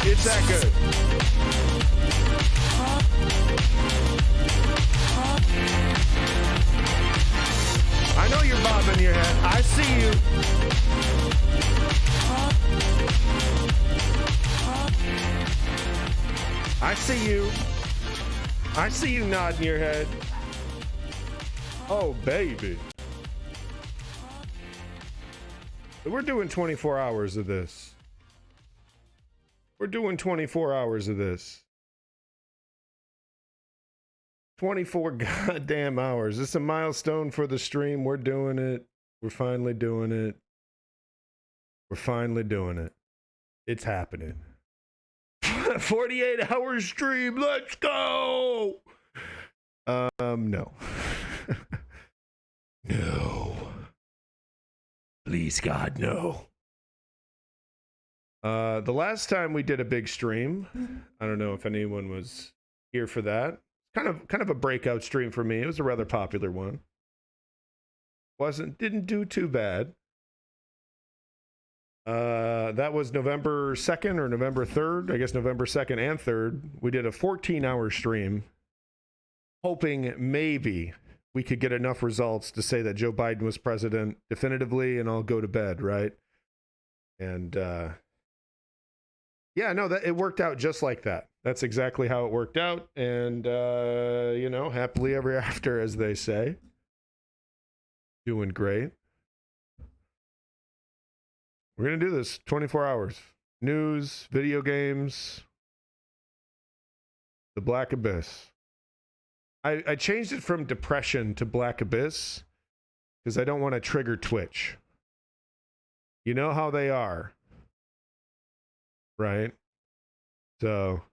It's that good. I know you're bobbing your head. I see you. I see you. I see you nodding your head. Oh, baby. We're doing 24 hours of this. We're doing 24 hours of this. 24 goddamn hours. It's a milestone for the stream. We're doing it. We're finally doing it. We're finally doing it. It's happening. 48-hour stream. Let's go. No. No. Please, God, no. The last time we did a big stream, I don't know if anyone was here for that. Kind of a breakout stream for me. It was a rather popular one. Didn't do too bad. That was November 2nd or November 3rd. I guess November 2nd and 3rd. We did a 14-hour stream, hoping maybe we could get enough results to say that Joe Biden was president definitively, and I'll go to bed, right? And yeah, no, that it worked out just like that. That's exactly how it worked out. And, you know, happily ever after, as they say. Doing great. We're going to do this 24 hours. News, video games, the Black Abyss. I changed it from depression to Black Abyss because I don't want to trigger Twitch. You know how they are. Right? So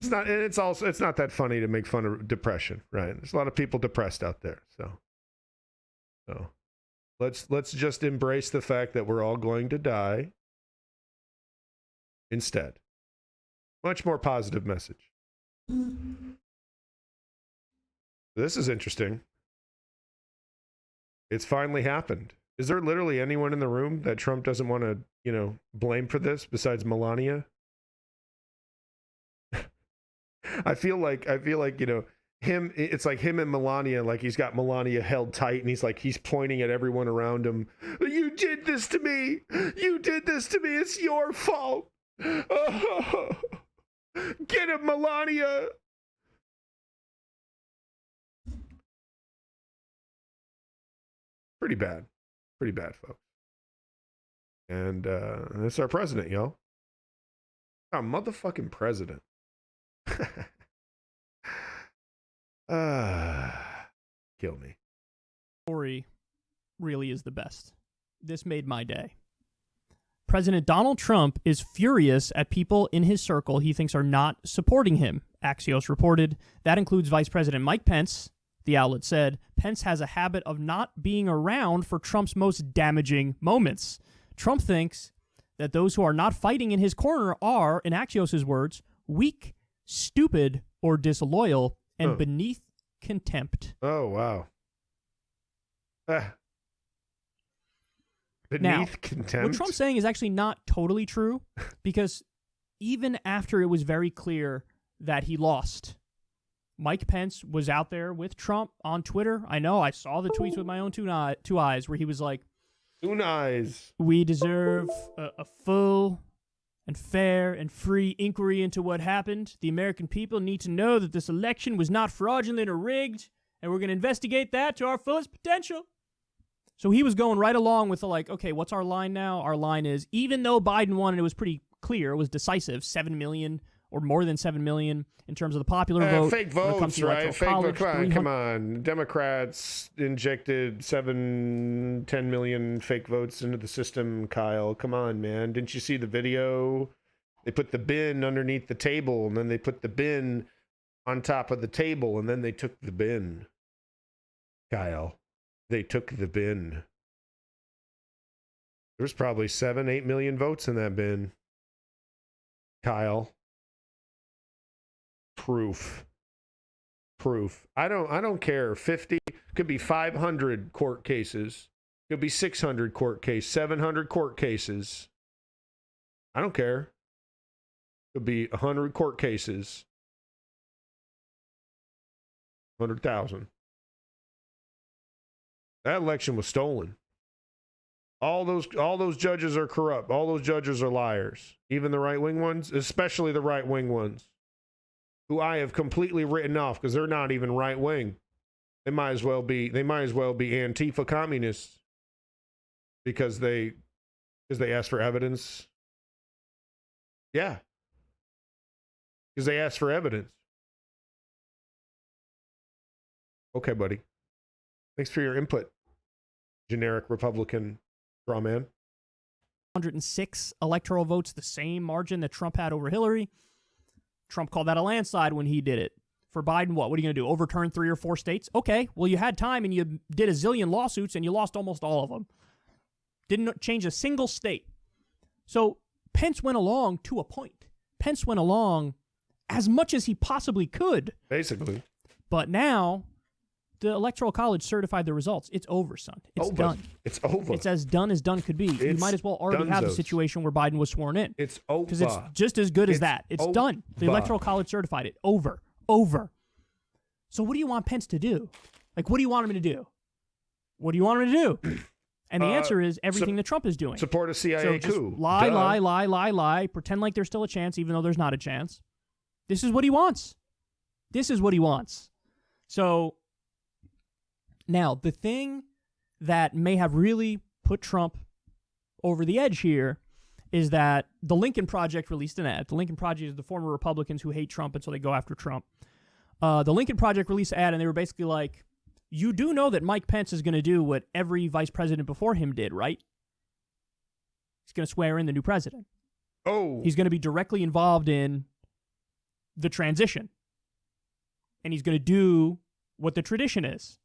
it's not that funny to make fun of depression, right? There's a lot of people depressed out there. So let's just embrace the fact that we're all going to die instead. Much more positive message. This is interesting. It's finally happened. Is there literally anyone in the room that Trump doesn't want to, you know, blame for this besides Melania? I feel like, you know, it's like him and Melania, like he's got Melania held tight and he's pointing at everyone around him. You did this to me. You did this to me. It's your fault. Oh, get him, Melania. Pretty bad, folks. And it's our president, yo. Our motherfucking president. Kill me. Story really is the best. This made my day. President Donald Trump is furious at people in his circle he thinks are not supporting him, Axios reported. That includes Vice President Mike Pence. The outlet said Pence has a habit of not being around for Trump's most damaging moments. Trump thinks that those who are not fighting in his corner are, in Axios' words, weak, stupid, or disloyal, and beneath contempt. Oh, wow. Beneath contempt? What Trump's saying is actually not totally true, because even after it was very clear that he lost, Mike Pence was out there with Trump on Twitter. I know, I saw the tweets with my own two eyes, where he was like, we deserve a full and fair and free inquiry into what happened. The American people need to know that this election was not fraudulent or rigged, and we're going to investigate that to our fullest potential. So he was going right along with okay, what's our line now? Our line is, even though Biden won and it was pretty clear, it was decisive, 7 million or more than 7 million in terms of the popular vote. Fake votes, right? Fake votes. Come on. Democrats injected 10 million fake votes into the system, Kyle. Come on, man. Didn't you see the video? They put the bin underneath the table, and then they put the bin on top of the table, and then they took the bin. Kyle. They took the bin. There's probably 7-8 million votes in that bin. Kyle. Proof. I don't care. 50 could be 500 court cases. Could be 600 court cases, 700 court cases. I don't care. Could be 100 court cases. 100,000. That election was stolen. All those judges are corrupt. All those judges are liars. Even the right-wing ones, especially the right-wing ones, who I have completely written off because they're not even right-wing. They might as well be Antifa communists because they asked for evidence. Yeah. Because they asked for evidence. Okay, buddy. Thanks for your input, generic Republican straw man. 106 electoral votes, the same margin that Trump had over Hillary. Trump called that a landslide when he did it. For Biden, what are you going to do? Overturn 3 or 4 states? Okay, well, you had time and you did a zillion lawsuits and you lost almost all of them. Didn't change a single state. So Pence went along to a point. Pence went along as much as he possibly could. Basically. But now the Electoral College certified the results. It's over, son. It's done. It's over. It's as done could be. You might as well already have a situation where Biden was sworn in. It's over. Because it's just as good as that. It's done. The Electoral College certified it. Over. So what do you want Pence to do? What do you want him to do? What do you want him to do? And the answer is everything that Trump is doing. Support a CIA coup. Lie. Pretend like there's still a chance, even though there's not a chance. This is what he wants. So now, the thing that may have really put Trump over the edge here is that the Lincoln Project released an ad. The Lincoln Project is the former Republicans who hate Trump, and so they go after Trump. The Lincoln Project released an ad, and they were basically like, you do know that Mike Pence is going to do what every vice president before him did, right? He's going to swear in the new president. Oh. He's going to be directly involved in the transition. And he's going to do what the tradition is.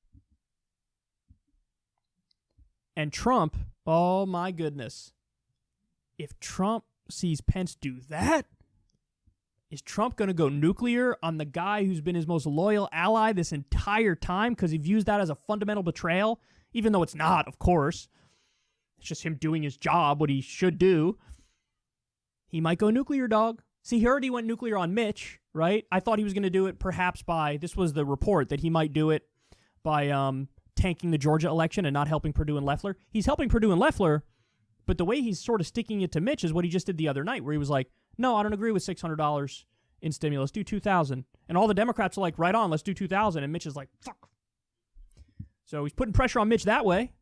And Trump, oh my goodness, if Trump sees Pence do that, is Trump going to go nuclear on the guy who's been his most loyal ally this entire time because he views that as a fundamental betrayal, even though it's not, of course. It's just him doing his job, what he should do. He might go nuclear, dog. See, he already went nuclear on Mitch, right? I thought he was going to do it perhaps this was the report, that he might do it by tanking the Georgia election and not helping Perdue and Loeffler. He's helping Perdue and Loeffler, but the way he's sort of sticking it to Mitch is what he just did the other night, where he was like, no, I don't agree with $600 in stimulus. Do $2,000. And all the Democrats are like, right on, let's do $2,000. And Mitch is like, fuck. So he's putting pressure on Mitch that way.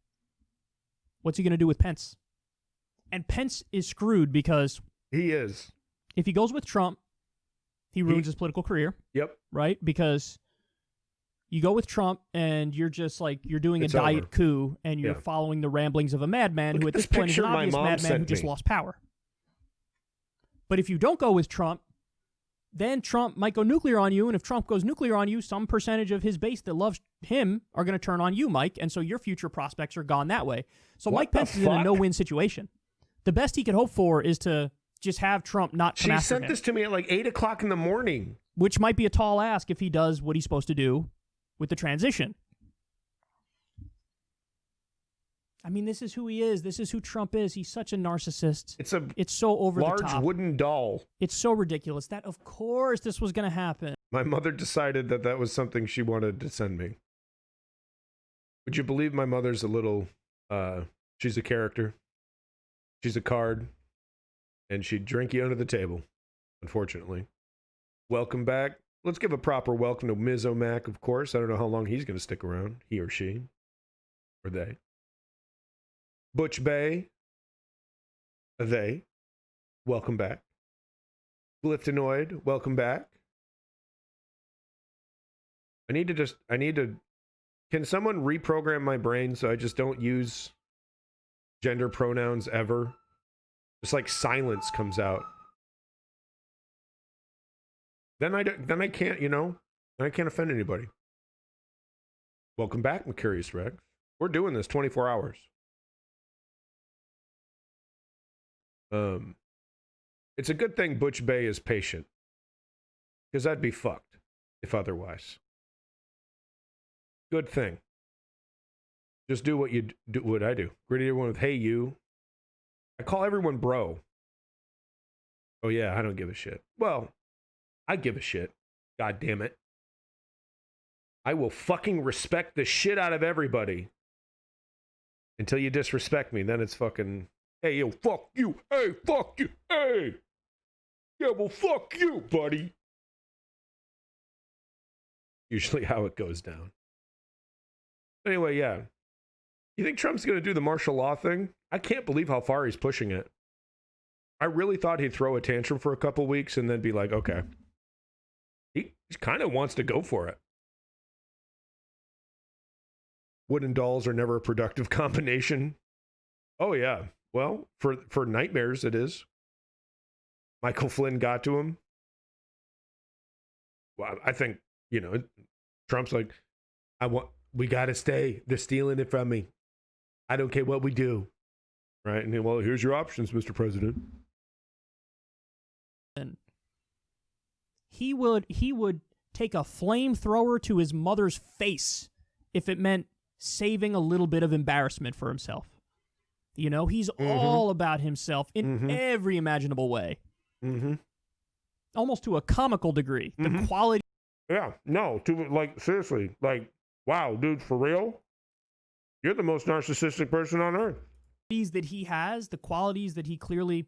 What's he going to do with Pence? And Pence is screwed because He is. if he goes with Trump, he ruins his political career. Yep. Right? Because you go with Trump and you're just like, you're doing It's a diet over. coup and you're following the ramblings of a madman Look who at at this this point is an picture my obvious mom madman who sent just me. lost power. But if you don't go with Trump, then Trump might go nuclear on you. And if Trump goes nuclear on you, some percentage of his base that loves him are going to turn on you, Mike. And so your future prospects are gone that way. So What Mike the Pence is in a fuck? no-win situation. The best he could hope for is to just have Trump not come She after sent him, this to me at like 8 o'clock in the morning. which might be a tall ask if he does what he's supposed to do with the transition. I mean, this is who he is. This is who Trump is. He's such a narcissist. It's so over large the top. wooden doll. It's so ridiculous that, of course, this was going to happen. My mother decided that that was something she wanted to send me. Would you believe my mother's a little, she's a character. She's a card. And she'd drink you under the table, unfortunately. Welcome back. Let's give a proper welcome to Ms. O'Mac, of course. I don't know how long he's going to stick around, he or she, or they. Butch Bay, they, welcome back. Glyptonoid, welcome back. Can someone reprogram my brain so I just don't use gender pronouns ever? Just like silence comes out. Then I can't, I can't offend anybody. Welcome back, Mercurius Rex. We're doing this 24 hours. It's a good thing Butch Bay is patient, because I'd be fucked if otherwise. Good thing. Just do what you do. What I do. Greet everyone with "Hey you." I call everyone bro. Oh yeah, I don't give a shit. Well, I give a shit. God damn it. I will fucking respect the shit out of everybody until you disrespect me. Then it's fucking, hey, yo, fuck you. Hey, fuck you. Hey. Yeah, well, fuck you, buddy. Usually how it goes down. Anyway, yeah. You think Trump's going to do the martial law thing? I can't believe how far he's pushing it. I really thought he'd throw a tantrum for a couple weeks and then be like, okay. He kind of wants to go for it. Wooden dolls are never a productive combination. Oh, yeah. Well, for nightmares, it is. Michael Flynn got to him. Well, I think, Trump's like, we got to stay. They're stealing it from me. I don't care what we do. Right? And then, well, here's your options, Mr. President. And he would take a flamethrower to his mother's face if it meant saving a little bit of embarrassment for himself. He's all about himself in every imaginable way. Almost to a comical degree. The quality. Yeah, no, seriously, wow, dude, for real? You're the most narcissistic person on earth. That he has, the qualities that he clearly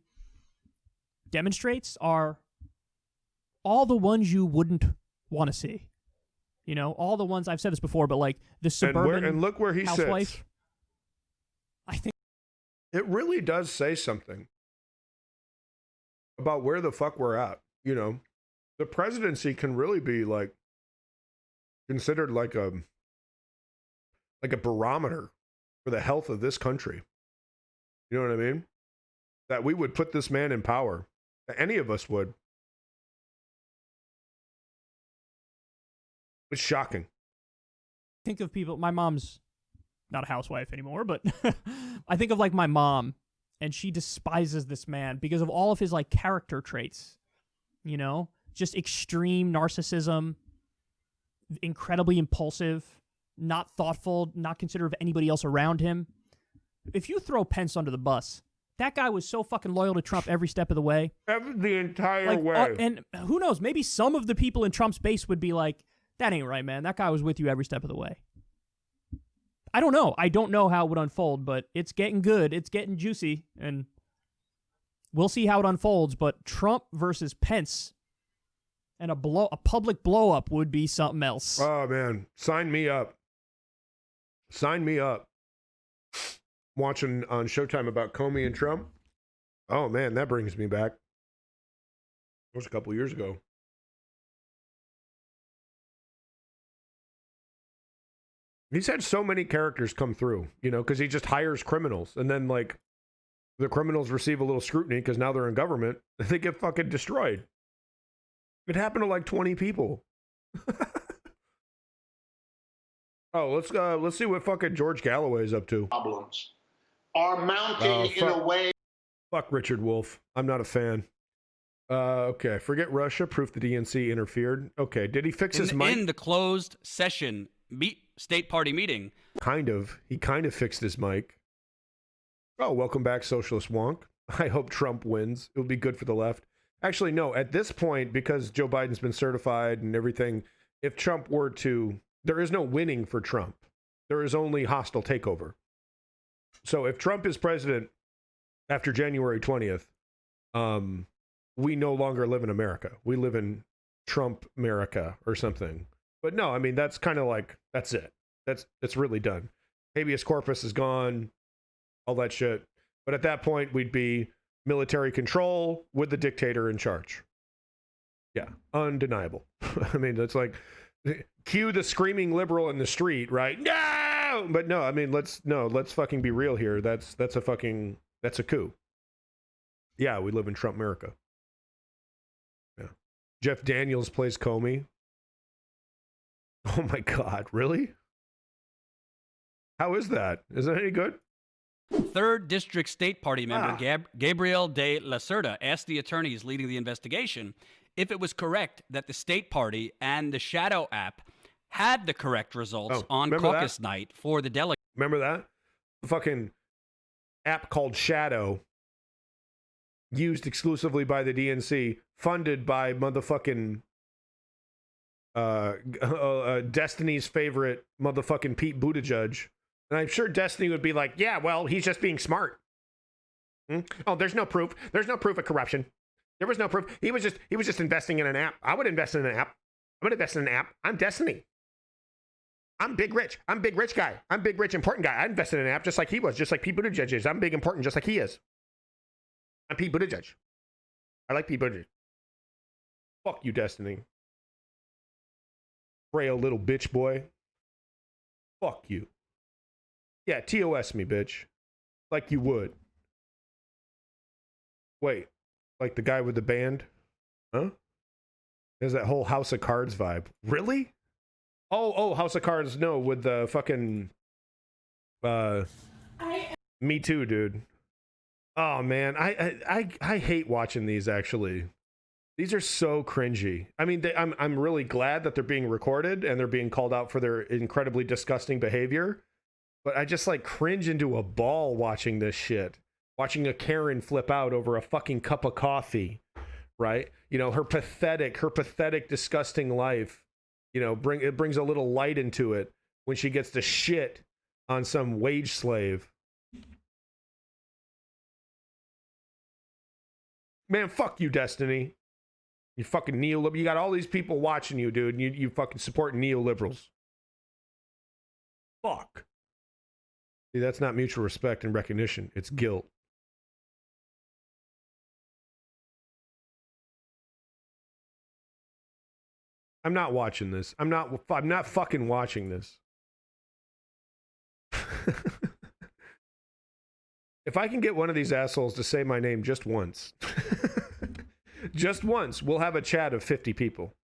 demonstrates are all the ones you wouldn't want to see. All the ones, I've said this before, but like the suburban and look where he housewife. sits. I think It really does say something about where the fuck we're at. The presidency can really be considered like a barometer for the health of this country. You know what I mean? That we would put this man in power. That any of us would. It's shocking. think of people, my mom's not a housewife anymore, but I think of like my mom, and she despises this man because of all of his like character traits, just extreme narcissism, incredibly impulsive, not thoughtful, not considerate of anybody else around him. If you throw Pence under the bus, that guy was so fucking loyal to Trump every step of the way. The entire way. And who knows, maybe some of the people in Trump's base would be like, that ain't right, man. That guy was with you every step of the way. I don't know. I don't know how it would unfold, but it's getting good. It's getting juicy, and we'll see how it unfolds. But Trump versus Pence and a public blow-up would be something else. Oh, man. Sign me up. Sign me up. Watching on Showtime about Comey and Trump. Oh man, that brings me back. It was a couple years ago. He's had so many characters come through, you know, because he just hires criminals, and then like the criminals receive a little scrutiny because now they're in government. They get fucking destroyed. It happened to like 20 people. Oh, let's see what fucking George Galloway is up to. Problems are mounting in a way. Fuck Richard Wolff. I'm not a fan. Okay, forget Russia. Proof the DNC interfered. Okay, did he fix his mic? In the closed session state party meeting. Kind of. He kind of fixed his mic. Oh, welcome back, Socialist Wonk. I hope Trump wins. It would be good for the left. Actually, no. At this point, because Joe Biden's been certified and everything, if Trump were to... There is no winning for Trump. There is only hostile takeover. So if Trump is president after January 20th, we no longer live in America. We live in Trump America or something. But no, I mean, that's kind of like, that's it. It's really done. Habeas corpus is gone, all that shit. But at that point, we'd be military control with the dictator in charge. Yeah, undeniable. I mean, it's like, cue the screaming liberal in the street, right? No! But no, I mean, let's fucking be real here. That's a coup. Yeah, we live in Trump America. Yeah. Jeff Daniels plays Comey. Oh my God, really? How is that? Is that any good? 3rd District State Party member Gabriel de la Cerda asked the attorneys leading the investigation if it was correct that the state party and the Shadow app had the correct results on caucus night for the delegates. Remember that? The fucking app called Shadow, used exclusively by the DNC, funded by motherfucking Destiny's favorite motherfucking Pete Buttigieg. And I'm sure Destiny would be like, yeah, well, he's just being smart. Oh, there's no proof. There's no proof of corruption. There was no proof. He was just investing in an app. I would invest in an app. I'm going to invest in an app. I'm Destiny. I'm big rich. I'm big rich guy. I'm big rich important guy. I invested in an app just like he was, just like Pete Buttigieg is. I'm big important just like he is. I'm Pete Buttigieg. I like Pete Buttigieg. Fuck you, Destiny. Frail little bitch boy. Fuck you. Yeah, TOS me, bitch. Like you would. Wait, like the guy with the band? Huh? There's that whole House of Cards vibe. Really? Oh, House of Cards, no, with the fucking... Me too, dude. Oh, man, I hate watching these, actually. These are so cringy. I mean, I'm really glad that they're being recorded and they're being called out for their incredibly disgusting behavior. But I just like cringe into a ball watching this shit. Watching a Karen flip out over a fucking cup of coffee, right? You know, her pathetic, disgusting life, you know, it brings a little light into it when she gets to shit on some wage slave. Man, fuck you, Destiny. You fucking neoliberal. You got all these people watching you, dude, and you fucking support neoliberals. Fuck. See, that's not mutual respect and recognition. It's guilt. I'm not watching this. I'm not fucking watching this. If I can get one of these assholes to say my name just once, just once, we'll have a chat of 50 people.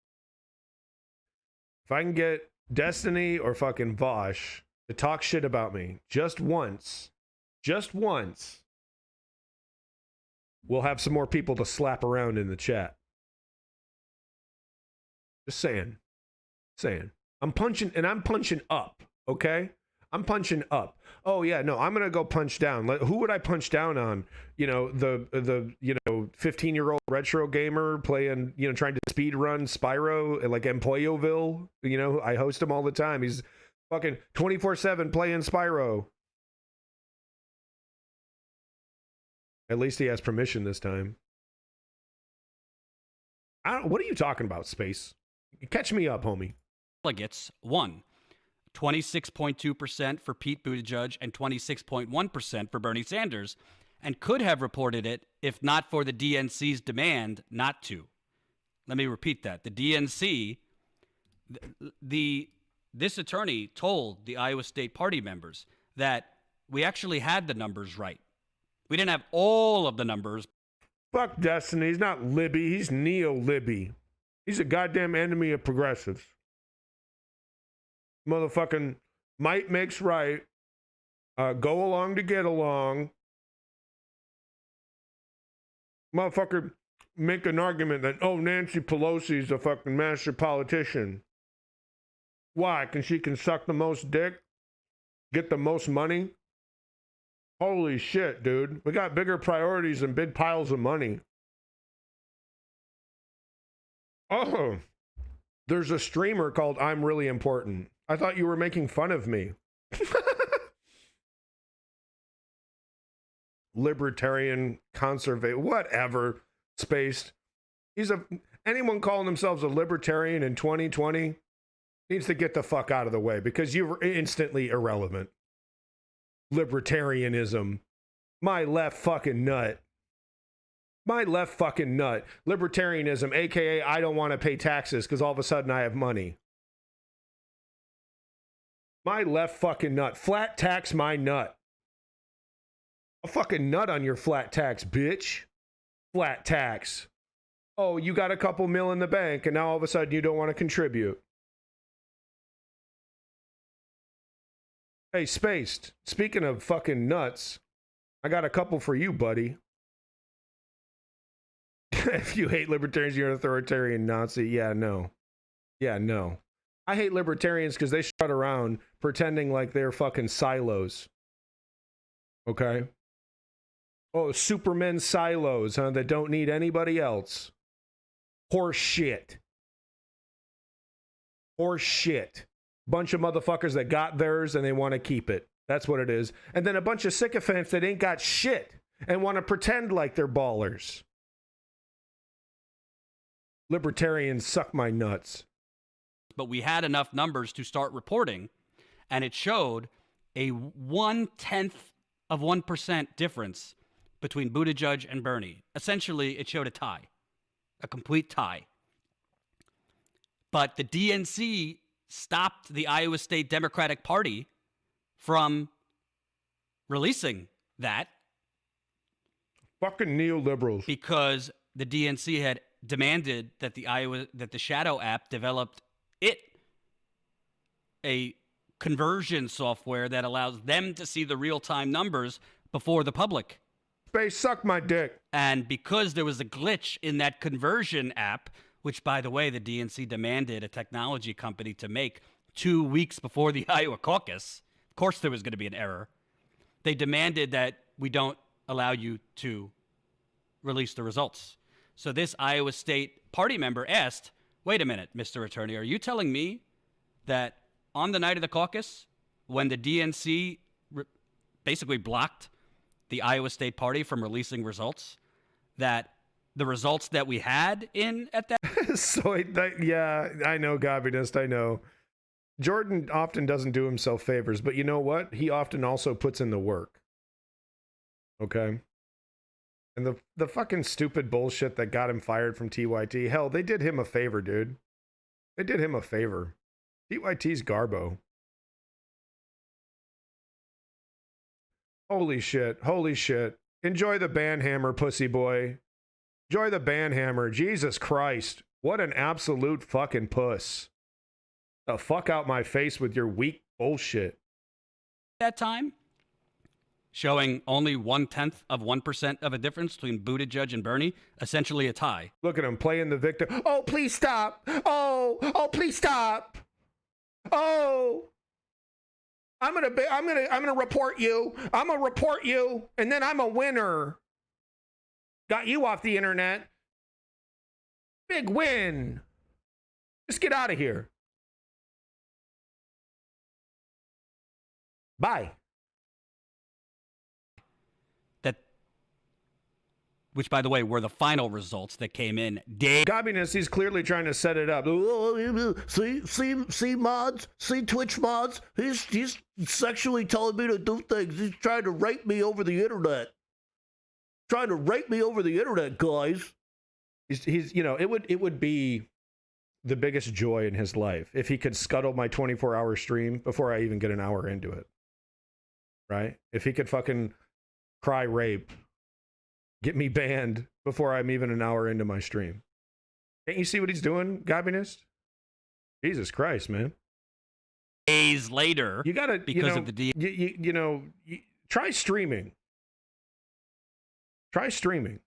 If I can get Destiny or fucking Vosh to talk shit about me just once, we'll have some more people to slap around in the chat. Just saying. I'm punching up, okay? I'm punching up. Oh yeah, no, I'm gonna go punch down. Who would I punch down on? You know, the 15-year-old retro gamer playing, you know, trying to speed run Spyro like Empoyoville. You know, I host him all the time. He's fucking 24/7 playing Spyro. At least he has permission this time. What are you talking about, Space? Catch me up, homie. Delegates won 26.2% for Pete Buttigieg and 26.1% for Bernie Sanders. and could have reported it if not for the DNC's demand not to. Let me repeat that. The DNC, this attorney told the Iowa State Party members that we actually had the numbers right. We didn't have all of the numbers. Fuck Destiny. He's not Libby. He's neo-Libby. He's a goddamn enemy of progressives. Motherfucking might makes right. Go along to get along. Motherfucker make an argument that, oh, Nancy Pelosi's a fucking master politician. Why? Because she can suck the most dick? Get the most money? Holy shit, dude. We got bigger priorities than big piles of money. Oh, there's a streamer called I'm Really Important. I thought you were making fun of me. Libertarian, conservative, whatever, spaced. Anyone calling themselves a libertarian in 2020 needs to get the fuck out of the way because you're instantly irrelevant. Libertarianism. My left fucking nut. My left fucking nut. Libertarianism, aka I don't want to pay taxes because all of a sudden I have money. My left fucking nut. Flat tax my nut. A fucking nut on your flat tax, bitch. Flat tax. Oh, you got a couple mil in the bank and now all of a sudden you don't want to contribute. Hey, Spaced, speaking of fucking nuts, I got a couple for you, buddy. If you hate libertarians, you're an authoritarian Nazi. Yeah, no. Yeah, no. I hate libertarians because they strut around pretending like they're fucking silos. Okay? Oh, Supermen silos, huh? That don't need anybody else. Horse shit. Horse shit. Bunch of motherfuckers that got theirs and they want to keep it. That's what it is. And then a bunch of sycophants that ain't got shit and want to pretend like they're ballers. Libertarians suck my nuts. But we had enough numbers to start reporting, and it showed a 0.1% difference between Buttigieg and Bernie. Essentially, it showed a tie, a complete tie. But the DNC stopped the Iowa State Democratic Party from releasing that. Fucking neoliberals. Because the DNC had demanded that the Shadow app developed a conversion software that allows them to see the real-time numbers before the public. Space, suck my dick. And because there was a glitch in that conversion app, which, by the way, the DNC demanded a technology company to make 2 weeks before the Iowa caucus. Of course there was going to be an error. They demanded that we don't allow you to release the results. So this Iowa State Party member asked, wait a minute, Mr. Attorney, are you telling me that on the night of the caucus, when the DNC basically blocked the Iowa State Party from releasing results, that the results that we had in at that? Yeah, I know, Gobinist, I know. Jordan often doesn't do himself favors, but you know what? He often also puts in the work. Okay? And the fucking stupid bullshit that got him fired from TYT, hell, they did him a favor, dude. They did him a favor. TYT's Garbo. Holy shit, holy shit. Enjoy the banhammer, pussy boy. Enjoy the banhammer. Jesus Christ. What an absolute fucking puss. The fuck out my face with your weak bullshit. That time, showing only 0.1% of a difference between Buttigieg and Bernie, essentially a tie. Look at him playing the victim. Oh, please stop. Oh, please stop. Oh, I'm gonna report you. I'm gonna report you, and then I'm a winner. Got you off the internet. Big win. Just get out of here. Bye. Which, by the way, were the final results that came in. Gobiness, he's clearly trying to set it up. See mods? See Twitch mods? He's sexually telling me to do things. He's trying to rape me over the internet. trying to rape me over the internet, guys. He's you know, it would be the biggest joy in his life if he could scuttle my 24-hour stream before I even get an hour into it. Right? If he could fucking cry rape, get me banned before I'm even an hour into my stream. Can't you see what he's doing, Gabinist? Jesus Christ, man. Days later, You gotta, because of the try streaming. Try streaming.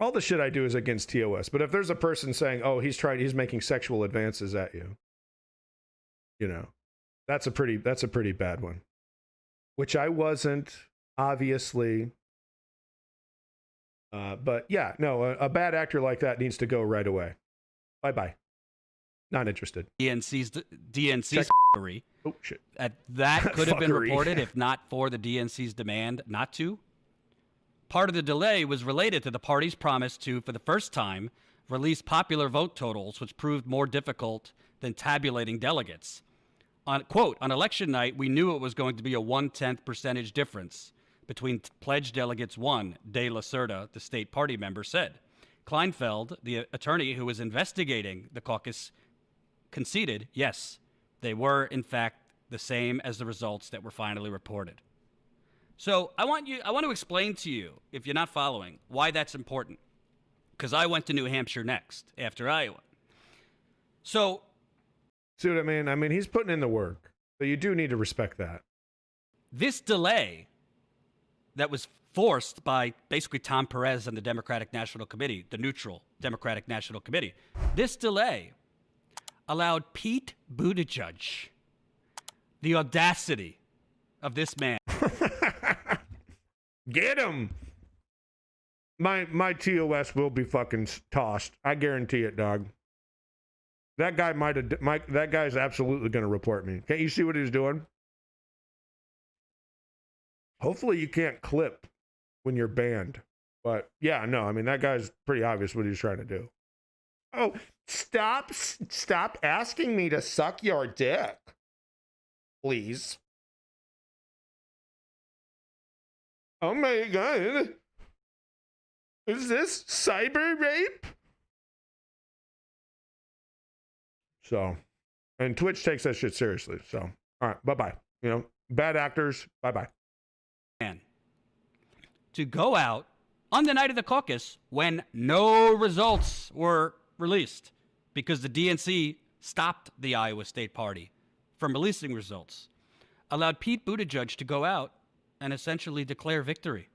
All the shit I do is against TOS, but if there's a person saying, "Oh, he's making sexual advances at you," you know, that's a pretty bad one. Which I wasn't, obviously. But yeah, no, a bad actor like that needs to go right away. Bye-bye. Not interested. DNC's fuckery. Oh, shit. That could have been Fuckery. reported if not for the DNC's demand not to. Part of the delay was related to the party's promise to, for the first time, release popular vote totals, which proved more difficult than tabulating delegates. Quote, on election night, we knew it was going to be a 1/10 percentage difference between pledged delegates won, De La Cerda, the state party member, said. Kleinfeld, the attorney who was investigating the caucus, conceded, yes, they were, in fact, the same as the results that were finally reported. So I want to explain to you, if you're not following, why that's important. Because I went to New Hampshire next, after Iowa. So... See what I mean? I mean, he's putting in the work. So you do need to respect that. This delay that was forced by basically Tom Perez and the Democratic National Committee, the neutral Democratic National Committee, this delay allowed Pete Buttigieg, the audacity of this man. Get him! My TOS will be fucking tossed. I guarantee it, dog. That guy that guy's absolutely going to report me. Can't you see what he's doing? Hopefully you can't clip when you're banned. But yeah, no, I mean, that guy's pretty obvious what he's trying to do. Oh, stop asking me to suck your dick. Please. Oh my God. Is this cyber rape? So, and Twitch takes that shit seriously. So, all right, bye-bye. You know, bad actors, bye-bye. To go out on the night of the caucus when no results were released because the DNC stopped the Iowa State Party from releasing results, allowed Pete Buttigieg to go out and essentially declare victory.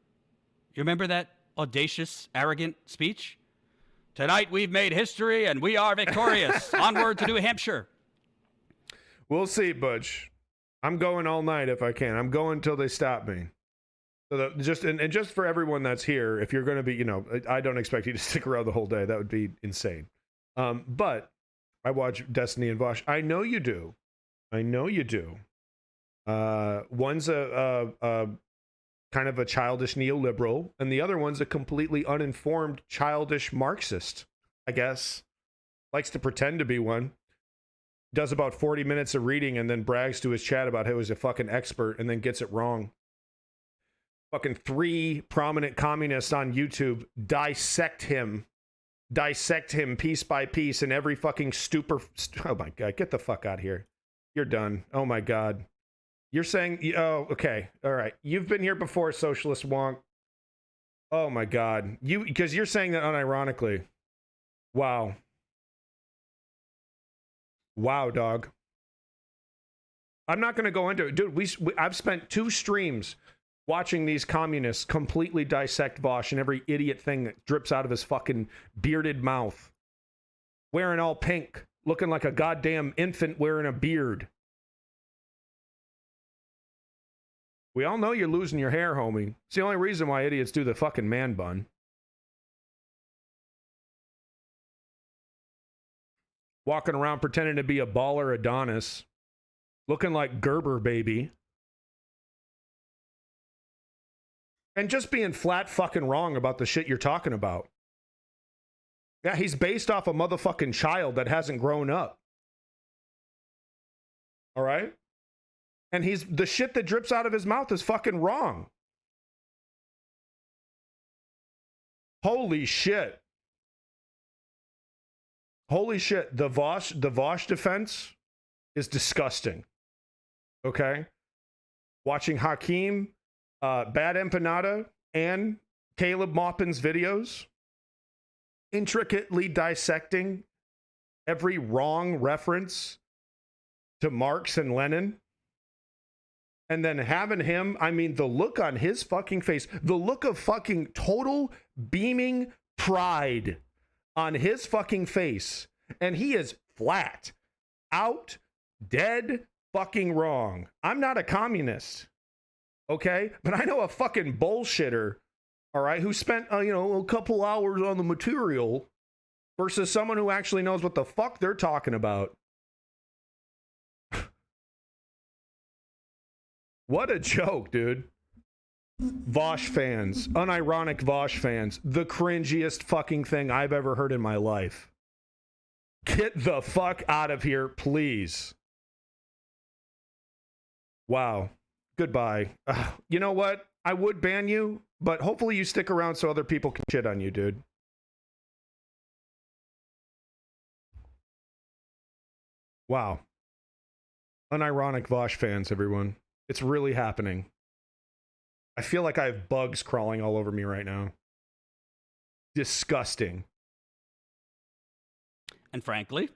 You remember that audacious, arrogant speech? Tonight we've made history and we are victorious. Onward to New Hampshire. We'll see, Butch. I'm going all night if I can. I'm going till they stop me. So just for everyone that's here, if you're going to be, you know, I don't expect you to stick around the whole day. That would be insane. But I watch Destiny and Vosh. I know you do. One's a kind of a childish neoliberal, and the other one's a completely uninformed, childish Marxist, I guess. Likes to pretend to be one. Does about 40 minutes of reading and then brags to his chat about how he's a fucking expert and then gets it wrong. Fucking 3 prominent communists on YouTube dissect him piece by piece in every fucking oh my God, get the fuck out of here. You're done. Oh my God. You're saying, oh, okay. All right. You've been here before, socialist wonk. Oh my God. Because you're saying that unironically. Wow. Wow, dog. I'm not going to go into it. Dude, I've spent 2 streams watching these communists completely dissect Vosh and every idiot thing that drips out of his fucking bearded mouth. Wearing all pink, looking like a goddamn infant wearing a beard. We all know you're losing your hair, homie. It's the only reason why idiots do the fucking man bun. Walking around pretending to be a baller Adonis. Looking like Gerber, baby. And just being flat fucking wrong about the shit you're talking about. Yeah, he's based off a motherfucking child that hasn't grown up. All right? And the shit that drips out of his mouth is fucking wrong. Holy shit. Holy shit. The Vosh defense is disgusting. Okay? Watching Hakeem, Bad Empanada, and Caleb Maupin's videos, intricately dissecting every wrong reference to Marx and Lenin. And then having him, I mean, the look on his fucking face, the look of fucking total beaming pride on his fucking face. And he is flat out, dead fucking wrong. I'm not a communist, okay? But I know a fucking bullshitter, all right, who spent, a couple hours on the material versus someone who actually knows what the fuck they're talking about. What a joke, dude. Vosh fans, unironic Vosh fans, the cringiest fucking thing I've ever heard in my life. Get the fuck out of here, please. Wow. Goodbye. You know what? I would ban you, but hopefully you stick around so other people can shit on you, dude. Wow. Unironic Vosh fans, everyone. It's really happening. I feel like I have bugs crawling all over me right now. Disgusting. And frankly,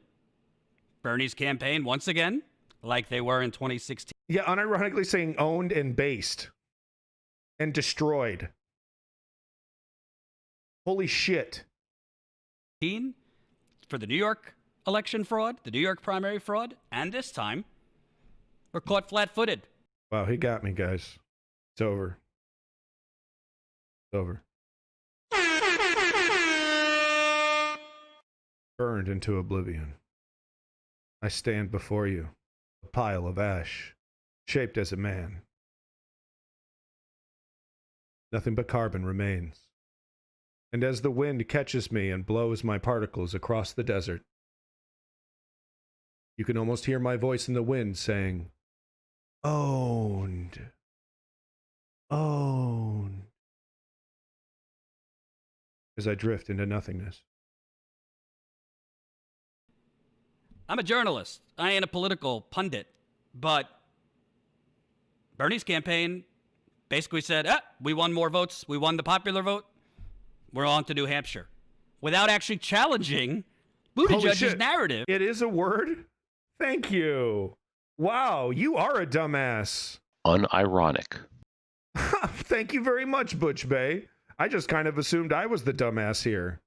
Bernie's campaign, once again, like they were in 2016. Yeah, unironically saying owned and based. And destroyed. Holy shit. For the New York election fraud, the New York primary fraud, and this time, we're caught flat-footed. Wow, he got me, guys. It's over. It's over. Burned into oblivion. I stand before you, a pile of ash, shaped as a man. Nothing but carbon remains. And as the wind catches me and blows my particles across the desert, you can almost hear my voice in the wind saying, owned. Owned. As I drift into nothingness. I'm a journalist. I ain't a political pundit. But Bernie's campaign basically said, we won more votes. We won the popular vote. We're on to New Hampshire. Without actually challenging Buttigieg's narrative. It is a word? Thank you. Wow, you are a dumbass. Unironic. Thank you very much, Butch Bay. I just kind of assumed I was the dumbass here.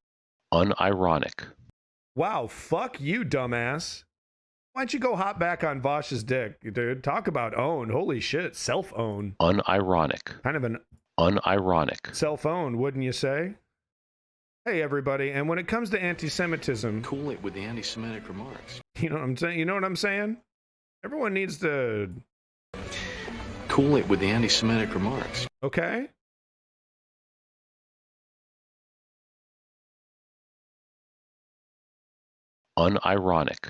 Unironic. Wow, fuck you, dumbass. Why don't you go hop back on Vosh's dick, dude? Talk about own. Holy shit, self-own. Unironic. Kind of an unironic. Self-own, wouldn't you say? Hey, everybody, and when it comes to anti-Semitism... Cool it with the anti-Semitic remarks. You know what I'm saying? You know what I'm saying? Everyone needs to... Cool it with the anti-Semitic remarks. Okay? Unironic.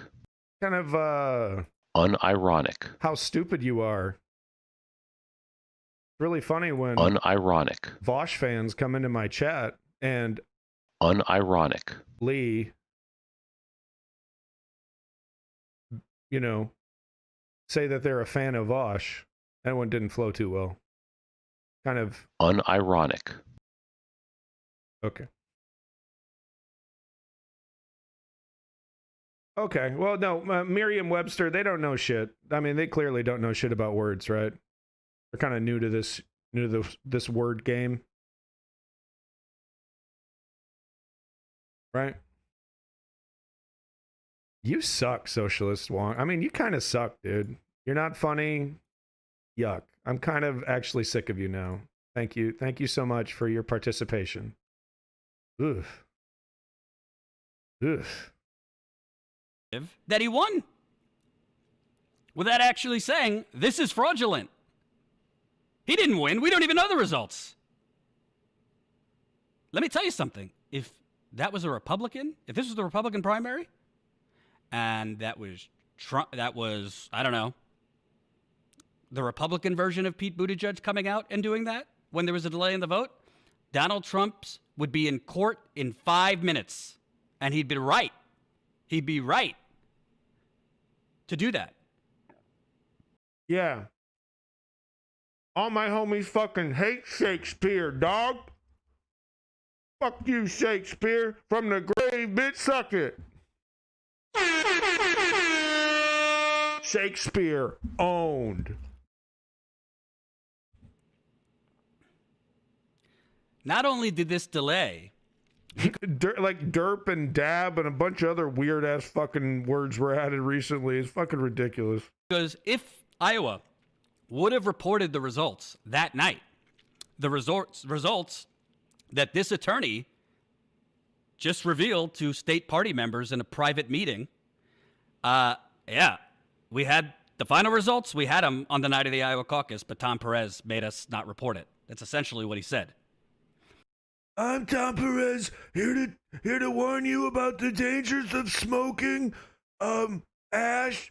Kind of, unironic. how stupid you are. It's really funny when... Unironic. Vosh fans come into my chat and... Unironic. Lee... You know... say that they're a fan of Vosh. That one didn't flow too well. Kind of... Unironic. Okay. Okay, well, no, Merriam-Webster, they don't know shit. I mean, they clearly don't know shit about words, right? They're kind of new to this word game. Right? You suck, Socialist Wong. I mean, you kind of suck, dude. You're not funny. Yuck. I'm kind of actually sick of you now. Thank you. Thank you so much for your participation. Oof. Oof. That he won without actually saying this is fraudulent. He didn't win. We don't even know the results. Let me tell you something. If that was a Republican, if this was the Republican primary, and that was Trump, that was, I don't know, the Republican version of Pete Buttigieg coming out and doing that when there was a delay in the vote, Donald Trump's would be in court in 5 minutes. And he'd be right. He'd be right to do that. Yeah. All my homies fucking hate Shakespeare, dog. Fuck you, Shakespeare. From the grave, bitch, suck it. Shakespeare owned. Not only did this delay, Like derp and dab and a bunch of other weird ass fucking words were added recently. It's fucking ridiculous. because if Iowa would have reported the results that night, the results that this attorney just revealed to state party members in a private meeting, yeah, we had the final results. We had them on the night of the Iowa caucus, but Tom Perez made us not report it. That's essentially what he said. I'm Tom Perez, here to warn you about the dangers of smoking. Ash.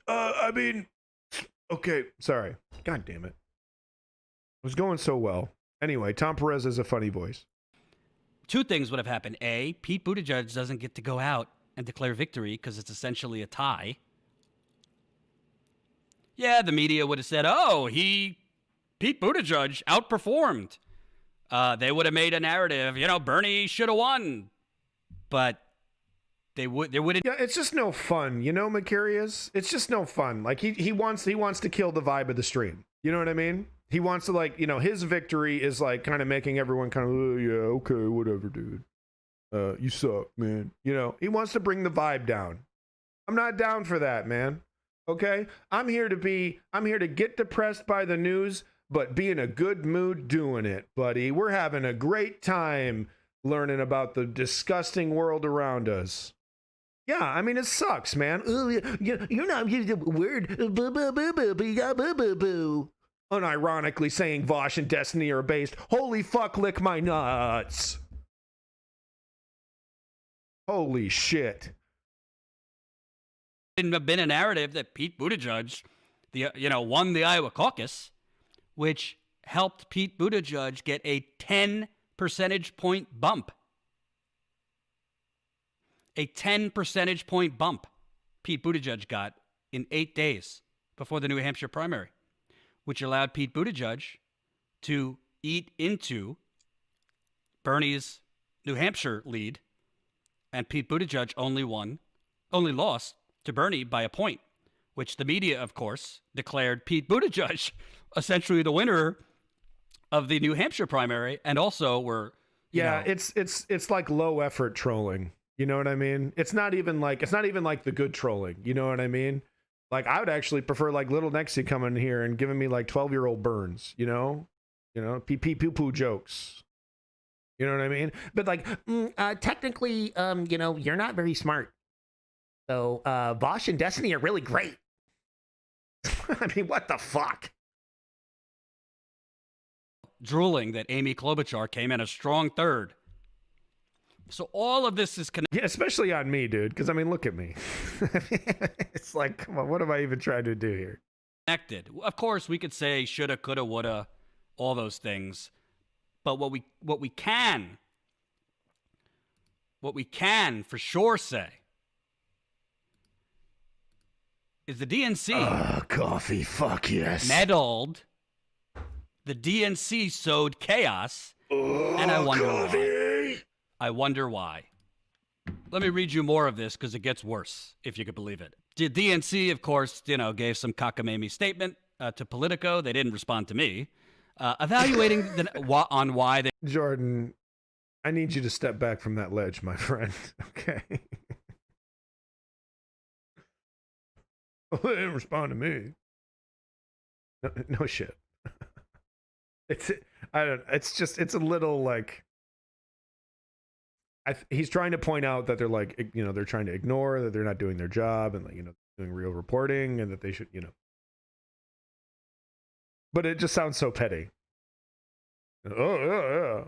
Okay, sorry. God damn it. It was going so well. Anyway, Tom Perez has a funny voice. Two things would have happened. A, Pete Buttigieg doesn't get to go out and declare victory because it's essentially a tie. Yeah, the media would have said, oh, Pete Buttigieg outperformed. They would have made a narrative, Bernie should have won. But they wouldn't. Yeah, it's just no fun, Macarius? It's just no fun. Like he wants to kill the vibe of the stream. You know what I mean? He wants to his victory is like kind of making everyone kind of, oh yeah, okay, whatever, dude. You suck, man. He wants to bring the vibe down. I'm not down for that, man. Okay? I'm here to get depressed by the news, but be in a good mood doing it, buddy. We're having a great time learning about the disgusting world around us. Yeah, I mean, it sucks, man. You're not using the word boo. Unironically saying Vosh and Destiny are based. Holy fuck, lick my nuts. Holy shit. Wouldn't have been a narrative that Pete Buttigieg, won the Iowa caucus, which helped Pete Buttigieg get a 10 percentage point bump. A 10 percentage point bump Pete Buttigieg got in 8 days before the New Hampshire primary, which allowed Pete Buttigieg to eat into Bernie's New Hampshire lead, and Pete Buttigieg only lost to Bernie by a point, which the media, of course, declared Pete Buttigieg essentially the winner of the New Hampshire primary, and also were it's like low effort trolling. You know what I mean? It's not even like the good trolling. You know what I mean? Like, I would actually prefer like Little Nexie coming here and giving me like 12-year-old burns, pee pee poo poo jokes. You know what I mean? But like, technically, you're not very smart. So, Vosh and Destiny are really great. I mean, what the fuck? Drooling that Amy Klobuchar came in a strong third. So all of this is connected. Yeah, especially on me, dude. Because I mean, look at me. It's like, come on, what am I even trying to do here? Of course, we could say shoulda, coulda, woulda, all those things. But what we can for sure say is the DNC coffee, fuck yes. meddled. The DNC sowed chaos, and I wonder why. I wonder why. Let me read you more of this because it gets worse, if you could believe it. The DNC, of course, gave some cockamamie statement to Politico. They didn't respond to me. Evaluating on why they... Jordan, I need you to step back from that ledge, my friend. Okay. Well, they didn't respond to me. No shit. It's a little like... he's trying to point out that they're like, they're trying to ignore that they're not doing their job and like, doing real reporting and that they should, But it just sounds so petty. Oh, yeah.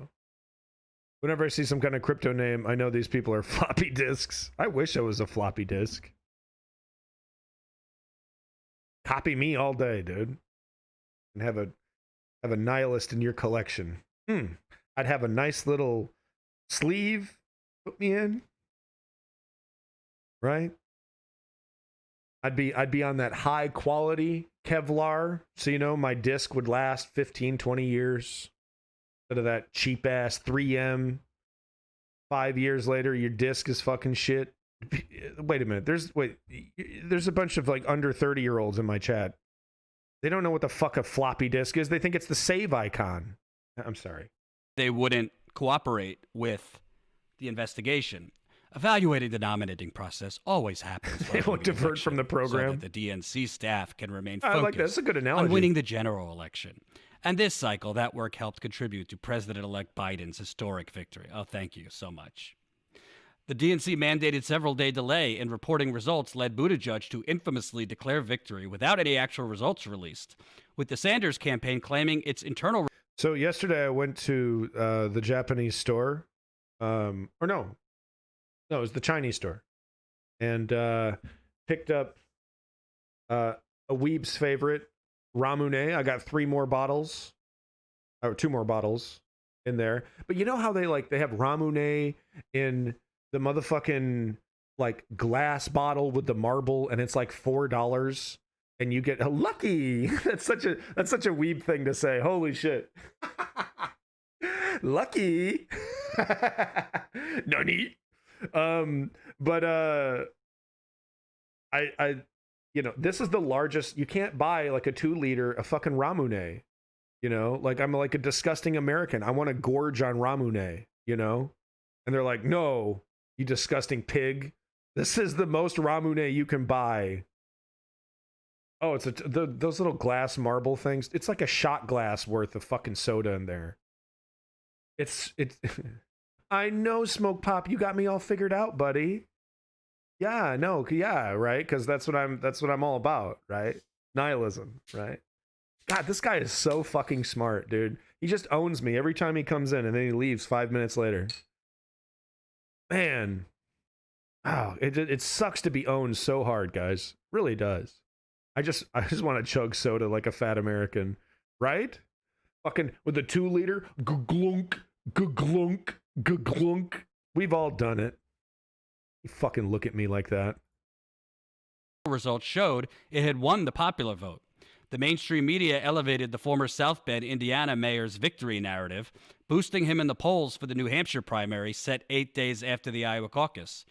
Whenever I see some kind of crypto name, I know these people are floppy disks. I wish I was a floppy disk. Copy me all day, dude. And have a nihilist in your collection. I'd have a nice little sleeve, put me in. Right? I'd be on that high quality Kevlar, so you know my disc would last 15, 20 years. Instead of that cheap ass 3M. 5 years later, your disc is fucking shit. Wait a minute. There's a bunch of like under 30-year-olds in my chat. They don't know what the fuck a floppy disk is. They think it's the save icon. I'm sorry. They wouldn't cooperate with the investigation. Evaluating the nominating process always happens. They won't divert from the program. So that the DNC staff can remain I focused like that. That's a good analogy. on winning the general election. And this cycle, that work helped contribute to President-elect Biden's historic victory. Oh, thank you so much. The DNC mandated several-day delay in reporting results led Buttigieg to infamously declare victory without any actual results released, with the Sanders campaign claiming its internal... So yesterday I went to the Japanese store. No, it was the Chinese store. And picked up a weeb's favorite, Ramune. I got 2 more bottles in there. But you know how they have Ramune in the motherfucking like glass bottle with the marble, and it's like $4, and you get a lucky. That's such a weeb thing to say. Holy shit. Lucky. Nani? But I this is the largest. You can't buy like a 2-liter a fucking Ramune, like I'm like a disgusting American. I want to gorge on Ramune, and they're like, no, you disgusting pig. This is the most Ramune you can buy. Oh, it's those little glass marble things. It's like a shot glass worth of fucking soda in there. It's I know, Smoke Pop, you got me all figured out, buddy. Yeah, no, yeah, right, because that's what I'm all about, right? Nihilism, right? God, this guy is so fucking smart, dude. He just owns me every time he comes in, and then he leaves 5 minutes later. Man, oh, it sucks to be owned so hard, guys. Really does. I just want to chug soda like a fat American, right? Fucking with a 2-liter, glunk, glunk. Glunk. We've all done it. You fucking look at me like that. Results showed it had won the popular vote. The mainstream media elevated the former South Bend, Indiana mayor's victory narrative, boosting him in the polls for the New Hampshire primary set 8 days after the Iowa caucus.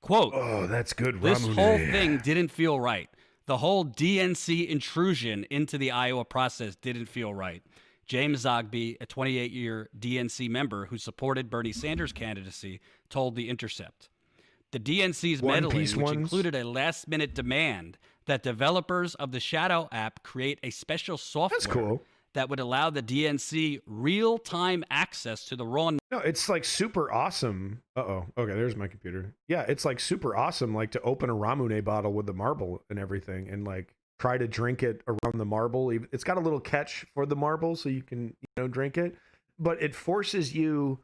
Quote, oh, that's good. This Ramune. whole thing didn't feel right. The whole DNC intrusion into the Iowa process didn't feel right. James Zogby, a 28-year DNC member who supported Bernie Sanders' candidacy, told The Intercept. The DNC's meddling, which included a last-minute demand that developers of the Shadow app create a special software that would allow the DNC real-time access to the raw... No, it's like super awesome. Uh-oh. Okay, there's my computer. Yeah, it's like super awesome, like to open a Ramune bottle with the marble and everything, and like try to drink it around the marble. It's got a little catch for the marble so you can, drink it, but it forces you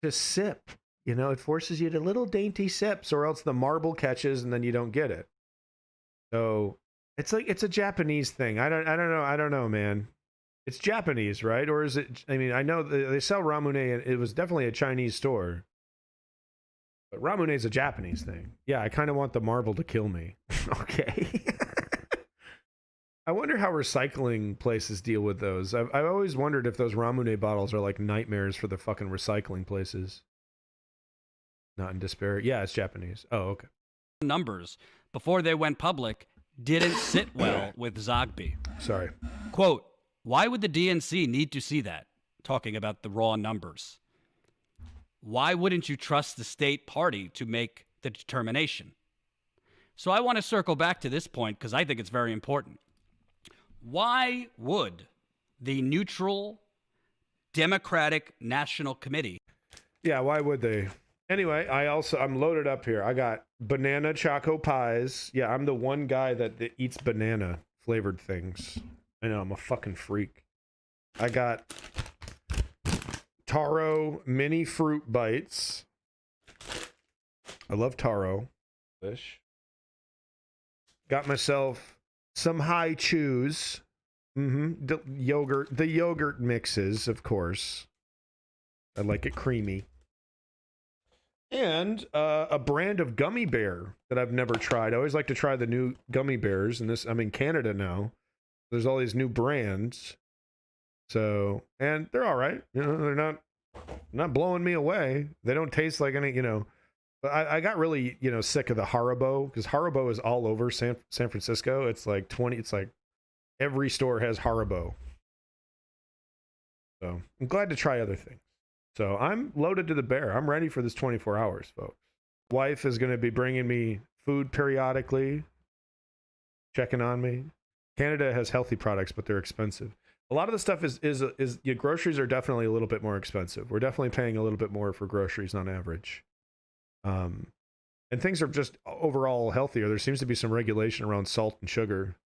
to sip, it forces you to little dainty sips, or else the marble catches and then you don't get it. So it's like, it's a Japanese thing. I don't know, man. It's Japanese, right? Or is it, I know they sell Ramune, and it was definitely a Chinese store. But Ramune is a Japanese thing. Yeah, I kind of want the marble to kill me. Okay. I wonder how recycling places deal with those. I've always wondered if those Ramune bottles are like nightmares for the fucking recycling places. Not in despair. Yeah, it's Japanese. Oh, okay. Numbers before they went public didn't sit well with Zogby. Sorry. Quote, why would the DNC need to see that? Talking about the raw numbers. Why wouldn't you trust the state party to make the determination? So I want to circle back to this point because I think it's very important. Why would the neutral Democratic National Committee... Yeah, why would they? Anyway, I'm loaded up here. I got banana choco pies. Yeah, I'm the one guy that eats banana flavored things. I know, I'm a fucking freak. I got taro mini fruit bites. I love taro. Got myself some high chews. The yogurt mixes, of course. I like it creamy. And a brand of gummy bear that I've never tried. I always like to try the new gummy bears, and this, I'm in Canada now. There's all these new brands. So, and they're all right. You know, they're not blowing me away. They don't taste like any, you know. But I got really, you know, sick of the Haribo, because Haribo is all over San Francisco. It's like it's like every store has Haribo. So I'm glad to try other things. So I'm loaded to the bear. I'm ready for this 24 hours, folks. Wife is going to be bringing me food periodically, checking on me. Canada has healthy products, but they're expensive. A lot of the stuff is your groceries are definitely a little bit more expensive. We're definitely paying a little bit more for groceries on average. And things are just overall healthier. There seems to be some regulation around salt and sugar.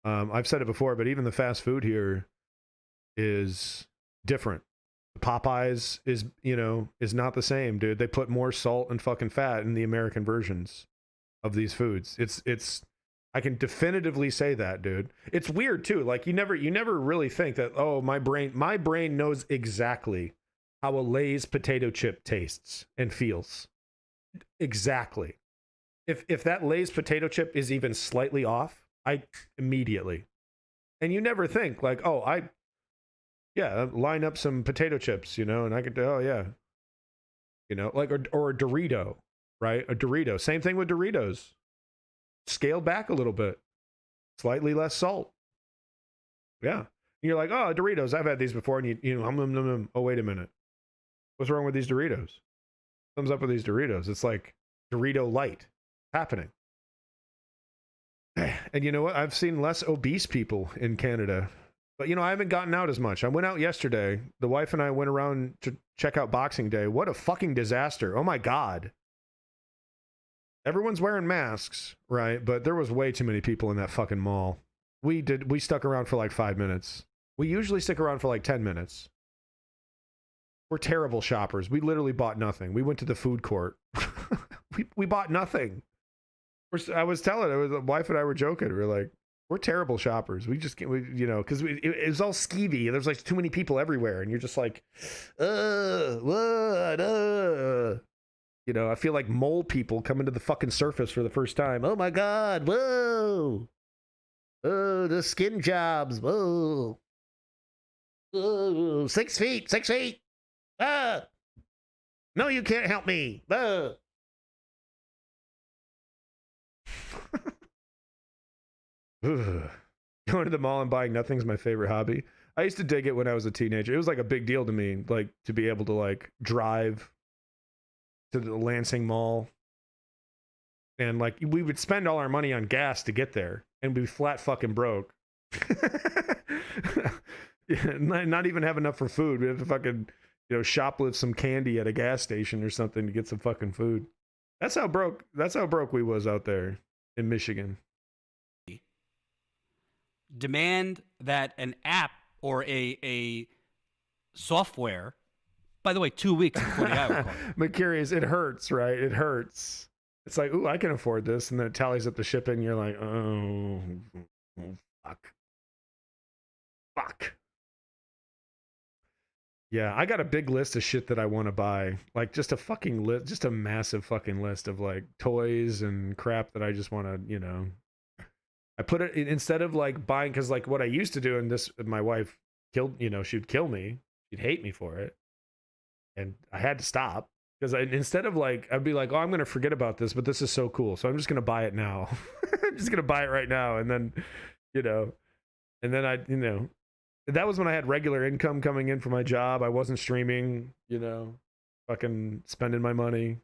I've said it before, but even the fast food here is different. Popeyes is, you know, is not the same, dude. They put more salt and fucking fat in the American versions of these foods. It's I can definitively say that, dude. It's weird too. Like you never really think that, oh, my brain knows exactly how a Lay's potato chip tastes and feels. Exactly. If that Lay's potato chip is even slightly off, I immediately. And you never think like, oh, line up some potato chips, you know, and I could, oh yeah. You know, like, or a Dorito, right? A Dorito. Same thing with Doritos. Scaled back a little bit. Slightly less salt. Yeah. And you're like, oh, Doritos, I've had these before, and you know, oh, wait a minute. What's wrong with these Doritos? Thumbs up with these Doritos. It's like Dorito light happening. And you know what? I've seen less obese people in Canada. But, you know, I haven't gotten out as much. I went out yesterday. The wife and I went around to check out Boxing Day. What a fucking disaster. Oh, my God. Everyone's wearing masks, right? But there was way too many people in that fucking mall. We stuck around for like 5 minutes. We usually stick around for like 10 minutes. We're terrible shoppers. We literally bought nothing. We went to the food court. we bought nothing. I was telling her, the wife and I were joking. We were like, we're terrible shoppers. We just can't, you know, because it was all skeevy. There's like too many people everywhere. And you're just like, what? You know, I feel like mole people coming to the fucking surface for the first time. Oh my God. Whoa. Oh, the skin jobs. Whoa. Oh, 6 feet. 6 feet. Ah. No, you can't help me. Ah. Going to the mall and buying nothing's my favorite hobby. I used to dig it when I was a teenager. It was like a big deal to me, like to be able to like drive to the Lansing Mall, and like we would spend all our money on gas to get there, and be flat fucking broke. Not even have enough for food. We have to fucking, you know, shoplift some candy at a gas station or something to get some fucking food. That's how broke we was out there in Michigan. Demand that an app or a software. By the way, 2 weeks before the hour call. But curious, it hurts, right? It hurts. It's like, ooh, I can afford this, and then it tallies up the shipping. And you're like, oh, fuck. Yeah, I got a big list of shit that I want to buy. Like just a fucking list, just a massive fucking list of like toys and crap that I just want to, you know. I put it instead of like buying, because like what I used to do, and this, my wife killed, you know, she'd kill me, she'd hate me for it. And I had to stop, because instead of like, I'd be like, oh, I'm going to forget about this, but this is so cool. So I'm just going to buy it now. I'm just going to buy it right now. And then, you know, and then you know, that was when I had regular income coming in for my job. I wasn't streaming, you know, fucking spending my money.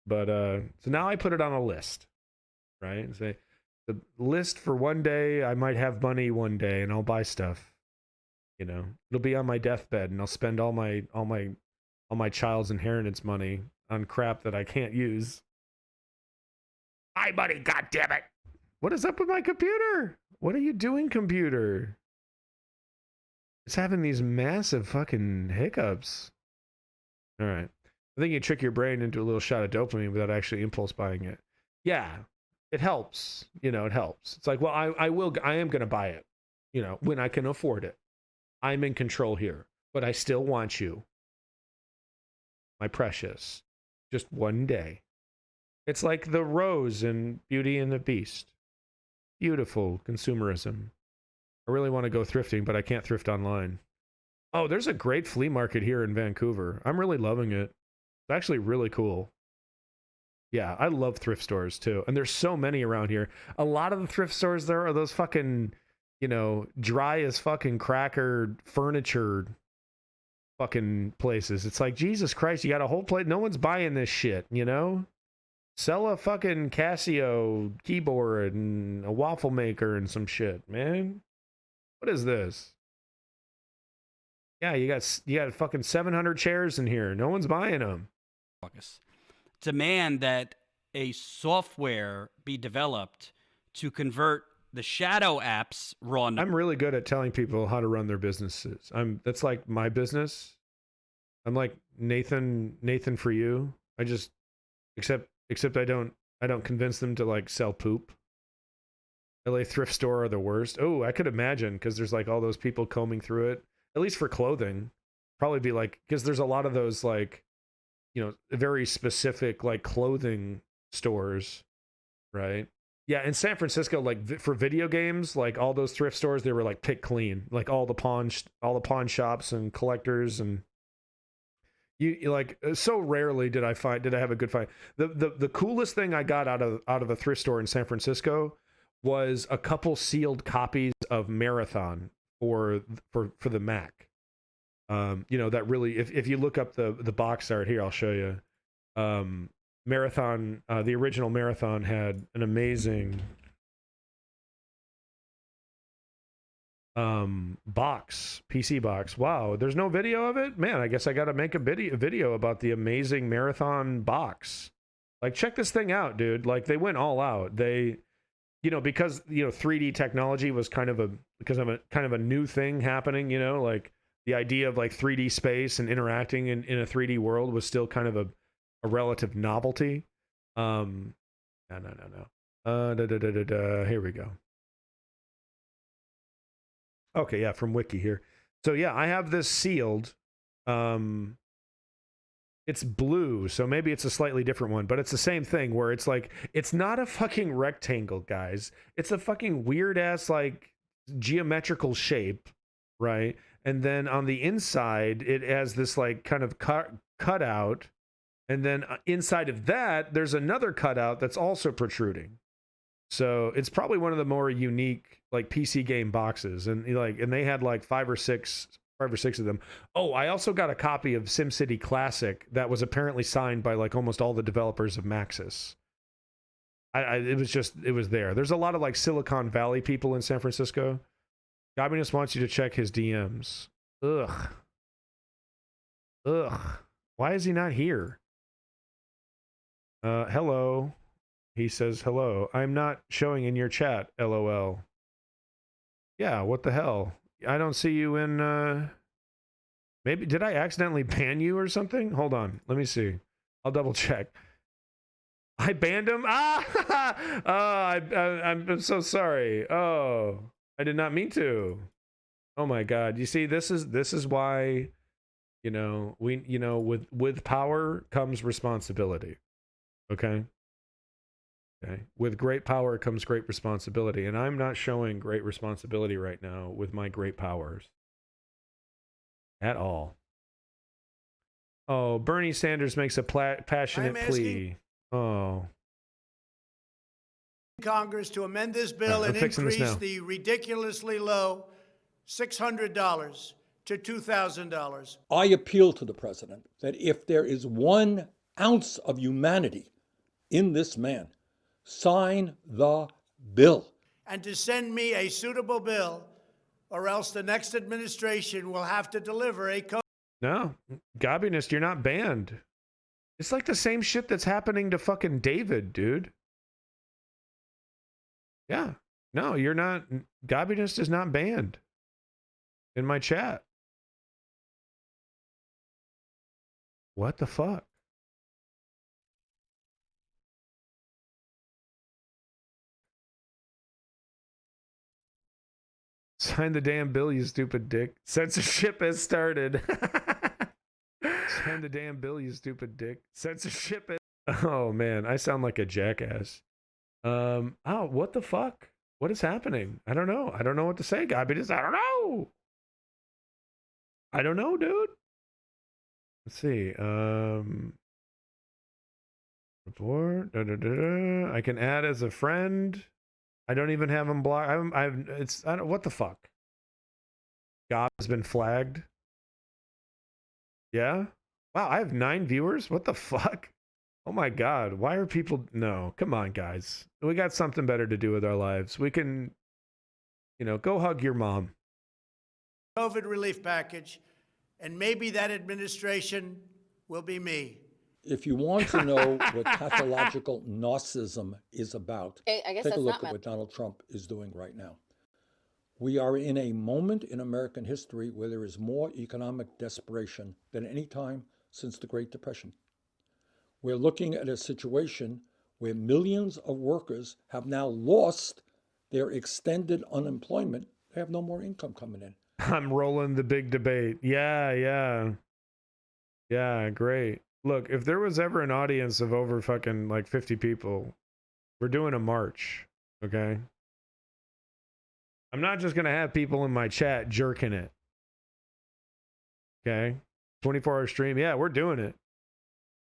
But, so now I put it on a list, right? And say the list for one day, I might have money one day and I'll buy stuff, you know, it'll be on my deathbed and I'll spend all my child's inheritance money on crap that I can't use. My money, goddammit! What is up with my computer? What are you doing, computer? It's having these massive fucking hiccups. All right. I think you trick your brain into a little shot of dopamine without actually impulse buying it. Yeah, it helps. You know, it helps. It's like, well, I am going to buy it, you know, when I can afford it. I'm in control here, but I still want you, my precious. Just one day. It's like the rose in Beauty and the Beast. Beautiful consumerism. I really want to go thrifting, but I can't thrift online. Oh, there's a great flea market here in Vancouver. I'm really loving it. It's actually really cool. Yeah, I love thrift stores too. And there's so many around here. A lot of the thrift stores there are those fucking, you know, dry as fucking cracker furniture fucking places. It's like, Jesus Christ, you got a whole plate. No one's buying this shit, you know? Sell a fucking Casio keyboard and a waffle maker and some shit, man. What is this? Yeah, you got fucking 700 chairs in here. No one's buying them. Demand that a software be developed to convert the shadow apps run. I'm really good at telling people how to run their businesses. That's like my business. I'm like Nathan for you. I just except I don't convince them to like sell poop. LA thrift store are the worst. Oh, I could imagine, because there's like all those people combing through it, at least for clothing. Probably be like, because there's a lot of those like, you know, very specific like clothing stores, right? Yeah, in San Francisco, like for video games, like all those thrift stores, they were like pick clean, like all the pawn shops and collectors, and you like, so rarely did I have a good find. The coolest thing I got out of a thrift store in San Francisco was a couple sealed copies of Marathon for the Mac. You know, that really, if you look up the box art here, I'll show you. Marathon, the original Marathon had an amazing PC box. Wow, there's no video of it? Man, I guess I got to make a video about the amazing Marathon box. Like, check this thing out, dude. Like, they went all out. They, you know, because, you know, 3D technology was kind of a new thing happening, you know, like the idea of like 3D space and interacting in a 3D world was still kind of a relative novelty. No. Here we go. Okay, yeah, from Wiki here. So yeah, I have this sealed. It's blue, so maybe it's a slightly different one, but it's the same thing where it's like, it's not a fucking rectangle, guys. It's a fucking weird ass like geometrical shape, right? And then on the inside, it has this like kind of cutout. And then inside of that, there's another cutout that's also protruding. So it's probably one of the more unique like PC game boxes, and they had like five or six of them. Oh, I also got a copy of SimCity Classic that was apparently signed by like almost all the developers of Maxis. It was there. There's a lot of like Silicon Valley people in San Francisco. Gabinus wants you to check his DMs. Ugh. Why is he not here? Hello. He says hello. I'm not showing in your chat, LOL. Yeah, what the hell? I don't see you in, maybe, did I accidentally ban you or something? Hold on, let me see. I'll double check. I banned him? I'm so sorry. Oh, I did not mean to. Oh my God. You see, this is why, you know, with power comes responsibility. Okay. With great power comes great responsibility, and I'm not showing great responsibility right now with my great powers at all. Oh, Bernie Sanders makes a passionate plea. Oh. Congress to amend this bill and increase the ridiculously low $600 to $2,000. I appeal to the president that if there is 1 ounce of humanity in this man, sign the bill. And to send me a suitable bill, or else the next administration will have to deliver a code. No, Gabinist, you're not banned. It's like the same shit that's happening to fucking David, dude. Yeah. No, you're not. Gabinist is not banned in my chat. What the fuck? Sign the damn bill, you stupid dick. Censorship has started. Spend the damn bill, you stupid dick. Censorship it. Oh man, I sound like a jackass. Oh, what the fuck? What is happening? I don't know. I don't know what to say, guy. But I don't know. I don't know, dude. Let's see. Report. I can add as a friend. I don't even have him blocked. What the fuck? God has been flagged. Yeah. Wow, I have 9 viewers. What the fuck? Oh my God. Why are people? No, come on, guys. We got something better to do with our lives. We can, go hug your mom. COVID relief package, and maybe that administration will be me. If you want to know what pathological narcissism is about, take a look at what Donald Trump is doing right now. We are in a moment in American history where there is more economic desperation than any time since the Great Depression. We're looking at a situation where millions of workers have now lost their extended unemployment. They have no more income coming in. I'm rolling the big debate. Yeah, great. Look, if there was ever an audience of over fucking like 50 people, we're doing a march, okay? I'm not just going to have people in my chat jerking it. Okay? 24-hour stream. Yeah, we're doing it.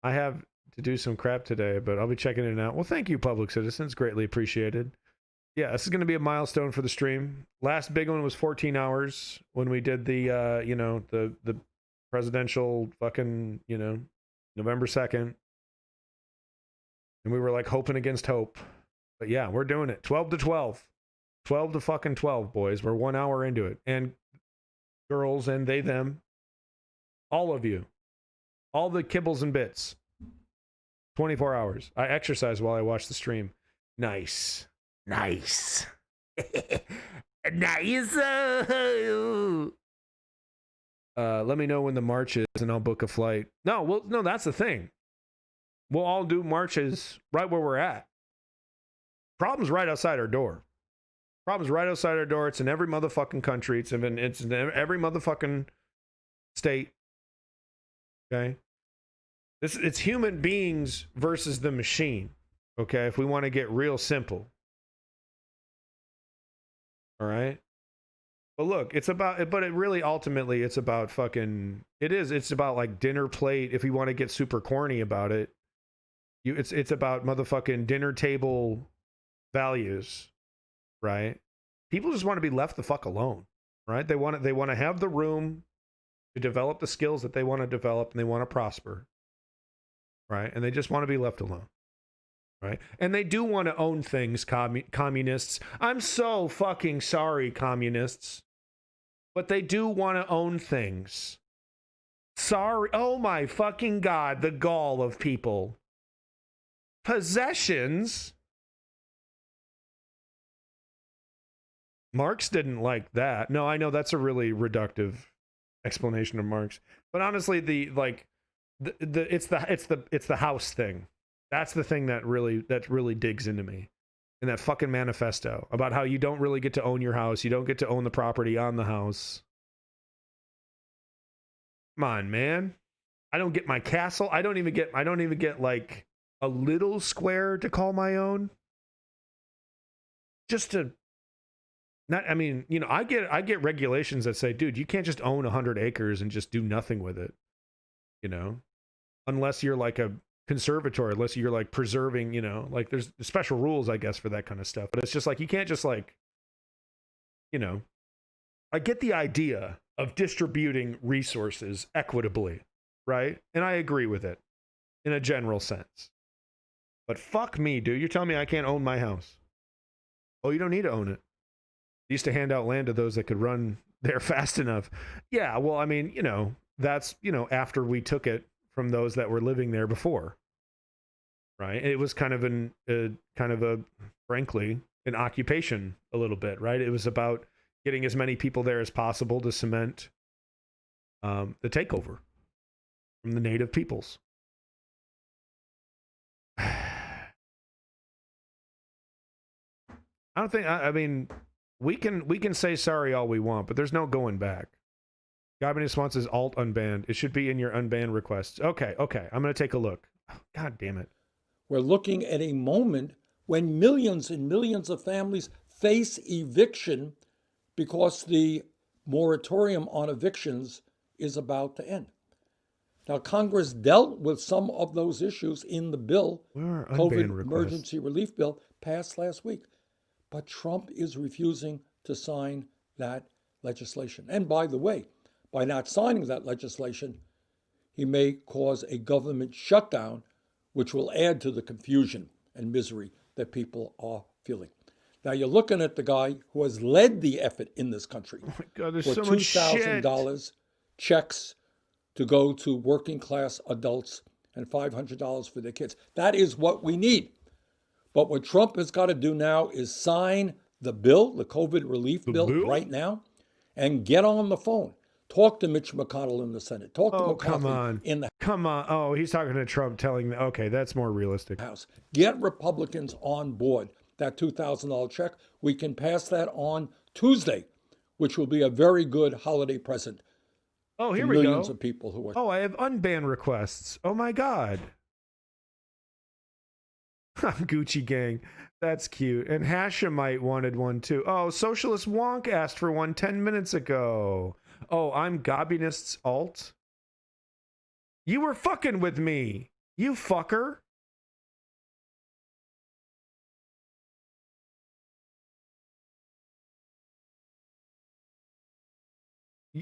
I have to do some crap today, but I'll be checking it out. Well, thank you, public citizens. Greatly appreciated. Yeah, this is going to be a milestone for the stream. Last big one was 14 hours when we did the, the presidential fucking, November 2nd. And we were like hoping against hope. But yeah, we're doing it. 12 to 12. 12 to fucking 12, boys. We're 1 hour into it. And girls and they, them. All of you. All the kibbles and bits. 24 hours. I exercise while I watch the stream. Nice. Nice. Nice. Let me know when the march is and I'll book a flight. No, that's the thing. We'll all do marches right where we're at. Problem's right outside our door. Problem's right outside our door. It's in every motherfucking country. It's in every motherfucking state. Okay? It's human beings versus the machine. Okay? If we want to get real simple. All right? But look, it's really ultimately it's about fucking, it's about like dinner plate. If you want to get super corny about it, it's about motherfucking dinner table values, right? People just want to be left the fuck alone, right? They want to have the room to develop the skills that they want to develop and they want to prosper, right? And they just want to be left alone. Right? And they do want to own things, communists. I'm so fucking sorry, communists. But they do want to own things. Sorry. Oh my fucking God, the gall of people. Possessions? Marx didn't like that. No, I know that's a really reductive explanation of Marx. But honestly, it's the house thing. That's the thing that really digs into me. In that fucking manifesto about how you don't really get to own your house. You don't get to own the property on the house. Come on, man. I don't get my castle. I don't even get like a little square to call my own. Just to not, I mean, I get regulations that say, dude, you can't just own 100 acres and just do nothing with it. Unless you're like a conservatory, unless you're like preserving, like there's special rules, I guess, for that kind of stuff. But it's just like, you can't just like, I get the idea of distributing resources equitably, right? And I agree with it in a general sense. But fuck me, dude. You're telling me I can't own my house? Oh, you don't need to own it. They used to hand out land to those that could run there fast enough. Yeah, well, I mean, that's, after we took it from those that were living there before, right? It was kind of frankly, an occupation a little bit, right? It was about getting as many people there as possible to cement the takeover from the native peoples. I don't think, I mean, we can say sorry all we want, but there's no going back. Gobiness wants his alt unbanned. It should be in your unbanned requests. Okay. I'm going to take a look. Oh, God damn it. We're looking at a moment when millions and millions of families face eviction because the moratorium on evictions is about to end. Now, Congress dealt with some of those issues in the bill, COVID emergency relief bill, passed last week. But Trump is refusing to sign that legislation. And by the way, by not signing that legislation, he may cause a government shutdown, which will add to the confusion and misery that people are feeling. Now, you're looking at the guy who has led the effort in this country Oh my God, there's for so much shit. $2,000 checks to go to working class adults and $500 for their kids. That is what we need. But what Trump has got to do now is sign the bill, the COVID relief bill, right now, and get on the phone. Talk to Mitch McConnell in the Senate. Talk to McCarthy in the Come on. Oh, he's talking to Trump telling, okay, that's more realistic. House. Get Republicans on board that $2,000 check. We can pass that on Tuesday, which will be a very good holiday present. Oh, here to we go. Millions of people who are. Oh, I have unbanned requests. Oh my God. Gucci gang. That's cute. And Hashemite wanted one too. Oh, Socialist Wonk asked for one 10 minutes ago. Oh, I'm Gobinist's alt. You were fucking with me, you fucker.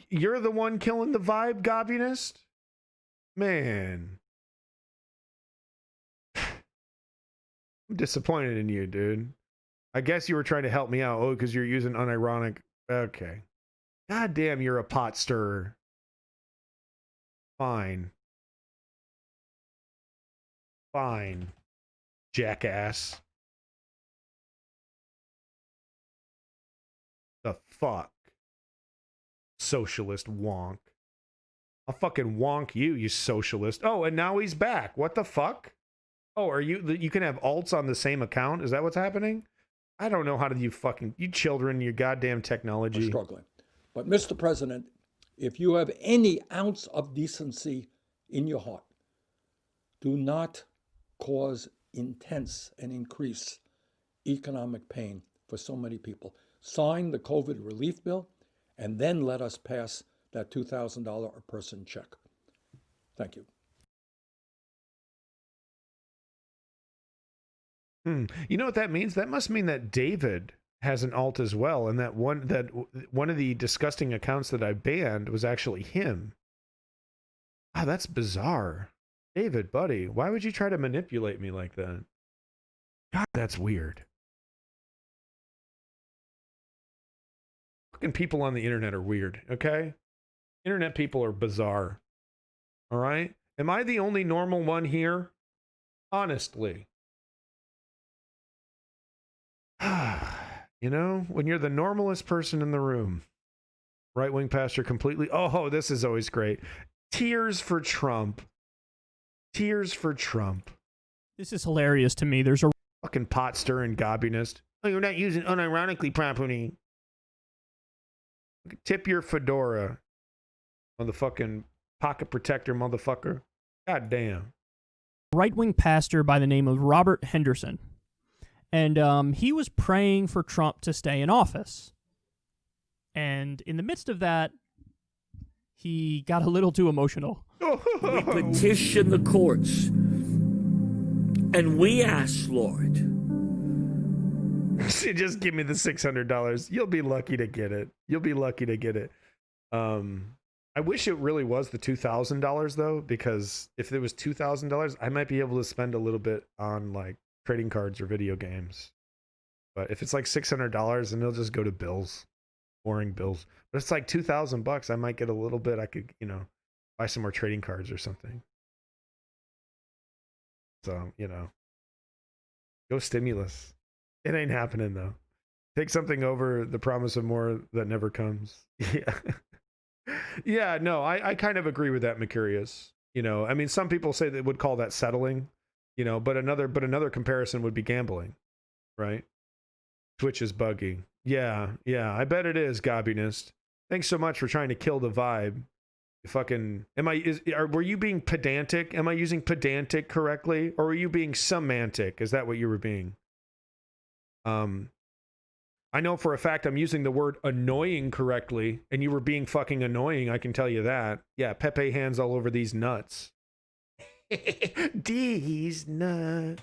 You're the one killing the vibe, Gobinist? Man. I'm disappointed in you, dude. I guess you were trying to help me out. Oh, because you're using unironic. Okay. God damn, you're a pot stirrer. Fine. Fine. Jackass. The fuck? Socialist wonk. I'll fucking wonk you, you socialist. Oh, and now he's back. What the fuck? Oh, are you can have alts on the same account? Is that what's happening? I don't know how to you children, your goddamn technology. We're struggling. But Mr. President, if you have any ounce of decency in your heart, do not cause intense and increase economic pain for so many people. Sign the COVID relief bill, and then let us pass that $2,000 a person check. Thank you. You know what that means? That must mean that David has an alt as well, and that one of the disgusting accounts that I banned was actually him. Wow, that's bizarre. David, buddy, why would you try to manipulate me like that? God, that's weird. Fucking people on the internet are weird, okay? Internet people are bizarre. All right? Am I the only normal one here? Honestly. You know, when you're the normalest person in the room, right-wing pastor completely. Oh, this is always great. Tears for Trump. Tears for Trump. This is hilarious to me. There's a fucking pot stirring Gobinist. Oh, you're not using unironically properly. Tip your fedora on the fucking pocket protector, motherfucker. God damn. Right-wing pastor by the name of Robert Henderson. And he was praying for Trump to stay in office. And in the midst of that, he got a little too emotional. We petition the courts, and we ask, Lord. Just give me the $600. You'll be lucky to get it. You'll be lucky to get it. I wish it really was the $2,000 though, because if it was $2,000, I might be able to spend a little bit on like trading cards or video games. But if it's like $600, then it'll just go to bills, boring bills. But it's like $2,000. I might get a little bit. I could, buy some more trading cards or something. So, go stimulus. It ain't happening though. Take something over the promise of more that never comes. Yeah. Yeah, no, I kind of agree with that, Mercurius. I mean, some people say they would call that settling, but another comparison would be gambling, right? Twitch is buggy. Yeah, I bet it is, Gobinist. Thanks so much for trying to kill the vibe. You fucking were you being pedantic? Am I using pedantic correctly, or were you being semantic? Is that what you were being? I know for a fact I'm using the word annoying correctly, and you were being fucking annoying. I can tell you that. Yeah, Pepe hands all over these nuts. These nuts.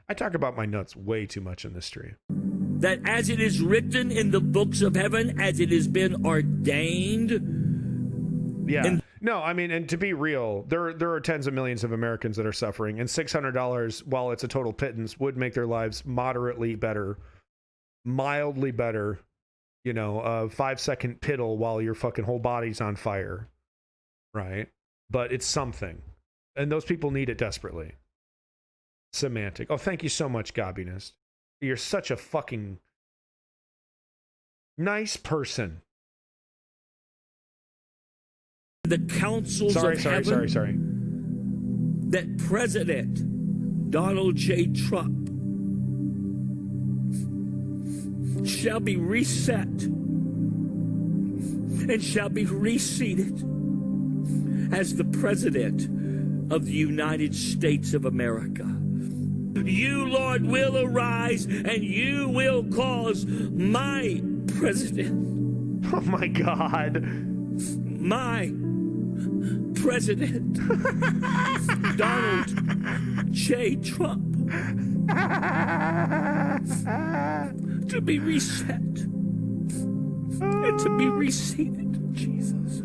I talk about my nuts way too much in this stream. That as it is written in the books of heaven, as it has been ordained. Yeah. No, I mean, and to be real, there are tens of millions of Americans that are suffering, and $600, while it's a total pittance, would make their lives moderately better, mildly better. You know, a 5-second piddle while your fucking whole body's on fire, right? But it's something. And those people need it desperately. Semantic. Oh, thank you so much, Gobbiness. You're such a fucking nice person. The councils of heaven that President Donald J. Trump shall be reset and shall be reseated as the President of the United States of America. You, Lord, will arise and you will cause my president. Oh my God. My president, Donald J. Trump, to be reset and to be reseated. Jesus.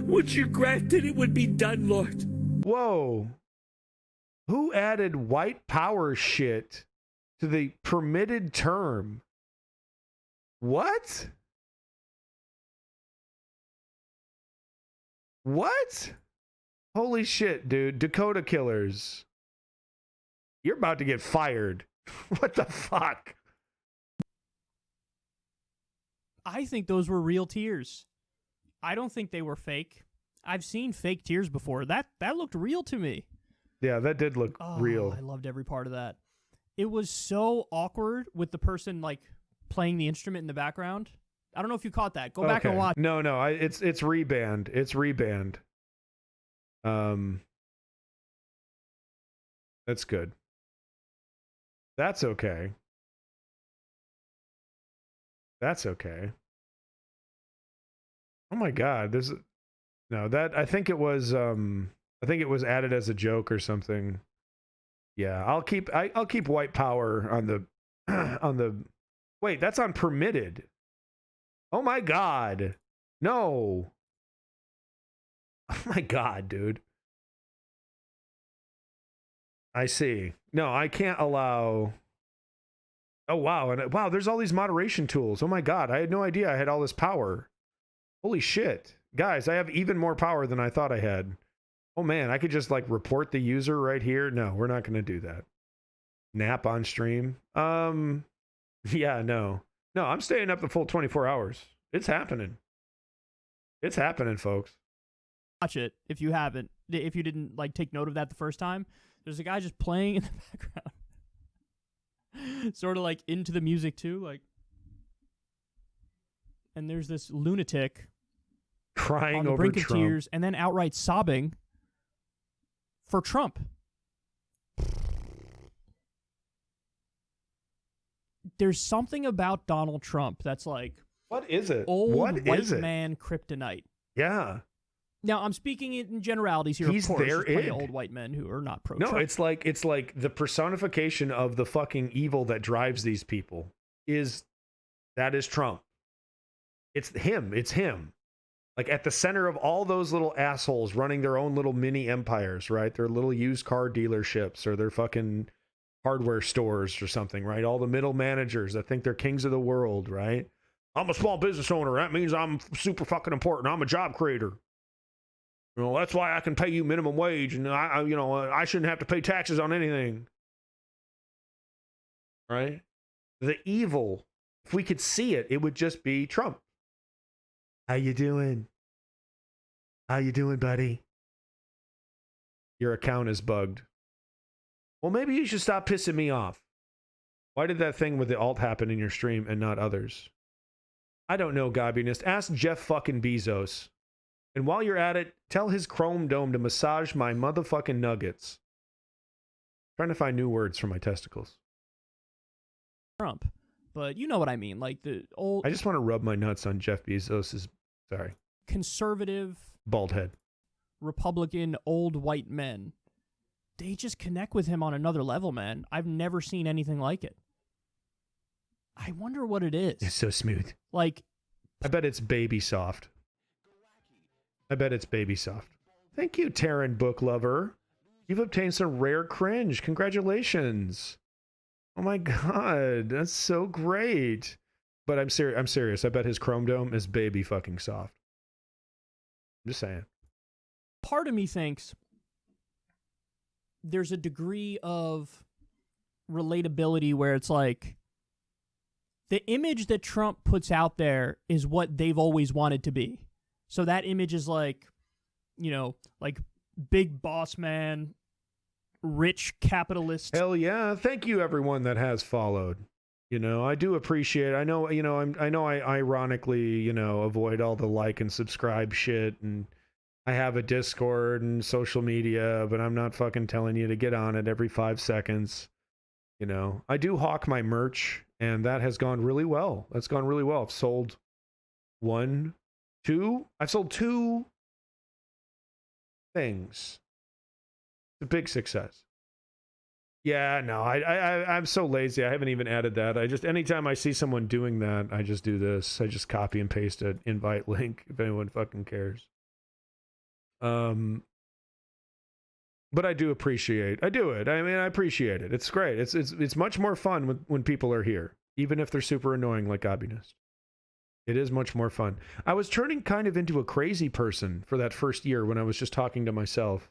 Would you grant that it would be done, Lord? Whoa. Who added white power shit to the permitted term? What? What? Holy shit, dude. Dakota Killers. You're about to get fired. What the fuck? I think those were real tears. I don't think they were fake. I've seen fake tears before. That looked real to me. Yeah, that did look real. I loved every part of that. It was so awkward with the person like playing the instrument in the background. I don't know if you caught that. Go back and watch. No, it's reband. It's reband. That's good. That's okay. That's okay. Oh my God, I think it was added as a joke or something. Yeah, I'll keep white power on the on the. Wait, that's on permitted. Oh my God. No. Oh my God, dude. I see. No, I can't allow. Oh wow, and wow, there's all these moderation tools. Oh my God, I had no idea I had all this power. Holy shit. Guys, I have even more power than I thought I had. Oh man, I could just like report the user right here. No, we're not going to do that. Nap on stream. Yeah, no, I'm staying up the full 24 hours. It's happening. It's happening, folks. Watch it if you haven't. If you didn't like take note of that the first time, there's a guy just playing in the background, sort of like into the music too, like. And there's this lunatic crying on the over brink of Trump. tears, and then outright sobbing for Trump. There's something about Donald Trump that's like, what is it? Old what white is it? Man kryptonite. Yeah. Now I'm speaking in generalities here. He's of course, their there's plenty id. of old white men who are not pro. No, it's like the personification of the fucking evil that drives these people. That is Trump. It's him. It's him. Like at the center of all those little assholes running their own little mini empires, right? Their little used car dealerships or their fucking hardware stores or something, right? All the middle managers that think they're kings of the world, right? I'm a small business owner. That means I'm super fucking important. I'm a job creator. You know, that's why I can pay you minimum wage, and I shouldn't have to pay taxes on anything. Right? The evil, if we could see it, it would just be Trump. How you doing? How you doing, buddy? Your account is bugged. Well, maybe you should stop pissing me off. Why did that thing with the alt happen in your stream and not others? I don't know, Gobinist. Ask Jeff fucking Bezos. And while you're at it, tell his Chrome Dome to massage my motherfucking nuggets. Trying to find new words for my testicles. Trump. But you know what I mean. Like the old... I just want to rub my nuts on Jeff Bezos's, sorry, conservative... bald head. Republican old white men. They just connect with him on another level, man. I've never seen anything like it. I wonder what it is. It's so smooth. Like... I bet it's baby soft. I bet it's baby soft. Thank you, Taryn Book Lover. You've obtained some rare cringe. Congratulations. Oh my god, that's so great. But I'm serious. I bet his Chrome Dome is baby fucking soft. I'm just saying. Part of me thinks there's a degree of relatability where it's like the image that Trump puts out there is what they've always wanted to be. So that image is like, you know, like big boss man, rich capitalist. Hell yeah. Thank you everyone that has followed. You know, I do appreciate it. I know, you know, I ironically, you know, avoid all the like and subscribe shit, and I have a Discord and social media, but I'm not fucking telling you to get on it every 5 seconds. You know, I do hawk my merch, and that has gone really well. That's gone really well. I've sold I've sold 2 things. It's a big success. Yeah, no, I'm so lazy. I haven't even added that. Anytime I see someone doing that, I just do this. I just copy and paste an invite link if anyone fucking cares. But I do appreciate. I do it. I mean, I appreciate it. It's great. It's much more fun when people are here, even if they're super annoying like Gobinist. It is much more fun. I was turning kind of into a crazy person for that first year when I was just talking to myself.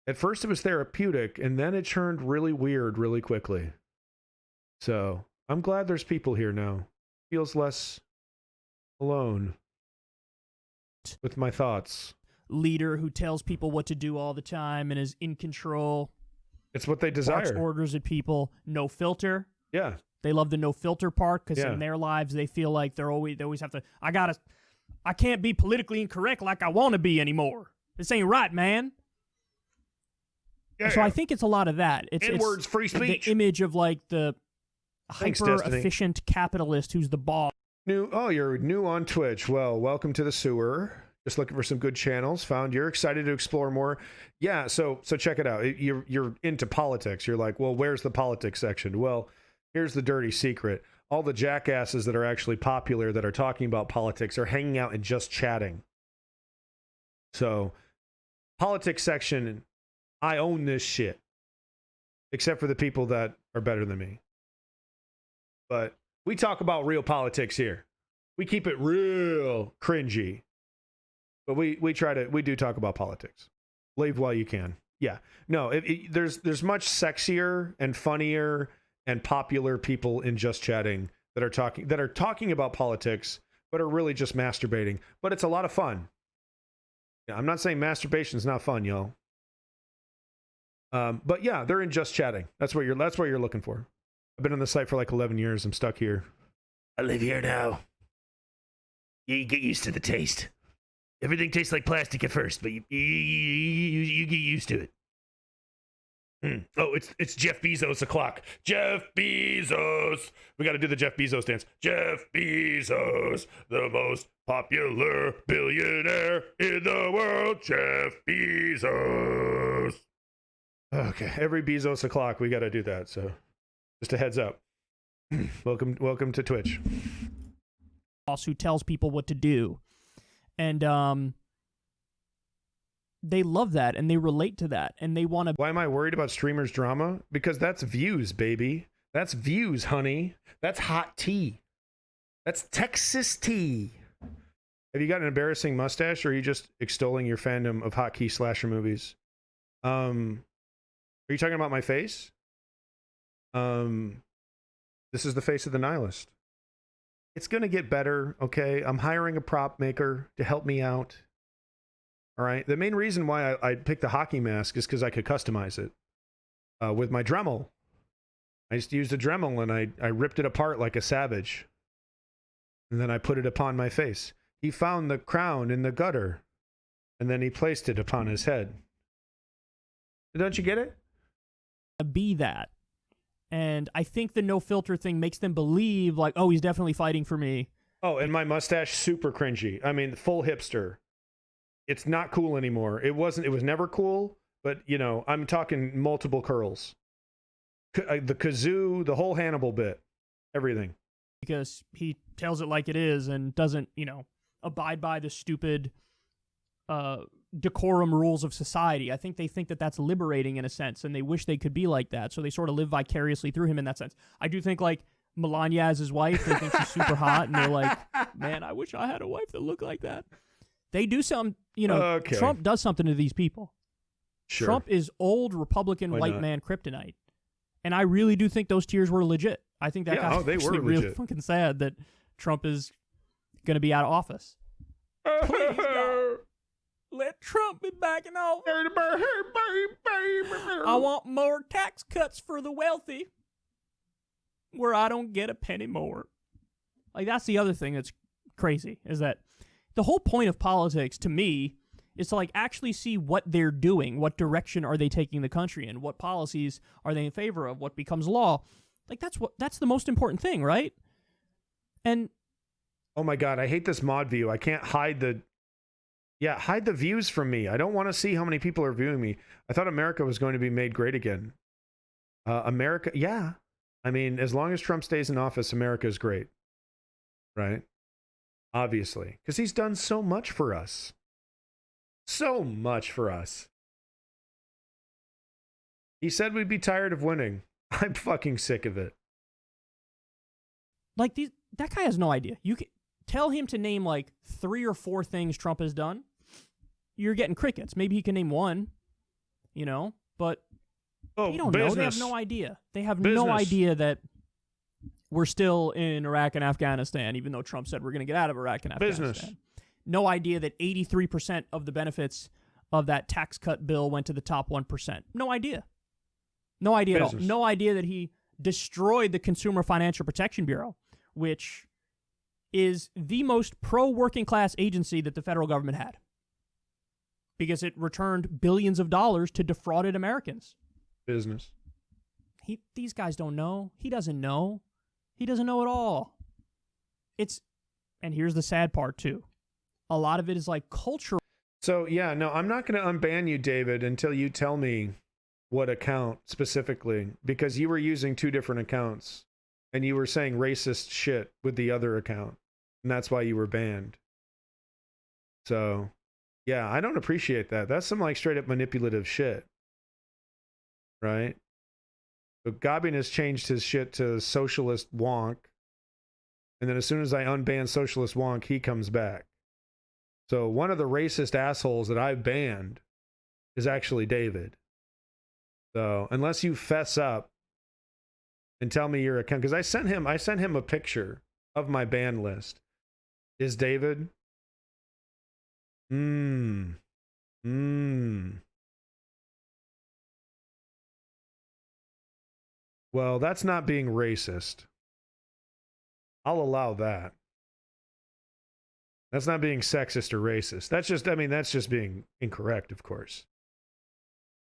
At first it was therapeutic, and then it turned really weird really quickly. So I'm glad there's people here now. Feels less alone with my thoughts. Leader who tells people what to do all the time and is in control. It's what they desire. Barks orders at people. No filter. Yeah. They love the no filter part because in their lives they feel like they always have to. I can't be politically incorrect like I want to be anymore. This ain't right, man. Yeah, so I think it's a lot of that. It's words, free speech. The image of like the hyper-efficient capitalist who's the boss. You're new on Twitch. Well, welcome to the sewer. Just looking for some good channels. Found you're excited to explore more. Yeah, so check it out. You're into politics. You're like, well, where's the politics section? Well, here's the dirty secret. All the jackasses that are actually popular that are talking about politics are hanging out and just chatting. So, politics section, I own this shit. Except for the people that are better than me. But we talk about real politics here. We keep it real cringy. But we do talk about politics. Leave while you can. Yeah. No, there's much sexier and funnier and popular people in just chatting that are talking about politics, but are really just masturbating. But it's a lot of fun. Yeah, I'm not saying masturbation is not fun, y'all. But yeah, they're in just chatting. That's what you're looking for. I've been on the site for like 11 years. I'm stuck here. I live here now. You get used to the taste. Everything tastes like plastic at first, but you get used to it. Oh, it's Jeff Bezos o'clock. Jeff Bezos. We got to do the Jeff Bezos dance. Jeff Bezos, the most popular billionaire in the world. Jeff Bezos. Okay, every Bezos o'clock, we got to do that. So, just a heads up. Welcome to Twitch. Who tells people what to do. And they love that, and they relate to that, and they want to... Why am I worried about streamers' drama? Because that's views, baby. That's views, honey. That's hot tea. That's Texas tea. Have you got an embarrassing mustache, or are you just extolling your fandom of hotkey slasher movies? Are you talking about my face? This is the face of the nihilist. It's going to get better, okay? I'm hiring a prop maker to help me out. All right? The main reason why I picked the hockey mask is because I could customize it with my Dremel. I just used a Dremel, and I ripped it apart like a savage. and then I put it upon my face. He found the crown in the gutter, and then he placed it upon his head. Don't you get it? Be that. And I think the no filter thing makes them believe like, oh, he's definitely fighting for me. Oh, and my mustache, super cringy. I mean, full hipster. It's not cool anymore. It was never cool, but you know, I'm talking multiple curls. The kazoo, the whole Hannibal bit, everything. Because he tells it like it is and doesn't, you know, abide by the stupid decorum rules of society. I think they think that that's liberating in a sense, and they wish they could be like that, so they sort of live vicariously through him in that sense. I do think, like, Melania as his wife, they think she's super hot, and they're like, man, I wish I had a wife that looked like that. They do some, you know, okay. Trump does something to these people. Sure. Trump is old Republican white man kryptonite. And I really do think those tears were legit. I think that got they were really legit. fucking sad that Trump is going to be out of office. Please, God, let Trump be back in office. I want more tax cuts for the wealthy where I don't get a penny more. Like, that's the other thing that's crazy, is that the whole point of politics, to me, is to like actually see what they're doing, what direction are they taking the country in, what policies are they in favor of, what becomes law. Like, that's the most important thing, right? And oh my God, I hate this mod view. I can't hide the views from me. I don't want to see how many people are viewing me. I thought America was going to be made great again. America, yeah. I mean, as long as Trump stays in office, America is great. Right? Obviously. Because he's done so much for us. So much for us. He said we'd be tired of winning. I'm fucking sick of it. Like, that guy has no idea. You can tell him to name like 3 or 4 things Trump has done. You're getting crickets. Maybe he can name one, you know, but they don't know. They have no idea. They have no idea that we're still in Iraq and Afghanistan, even though Trump said we're going to get out of Iraq and Afghanistan. No idea that 83% of the benefits of that tax cut bill went to the top 1%. No idea. No idea at all. No idea that he destroyed the Consumer Financial Protection Bureau, which is the most pro-working class agency that the federal government had, because it returned billions of dollars to defrauded Americans. Business. These guys don't know. He doesn't know. He doesn't know at all. And here's the sad part too. A lot of it is like cultural. So yeah, no, I'm not going to unban you, David, until you tell me what account specifically, because you were using 2 different accounts and you were saying racist shit with the other account, and that's why you were banned. So yeah, I don't appreciate that. That's some like straight up manipulative shit. Right? So Gobin has changed his shit to socialist wonk, and then as soon as I unban socialist wonk, he comes back. So one of the racist assholes that I've banned is actually David. So unless you fess up and tell me your account, because I sent him a picture of my ban list. Is David? Well, that's not being racist. I'll allow that. That's not being sexist or racist. That's just being incorrect, of course.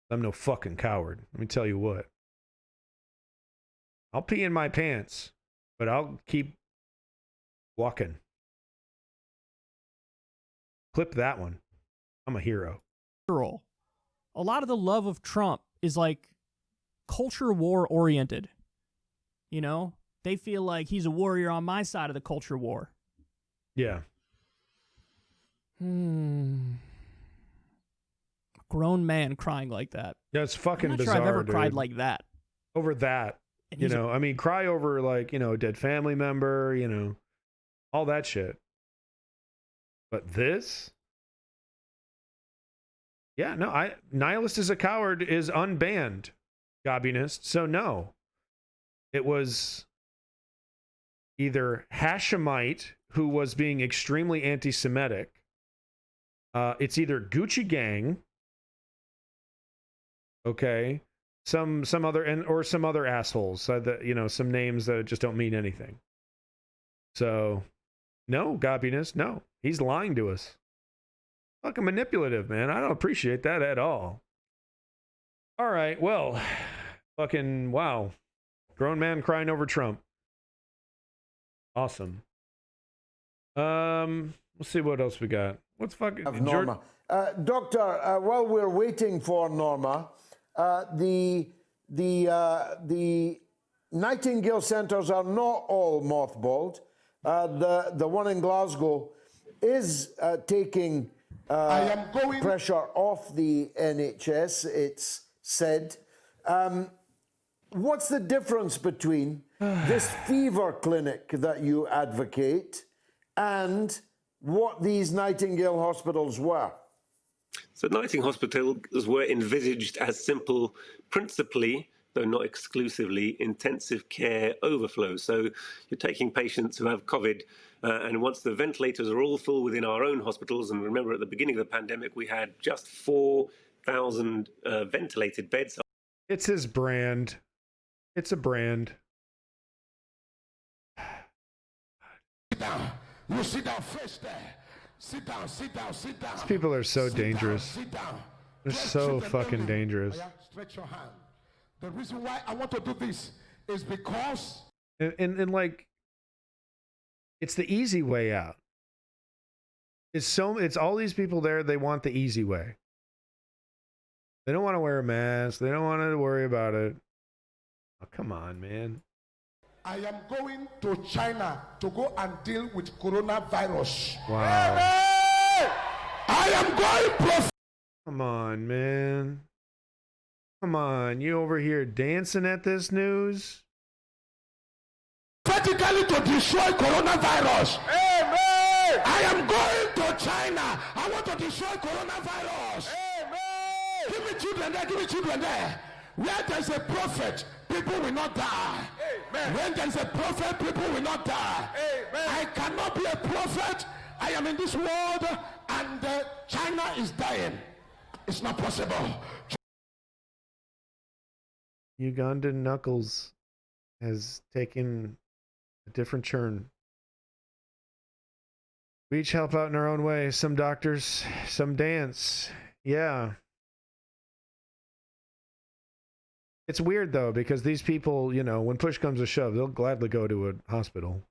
I'm no fucking coward. Let me tell you what. I'll pee in my pants, but I'll keep walking. Clip that one. I'm a hero. A lot of the love of Trump is like culture war oriented. You know? They feel like he's a warrior on my side of the culture war. Yeah. Grown man crying like that. Yeah, it's fucking I'm not bizarre, sure I've ever dude. cried like that. Over that. And you know, I mean, cry over like, you know, a dead family member, you know, all that shit. But this? Yeah, no, nihilist is a coward is unbanned, Gobinist. So no. It was either Hashemite, who was being extremely anti-Semitic. It's either Gucci Gang, okay, some other or some other assholes, that, you know, some names that just don't mean anything. So No, gobbiness. No, he's lying to us. Fucking manipulative, man. I don't appreciate that at all. All right, well, fucking wow. Grown man crying over Trump. Awesome. Let's see what else we got. What's fucking Norma? Doctor, while we're waiting for Norma, the Nightingale centres are not all mothballed. The one in Glasgow is taking pressure off the NHS, it's said. What's the difference between this fever clinic that you advocate and what these Nightingale hospitals were? So Nightingale hospitals were envisaged as simple, principally, though not exclusively, intensive care overflow. So you're taking patients who have COVID, and once the ventilators are all full within our own hospitals, and remember at the beginning of the pandemic, we had just 4,000 ventilated beds. It's his brand. It's a brand. Sit down. You sit down first there. Sit down, sit down, sit down. These people are so dangerous. Sit down. They're so fucking dangerous. Stretch your hand. The reason why I want to do this is because... And like, it's the easy way out. It's all these people there, they want the easy way. They don't want to wear a mask. They don't want to worry about it. Oh, come on, man. I am going to China to go and deal with coronavirus. Wow. Hey! I am going Come on, man. Come on. You over here dancing at this news? prophetically to destroy coronavirus. Amen. I am going to China. I want to destroy coronavirus. Amen. Give me children there. Give me children there. Where there's a prophet, people will not die. Amen. When there's a prophet, people will not die. Amen. I cannot be a prophet. I am in this world and China is dying. It's not possible. Ugandan Knuckles has taken a different turn. We each help out in our own way. Some doctors, some dance. Yeah. It's weird though, because these people, you know, when push comes to shove, they'll gladly go to a hospital.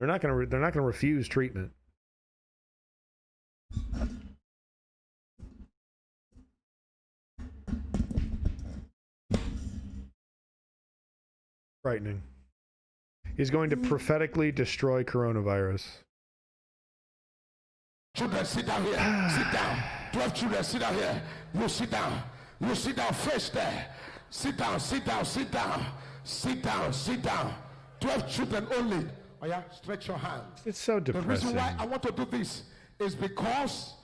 They're not gonna refuse treatment. Frightening. He's going to prophetically destroy coronavirus. Children, sit down here. Sit down. 12 children, sit down here. You sit down. You sit down first there. Sit down, sit down, sit down. Sit down, sit down. 12 children only. Oh yeah, stretch your hand. It's so depressing. The reason why I want to do this is because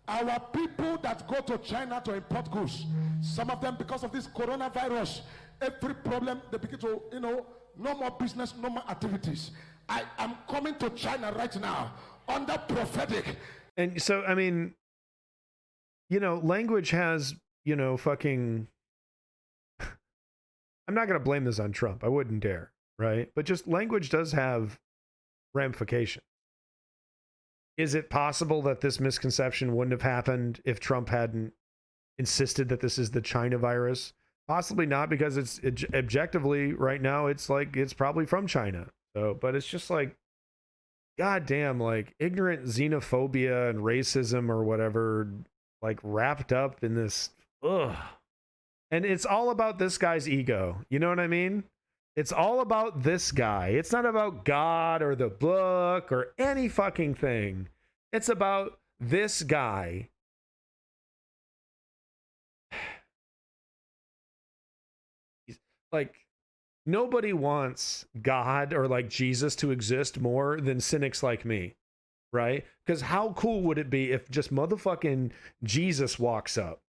our people that go to China to import goods, some of them, because of this coronavirus, every problem, they begin to, no more business, no more activities. I am coming to China right now under prophetic. And so, I mean, language has, fucking... I'm not going to blame this on Trump. I wouldn't dare, right? But just language does have ramification. Is it possible that this misconception wouldn't have happened if Trump hadn't insisted that this is the China virus? Possibly not, because it's objectively right now, it's probably from China. So, but it's just like, goddamn, like ignorant xenophobia and racism or whatever, like wrapped up in this. Ugh. And it's all about this guy's ego. You know what I mean? It's all about this guy. It's not about God or the book or any fucking thing. It's about this guy. Like, nobody wants God or like Jesus to exist more than cynics like me, right? Because how cool would it be if just motherfucking Jesus walks up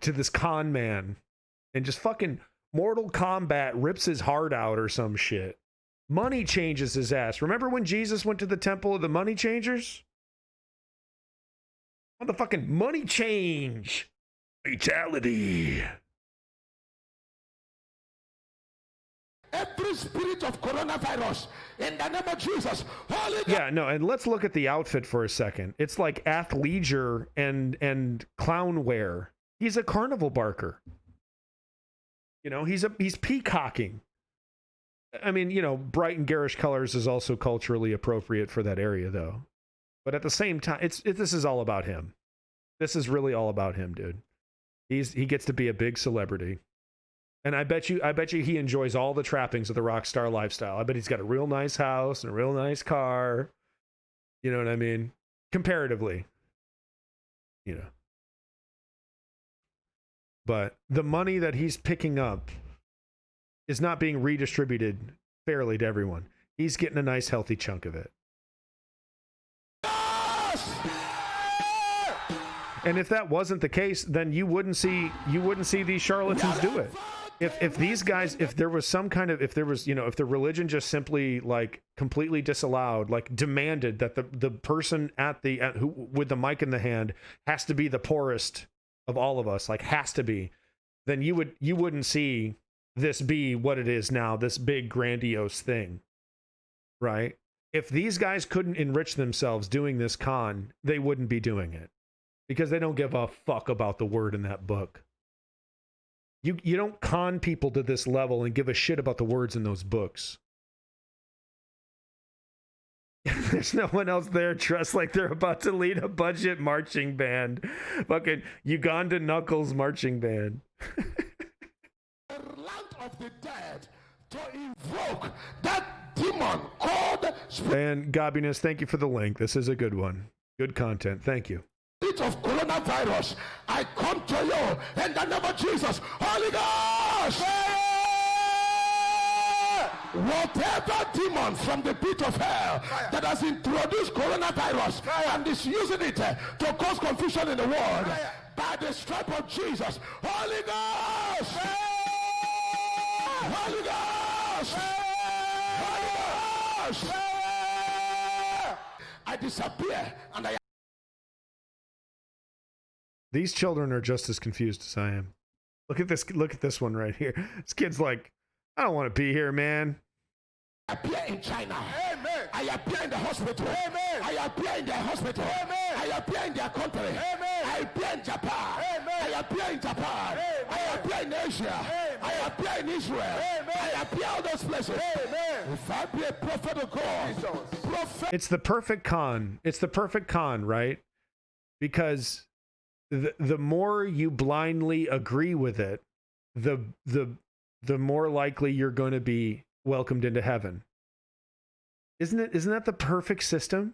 to this con man and just fucking Mortal Kombat rips his heart out or some shit. Money changes his ass. Remember when Jesus went to the temple of the money changers? Motherfucking money change. Fatality. every spirit of coronavirus in the name of Jesus. Holy yeah, no, and let's look at the outfit for a second. It's like athleisure and clown wear. He's a carnival barker. You know, he's peacocking. I mean, you know, bright and garish colors is also culturally appropriate for that area, though. But at the same time, this is all about him. This is really all about him, dude. He gets to be a big celebrity. And I bet you he enjoys all the trappings of the rock star lifestyle. I bet he's got a real nice house and a real nice car. You know what I mean? Comparatively. You know. But the money that he's picking up is not being redistributed fairly to everyone. He's getting a nice, healthy chunk of it. And if that wasn't the case, then you wouldn't see these charlatans do it. If these guys, if there was some kind of, if there was, you know, if the religion just simply like completely disallowed, like demanded that the person who with the mic in the hand has to be the poorest of all of us, like has to be, then you wouldn't see this be what it is now, this big grandiose thing, right? If these guys couldn't enrich themselves doing this con, they wouldn't be doing it because they don't give a fuck about the word in that book. You don't con people to this level and give a shit about the words in those books. There's no one else there dressed like they're about to lead a budget marching band. Fucking Uganda Knuckles marching band. Land of the dead to invoke that demon called And Gobiness, thank you for the link. This is a good one. Good content. Thank you. of coronavirus. I come to you in the name of Jesus. Holy Ghost! Whatever demon from the pit of hell that has introduced coronavirus and is using it to cause confusion in the world, by the stripe of Jesus, Holy Ghost! Holy Ghost! Holy Ghost! I disappear and I. These children are just as confused as I am. Look at this. Look at this one right here. This kid's like, I don't want to be here, man. I appear in China. Amen. I appear in the hospital. Amen. I appear in the hospital. Amen. I appear in their country. Amen. I appear in Japan. Amen. I appear in Japan. Amen. I appear in Asia. Amen. I appear in Israel. Amen. I appear all those places. Amen. If I be a prophet of God, It's the perfect con. It's the perfect con, right? Because the more you blindly agree with it, the more likely you're going to be welcomed into heaven. Isn't that the perfect system?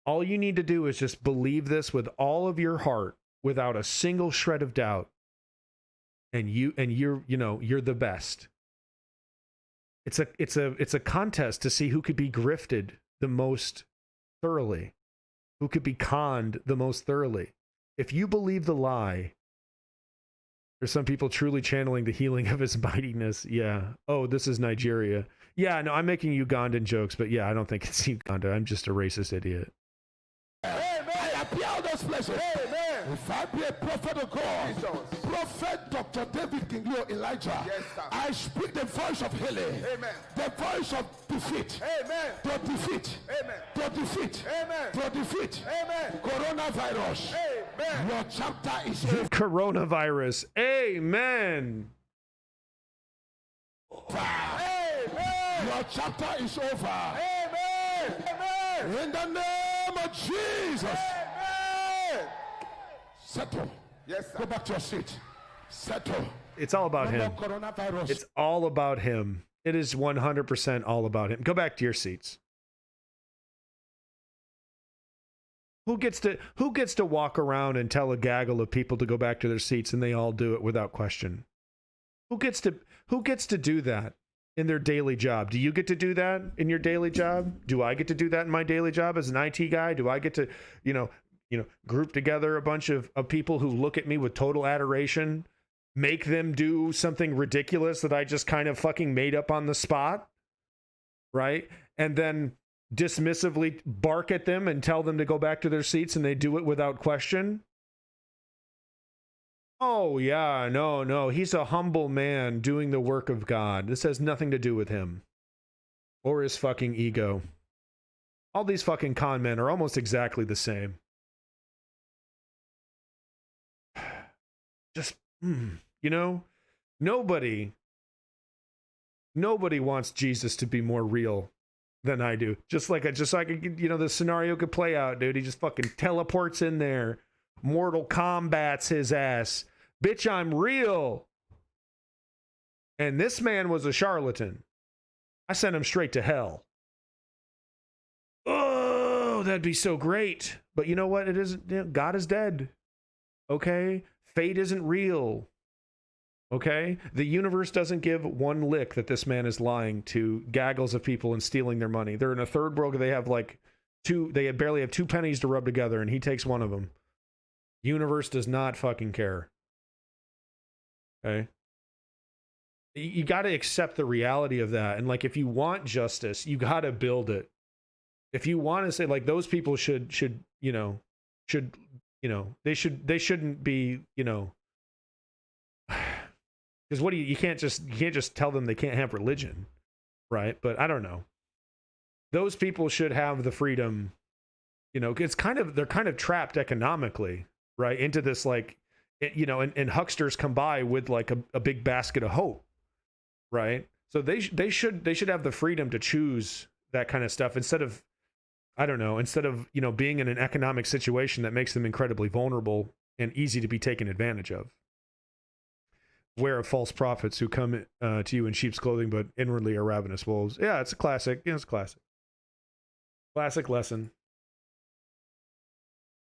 All you need to do is just believe this with all of your heart without a single shred of doubt, and you're the best. It's a contest to see who could be grifted the most thoroughly, who could be conned the most thoroughly. If you believe the lie, there's some people truly channeling the healing of his mightiness. Yeah. Oh, this is Nigeria. Yeah, no, I'm making Ugandan jokes, but yeah, I don't think it's Uganda. I'm just a racist idiot. Amen. I appear all those places. Amen. If I be a prophet of God, Prophet Dr. David Kinglio Elijah, yes, I speak the voice of healing. Amen. The voice of defeat. Amen. To defeat. Amen. To defeat. Amen. To defeat. Amen. Coronavirus. Amen. Your chapter is over. Coronavirus. Amen. Amen. Your chapter is over. Amen. Amen. In the name of Jesus. Amen. Settle. Yes, sir. Go back to your seat. Settle. It's all about him. It's all about him. It is 100% all about him. Go back to your seats. Who gets to walk around and tell a gaggle of people to go back to their seats and they all do it without question? Who gets to do that in their daily job? Do you get to do that in your daily job? Do I get to do that in my daily job as an IT guy? Do I get to, group together a bunch of people who look at me with total adoration, make them do something ridiculous that I just kind of fucking made up on the spot, right? And then dismissively bark at them and tell them to go back to their seats and they do it without question? Oh, yeah, no. He's a humble man doing the work of God. This has nothing to do with him. Or his fucking ego. All these fucking con men are almost exactly the same. Just, you know, nobody wants Jesus to be more real than I do. Just like you know, the scenario could play out, dude. He just fucking teleports in there. Mortal Kombat's his ass. Bitch, I'm real. And this man was a charlatan. I sent him straight to hell. Oh, that'd be so great. But you know what? It isn't. You know, God is dead. Okay? Fate isn't real. Okay? The universe doesn't give one lick that this man is lying to gaggles of people and stealing their money. They're in a third world. They have like they barely have 2 pennies to rub together, and he takes one of them. Universe does not fucking care. Okay? You got to accept the reality of that. And like, if you want justice, you got to build it. If you want to say like those people should they shouldn't be, you know, because what do you can't just tell them they can't have religion, right? But I don't know. Those people should have the freedom, you know. They're kind of trapped economically, right, into this, like, you know, and hucksters come by with like a big basket of hope, right? So they should have the freedom to choose that kind of stuff instead of, you know, being in an economic situation that makes them incredibly vulnerable and easy to be taken advantage of. Beware of false prophets who come to you in sheep's clothing, but inwardly are ravenous wolves. Yeah, it's a classic. Yeah, it's a classic. Classic lesson.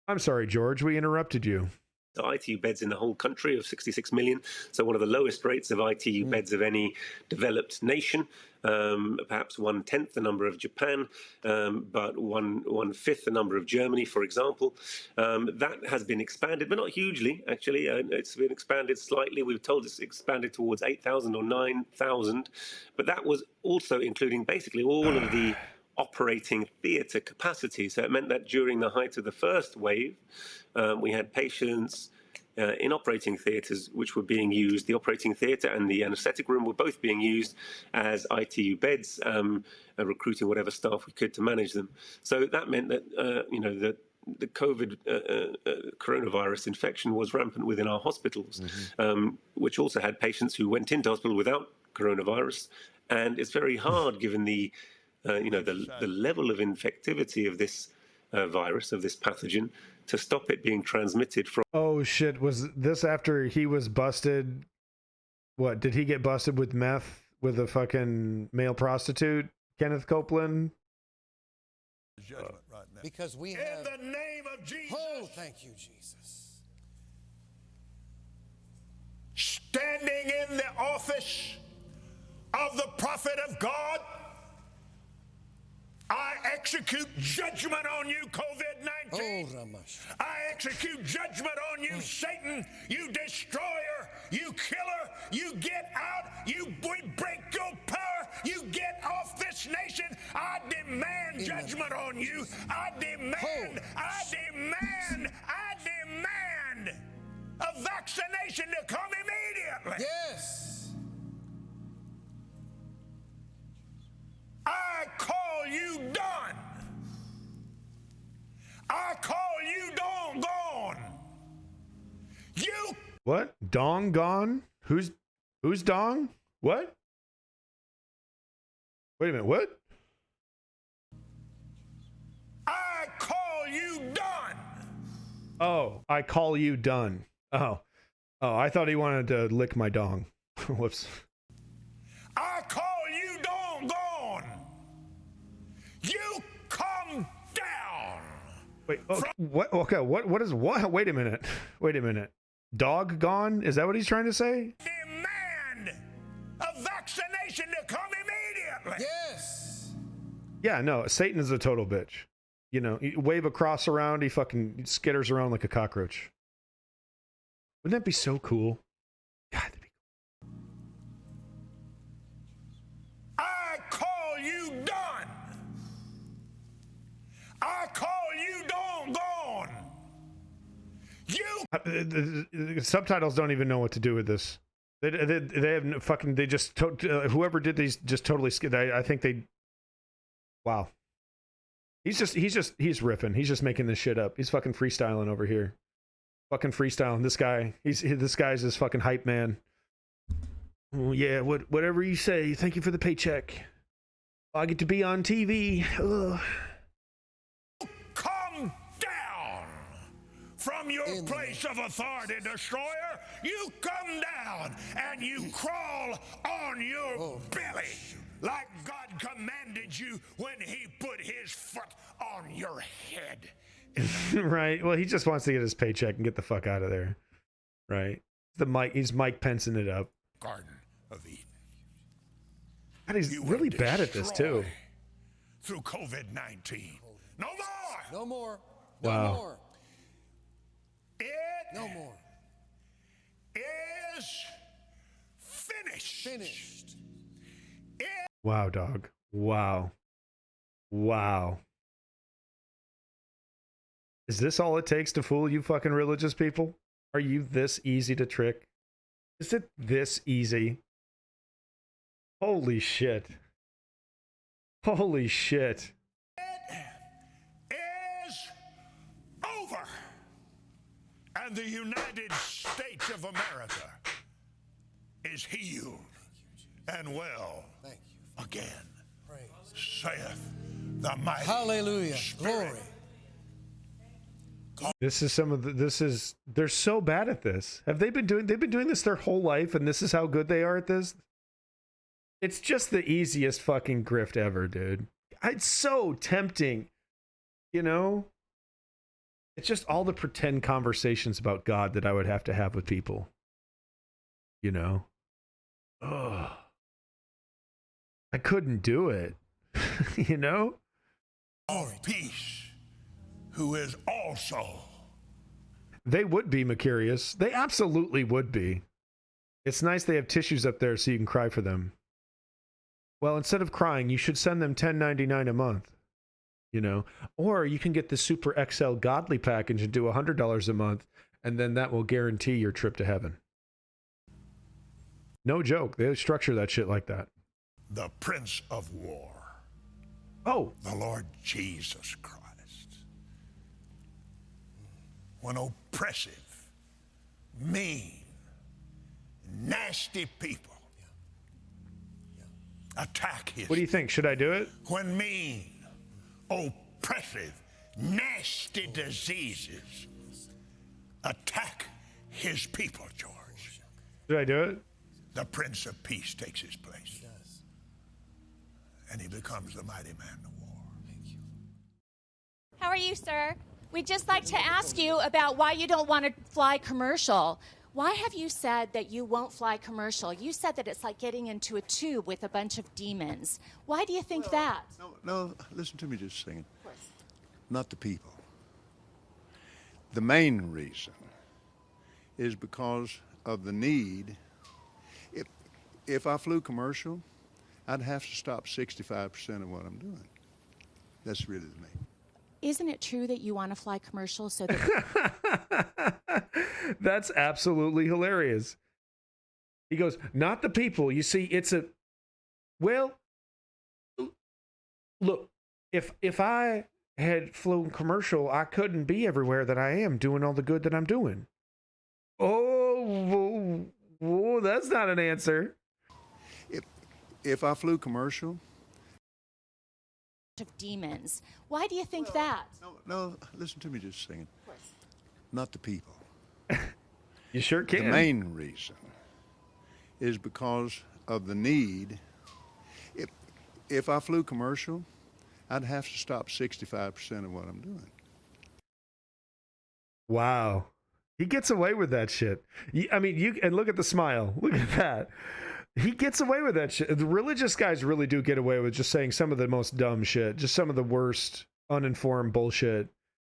I'm sorry, George, we interrupted you. The ITU beds in the whole country of 66 million. So one of the lowest rates of ITU beds of any developed nation. Perhaps 1/10 the number of Japan, but 1/5 the number of Germany, for example. That has been expanded, but not hugely, actually. It's been expanded slightly. We've told it's expanded towards 8,000 or 9,000. But that was also including basically all of the operating theatre capacity. So it meant that during the height of the first wave, we had patients in operating theatres which were being used. The operating theatre and the anaesthetic room were both being used as ITU beds, recruiting whatever staff we could to manage them. So that meant that, you know, that the COVID coronavirus infection was rampant within our hospitals, which also had patients who went into hospital without coronavirus. And it's very hard, given the you know, the level of infectivity of this virus, of this pathogen, to stop it being transmitted from... Oh, shit. Was this after he was busted? What, did he get busted with meth with a fucking male prostitute, Kenneth Copeland? Judgment right now. Because we have... In the name of Jesus. Oh, thank you, Jesus. Standing in the office of the prophet of God, I execute judgment on you, COVID-19. Oh, I execute judgment on you, Satan, you destroyer, you killer. You get out, we break your power, you get off this nation. I demand judgment on you. I demand a vaccination to come immediately. Yes. I call you done. I call you gone. You... What? Dong gone? Who's Dong? What? Wait a minute, what? I call you done. Oh, I call you done. Oh, I thought he wanted to lick my dong. Whoops. I call you gone. You come down. Wait, what? Okay, what is what? Wait a minute. Dog gone? Is that what he's trying to say? Demand a vaccination to come immediately. Yes. Yeah, no, Satan is a total bitch. You know, you wave a cross around, he fucking skitters around like a cockroach. Wouldn't that be so cool? God, that'd be cool. I call you done. I call you gone. You The subtitles don't even know what to do with this. They have no fucking. They just whoever did these just totally. I think they. Wow. He's riffing. He's just making this shit up. He's fucking freestyling over here. Fucking freestyling. This guy's his fucking hype man. Oh, yeah, whatever you say. Thank you for the paycheck. I get to be on TV. Ugh. Come down from your place of authority, destroyer. You come down and you crawl on your belly like God commanded you when he put his foot on your head. Right. Well, he just wants to get his paycheck and get the fuck out of there. Right. He's Mike Penceing it up. Garden of Eden. God, he's really bad at this too. Through COVID-19. No more. No more. Wow. No more. It no more. Is finished. Finished. Wow, dog. Wow. Wow. Is this all it takes to fool you fucking religious people? Are you this easy to trick? Is it this easy? Holy shit. Holy shit. It is over. And the United States of America is healed and well again. Saith the mighty Hallelujah. Spirit. Glory. This is they're so bad at this. They've been doing this their whole life, and this is how good they are at this? It's just the easiest fucking grift ever, dude. It's so tempting, you know? It's just all the pretend conversations about God that I would have to have with people. You know? Ugh. I couldn't do it. You know? Of peace, who is also. They would be, Mercurius. They absolutely would be. It's nice they have tissues up there so you can cry for them. Well, instead of crying, you should send them $10.99 a month. You know? Or you can get the Super XL Godly package and do $100 a month, and then that will guarantee your trip to heaven. No joke. They structure that shit like that. The Prince of War. Oh. The Lord Jesus Christ. When oppressive, mean, nasty people attack his. What do you think? Should I do it? When mean, oppressive, nasty diseases attack his people, George. Should I do it? The Prince of Peace takes his place. He does. And he becomes the mighty man of war. Thank you. How are you, sir? We'd just like to ask you about why you don't want to fly commercial. Why have you said that you won't fly commercial? You said that it's like getting into a tube with a bunch of demons. Why do you think that? No, listen to me just a second. Of course. Not the people. The main reason is because of the need. If I flew commercial, I'd have to stop 65% of what I'm doing. That's really the main. Isn't it true that you want to fly commercial so that... That's absolutely hilarious. He goes, not the people. You see, it's a... Well, look, if I had flown commercial, I couldn't be everywhere that I am doing all the good that I'm doing. Oh, whoa, that's not an answer. If I flew commercial... of demons. Why do you think that? No, listen to me just a second. Of course. Not the people. You sure can. The main reason is because of the need. If I flew commercial, I'd have to stop 65% of what I'm doing. Wow. He gets away with that shit. I mean, and look at the smile. Look at that. He gets away with that shit. The religious guys really do get away with just saying some of the most dumb shit, just some of the worst uninformed bullshit,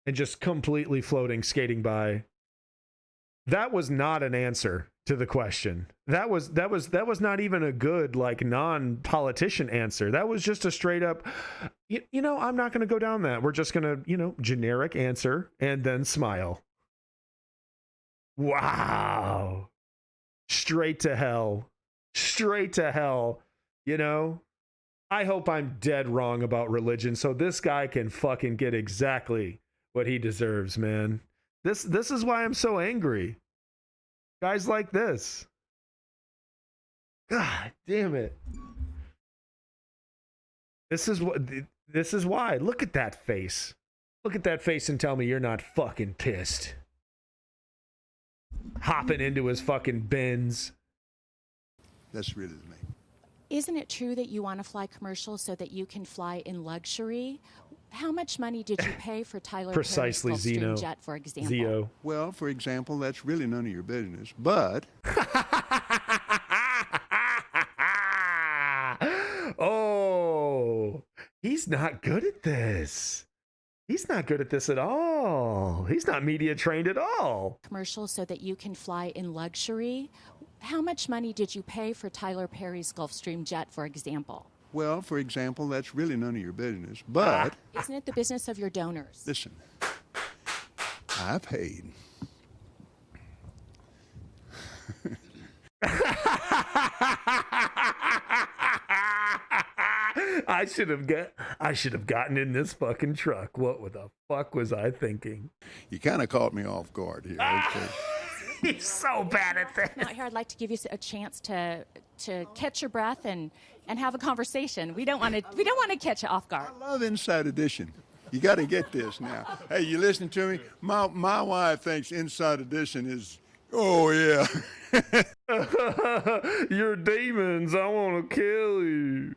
and just completely floating, skating by. That was not an answer to the question. That was not even a good, like, non-politician answer. That was just a straight up, you know, I'm not going to go down that. We're just going to, you know, generic answer and then smile. Wow. Straight to hell. Straight to hell. You know? I hope I'm dead wrong about religion so this guy can fucking get exactly what he deserves, man. This is why I'm so angry. Guys like this. God damn it. This is why. Look at that face. Look at that face and tell me you're not fucking pissed. Hopping into his fucking Benz. That's really me. Isn't it true that you want to fly commercial so that you can fly in luxury? How much money did you pay for Tyler Precisely, Perry's Zeno. Gulfstream jet, for example? Zio. Well, for example, that's really none of your business, but... Oh, he's not good at this. He's not good at this at all. He's not media trained at all. Commercial so that you can fly in luxury. How much money did you pay for Tyler Perry's Gulfstream jet, for example? Well, for example, that's really none of your business, but... Isn't it the business of your donors? Listen, I paid. I should have gotten in this fucking truck. What the fuck was I thinking? You kind of caught me off guard here. Okay. He's so bad at this. Out here, I'd like to give you a chance to catch your breath and have a conversation. We don't want to catch you off guard. I love Inside Edition. You got to get this now. Hey, you listening to me? My wife thinks Inside Edition is, oh yeah. You're demons. I want to kill you.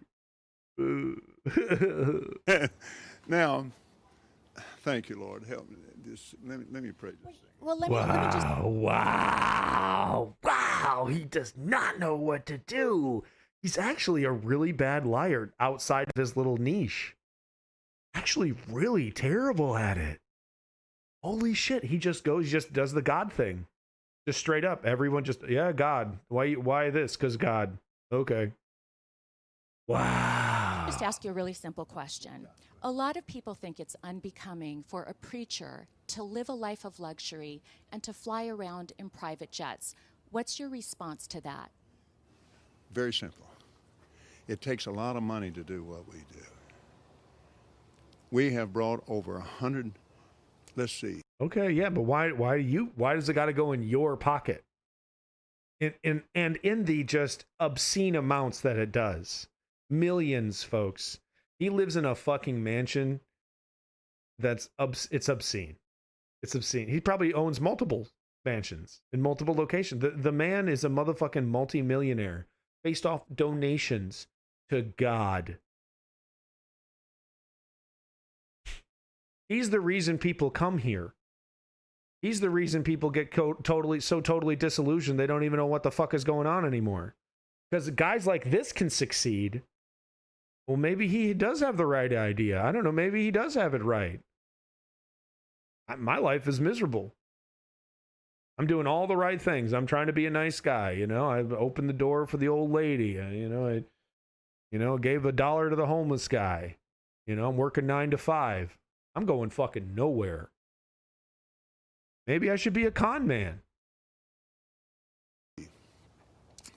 Now, thank you, Lord. Help me. Let me pray this thing. Well, let me just... Wow. He does not know what to do. He's actually a really bad liar outside of his little niche. Actually really terrible at it. Holy shit. He just does the God thing. Just straight up. Everyone just, yeah, God. Why this? Because God. Okay. Wow. Just ask you a really simple question. A lot of people think it's unbecoming for a preacher to live a life of luxury and to fly around in private jets. What's your response to that? Very simple. It takes a lot of money to do what we do. We have brought over 100, let's see. Okay, yeah, but why does it got to go in your pocket? And in the just obscene amounts that it does. Millions, folks. He lives in a fucking mansion it's obscene. It's obscene. He probably owns multiple mansions in multiple locations. The man is a motherfucking multimillionaire based off donations to God. He's the reason people come here. He's the reason people get totally disillusioned they don't even know what the fuck is going on anymore. Because guys like this can succeed. Well, maybe he does have the right idea. I don't know. Maybe he does have it right. My life is miserable. I'm doing all the right things. I'm trying to be a nice guy. You know, I've opened the door for the old lady. I gave $1 to the homeless guy. You know, I'm working 9 to 5. I'm going fucking nowhere. Maybe I should be a con man.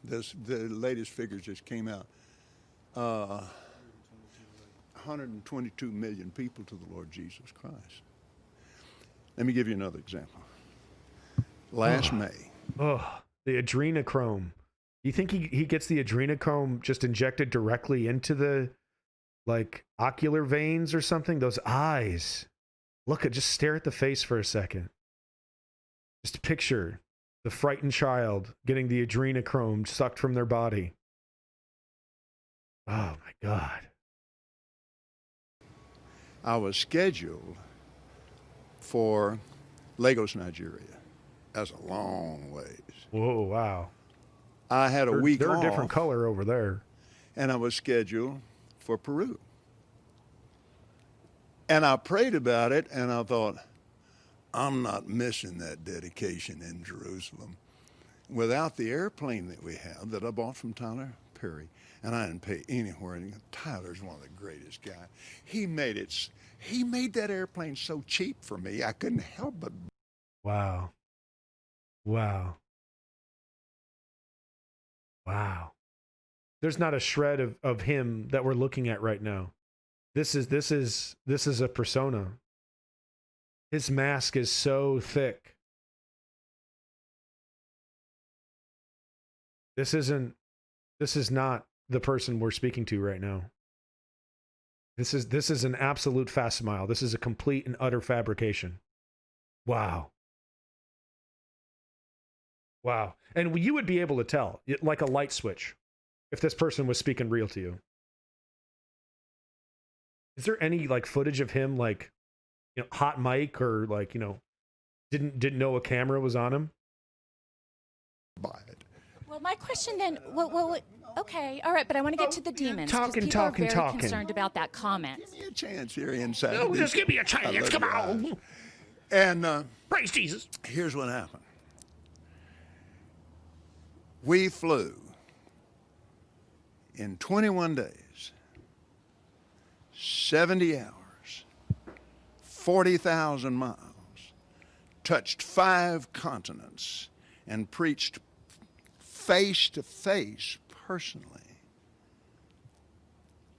The latest figures just came out. 122 million people to the Lord Jesus Christ. Let me give you another example. Last May. Oh, the adrenochrome. Do you think he gets the adrenochrome just injected directly into the ocular veins or something? Those eyes. Just stare at the face for a second. Just picture the frightened child getting the adrenochrome sucked from their body. Oh my God. I was scheduled for Lagos, Nigeria. That's a long ways. Whoa, wow. I had a week off. They're a different color over there. And I was scheduled for Peru. And I prayed about it, and I thought, I'm not missing that dedication in Jerusalem. Without the airplane that we have that I bought from Tyler Perry, and I didn't pay anywhere. And Tyler's one of the greatest guys. He made that airplane so cheap for me, I couldn't help but. Wow. Wow. Wow. There's not a shred of him that we're looking at right now. This is a persona. His mask is so thick. This is not the person we're speaking to right now. This is an absolute fast smile. This is a complete and utter fabrication. Wow. Wow. And you would be able to tell, like a light switch, if this person was speaking real to you. Is there any like footage of him like, hot mic or like, didn't know a camera was on him? Buy it. Well, my question then, okay, all right, but I want to get to the demons. People are very concerned about that comment. Give me a chance here inside. Oh, just give me a chance. Come on. And praise Jesus. Here's what happened. We flew in 21 days, 70 hours, 40,000 miles, touched 5 continents, and preached face to face personally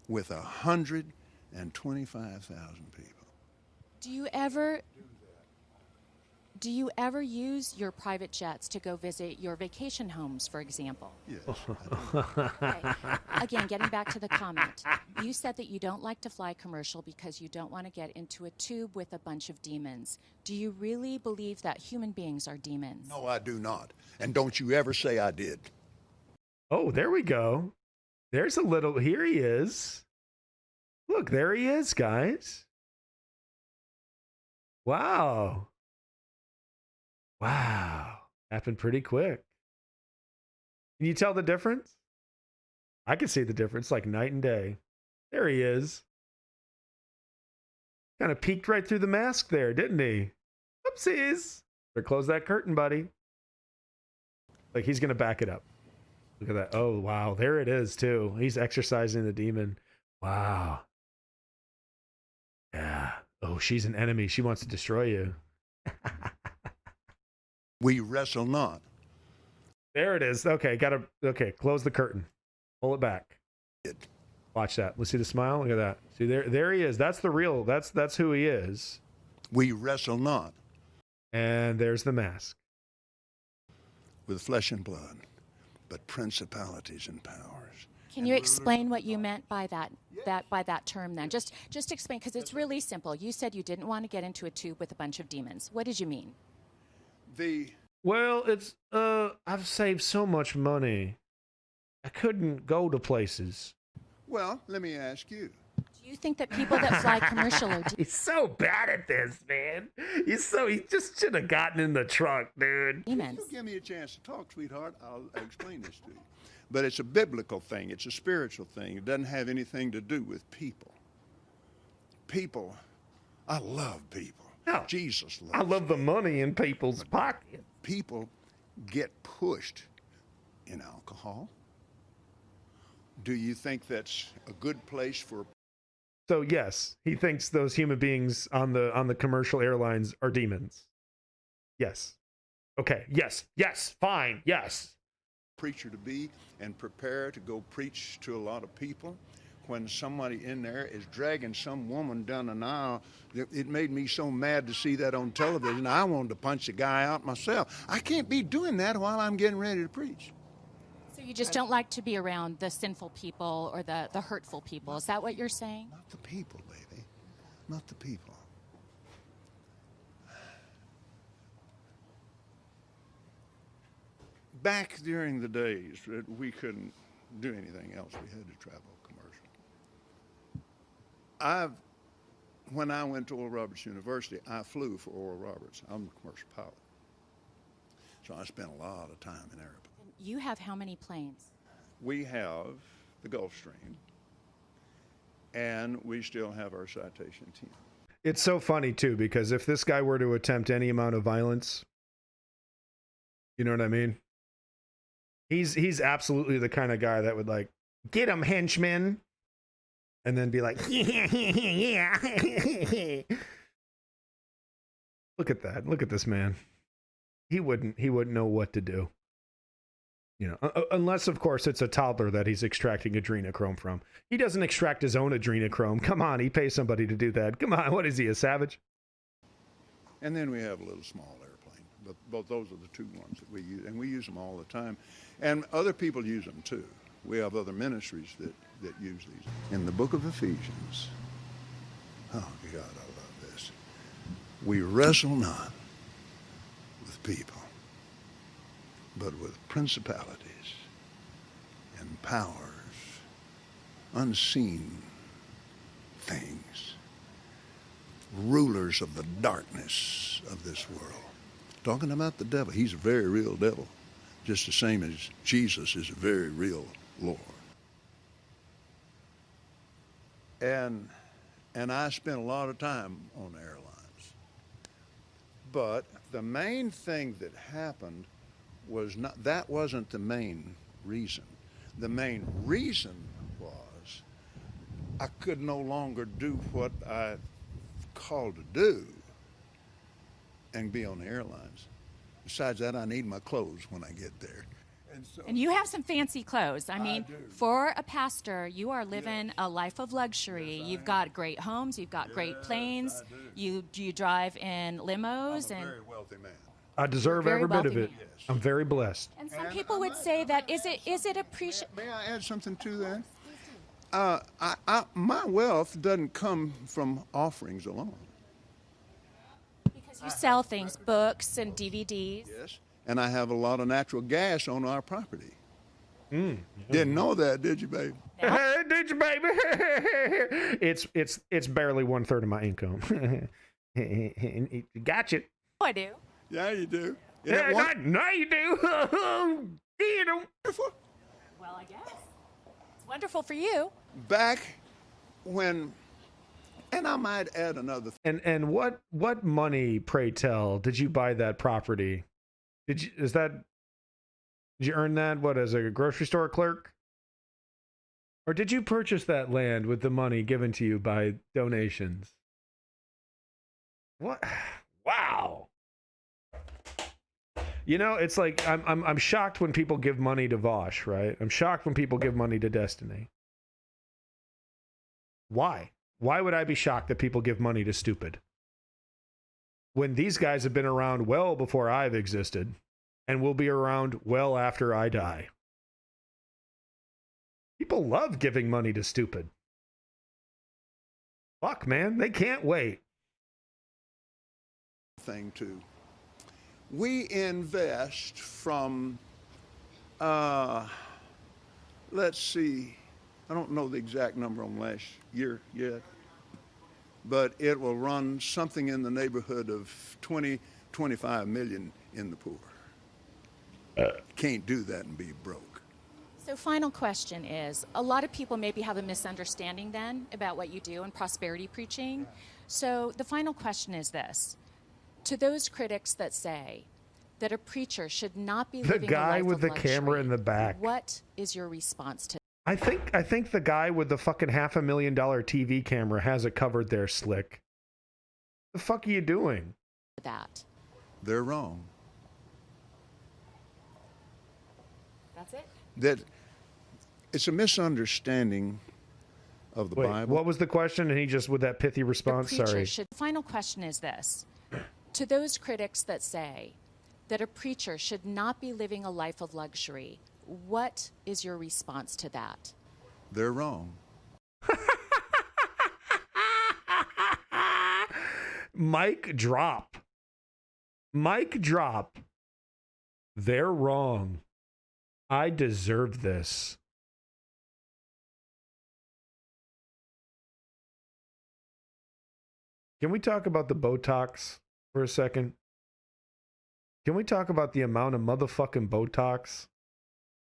with 125,000 people. Do you ever use your private jets to go visit your vacation homes, for example? Yes. Okay. Again, getting back to the comment, you said that you don't like to fly commercial because you don't want to get into a tube with a bunch of demons. Do you really believe that human beings are demons? No, I do not. And don't you ever say I did. Oh, there we go. There's a little, here he is. Look, there he is, guys. Wow. Wow. Happened pretty quick. Can you tell the difference? I can see the difference like night and day. There he is. Kind of peeked right through the mask there, didn't he? Oopsies. Better close that curtain, buddy. Like he's going to back it up. Look at that. Oh, wow. There it is, too. He's exercising the demon. Wow. Yeah. Oh, she's an enemy. She wants to destroy you. We wrestle not. There it is. Okay, close the curtain. Pull it back. Watch that. Let's see the smile. Look at that. See there he is. That's the real. That's who he is. We wrestle not. And there's the mask. With flesh and blood, but principalities and powers. Can you explain what you meant by that term then? Just explain, because it's really simple. You said you didn't want to get into a tube with a bunch of demons. What did you mean? Well, it's I've saved so much money. I couldn't go to places. Well, let me ask you. Do you think that people that fly commercial are He's so bad at this, man. He just should have gotten in the trunk, dude. demons? If you give me a chance to talk, sweetheart, I'll explain this to you. But it's a biblical thing. It's a spiritual thing. It doesn't have anything to do with people. People, I love people. No, Jesus loves I love the money in people's pocket. People get pushed in alcohol. Do you think that's a good place for? So yes, he thinks those human beings on the commercial airlines are demons. Yes. Okay. Yes. Fine. Yes. Preacher to be and prepare to go preach to a lot of people. When somebody in there is dragging some woman down an aisle, it made me so mad to see that on television. I wanted to punch the guy out myself. I can't be doing that while I'm getting ready to preach. So you just don't like to be around the sinful people or the hurtful people. Is that what you're saying? Not the people, baby. Not the people. Back during the days that we couldn't do anything else, we had to travel commercial. When I went to Oral Roberts University, I flew for Oral Roberts. I'm a commercial pilot. So I spent a lot of time in airplanes. You have how many planes? We have the Gulfstream, and we still have our Citation 10. It's so funny too, because if this guy were to attempt any amount of violence, you know what I mean? He's absolutely the kind of guy that would like, get him, henchman, and then be like, yeah. Look at that. Look at this man. he wouldn't know what to do. You know, unless of course it's a toddler that he's extracting adrenochrome from. He doesn't extract his own adrenochrome. Come on, he pays somebody to do that. Come on, what is he, a savage? And then we have a little small airplane. But both those are the two ones that we use, and we use them all the time. And other people use them too. We have other ministries that use these. In the book of Ephesians, oh God, I love this. We wrestle not with people, but with principalities and powers, unseen things, rulers of the darkness of this world. Talking about the devil, he's a very real devil, just the same as Jesus is a very real Lord. And I spent a lot of time on airlines. But the main thing that happened was not, that wasn't the main reason. The main reason was I could no longer do what I called to do and be on the airlines. Besides that, I need my clothes when I get there. And you have some fancy clothes. I mean, for a pastor, you are living a life of luxury. You've got great homes, you've got great planes, you drive in limos. I'm a very wealthy man. I deserve every bit of it. Yes. I'm very blessed. And some people would say that is it appreciated? May I add something to that? My wealth doesn't come from offerings alone. Because you sell things, books and DVDs. Yes. And I have a lot of natural gas on our property. Didn't know that, did you, baby? Did you, baby? It's barely 1/3 of my income. Gotcha. Oh, I do. Yeah, you do. Yeah, no, you do. You know. Well, I guess it's wonderful for you. Back when, and I might add another thing. And what money, pray tell, did you buy that property? Did you earn that, what, as a grocery store clerk? Or did you purchase that land with the money given to you by donations? What? Wow. You know, it's like I'm shocked when people give money to Vosh, right? I'm shocked when people give money to Destiny. Why? Why would I be shocked that people give money to stupid? When these guys have been around well before I've existed and will be around well after I die. People love giving money to stupid. Fuck, man, they can't wait. Thing too. We invest from, let's see, I don't know the exact number on last year yet, but it will run something in the neighborhood of 25 million in the poor. Can't do that and be broke. So final question is, a lot of people maybe have a misunderstanding then about what you do in prosperity preaching. So the final question is this. To those critics that say that a preacher should not be living a life of luxury, the guy with the camera in the back. What is your response to I think the guy with the fucking $500,000 TV camera has it covered there, Slick. The fuck are you doing? that? They're wrong. That's it? That it's a misunderstanding of the Bible. What was the question? And he just, with that pithy response, sorry. Final question is this. To those critics that say that a preacher should not be living a life of luxury, what is your response to that? They're wrong. Mic drop. Mic drop. They're wrong. I deserve this. Can we talk about the Botox for a second? Can we talk about the amount of motherfucking Botox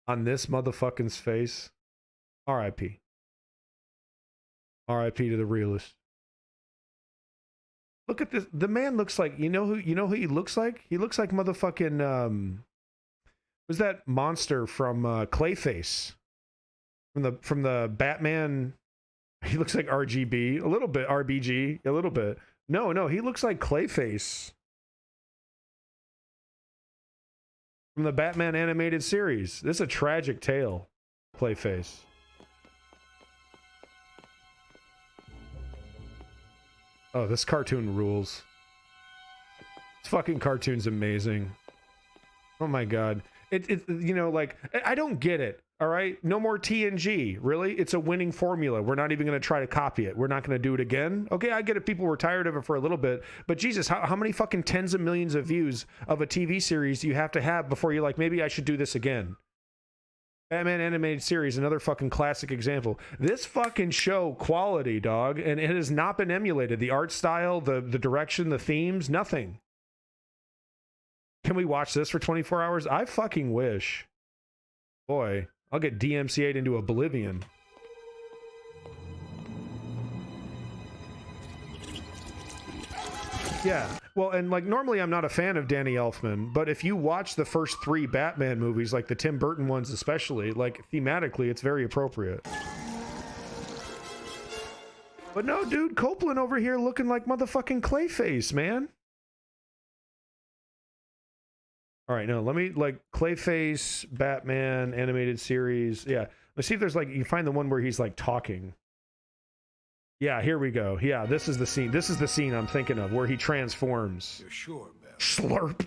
on this motherfucking's face? R.I.P. R.I.P. to the realist. Look at this. The man looks like, you know who he looks like? He looks like motherfucking who's that monster from Clayface? From the Batman. He looks like RGB, a little bit, RBG, a little bit. No, he looks like Clayface. from the Batman animated series. This is a tragic tale. Clayface. Oh, this cartoon rules. This fucking cartoon's amazing. Oh my god. It you know, like, I don't get it. All right, no more TNG. Really? It's a winning formula. We're not even going to try to copy it. We're not going to do it again. Okay, I get it. People were tired of it for a little bit, but Jesus, how many fucking tens of millions of views of a TV series do you have to have before you're like, maybe I should do this again? Batman animated series, another fucking classic example. This fucking show, quality, dog, and it has not been emulated. The art style, the direction, the themes, nothing. Can we watch this for 24 hours? I fucking wish. Boy, I'll get DMCA'd into oblivion. Yeah, well, and like normally I'm not a fan of Danny Elfman, but if you watch the first 3 Batman movies, like the Tim Burton ones especially, like thematically it's very appropriate. But no, dude, Copeland over here looking like motherfucking Clayface, man. All right, no, let me, like, Clayface, Batman, animated series. Yeah, let's see if there's, like, you find the one where he's, like, talking. Yeah, here we go. Yeah, this is the scene. This is the scene I'm thinking of, where he transforms. You're sure, Bill? Slurp.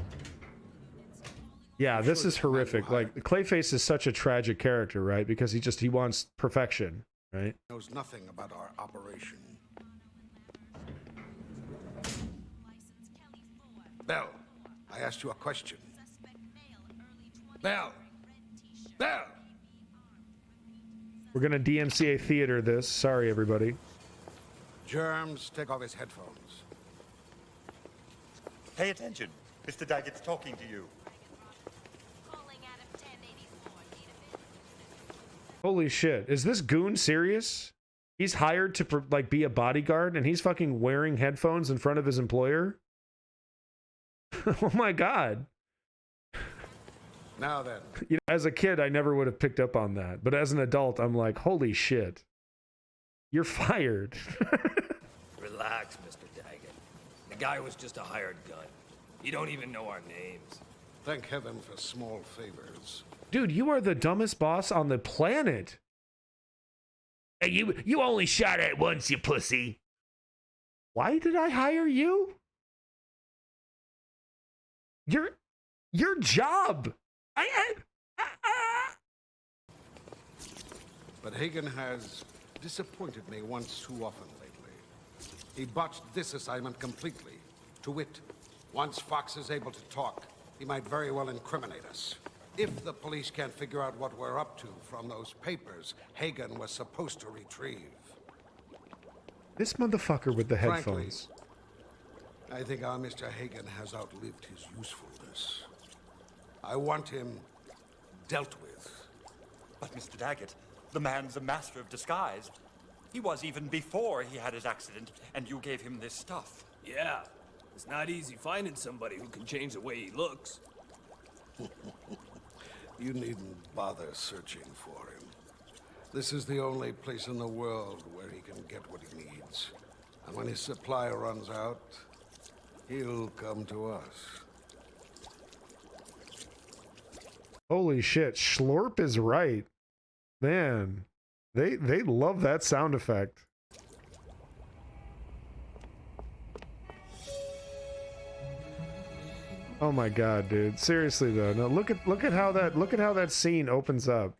Yeah, this is horrific. Like, Clayface is such a tragic character, right? Because he wants perfection, right? Knows nothing about our operation. Bell, I asked you a question. Bell! Bell! We're gonna DMCA theater this. Sorry, everybody. Germs, take off his headphones. Pay attention. Mr. Daggett's talking to you. Holy shit. Is this goon serious? He's hired to, like, be a bodyguard, and he's fucking wearing headphones in front of his employer? Oh my god. Now then. You know, as a kid, I never would have picked up on that. But as an adult, I'm like, holy shit. You're fired. Relax, Mr. Daggett. The guy was just a hired gun. You don't even know our names. Thank heaven for small favors. Dude, you are the dumbest boss on the planet. Hey, you only shot at once, you pussy. Why did I hire you? Your job. But Hagen has disappointed me once too often lately. He botched this assignment completely. To wit, once Fox is able to talk, he might very well incriminate us. If the police can't figure out what we're up to from those papers Hagen was supposed to retrieve. This motherfucker with the headphones. Frankly, I think our Mr. Hagen has outlived his usefulness. I want him dealt with. But Mr. Daggett, the man's a master of disguise. He was even before he had his accident, and you gave him this stuff. Yeah, it's not easy finding somebody who can change the way he looks. You needn't bother searching for him. This is the only place in the world where he can get what he needs. And when his supply runs out, he'll come to us. Holy shit, Schlorp is right. Man, they love that sound effect. Oh my god, dude. Seriously though. No, look at how that scene opens up.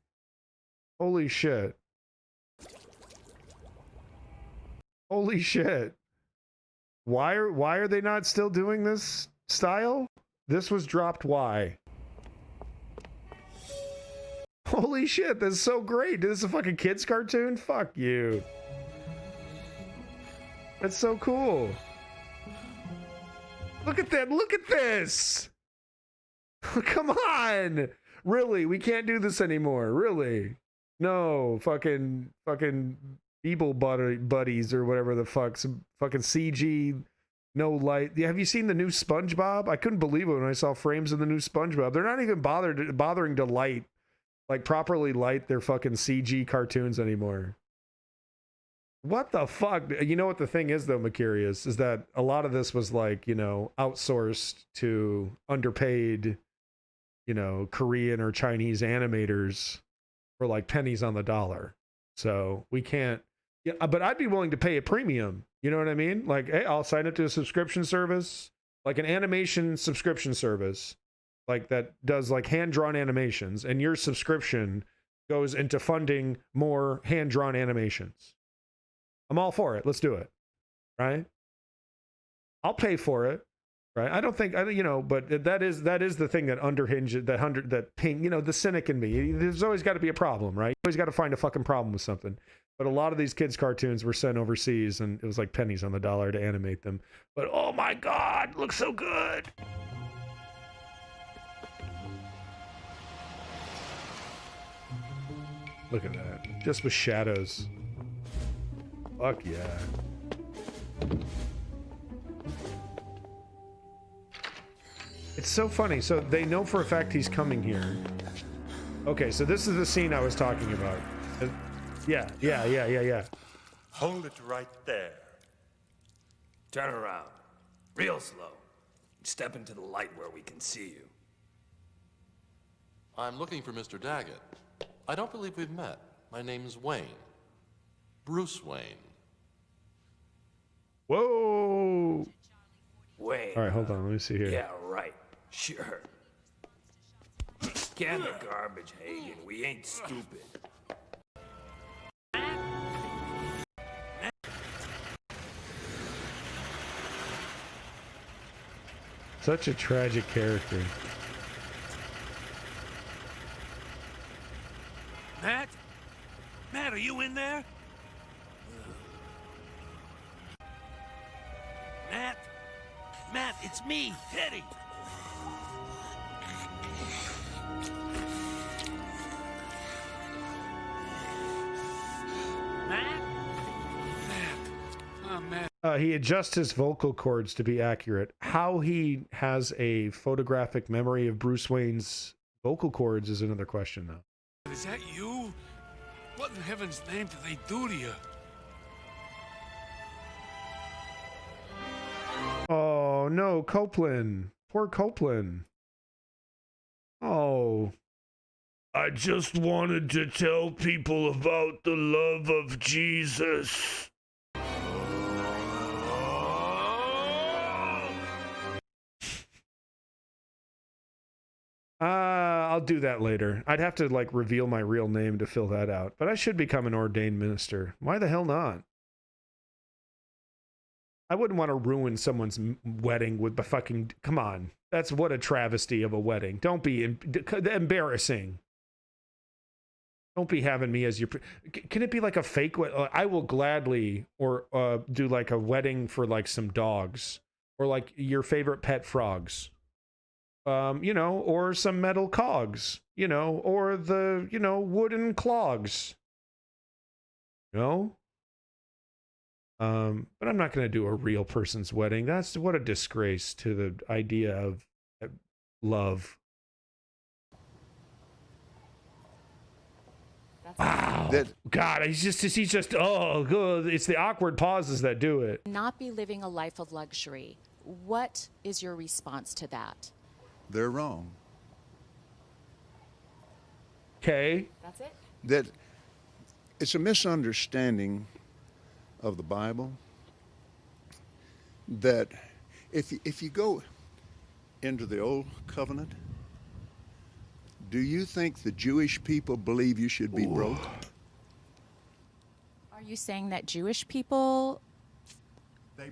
Holy shit. Holy shit. Why are they not still doing this style? This was dropped why? Holy shit, this is so great. This is a fucking kids cartoon? Fuck you. That's so cool. Look at that. Look at this. Come on. Really? We can't do this anymore. Really? No. Fucking Beeble buddies or whatever the fuck. Some fucking CG. No light. Yeah, have you seen the new SpongeBob? I couldn't believe it when I saw frames of the new SpongeBob. They're not even bothering to light. Like, properly light their fucking CG cartoons anymore. What the fuck? You know what the thing is, though, Macarius, is that a lot of this was, like, you know, outsourced to underpaid, Korean or Chinese animators for like pennies on the dollar. So we can't, but I'd be willing to pay a premium. You know what I mean? Like, hey, I'll sign up to a subscription service, like an animation subscription service, like that does like hand-drawn animations, and your subscription goes into funding more hand-drawn animations. I'm all for it. Let's do it. Right? I'll pay for it. Right? I don't think, but that is the thing that underhinges, the cynic in me. There's always got to be a problem, right? You always got to find a fucking problem with something. But a lot of these kids' cartoons were sent overseas, and it was like pennies on the dollar to animate them. But oh my God, looks so good. Look at that. Just with shadows. Fuck yeah. It's so funny. So they know for a fact he's coming here. Okay, so this is the scene I was talking about. Yeah. Hold it right there. Turn around. Real slow. Step into the light where we can see you. I'm looking for Mr. Daggett. I don't believe we've met. My name's Wayne. Bruce Wayne. Whoa! Wayne. All right, hold on. Let me see here. Yeah, right. Sure. Can the garbage, Hagen. We ain't stupid. Such a tragic character. Matt? Matt, are you in there? Matt? Matt, it's me, Teddy. Matt? Oh, Matt. He adjusts his vocal cords to be accurate. How he has a photographic memory of Bruce Wayne's vocal cords is another question, though. Is that you? What in heaven's name did they do to you? Oh, no, Copeland. Poor Copeland. Oh. I just wanted to tell people about the love of Jesus. I'll do that later. I'd have to like reveal my real name to fill that out. But I should become an ordained minister. Why the hell not? I wouldn't want to ruin someone's wedding with the fucking... Come on. That's what a travesty of a wedding. Don't be embarrassing. Don't be having me as your... Can it be like a fake... I will gladly do like a wedding for like some dogs. Or like your favorite pet frogs. Or some metal cogs. Or the, wooden clogs. But I'm not going to do a real person's wedding. That's what a disgrace to the idea of love. Wow. God, he's just, oh, good. It's the awkward pauses that do it. Not be living a life of luxury. What is your response to that? They're wrong. Okay. That's it? That it's a misunderstanding of the Bible that if you go into the Old Covenant, do you think the Jewish people believe you should be broke? Are you saying that Jewish people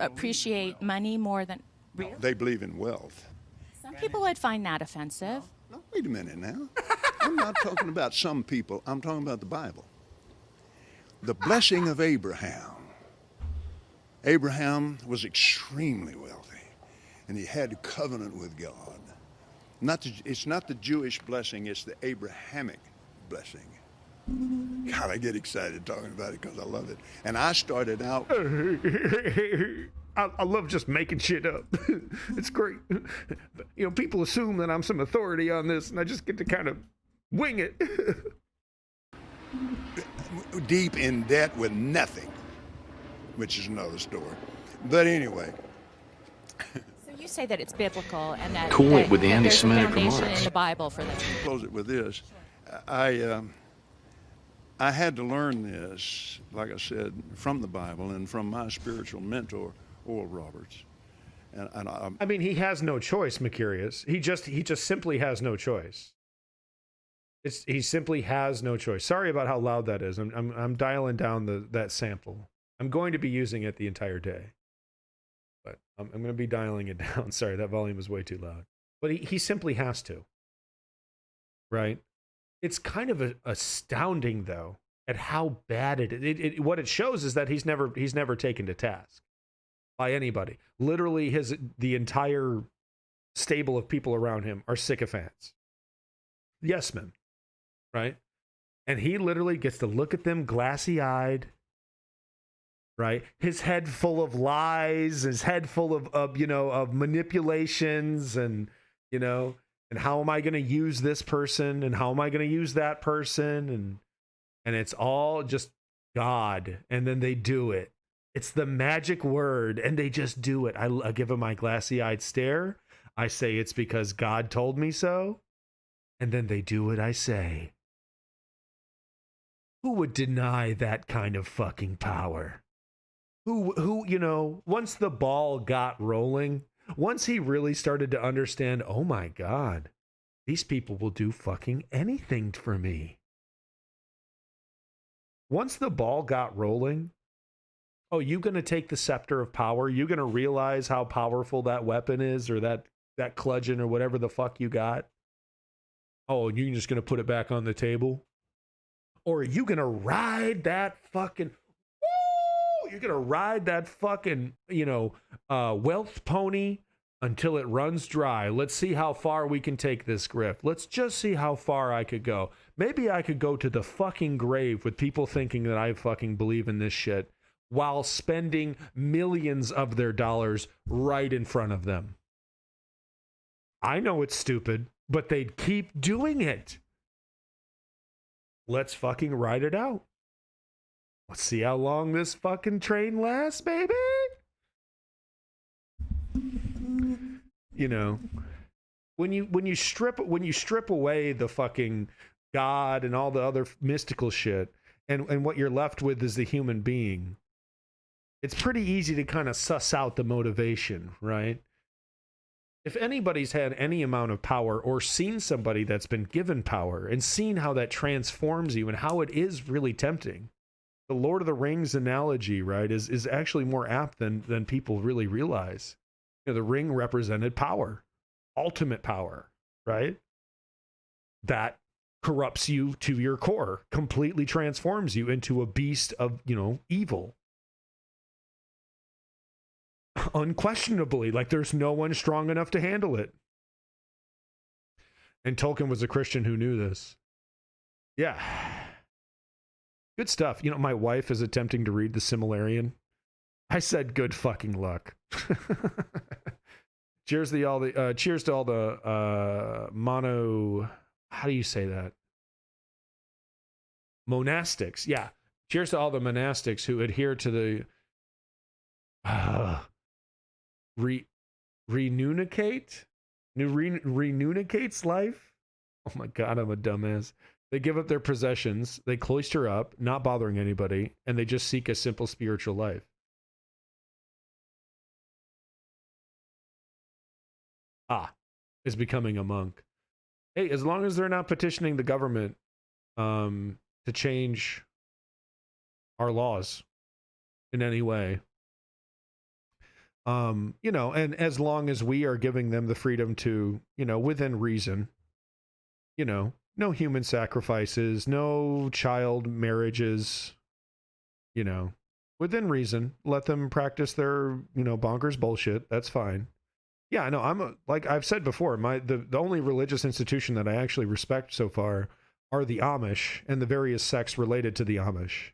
appreciate money more than... No, they believe in wealth. Some people would find that offensive. No, wait a minute now. I'm not talking about some people. I'm talking about the Bible. The blessing of Abraham. Abraham was extremely wealthy, and he had a covenant with God. It's not the Jewish blessing, it's the Abrahamic blessing. God, I get excited talking about it because I love it. And I started out... I love just making shit up. It's great. People assume that I'm some authority on this, and I just get to kind of wing it. Deep in debt with nothing, which is another story. But anyway. So You say that it's biblical and that, Cool it with the that there's a anti-Semitic foundation remarks. in the Bible for this. Close it with this. I had to learn this, like I said, from the Bible and from my spiritual mentor, Oral Roberts. And I mean, he has no choice, Mercurius. He just simply has no choice. He simply has no choice. Sorry about how loud that is. I'm dialing down that sample. I'm going to be using it the entire day, but I'm going to be dialing it down. Sorry, that volume is way too loud. But he simply has to. Right? It's kind of astounding though at how bad what it shows is that he's never taken to task by anybody. Literally the entire stable of people around him are sycophants. Yes men. Right? And he literally gets to look at them glassy-eyed, right? His head full of lies, his head full of manipulations and how am I going to use this person and how am I going to use that person and it's all just God, and then they do it. It's the magic word and they just do it. I give him my glassy-eyed stare. I say it's because God told me so, and then they do what I say. Who would deny that kind of fucking power? Who, once the ball got rolling, once he really started to understand, oh my God, these people will do fucking anything for me. Once the ball got rolling, oh, you gonna take the scepter of power? You gonna realize how powerful that weapon is, or that bludgeon or whatever the fuck you got? Oh, and you're just gonna put it back on the table? Or are you going to ride that fucking, woo! You're going to ride that fucking, wealth pony until it runs dry. Let's see how far we can take this grift. Let's just see how far I could go. Maybe I could go to the fucking grave with people thinking that I fucking believe in this shit while spending millions of their dollars right in front of them. I know it's stupid, but they'd keep doing it. Let's fucking ride it out. Let's see how long this fucking train lasts, baby. When you strip away the fucking God and all the other mystical shit, and what you're left with is the human being, it's pretty easy to kind of suss out the motivation, right? If anybody's had any amount of power or seen somebody that's been given power and seen how that transforms you and how it is really tempting, the Lord of the Rings analogy, right, is actually more apt than people really realize. The ring represented power, ultimate power, right? That corrupts you to your core, completely transforms you into a beast of, evil. Unquestionably, like there's no one strong enough to handle it. And Tolkien was a Christian who knew this. Yeah. Good stuff. My wife is attempting to read the Similarian. I said good fucking luck. Cheers to all the mono, how do you say that? Monastics. Yeah. Cheers to all the monastics who adhere to the renunicates life. Oh my God, I'm a dumbass. They give up their possessions, they cloister up, not bothering anybody, and they just seek a simple spiritual life. Is becoming a monk. Hey, as long as they're not petitioning the government to change our laws in any way. And as long as we are giving them the freedom to, within reason, no human sacrifices, no child marriages, within reason, let them practice their, bonkers bullshit. That's fine. Yeah, I know. Like I've said before, the only religious institution that I actually respect so far are the Amish and the various sects related to the Amish.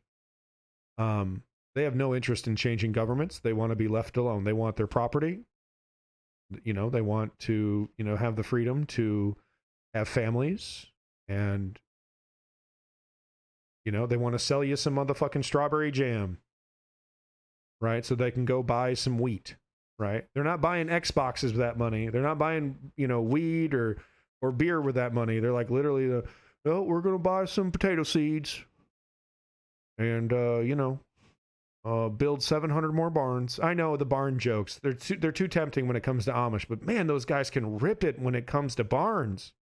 They have no interest in changing governments. They want to be left alone. They want their property. They want to, have the freedom to have families, and, they want to sell you some motherfucking strawberry jam, right? So they can go buy some wheat, right? They're not buying Xboxes with that money. They're not buying, weed or beer with that money. They're like literally, no, we're going to buy some potato seeds and, build 700 more barns. I know the barn jokes. They're too tempting when it comes to Amish, but man, those guys can rip it when it comes to barns.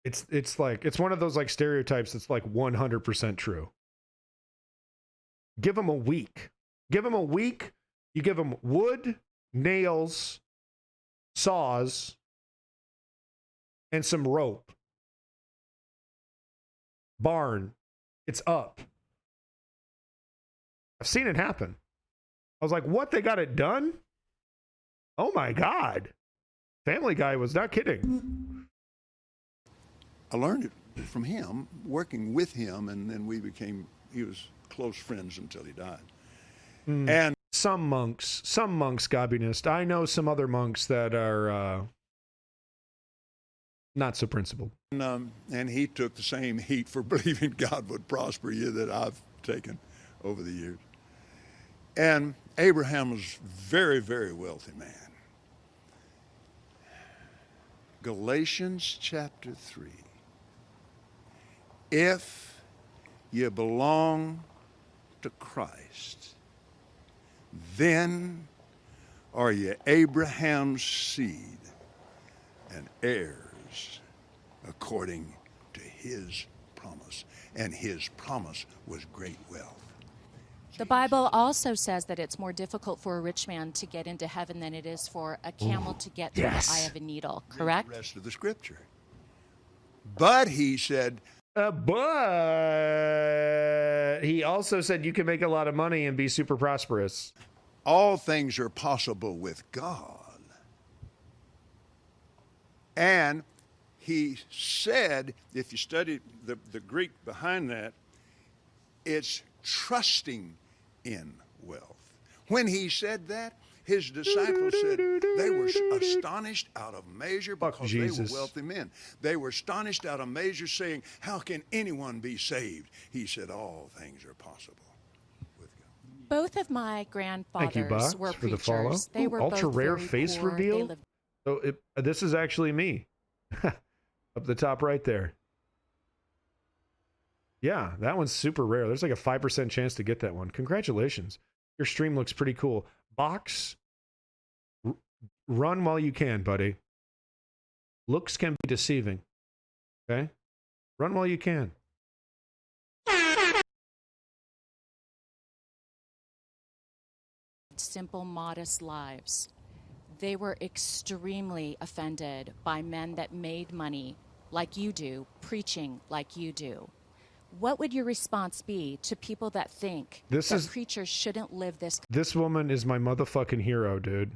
It's like, it's one of those like stereotypes that's like 100% true. Give them a week. Give them a week. You give them wood, nails, saws, and some rope. Barn. It's up. I've seen it happen. I was like, what? They got it done? Oh my God. Family Guy was not kidding. I learned it from him, working with him, and then he was close friends until he died. And some monks Gabinist. I know some other monks that are not so principled. And he took the same heat for believing God would prosper you that I've taken over the years. And Abraham was a very, very wealthy man. Galatians chapter 3. If you belong to Christ, then are you Abraham's seed and heirs according to his promise. And his promise was great wealth. The Bible also says that it's more difficult for a rich man to get into heaven than it is for a camel to get through the eye of a needle, correct? The rest of the scripture. But he said... but he also said you can make a lot of money and be super prosperous. All things are possible with God. And he said, if you study the Greek behind that, it's trusting in wealth. When he said that, his disciples said they were astonished out of measure because they were wealthy men. They were astonished out of measure, saying, how can anyone be saved? He said, all things are possible. Both of my grandfathers were for the preachers. follow. They were ultra both rare very face poor. reveal. So this is actually me, up the top right there. Yeah, that one's super rare. There's like a 5% chance to get that one. Congratulations. Your stream looks pretty cool. Box, run while you can, buddy. Looks can be deceiving. Okay? Run while you can. Simple, modest lives. They were extremely offended by men that made money like you do, preaching like you do. What would your response be to people that think that preachers shouldn't live this? This woman is my motherfucking hero, dude.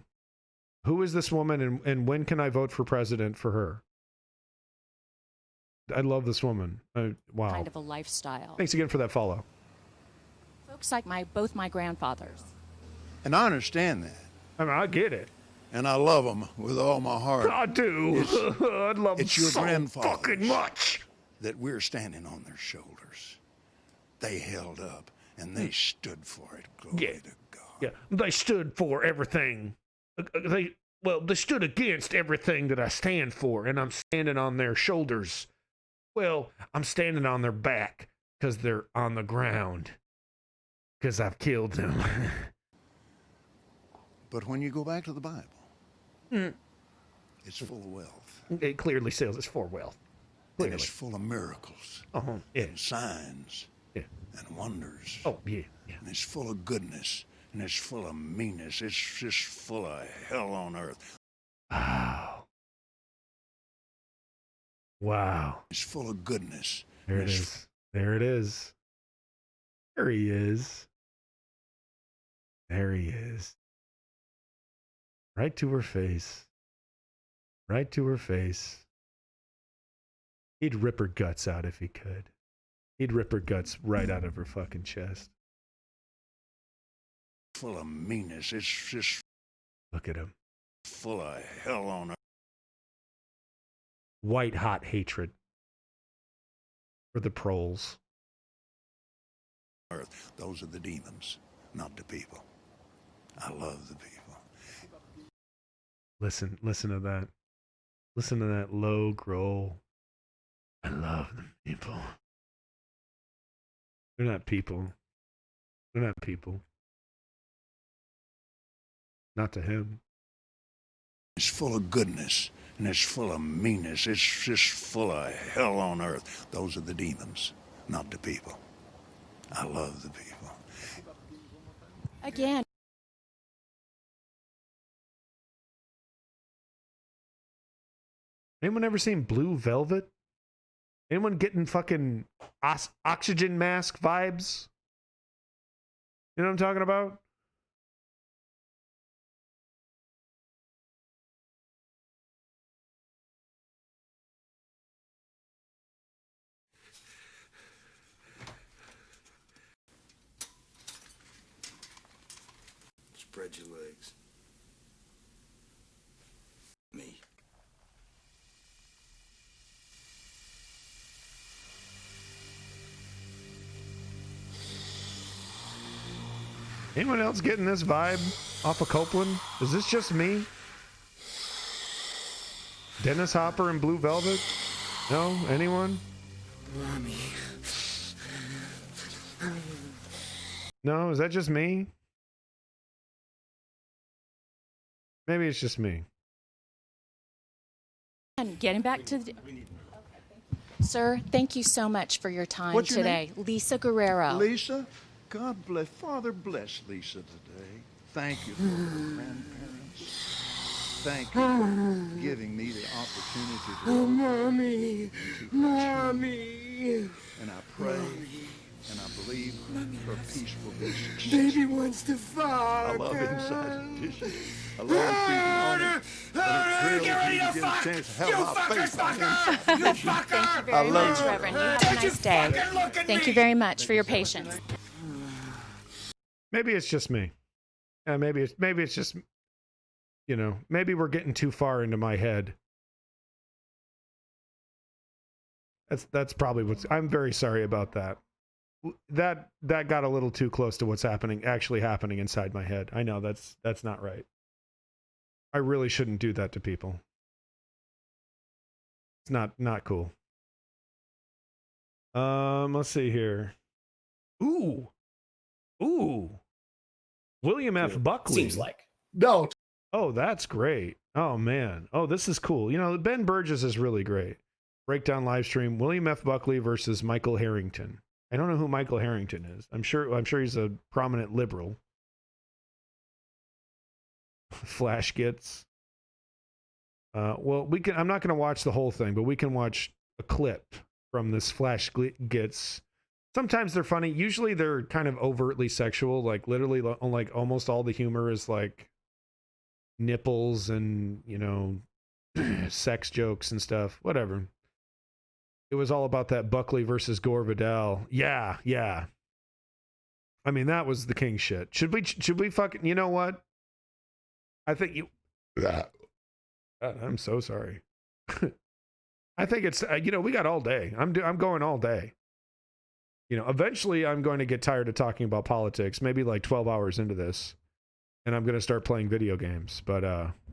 Who is this woman, and when can I vote for president for her? I love this woman. Wow. Kind of a lifestyle. Thanks again for that follow. Folks like both my grandfathers. And I understand that. I mean, I get it. And I love them with all my heart. I do. I love them so fucking much. That we're standing on their shoulders. They held up and they stood for it. Glory to God. Yeah, they stood for everything. They stood against everything that I stand for, and I'm standing on their shoulders. Well, I'm standing on their back because they're on the ground. Because I've killed them. But when you go back to the Bible, it's full of wealth. It clearly says it's for wealth. And it's full of miracles and signs and wonders. Oh, yeah. And it's full of goodness. And it's full of meanness. It's just full of hell on earth. Wow. It's full of goodness. There it is. There it is. There he is. There he is. Right to her face. Right to her face. He'd rip her guts out if he could. He'd rip her guts right out of her fucking chest. Full of meanness. It's just... Look at him. Full of hell on earth. White hot hatred for the proles. Those are the demons, not the people. I love the people. Listen to that. Listen to that low growl. I love the people. They're not people. They're not people. Not to him. It's full of goodness, and it's full of meanness. It's just full of hell on earth. Those are the demons, not the people. I love the people. Again. Anyone ever seen Blue Velvet? Anyone getting fucking oxygen mask vibes? You know what I'm talking about? Spread your legs. Me. Anyone else getting this vibe off of Copeland? Is this just me? Dennis Hopper and Blue Velvet? No? Anyone? Mommy. No? Is that just me? Maybe it's just me. And getting back to the... Sir, thank you so much for your time What's your today. Lisa Guerrero. Lisa? God bless, Father bless Lisa today. Thank you for her grandparents. Thank you for giving me the opportunity to Oh, Mommy. to Mommy. And I pray and I believe her peace will be successful. Baby wants to fuck. I love inside the dishes. I love creeping on it. Get ready to fuck! You fuckers, fucker! You fucker! Very much, Reverend. You have a nice day. Thank you very much for your patience. Maybe it's just me. Maybe it's just, you know, maybe we're getting too far into my head. That's probably what's. I'm very sorry about that. That got a little too close to what's actually happening inside my head. I know that's not right. I really shouldn't do that to people. It's not cool. Let's see here. Ooh. William F. Buckley. Seems like. No. Oh, that's great. Oh, man. Oh, this is cool. You know, Ben Burgess is really great. Breakdown live stream. William F. Buckley versus Michael Harrington. I don't know who Michael Harrington is. I'm sure he's a prominent liberal. Flash gets. Well, I'm not going to watch the whole thing, but we can watch a clip from this Flash gets. Sometimes they're funny. Usually they're kind of overtly sexual. Like literally, like almost all the humor is like nipples and, you know, sex jokes and stuff. Whatever. It was all about that Buckley versus Gore Vidal. Yeah. I mean, that was the king shit. Should we fucking, you know what? I think you. I'm so sorry. I think it's, you know, we got all day. I'm going all day. You know, eventually I'm going to get tired of talking about politics, maybe like 12 hours into this, and I'm going to start playing video games. But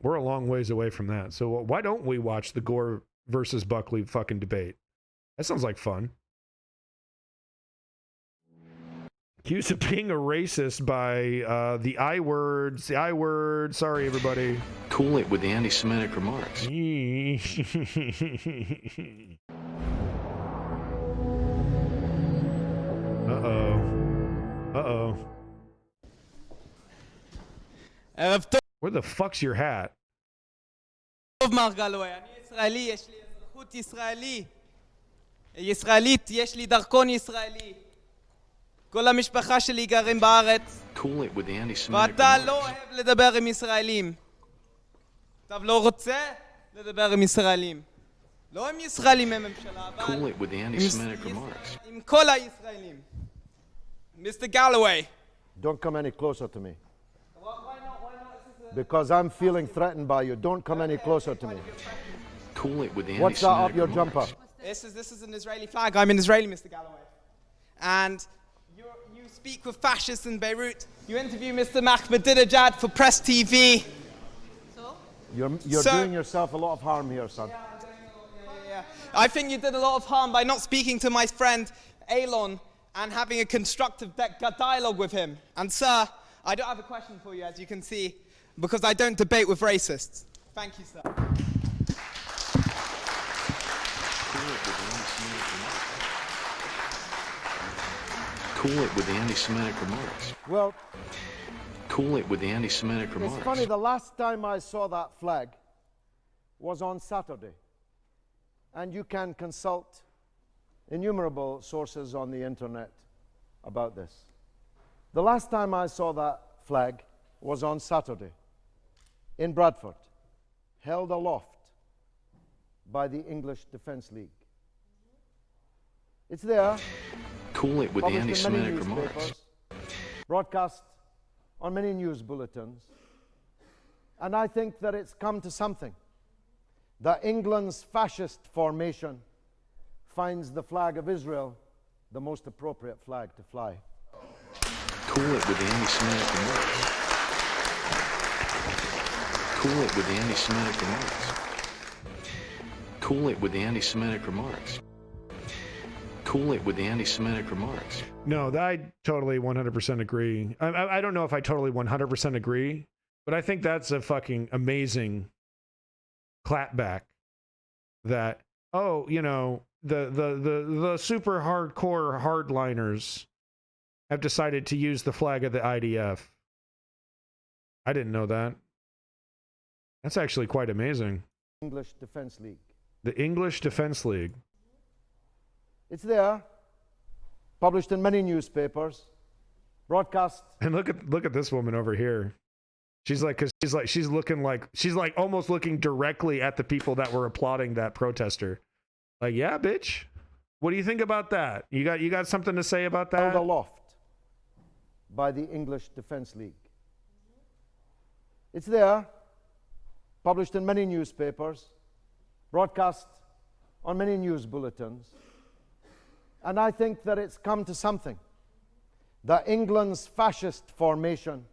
we're a long ways away from that. So why don't we watch the Gore versus Buckley fucking debate? That sounds like fun. Accused of being a racist by the I word. Sorry, everybody. Cool it with the anti-Semitic remarks. Uh-oh. Where the fuck's your hat? טוב מר גלווי, אני ישראלי, יש לי אזרחות ישראלית, יש לי דרכון ישראלי. כל המשפחה שלי גרים בארץ. ואתה לא אוהב לדבר עם ישראלים. אתה לא רוצה לדבר עם ישראלים. לא עם ישראלים מהממשלה, אבל עם כל הישראלים. Mr. Galloway. Don't come any closer to me. Because I'm feeling threatened by you. Don't come any closer to me. Cool it with the What's that up your jumper? This is an Israeli flag. I'm an Israeli, Mr. Galloway. And You speak with fascists in Beirut. You interview Mr. Ahmadinejad for Press TV. So? You're doing yourself a lot of harm here, son. Yeah. I think you did a lot of harm by not speaking to my friend Elon and having a constructive dialogue with him. And sir, I don't have a question for you, as you can see, because I don't debate with racists. Thank you, sir. Cool it with the anti-Semitic remarks. Well, cool it with the anti-Semitic remarks. It's funny, the last time I saw that flag was on Saturday. And you can consult innumerable sources on the internet about this. The last time I saw that flag was on Saturday in Bradford, held aloft by the English Defence League. It's there. Cool it with the anti-Semitic remarks. Broadcast on many news bulletins. And I think that it's come to something. That England's fascist formation finds the flag of Israel the most appropriate flag to fly. Cool it with the anti-Semitic remarks. Cool it with the anti-Semitic remarks. Cool it with the anti-Semitic remarks. Cool it with the anti-Semitic remarks. No, I totally 100% agree. I don't know if I totally 100% agree, but I think that's a fucking amazing clapback. That, oh, you know, the super hardcore hardliners have decided to use the flag of the IDF. I didn't know that. That's actually quite amazing. English Defence League. The English Defence League. It's there, published in many newspapers, broadcast. And look at this woman over here. She's like almost looking directly at the people that were applauding that protester. Like, yeah, bitch. What do you think about that? You got something to say about that? Held aloft by the English Defence League. It's there, published in many newspapers, broadcast on many news bulletins. And I think that it's come to something. That England's fascist formation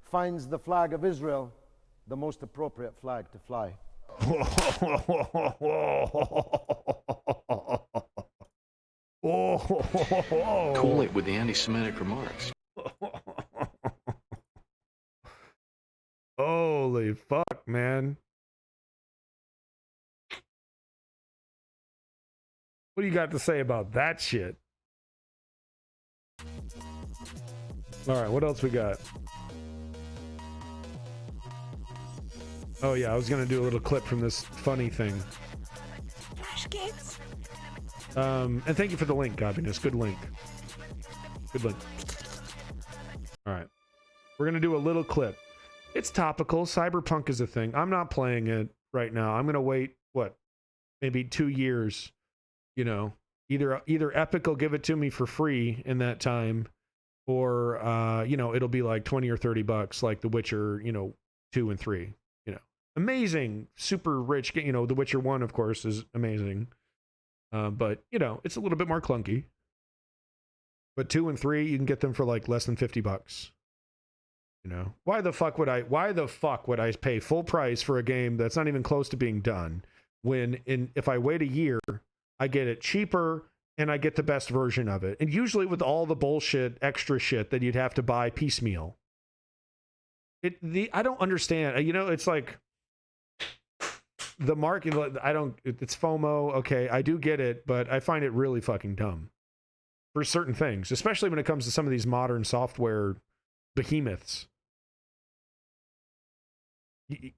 finds the flag of Israel the most appropriate flag to fly. Cool it with the anti-Semitic remarks. Holy fuck, man. What do you got to say about that shit? All right, what else we got? Oh yeah, I was gonna do a little clip from this funny thing. Flash kids. And thank you for the link, Godliness. Good link. Good link. All right, we're gonna do a little clip. It's topical. Cyberpunk is a thing. I'm not playing it right now. I'm gonna wait. What? Maybe 2 years. You know, either Epic will give it to me for free in that time, or you know, it'll be like $20 or $30, like The Witcher, you know, 2 and 3. You know, amazing, super rich. You know, The Witcher 1, of course, is amazing, but you know, it's a little bit more clunky. But 2 and 3, you can get them for like less than $50. You know, why the fuck would I pay full price for a game that's not even close to being done when if I wait a year, I get it cheaper and I get the best version of it. And usually with all the bullshit, extra shit that you'd have to buy piecemeal. I don't understand. You know, it's like the market, it's FOMO. Okay, I do get it, but I find it really fucking dumb for certain things, especially when it comes to some of these modern software behemoths.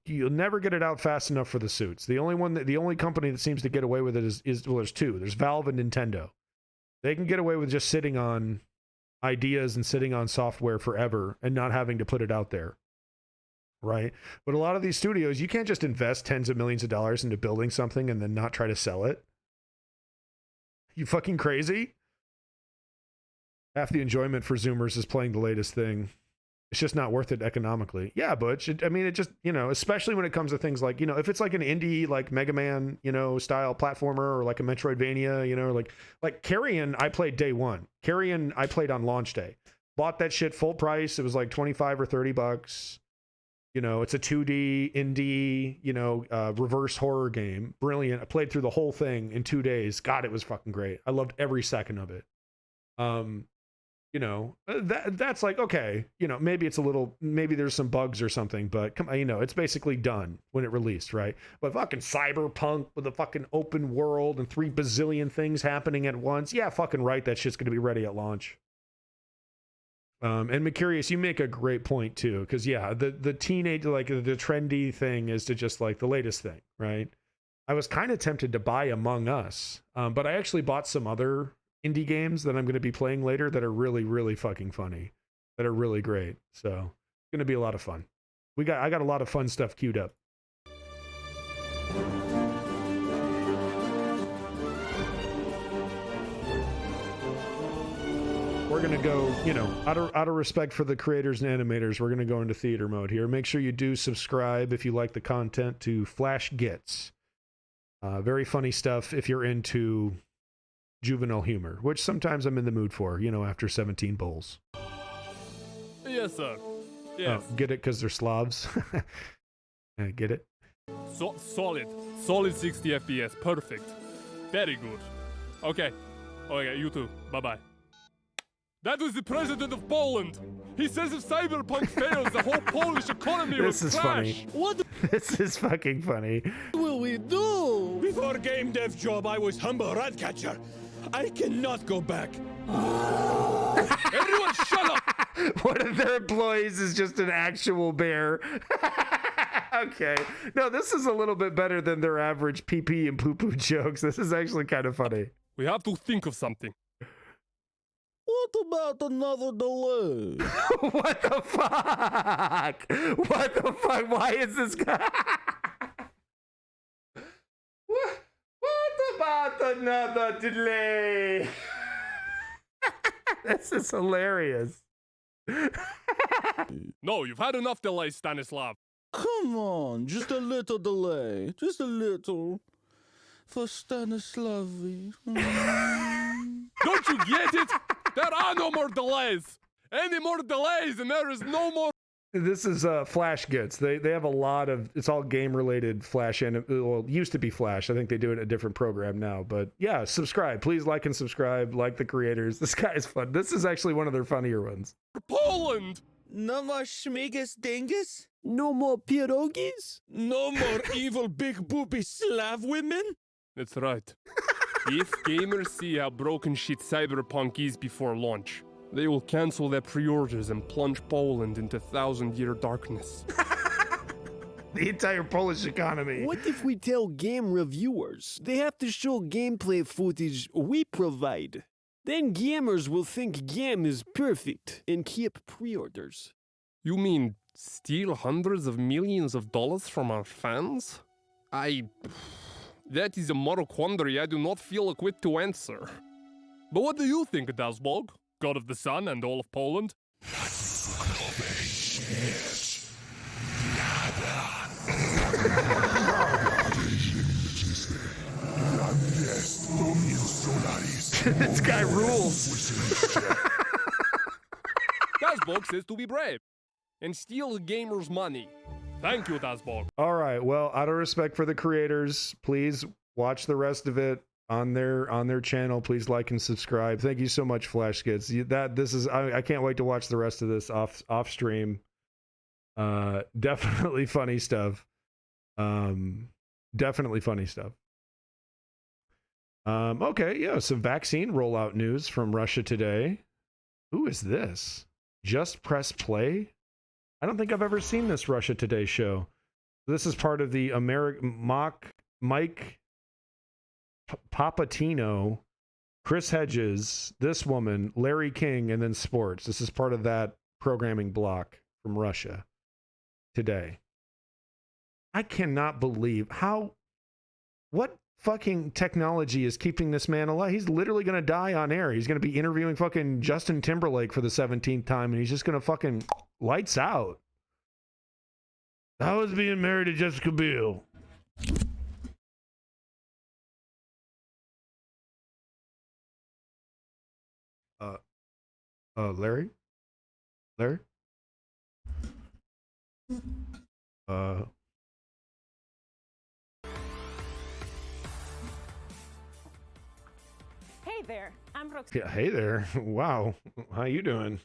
You'll never get it out fast enough for the suits. The only company that seems to get away with it is well, there's two. There's Valve and Nintendo. They can get away with just sitting on ideas and sitting on software forever and not having to put it out there. Right? But a lot of these studios, you can't just invest tens of millions of dollars into building something and then not try to sell it. You fucking crazy? Half the enjoyment for Zoomers is playing the latest thing. It's just not worth it economically. Yeah, Butch. I mean, it just, you know, especially when it comes to things like, you know, if it's like an indie, like Mega Man, you know, style platformer, or like a Metroidvania, you know, like Carrion, I played day one. Carrion, I played on launch day. Bought that shit full price. It was like 25 or 30 bucks. You know, it's a 2D indie, you know, reverse horror game. Brilliant. I played through the whole thing in 2 days. God, it was fucking great. I loved every second of it. You know, that's like, okay, you know, maybe there's some bugs or something, but come on, you know, it's basically done when it released, right? But fucking Cyberpunk with a fucking open world and 3 bazillion things happening at once. Yeah, fucking right. That shit's going to be ready at launch. And Mercurius, you make a great point too. Cause yeah, the teenage, like the trendy thing is to just like the latest thing, right? I was kind of tempted to buy Among Us. But I actually bought some other indie games that I'm going to be playing later that are really, really fucking funny, that are really great. So it's going to be a lot of fun. I got a lot of fun stuff queued up. We're going to go, you know, out of respect for the creators and animators, we're going to go into theater mode here. Make sure you do subscribe if you like the content to Flash Gets. Very funny stuff if you're into juvenile humor, which sometimes I'm in the mood for, you know, after 17 bowls. Yes, sir. Yes. Oh, get it because they're Slavs? Get it? Solid 60 FPS. Perfect. Very good. Okay, you too. Bye-bye. That was the president of Poland. He says if Cyberpunk fails, the whole Polish economy will crash. This is funny. What? This is fucking funny. What will we do? Before game dev job, I was humble rat catcher. I cannot go back. Everyone shut up! One of their employees is just an actual bear. Okay. No, this is a little bit better than their average pee-pee and poo-poo jokes. This is actually kind of funny. We have to think of something. What about another delay? What the fuck? What the fuck? Why is this guy? What about another delay? This is hilarious. No, you've had enough delay, Stanislav. Come on, just a little delay. Just a little. For Stanislavi. Don't you get it? There are no more delays. Any more delays and there is no more. This is Flash Gets. They have a lot of, it's all game related Flash, and well, it used to be Flash. I think they do it in a different program now, but yeah, subscribe. Please like and subscribe, like the creators. This guy is fun. This is actually one of their funnier ones. Poland! No more schmigas dingus? No more pierogies? No more evil big booby Slav women? That's right. If gamers see how broken shit Cyberpunk is before launch, they will cancel their pre-orders and plunge Poland into 1,000-year darkness. The entire Polish economy. What if we tell game reviewers they have to show gameplay footage we provide? Then gamers will think game is perfect and keep pre-orders. You mean steal hundreds of millions of dollars from our fans? That is a moral quandary I do not feel equipped to answer. But what do you think, Dasbog? God of the Sun and all of Poland? This guy rules. Dasbog says to be brave and steal the gamers' money. Thank you, Dasbog. All right. Well, out of respect for the creators, please watch the rest of it on their channel. Please like and subscribe. Thank you so much, Flash Kids. I can't wait to watch the rest of this off stream. Definitely funny stuff. Definitely funny stuff. Okay, yeah, some vaccine rollout news from Russia today. Who is this? Just press play? I don't think I've ever seen this Russia Today show. This is part of the Mike Papatino, Chris Hedges, this woman, Larry King, and then sports. This is part of that programming block from Russia Today. I cannot believe what fucking technology is keeping this man alive? He's literally going to die on air. He's going to be interviewing fucking Justin Timberlake for the 17th time, and he's just going to fucking lights out. I was being married to Jessica Biel. Larry? Larry? Hey there, I'm Roxana. Yeah, hey there. Wow. How you doing?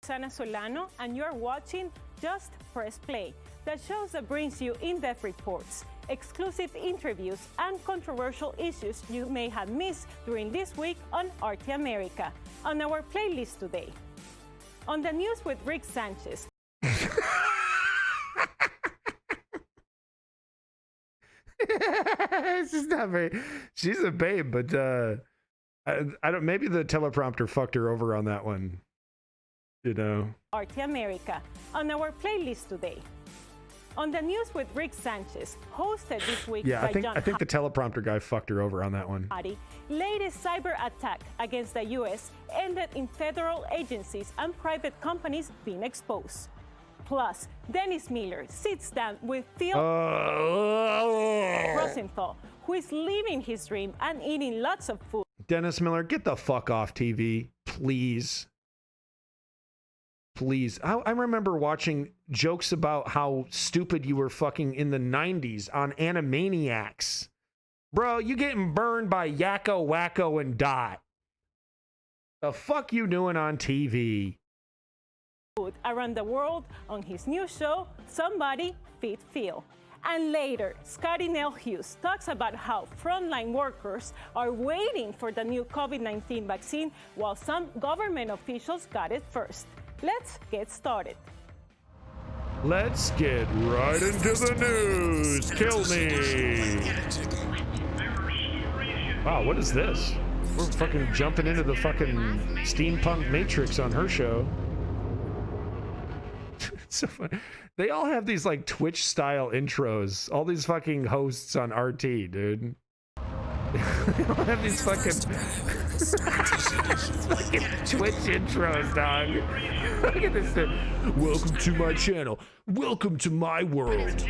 Solano, and you're watching Just Press Play, the show that brings you in-depth reports, exclusive interviews, and controversial issues you may have missed during this week on RT America. On our playlist today, on the news with Rick Sanchez. She's not very. She's a babe, but I don't. Maybe the teleprompter fucked her over on that one. You know. RT America on our playlist today. On the news with Rick Sanchez, hosted this week Yeah, by I think the teleprompter guy fucked her over on that one. Latest cyber attack against the U.S. ended in federal agencies and private companies being exposed. Plus, Dennis Miller sits down with Phil Rosenthal, who is living his dream and eating lots of food. Dennis Miller, get the fuck off TV, please. Please. I remember watching jokes about how stupid you were fucking in the 90s on Animaniacs. Bro, you getting burned by Yakko, Wacko, and Dot. The fuck you doing on TV? Around the world on his new show, Somebody Feed Phil. And later, Scotty Nell Hughes talks about how frontline workers are waiting for the new COVID-19 vaccine while some government officials got it first. Let's get started. Let's get right into the news. Kill me. Wow, what is this? We're fucking jumping into the fucking steampunk Matrix on her show. It's so funny. They all have these like Twitch style intros. All these fucking hosts on RT, dude. They all have these fucking Twitch intros, dog. Look at this thing. Welcome to my channel. Welcome to my world.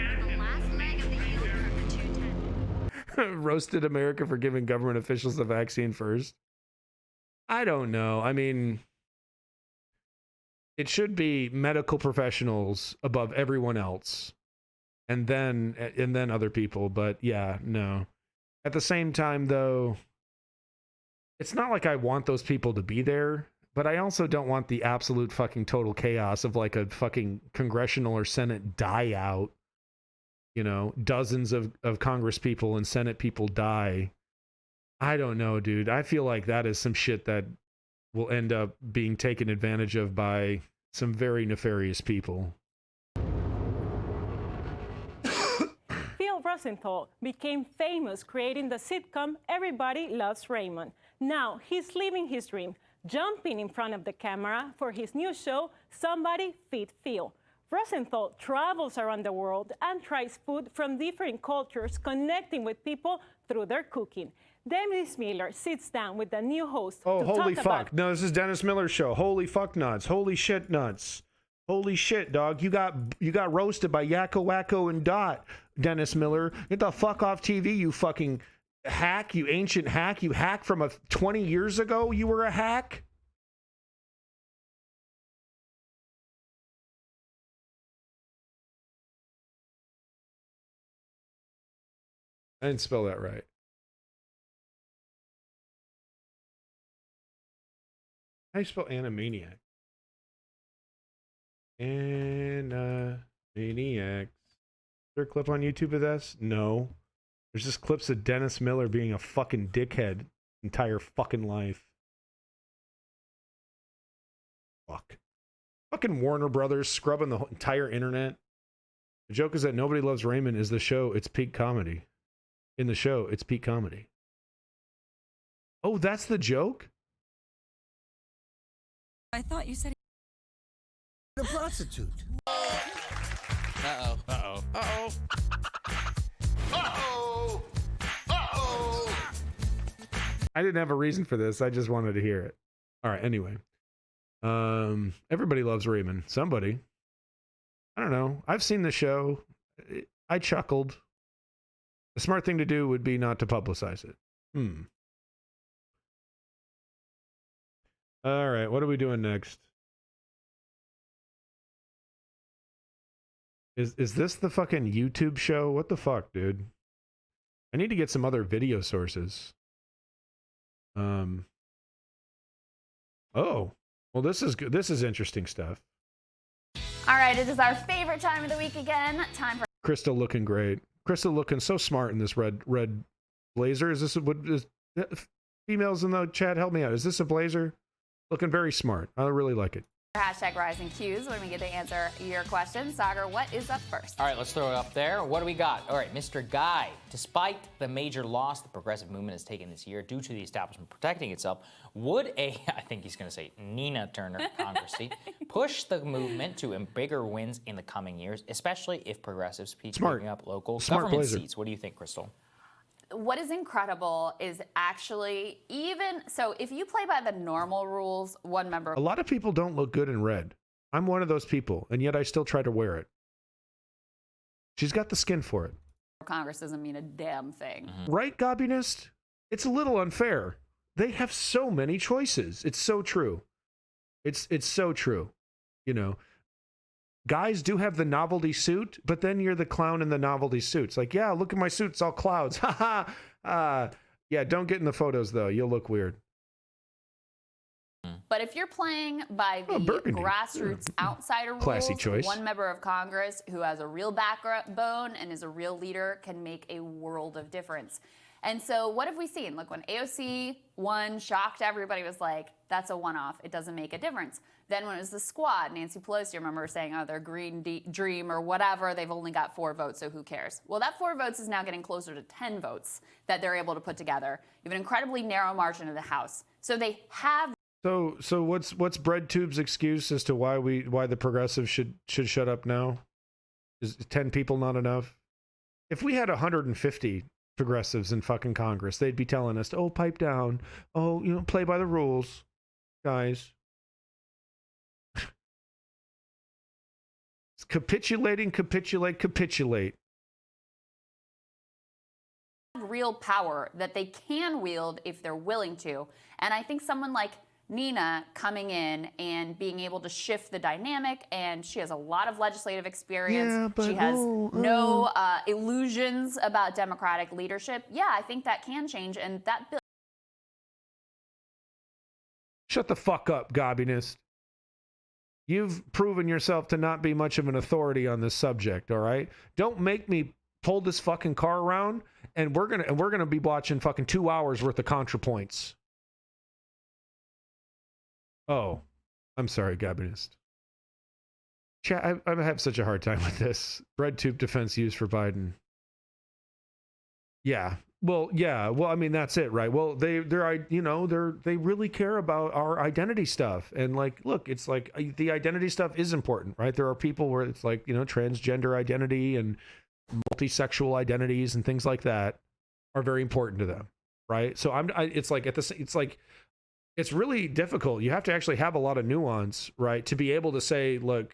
Roasted America for giving government officials the vaccine first. I don't know. I mean, it should be medical professionals above everyone else, and then other people. But yeah, no. At the same time, though, it's not like I want those people to be there, but I also don't want the absolute fucking total chaos of like a fucking congressional or Senate die out. You know, dozens of Congress people and Senate people die. I don't know, dude. I feel like that is some shit that will end up being taken advantage of by some very nefarious people. Phil Rosenthal became famous creating the sitcom Everybody Loves Raymond. Now he's living his dream, jumping in front of the camera for his new show, Somebody Feed Phil. Rosenthal travels around the world and tries food from different cultures, connecting with people through their cooking. Dennis Miller sits down with the new host Oh, to holy talk fuck. about... No, this is Dennis Miller's show. Holy fuck nuts. Holy shit nuts. Holy shit, dog. You got roasted by Yakko, Wacko, and Dot, Dennis Miller. Get the fuck off TV, you fucking hack, you ancient hack. You hack from 20 years ago, you were a hack? I didn't spell that right. How do you spell Animaniac? Animaniacs. Is there a clip on YouTube of this? No. There's just clips of Dennis Miller being a fucking dickhead entire fucking life. Fuck. Fucking Warner Brothers scrubbing the entire internet. The joke is that Nobody Loves Raymond is the show. It's peak comedy. In the show, it's peak comedy. Oh, that's the joke? I thought you said A prostitute. Uh-oh. Uh-oh. Uh-oh. Uh-oh. I didn't have a reason for this. I just wanted to hear it. All right. Anyway, everybody loves Raymond. Somebody. I don't know. I've seen the show. I chuckled. The smart thing to do would be not to publicize it. All right. What are we doing next? Is this the fucking YouTube show? What the fuck, dude? I need to get some other video sources. Oh, well, this is good. This is interesting stuff. All right, it is our favorite time of the week again. Time for Crystal looking great. Crystal looking so smart in this red blazer. Is this what is females in the chat? Help me out. Is this a blazer? Looking very smart. I really like it. hashtag Rising Qs when we get to answer your questions. Sagar, what is up first? All right, let's throw it up there. What do we got? All right, Mr. Guy. Despite the major loss the progressive movement has taken this year due to the establishment protecting itself, would I think he's going to say Nina Turner Congress seat, push the movement to bigger wins in the coming years, especially if progressives keep picking up local government seats? What do you think, Crystal? What is incredible is actually so if you play by the normal rules, one member. A lot of people don't look good in red. I'm one of those people, and yet I still try to wear it. She's got the skin for it. Congress doesn't mean a damn thing. Right, Gobinist? It's a little unfair. They have so many choices. It's so true. It's so true. You know, guys do have the novelty suit, but then you're the clown in the novelty suit. It's like, yeah, look at my suit. It's all clouds. Ha ha. Yeah, don't get in the photos, though. You'll look weird. But if you're playing by the grassroots outsider rules, one member of Congress who has a real backbone and is a real leader can make a world of difference. And so what have we seen? Look, when AOC won, shocked everybody, was like, that's a one-off. It doesn't make a difference. Then when it was the squad, Nancy Pelosi, I remember saying, oh, their green dream or whatever, they've only got 4 votes, so who cares? Well, that 4 votes is now getting closer to 10 votes that they're able to put together. You have an incredibly narrow margin of the House. So they have... So what's BreadTube's excuse as to why the progressives should shut up now? Is 10 people not enough? If we had 150 progressives in fucking Congress, they'd be telling us, oh, pipe down. Oh, you know, play by the rules, guys. Capitulate. Real power that they can wield if they're willing to. And I think someone like Nina coming in and being able to shift the dynamic, and she has a lot of legislative experience. Yeah, but she has no illusions about Democratic leadership. Yeah, I think that can change, and that bill. Shut the fuck up, Gobinist. You've proven yourself to not be much of an authority on this subject, all right? Don't make me pull this fucking car around and we're gonna be watching fucking 2 hours worth of ContraPoints. Oh, I'm sorry, Gabinist. Chat, I have such a hard time with this. BreadTube defense used for Biden. Yeah. Well, I mean, that's it, right? Well, they really care about our identity stuff. And like, look, it's like the identity stuff is important, right? There are people where it's like, you know, transgender identity and multisexual identities and things like that are very important to them, right? So it's really difficult. You have to actually have a lot of nuance, right, to be able to say, look,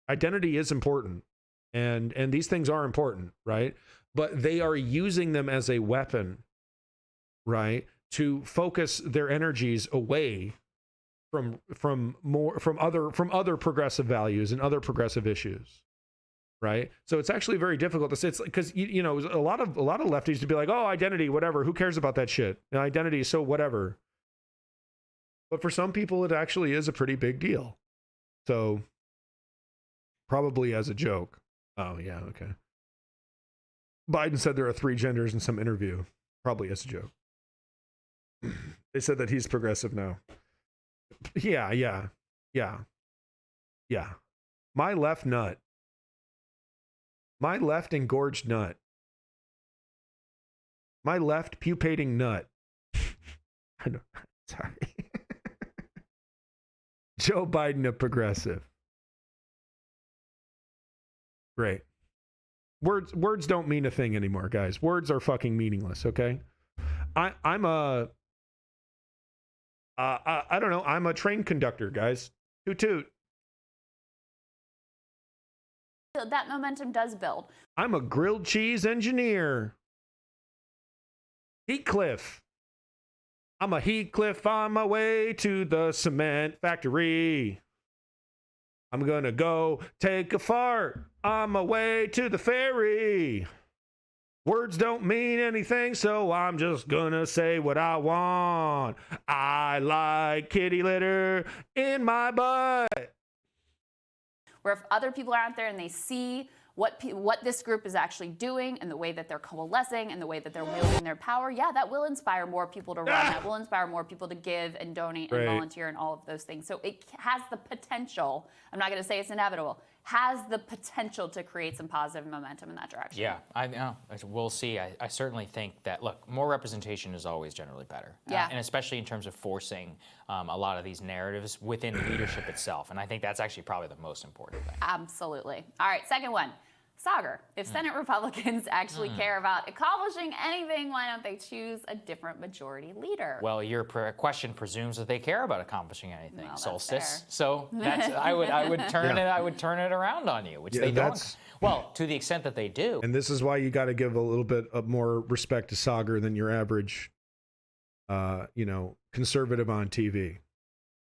identity is important and these things are important, right? But they are using them as a weapon, right, to focus their energies away from other progressive values and other progressive issues, right? So it's actually very difficult to say. It's because you know, a lot of lefties to be like, oh, identity, whatever, who cares about that shit? You know, identity is so whatever. But for some people, it actually is a pretty big deal. So probably as a joke. Oh yeah, okay. Biden said there are 3 genders in some interview, probably as a joke. They said that he's progressive now. Yeah. My left engorged nut. My left pupating nut. I know. Sorry. Joe Biden a progressive. Great. Words don't mean a thing anymore, guys. Words are fucking meaningless, okay? I'm a I don't know. I'm a train conductor, guys. Toot toot. That momentum does build. I'm a grilled cheese engineer. Heathcliff. I'm a Heathcliff on my way to the cement factory. I'm gonna go take a fart on my way to the ferry. Words don't mean anything, so I'm just gonna say what I want. I like kitty litter in my butt. Where if other people are out there and they see what this group is actually doing and the way that they're coalescing and the way that they're wielding their power, yeah, that will inspire more people to run. That will inspire more people to give and donate and volunteer and all of those things. So it has the potential, I'm not going to say it's inevitable, has the potential to create some positive momentum in that direction. Yeah, I know. We'll see. I certainly think that, look, more representation is always generally better. Yeah. And especially in terms of forcing a lot of these narratives within leadership itself. And I think that's actually probably the most important thing. Absolutely. All right, second one. Saagar, if Senate Republicans actually care about accomplishing anything, why don't they choose a different majority leader? Well, your question presumes that they care about accomplishing anything. Well, Solstice. So that's I would turn it around on you, which they don't. Well, to the extent that they do. And this is why you got to give a little bit of more respect to Saagar than your average, conservative on TV.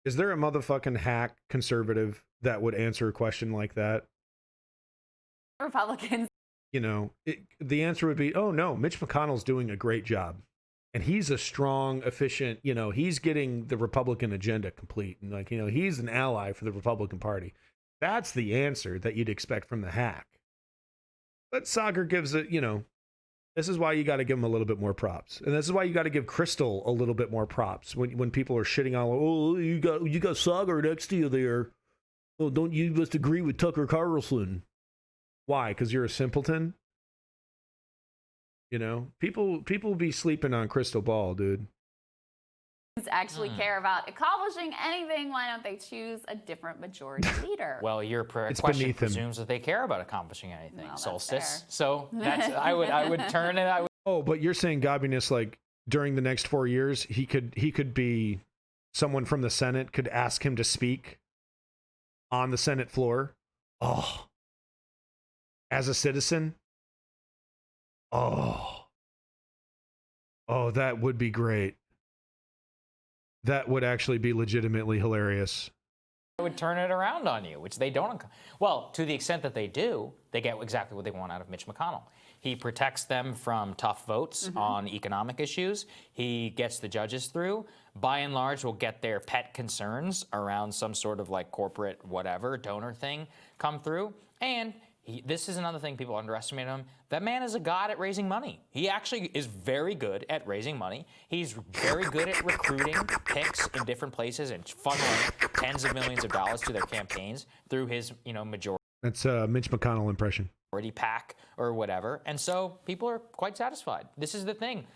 Is there a motherfucking hack conservative that would answer a question like that? Republicans. The answer would be, oh no, Mitch McConnell's doing a great job. And he's a strong, efficient, he's getting the Republican agenda complete. And he's an ally for the Republican Party. That's the answer that you'd expect from the hack. But Saagar gives it, this is why you got to give him a little bit more props. And this is why you got to give Crystal a little bit more props when people are shitting on, oh, you got Saagar next to you there. Oh, don't you just agree with Tucker Carlson? Why? Because you're a simpleton? People be sleeping on Crystal Ball, dude. Actually care about accomplishing anything, why don't they choose a different majority leader? Well, your question presumes that they care about accomplishing anything. Well, Solstice. So that's I would turn it. Oh, but you're saying Godbiness, like during the next 4 years, he could be someone from the Senate could ask him to speak on the Senate floor. Oh. As a citizen? Oh, that would be great. That would actually be legitimately hilarious. I would turn it around on you, which they don't. Well, to the extent that they do, they get exactly what they want out of Mitch McConnell. He protects them from tough votes on economic issues. He gets the judges through. By and large, will get their pet concerns around some sort of like corporate whatever donor thing come through. And this is another thing people underestimate him. That man is a god at raising money. He actually is very good at raising money. He's very good at recruiting picks in different places and funneling tens of millions of dollars to their campaigns through his, majority. That's a Mitch McConnell impression. PAC or whatever. And so people are quite satisfied. This is the thing.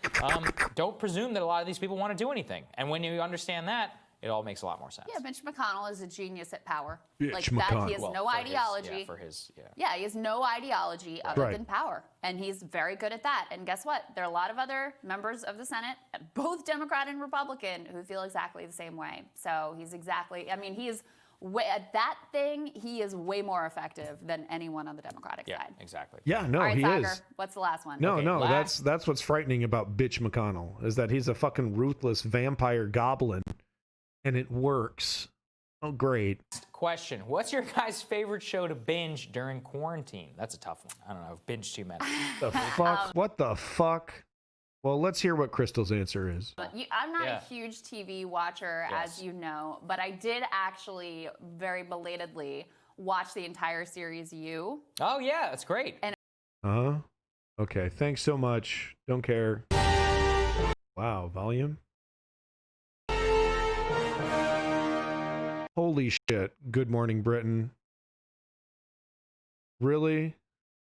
Don't presume that a lot of these people want to do anything. And when you understand that, it all makes a lot more sense. Yeah, Mitch McConnell is a genius at power. He has no ideology. He has no ideology other than power. And he's very good at that. And guess what? There are a lot of other members of the Senate, both Democrat and Republican, who feel exactly the same way. So he is at that thing, he is way more effective than anyone on the Democratic side. Exactly. Yeah, no, all right, he Saagar, is. what's the last one? No, that's what's frightening about Bitch McConnell, is that he's a fucking ruthless vampire goblin. And it works. Oh, great. Question. What's your guys' favorite show to binge during quarantine? That's a tough one. I don't know. I've binged too many. The fuck? What the fuck? Well, let's hear what Crystal's answer is. I'm not a huge TV watcher, as you know, but I did actually very belatedly watch the entire series You. Oh, yeah. That's great. And okay. Thanks so much. Don't care. Wow. Volume? Holy shit. Good morning, Britain. Really?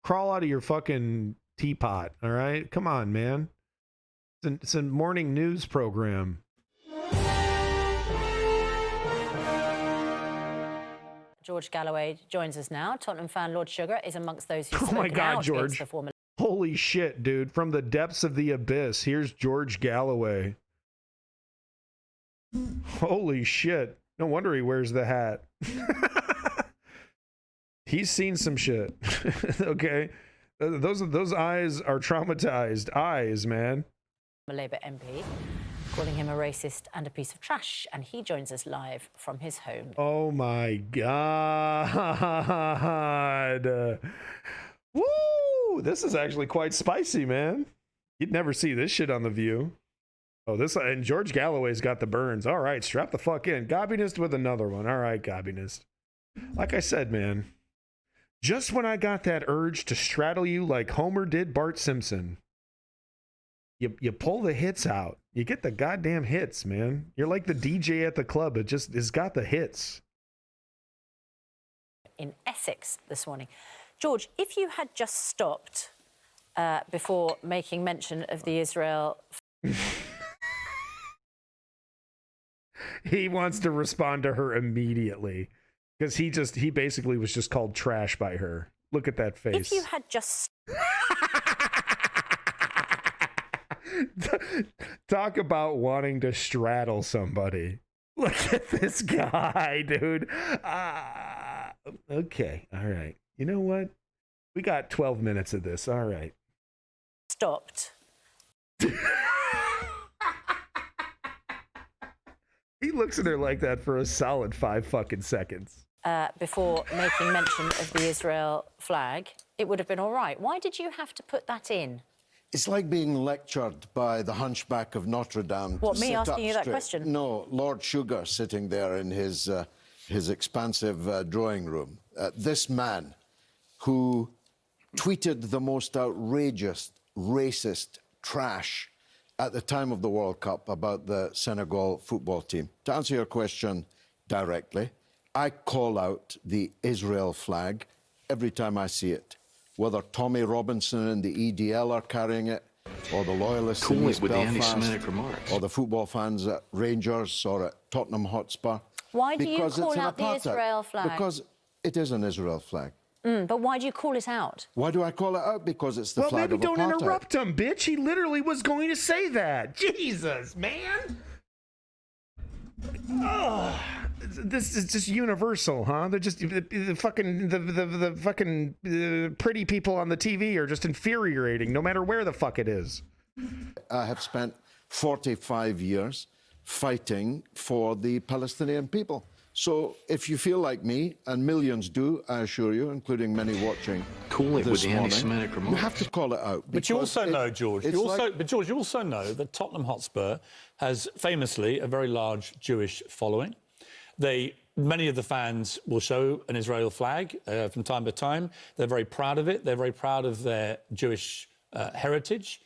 Crawl out of your fucking teapot, all right? Come on, man. It's a morning news program. George Galloway joins us now. Tottenham fan Lord Sugar is amongst those who Oh my God, out George. the Formula. Holy shit, dude. From the depths of the abyss, here's George Galloway. Holy shit. No wonder he wears the hat. He's seen some shit. Okay. Those eyes are traumatized eyes, man. A Labour MP, calling him a racist and a piece of trash, and he joins us live from his home. Oh my God. Woo! This is actually quite spicy, man. You'd never see this shit on The View. Oh, and George Galloway's got the burns. All right, strap the fuck in. Gobbinist with another one. All right, Gobbinist. Like I said, man, just when I got that urge to straddle you like Homer did Bart Simpson, you pull the hits out. You get the goddamn hits, man. You're like the DJ at the club. It's got the hits. In Essex this morning. George, if you had just stopped before making mention of the Israel... He wants to respond to her immediately because he basically was just called trash by her. Look at that face. If you had just... Talk about wanting to straddle somebody. Look at this guy, dude. Okay. All right. You know what? We got 12 minutes of this. All right. Stopped. He looks at her like that for a solid 5 fucking seconds. Before making mention of the Israel flag, it would have been all right. Why did you have to put that in? It's like being lectured by the Hunchback of Notre Dame. What, me asking you that question? No, Lord Sugar sitting there in his expansive drawing room. This man who tweeted the most outrageous, racist trash at the time of the World Cup about the Senegal football team. To answer your question directly, I call out the Israel flag every time I see it. Whether Tommy Robinson and the EDL are carrying it, or the loyalists in East Belfast, or the football fans at Rangers or at Tottenham Hotspur. Why do you call out the Israel flag? Because it is an Israel flag. But why do you call it out? Why do I call it out? Because it's the flag of apartheid. Well, maybe don't interrupt him, bitch. He literally was going to say that. Jesus, man. Oh, this is just universal, huh? They're just the fucking pretty people on the TV are just infuriating, no matter where the fuck it is. I have spent 45 years fighting for the Palestinian people. So if you feel like me, and millions do, I assure you, including many watching cool it this with the morning, anti-Semitic remarks. you have to call it out. But you also know, George, you also know that Tottenham Hotspur has famously a very large Jewish following. Many of the fans will show an Israel flag from time to time. They're very proud of it. They're very proud of their Jewish heritage.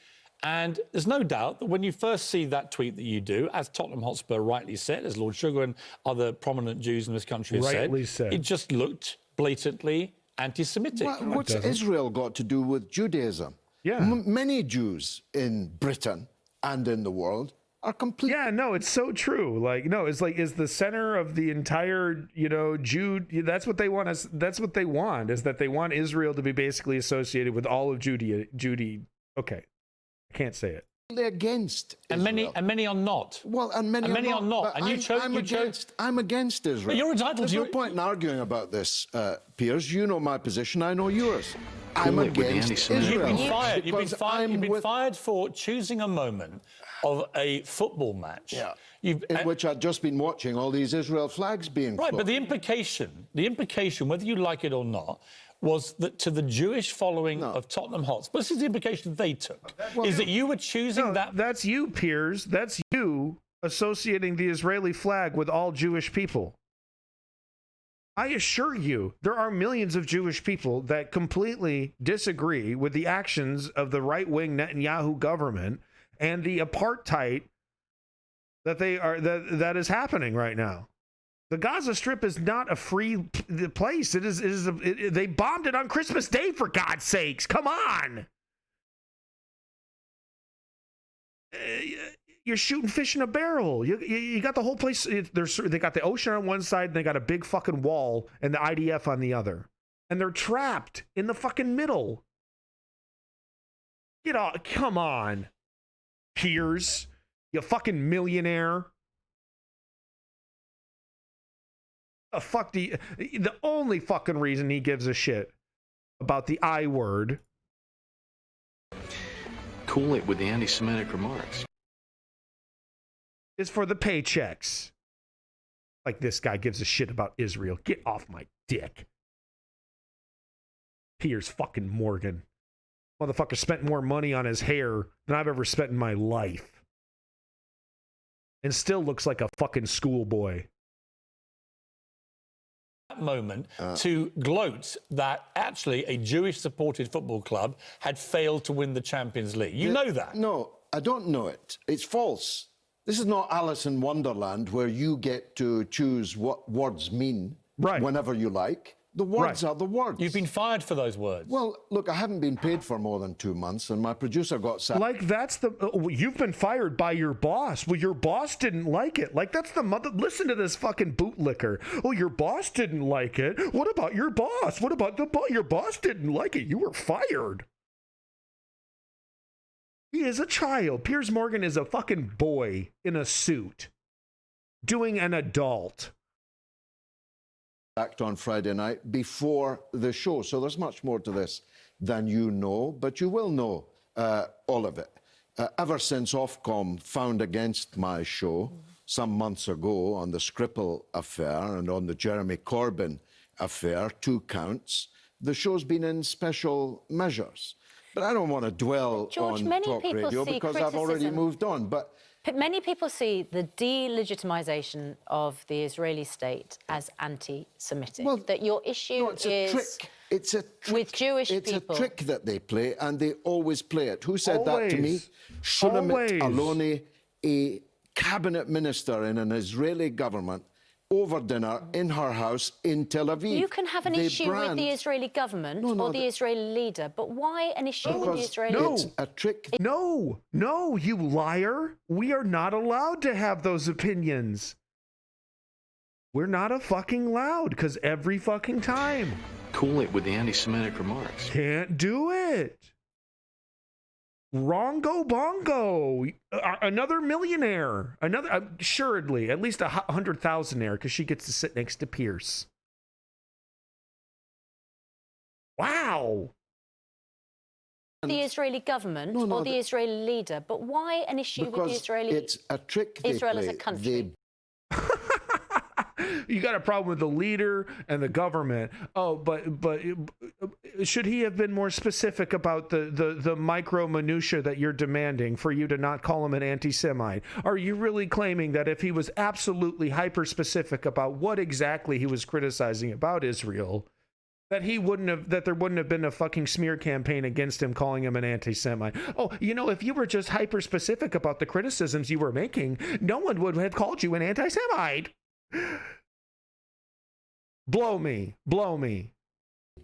And there's no doubt that when you first see that tweet that you do, as Tottenham Hotspur rightly said, as Lord Sugar and other prominent Jews in this country have said, it just looked blatantly anti-Semitic. What's Israel got to do with Judaism? Yeah. Many Jews in Britain and in the world are completely... Yeah, no, it's so true. Like, no, it's like, is the center of the entire, Jude, that's what they want us, that's what they want, is that they want Israel to be basically associated with all of Judy. Okay. Can't say it. Against Israel. And many are not. Well, and many are not. And I'm against Israel. But you're entitled There's no point in arguing about this, Piers. You know my position. I know yours. I'm against Israel. You've been fired for choosing a moment of a football match. Yeah. In which I'd just been watching all these Israel flags being flown. Right, but the implication, whether you like it or not, was that to the Jewish following of Tottenham Hotspur, this is the implication they took, is that you were choosing that... That's you, Piers. That's you associating the Israeli flag with all Jewish people. I assure you, there are millions of Jewish people that completely disagree with the actions of the right-wing Netanyahu government and the apartheid that is happening right now. The Gaza Strip is not a free place. They bombed it on Christmas Day, for God's sakes. Come on. You're shooting fish in a barrel. You got the whole place. They got the ocean on one side, and they got a big fucking wall, and the IDF on the other. And they're trapped in the fucking middle. Get off. Come on, Piers. You fucking millionaire. The only fucking reason he gives a shit about the I word. Cool it with the anti-Semitic remarks. Is for the paychecks. Like this guy gives a shit about Israel. Get off my dick. Piers fucking Morgan. Motherfucker spent more money on his hair than I've ever spent in my life. And still looks like a fucking schoolboy. Moment to gloat that actually a Jewish-supported football club had failed to win the Champions League. You know that? No, I don't know it. It's false. This is not Alice in Wonderland where you get to choose what words mean whenever you like. The words are the words. You've been fired for those words. Well, look, I haven't been paid for more than 2 months, and my producer got sacked. Like, that's the... you've been fired by your boss. Well, your boss didn't like it. Like, that's the mother... Listen to this fucking bootlicker. Oh, your boss didn't like it. What about your boss? What about the boss? Your boss didn't like it. You were fired. He is a child. Piers Morgan is a fucking boy in a suit doing an adult. Act on Friday night before the show. So there's much more to this than you know, but you will know all of it. Ever since Ofcom found against my show some months ago on the Skripal affair and on the Jeremy Corbyn affair, 2 counts, the show's been in special measures. But I don't want to dwell George, on talk radio because I've already moved on. But many people see the delegitimization of the Israeli state as anti-Semitic. Well, that your issue is a trick. It's a trick. With Jewish people. It's a trick that they play, and they always play it. Who said that to me? Shulamit Aloni, a cabinet minister in an Israeli government, over dinner in her house in Tel Aviv. You can have an issue with the Israeli government or the Israeli leader, but why an issue with the Israeli... It's a trick. No, you liar. We are not allowed to have those opinions. We're not a fucking loud, because every fucking time. Cool it with the anti-Semitic remarks. Can't do it. Rongo Bongo, another millionaire, another assuredly at least 100,000-aire because she gets to sit next to Pierce. Wow. The Israeli government or the Israeli leader, but why an issue with the Israeli? It's a trick. Israel as a country. You got a problem with the leader and the government. Oh, but should he have been more specific about the micro minutia that you're demanding for you to not call him an anti-Semite? Are you really claiming that if he was absolutely hyper specific about what exactly he was criticizing about Israel, that there wouldn't have been a fucking smear campaign against him calling him an anti-Semite? Oh, if you were just hyper specific about the criticisms you were making, no one would have called you an anti-Semite. Blow me.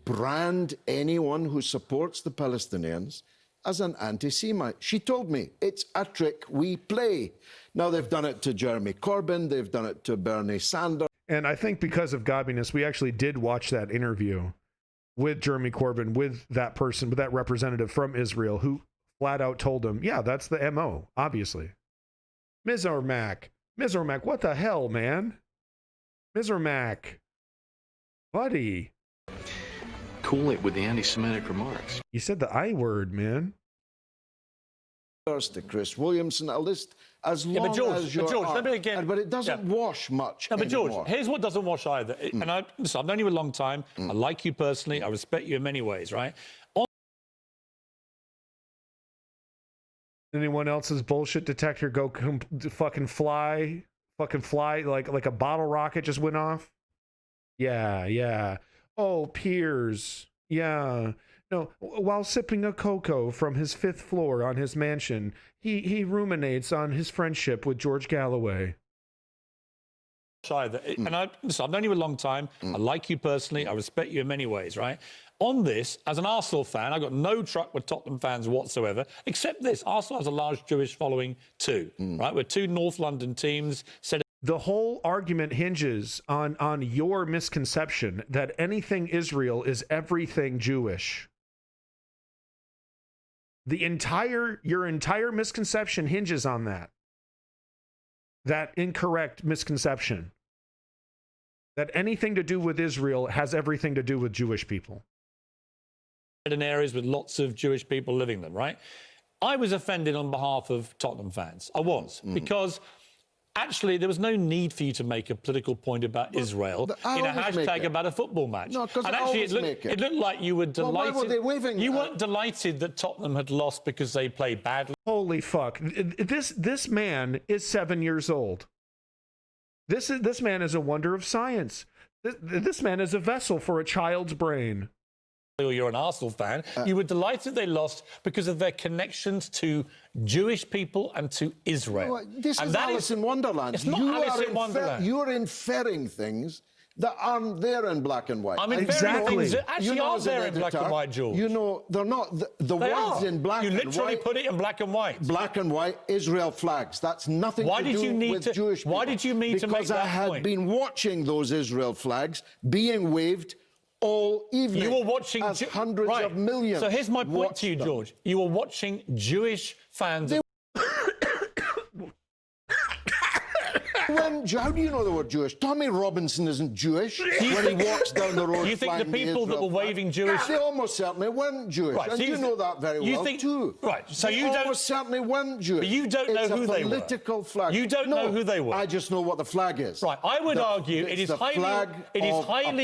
Brand anyone who supports the Palestinians as an anti-Semite. She told me it's a trick we play. Now they've done it to Jeremy Corbyn, they've done it to Bernie Sanders. And I think because of gobbiness, we actually did watch that interview with Jeremy Corbyn, with that person, with that representative from Israel, who flat out told him, yeah, that's the MO, obviously. Mizormak, what the hell, man? Mizormak. Buddy. Cool it with the anti-Semitic remarks. You said the I word, man. To Chris Williamson, a list as long as your George, let me again. But it doesn't wash much No, but George, anymore. here's what doesn't wash either. And I've known you a long time. I like you personally. I respect you in many ways, right? Anyone else's bullshit detector go fucking fly like a bottle rocket just went off? Yeah. Oh, Piers. Yeah. No, while sipping a cocoa from his 5th floor on his mansion, he ruminates on his friendship with George Galloway. Either. And I've known you a long time. I like you personally. I respect you in many ways, right? On this, as an Arsenal fan, I've got no truck with Tottenham fans whatsoever, except this. Arsenal has a large Jewish following too, right? We're 2 North London teams. The whole argument hinges on your misconception that anything Israel is everything Jewish. Your entire misconception hinges on that incorrect misconception. that anything to do with Israel has everything to do with Jewish people. In areas with lots of Jewish people living them, right? I was offended on behalf of Tottenham fans. I was, because actually there was no need for you to make a political point about Israel in a hashtag about a football match. No, because and actually it looked like you were delighted. Well, why were they waving? You weren't delighted that Tottenham had lost because they played badly. Holy fuck. This man is 7 years old. This man is a wonder of science. This man is a vessel for a child's brain. Or you're an Arsenal fan, you were delighted they lost because of their connections to Jewish people and to Israel. No, this is Alice in Wonderland. It's not Alice in Wonderland. You're inferring things that aren't there in black and white. I'm inferring things that actually are there in black and white, George. You know, they're not. The ones in black and white. You literally put it in black and white. Black and white Israel flags. That's nothing to do with Jewish people. Why did you need to make that point? Because I had been watching those Israel flags being waved all evening. You were watching as hundreds of millions. So here's my point to you, George. You were watching Jewish fans. How do you know they were Jewish? Tommy Robinson isn't Jewish when he walks down the road. You think the people that were waving Jewish? They almost certainly weren't Jewish, right, and so you know that very well too. Right, so they you don't almost certainly weren't Jewish. But you don't know who they were. It's a political flag. You don't know who they were. I just know what the flag is. Right, I would argue it is highly.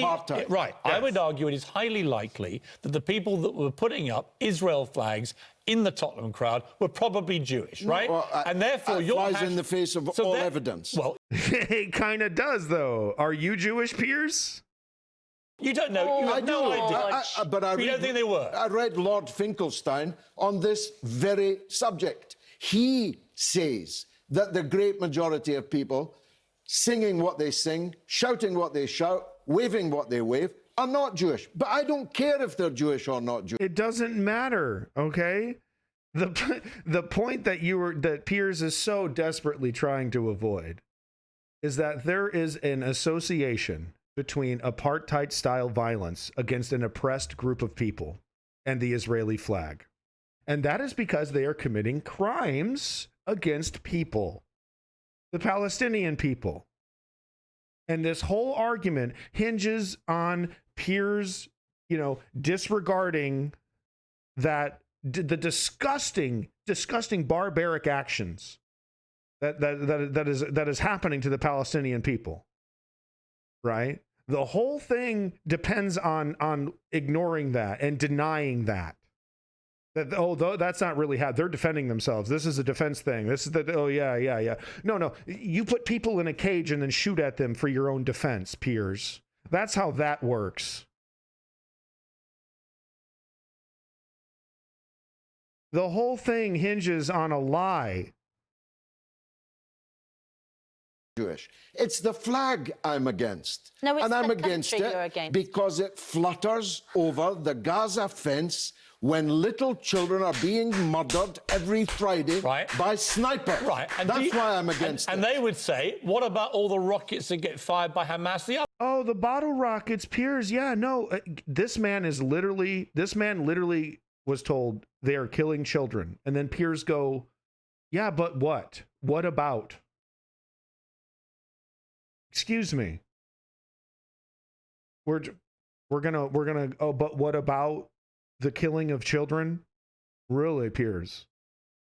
Apartheid. Right, yes. I would argue it is highly likely that the people that were putting up Israel flags in the Tottenham crowd were probably Jewish, right? Well, and therefore, it flies in the face of all evidence. Well, it kind of does, though. Are you Jewish, Piers? You don't know. You have no idea. You don't think they were? I read Lord Finkelstein on this very subject. He says that the great majority of people singing what they sing, shouting what they shout, waving what they wave, are not Jewish. But I don't care if they're Jewish or not Jewish. It doesn't matter, okay? The point that Piers is so desperately trying to avoid is that there is an association between apartheid-style violence against an oppressed group of people and the Israeli flag. And that is because they are committing crimes against people, the Palestinian people. And this whole argument hinges on Piers, disregarding that the disgusting barbaric actions that is happening to the Palestinian people. Right? The whole thing depends on ignoring that and denying that. That's not really how they're defending themselves. This is a defense thing. This is yeah. No. You put people in a cage and then shoot at them for your own defense, Piers. That's how that works. The whole thing hinges on a lie. Jewish. It's the flag I'm against. No, it's and I'm the against country it you're against. because it flutters over the Gaza fence when little children are being murdered every Friday by snipers. Right. And that's why I'm against it. And they would say, what about all the rockets that get fired by Hamas? The bottle rockets, Piers. Yeah, no. This man literally was told they are killing children. And then Piers go, yeah, but what? What about? Excuse me. We're gonna, but what about the killing of children? Really, Piers?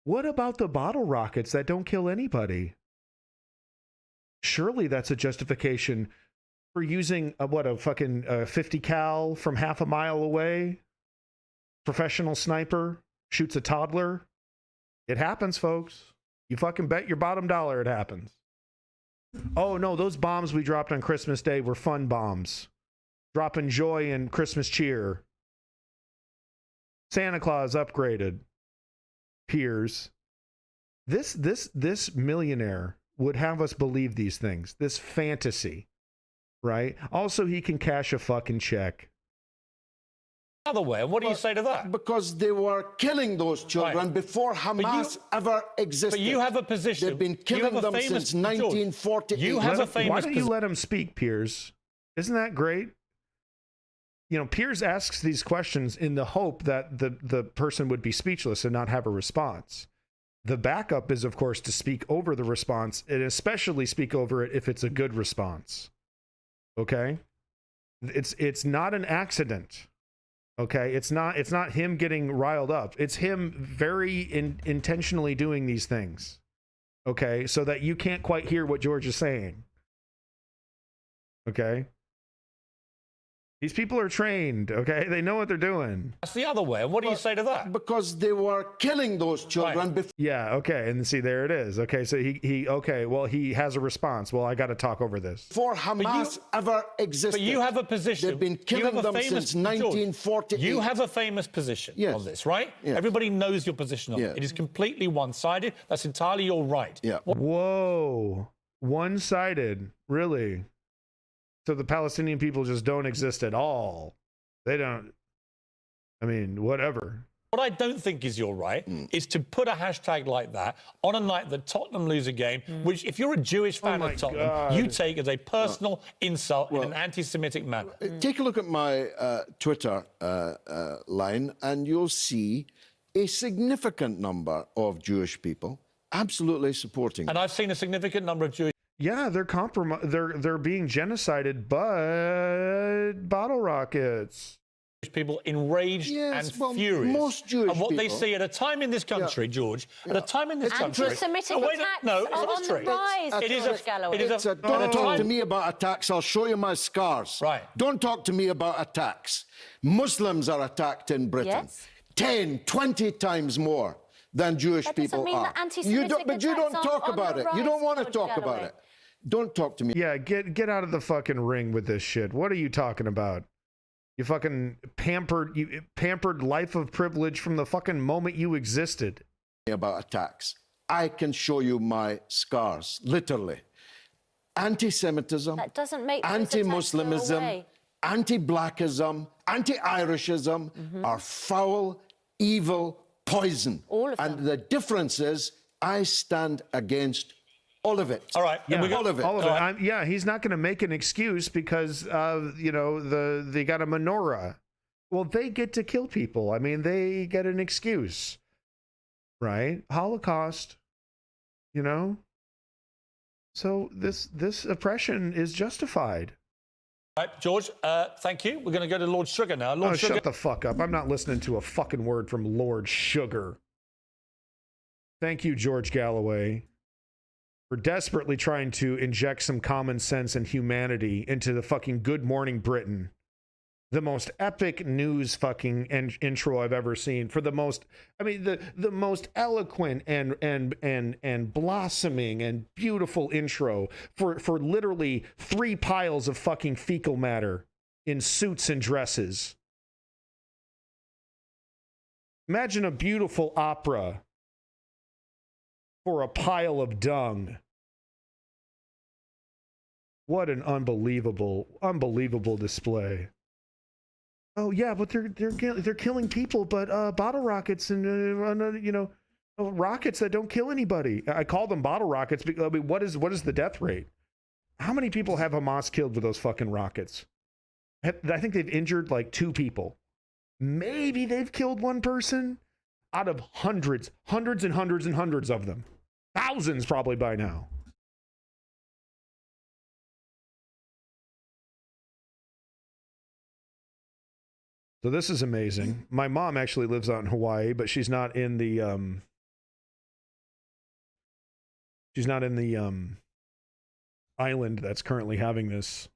What about the bottle rockets that don't kill anybody? Surely that's a justification for using a fucking 50 cal from half a mile away. Professional sniper shoots a toddler. It happens, folks. You fucking bet your bottom dollar it happens. Oh no, those bombs we dropped on Christmas Day were fun bombs. Dropping joy and Christmas cheer. Santa Claus upgraded. Piers. This millionaire would have us believe these things. This fantasy. Right? Also, he can cash a fucking check. Other way, and what do you say to that? Because they were killing those children before Hamas ever existed. But you have a position. They've been killing them since 1948. You have a famous. Why don't you let him speak, Piers? Isn't that great? Piers asks these questions in the hope that the person would be speechless and not have a response. The backup is, of course, to speak over the response, and especially speak over it if it's a good response. Okay? It's not an accident. Okay? It's not him getting riled up. It's him very intentionally doing these things. Okay? So that you can't quite hear what George is saying. Okay? These people are trained, okay? They know what they're doing. That's the other way. And what do you say to that? Because they were killing those children before. Yeah, okay. And see, there it is. Okay, so he has a response. Well, I got to talk over this. Before Hamas ever existed. But you have a position. They've been killing them since 1948. You have a famous position on this, right? Yes. Everybody knows your position on it. It is completely one-sided. That's entirely your right. Yeah. Whoa. One-sided. Really? So the Palestinian people just don't exist at all. They don't. I mean, whatever. What I don't think is your right is to put a hashtag like that on a night that Tottenham lose a game, which, if you're a Jewish fan of Tottenham, you take as a personal insult in an anti-Semitic manner. Take a look at my Twitter line, and you'll see a significant number of Jewish people absolutely supporting. And I've seen a significant number of Jewish. Yeah, they're being genocided by bottle rockets. People enraged and furious. Most Jewish and what they people. see at a time in this country, George, at a time in this country. Anti-Semitic wait, attacks no, are on the rise, It is George Galloway. Don't talk to me about attacks. I'll show you my scars. Right. Don't talk to me about attacks. Muslims are attacked in Britain. Yes. 10, 20 times more than Jewish That people doesn't mean are. that anti-Semitic But you don't attacks talk aren't about on it. the You don't rise, want to George talk Galloway. about it. Don't talk to me. Yeah, get out of the fucking ring with this shit. What are you talking about? You fucking pampered life of privilege from the fucking moment you existed. About attacks. I can show you my scars, literally. Anti-Semitism, That doesn't make those attacks go anti-Muslimism, away. anti-Blackism, anti-Irishism are foul, evil poison. All of and them. the difference is I stand against all of it. All right. Yeah, all of it. All of it. Yeah, he's not going to make an excuse because they got a menorah. Well, they get to kill people. I mean, they get an excuse, right? Holocaust, So this oppression is justified. All right, George, thank you. We're going to go to Lord Sugar now. Lord Sugar. Shut the fuck up. I'm not listening to a fucking word from Lord Sugar. Thank you, George Galloway, for desperately trying to inject some common sense and humanity into the fucking Good Morning Britain. The most epic news fucking intro I've ever seen. For the most, the most eloquent and blossoming and beautiful intro for literally 3 piles of fucking fecal matter in suits and dresses. Imagine a beautiful opera for a pile of dung. What an unbelievable display. Oh yeah, but they're killing people, but bottle rockets and rockets that don't kill anybody. I call them bottle rockets because what is the death rate? How many people have Hamas killed with those fucking rockets? I think they've injured like 2 people. Maybe they've killed 1 person out of hundreds and hundreds of them. Thousands probably by now. So this is amazing. My mom actually lives out in Hawaii, but she's not in the island that's currently having this.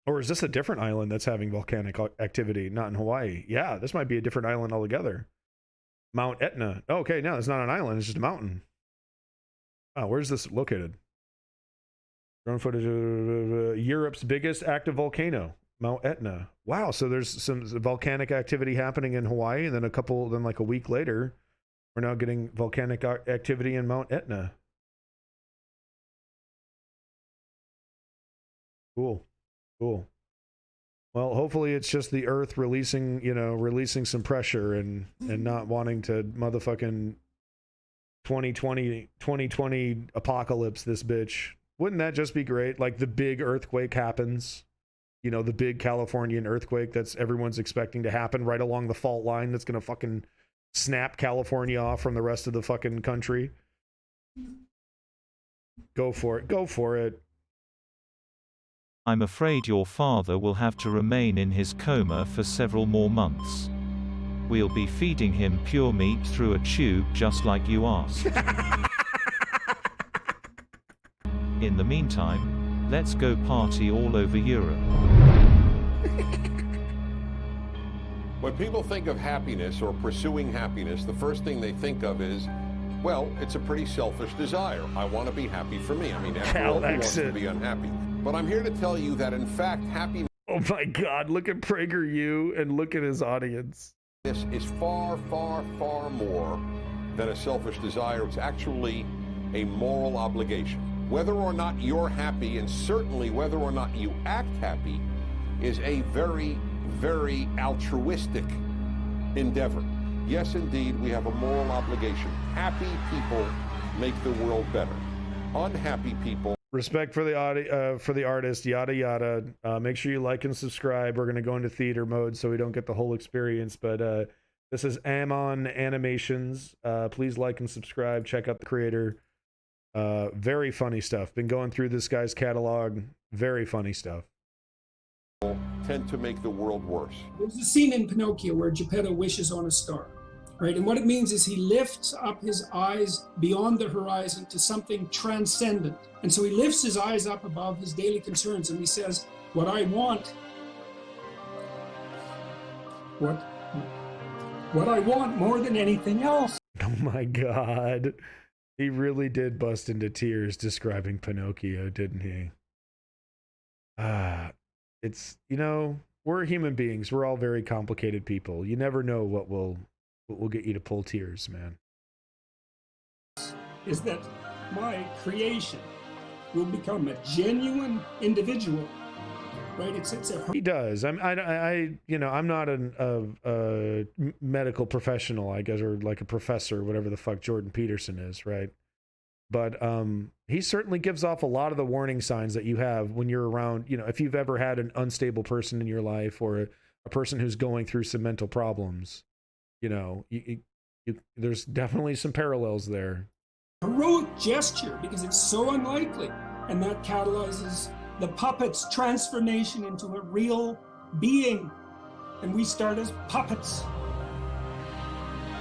Or is this a different island that's having volcanic activity? Not in Hawaii. Yeah, this might be a different island altogether. Mount Etna. Oh, okay, no, it's not an island. It's just a mountain. Oh, where's this located? Drone footage of Europe's biggest active volcano, Mount Etna. Wow, so there's some volcanic activity happening in Hawaii, and then like a week later, we're now getting volcanic activity in Mount Etna. Cool. Well, hopefully it's just the Earth releasing some pressure and not wanting to motherfucking 2020 apocalypse this bitch. Wouldn't that just be great? Like the big earthquake happens. The big Californian earthquake that's everyone's expecting to happen right along the fault line that's going to fucking snap California off from the rest of the fucking country. Go for it. I'm afraid your father will have to remain in his coma for several more months. We'll be feeding him pure meat through a tube just like you asked. In the meantime, let's go party all over Europe. When people think of happiness or pursuing happiness, the first thing they think of is, well, it's a pretty selfish desire. I want to be happy for me. I mean, after all, who wants to be unhappy? But I'm here to tell you that, in fact, happiness... Oh my God, look at PragerU and look at his audience. This is far, far, far more than a selfish desire. It's actually a moral obligation. Whether or not you're happy, and certainly whether or not you act happy, is a very, very altruistic endeavor. Yes, indeed, we have a moral obligation. Happy people make the world better. Unhappy people... Respect for the artist, yada yada. Make sure you like and subscribe. We're gonna go into theater mode so we don't get the whole experience. But this is Ammon Animations. Please like and subscribe. Check out the creator. Very funny stuff. Been going through this guy's catalog. Very funny stuff. Tend to make the world worse. There's a scene in Pinocchio where Geppetto wishes on a star, right? And what it means is he lifts up his eyes beyond the horizon to something transcendent. And so he lifts his eyes up above his daily concerns and he says, what I want, what I want more than anything else. Oh my God. He really did bust into tears describing Pinocchio, didn't he? It's, you know, we're human beings. We're all very complicated people. You never know what will get you to pull tears, man. Is that my creation will become a genuine individual, right? He does. You know, I'm not a medical professional, I guess, or like a professor, whatever the fuck Jordan Peterson is, right? But he certainly gives off a lot of the warning signs that you have when you're around, you know, if you've ever had an unstable person in your life or a person who's going through some mental problems, you know, there's definitely some parallels there. Heroic gesture because it's so unlikely, and that catalyzes the puppet's transformation into a real being, and we start as puppets.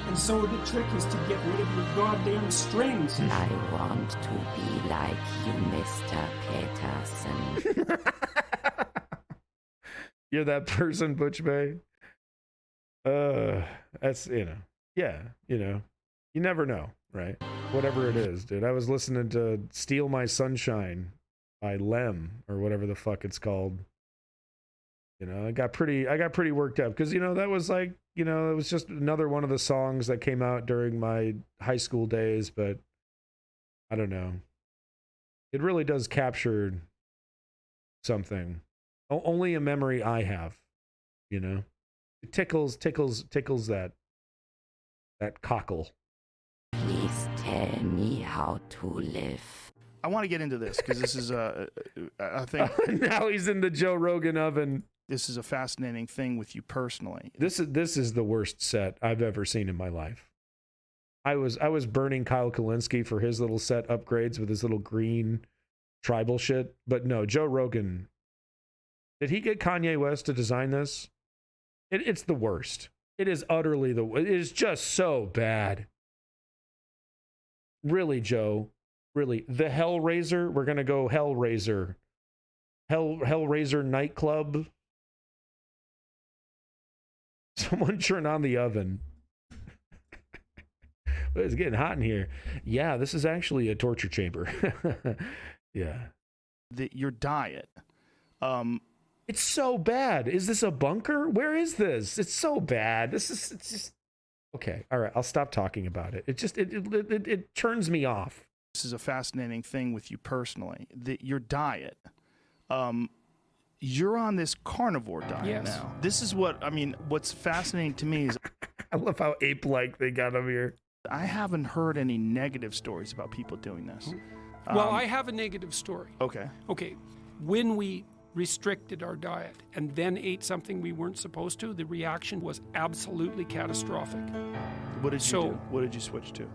And so the trick is to get rid of your goddamn strings. I want to be like you, Mr. Peterson. You're that person, Butch Bay? That's, you know, yeah, you know, you never know, right? Whatever it is, dude. I was listening to Steal My Sunshine by Lem, or whatever the fuck it's called. You know, I got pretty worked up because, you know, that was like, you know, it was just another one of the songs that came out during my high school days, but I don't know. It really does capture something. Only a memory I have, you know. It tickles that cockle. Please tell me how to live. I want to get into this because this is I think now he's in the Joe Rogan oven. This is a fascinating thing with you personally. This is the worst set I've ever seen in my life. I was burning Kyle Kalinske for his little set upgrades with his little green tribal shit, but no, Joe Rogan. Did he get Kanye West to design this? It's the worst. It is utterly it is just so bad. Really, Joe. Really. The Hellraiser, we're gonna go Hellraiser. Hellraiser nightclub. Someone turn on the oven. It's getting hot in here. Yeah, this is actually a torture chamber. Yeah. Your diet. It's so bad. Is this a bunker? Where is this? It's so bad. It's just okay. All right, I'll stop talking about it. It just it turns me off. This is a fascinating thing with you personally. Your diet. You're on this carnivore diet now. This is what I mean. What's fascinating to me is I love how ape-like they got him here. I haven't heard any negative stories about people doing this. Well, I have a negative story. Okay. Okay. When we restricted our diet and then ate something we weren't supposed to, the reaction was absolutely catastrophic. What did you do? What did you switch to?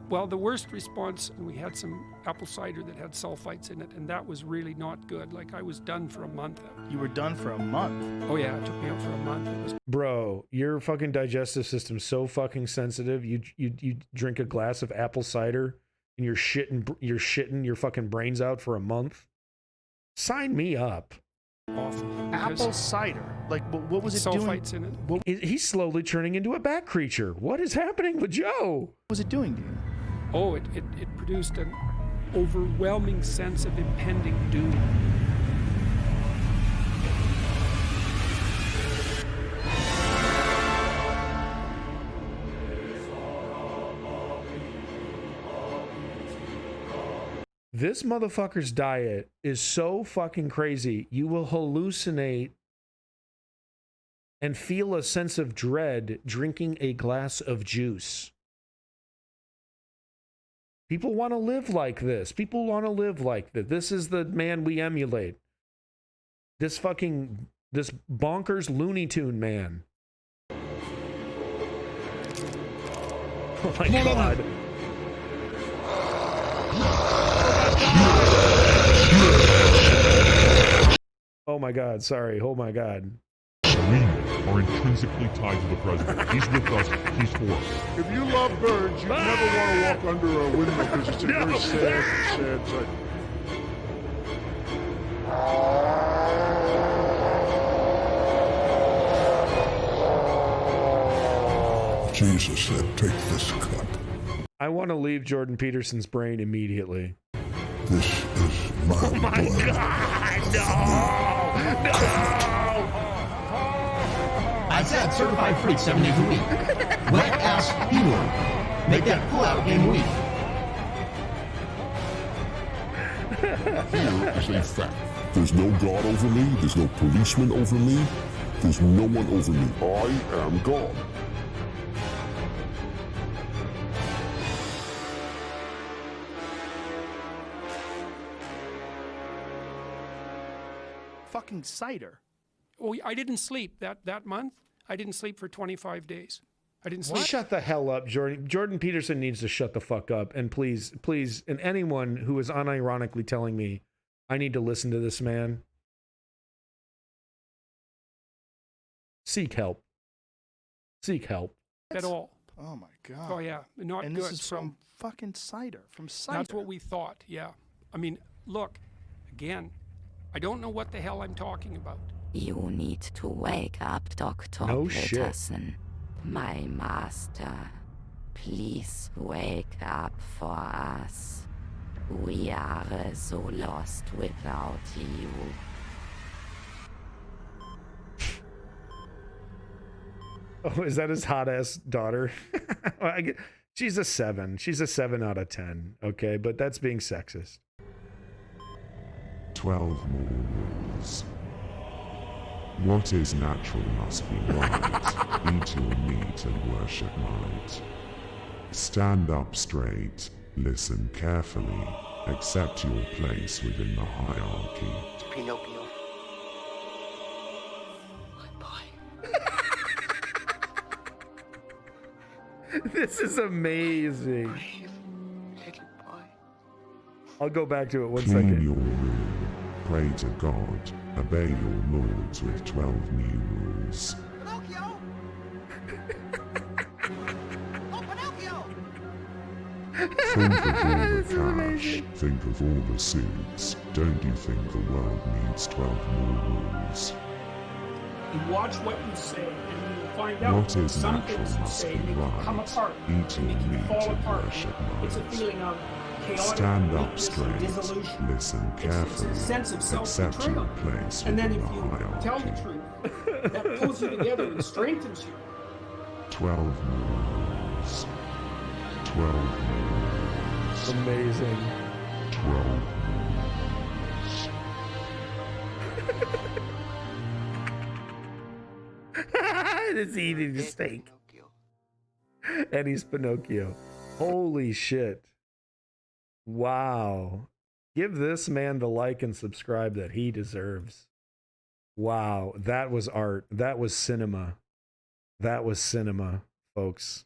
Well, the worst response, we had some apple cider that had sulfites in it, and that was really not good. Like, I was done for a month. You were done for a month? Oh, yeah, it took me out for a month. Bro, your fucking digestive system's so fucking sensitive. You drink a glass of apple cider and you're shitting your fucking brains out for a month. Sign me up. Awful. Apple cider? Like, what was it doing? Sulfites in it. He's slowly turning into a bat creature. What is happening with Joe? What was it doing to you? Oh, it produced an overwhelming sense of impending doom. This motherfucker's diet is so fucking crazy. You will hallucinate and feel a sense of dread drinking a glass of juice. People want to live like this. People want to live like this. This is the man we emulate. This bonkers Looney Tune man. Oh my God. Oh my God, sorry. Oh my God. We are intrinsically tied to the president. He's with us. He's for us. If you love birds, you never want to walk under a window because it's a very sad sight. Jesus said, take this cup. I want to leave Jordan Peterson's brain immediately. This is my Oh my God, no! I said certified freak 7 days a week. Wet ass healer. Make that pull out game week. Fear is a fact. There's no God over me. There's no policeman over me. There's no one over me. I am God. Fucking cider. Oh, I didn't sleep that month. I didn't sleep for 25 days. I didn't sleep. Shut the hell up, Jordan. Jordan Peterson needs to shut the fuck up. And please, and anyone who is unironically telling me I need to listen to this man, seek help. Seek help. At all. Oh my God. Oh yeah, not and good. this is from fucking cider. From cider. That's what we thought. Yeah. I mean, look, again, I don't know what the hell I'm talking about. You need to wake up, Dr. No shit. Peterson. My master, please wake up for us. We are so lost without you. Oh, is that his hot ass daughter? She's a 7. She's a 7 out of 10. Okay, but that's being sexist. 12 more rules. What is natural must be right. Eat your meat and worship might. Stand up straight, listen carefully, accept your place within the hierarchy. It's Pinocchio. This is amazing. Little boy. I'll go back to it one Clean second. your room, pray to God, obey your lords with 12 new rules. Pinocchio! Oh, Pinocchio! Think of all the cash, think of all the suits. Don't you think the world needs 12 more rules? You watch what you say, and you will find out What is some natural things you must say be make you come right. apart, Eat your make you meat fall and apart. worship It's a might. feeling of chaotic Stand up weakness and straight, dissolution. listen It's carefully, a sense of accept your self-betrayal. place And then within if the you tell the hierarchy. truth, that pulls you together and strengthens you. 12 more rules. 12 more rules. Amazing. 12 rules. It's eating the steak. And he's Pinocchio. Holy shit. Wow. Give this man the like and subscribe that he deserves. Wow. That was art. That was cinema. That was cinema, folks.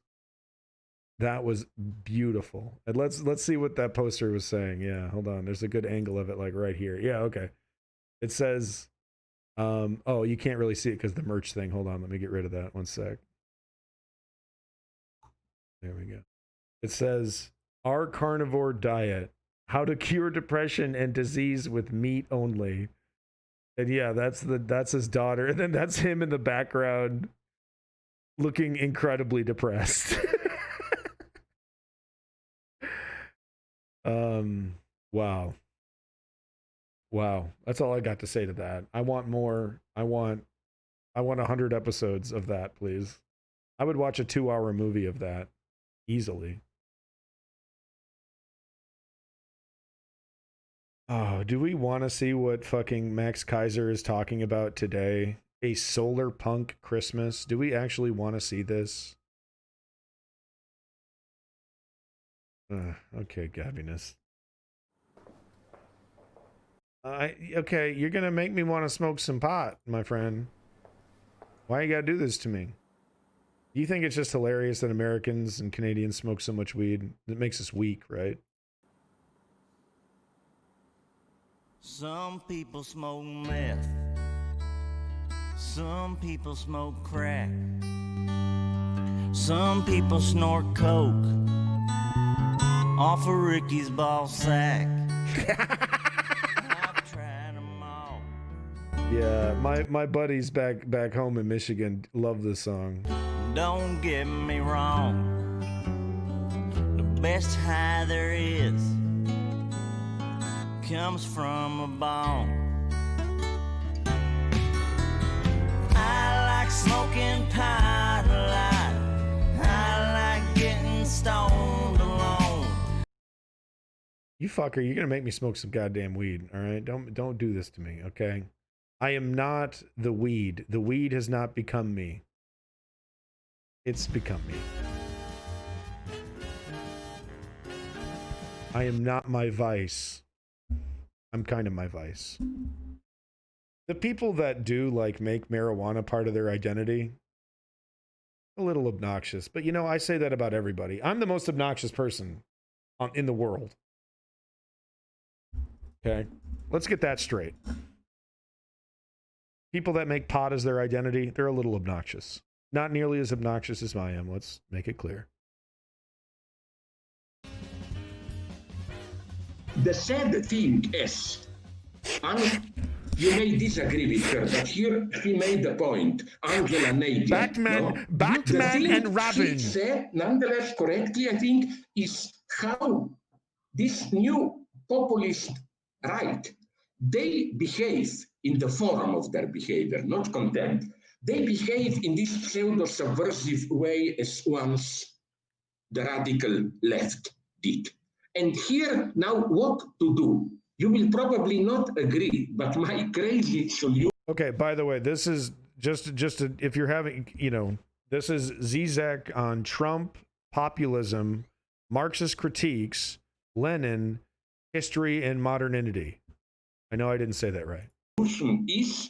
That was beautiful. And let's see what that poster was saying. Yeah, hold on. There's a good angle of it, like right here. Yeah, okay. It says, oh, you can't really see it because the merch thing. Hold on, let me get rid of that. One sec. There we go. It says, our carnivore diet, how to cure depression and disease with meat only. And yeah, that's his daughter. And then that's him in the background looking incredibly depressed. Wow. That's all I got to say to that. I want more. I want 100 episodes of that, please. I would watch a 2-hour movie of that easily. Oh, do we want to see what fucking Max Kaiser is talking about today? A solar punk Christmas? Do we actually want to see this? Okay, gabbiness. Okay, you're gonna make me want to smoke some pot, my friend. Why you gotta do this to me? Do you think it's just hilarious that Americans and Canadians smoke so much weed? It makes us weak, right? Some people smoke meth. Some people smoke crack. Some people snort coke off of Ricky's ball sack. Yeah, my buddies back home in Michigan love this song. Don't get me wrong, the best high there is comes from a bone. I like smoking pot a lot. I like getting stoned alone. You fucker, you're gonna make me smoke some goddamn weed, all right? Don't do this to me, okay? I am not the weed. The weed has not become me. It's become me. I am not my vice. I'm kind of my vice. The people that do like make marijuana part of their identity, a little obnoxious. But you know, I say that about everybody. I'm the most obnoxious person in the world. Okay? Let's get that straight. People that make pot as their identity, they're a little obnoxious. Not nearly as obnoxious as I am. Let's make it clear. The sad thing is, and you may disagree with her, but here she made the point. Angela Nagel. Batman and Robin. She said, nonetheless, correctly, I think, is how this new populist right, they behave in the form of their behavior, not content. They behave in this pseudo-subversive way as once the radical left did. And here, now what to do? You will probably not agree, but my crazy solution... Okay, by the way, this is just if you're having, this is Zizek on Trump, populism, Marxist critiques, Lenin, history, and modernity. I know I didn't say that right. Is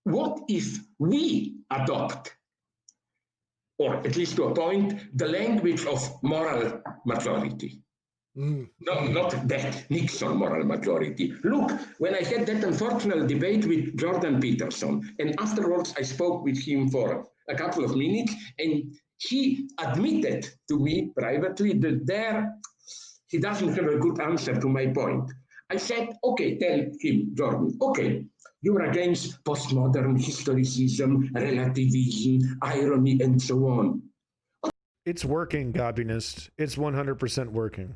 what if we adopt, or at least to a point, the language of moral majority? No, not that Nixon moral majority. Look, when I had that unfortunate debate with Jordan Peterson, and afterwards I spoke with him for a couple of minutes, and he admitted to me privately that he doesn't have a good answer to my point. I said, okay, tell him, Jordan, okay, you're against postmodern historicism, relativism, irony, and so on. It's working, Gobinist. It's 100% working.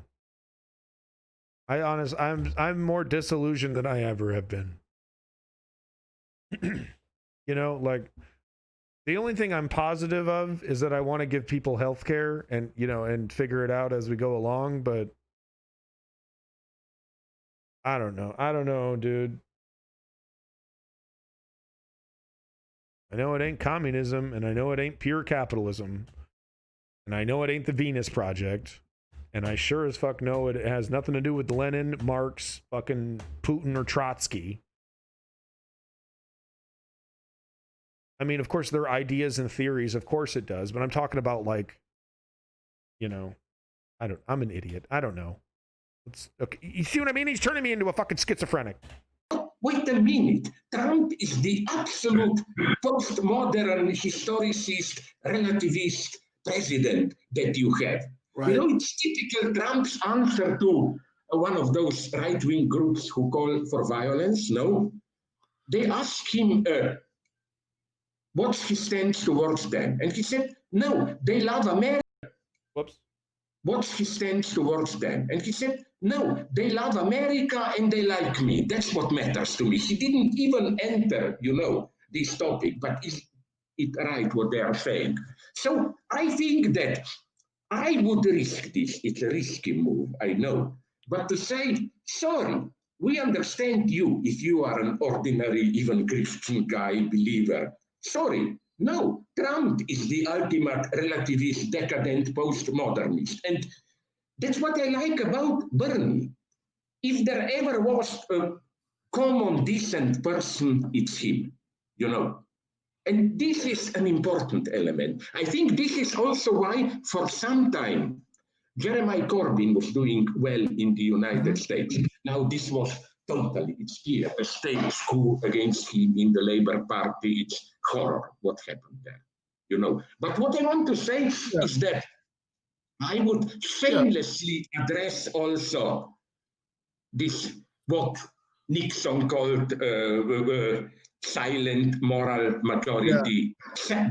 I'm more disillusioned than I ever have been. Like, the only thing I'm positive of is that I want to give people health care and, and figure it out as we go along, but I don't know, dude. I know it ain't communism, and I know it ain't pure capitalism, and I know it ain't the Venus Project, and I sure as fuck know it has nothing to do with Lenin, Marx, fucking Putin, or Trotsky. I mean, of course, there are ideas and theories, of course it does, but I'm talking about, like, you know, I'm an idiot. I don't know. Okay. You see what I mean? He's turning me into a fucking schizophrenic. Wait a minute. Trump is the absolute postmodern, historicist, relativist president that you have. Right. You know, it's typical Trump's answer to one of those right-wing groups who call for violence. No. They ask him, what's his stance towards them? And he said, no, they love America. Whoops. What's his stance towards them? And he said, no, they love America and they like me. That's what matters to me. He didn't even enter, you know, this topic, but is it right what they are saying? So I think that I would risk this. It's a risky move, I know. But to say, sorry, we understand you if you are an ordinary, even Christian guy, believer. Sorry. No, Trump is the ultimate relativist, decadent, postmodernist. And that's what I like about Bernie. If there ever was a common, decent person, it's him, you know. And this is an important element. I think this is also why, for some time, Jeremiah Corbyn was doing well in the United States. Now, this was totally, it's clear, a state coup against him in the Labour Party. It's horror what happened there, you know. But what I want to say is that I would shamelessly address also this, what Nixon called silent moral majority.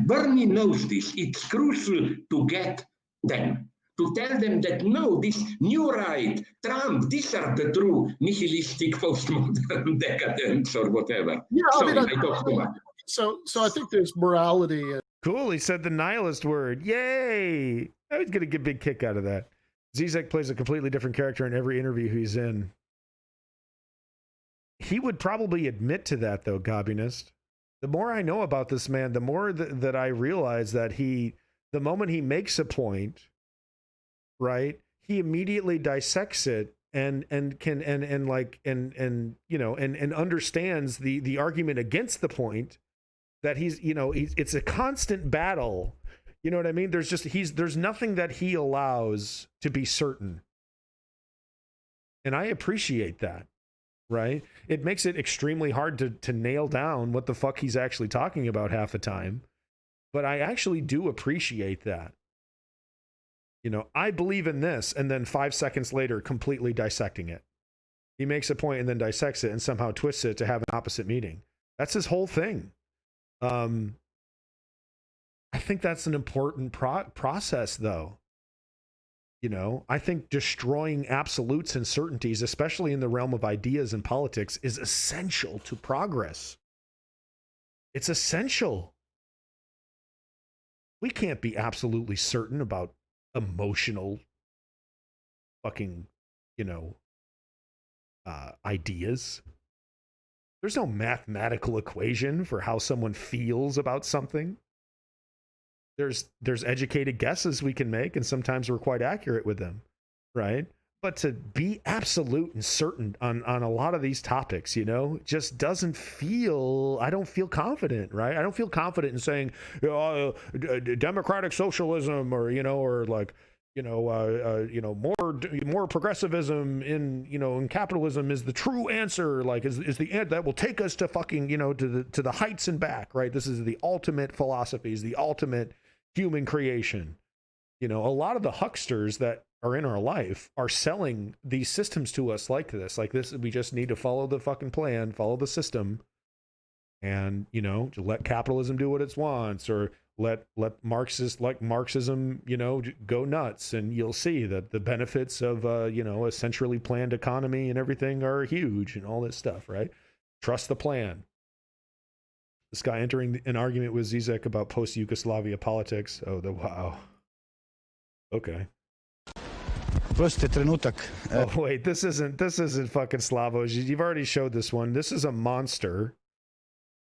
Bernie knows this. It's crucial to get them, to tell them that no, this new right, Trump, these are the true nihilistic postmodern decadents or whatever. Yeah, Sorry, I I talked too much. So I think there's morality. Cool. He said the nihilist word. Yay! I was gonna get a big kick out of that. Zizek plays a completely different character in every interview he's in. He would probably admit to that, though, Gobinist. The more I know about this man, the more that I realize that the moment he makes a point, right, he immediately dissects it and understands the argument against the point that it's a constant battle. You know what I mean? There's nothing that he allows to be certain. And I appreciate that. Right? It makes it extremely hard to nail down what the fuck he's actually talking about half the time. But I actually do appreciate that. You know, I believe in this, and then 5 seconds later, completely dissecting it. He makes a point and then dissects it and somehow twists it to have an opposite meaning. That's his whole thing. I think that's an important process, though. You know, I think destroying absolutes and certainties, especially in the realm of ideas and politics, is essential to progress. It's essential. We can't be absolutely certain about emotional fucking, ideas. There's no mathematical equation for how someone feels about something. There's educated guesses we can make, and sometimes we're quite accurate with them, right? But to be absolute and certain on a lot of these topics, just doesn't feel, I don't feel confident, right? I don't feel confident in saying, democratic socialism or more progressivism in capitalism is the true answer, like is the end that will take us to fucking, to the heights and back, right? This is the ultimate philosophies, the ultimate human creation. A lot of the hucksters that are in our life are selling these systems to us like this. We just need to follow the fucking plan, follow the system, and to let capitalism do what it wants, or let Marxism, go nuts, and you'll see that the benefits of a centrally planned economy and everything are huge and all this stuff, right? Trust the plan. This guy entering an argument with Zizek about post-Yugoslavia politics. Oh, wow. Okay. Oh, wait, this isn't fucking Slavoj. You've already showed this one. This is a monster.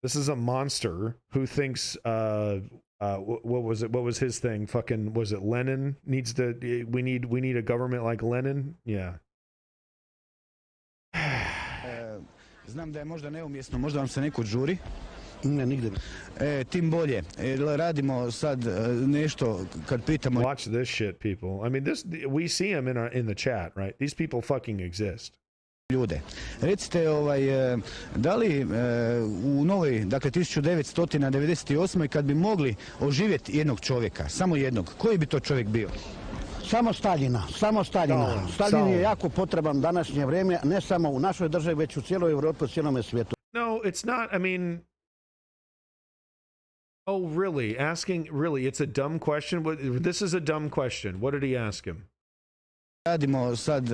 This is a monster who thinks, what was it? What was his thing? Fucking, was it Lenin we need a government like Lenin? Yeah. Znam da je možda neumjesno, možda vam se neko žuri, Ne, nigde. Tim bolje. Radimo sad nešto kad pitamo... Watch this shit, people. I mean, we see them in the chat, right? These people fucking exist. Ljude. Recite, da li u novoj, dakle 1998. kad bi mogli oživjeti jednog čovjeka, samo jednog, koji bi to čovjek bio? Samo Staljina. Stalin je jako potreban današnje vrijeme, ne samo u našoj državi, već u cijeloj Europi, u cijelom svijetu. No, it's not. I mean, oh, really? Really, it's a dumb question? This is a dumb question. What did he ask him? Radimo sad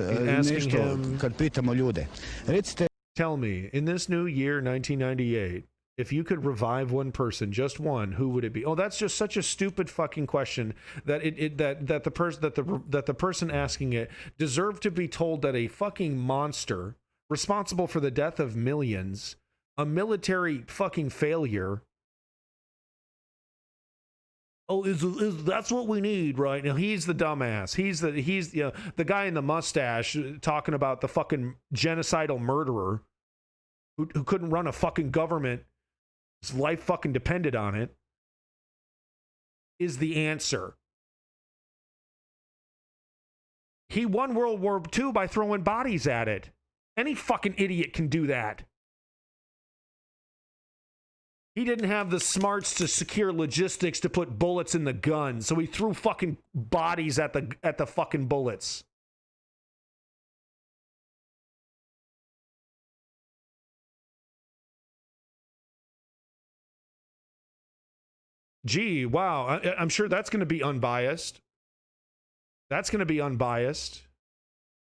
nešto kad pitamo ljude. Recite... Tell me, in this new year, 1998, if you could revive one person, just one, who would it be? Oh, that's just such a stupid fucking question that the person asking it deserved to be told that a fucking monster responsible for the death of millions, a military fucking failure. Oh, is that's what we need, right? Now he's the dumbass. He's the guy in the mustache talking about the fucking genocidal murderer who couldn't run a fucking government. His life fucking depended on it. Is the answer. He won World War II by throwing bodies at it. Any fucking idiot can do that. He didn't have the smarts to secure logistics to put bullets in the gun, so he threw fucking bodies at the fucking bullets. Gee, wow. I'm sure that's going to be unbiased. That's going to be unbiased.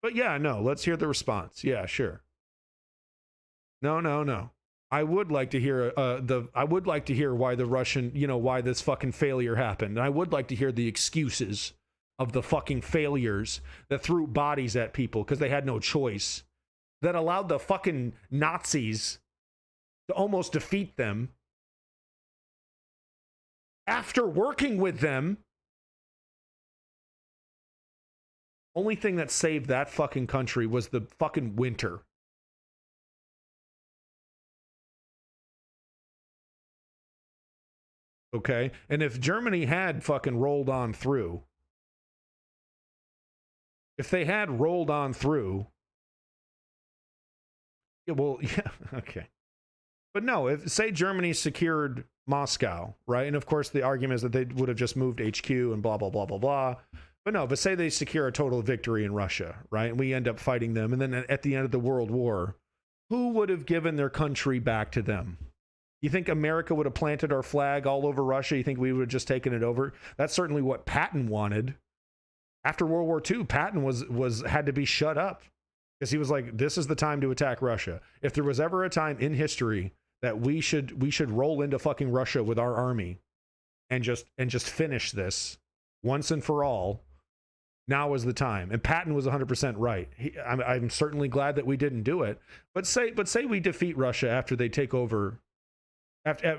But yeah, no, let's hear the response. Yeah, sure. No. I would like to hear why the Russian, why this fucking failure happened. And I would like to hear the excuses of the fucking failures that threw bodies at people because they had no choice, that allowed the fucking Nazis to almost defeat them after working with them. Only thing that saved that fucking country was the fucking winter. Okay? And if Germany had fucking rolled on through, yeah, okay. But no, if, say Germany secured Moscow, right? And of course the argument is that they would have just moved HQ and blah, blah, blah, blah, blah. But no, but say they secure a total victory in Russia, right? And we end up fighting them. And then at the end of the World War, who would have given their country back to them? You think America would have planted our flag all over Russia? You think we would have just taken it over? That's certainly what Patton wanted. After World War II, Patton had to be shut up because he was like, this is the time to attack Russia. If there was ever a time in history that we should roll into fucking Russia with our army and just finish this once and for all, now is the time. And Patton was 100% right. I'm certainly glad that we didn't do it. But say we defeat Russia after they take over.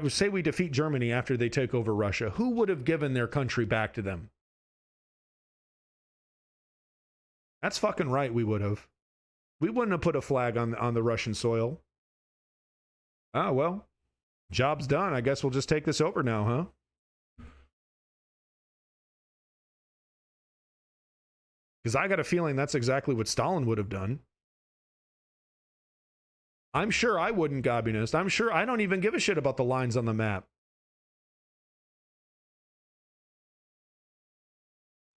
Say we defeat Germany after they take over Russia. Who would have given their country back to them? That's fucking right. We would have. We wouldn't have put a flag on the Russian soil. Ah, well, job's done. I guess we'll just take this over now, huh? Because I got a feeling that's exactly what Stalin would have done. I'm sure I wouldn't, Gobinist. I'm sure I don't even give a shit about the lines on the map.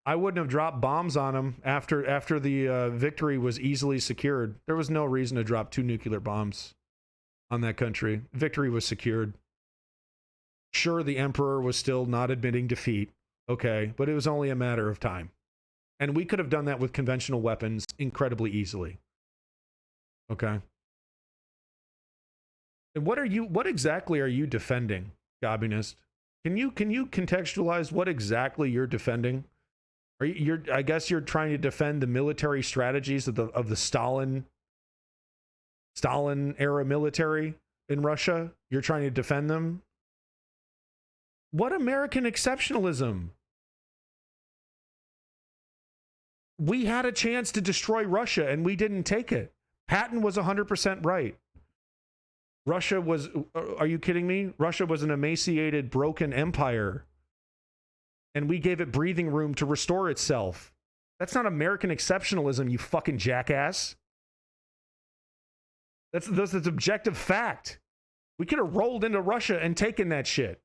I wouldn't have dropped bombs on them after the victory was easily secured. There was no reason to drop 2 nuclear bombs on that country. Victory was secured. Sure, the emperor was still not admitting defeat. Okay, but it was only a matter of time. And we could have done that with conventional weapons incredibly easily. Okay. And what exactly are you defending, Gobinist? Can you contextualize what exactly you're defending? I guess you're trying to defend the military strategies of the Stalin era military in Russia. You're trying to defend them. What American exceptionalism? We had a chance to destroy Russia and we didn't take it. Patton was 100% right. Russia was, are you kidding me? Russia was an emaciated, broken empire. And we gave it breathing room to restore itself. That's not American exceptionalism, you fucking jackass. That's objective fact. We could have rolled into Russia and taken that shit.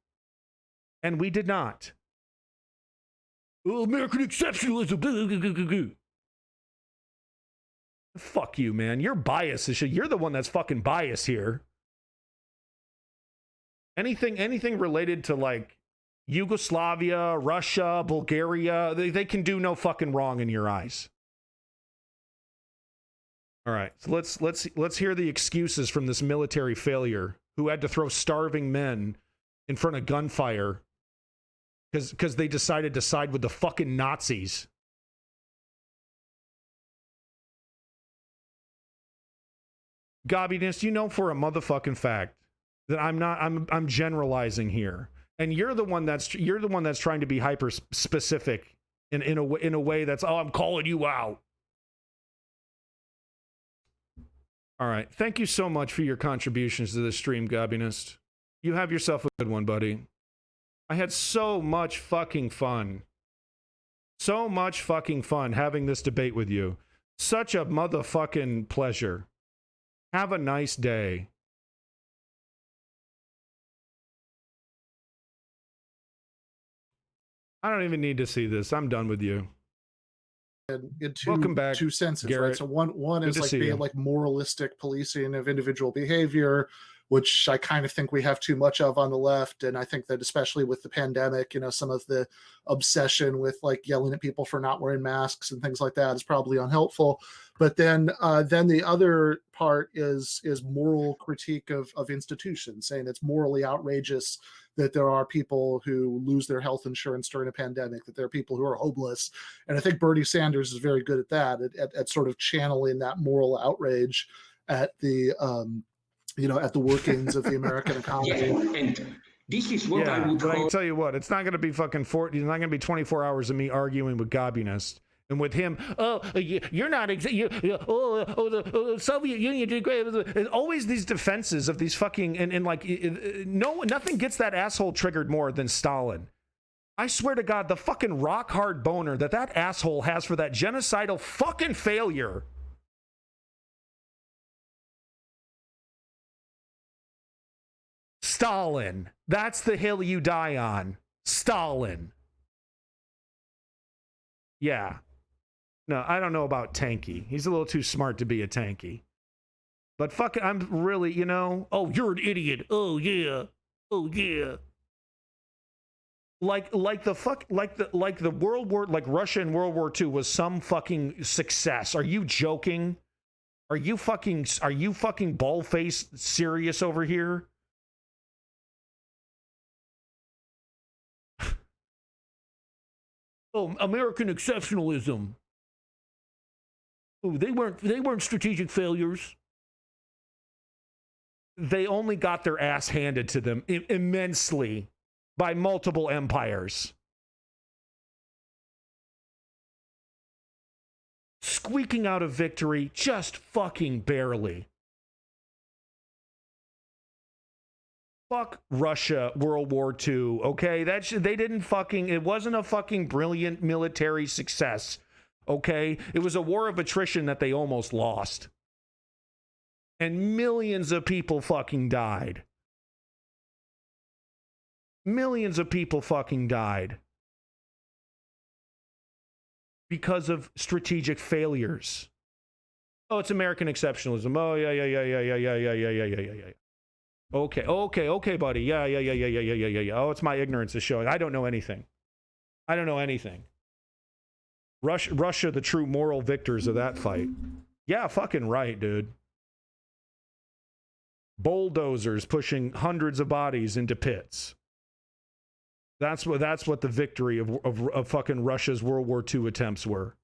And we did not. Oh, American exceptionalism. Fuck you, man. You're biased. You're the one that's fucking biased here. Anything related to like Yugoslavia, Russia, Bulgaria, they can do no fucking wrong in your eyes. All right, so let's hear the excuses from this military failure who had to throw starving men in front of gunfire because they decided to side with the fucking Nazis. Gobbiness, you know for a motherfucking fact that I'm generalizing here, and you're the one that's trying to be hyper specific in a way that's, oh, I'm calling you out. All right, thank you so much for your contributions to this stream, Gobbiness. You have yourself a good one, buddy. I had so much fucking fun. So much fucking fun having this debate with you. Such a motherfucking pleasure. Have a nice day. I don't even need to see this. I'm done with you. In Welcome back, two senses, Garrett. right? So one Good is to like see being you. like moralistic policing of individual behavior, which I kind of think we have too much of on the left. And I think that especially with the pandemic, you know, some of the obsession with like yelling at people for not wearing masks and things like that is probably unhelpful. But then the other part is moral critique of institutions, saying it's morally outrageous that there are people who lose their health insurance during a pandemic, that there are people who are homeless. And I think Bernie Sanders is very good at that, at sort of channeling that moral outrage at the at the workings of the American economy. Yeah, and this is what I would but I call... can tell you what, it's not going to be fucking it's not going to be 24 hours of me arguing with Gobbiness. And with him, you're not, the Soviet Union did great. And always these defenses of these fucking, and like, nothing gets that asshole triggered more than Stalin. I swear to God, the fucking rock hard boner that asshole has for that genocidal fucking failure. Stalin. That's the hill you die on. Stalin. Yeah. No, I don't know about Tanky. He's a little too smart to be a Tanky. But fucking, I'm really, oh, you're an idiot. Oh, yeah. Oh, yeah. Like the World War, like Russia in World War II was some fucking success. Are you joking? Are you fucking bald-faced serious over here? Oh, American exceptionalism. Oh, they weren't strategic failures. They only got their ass handed to them immensely by multiple empires. Squeaking out a victory just fucking barely. Fuck Russia, World War II, okay? They didn't fucking, it wasn't a fucking brilliant military success, okay? It was a war of attrition that they almost lost. And millions of people fucking died. Millions of people fucking died. Because of strategic failures. Oh, it's American exceptionalism. Oh, yeah. Okay, buddy. Yeah. Oh, it's my ignorance is showing. I don't know anything. Russia, the true moral victors of that fight. Yeah, fucking right, dude. Bulldozers pushing hundreds of bodies into pits. That's what the victory of fucking Russia's World War II attempts were.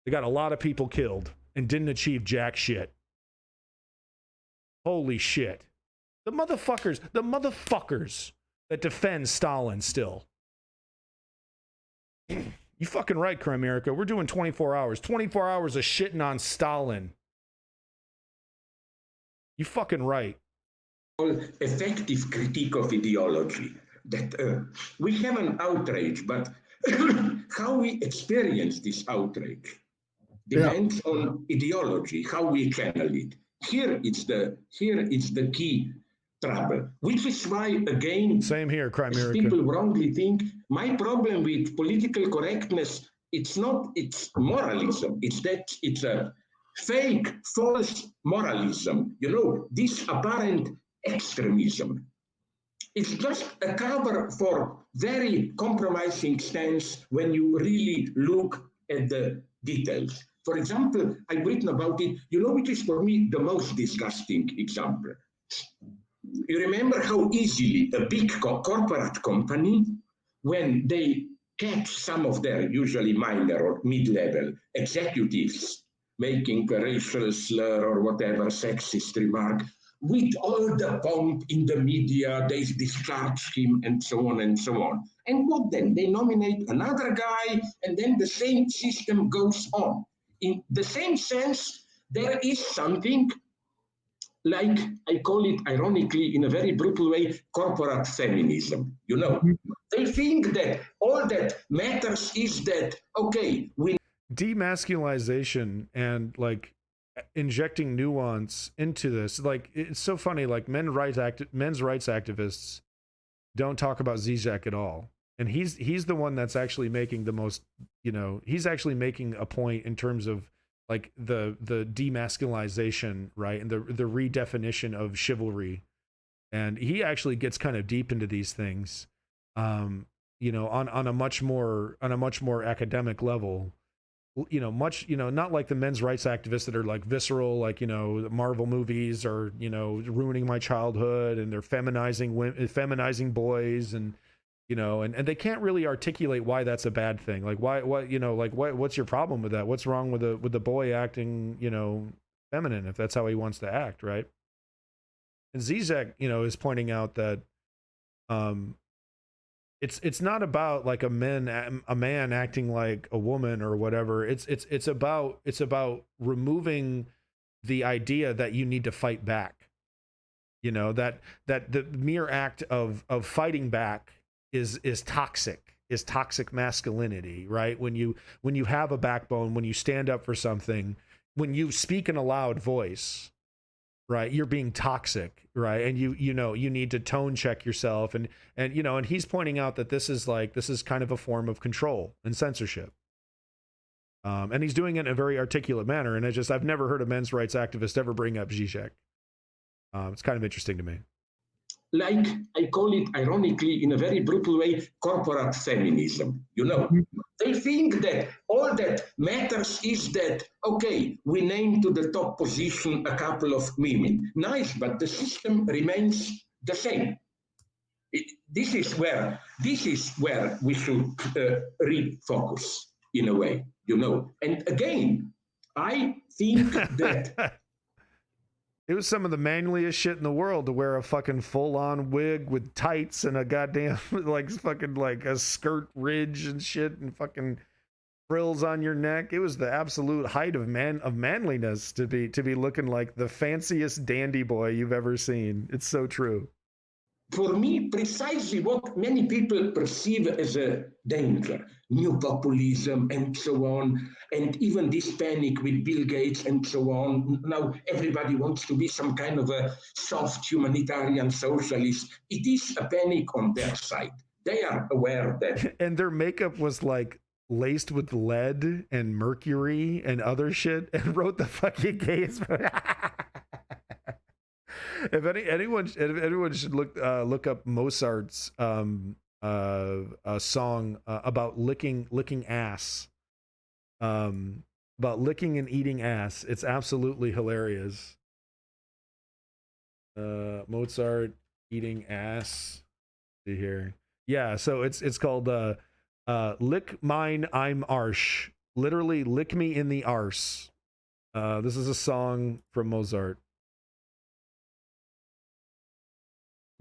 They got a lot of people killed and didn't achieve jack shit. Holy shit. The motherfuckers that defend Stalin still. You fucking right, Crimerica. We're doing 24 hours. 24 hours of shitting on Stalin. You fucking right. effective critique of ideology. That we have an outrage, but how we experience this outrage depends on ideology, how we channel it. Here it's the key trouble, which is why, again, same here, Crimerica. People wrongly think my problem with political correctness, it's moralism. It's a fake, false moralism. You know, this apparent extremism. It's just a cover for very compromising stance when you really look at the details. For example, I've written about it, you know, which is for me the most disgusting example. You remember how easily a big corporate company, when they catch some of their usually minor or mid-level executives making a racial slur or whatever sexist remark, with all the pomp in the media, they discharge him and so on and so on. And what then? They nominate another guy, and then the same system goes on. In the same sense, there is something like, I call it ironically, in a very brutal way, corporate feminism. You know, they think that all that matters is that, okay, we... Demasculization and like injecting nuance into this, like it's so funny, like men's rights activists don't talk about Zizek at all, and he's the one that's actually making the most, you know, he's actually making a point in terms of like the demasculization, right, and the redefinition of chivalry, and he actually gets kind of deep into these things, you know, on a much more academic level. You know, much, you know, not like the men's rights activists that are like visceral, like, you know, Marvel movies are, you know, ruining my childhood, and they're feminizing boys, and, you know, and they can't really articulate why that's a bad thing. Like what, you know, like what's your problem with that? What's wrong with the boy acting, you know, feminine if that's how he wants to act, right? And Zizek, you know, is pointing out that it's not about like a man acting like a woman or whatever. It's about removing the idea that you need to fight back. You know, that the mere act of fighting back is toxic masculinity, right? When you have a backbone, when you stand up for something, when you speak in a loud voice, right, you're being toxic, right? And you know, you need to tone check yourself, and you know, and he's pointing out that this is kind of a form of control and censorship. And he's doing it in a very articulate manner, and I've never heard a men's rights activist ever bring up Zizek. It's kind of interesting to me. Like, I call it ironically, in a very brutal way, corporate feminism. You know, they think that all that matters is that, okay, we name to the top position a couple of women. Nice, but the system remains the same. This is where we should refocus in a way, you know. And again, I think that it was some of the manliest shit in the world to wear a fucking full-on wig with tights and a goddamn like fucking like a skirt ridge and shit and fucking frills on your neck. It was the absolute height of manliness to be looking like the fanciest dandy boy you've ever seen. It's so true. For me, precisely what many people perceive as a danger, new populism and so on, and even this panic with Bill Gates and so on. Now everybody wants to be some kind of a soft humanitarian socialist. It is a panic on their side. They are aware that. And their makeup was like laced with lead and mercury and other shit, and wrote the fucking case. If anyone should look up Mozart's a song about licking ass, about licking and eating ass. It's absolutely hilarious. Mozart eating ass. See here, yeah. So it's called "Lick Mine, I'm Arsch." Literally, lick me in the arse. This is a song from Mozart.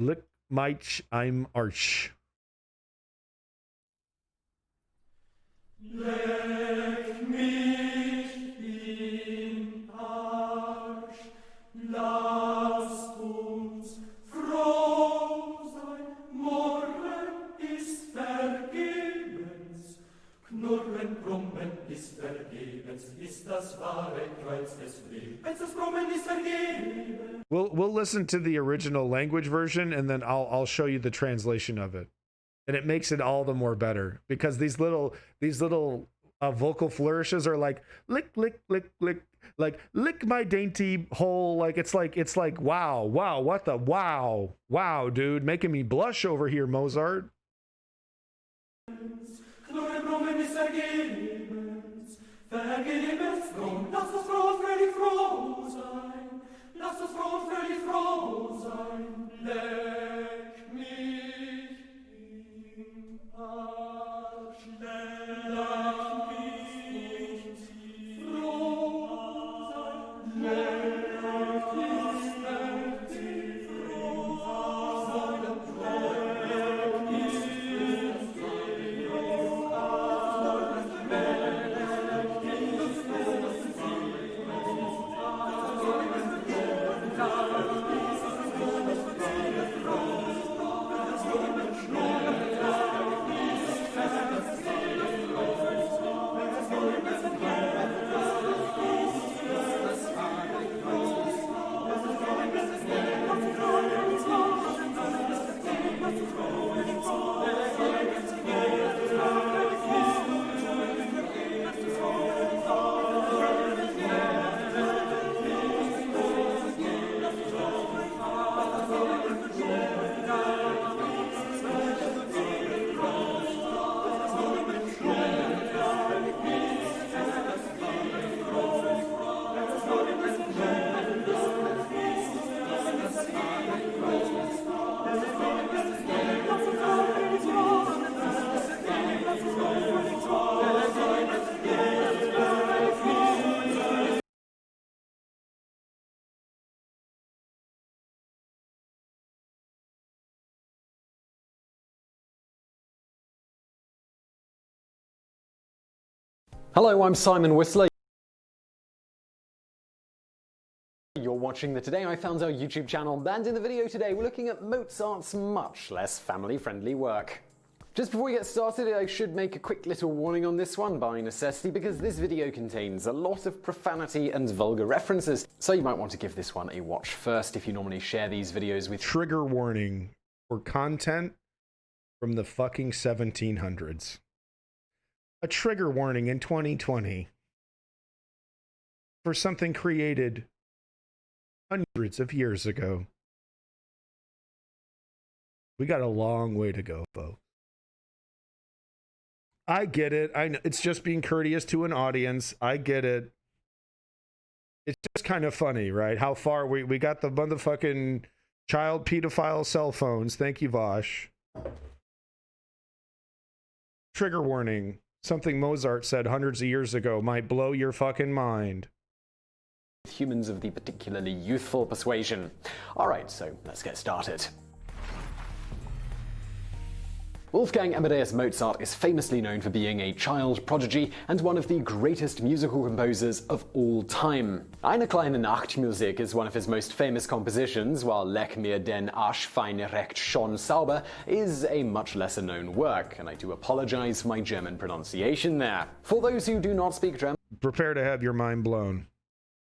Lick mich, I'm Arsch. Leck mich in Arsch, lasst uns Knurren, brummen ist vergebens, ist das wahre Kreuz des Lebens, das Brummen ist vergebens. We'll listen to the original language version, and then I'll show you the translation of it, and it makes it all the more better because these little vocal flourishes are like lick lick lick lick, like lick my dainty hole, like it's like wow what the wow dude, making me blush over here, Mozart. Knurren, brummen ist vergebens, vergebens drum, lass uns froh und fröhlich froh sein, lass uns froh und fröhlich froh sein, leck mich im Arsch, leck mich froh sein, leck mich froh sein, leck mich Hello, I'm Simon Whistler. You're watching the Today I Found Our YouTube channel, and in the video today we're looking at Mozart's much less family-friendly work. Just before we get started, I should make a quick little warning on this one by necessity, because this video contains a lot of profanity and vulgar references, so you might want to give this one a watch first if you normally share these videos with— Trigger warning for content from the fucking 1700s. A trigger warning in 2020 for something created hundreds of years ago. We got a long way to go, folks. I get it. I know it's just being courteous to an audience. I get it. It's just kind of funny, right? How far we got the motherfucking child pedophile cell phones. Thank you, Vosh. Trigger warning. Something Mozart said hundreds of years ago might blow your fucking mind. Humans of the particularly youthful persuasion. Alright, so let's get started. Wolfgang Amadeus Mozart is famously known for being a child prodigy and one of the greatest musical composers of all time. Eine kleine Nachtmusik is one of his most famous compositions, while Leck mir den Arsch fein recht schon sauber is a much lesser known work, and I do apologize for my German pronunciation there. For those who do not speak German, prepare to have your mind blown.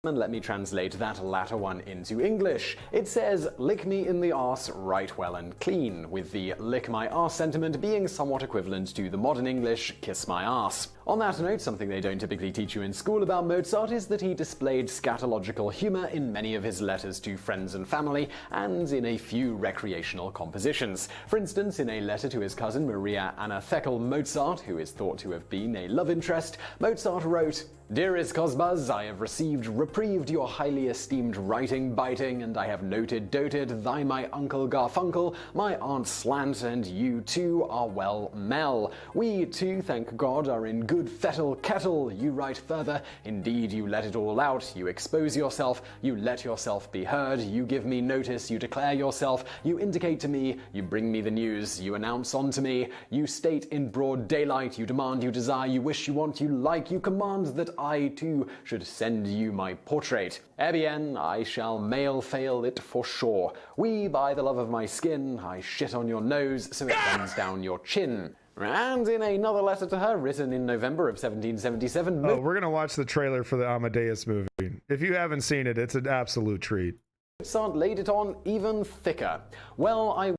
And let me translate that latter one into English. It says, lick me in the arse right well and clean, with the lick my arse sentiment being somewhat equivalent to the modern English kiss my arse. On that note, something they don't typically teach you in school about Mozart is that he displayed scatological humor in many of his letters to friends and family, and in a few recreational compositions. For instance, in a letter to his cousin Maria Anna Theckel Mozart, who is thought to have been a love interest, Mozart wrote, "Dearest Cosmas, I have reprieved your highly esteemed writing biting, and I have doted thy my uncle Garfunkel, my aunt Slant, and you too are well Mel. We too, thank God, are in good fettle kettle." You write further, "Indeed, you let it all out, you expose yourself, you let yourself be heard, you give me notice, you declare yourself, you indicate to me, you bring me the news, you announce unto me, you state in broad daylight, you demand, you desire, you wish, you want, you like, you command that I too should send you my portrait. Eh bien, I shall mail fail it for sure. We, by the love of my skin, I shit on your nose so it runs down your chin." And in another letter to her, written in November of 1777... Oh, we're going to watch the trailer for the Amadeus movie. If you haven't seen it, it's an absolute treat. Mozart laid it on even thicker. Well, I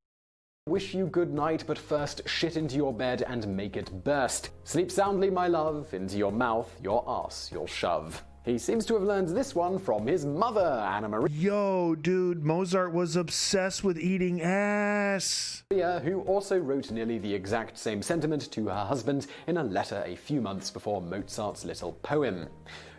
wish you good night, but first shit into your bed and make it burst. Sleep soundly, my love, into your mouth, your arse, you'll shove. He seems to have learned this one from his mother, Anna Maria. Yo, dude, Mozart was obsessed with eating ass. Who also wrote nearly the exact same sentiment to her husband in a letter a few months before Mozart's little poem.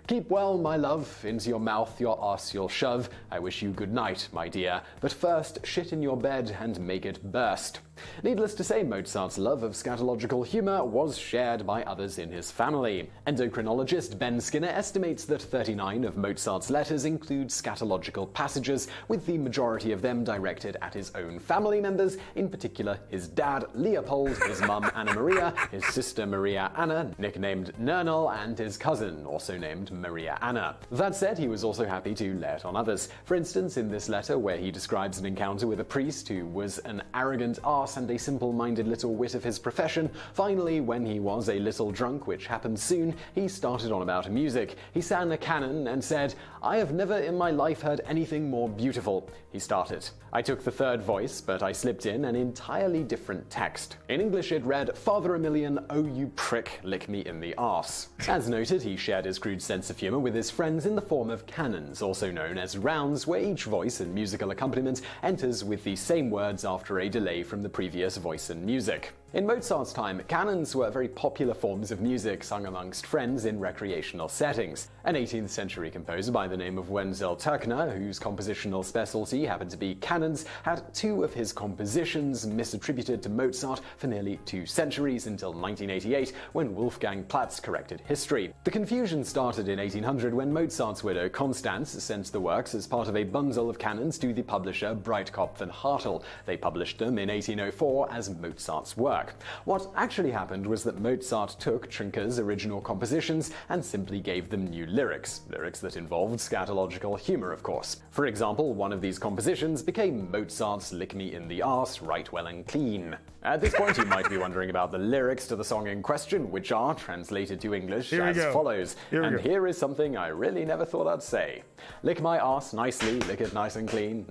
Keep well, my love, into your mouth, your arse you'll shove. I wish you good night, my dear, but first shit in your bed and make it burst. Needless to say, Mozart's love of scatological humor was shared by others in his family. Endocrinologist Ben Skinner estimates that 39 of Mozart's letters include scatological passages, with the majority of them directed at his own family members, in particular his dad, Leopold, his mum, Anna Maria, his sister, Maria Anna, nicknamed Nernal, and his cousin, also named Maria Anna. That said, he was also happy to lay it on others. For instance, in this letter, where he describes an encounter with a priest who was an arrogant arse and a simple-minded little wit of his profession, finally, when he was a little drunk, which happened soon, he started on about music. He sang a canon and said, "I have never in my life heard anything more beautiful." He started. I took the third voice, but I slipped in an entirely different text. In English it read, "Father Emilian, oh you prick, lick me in the arse." As noted, he shared his crude sense of humor with his friends in the form of canons, also known as rounds, where each voice and musical accompaniment enters with the same words after a delay from the previous voice and music. In Mozart's time, canons were very popular forms of music sung amongst friends in recreational settings. An 18th century composer by the name of Wenzel Turkner, whose compositional specialty happened to be canons, had two of his compositions misattributed to Mozart for nearly 2 centuries until 1988, when Wolfgang Platz corrected history. The confusion started in 1800 when Mozart's widow Constance sent the works as part of a bundle of canons to the publisher Breitkopf and Hartel. They published them in 1804 as Mozart's work. What actually happened was that Mozart took Trinker's original compositions and simply gave them new lyrics that involved scatological humor, of course. For example, one of these compositions became Mozart's "Lick Me in the Arse, Right Well and Clean." At this point, you might be wondering about the lyrics to the song in question, which are translated to English as follows. Here is something I really never thought I'd say. Lick my arse nicely, lick it nice and clean,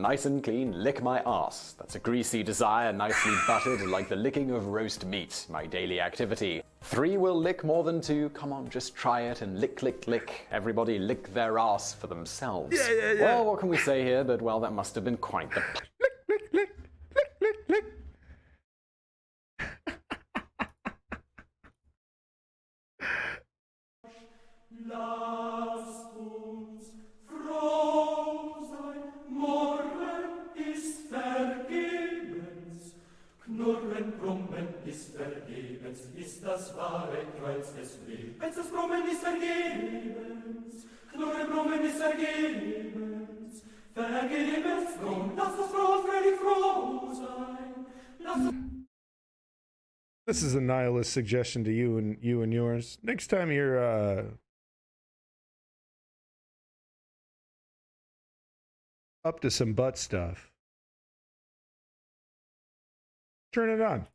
lick my arse. That's a greasy desire, nicely buttered, like the licking of roast meat, my daily activity. 3 will lick more than 2, come on, just try it and lick, lick, lick. Everybody lick their arse for themselves. Yeah. Well, what can we say here, but well, that must have been quite the... Lick. Lasst uns froh sein, morgen ist vergebens. Knurren, brummen ist vergebens, ist das wahre Kreuz des Lebens. Das Brummen ist vergebens, Knurren, brummen ist vergebens. Vergebens, drum, lasst uns froh, fröhlich froh sein. This is a nihilist suggestion to you and yours. Next time you're up to some butt stuff, turn it on.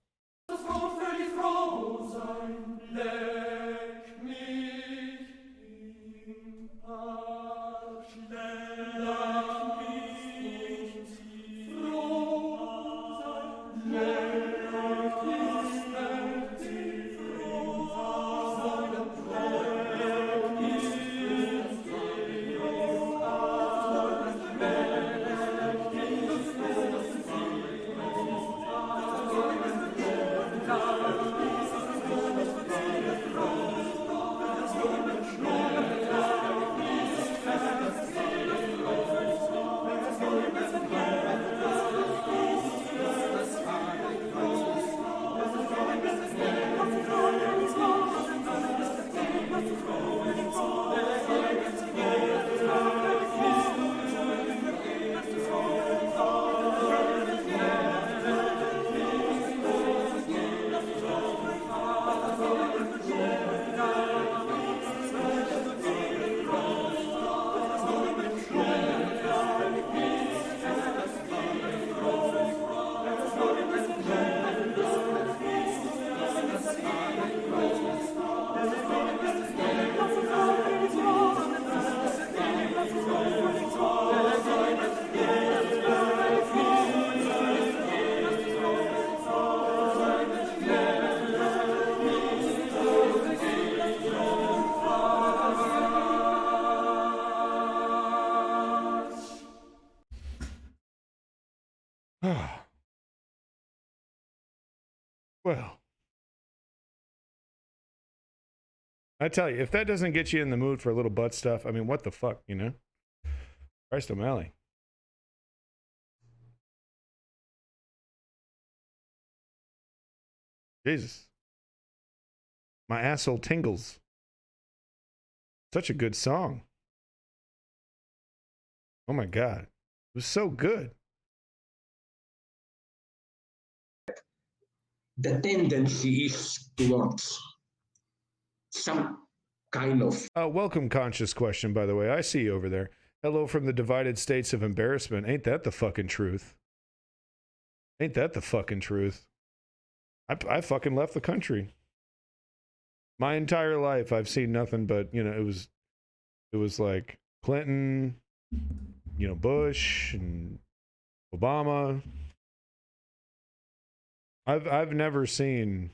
I tell you, if that doesn't get you in the mood for a little butt stuff, I mean, what the fuck, you know? Christ O'Malley. Jesus. My asshole tingles. Such a good song. Oh my God. It was so good. The tendency is towards some kind of... welcome, conscious question, by the way. I see you over there. Hello from the divided states of embarrassment. Ain't that the fucking truth? Ain't that the fucking truth? I fucking left the country. My entire life, I've seen nothing but, you know, it was like Clinton, you know, Bush and Obama. I've never seen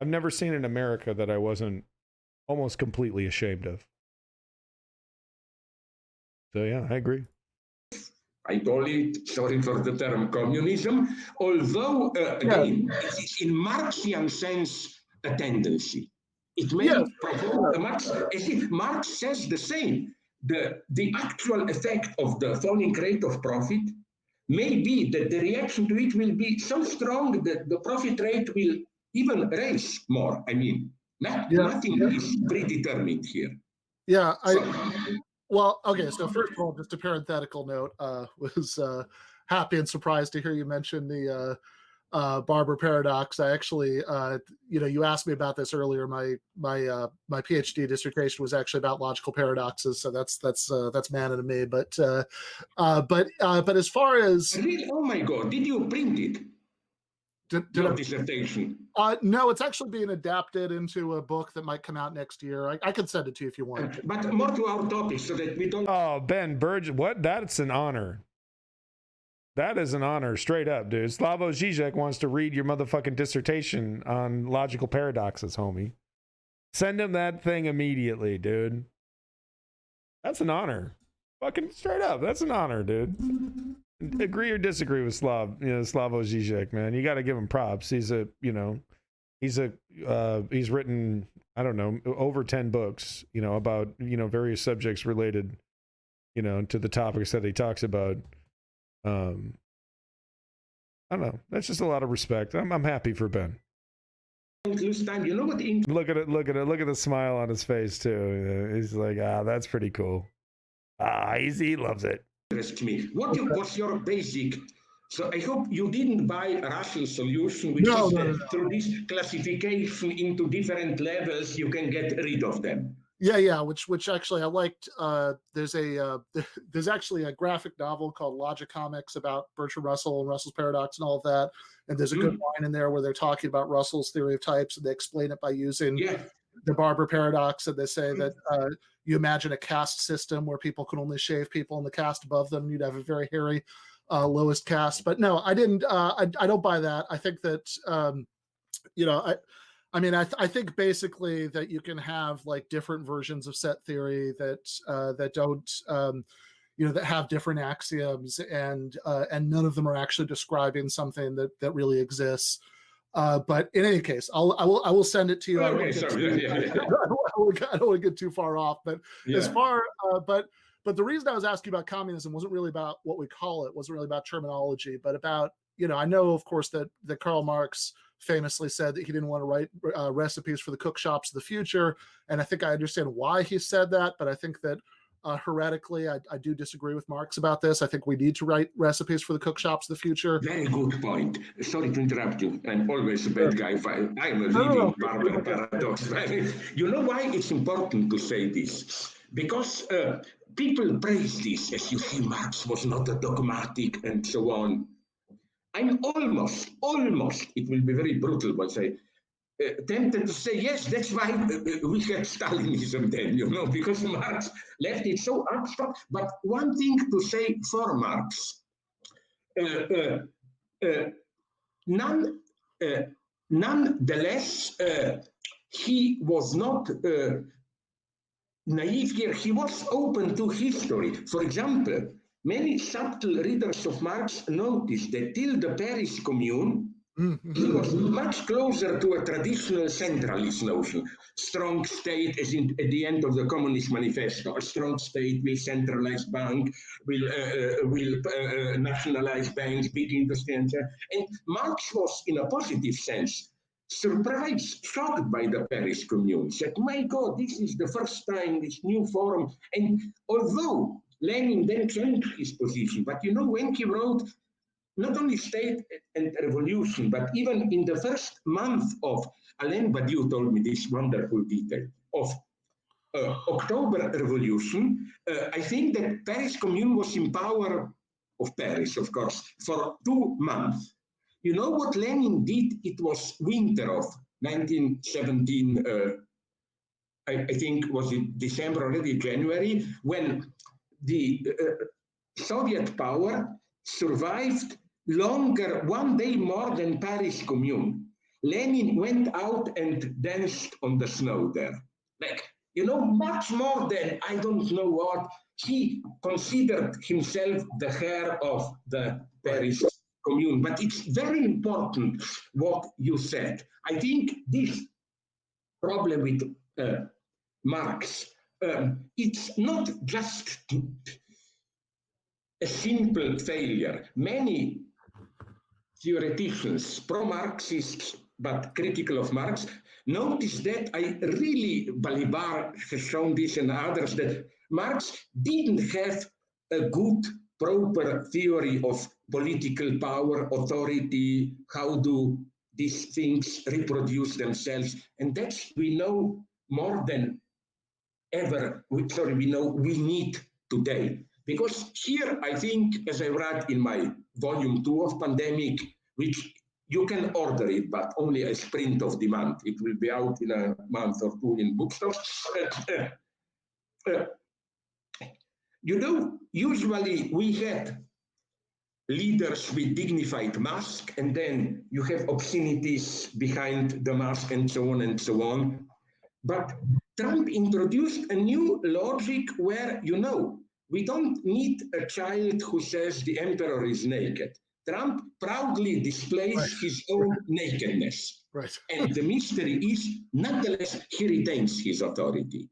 an America that I wasn't almost completely ashamed of. So yeah, I agree. I call it, sorry for the term, communism, although, again, it is in Marxian sense a tendency. It may provoke Marx, Marx says the same. The actual effect of the falling rate of profit may be that the reaction to it will be so strong that the profit rate will even raise more. I mean, nothing is predetermined here. Yeah, well, okay, so first of all, just a parenthetical note, was happy and surprised to hear you mention the Barber paradox. I actually, you know, you asked me about this earlier. My PhD dissertation was actually about logical paradoxes, so that's man to me. But as far as... Oh my God, did you print it? Your dissertation? No, it's actually being adapted into a book that might come out next year. I could send it to you if you want. But more to our topic so that we don't... Oh, Ben Burge, what? That's an honor. That is an honor, straight up, dude. Slavoj Žižek wants to read your motherfucking dissertation on logical paradoxes, homie. Send him that thing immediately, dude. That's an honor. Fucking straight up, that's an honor, dude. Agree or disagree with Slavoj Žižek, man. You got to give him props. He's written, I don't know, over 10 books, you know, about, you know, various subjects related, you know, to the topics that he talks about. I don't know. That's just a lot of respect. I'm happy for Ben. Lose time. You know what? Look at it. Look at the smile on his face too. He's like, that's pretty cool. He loves it. Interest me. What's your basic? So I hope you didn't buy Russell's solution, which is through this classification into different levels, you can get rid of them. Yeah, which actually I liked. There's actually a graphic novel called Logic Comics about Bertrand Russell and Russell's paradox and all of that. And there's a good line in there where they're talking about Russell's theory of types, and they explain it by using the Barber paradox. And they say that you imagine a caste system where people can only shave people in the caste above them. You'd have a very hairy lowest caste. But no, I didn't. I don't buy that. I think that you know, I think basically that you can have like different versions of set theory that don't you know, that have different axioms, and none of them are actually describing something that really exists. But in any case, I will send it to you. I don't want to get too far off, but as far but the reason I was asking about communism wasn't really about what we call it, wasn't really about terminology, but about, you know, I know of course that Karl Marx famously said that he didn't want to write recipes for the cook shops of the future, and I think I understand why he said that, but I think that heretically, I do disagree with Marx about this. I think we need to write recipes for the cook shops of the future. Very good point. Sorry to interrupt you. I'm always a bad guy. I'm a living Barber paradox. You know why it's important to say this? Because people praise this, as you see, Marx was not a dogmatic and so on. I'm almost, it will be very brutal once I tempted to say, yes, that's why we had Stalinism then, you know, because Marx left it so abstract. But one thing to say for Marx, nonetheless, he was not naive here. He was open to history. For example, many subtle readers of Marx noticed that till the Paris Commune, He was much closer to a traditional centralist notion. Strong state, as in at the end of the Communist Manifesto, a strong state will centralize bank, will nationalize banks, big industry, and Marx was, in a positive sense, surprised, shocked by the Paris Commune. Said, "My God, this is the first time this new forum." And although Lenin then changed his position, but you know, when he wrote not only State and Revolution, but even in the first month of, Alain Badiou told me this wonderful detail, of October Revolution, I think that Paris Commune was in power, of Paris, of course, for 2 months. You know what Lenin did? It was winter of 1917, I think was it December, already January, when the Soviet power survived longer, 1 day more than Paris Commune. Lenin went out and danced on the snow there. Like, you know, much more than, I don't know what, he considered himself the heir of the Paris Commune. But it's very important what you said. I think this problem with Marx, it's not just a simple failure. Many theoreticians, pro-Marxists, but critical of Marx, notice that Balibar has shown this and others, that Marx didn't have a good, proper theory of political power, authority, how do these things reproduce themselves. And that's, we know more than ever, we need today. Because here, I think, as I write in my volume 2 of Pandemic, which you can order it, but only a sprint of demand. It will be out in a month or 2 in bookstores. You know, usually we had leaders with dignified mask, and then you have obscenities behind the mask and so on and so on. But Trump introduced a new logic where, you know, we don't need a child who says the emperor is naked. Trump proudly displays his own nakedness. And the mystery is, nonetheless, he retains his authority.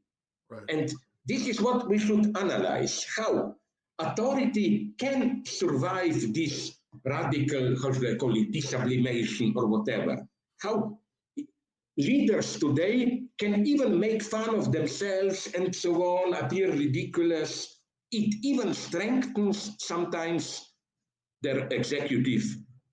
And this is what we should analyze, how authority can survive this radical, how should I call it, disublimation or whatever. How leaders today can even make fun of themselves and so on, appear ridiculous. It even strengthens sometimes their executive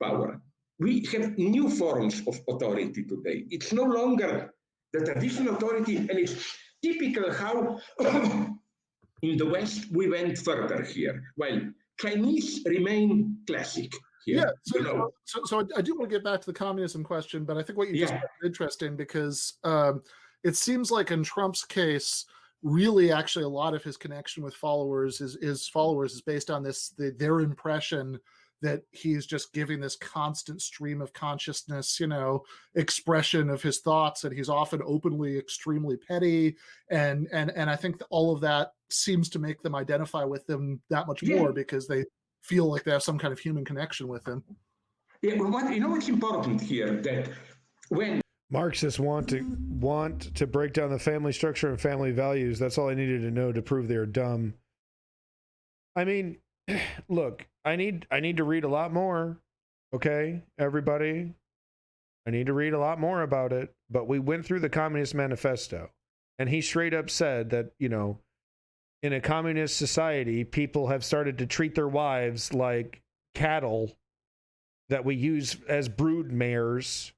power. We have new forms of authority today. It's no longer the traditional authority, and it's typical how in the West we went further here, while Chinese remain classic here. Yeah, so I do want to get back to the communism question, but I think what you just said is interesting because it seems like in Trump's case, really actually a lot of his connection with followers is based on their impression that he's just giving this constant stream of consciousness, you know, expression of his thoughts, and he's often openly extremely petty, and I think that all of that seems to make them identify with him that much more because they feel like they have some kind of human connection with him. Yeah, well, you know what's important here, that when Marxists want to break down the family structure and family values, that's all I needed to know to prove they're dumb. I mean, look, I need to read a lot more. Okay, everybody, I need to read a lot more about it. But we went through the Communist Manifesto, and he straight up said that, you know, in a communist society, people have started to treat their wives like cattle that we use as brood mares.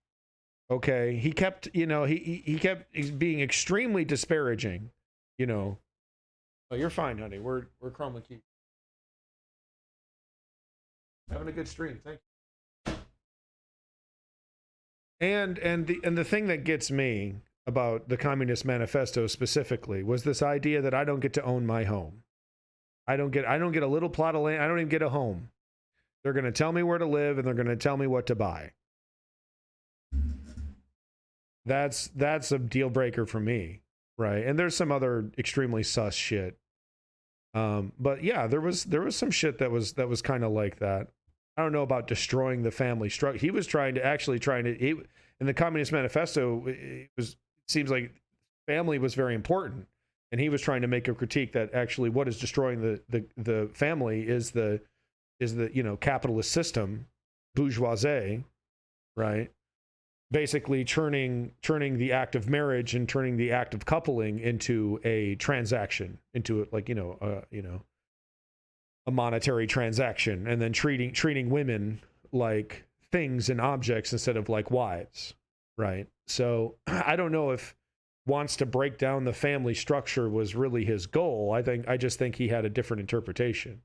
Okay, he kept, you know, he kept being extremely disparaging, you know. Oh, you're fine, honey. We're chroma key. Having a good stream, thank you. And the thing that gets me about the Communist Manifesto specifically was this idea that I don't get to own my home. I don't get a little plot of land. I don't even get a home. They're going to tell me where to live, and they're going to tell me what to buy. That's a deal breaker for me, right? And there's some other extremely sus shit. But yeah, there was some shit that was kind of like that. I don't know about destroying the family structure. He was trying to in the Communist Manifesto, it seems like family was very important. And he was trying to make a critique that actually what is destroying the family is the capitalist system, bourgeoisie, right? Basically turning the act of marriage and turning the act of coupling into a transaction, into a monetary transaction, and then treating women like things and objects instead of like wives, right? So I don't know if wants to break down the family structure was really his goal. I just think he had a different interpretation.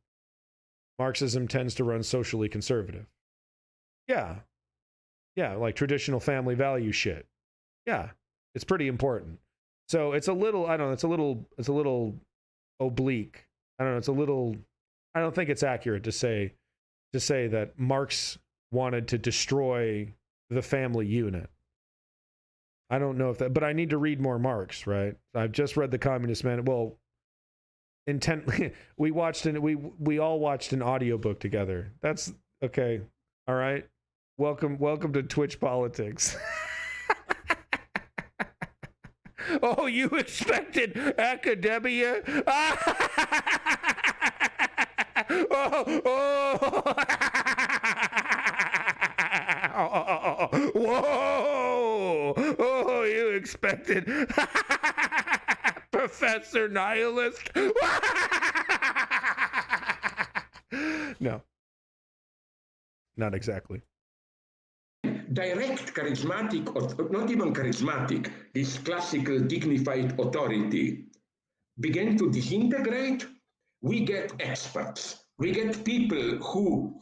Marxism tends to run socially conservative. Yeah, like traditional family value shit. Yeah, it's pretty important. So it's a little, I don't know, it's a little oblique. I don't know, I don't think it's accurate to say that Marx wanted to destroy the family unit. I don't know if that, but I need to read more Marx, right? I've just read the Communist Man. Well, we all watched an audiobook together. That's okay. All right. Welcome to Twitch Politics. Oh, you expected academia? Whoa! Oh, you expected Professor Nihilist? No, not exactly. Direct charismatic, or not even charismatic, this classical dignified authority began to disintegrate. We get experts. We get people who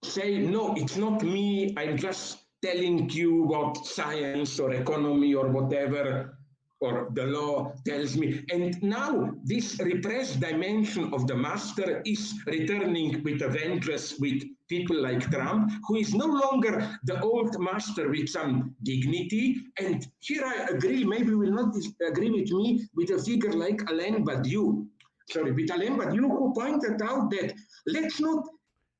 say, no, it's not me, I'm just telling you what science or economy or whatever, or the law tells me. And now this repressed dimension of the master is returning with a vengeance with people like Trump, who is no longer the old master with some dignity. And here I agree, maybe you will not agree with me, with a figure like Alain Badiou, who pointed out that let's not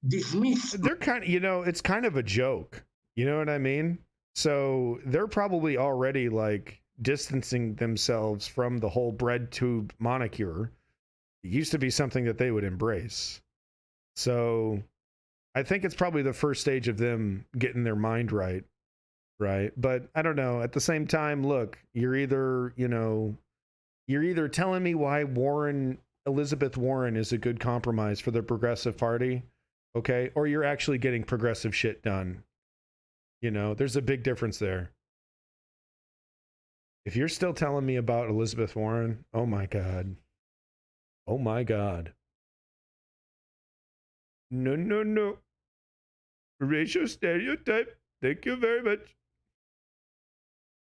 dismiss. They're kind of, it's kind of a joke. You know what I mean? So they're probably already like distancing themselves from the whole bread tube monocure. It used to be something that they would embrace. So I think it's probably the first stage of them getting their mind right. But I don't know. At the same time, look, you're either telling me why Elizabeth Warren is a good compromise for the Progressive Party, okay? Or you're actually getting progressive shit done. There's a big difference there. If you're still telling me about Elizabeth Warren, oh my God. Oh my God. No. Racial stereotype. Thank you very much.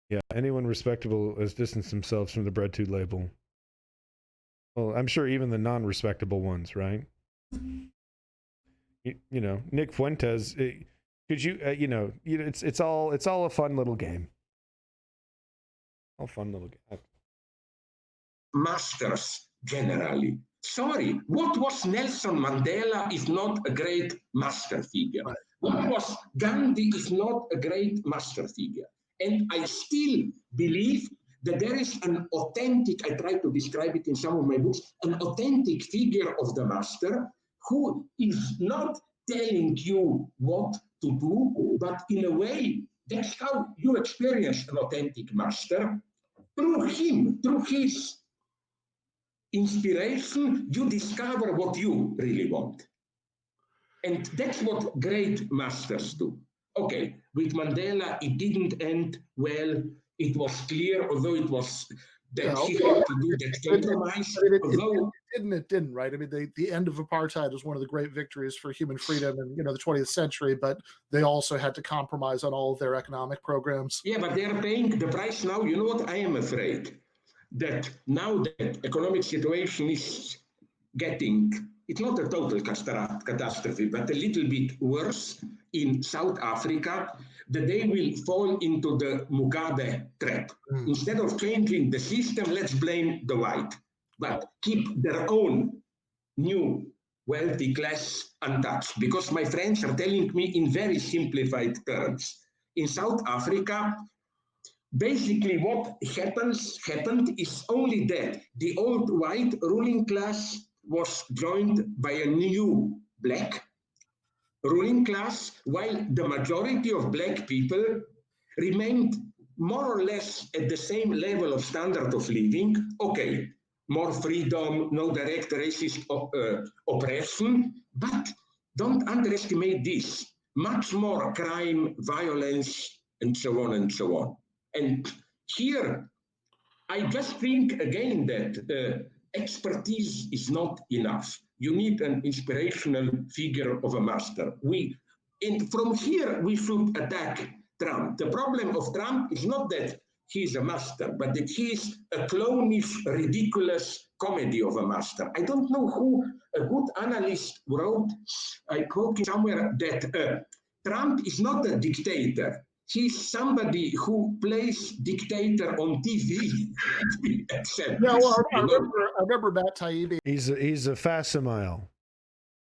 Yeah, anyone respectable has distanced themselves from the bread tube label. Well, I'm sure even the non-respectable ones, right? Nick Fuentes. Could you? It's all a fun little game. All fun little game. Masters generally. Sorry, what was Nelson Mandela is not a great master figure. Right. What was Gandhi is not a great master figure. And I still believe that there is an authentic, I try to describe it in some of my books, an authentic figure of the master who is not telling you what to do, but in a way, that's how you experience an authentic master. Through him, through his inspiration, you discover what you really want. And that's what great masters do. Okay, with Mandela, it didn't end well. It was clear, although it was that he had to do that compromise. It didn't, right? I mean, the end of apartheid was one of the great victories for human freedom in the 20th century, but they also had to compromise on all of their economic programs. Yeah, but they're paying the price now. You know what? I am afraid that now that economic situation is getting, it's not a total catastrophe, but a little bit worse in South Africa, that they will fall into the Mugabe trap. Instead of changing the system, let's blame the white, but keep their own new wealthy class untouched, because my friends are telling me in very simplified terms. In South Africa, basically what happened is only that the old white ruling class was joined by a new black ruling class, while the majority of black people remained more or less at the same level of standard of living. Okay, more freedom, no direct racist oppression, but don't underestimate this. Much more crime, violence, and so on and so on. And here, I just think again that expertise is not enough. You need an inspirational figure of a master. From here, we should attack Trump. The problem of Trump is not that he's a master, but that he's a clownish, ridiculous comedy of a master. I don't know who, a good analyst wrote, I quote somewhere, that Trump is not a dictator. He's somebody who plays dictator on TV. No, I remember Matt Taibbi. He's a facsimile.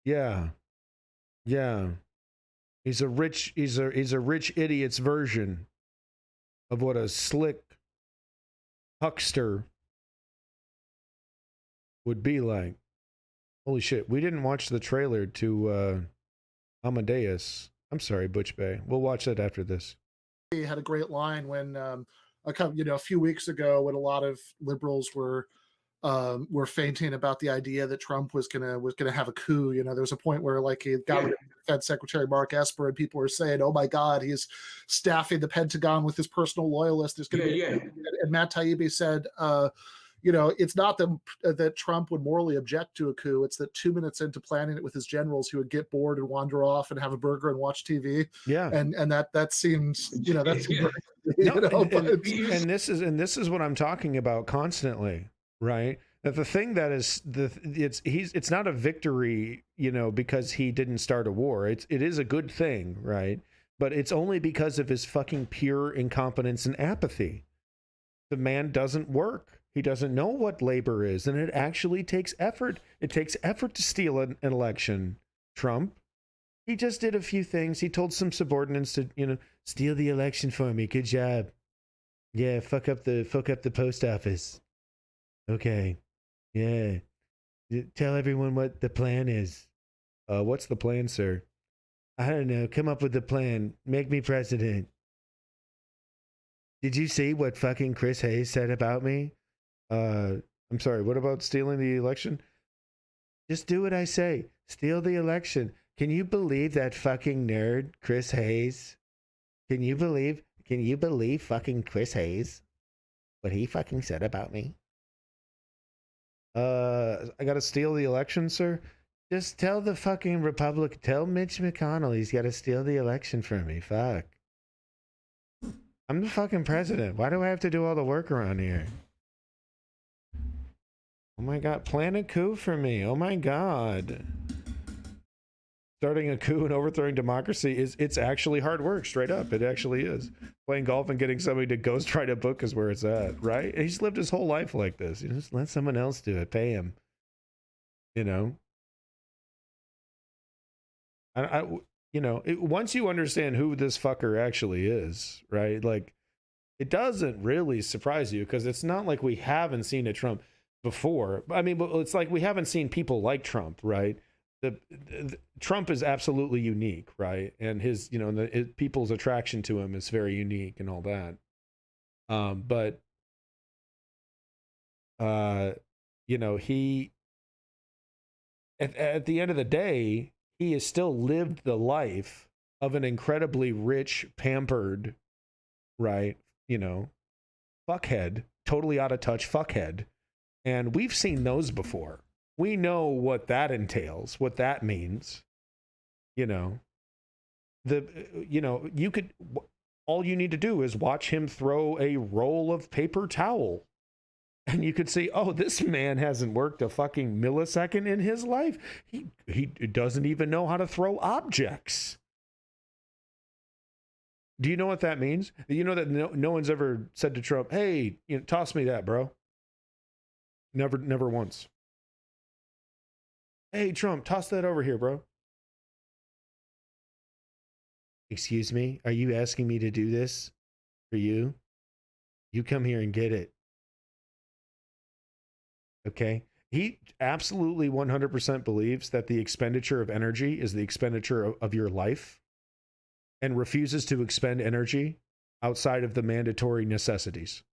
Yeah. He's a rich idiot's version of what a slick huckster would be like. Holy shit, we didn't watch the trailer to Amadeus. I'm sorry, Butch Bay. We'll watch that after this. He had a great line when a few weeks ago, when a lot of liberals were fainting about the idea that Trump was gonna have a coup. You know, there was a point where like he got rid of Defense Secretary Mark Esper, and people were saying, "Oh my God, he's staffing the Pentagon with his personal loyalists." There's gonna be and Matt Taibbi said, it's not that Trump would morally object to a coup. It's that 2 minutes into planning it with his generals, he would get bored and wander off and have a burger and watch TV. Yeah, and that seems that's and this is what I'm talking about constantly, right? That the thing that is it's not a victory, because he didn't start a war. It is a good thing, right? But it's only because of his fucking pure incompetence and apathy. The man doesn't work. He doesn't know what labor is, and it actually takes effort. It takes effort to steal an election. Trump, he just did a few things. He told some subordinates to, steal the election for me. Good job. Yeah, fuck up the post office. Okay. Yeah. Tell everyone what the plan is. What's the plan, sir? I don't know. Come up with the plan. Make me president. Did you see what fucking Chris Hayes said about me? I'm sorry, what about stealing the election? Just do what I say. Steal the election. Can you believe that fucking nerd, Chris Hayes? Can you believe fucking Chris Hayes? What he fucking said about me? I gotta steal the election, sir? Just tell the fucking tell Mitch McConnell he's gotta steal the election for me. Fuck. I'm the fucking president. Why do I have to do all the work around here? Oh my God, plan a coup for me. Oh my God. Starting a coup and overthrowing democracy it's actually hard work, straight up. It actually is. Playing golf and getting somebody to ghostwrite a book is where it's at, right? He's lived his whole life like this. Just let someone else do it. Pay him. Once you understand who this fucker actually is, right? Like, it doesn't really surprise you, because it's not like we haven't seen a Trump before. I mean, it's like we haven't seen people like Trump, right? Trump is absolutely unique, right? And his people's attraction to him is very unique and all that. He at the end of the day, he has still lived the life of an incredibly rich, pampered, right? Fuckhead, totally out of touch fuckhead. And we've seen those before. We know what that entails, what that means. You could, all you need to do is watch him throw a roll of paper towel. And you could see, oh, this man hasn't worked a fucking millisecond in his life. He doesn't even know how to throw objects. Do you know what that means? You know that no one's ever said to Trump, hey, toss me that, bro. Never once. Hey, Trump, toss that over here, bro. Excuse me? Are you asking me to do this for you? You come here and get it. Okay? He absolutely 100% believes that the expenditure of energy is the expenditure of your life and refuses to expend energy outside of the mandatory necessities,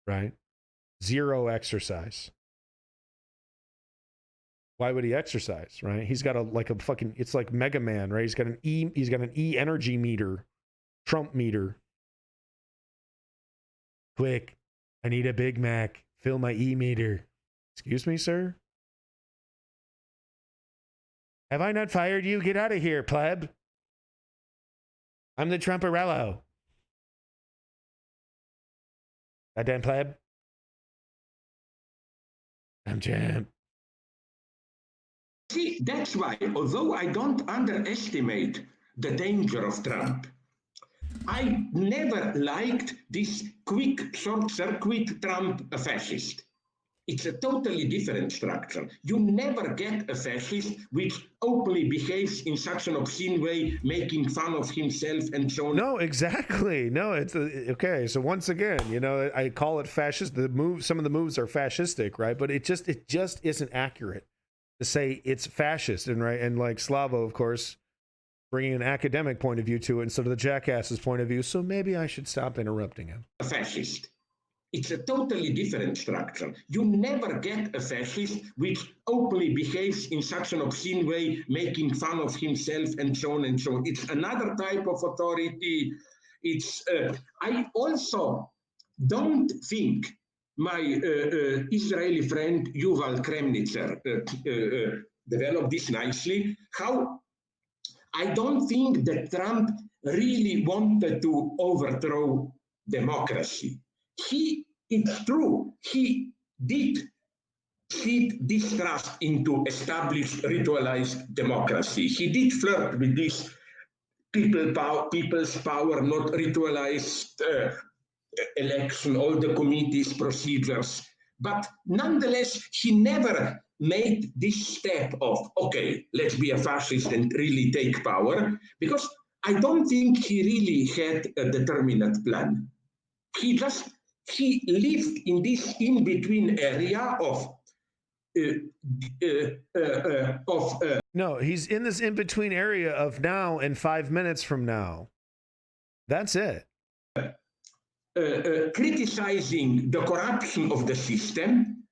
right? Zero exercise. Why would he exercise, right? He's got a fucking, it's like Mega Man, right? He's got an E energy meter, Trump meter. Quick, I need a Big Mac. Fill my E meter. Excuse me, sir? Have I not fired you? Get out of here, pleb. I'm the Trumparello. Goddamn pleb. I'm champ. See, that's why, although I don't underestimate the danger of Trump, I never liked this quick short-circuit Trump a fascist. It's a totally different structure. You never get a fascist which openly behaves in such an obscene way, making fun of himself and so on. No, exactly. No, it's okay. So once again, you know, I call it fascist. Some of the moves are fascistic, right? But it just isn't accurate to say it's fascist, and right, and like Slavo, of course, bringing an academic point of view to it instead of the jackass's point of view. So maybe I should stop interrupting him. A fascist. It's a totally different structure. You never get a fascist which openly behaves in such an obscene way, making fun of himself and so on and so on. It's another type of authority. It's. I also don't think my Israeli friend Yuval Kremnitzer developed this nicely. How I don't think that Trump really wanted to overthrow democracy. It's true, he did feed distrust into established ritualized democracy. He did flirt with this people's power, not ritualized election, all the committees, procedures. But nonetheless, he never made this step of, okay, let's be a fascist and really take power, because I don't think he really had a determinate plan. He lived in this in-between area of no, he's in this in-between area of now and 5 minutes from now. That's it. Criticizing the corruption of the system,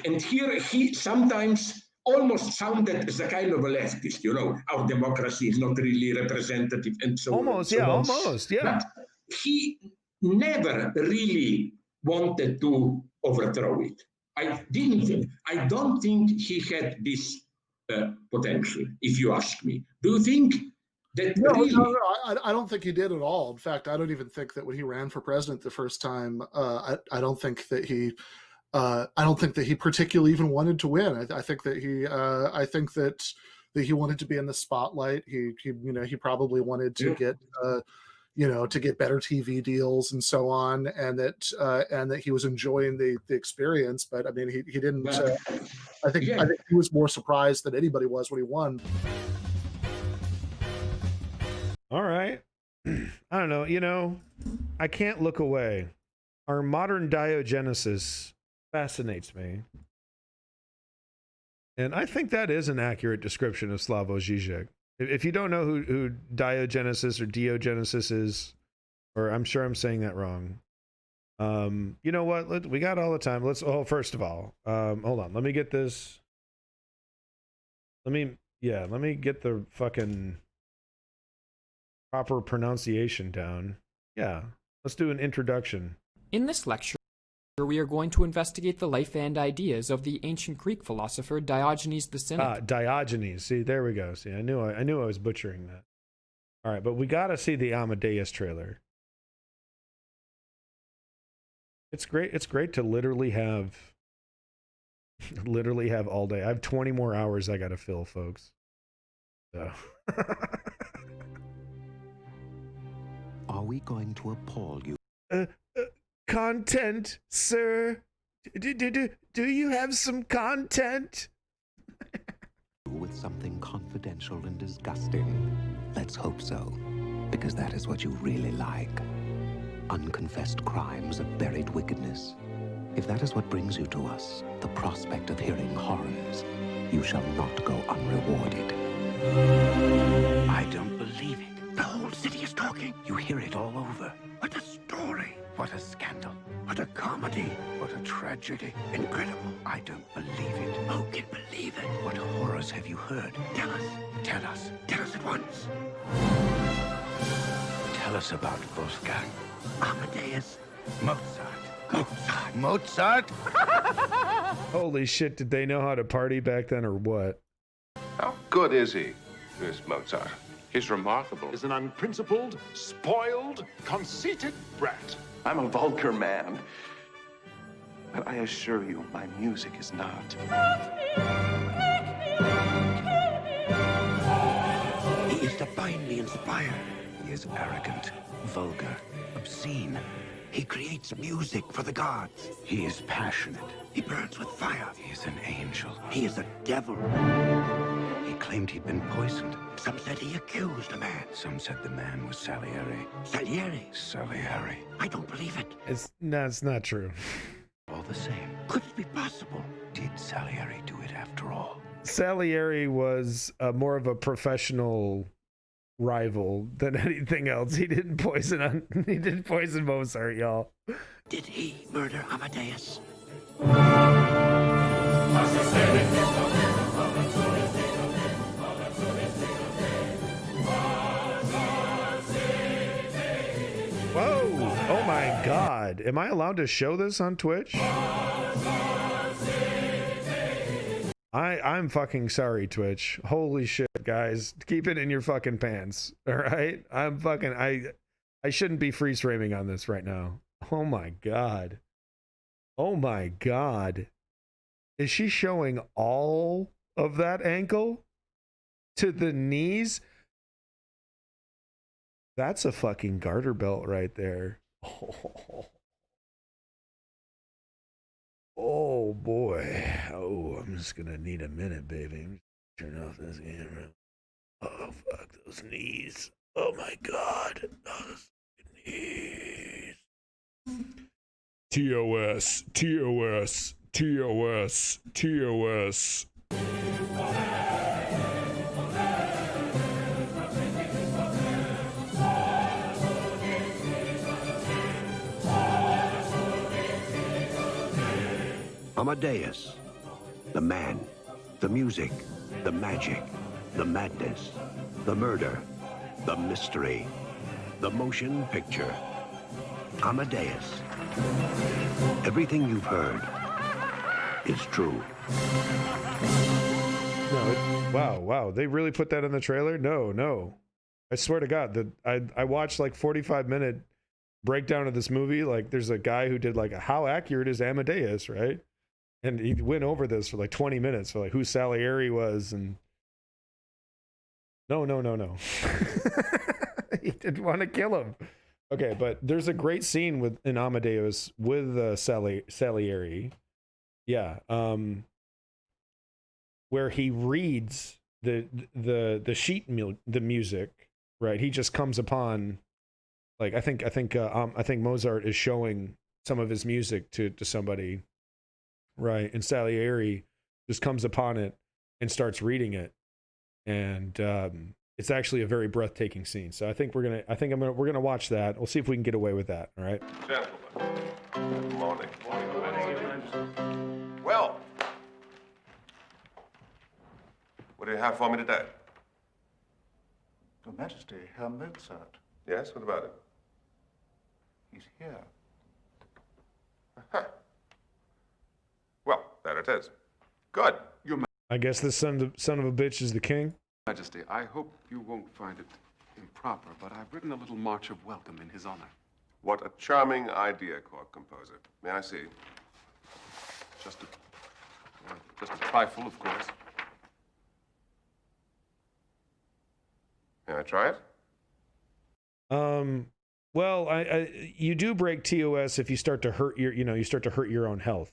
and here he sometimes almost sounded as a kind of a leftist, you know, our democracy is not really representative and so on. Almost, yeah, almost, yeah. But he never really wanted to overthrow it. I don't think he had this potential, if you ask me. Do you think that really? No, I don't think he did at all. In fact, I don't even think that when he ran for president the first time, I don't think that he particularly even wanted to win. I think that he wanted to be in the spotlight. He probably wanted to get to get better TV deals and so on, and that he was enjoying the experience. But I mean, he didn't. I think he was more surprised than anybody was when he won. All right. I don't know. You know, I can't look away. Our modern Diogenesis fascinates me. And I think that is an accurate description of Slavoj Žižek. If you don't know who Diogenesis or Diogenesis is, or I'm sure I'm saying that wrong, you know what? We got all the time. First of all, hold on. Let me get this. Let me get the fucking proper pronunciation down. Yeah, let's do an introduction. In this lecture, we are going to investigate the life and ideas of the ancient Greek philosopher Diogenes the Cynic. Diogenes. See, there we go. See, I knew I was butchering that. All right, but we got to see the Amadeus trailer. It's great. It's great to literally have all day. I have 20 more hours I got to fill, folks. So. Are we going to appall you? Content, sir. Do you have some content? With something confidential and disgusting. Let's hope so, because that is what you really like. Unconfessed crimes of buried wickedness. If that is what brings you to us, the prospect of hearing horrors, you shall not go unrewarded. I don't believe it. The whole city is talking. You hear it all over. What a story. What a scandal. What a comedy. What a tragedy. Incredible. I don't believe it. Who can believe it? What horrors have you heard? Tell us. Tell us. Tell us at once. Tell us about Wolfgang. Amadeus. Mozart. Mozart? Holy shit, did they know how to party back then or what? How good is he, this Mozart? He's remarkable. Is an unprincipled, spoiled, conceited brat. I'm a vulgar man. But I assure you, my music is not. He is divinely inspired. He is arrogant, vulgar, obscene. He creates music for the gods. He is passionate. He burns with fire. He is an angel. He is a devil. He claimed he'd been poisoned. Some said he accused a man. Some said the man was Salieri. Salieri? Salieri. I don't believe it. It's not true. All the same. Could it be possible? Did Salieri do it after all? Salieri was more of a professional rival than anything else. He didn't poison Mozart, y'all. Did he murder Amadeus? Whoa! Oh my God! Am I allowed to show this on Twitch? I'm fucking sorry, Twitch. Holy shit, guys. Keep it in your fucking pants. Alright? I shouldn't be freeze framing on this right now. Oh my God. Oh my God. Is she showing all of that ankle to the knees? That's a fucking garter belt right there. Oh boy. Oh, I'm just gonna need a minute, baby. Turn off this camera. Oh fuck those knees. Oh my God. Those knees. TOS. TOS. TOS. TOS. Amadeus. The man. The music. The magic. The madness. The murder. The mystery. The motion picture. Amadeus. Everything you've heard is true. No, wow. They really put that in the trailer? No. I swear to God, I watched like 45-minute breakdown of this movie. Like there's a guy who did like how accurate is Amadeus, right? And he went over this for like 20 minutes for like who Salieri was and no. He didn't want to kill him. Okay, but there's a great scene in Amadeus with Salieri. Yeah, where he reads the sheet the music, right? He just comes upon like I think Mozart is showing some of his music to somebody. Right, and Salieri just comes upon it and starts reading it, and it's actually a very breathtaking scene. So we're gonna watch that. We'll see if we can get away with that. All right. Gentlemen, good morning. Well, what do you have for me today? Your Majesty, Herr Mozart. Yes, what about it? He's here. Well, there it is. Good. I guess this son of a bitch is the king. Majesty, I hope you won't find it improper, but I've written a little march of welcome in his honor. What a charming idea, court composer. May I see? Just a trifle, of course. May I try it? Well, you do break TOS if you start to hurt your own health.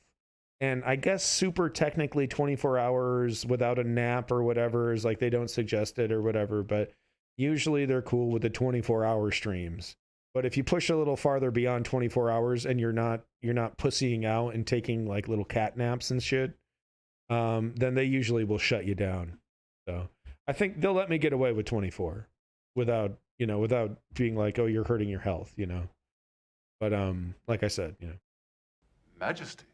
And I guess super technically 24 hours without a nap or whatever is like they don't suggest it or whatever, but usually they're cool with the 24-hour streams. But if you push a little farther beyond 24 hours and you're not pussying out and taking like little cat naps and shit, then they usually will shut you down. So I think they'll let me get away with 24 without being like, oh, you're hurting your health, But like I said, Majesty.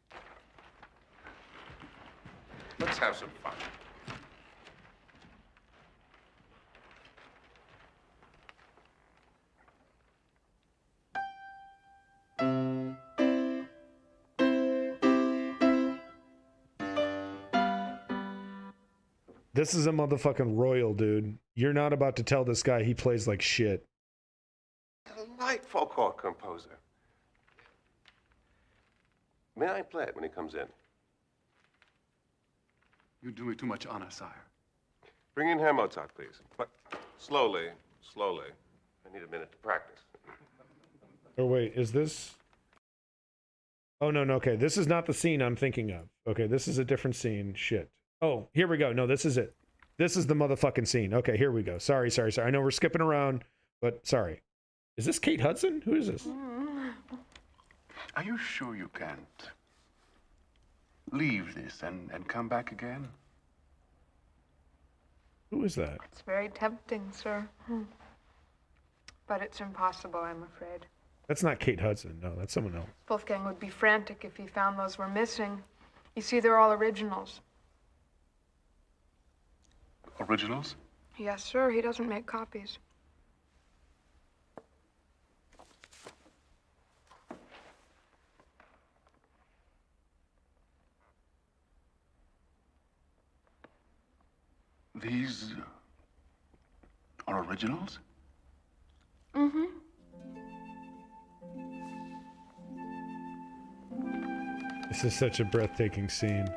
Let's have some fun. This is a motherfucking royal, dude. You're not about to tell this guy he plays like shit. Delightful chord composer. May I play it when he comes in? You do me too much honor, sire. Bring in Herr Mozart, please. But slowly, slowly. I need a minute to practice. Oh, wait, is this? Oh, no, okay. This is not the scene I'm thinking of. Okay, this is a different scene. Shit. Oh, here we go. No, this is it. This is the motherfucking scene. Okay, here we go. Sorry. I know we're skipping around, but sorry. Is this Kate Hudson? Who is this? Are you sure you can't leave this and come back again? Who is that? It's very tempting, sir. But it's impossible, I'm afraid. That's not Kate Hudson. No, that's someone else. Wolfgang would be frantic if he found those were missing. You see, they're all originals. Originals? Yes, sir. He doesn't make copies. These are originals? Mm-hmm. This is such a breathtaking scene.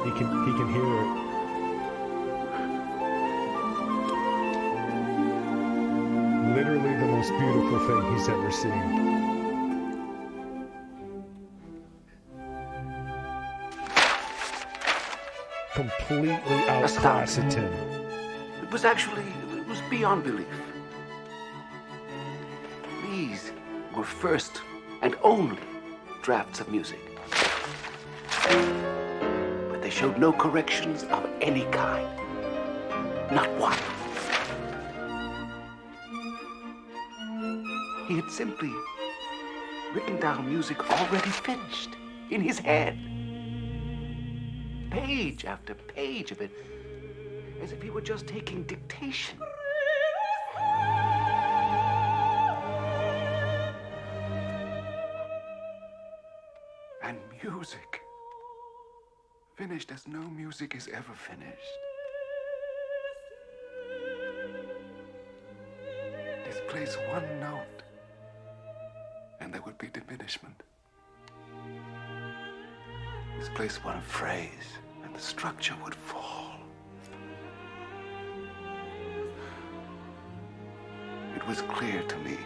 He can hear it. Literally the most beautiful thing he's ever seen. Completely outclassed him. It was beyond belief. These were first and only drafts of music. But they showed no corrections of any kind. Not one. He had simply written down music already finished in his head. Page after page of it, as if he were just taking dictation. And music. Finished as no music is ever finished. Displace one note, and there would be diminishment. Displace one phrase, and the structure would fall. It was clear to me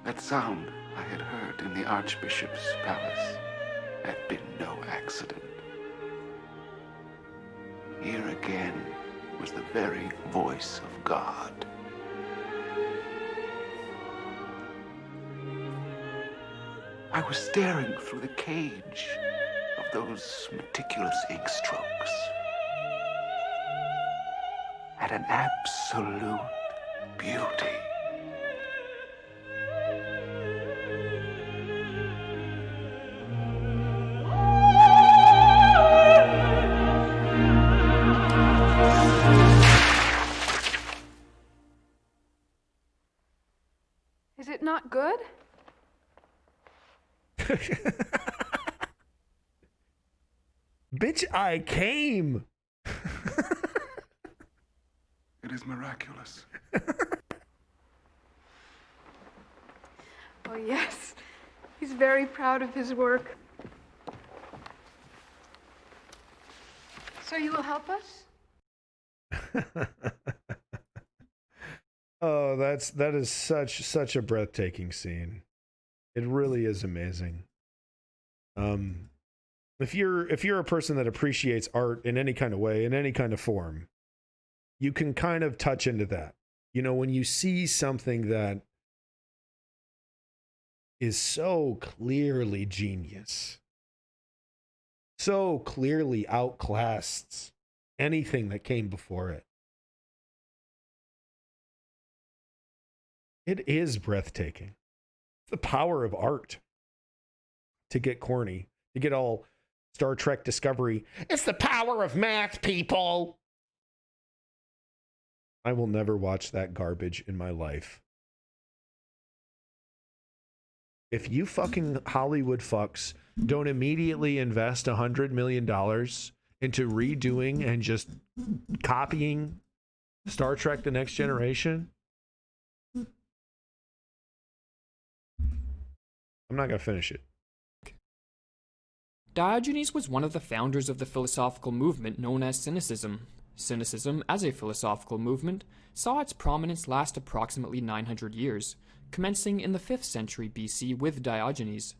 that sound I had heard in the Archbishop's palace had been no accident. Here again was the very voice of God. I was staring through the cage of those meticulous ink strokes at an absolute beauty. Is it not good? Bitch, I came. It is miraculous. Oh, yes. He's very proud of his work. So you will help us? Oh, that is such a breathtaking scene. It really is amazing. If you're a person that appreciates art in any kind of way, in any kind of form, you can kind of touch into that. You know, when you see something that is so clearly genius, so clearly outclassed anything that came before it. It is breathtaking. The power of art. To get corny, to get all Star Trek Discovery. It's the power of math, people. I will never watch that garbage in my life. If you fucking Hollywood fucks don't immediately invest $100 million into redoing and just copying Star Trek The Next Generation, I'm not going to finish it. Diogenes was one of the founders of the philosophical movement known as Cynicism. Cynicism, as a philosophical movement, saw its prominence last approximately 900 years, commencing in the 5th century BC with Diogenes.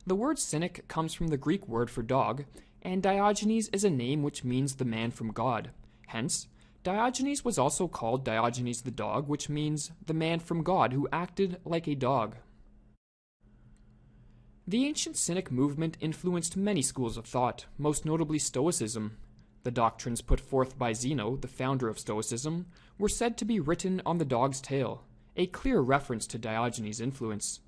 The word cynic comes from the Greek word for dog, and Diogenes is a name which means the man from God. Hence, Diogenes was also called Diogenes the dog, which means the man from God who acted like a dog. The ancient Cynic movement influenced many schools of thought, most notably Stoicism. The doctrines put forth by Zeno, the founder of Stoicism, were said to be written on the dog's tail, a clear reference to Diogenes' influence.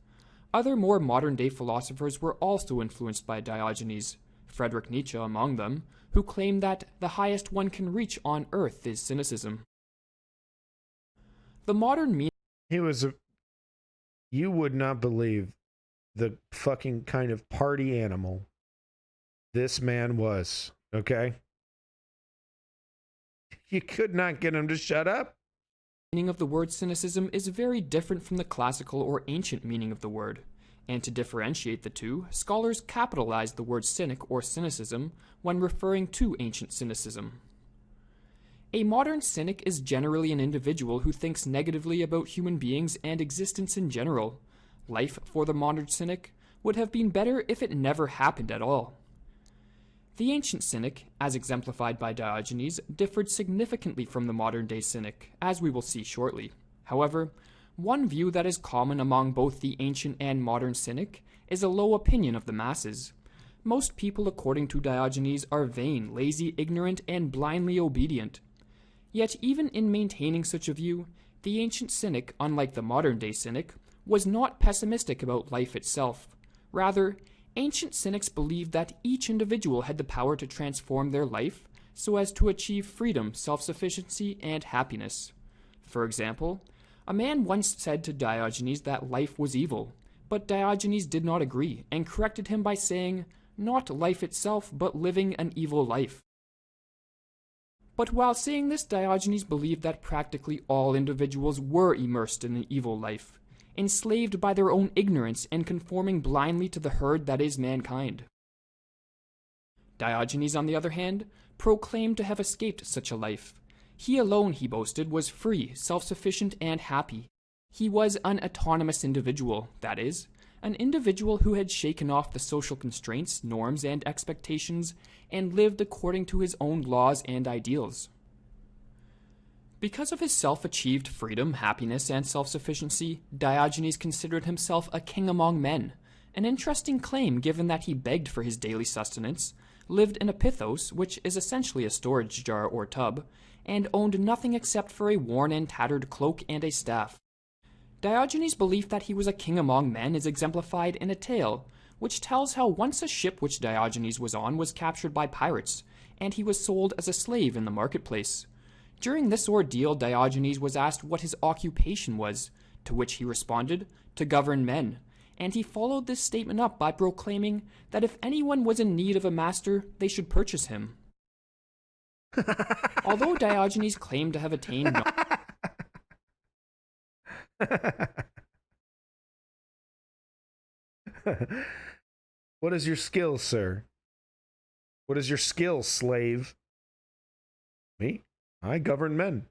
Other more modern-day philosophers were also influenced by Diogenes, Friedrich Nietzsche among them, who claimed that the highest one can reach on earth is cynicism. The modern meaning... You would not believe the fucking kind of party animal this man was, okay? You could not get him to shut up. The meaning of the word cynicism is very different from the classical or ancient meaning of the word, and to differentiate the two, scholars capitalize the word cynic or cynicism when referring to ancient cynicism. A modern cynic is generally an individual who thinks negatively about human beings and existence in general. Life, for the modern cynic, would have been better if it never happened at all. The ancient cynic, as exemplified by Diogenes, differed significantly from the modern-day cynic, as we will see shortly. However, one view that is common among both the ancient and modern cynic is a low opinion of the masses. Most people, according to Diogenes, are vain, lazy, ignorant, and blindly obedient. Yet even in maintaining such a view, the ancient cynic, unlike the modern-day cynic, was not pessimistic about life itself. Rather, ancient cynics believed that each individual had the power to transform their life so as to achieve freedom, self-sufficiency, and happiness. For example, a man once said to Diogenes that life was evil, but Diogenes did not agree and corrected him by saying, not life itself, but living an evil life. But while saying this, Diogenes believed that practically all individuals were immersed in an evil life, enslaved by their own ignorance and conforming blindly to the herd that is mankind. Diogenes, on the other hand, proclaimed to have escaped such a life. He alone, he boasted, was free, self-sufficient, and happy. He was an autonomous individual, that is, an individual who had shaken off the social constraints, norms, and expectations, and lived according to his own laws and ideals. Because of his self-achieved freedom, happiness, and self-sufficiency, Diogenes considered himself a king among men, an interesting claim given that he begged for his daily sustenance, lived in a pithos, which is essentially a storage jar or tub, and owned nothing except for a worn and tattered cloak and a staff. Diogenes' belief that he was a king among men is exemplified in a tale, which tells how once a ship which Diogenes was on was captured by pirates, and he was sold as a slave in the marketplace. During this ordeal, Diogenes was asked what his occupation was, to which he responded, to govern men, and he followed this statement up by proclaiming that if anyone was in need of a master, they should purchase him. Although Diogenes claimed to have attained What is your skill, sir? What is your skill, slave? Me? I govern men.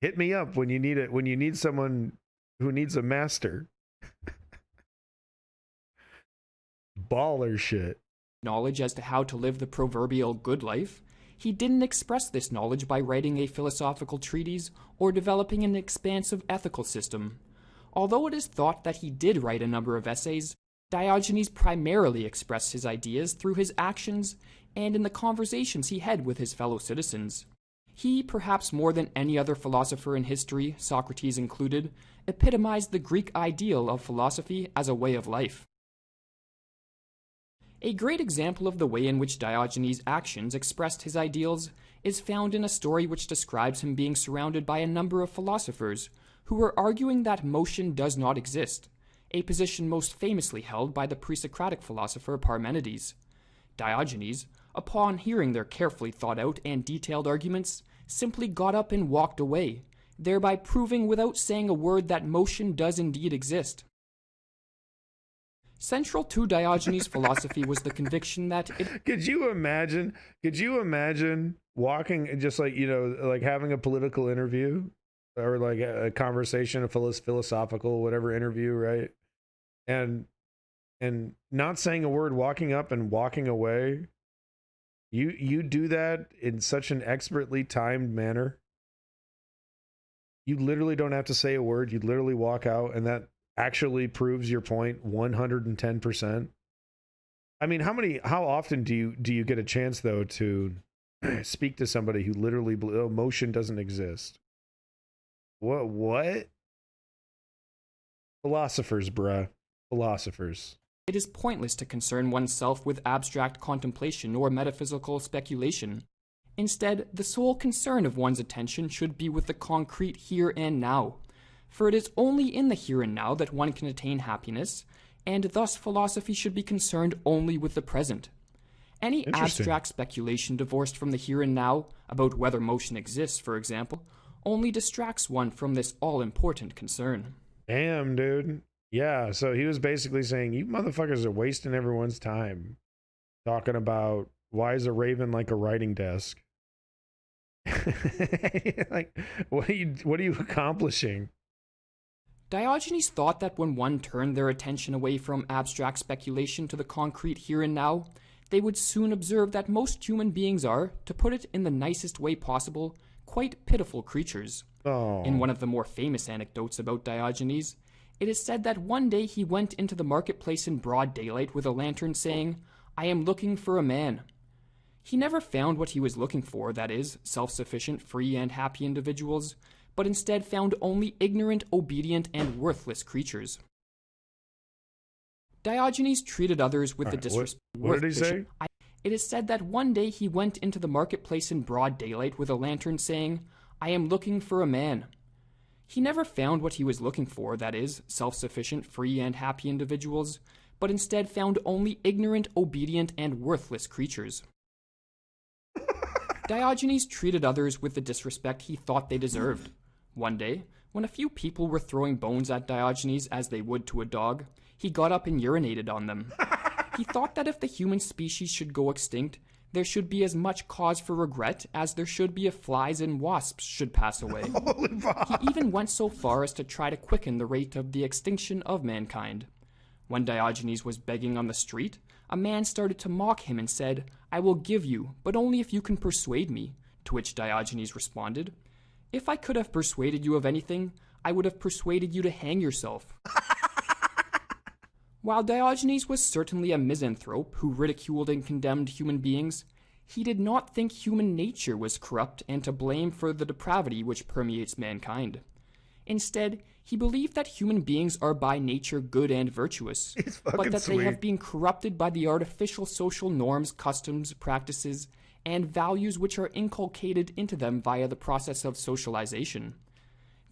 Hit me up when you need it. When you need someone who needs a master. Baller shit. Knowledge as to how to live the proverbial good life, he didn't express this knowledge by writing a philosophical treatise or developing an expansive ethical system. Although it is thought that he did write a number of essays, Diogenes primarily expressed his ideas through his actions and in the conversations he had with his fellow citizens. He, perhaps more than any other philosopher in history, Socrates included, epitomized the Greek ideal of philosophy as a way of life. A great example of the way in which Diogenes' actions expressed his ideals is found in a story which describes him being surrounded by a number of philosophers who were arguing that motion does not exist, a position most famously held by the pre-Socratic philosopher Parmenides. Diogenes, upon hearing their carefully thought out and detailed arguments, simply got up and walked away, thereby proving without saying a word that motion does indeed exist. Central to Diogenes' philosophy was the conviction that Could you imagine walking, just like, like having a political interview or like a conversation, a philosophical, whatever interview, right? And not saying a word, walking up and walking away. You do that in such an expertly timed manner. You literally don't have to say a word. You literally walk out, and that actually proves your point 110%. I mean, how often do you get a chance though to speak to somebody who literally motion doesn't exist? What? Philosophers, bruh. Philosophers. it is pointless to concern oneself with abstract contemplation or metaphysical speculation. Instead, the sole concern of one's attention should be with the concrete here and now, for it is only in the here and now that one can attain happiness, and thus philosophy should be concerned only with the present. Any abstract speculation divorced from the here and now, about whether motion exists, for example, only distracts one from this all-important concern. Damn, dude. Yeah, so he was basically saying, you motherfuckers are wasting everyone's time talking about why is a raven like a writing desk? Like, what are you accomplishing? Diogenes thought that when one turned their attention away from abstract speculation to the concrete here and now, they would soon observe that most human beings are, to put it in the nicest way possible, quite pitiful creatures. Oh. In one of the more famous anecdotes about Diogenes, it is said that one day he went into the marketplace in broad daylight with a lantern saying, "I am looking for a man." He never found what he was looking for, that is, self-sufficient, free, and happy individuals, but instead found only ignorant, obedient, and worthless creatures. Diogenes treated others with the disrespect. What did he say? It is said that one day he went into the marketplace in broad daylight with a lantern saying, "I am looking for a man." He never found what he was looking for, that is, self-sufficient, free, and happy individuals, but instead found only ignorant, obedient, and worthless creatures. Diogenes treated others with the disrespect he thought they deserved. One day, when a few people were throwing bones at Diogenes as they would to a dog, he got up and urinated on them. He thought that if the human species should go extinct, there should be as much cause for regret as there should be if flies and wasps should pass away. He even went so far as to try to quicken the rate of the extinction of mankind. When Diogenes was begging on the street, a man started to mock him and said, "I will give you, but only if you can persuade me," to which Diogenes responded, "If I could have persuaded you of anything, I would have persuaded you to hang yourself." While Diogenes was certainly a misanthrope who ridiculed and condemned human beings, he did not think human nature was corrupt and to blame for the depravity which permeates mankind. Instead, he believed that human beings are by nature good and virtuous, but that they have been corrupted by the artificial social norms, customs, practices, and values which are inculcated into them via the process of socialization.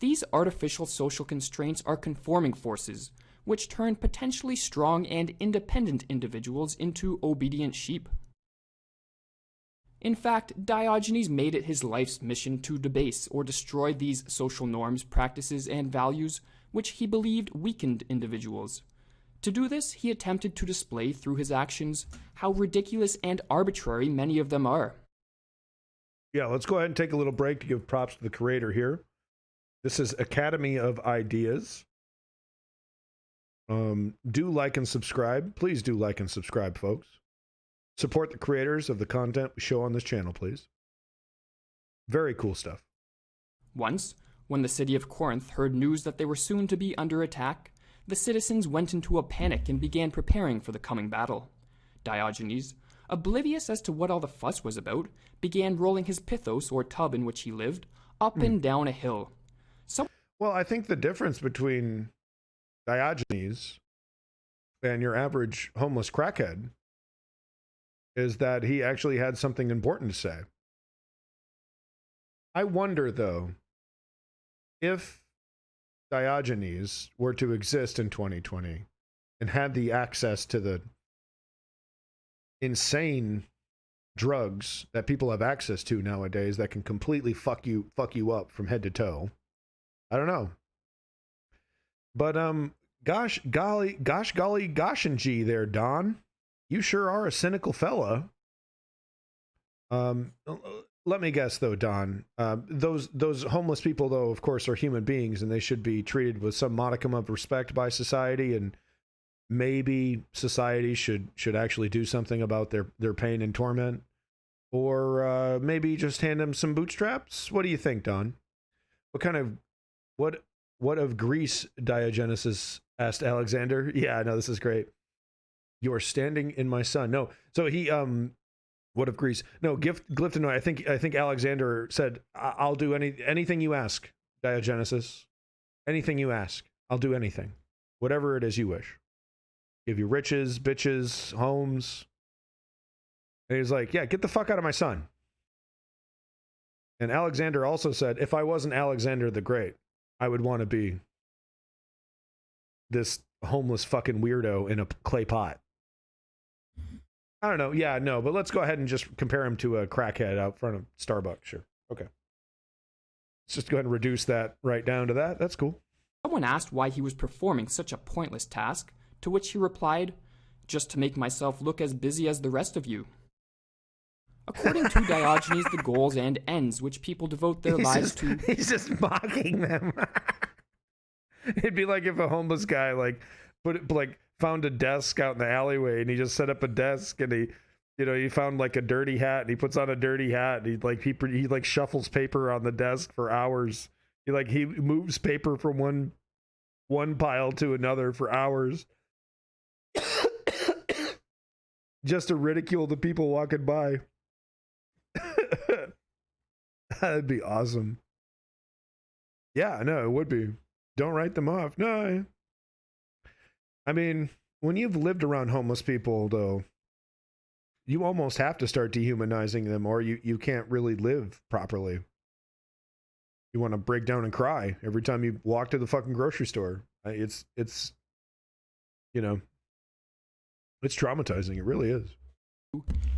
These artificial social constraints are conforming forces, which turn potentially strong and independent individuals into obedient sheep. In fact, Diogenes made it his life's mission to debase or destroy these social norms, practices, and values which he believed weakened individuals. To do this, he attempted to display through his actions how ridiculous and arbitrary many of them are. Yeah, let's go ahead and take a little break to give props to the creator here. This is Academy of Ideas. Do like and subscribe. Please do like and subscribe, folks. Support the creators of the content we show on this channel, please. Very cool stuff. Once, when the city of Corinth heard news that they were soon to be under attack, the citizens went into a panic and began preparing for the coming battle. Diogenes, oblivious as to what all the fuss was about, began rolling his pithos, or tub in which he lived, up and down a hill. Well, I think the difference between Diogenes and your average homeless crackhead is that he actually had something important to say. I wonder, though, if Diogenes were to exist in 2020 and had the access to the insane drugs that people have access to nowadays that can completely fuck you up from head to toe. I don't know. But gosh golly and gee there, Don. You sure are a cynical fella. Let me guess though, Don. Those homeless people though, of course, are human beings and they should be treated with some modicum of respect by society, and maybe society should actually do something about their pain and torment. Or maybe just hand them some bootstraps. What do you think, Don? What of Greece, Diogenesis asked Alexander? Yeah, I know, this is great. You are standing in my sun. No, so he what of Greece? No, Glyptonoid. I think Alexander said, I'll do anything you ask, Diogenesis. Anything you ask, I'll do anything. Whatever it is you wish. Give you riches, bitches, homes. And he's like, yeah, get the fuck out of my son. And Alexander also said, if I wasn't Alexander the Great, I would want to be this homeless fucking weirdo in a clay pot. I don't know. Yeah, no, but let's go ahead and just compare him to a crackhead out front of Starbucks. Sure. Okay. Let's just go ahead and reduce that right down to that. That's cool. Someone asked why he was performing such a pointless task, to which he replied, just to make myself look as busy as the rest of you. According to Diogenes, the goals and ends which people devote their lives to... He's just mocking them. It'd be like if a homeless guy found a desk out in the alleyway and he just set up a desk and he found like a dirty hat and he puts on a dirty hat and he shuffles paper on the desk for hours. He moves paper from one pile to another for hours. Just to ridicule the people walking by. That'd be awesome. Yeah, I know, it would be. Don't write them off. No. I mean, when you've lived around homeless people, though, you almost have to start dehumanizing them or you can't really live properly. You want to break down and cry every time you walk to the fucking grocery store. It's it's traumatizing. It really is.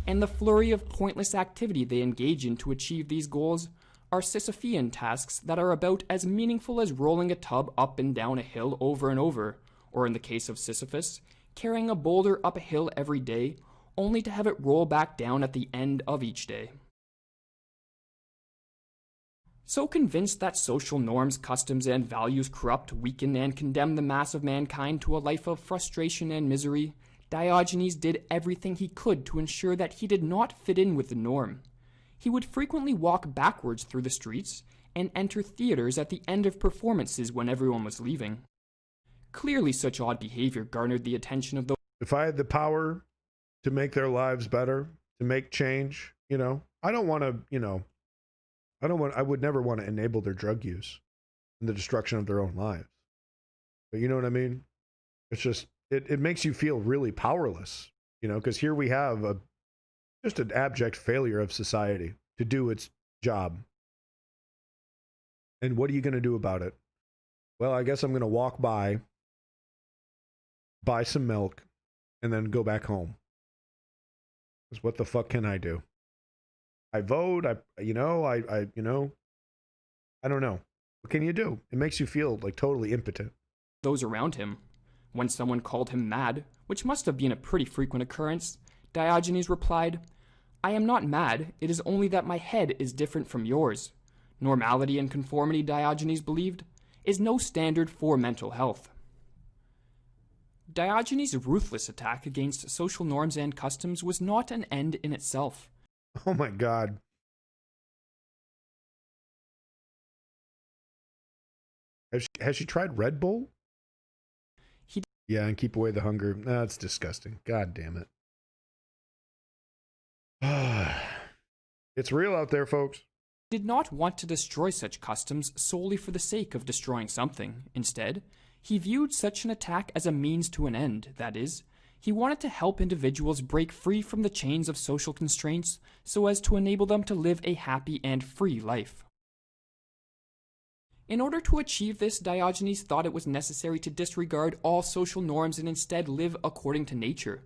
And the flurry of pointless activity they engage in to achieve these goals are Sisyphean tasks that are about as meaningful as rolling a tub up and down a hill over and over, or in the case of Sisyphus, carrying a boulder up a hill every day, only to have it roll back down at the end of each day. So convinced that social norms, customs, and values corrupt, weaken, and condemn the mass of mankind to a life of frustration and misery, Diogenes did everything he could to ensure that he did not fit in with the norm. He would frequently walk backwards through the streets and enter theaters at the end of performances when everyone was leaving. Clearly such odd behavior garnered the attention of those... If I had the power to make their lives better, to make change, I don't want to, I would never want to enable their drug use and the destruction of their own lives. But you know what I mean? It's just, it makes you feel really powerless, because here we have just an abject failure of society to do its job. And what are you going to do about it? Well, I guess I'm going to walk by, buy some milk, and then go back home. Because what the fuck can I do? I vote, I don't know. What can you do? It makes you feel like totally impotent. Those around him. When someone called him mad, which must have been a pretty frequent occurrence, Diogenes replied, I am not mad, it is only that my head is different from yours. Normality and conformity, Diogenes believed, is no standard for mental health. Diogenes' ruthless attack against social norms and customs was not an end in itself. Oh my God. Has she tried Red Bull? Yeah, and keep away the hunger. That's disgusting. God damn it. It's real out there, folks. He did not want to destroy such customs solely for the sake of destroying something. Instead, he viewed such an attack as a means to an end. That is, he wanted to help individuals break free from the chains of social constraints so as to enable them to live a happy and free life. In order to achieve this, Diogenes thought it was necessary to disregard all social norms and instead live according to nature.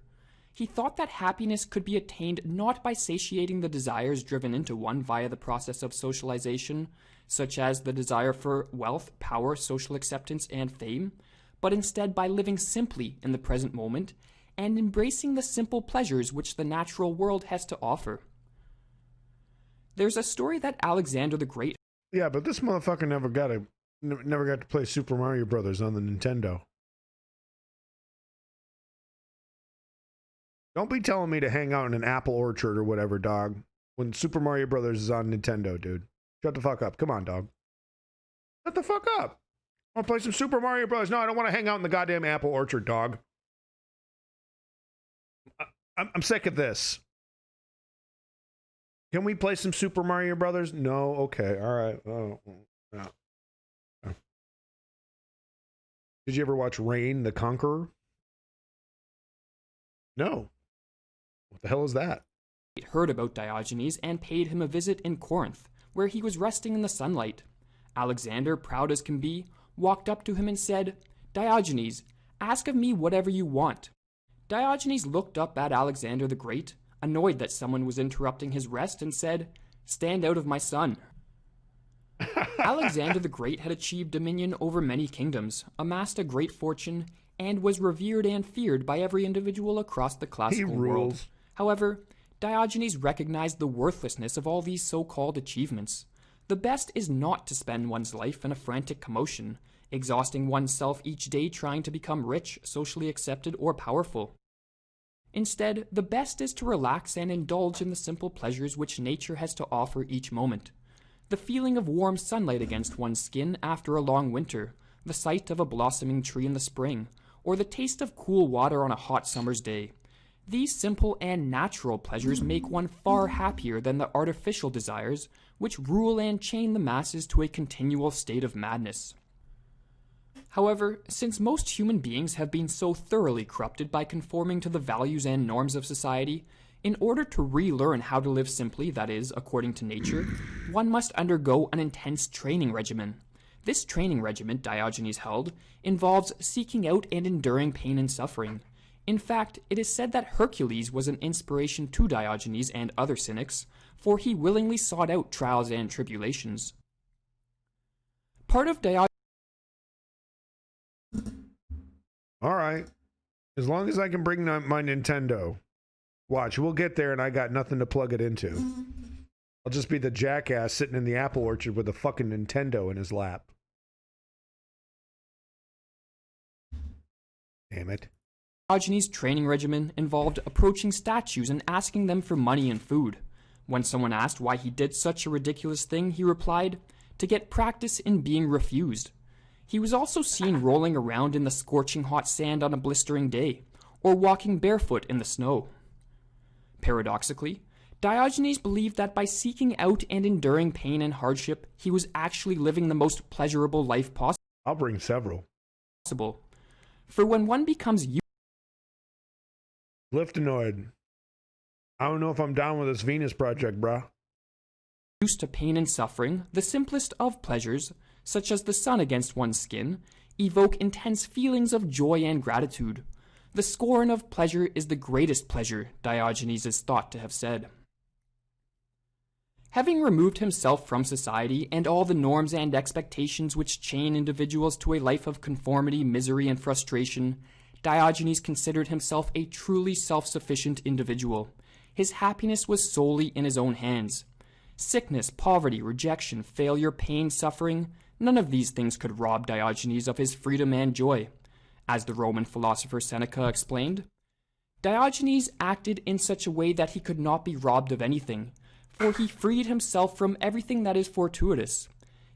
He thought that happiness could be attained not by satiating the desires driven into one via the process of socialization, such as the desire for wealth, power, social acceptance, and fame, but instead by living simply in the present moment and embracing the simple pleasures which the natural world has to offer. There's a story that Alexander the Great... Yeah, but this motherfucker never got to play Super Mario Brothers on the Nintendo. Don't be telling me to hang out in an apple orchard or whatever, dog, when Super Mario Brothers is on Nintendo, dude. Shut the fuck up. Come on, dog. Shut the fuck up. I want to play some Super Mario Brothers. No, I don't want to hang out in the goddamn apple orchard, dog. I'm sick of this. Can we play some Super Mario Brothers? No? Okay. All right. Oh, no. Oh. Did you ever watch Reign the Conqueror? No. What the hell is that? Heard about Diogenes and paid him a visit in Corinth, where he was resting in the sunlight. Alexander, proud as can be, walked up to him and said, "Diogenes, ask of me whatever you want." Diogenes looked up at Alexander the Great, annoyed that someone was interrupting his rest, and said, "Stand out of my sun." Alexander the Great had achieved dominion over many kingdoms, amassed a great fortune, and was revered and feared by every individual across the classical world. However, Diogenes recognized the worthlessness of all these so-called achievements. The best is not to spend one's life in a frantic commotion, exhausting oneself each day trying to become rich, socially accepted, or powerful. Instead, the best is to relax and indulge in the simple pleasures which nature has to offer each moment. The feeling of warm sunlight against one's skin after a long winter, the sight of a blossoming tree in the spring, or the taste of cool water on a hot summer's day. These simple and natural pleasures make one far happier than the artificial desires which rule and chain the masses to a continual state of madness. However, since most human beings have been so thoroughly corrupted by conforming to the values and norms of society, in order to relearn how to live simply, that is, according to nature, one must undergo an intense training regimen. This training regimen, Diogenes held, involves seeking out and enduring pain and suffering. In fact, it is said that Hercules was an inspiration to Diogenes and other cynics, for he willingly sought out trials and tribulations. Part of Diogenes' All right. As long as I can bring my Nintendo. Watch, we'll get there and I got nothing to plug it into. I'll just be the jackass sitting in the apple orchard with a fucking Nintendo in his lap. Damn it. Diogenes' training regimen involved approaching statues and asking them for money and food. When someone asked why he did such a ridiculous thing, he replied, "To get practice in being refused." He was also seen rolling around in the scorching hot sand on a blistering day, or walking barefoot in the snow. Paradoxically, Diogenes believed that by seeking out and enduring pain and hardship, he was actually living the most pleasurable life possible. I'll bring several. For when one becomes Liftinoid. I don't know if I'm down with this Venus project, bruh. used to pain and suffering, the simplest of pleasures, such as the sun against one's skin, evoke intense feelings of joy and gratitude. The scorn of pleasure is the greatest pleasure, Diogenes is thought to have said. Having removed himself from society and all the norms and expectations which chain individuals to a life of conformity, misery, and frustration, Diogenes considered himself a truly self-sufficient individual. his happiness was solely in his own hands. Sickness, poverty, rejection, failure, pain, suffering, none of these things could rob Diogenes of his freedom and joy. As the Roman philosopher Seneca explained, Diogenes acted in such a way that he could not be robbed of anything, for he freed himself from everything that is fortuitous.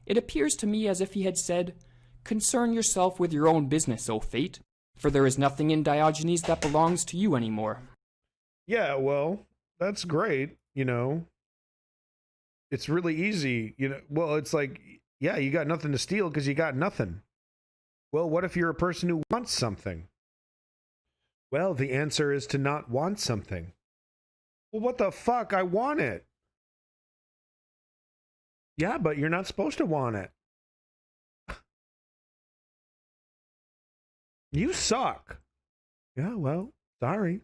It appears to me as if he had said, "Concern yourself with your own business, O fate, for there is nothing in Diogenes that belongs to you anymore." Yeah, well, that's great, you know. It's really easy, you know. Well, it's like, yeah, you got nothing to steal because you got nothing. Well, what if you're a person who wants something? Well, the answer is to not want something. Well, what the fuck? I want it. Yeah, but you're not supposed to want it. You suck. Yeah, well, sorry.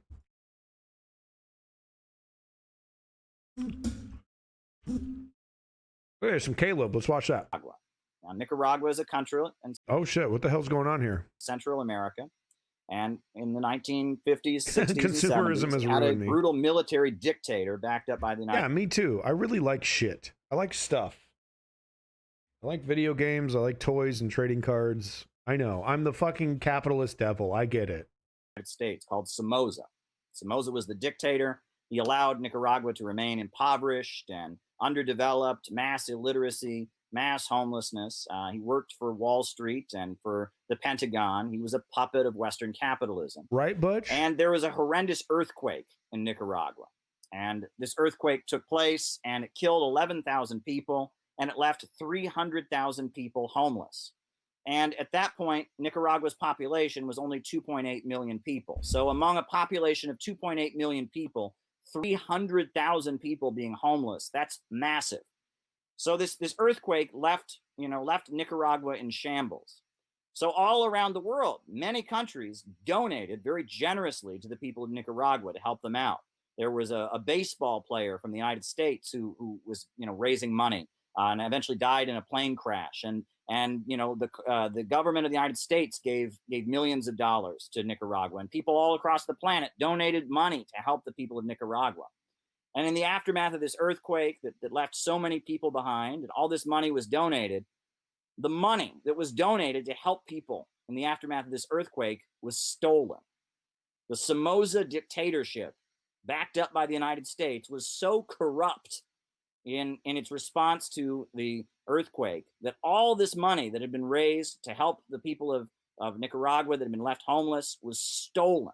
There's some Caleb. Let's watch that. Now, Nicaragua is a country in Oh shit! What the hell's going on here? Central America, and in the 1950s, 60s, and Consumerism 70s, has had a ruined me. brutal military dictator backed up by the United Yeah, me too. I really like shit. I like stuff. I like video games. I like toys and trading cards. I know. I'm the fucking capitalist devil. I get it. States called Somoza. Somoza was the dictator. He allowed Nicaragua to remain impoverished and underdeveloped, mass illiteracy, mass homelessness. He worked for Wall Street and for the Pentagon. He was a puppet of Western capitalism. Right, Butch? And there was a horrendous earthquake in Nicaragua. And this earthquake took place and it killed 11,000 people and it left 300,000 people homeless. And at that point, Nicaragua's population was only 2.8 million people. So among a population of 2.8 million people, 300,000 people being homeless, that's massive. So this earthquake left Nicaragua in shambles. So all around the world, many countries donated very generously to the people of Nicaragua to help them out. There was a baseball player from the United States who was raising money and eventually died in a plane crash. And the government of the United States gave millions of dollars to Nicaragua, and people all across the planet donated money to help the people of Nicaragua. And in the aftermath of this earthquake that left so many people behind, and all this money was donated, the money that was donated to help people in the aftermath of this earthquake was stolen. The Somoza dictatorship, backed up by the United States, was so corrupt in its response to the earthquake that all this money that had been raised to help the people of Nicaragua that had been left homeless was stolen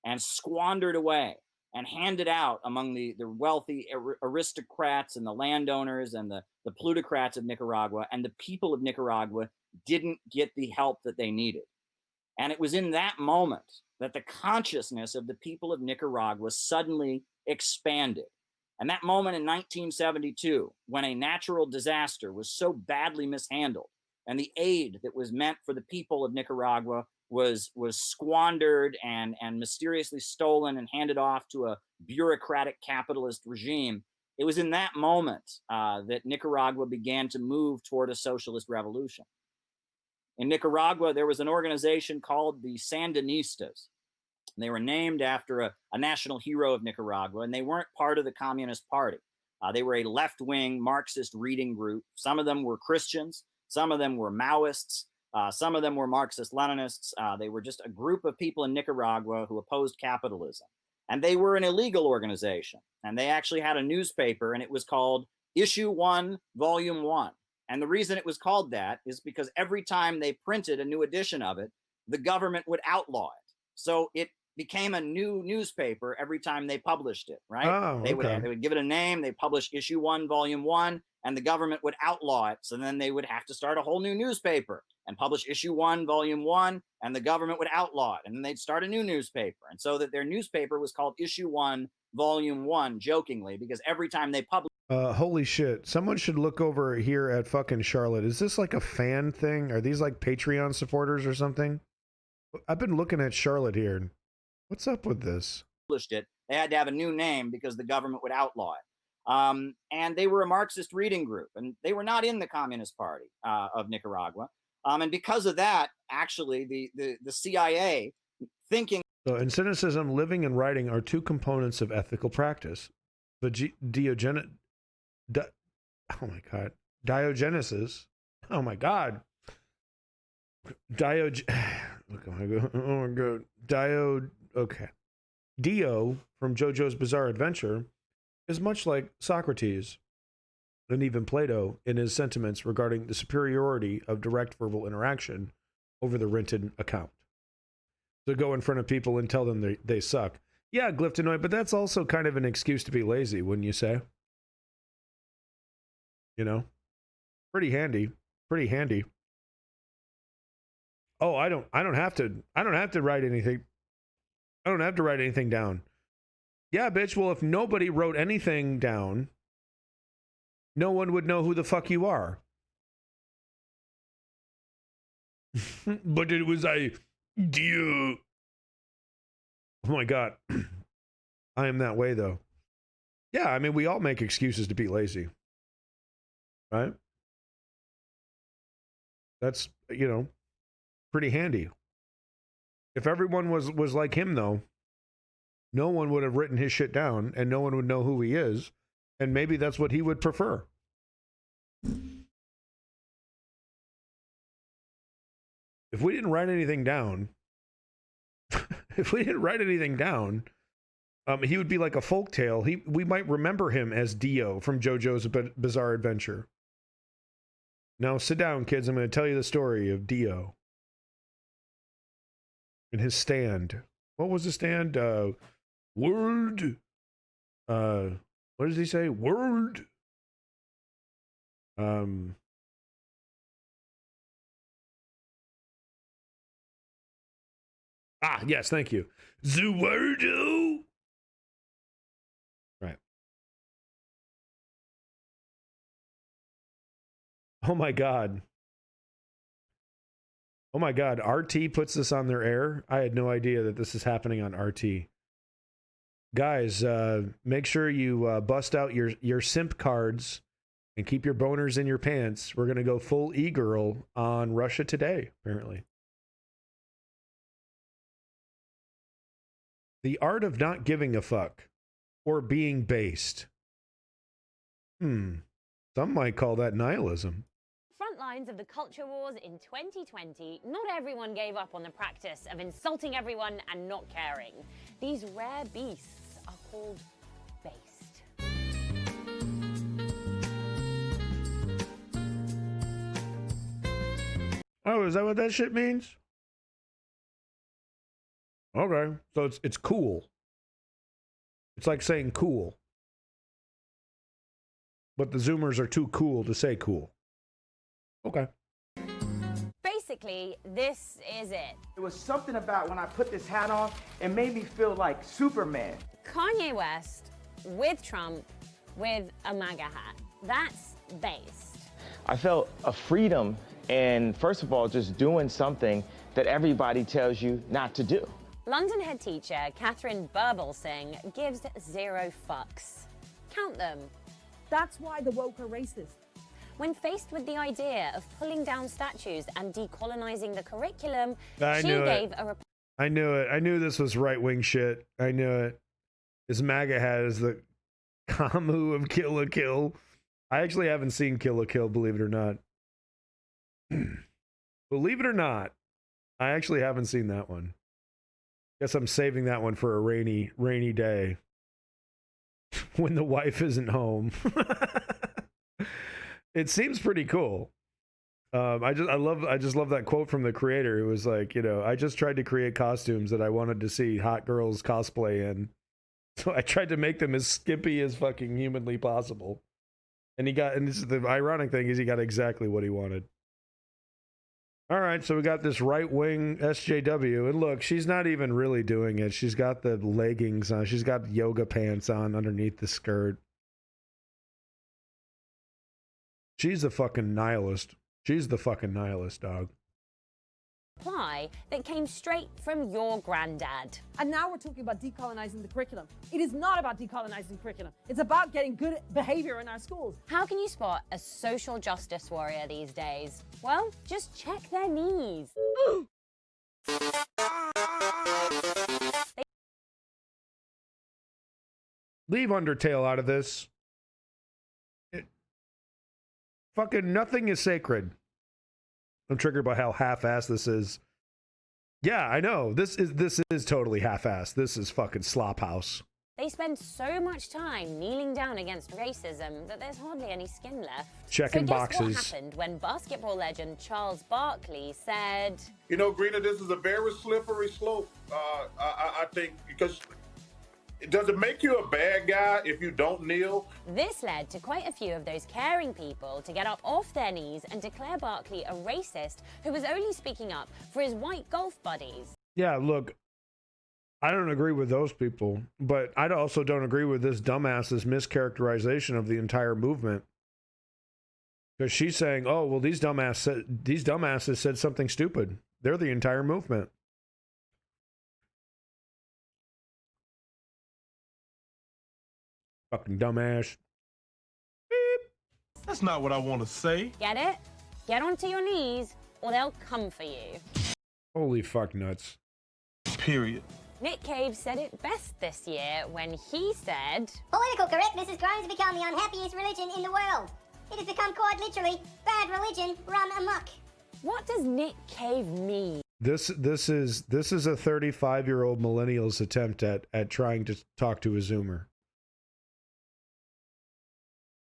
and squandered away and handed out among the wealthy aristocrats and the landowners and the plutocrats of Nicaragua, and the people of Nicaragua didn't get the help that they needed. And it was in that moment that the consciousness of the people of Nicaragua suddenly expanded. And that moment in 1972, when a natural disaster was so badly mishandled and the aid that was meant for the people of Nicaragua was squandered and mysteriously stolen and handed off to a bureaucratic capitalist regime, it was in that moment that Nicaragua began to move toward a socialist revolution. In Nicaragua, there was an organization called the Sandinistas. They were named after a national hero of Nicaragua, and they weren't part of the Communist Party. They were a left-wing Marxist reading group. Some of them were Christians. Some of them were Maoists. Some of them were Marxist-Leninists. They were just a group of people in Nicaragua who opposed capitalism. And they were an illegal organization. And they actually had a newspaper, and it was called Issue 1, Volume 1. And the reason it was called that is because every time they printed a new edition of it, the government would outlaw it. So it became a new newspaper every time they published it, right? Oh, they okay. would give it a name, they publish Issue 1, Volume 1, and the government would outlaw it. So then they would have to start a whole new newspaper and publish Issue 1, Volume 1, and the government would outlaw it. And then they'd start a new newspaper. And so that their newspaper was called Issue 1, Volume 1, jokingly, because every time they published. Holy shit. Someone should look over here at fucking Charlotte. Is this like a fan thing? Are these like Patreon supporters or something? I've been looking at Charlotte here. What's up with this? It, they had to have a new name because the government would outlaw it. And they were a Marxist reading group, and they were not in the Communist Party of Nicaragua. And because of that, actually, the CIA, thinking... So in cynicism, living and writing are two components of ethical practice. The Diogenesis. Oh my God. Okay. Dio from JoJo's Bizarre Adventure is much like Socrates and even Plato in his sentiments regarding the superiority of direct verbal interaction over the written account. So go in front of people and tell them they suck. Yeah, Glyptonoid, but that's also kind of an excuse to be lazy, wouldn't you say? You know? Pretty handy. Pretty handy. Oh, I don't have to write anything. I don't have to write anything down. Yeah, bitch, well, if nobody wrote anything down, no one would know who the fuck you are. But it was Dio. Oh my God. I am that way, though. Yeah, I mean, we all make excuses to be lazy. Right? That's, you know, pretty handy. If everyone was like him, though, no one would have written his shit down, and no one would know who he is, and maybe that's what he would prefer. If we didn't write anything down, he would be like a folktale. We might remember him as Dio from JoJo's Bizarre Adventure. Now sit down, kids. I'm going to tell you the story of Dio and his stand. What was the stand? Word. What does he say? Word. Yes, thank you. Zuwardo. Right. Oh my God. Oh my God. RT puts this on their air. I had no idea that this is happening on RT. Guys, make sure you bust out your simp cards and keep your boners in your pants. We're going to go full e-girl on Russia Today, apparently. The art of not giving a fuck or being based. Some might call that nihilism. Front lines of the culture wars in 2020, not everyone gave up on the practice of insulting everyone and not caring. These rare beasts are called based. Oh, is that what that shit means? Okay, so it's cool. It's like saying cool. But the Zoomers are too cool to say cool. Okay. Basically, this is it. It was something about when I put this hat on, it made me feel like Superman. Kanye West with Trump with a MAGA hat. That's based. I felt a freedom in, first of all, just doing something that everybody tells you not to do. London head teacher Catherine Burblesing gives 0 fucks. Count them. That's why the woke are racist. When faced with the idea of pulling down statues and decolonizing the curriculum, I knew it. I knew this was right-wing shit. I knew it. His MAGA hat is the Camus of Kill la Kill. I actually haven't seen Kill la Kill, believe it or not. Believe it or not, I actually haven't seen that one. Guess I'm saving that one for a rainy day when the wife isn't home. It seems pretty cool. I just love that quote from the creator. It was like, you know, I just tried to create costumes that I wanted to see hot girls cosplay in. So I tried to make them as skimpy as fucking humanly possible. And this is the ironic thing is he got exactly what he wanted. All right, so we got this right-wing SJW, and look, she's not even really doing it. She's got the leggings on. She's got yoga pants on underneath the skirt. She's the fucking nihilist. She's the fucking nihilist, dog. Reply that came straight from your granddad. And now we're talking about decolonizing the curriculum. It is not about decolonizing curriculum. It's about getting good behavior in our schools. How can you spot a social justice warrior these days? Well, just check their knees. Leave Undertale out of this. Fucking nothing is sacred. I'm triggered by how half-assed this is. Yeah, I know. This is totally half-assed. This is fucking slop house. They spend so much time kneeling down against racism that there's hardly any skin left. Checking so guess boxes. What happened when basketball legend Charles Barkley said, You know, Greta, this is a very slippery slope. I think, because does it make you a bad guy if you don't kneel? This led to quite a few of those caring people to get up off their knees and declare Barkley a racist who was only speaking up for his white golf buddies. Yeah, look, I don't agree with those people, but I also don't agree with this dumbass's mischaracterization of the entire movement. Because she's saying, oh, well, these dumbasses said something stupid. They're the entire movement. Fucking dumbass. Beep. That's not what I want to say. Get it? Get onto your knees or they'll come for you. Holy fuck nuts. Period. Nick Cave said it best this year when he said, Political correctness has grown to become the unhappiest religion in the world. It has become quite literally bad religion run amok. What does Nick Cave mean? This is a 35-year-old millennial's attempt at trying to talk to a Zoomer.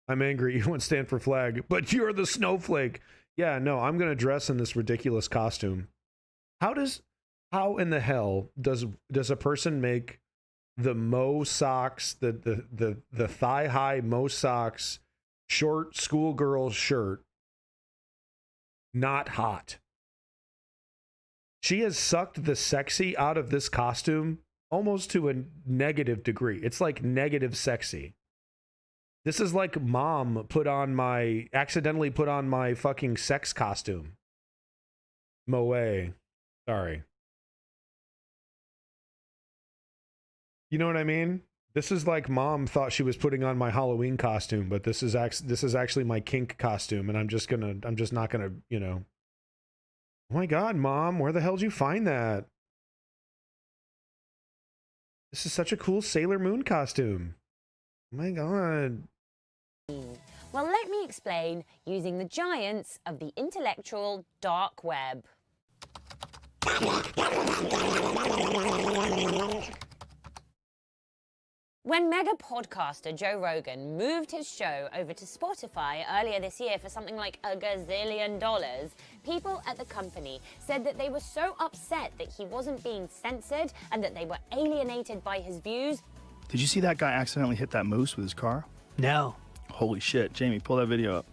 I'm angry. You won't stand for flag, but you're the snowflake. Yeah, no, I'm gonna dress in this ridiculous costume. How in the hell does a person make the Mo socks, the thigh high Mo socks, short schoolgirl shirt not hot? She has sucked the sexy out of this costume almost to a negative degree. It's like negative sexy. This is like mom accidentally put on my fucking sex costume. Moe. Sorry. You know what I mean? This is like mom thought she was putting on my Halloween costume, but this is actually my kink costume, and I'm just not gonna, you know. Oh my god, mom, where the hell did you find that? This is such a cool Sailor Moon costume. Oh my god. Well, let me explain using the giants of the intellectual dark web. When mega podcaster Joe Rogan moved his show over to Spotify earlier this year for something like $1 gazillion, people at the company said that they were so upset that he wasn't being censored and that they were alienated by his views. Did you see that guy accidentally hit that moose with his car? No. Holy shit. Jamie, pull that video up.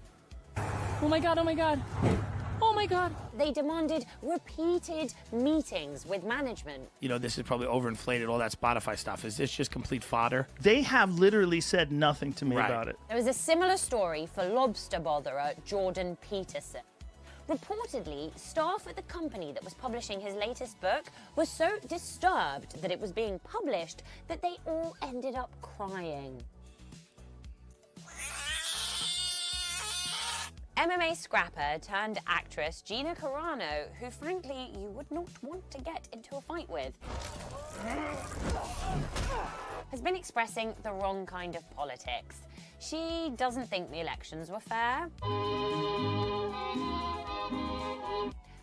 Oh my god, oh my god. Oh my god. They demanded repeated meetings with management. You know, this is probably overinflated, all that Spotify stuff. Is this just complete fodder? They have literally said nothing to me about it. There was a similar story for lobster botherer Jordan Peterson. Reportedly, staff at the company that was publishing his latest book were so disturbed that it was being published that they all ended up crying. MMA scrapper turned actress Gina Carano, who frankly you would not want to get into a fight with, has been expressing the wrong kind of politics. She doesn't think the elections were fair.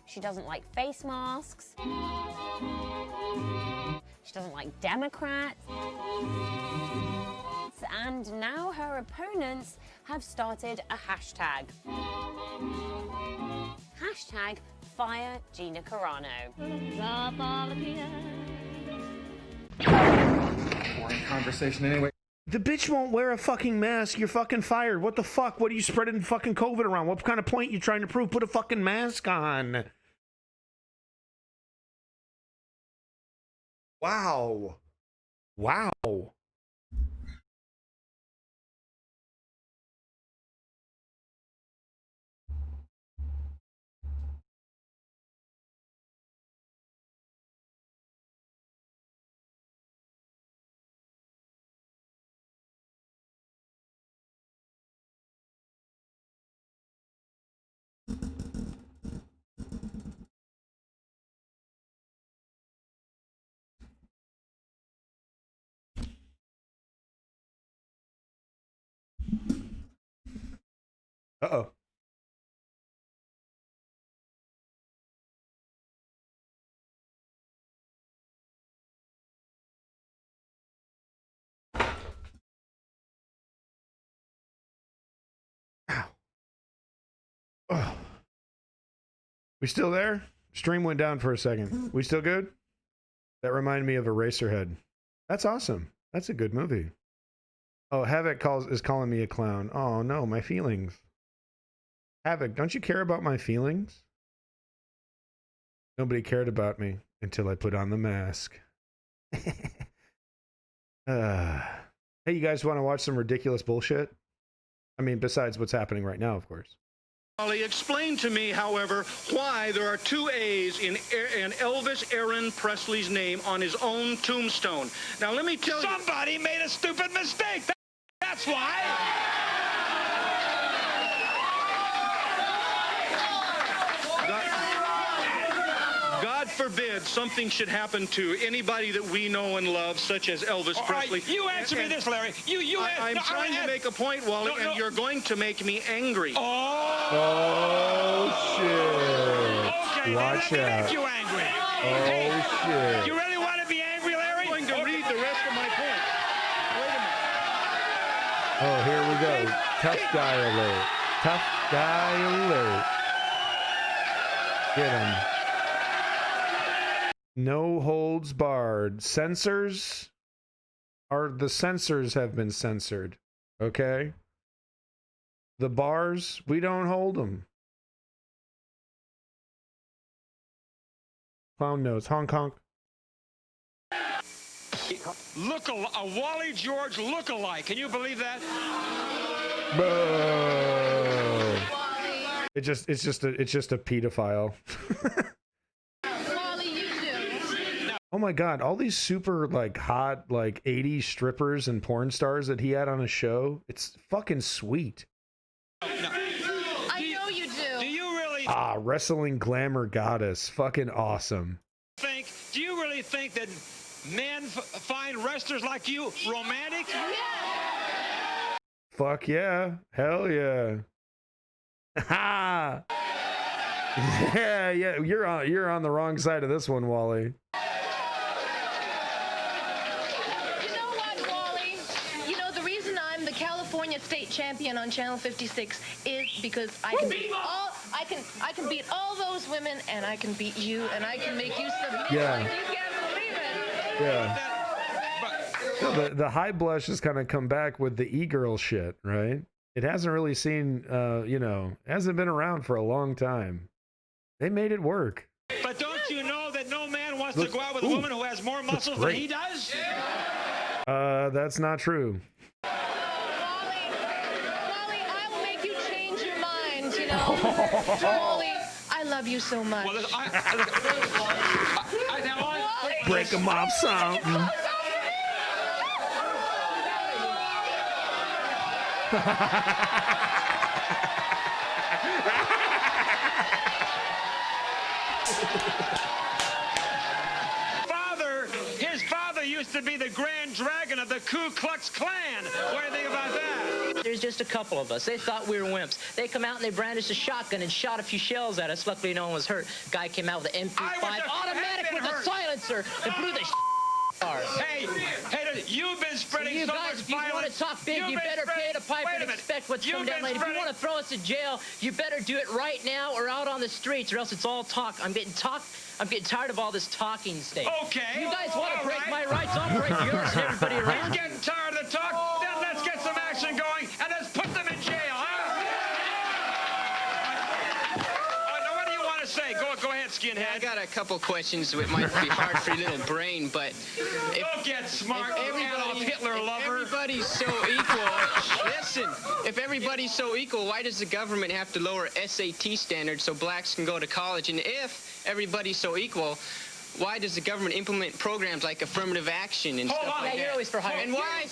She doesn't like face masks. She doesn't like Democrats. And now her opponents have started a hashtag. Hashtag Fire Gina Carano. Boring conversation anyway. The bitch won't wear a fucking mask. You're fucking fired. What the fuck? What are you spreading fucking COVID around? What kind of point you trying to prove? Put a fucking mask on. Wow. Wow. Uh-oh. Oh. We still there? Stream went down for a second. We still good? That reminded me of Eraserhead. That's awesome. That's a good movie. Oh, Havoc is calling me a clown. Oh no, my feelings. Havoc, don't you care about my feelings? Nobody cared about me until I put on the mask. Hey, you guys want to watch some ridiculous bullshit? I mean, besides what's happening right now, of course. Ollie, explain to me, however, why there are two A's in Elvis Aaron Presley's name on his own tombstone. Now, let me tell you... Somebody made a stupid mistake. That's why. God forbid something should happen to anybody that we know and love, such as Elvis Presley. Right, you answer me this, Larry. I'm trying to make a point, Wally, and you're going to make me angry. Oh shit. Okay, Watch let me out. make you angry. Oh shit. You really want to be angry, Larry? I'm going to read the rest of my point. Wait a minute. Oh, here we go. Tough guy alert. Tough guy alert. Get him. No holds barred. Censors the censors have been censored. Okay? The bars, we don't hold them. Clown nose. Hong Kong. A Wally George look-alike. Can you believe that? Boo. It's just a pedophile. Oh my god, all these super like hot like 80s strippers and porn stars that he had on his show, it's fucking sweet. I know you do. Do you really Wrestling glamour goddess, fucking awesome. do you really think that men find wrestlers like you romantic? Fuck yeah. Hell yeah. Ha. Yeah, you're on the wrong side of this one, Wally. State champion on Channel 56 is because I can beat all those women, and I can beat you, and I can make you submit. Yeah. Like you can't believe it. Yeah. No, the high blush has kind of come back with the e-girl shit, right? It hasn't really seen, hasn't been around for a long time. They made it work. But don't you know that no man wants to go out with a woman who has more muscles than he does? That's not true. Wally, I love you so much. Break them off something. His father used to be the Grand Dragon of the Ku Klux Klan. What do you think about that? There's just a couple of us. They thought we were wimps. They come out and they brandished a shotgun and shot a few shells at us. Luckily, no one was hurt. Guy came out with an MP5 automatic with a silencer and blew the Hey, you've been spreading you so guys, much if you violence. want to talk big, you better pay the piper and expect what's coming down later. If you want to throw us in jail, you better do it right now or out on the streets, or else it's all talk. I'm getting tired of all this talking state. Okay. You guys want to break my rights? I'll break yours and everybody around. You're getting tired of the talk? Then let's get some action going and let's put them in jail, huh? Now, what do you want to say? Go ahead, skinhead. I got a couple questions that might be hard for your little brain, but don't get smart, Adolf Hitler lover. If everybody's so equal, listen. If everybody's so equal, why does the government have to lower SAT standards so blacks can go to college? And if everybody's so equal, why does the government implement programs like affirmative action and stuff like that? You're always for hiring. And why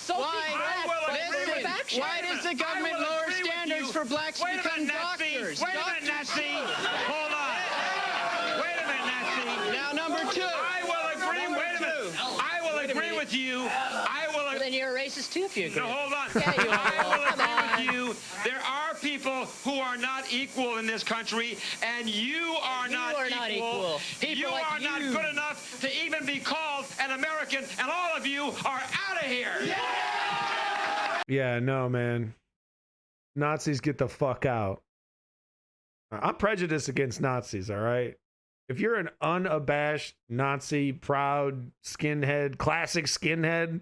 does the government lower standards for blacks to become doctors? Wait a minute, Nazi. Hold on. Wait a minute, Nazi. Now, number two. I will agree. Wait a minute. I will agree with you. Well, then you're a racist too if you agree. No, hold on. Yeah, you are. I will Come on. agree with you. There are people who are not equal in this country, and you are not equal. People You like are not you. good enough to even be called an American, and all of you are out of here. Yeah, no, man. Nazis, get the fuck out. I'm prejudiced against Nazis, all right? If you're an unabashed Nazi, proud skinhead, classic skinhead,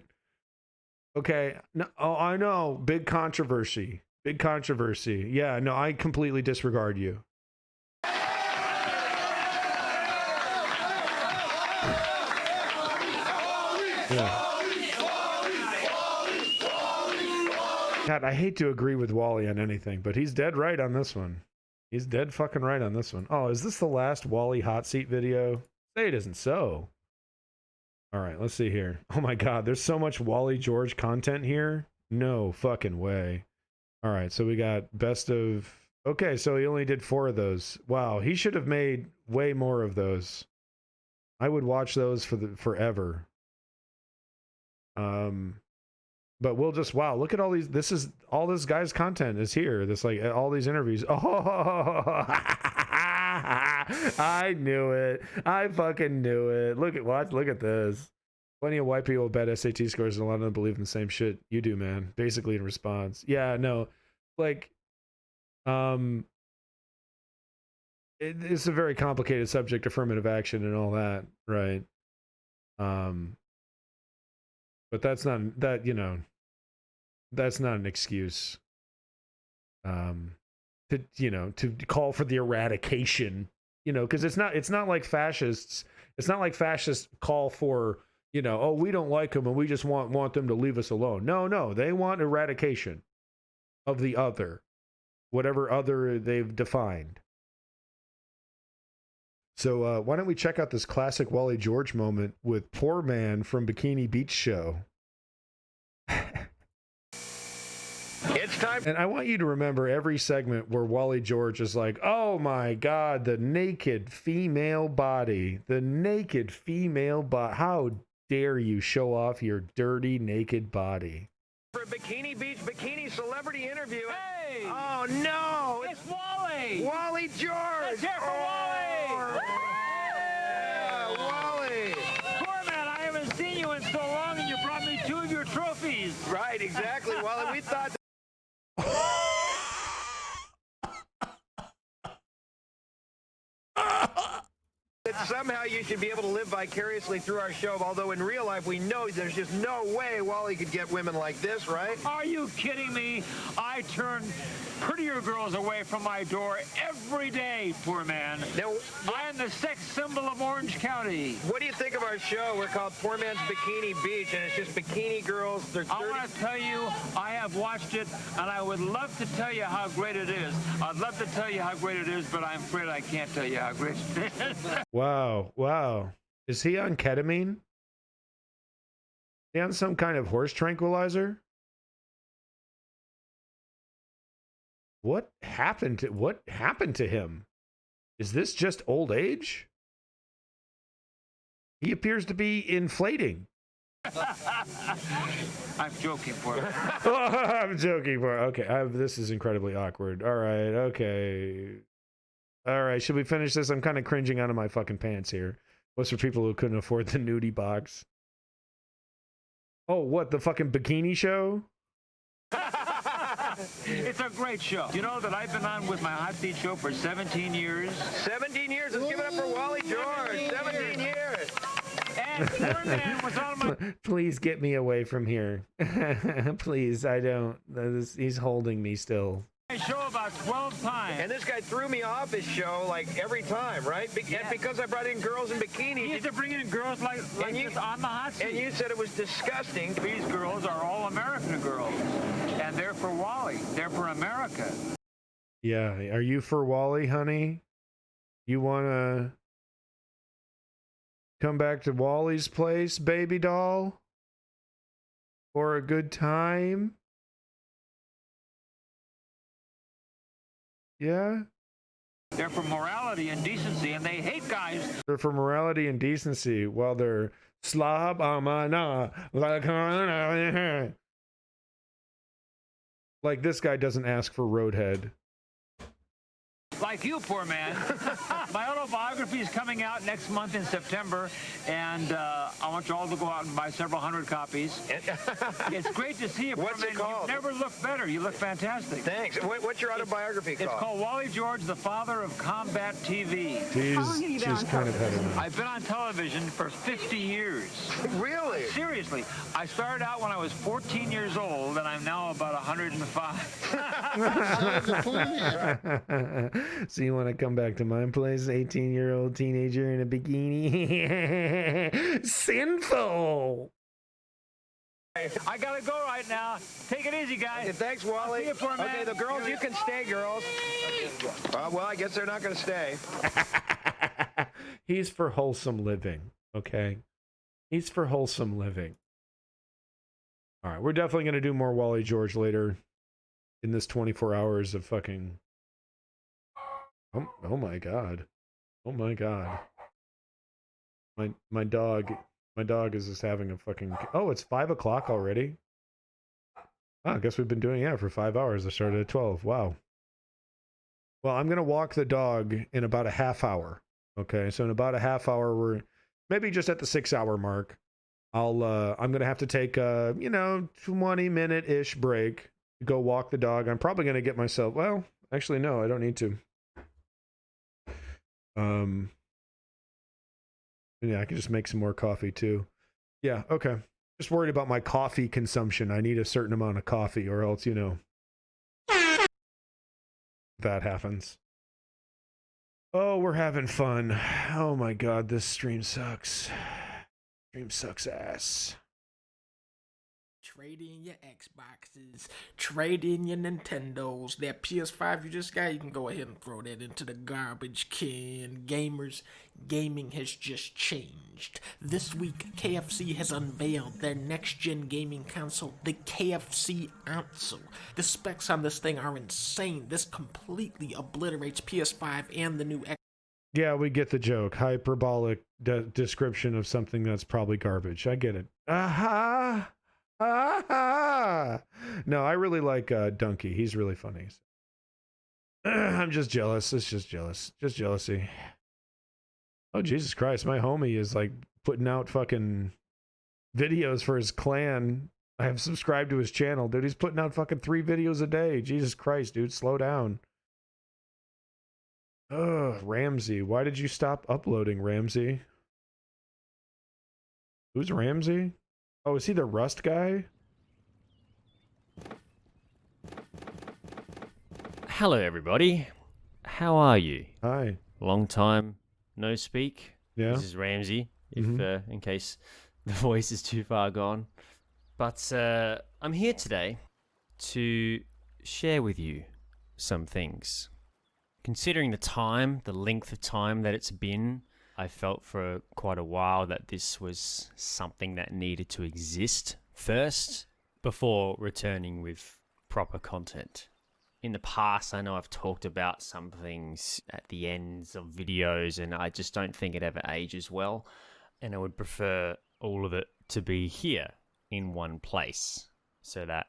okay, no, oh, I know, big controversy. Big controversy. Yeah, no, I completely disregard you. Yeah. God, I hate to agree with Wally on anything, but he's dead right on this one. He's dead fucking right on this one. Oh, is this the last Wally hot seat video? Say it isn't so. All right, let's see here. Oh my God, there's so much Wally George content here. No fucking way. All right, so we got best of... Okay, so he only did 4 of those. Wow, he should have made way more of those. I would watch those for forever. But we'll just, wow, look at all these, this is, all this guy's content is here. This, like, all these interviews. Oh, I knew it. I fucking knew it. Look at this. Plenty of white people with bad SAT scores, and a lot of them believe in the same shit you do, man. Basically in response. Yeah, no, like, it's a very complicated subject, affirmative action and all that, right? But that's not that, you know, that's not an excuse to, you know, to call for the eradication, you know, because it's not like fascists call for, you know, oh, we don't like them and we just want them to leave us alone. No, they want eradication of the other, whatever other they've defined. So why don't we check out this classic Wally George moment with Poor Man from Bikini Beach Show. It's time. And I want you to remember every segment where Wally George is like, oh my God, the naked female body. The naked female body. How dare you show off your dirty naked body? For Bikini Beach Bikini Celebrity Interview. Hey! Oh no! It's Wally! Wally George! Let's hear for Wally! Yeah, Wally! Poor man, I haven't seen you in so long, and you brought me 2 of your trophies. Right, exactly, Wally. We thought that somehow you should be able to live vicariously through our show, although in real life we know there's just no way Wally could get women like this, right? Are you kidding me? I turn prettier girls away from my door every day, poor man. Now, I am the sex symbol of Orange County. what do you think of our show? We're called Poor Man's Bikini Beach, and it's just bikini girls. They're 30. I want to tell you, I have watched it, and I would love to tell you how great it is. I'd love to tell you how great it is, but I'm afraid I can't tell you how great it is. Wow. Is he on ketamine? Is he on some kind of horse tranquilizer? What happened to him? Is this just old age? He appears to be inflating. I'm joking, poor man. I'm joking. Okay, this is incredibly awkward. All right, okay. All right, should we finish this? I'm kind of cringing out of my fucking pants here. What's for people who couldn't afford the nudie box? Oh, what, the fucking bikini show? It's a great show. You know that I've been on with my hot seat show for 17 years? 17 years. Let's give it up for Wally George. 17 years. And poor man was on my... Please get me away from here. Please, I don't. He's holding me still. show about 12 times. And this guy threw me off his show like every time, right? And because I brought in girls in bikinis. He used to bring in girls like this on the hot seat. And you said it was disgusting. These girls are all American girls. And they're for Wally. They're for America. Yeah. Are you for Wally, honey? You want to come back to Wally's place, baby doll? For a good time? Yeah? They're for morality and decency, and they hate guys. They're for morality and decency while they're slob amana. Like this guy doesn't ask for Roadhead. Like you, poor man. My autobiography is coming out next month in September, and I want you all to go out and buy several hundred copies. It's great to see you, poor What's man. it called? You never looked better. You look fantastic. Thanks. What's your autobiography called? It's called Wally George, the Father of Combat TV. She's kind of had enough. I've been on television for 50 years. Really? Seriously. I started out when I was 14 years old, and I'm now about 105. So you want to come back to my place, 18-year-old teenager in a bikini? Sinful. I gotta go right now. Take it easy, guys. Thanks, Wally. See you, poor man. Okay, the girls, you can stay, girls. Well, I guess they're not going to stay. He's for wholesome living, okay? He's for wholesome living. All right, we're definitely going to do more Wally George later in this 24 hours of fucking... Oh my god. Oh my god. My dog is just having a fucking... Oh, it's 5 o'clock already? Oh, I guess we've been doing it for 5 hours. I started at 12. Wow. Well, I'm going to walk the dog in about a half hour. Okay, so in about a half hour, we're maybe just at the 6-hour mark. I'm going to have to take a, 20-minute-ish break to go walk the dog. I'm probably going to get myself... Well, actually, no, I don't need to. Yeah, I can just make some more coffee too. Yeah, okay. Just worried about my coffee consumption. I need a certain amount of coffee or else, that happens. Oh, we're having fun. Oh my god, this stream sucks. Stream sucks ass. Trade in your Xboxes, trade in your Nintendos, that PS5 you just got, you can go ahead and throw that into the garbage can. Gamers, gaming has just changed. This week, KFC has unveiled their next-gen gaming console, the KFC Console. The specs on this thing are insane. This completely obliterates PS5 and the new Xbox. Yeah, we get the joke. Hyperbolic description of something that's probably garbage. I get it. Aha! Ah! No, I really like Donkey. He's really funny. I'm just jealous. It's just jealous. Just jealousy. Oh, Jesus Christ. My homie is like putting out fucking videos for his clan. I have subscribed to his channel. Dude, he's putting out fucking 3 videos a day. Jesus Christ, dude. Slow down. Ugh, Ramsey. Why did you stop uploading, Ramsey? Who's Ramsey? Oh, is he the Rust guy? Hello, everybody. How are you? Hi. Long time no speak. Yeah. This is Ramsey, if in case the voice is too far gone. But I'm here today to share with you some things. Considering the length of time that it's been, I felt for quite a while that this was something that needed to exist first before returning with proper content. In the past, I know I've talked about some things at the ends of videos and I just don't think it ever ages well. And I would prefer all of it to be here in one place so that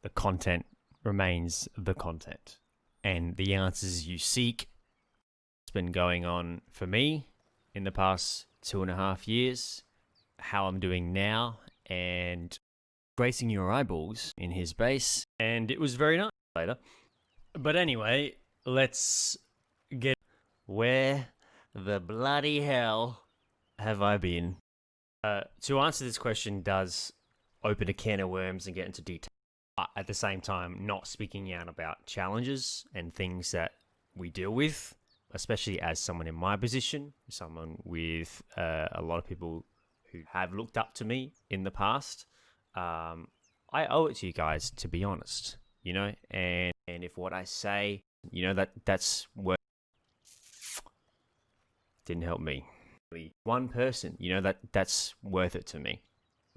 the content remains the content. And the answers you seek, it's been going on for me in the past 2.5 years, how I'm doing now, and gracing your eyeballs in his base, and it was very nice later. But anyway, let's get... Where the bloody hell have I been? To answer this question does open a can of worms and get into detail. At the same time, not speaking out about challenges and things that we deal with, especially as someone in my position, someone with a lot of people who have looked up to me in the past. I owe it to you guys to be honest, and if what I say, that's worth... Didn't help me. One person, that's worth it to me,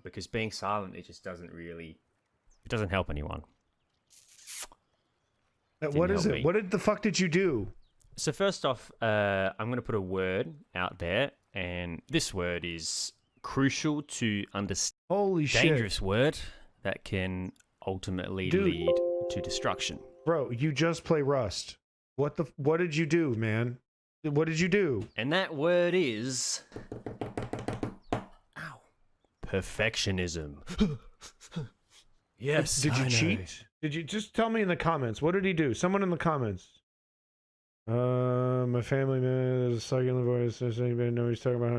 because being silent, it just doesn't really... It doesn't help anyone. What is it? What the fuck did you do? So first off, I'm going to put a word out there, and this word is crucial to understand. Holy shit. Dangerous word that can ultimately lead to destruction. Bro, you just play Rust. What did you do, man? What did you do? And that word is perfectionism. Yes. Did you I know. cheat? Did you just tell me in the comments? What did he do? Someone in the comments. My family man is sucking in the voice. Does anybody know he's talking about?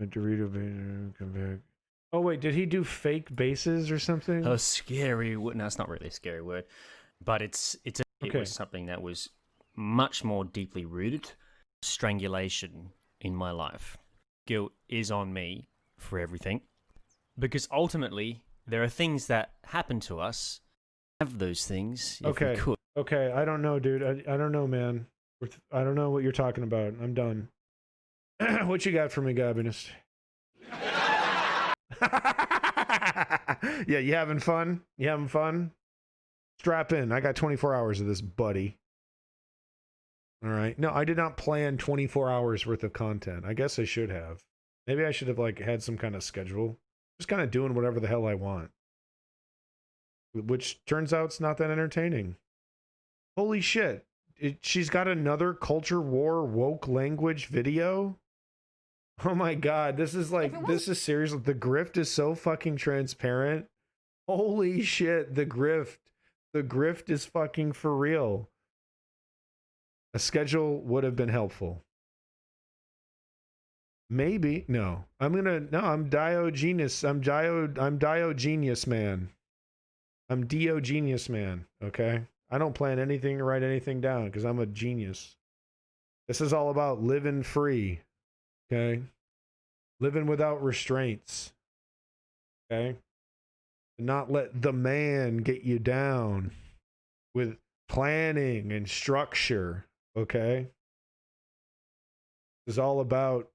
Dorito come back. Oh wait, did he do fake bases or something? A scary word. No, it's not really a scary word, but it was something that was much more deeply rooted. Strangulation in my life. Guilt is on me for everything, because ultimately there are things that happen to us. Have those things if we could. Okay, I don't know, dude. I don't know, man. I don't know what you're talking about. I'm done. What you got for me, Gabinist? Yeah, you having fun? You having fun? Strap in. I got 24 hours of this, buddy. All right. No, I did not plan 24 hours worth of content. I guess I should have. Maybe I should have had some kind of schedule. Just kind of doing whatever the hell I want. Which turns out it's not that entertaining. Holy shit. She's got another culture war woke language video? Oh my god, this is serious. The grift is so fucking transparent. Holy shit, the grift. The grift is fucking for real. A schedule would have been helpful. Maybe. No. I'm Diogenes. I'm Diogenes man. I'm Diogenes man, okay? I don't plan anything or write anything down because I'm a genius. This is all about living free, okay? Living without restraints, okay? Not let the man get you down with planning and structure, okay? This is all about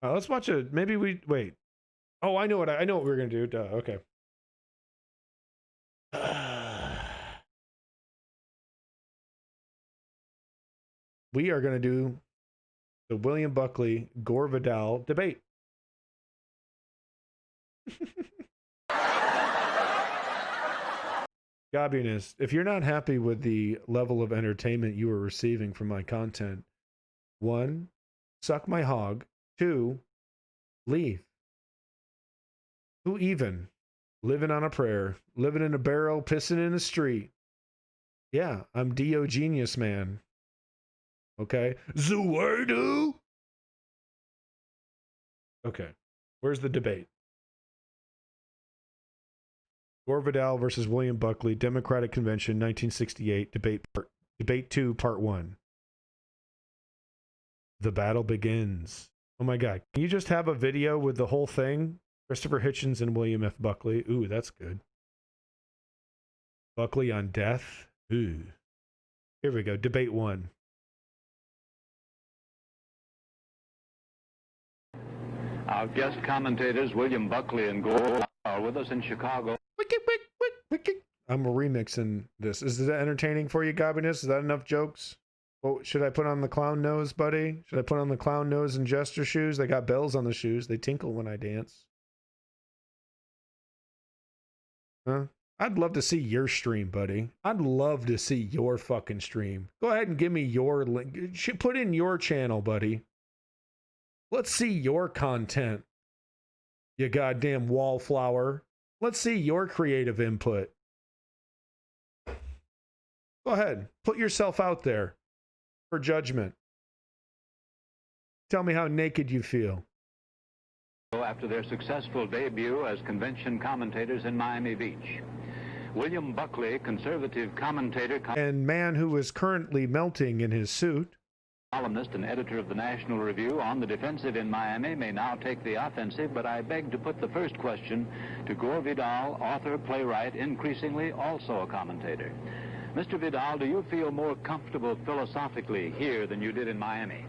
let's watch wait. Oh, I know what we're gonna do. Duh, okay. We are gonna do the William Buckley Gore Vidal debate. Gabiness, if you're not happy with the level of entertainment you are receiving from my content, 1, suck my hog. 2, leave. Who even? Living on a prayer. Living in a barrel, pissing in the street. Yeah, I'm Diogenes man. Okay? Zuwardu? Okay. Where's the debate? Gore Vidal versus William Buckley, Democratic Convention, 1968, debate 2, part 1. The battle begins. Oh my god. Can you just have a video with the whole thing? Christopher Hitchens and William F. Buckley. Ooh, that's good. Buckley on death. Ooh. Here we go. Debate 1. Our guest commentators, William Buckley and Gore, are with us in Chicago. I'm remixing this. Is that entertaining for you, Gabiness? Is that enough jokes? Well, should I put on the clown nose, buddy? Should I put on the clown nose and jester shoes? They got bells on the shoes. They tinkle when I dance. Huh? I'd love to see your stream, buddy. I'd love to see your fucking stream. Go ahead and give me your link. Put in your channel, buddy. Let's see your content. You goddamn wallflower. Let's see your creative input. Go ahead. Put yourself out there for judgment. Tell me how naked you feel. After their successful debut as convention commentators in Miami Beach. William Buckley, conservative commentator and man who is currently melting in his suit, columnist and editor of the National Review, on the defensive in Miami, may now take the offensive, but I beg to put the first question to Gore Vidal, author, playwright, increasingly also a commentator. Mr. Vidal, do you feel more comfortable philosophically here than you did in Miami?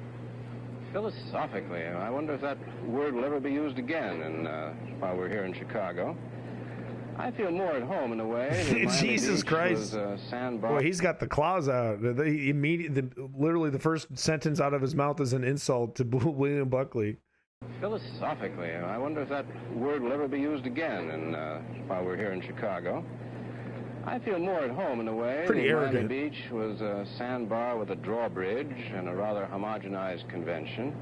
Philosophically, I wonder if that word will ever be used again while we're here in Chicago. I feel more at home in a way. Jesus Christ. Boy, he's got the claws out. Literally the first sentence out of his mouth is an insult to William Buckley. Philosophically, I wonder if that word will ever be used again while we're here in Chicago. I feel more at home in a way. Pretty arrogant. Miami Beach was a sandbar with a drawbridge and a rather homogenized convention.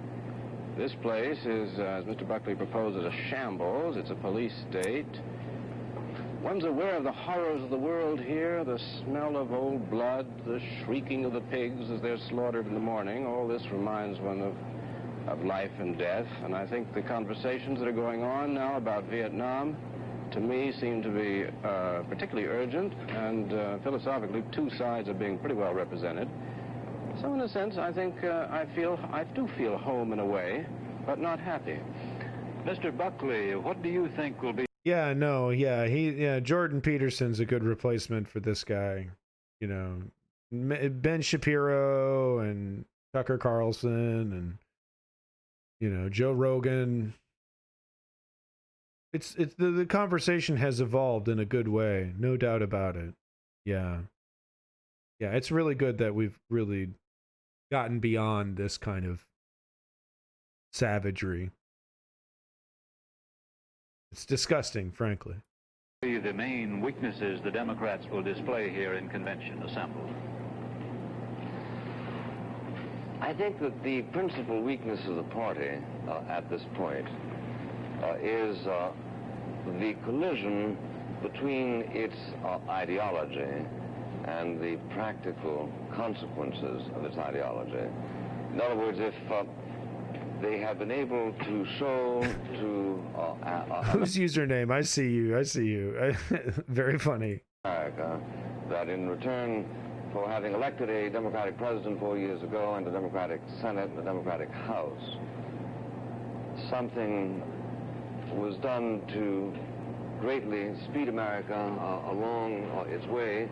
This place is, as Mr. Buckley proposes, a shambles. It's a police state. One's aware of the horrors of the world here, the smell of old blood, the shrieking of the pigs as they're slaughtered in the morning. All this reminds one of life and death. And I think the conversations that are going on now about Vietnam, to me, seem to be particularly urgent. And philosophically, two sides are being pretty well represented. So in a sense, I think I do feel home in a way, but not happy. Mr. Buckley, what do you think will be... Jordan Peterson's a good replacement for this guy. You know, Ben Shapiro and Tucker Carlson and, you know, Joe Rogan. It's the conversation has evolved in a good way, no doubt about it. Yeah, it's really good that we've really gotten beyond this kind of savagery. It's disgusting, frankly. The main weaknesses the Democrats will display here in convention assembled? I think that the principal weakness of the party at this point is the collision between its ideology and the practical consequences of its ideology. In other words, if they have been able to show to... Whose username? I see you. Very funny. America, that in return for having elected a Democratic president 4 years ago and a Democratic Senate and a Democratic House, something was done to greatly speed America along its way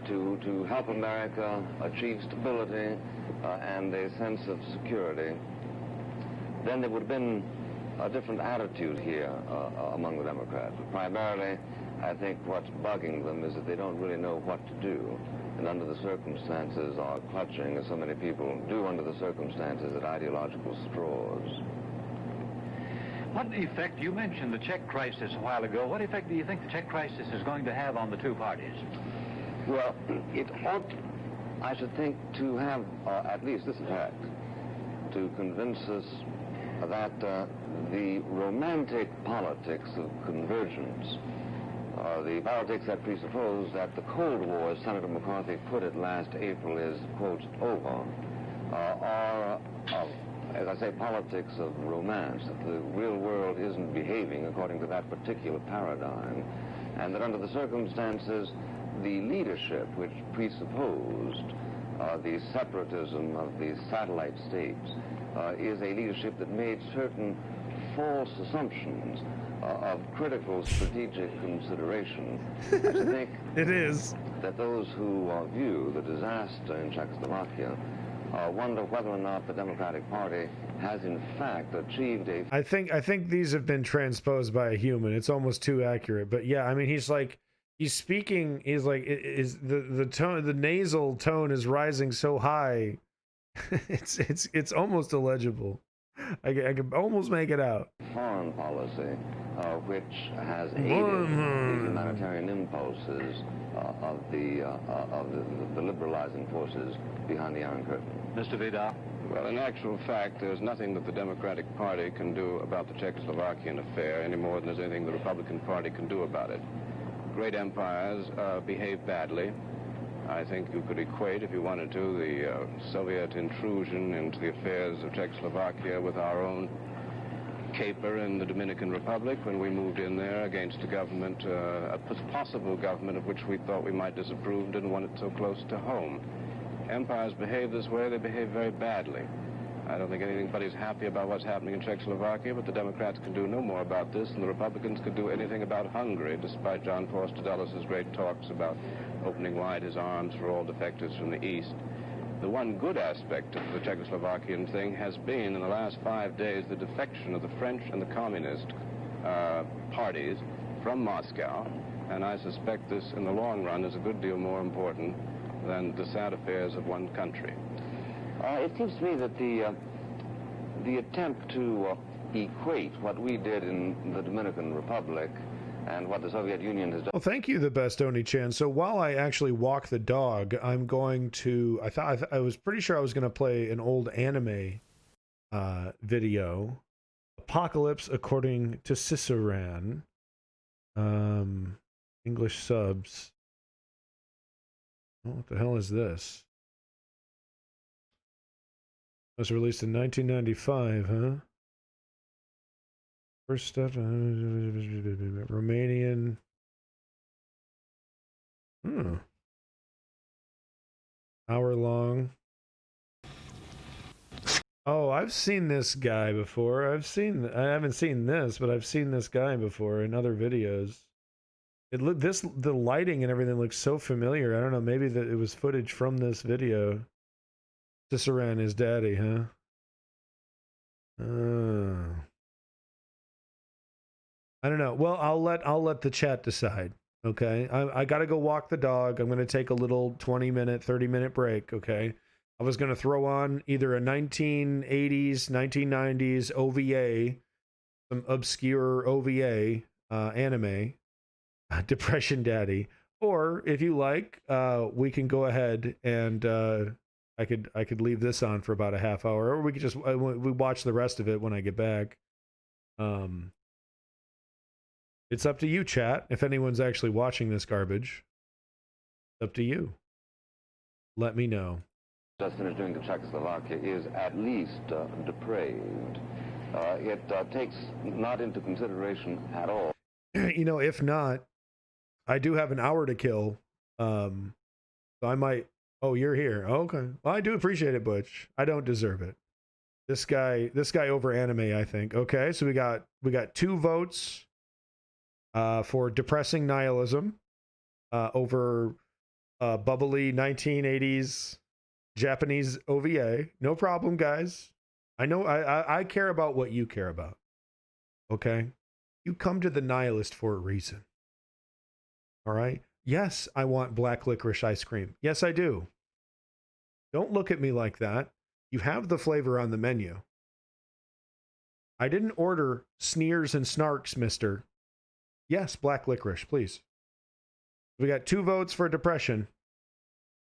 to help America achieve stability and a sense of security, then there would have been a different attitude here among the Democrats. But primarily, I think what's bugging them is that they don't really know what to do, and under the circumstances are clutching, as so many people do under the circumstances, at ideological straws. What effect, you mentioned the Czech crisis a while ago, what effect do you think the Czech crisis is going to have on the two parties? Well, it ought, I should think, to have at least this effect, to convince us that the romantic politics of convergence, the politics that presuppose that the Cold War, as Senator McCarthy put it last April, is, quote, over, are, as I say, politics of romance, that the real world isn't behaving according to that particular paradigm, and that under the circumstances, the leadership which presupposed the separatism of the satellite states is a leadership that made certain false assumptions of critical strategic consideration. I should think it is that those who view the disaster in Czechoslovakia wonder whether or not the Democratic Party has in fact achieved a... I think these have been transposed by a human. It's almost too accurate. But yeah, I mean, he's speaking, the tone, the nasal tone is rising so high. it's almost illegible. I can almost make it out. Foreign policy, which has aided the humanitarian impulses of the liberalizing forces behind the Iron Curtain. Mr. Vidal? Well, in actual fact, there's nothing that the Democratic Party can do about the Czechoslovakian affair any more than there's anything the Republican Party can do about it. Great empires behave badly. I think you could equate, if you wanted to, the Soviet intrusion into the affairs of Czechoslovakia with our own caper in the Dominican Republic when we moved in there against a government, a possible government of which we thought we might disapprove and didn't want it so close to home. Empires behave this way, they behave very badly. I don't think anybody's happy about what's happening in Czechoslovakia, but the Democrats can do no more about this than the Republicans could do anything about Hungary, despite John Forster Dulles' great talks about opening wide his arms for all defectors from the East. The one good aspect of the Czechoslovakian thing has been, in the last 5 days, the defection of the French and the Communist parties from Moscow, and I suspect this, in the long run, is a good deal more important than the sad affairs of one country. It seems to me that the attempt to equate what we did in the Dominican Republic and what the Soviet Union has done. Well, thank you, the best Oni-chan. So while I actually walk the dog, I'm going to. I was pretty sure I was going to play an old anime video, Apocalypse According to Ciceran. English subs. Oh, what the hell is this? It was released in 1995, huh? First step, Romanian. Hour long. Oh, I've seen this guy before. I haven't seen this, but I've seen this guy before in other videos. The lighting and everything looks so familiar. I don't know, maybe that it was footage from this video. Ciceran, his daddy, huh? I don't know. Well, I'll let the chat decide. Okay, I gotta go walk the dog. I'm gonna take a little 20-minute, 30-minute break. Okay, I was gonna throw on either a 1980s, 1990s OVA, some obscure OVA anime, Depression Daddy, or if you like, we can go ahead and I could leave this on for about a half hour, or we could just we watch the rest of it when I get back. It's up to you, chat. If anyone's actually watching this garbage, it's up to you. Let me know. Just finished doing to Czechoslovakia is at least depraved. It takes not into consideration at all. You know, if not, I do have an hour to kill. So I might. Oh, you're here. Okay. Well, I do appreciate it, Butch. I don't deserve it. This guy over anime, I think. Okay, so we got 2 votes for depressing nihilism over bubbly 1980s Japanese OVA. No problem, guys. I know I care about what you care about. Okay? You come to the nihilist for a reason. All right? Yes, I want black licorice ice cream. Yes, I do. Don't look at me like that. You have the flavor on the menu. I didn't order sneers and snarks, mister. Yes, black licorice, please. We got 2 votes for depression.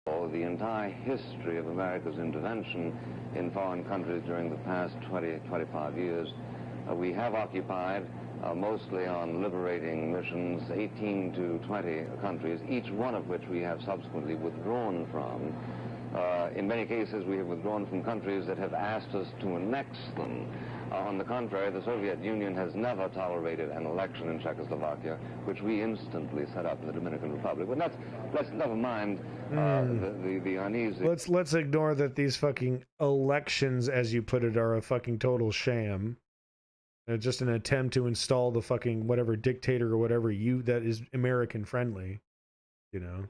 The entire history of America's intervention in foreign countries during the past 20, 25 years, we have occupied, mostly on liberating missions, 18 to 20 countries, each one of which we have subsequently withdrawn from. In many cases, we have withdrawn from countries that have asked us to annex them. On the contrary, the Soviet Union has never tolerated an election in Czechoslovakia, which we instantly set up in the Dominican Republic. But let's never mind the uneasy. Let's ignore that these fucking elections, as you put it, are a fucking total sham. They're just an attempt to install the fucking whatever dictator or whatever that is American friendly, you know.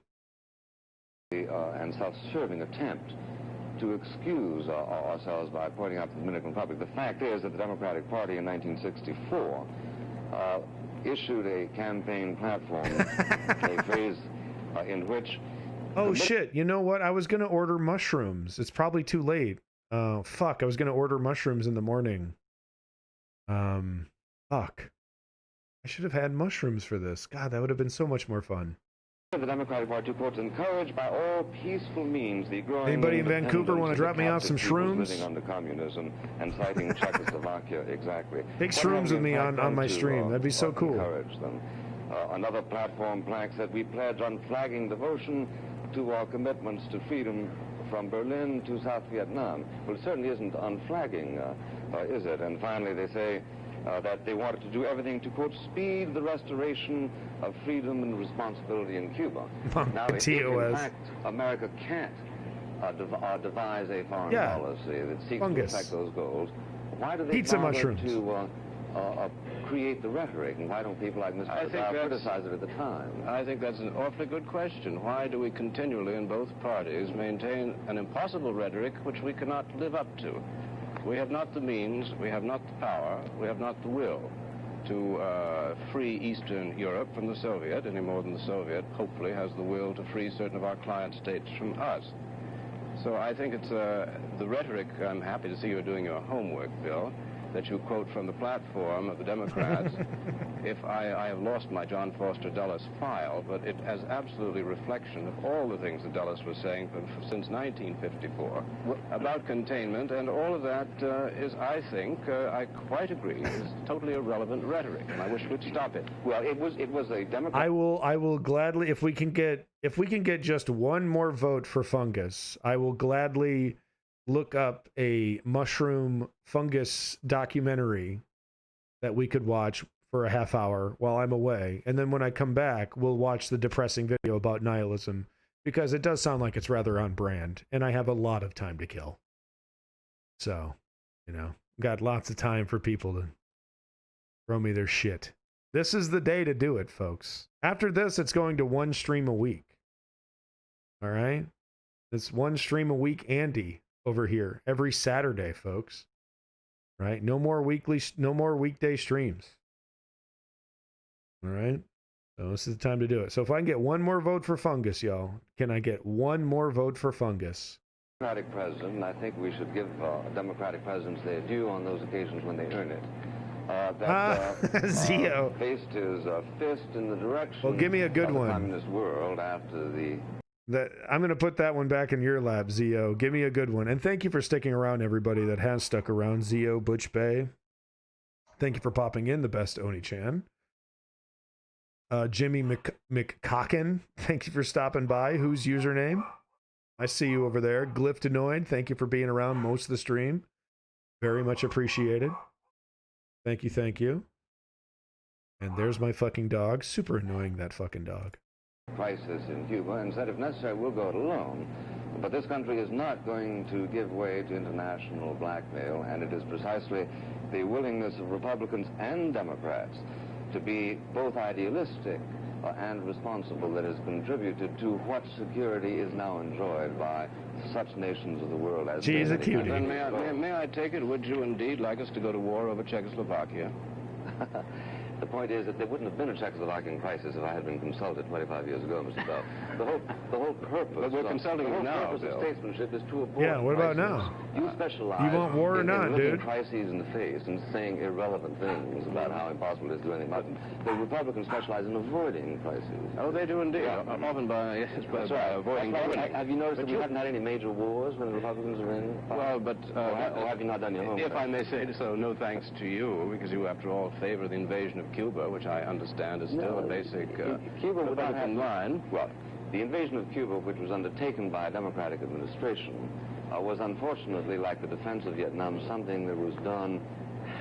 And self-serving attempt to excuse ourselves by pointing out the Dominican Republic. The fact is that the Democratic Party in 1964 issued a campaign platform, a phrase in which... Oh, shit. You know what? I was going to order mushrooms. It's probably too late. Oh, fuck. I was going to order mushrooms in the morning. Fuck. I should have had mushrooms for this. God, that would have been so much more fun. The Democratic Party, quote, encouraged by all peaceful means the growing... Anybody in Vancouver want to drop me off some shrooms? Living under communism and citing Czechoslovakia, exactly. Take shrooms with me on my stream. That'd be so cool. Encourage them. Another platform plaque said, we pledge unflagging devotion to our commitments to freedom from Berlin to South Vietnam. Well, it certainly isn't unflagging, is it? And finally, they say that they wanted to do everything to, quote, speed the restoration of freedom and responsibility in Cuba. Now, if in fact America can't devise a foreign Yeah. policy that seeks Fungus. to affect those goals, why do they Pizza bother mushrooms. to create the rhetoric, and why don't people like Mr. Dow criticize it at the time? I think that's an awfully good question. Why do we continually in both parties maintain an impossible rhetoric which we cannot live up to? We have not the means, we have not the power, we have not the will to free Eastern Europe from the Soviet, any more than the Soviet hopefully has the will to free certain of our client states from us. So I think it's the rhetoric. I'm happy to see you're doing your homework, Bill, that you quote from the platform of the Democrats. If I have lost my John Foster Dulles file, but it has absolutely reflection of all the things that Dulles was saying since 1954 about containment, and all of that is, I think, I quite agree, is totally irrelevant rhetoric, and I wish we'd stop it. Well, it was a Democrat. I will gladly, if we can get just one more vote for fungus, I will gladly look up a mushroom fungus documentary that we could watch for a half hour while I'm away. And then when I come back, we'll watch the depressing video about nihilism, because it does sound like it's rather on brand, and I have a lot of time to kill. So, got lots of time for people to throw me their shit. This is the day to do it, folks. After this, it's going to one stream a week. All right? It's one stream a week, Andy, over here every Saturday, folks. Right? No more weekday streams. All right? So this is the time to do it. So if I can get one more vote for fungus, y'all, can I get one more vote for fungus? Democratic president, and I think we should give Democratic presidents their due on those occasions when they earn it. Zio faced his fist in the direction well, give me a good of the one. communist world after the... I'm going to put that one back in your lap, Zio. Give me a good one. And thank you for sticking around, everybody that has stuck around. Zio, Butch Bay. Thank you for popping in, the best Oni-chan. Jimmy McCocken, thank you for stopping by. Whose username? I see you over there. Glyphtanoid, thank you for being around most of the stream. Very much appreciated. Thank you, thank you. And there's my fucking dog. Super annoying, that fucking dog. Crisis in Cuba, and said if necessary we'll go it alone. But this country is not going to give way to international blackmail, and it is precisely the willingness of Republicans and Democrats to be both idealistic and responsible that has contributed to what security is now enjoyed by such nations of the world as... She's a cutie. And then may I take it, would you indeed like us to go to war over Czechoslovakia? The point is that there wouldn't have been a Czechoslovakian crisis if I had been consulted 25 years ago, Mr. Bell. The whole purpose... But we're consulting you now, purpose of statesmanship is to avoid Yeah, what about crisis. now? You specialize You want war or in not, looking dude? crises in the face and saying irrelevant things about how impossible it is to do anything about them. The Republicans specialize in avoiding crises. Oh, they do indeed. Often by avoiding government. Have you noticed that we haven't had any major wars when the Republicans are in? Well, but... or have you not done your homework? If I may say so, no thanks to you, because you, after all, favor the invasion of Cuba, which I understand is still a basic Cuba would not have line. Well, the invasion of Cuba, which was undertaken by a Democratic administration, was unfortunately, like the defense of Vietnam, something that was done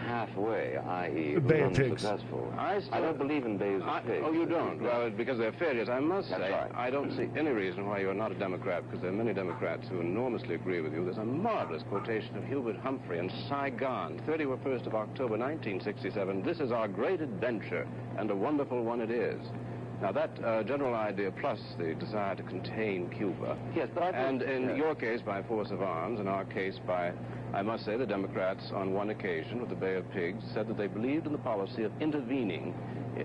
halfway, i.e. Bay of Pigs. unsuccessful. I don't believe in bays of pigs. Oh, you don't? Well, because they're failures. I must That's say, right. I don't see any reason why you're not a Democrat, because there are many Democrats who enormously agree with you. There's a marvelous quotation of Hubert Humphrey in Saigon, 31st of October, 1967. This is our great adventure, and a wonderful one it is. Now, that general idea, plus the desire to contain Cuba, yes, but I think, and in your case by force of arms, in our case by, I must say, the Democrats on one occasion with the Bay of Pigs said that they believed in the policy of intervening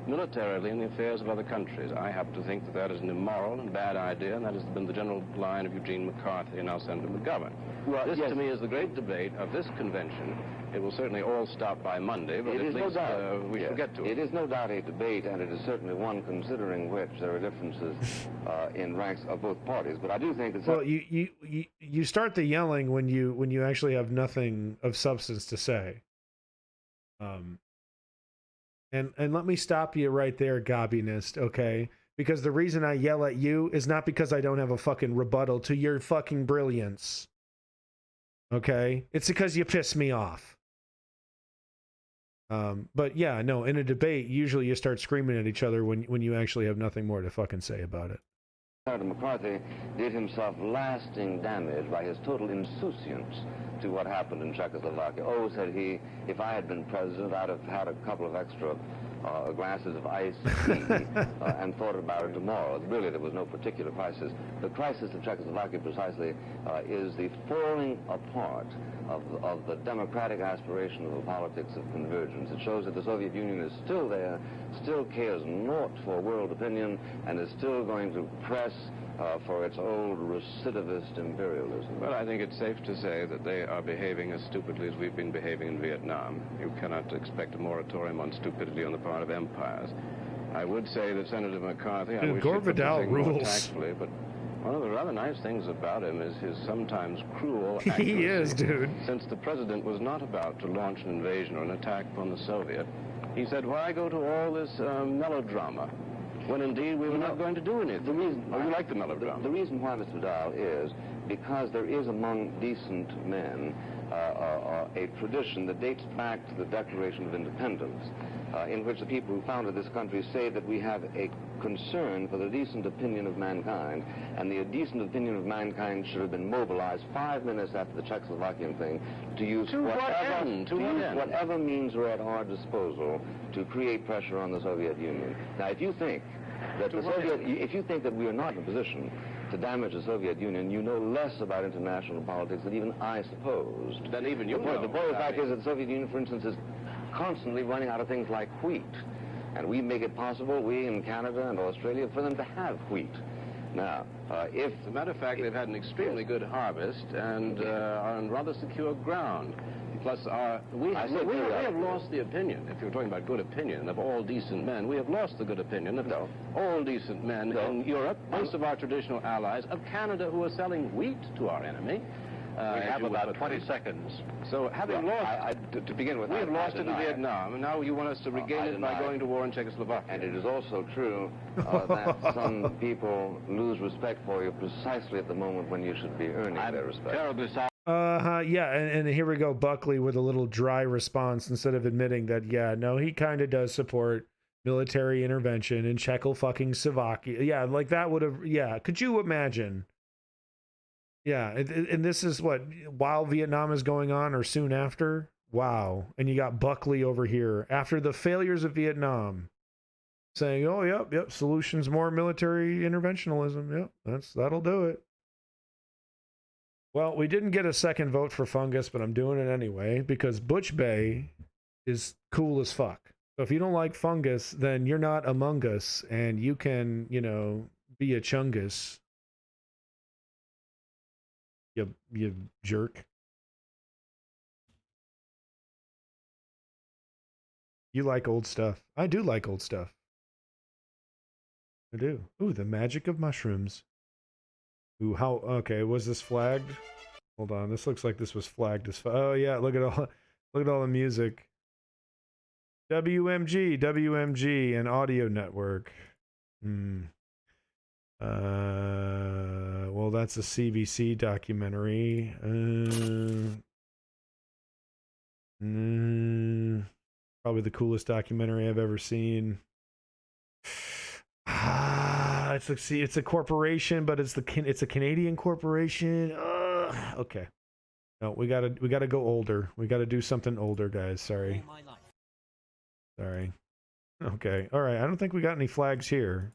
militarily in the affairs of other countries. I happen to think that that is an immoral and bad idea, and that has been the general line of Eugene McCarthy, now Senator McGovern. Well, this, to me, is the great debate of this convention. It will certainly all stop by Monday, but at least we shall get to it. It is no doubt a debate, and it is certainly one considering which there are differences in ranks of both parties. But I do think that... Well, you start the yelling when you actually have nothing of substance to say. And let me stop you right there, Gobbinist, okay? Because the reason I yell at you is not because I don't have a fucking rebuttal to your fucking brilliance. Okay? It's because you piss me off. But yeah, no, in a debate, usually you start screaming at each other when you actually have nothing more to fucking say about it. Senator McCarthy did himself lasting damage by his total insouciance to what happened in Czechoslovakia. Oh, said he, if I had been president, I'd have had a couple of extra glasses of iced tea and thought about it tomorrow. Really, there was no particular crisis. The crisis of Czechoslovakia precisely is the falling apart of the democratic aspiration of the politics of convergence. It shows that the Soviet Union is still there, still cares naught for world opinion, and is still going to press for its old recidivist imperialism. Well, I think it's safe to say that they are behaving as stupidly as we've been behaving in Vietnam. You cannot expect a moratorium on stupidity on the part of empires. I would say that Senator McCarthy, I wish Gore Vidal more rules. tactfully, but one of the rather nice things about him is his sometimes cruel accuracy. He is, dude. Since the president was not about to launch an invasion or an attack upon the Soviet, he said, why go to all this melodrama? When indeed we were not going to do anything. The reason you like the melodrama. The reason why, Mr. Dow, is because there is among decent men a tradition that dates back to the Declaration of Independence, in which the people who founded this country say that we have a concern for the decent opinion of mankind, and the decent opinion of mankind should have been mobilized 5 minutes after the Czechoslovakian thing to use whatever means were at our disposal to create pressure on the Soviet Union. Now, if you think that if you think that we are not in a position to damage the Soviet Union, you know less about international politics than even I supposed. Then even you know. The point of the fact is that the Soviet Union, for instance, is constantly running out of things like wheat. And we make it possible, we in Canada and Australia, for them to have wheat. Now, if... As a matter of fact, they've had an extremely good harvest and are on rather secure ground. Plus, we have lost the opinion, if you're talking about good opinion, of all decent men. We have lost the good opinion of all decent men in Europe, most of our traditional allies, of Canada, who are selling wheat to our enemy. We have about 20 seconds. So, having lost... to begin with, we have lost it in Vietnam, and now you want us to regain it by going to war in Czechoslovakia. And it is also true that some people lose respect for you precisely at the moment when you should be earning their respect. Terribly sorry. Yeah, and here we go, Buckley with a little dry response instead of admitting that, yeah, no, he kind of does support military intervention in Czechoslovakia. Yeah, like that would have, yeah, could you imagine? Yeah, and this is what, while Vietnam is going on or soon after? Wow. And you got Buckley over here after the failures of Vietnam saying, oh, yep, solutions more military interventionalism. Yep, that'll do it. Well, we didn't get a second vote for Fungus, but I'm doing it anyway because Butch Bay is cool as fuck. So if you don't like Fungus, then you're not among us, and you can, be a chungus. You jerk. You like old stuff. I do like old stuff. I do. Ooh, the magic of mushrooms. Ooh, okay, was this flagged? Hold on, this looks like this was flagged as oh yeah, look at all the music. WMG, and Audio Network. Well, that's a CBC documentary. Probably the coolest documentary I've ever seen. It's a corporation, but it's a Canadian corporation. Okay. No, we gotta go older. We gotta do something older, guys. Sorry. Sorry. Okay. All right. I don't think we got any flags here.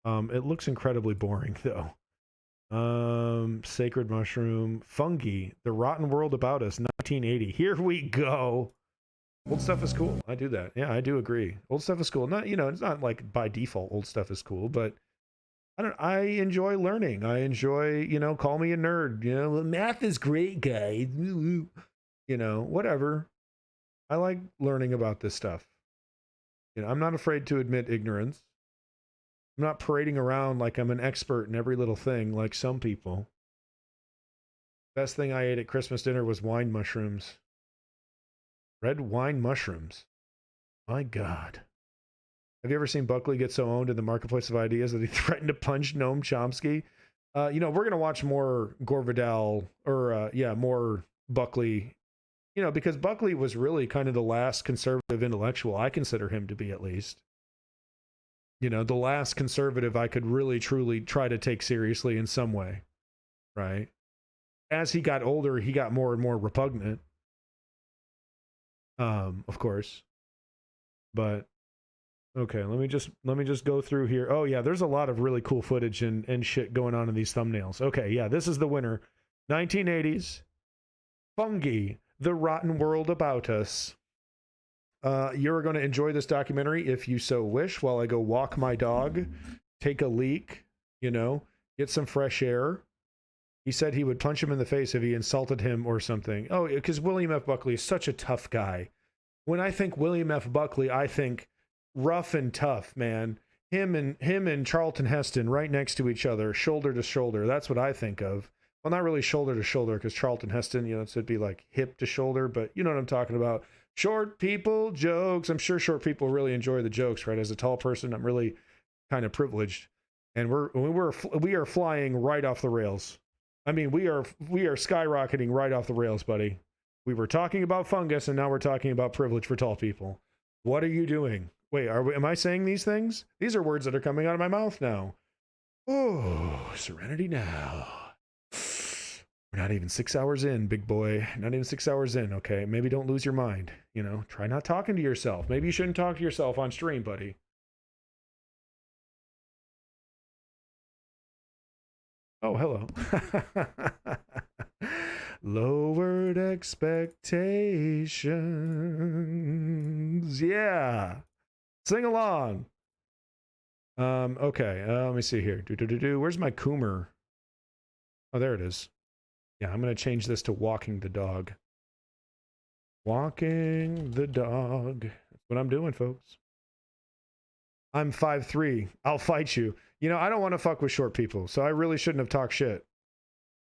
It looks incredibly boring though. Sacred mushroom, fungi, the rotten world about us, 1980. Here we go. Old stuff is cool. I do that. Yeah, I do agree. Old stuff is cool. Not, it's not like by default old stuff is cool, but I enjoy learning. I enjoy, call me a nerd. Math is great, guys. Whatever. I like learning about this stuff. I'm not afraid to admit ignorance. I'm not parading around like I'm an expert in every little thing like some people. Best thing I ate at Christmas dinner was wine mushrooms. Red wine mushrooms. My God. Have you ever seen Buckley get so owned in the marketplace of ideas that he threatened to punch Noam Chomsky? We're going to watch more Gore Vidal, or more Buckley, because Buckley was really kind of the last conservative intellectual. I consider him to be, at least. You know, the last conservative I could really truly try to take seriously in some way, right? As he got older, he got more and more repugnant, of course. But okay, let me just go through here. Oh yeah, there's a lot of really cool footage and shit going on in these thumbnails. Okay, yeah, this is the winner. 1980s, Fungi, The Rotten World About Us. You're going to enjoy this documentary if you so wish while I go walk my dog, take a leak, you know, get some fresh air. He said he would punch him in the face if he insulted him or something. Oh, because William F. Buckley is such a tough guy. When I think William F. Buckley, I think rough and tough, man. Him and Charlton Heston right next to each other, shoulder to shoulder. That's what I think of. Well, not really shoulder to shoulder, because Charlton Heston, you know, it'd be like hip to shoulder, but you know what I'm talking about. Short people, jokes. I'm sure short people really enjoy the jokes, right? As a tall person, I'm really kind of privileged. And we are flying right off the rails. I mean, we are skyrocketing right off the rails, buddy. We were talking about fungus, and now we're talking about privilege for tall people. What are you doing? Wait, am I saying these things? These are words that are coming out of my mouth now. Oh, serenity now. We're not even 6 hours in, big boy. Not even 6 hours in, okay? Maybe don't lose your mind, you know? Try not talking to yourself. Maybe you shouldn't talk to yourself on stream, buddy. Oh, hello. Lowered expectations. Yeah. Sing along. Okay. Let me see here. Where's my Coomer? Oh, there it is. Yeah, I'm going to change this to walking the dog. Walking the dog. That's what I'm doing, folks. I'm 5'3". I'll fight you. You know, I don't want to fuck with short people, so I really shouldn't have talked shit.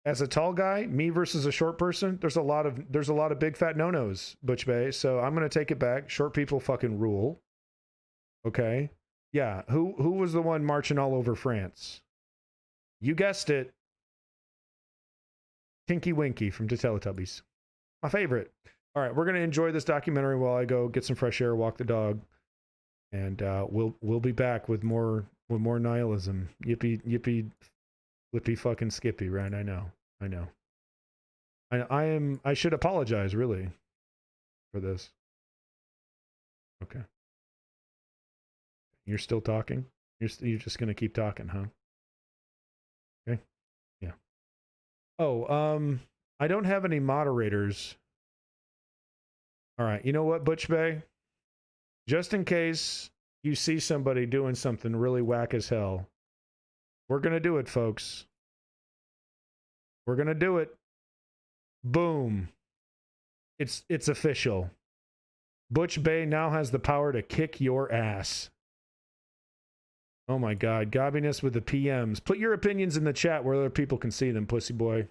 As a tall guy, me versus a short person, there's a lot of big fat no-nos, Butch Bay. So I'm gonna take it back. Short people fucking rule. Okay. Yeah. Who was the one marching all over France? You guessed it. Tinky Winky from the Teletubbies. My favorite. All right, we're gonna enjoy this documentary while I go get some fresh air, walk the dog, and we'll be back with more nihilism. Yippee flippy fucking skippy, right? I know. I should apologize really for this. Okay. You're still talking? You're just gonna keep talking, huh? Okay. Yeah. Oh, I don't have any moderators. All right. You know what, Butch Bay? Just in case you see somebody doing something really whack as hell, we're gonna do it, folks. We're gonna do it. Boom. It's official. Butch Bay now has the power to kick your ass. Oh my God, gobbiness with the PMs. Put your opinions in the chat where other people can see them, pussy boy.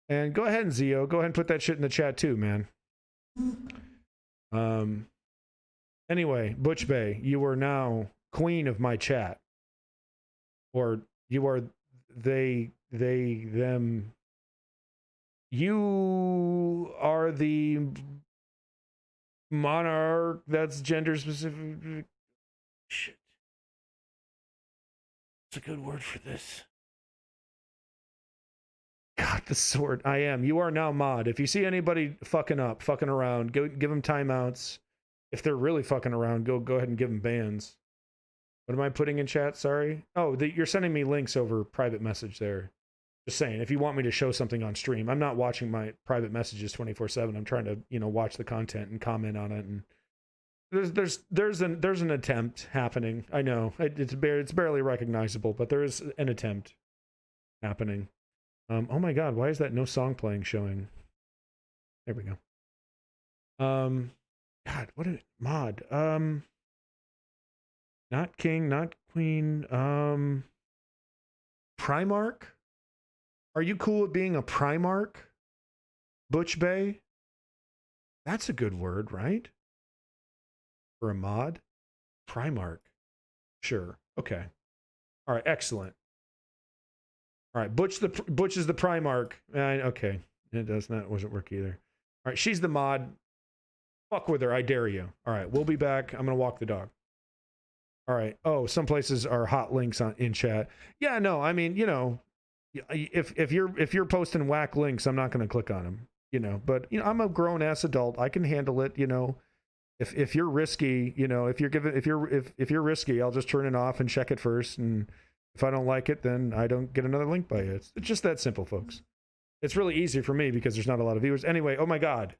And go ahead and Zio, go ahead and put that shit in the chat too, man. Anyway, Butch Bay, you are now queen of my chat. Or you are they, them. You are the monarch that's gender specific. Shit. It's a good word for this. God, the sword. I am. You are now mod. If you see anybody fucking around, go give them timeouts. If they're really fucking around, go ahead and give them bans. What am I putting in chat? Sorry. Oh, you're sending me links over private message there. Just saying, if you want me to show something on stream, I'm not watching my private messages 24/7. I'm trying to, watch the content and comment on it. And there's an attempt happening. I know it's barely recognizable, but there is an attempt happening. Oh my God, why is that no song playing showing? There we go. God, what a mod. Not king, not queen. Primarch? Are you cool with being a Primarch? Butch Bay? That's a good word, right? For a mod? Primarch. Sure. Okay. All right, excellent. All right, Butch is the Primarch. Okay. It wasn't work either. All right, she's the mod. Fuck with her, I dare you. All right, we'll be back. I'm gonna walk the dog. All right. Oh, some places are hot links in chat. Yeah, no, I mean, you know, if you're posting whack links, I'm not gonna click on them. You know, but you know, I'm a grown ass adult. I can handle it. You know, if you're risky, you know, if you're risky, I'll just turn it off and check it first. And if I don't like it, then I don't get another link by you. It's just that simple, folks. It's really easy for me because there's not a lot of viewers. Anyway, oh my God.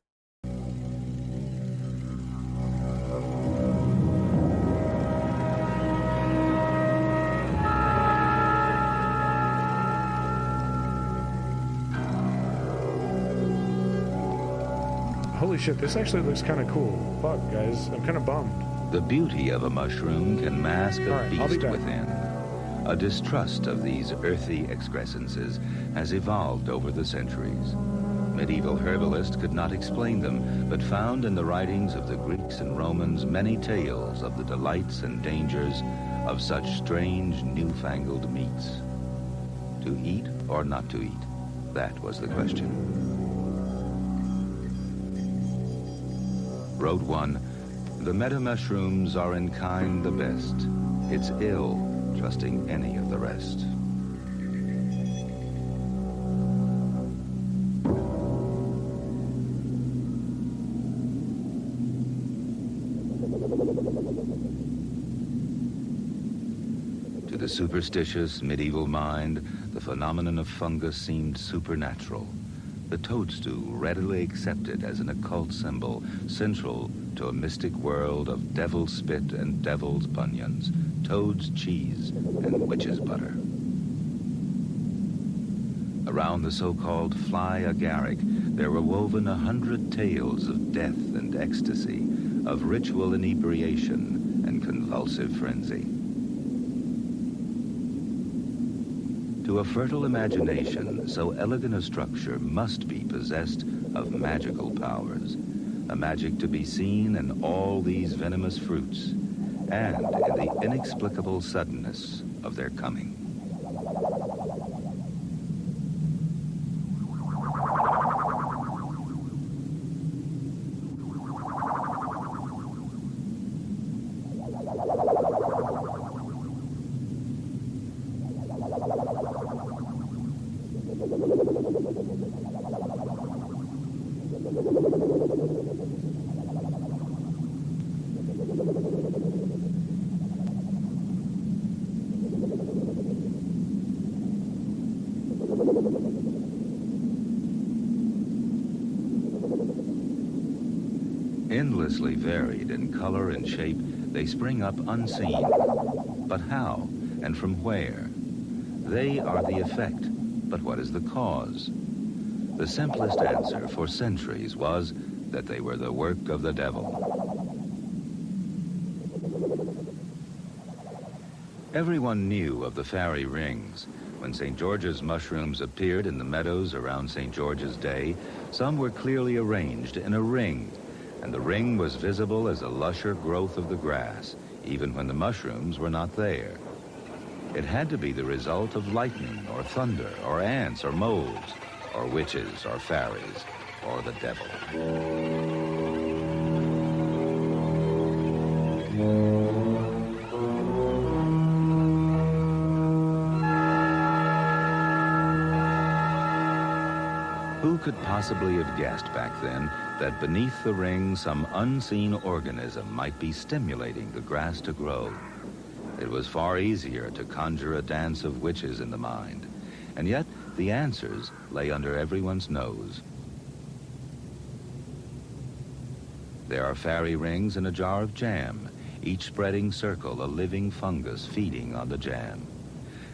Holy shit, this actually looks kind of cool. Fuck, guys, I'm kind of bummed. The beauty of a mushroom can mask a I'll be beast back. within. A distrust of these earthy excrescences has evolved over the centuries. Medieval herbalists could not explain them, but found in the writings of the Greeks and Romans many tales of the delights and dangers of such strange, newfangled meats. To eat or not to eat? That was the question. Wrote one, the meadow mushrooms are in kind the best. It's ill trusting any of the rest. To the superstitious medieval mind, the phenomenon of fungus seemed supernatural. The toadstool readily accepted as an occult symbol, central to a mystic world of devil's spit and devil's bunions, toad's cheese and witch's butter. Around the so-called fly agaric, there were woven 100 tales of death and ecstasy, of ritual inebriation and convulsive frenzy. To a fertile imagination, so elegant a structure must be possessed of magical powers, a magic to be seen in all these venomous fruits, and in the inexplicable suddenness of their coming. Endlessly varied in color and shape, they spring up unseen. But how and from where? They are the effect, but what is the cause? The simplest answer for centuries was that they were the work of the devil. Everyone knew of the fairy rings. When St. George's mushrooms appeared in the meadows around St. George's Day, some were clearly arranged in a ring, and the ring was visible as a lusher growth of the grass, even when the mushrooms were not there. It had to be the result of lightning, or thunder, or ants, or moles, or witches, or fairies, or the devil. Who could possibly have guessed back then that beneath the ring some unseen organism might be stimulating the grass to grow? It was far easier to conjure a dance of witches in the mind, and yet the answers lay under everyone's nose. There are fairy rings in a jar of jam, each spreading circle a living fungus feeding on the jam.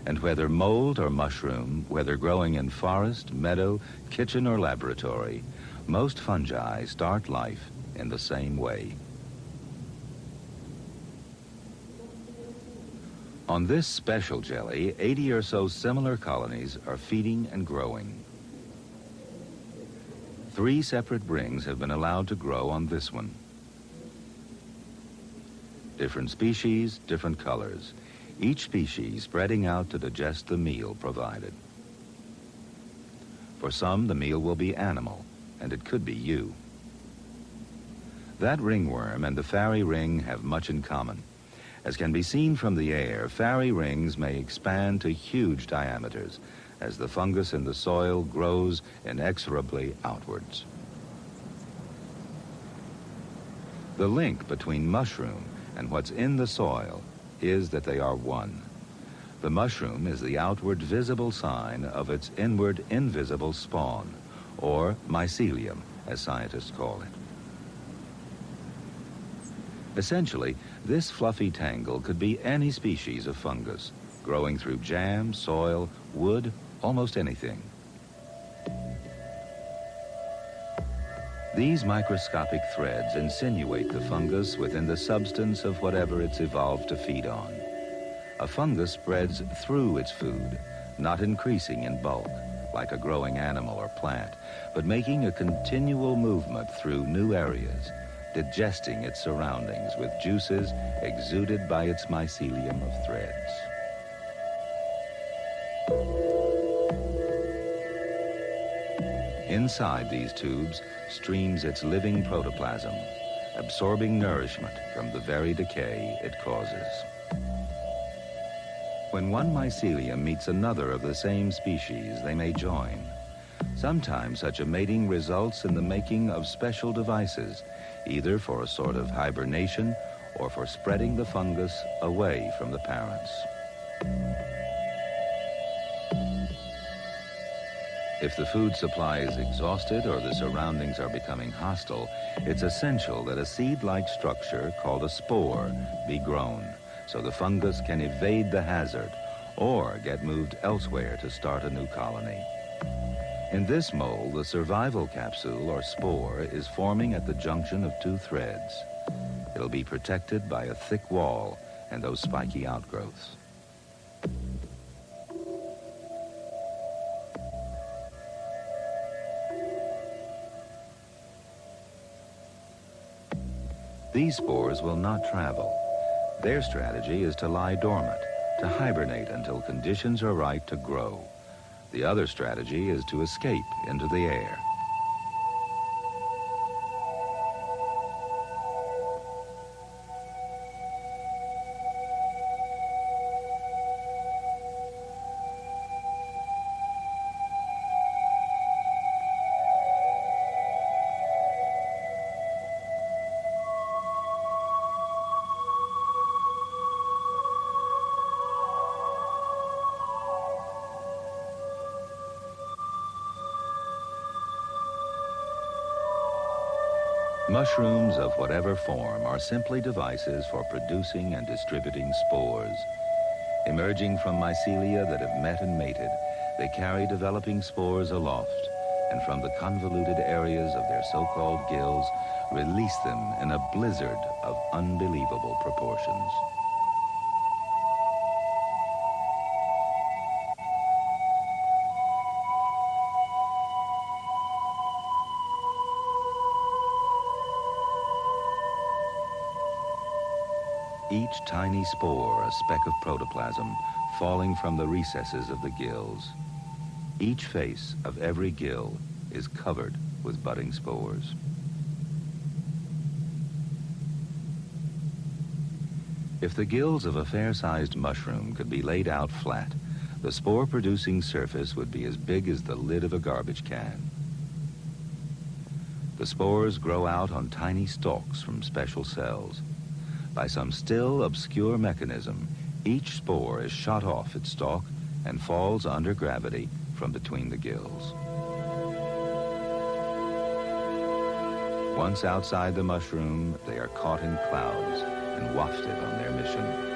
And whether mold or mushroom, whether growing in forest, meadow, kitchen, or laboratory, most fungi start life in the same way. On this special jelly, 80 or so similar colonies are feeding and growing. 3 separate rings have been allowed to grow on this one. Different species, different colors. Each species spreading out to digest the meal provided. For some, the meal will be animal, and it could be you. That ringworm and the fairy ring have much in common. As can be seen from the air, fairy rings may expand to huge diameters as the fungus in the soil grows inexorably outwards. The link between mushroom and what's in the soil is that they are one. The mushroom is the outward visible sign of its inward invisible spawn, or mycelium, as scientists call it. Essentially, this fluffy tangle could be any species of fungus, growing through jam, soil, wood, almost anything. These microscopic threads insinuate the fungus within the substance of whatever it's evolved to feed on. A fungus spreads through its food, not increasing in bulk, like a growing animal or plant, but making a continual movement through new areas, digesting its surroundings with juices exuded by its mycelium of threads. Inside these tubes streams its living protoplasm, absorbing nourishment from the very decay it causes. When one mycelium meets another of the same species, they may join. Sometimes such a mating results in the making of special devices, either for a sort of hibernation or for spreading the fungus away from the parents. If the food supply is exhausted or the surroundings are becoming hostile, it's essential that a seed-like structure called a spore be grown, so the fungus can evade the hazard or get moved elsewhere to start a new colony. In this mole, the survival capsule or spore is forming at the junction of two threads. It'll be protected by a thick wall and those spiky outgrowths. These spores will not travel. Their strategy is to lie dormant, to hibernate until conditions are right to grow. The other strategy is to escape into the air. Mushrooms of whatever form are simply devices for producing and distributing spores. Emerging from mycelia that have met and mated, they carry developing spores aloft, and from the convoluted areas of their so-called gills, release them in a blizzard of unbelievable proportions. Each tiny spore a speck of protoplasm falling from the recesses of the gills. Each face of every gill is covered with budding spores. If the gills of a fair-sized mushroom could be laid out flat, the spore-producing surface would be as big as the lid of a garbage can. The spores grow out on tiny stalks from special cells. By some still obscure mechanism, each spore is shot off its stalk and falls under gravity from between the gills. Once outside the mushroom, they are caught in clouds and wafted on their mission.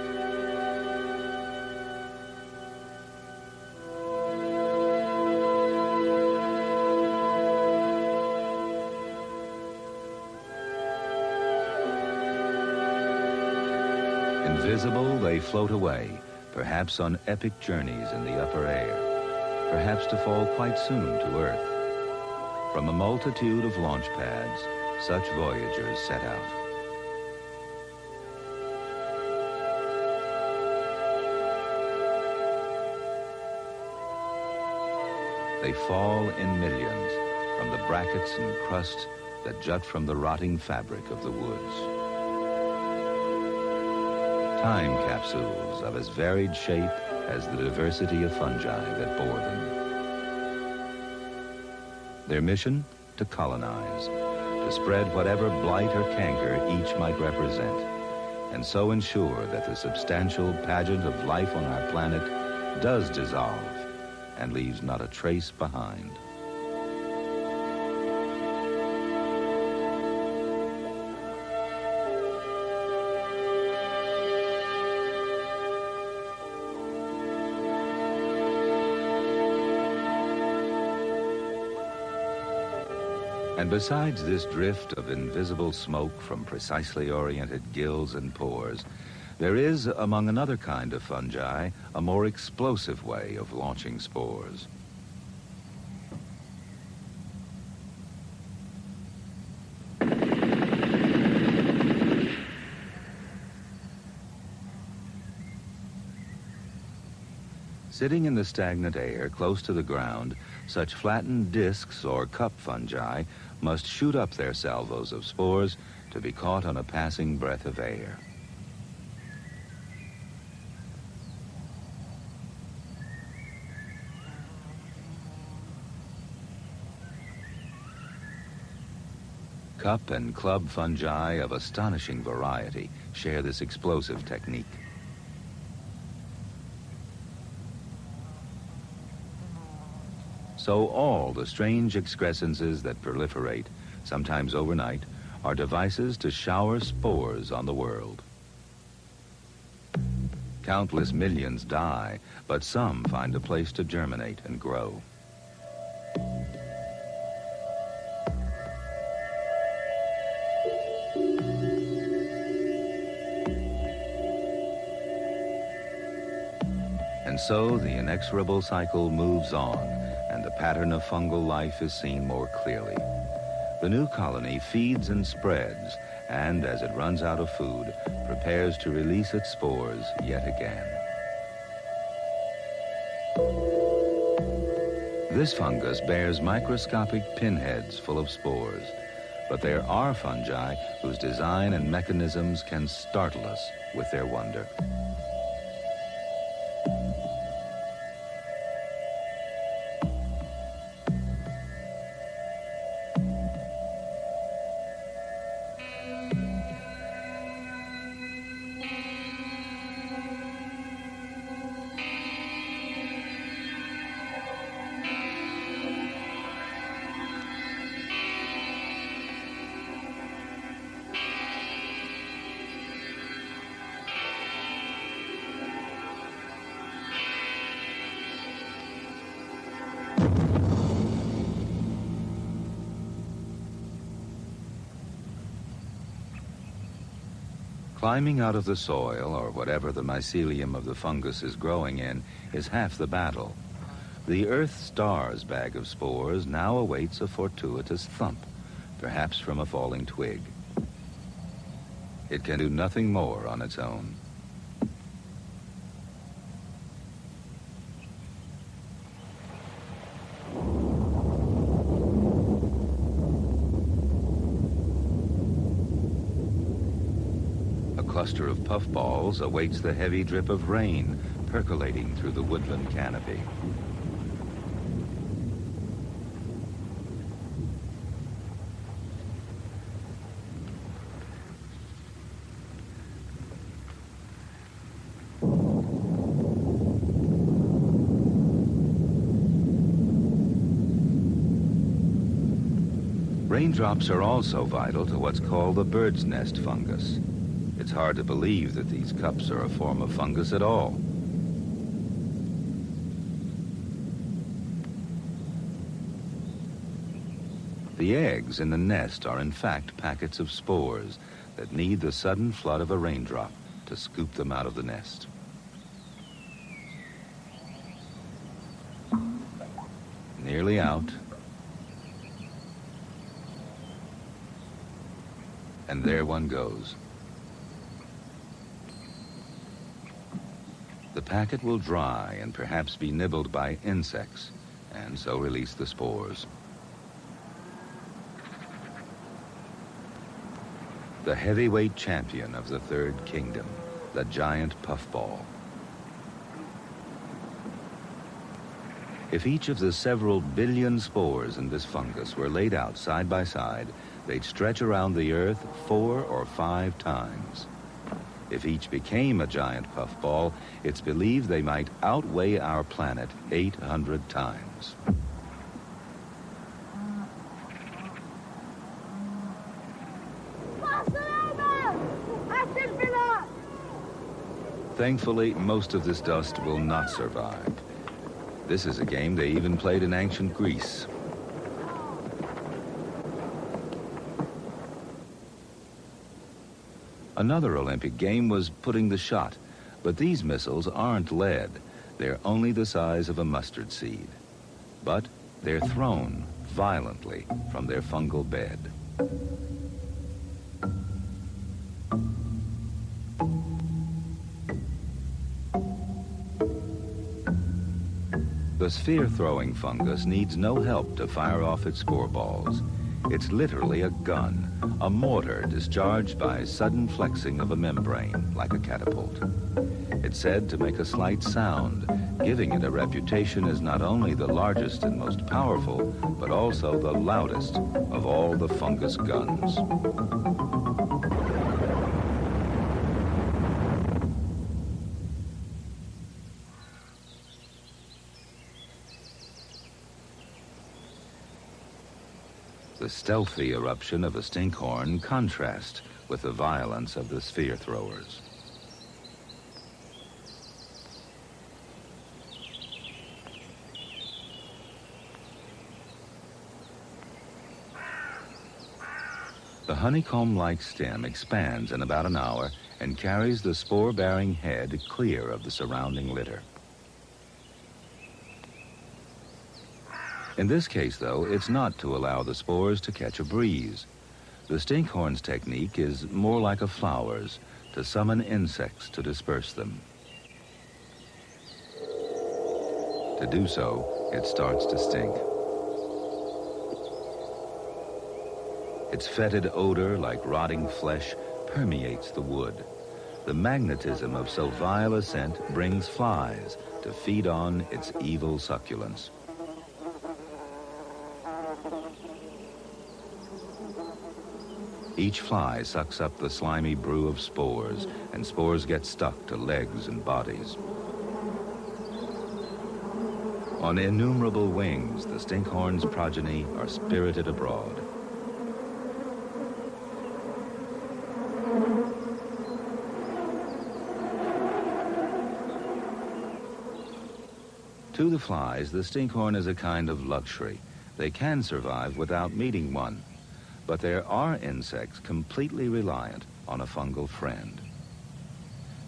Invisible, they float away, perhaps on epic journeys in the upper air, perhaps to fall quite soon to Earth. From a multitude of launch pads, such voyagers set out. They fall in millions from the brackets and crust that jut from the rotting fabric of the woods. Time capsules of as varied shape as the diversity of fungi that bore them. Their mission? To colonize, to spread whatever blight or canker each might represent, and so ensure that the substantial pageant of life on our planet does dissolve and leaves not a trace behind. And besides this drift of invisible smoke from precisely oriented gills and pores, there is, among another kind of fungi, a more explosive way of launching spores. Sitting in the stagnant air close to the ground, such flattened discs or cup fungi must shoot up their salvos of spores to be caught on a passing breath of air. Cup and club fungi of astonishing variety share this explosive technique. So all the strange excrescences that proliferate, sometimes overnight, are devices to shower spores on the world. Countless millions die, but some find a place to germinate and grow. And so the inexorable cycle moves on, and the pattern of fungal life is seen more clearly. The new colony feeds and spreads, and as it runs out of food, prepares to release its spores yet again. This fungus bears microscopic pinheads full of spores, but there are fungi whose design and mechanisms can startle us with their wonder. Climbing out of the soil, or whatever the mycelium of the fungus is growing in, is half the battle. The Earth Star's bag of spores now awaits a fortuitous thump, perhaps from a falling twig. It can do nothing more on its own. A cluster of puffballs awaits the heavy drip of rain percolating through the woodland canopy. Raindrops are also vital to what's called the bird's nest fungus. It's hard to believe that these cups are a form of fungus at all. The eggs in the nest are in fact packets of spores that need the sudden flood of a raindrop to scoop them out of the nest. Nearly out. And there one goes. The packet will dry and perhaps be nibbled by insects, and so release the spores. the heavyweight champion of the Third Kingdom, the giant puffball. If each of the several billion spores in this fungus were laid out side by side, they'd stretch around the Earth 4 or 5 times. If each became a giant puffball, it's believed they might outweigh our planet 800 times. Thankfully, most of this dust will not survive. This is a game they even played in ancient Greece. Another Olympic game was putting the shot, but these missiles aren't lead. They're only the size of a mustard seed. But they're thrown violently from their fungal bed. The sphere-throwing fungus needs no help to fire off its spore balls. It's literally a gun, a mortar discharged by sudden flexing of a membrane, like a catapult. It's said to make a slight sound, giving it a reputation as not only the largest and most powerful, but also the loudest of all the fungus guns. The stealthy eruption of a stinkhorn contrasts with the violence of the sphere throwers. The honeycomb-like stem expands in about an hour and carries the spore-bearing head clear of the surrounding litter. In this case, though, it's not to allow the spores to catch a breeze. The stinkhorn's technique is more like a flower's, to summon insects to disperse them. To do so, it starts to stink. Its fetid odor, like rotting flesh, permeates the wood. The magnetism of so vile a scent brings flies to feed on its evil succulence. Each fly sucks up the slimy brew of spores, and spores get stuck to legs and bodies. On innumerable wings, the stinkhorn's progeny are spirited abroad. To the flies, the stinkhorn is a kind of luxury. They can survive without meeting one. But there are insects completely reliant on a fungal friend.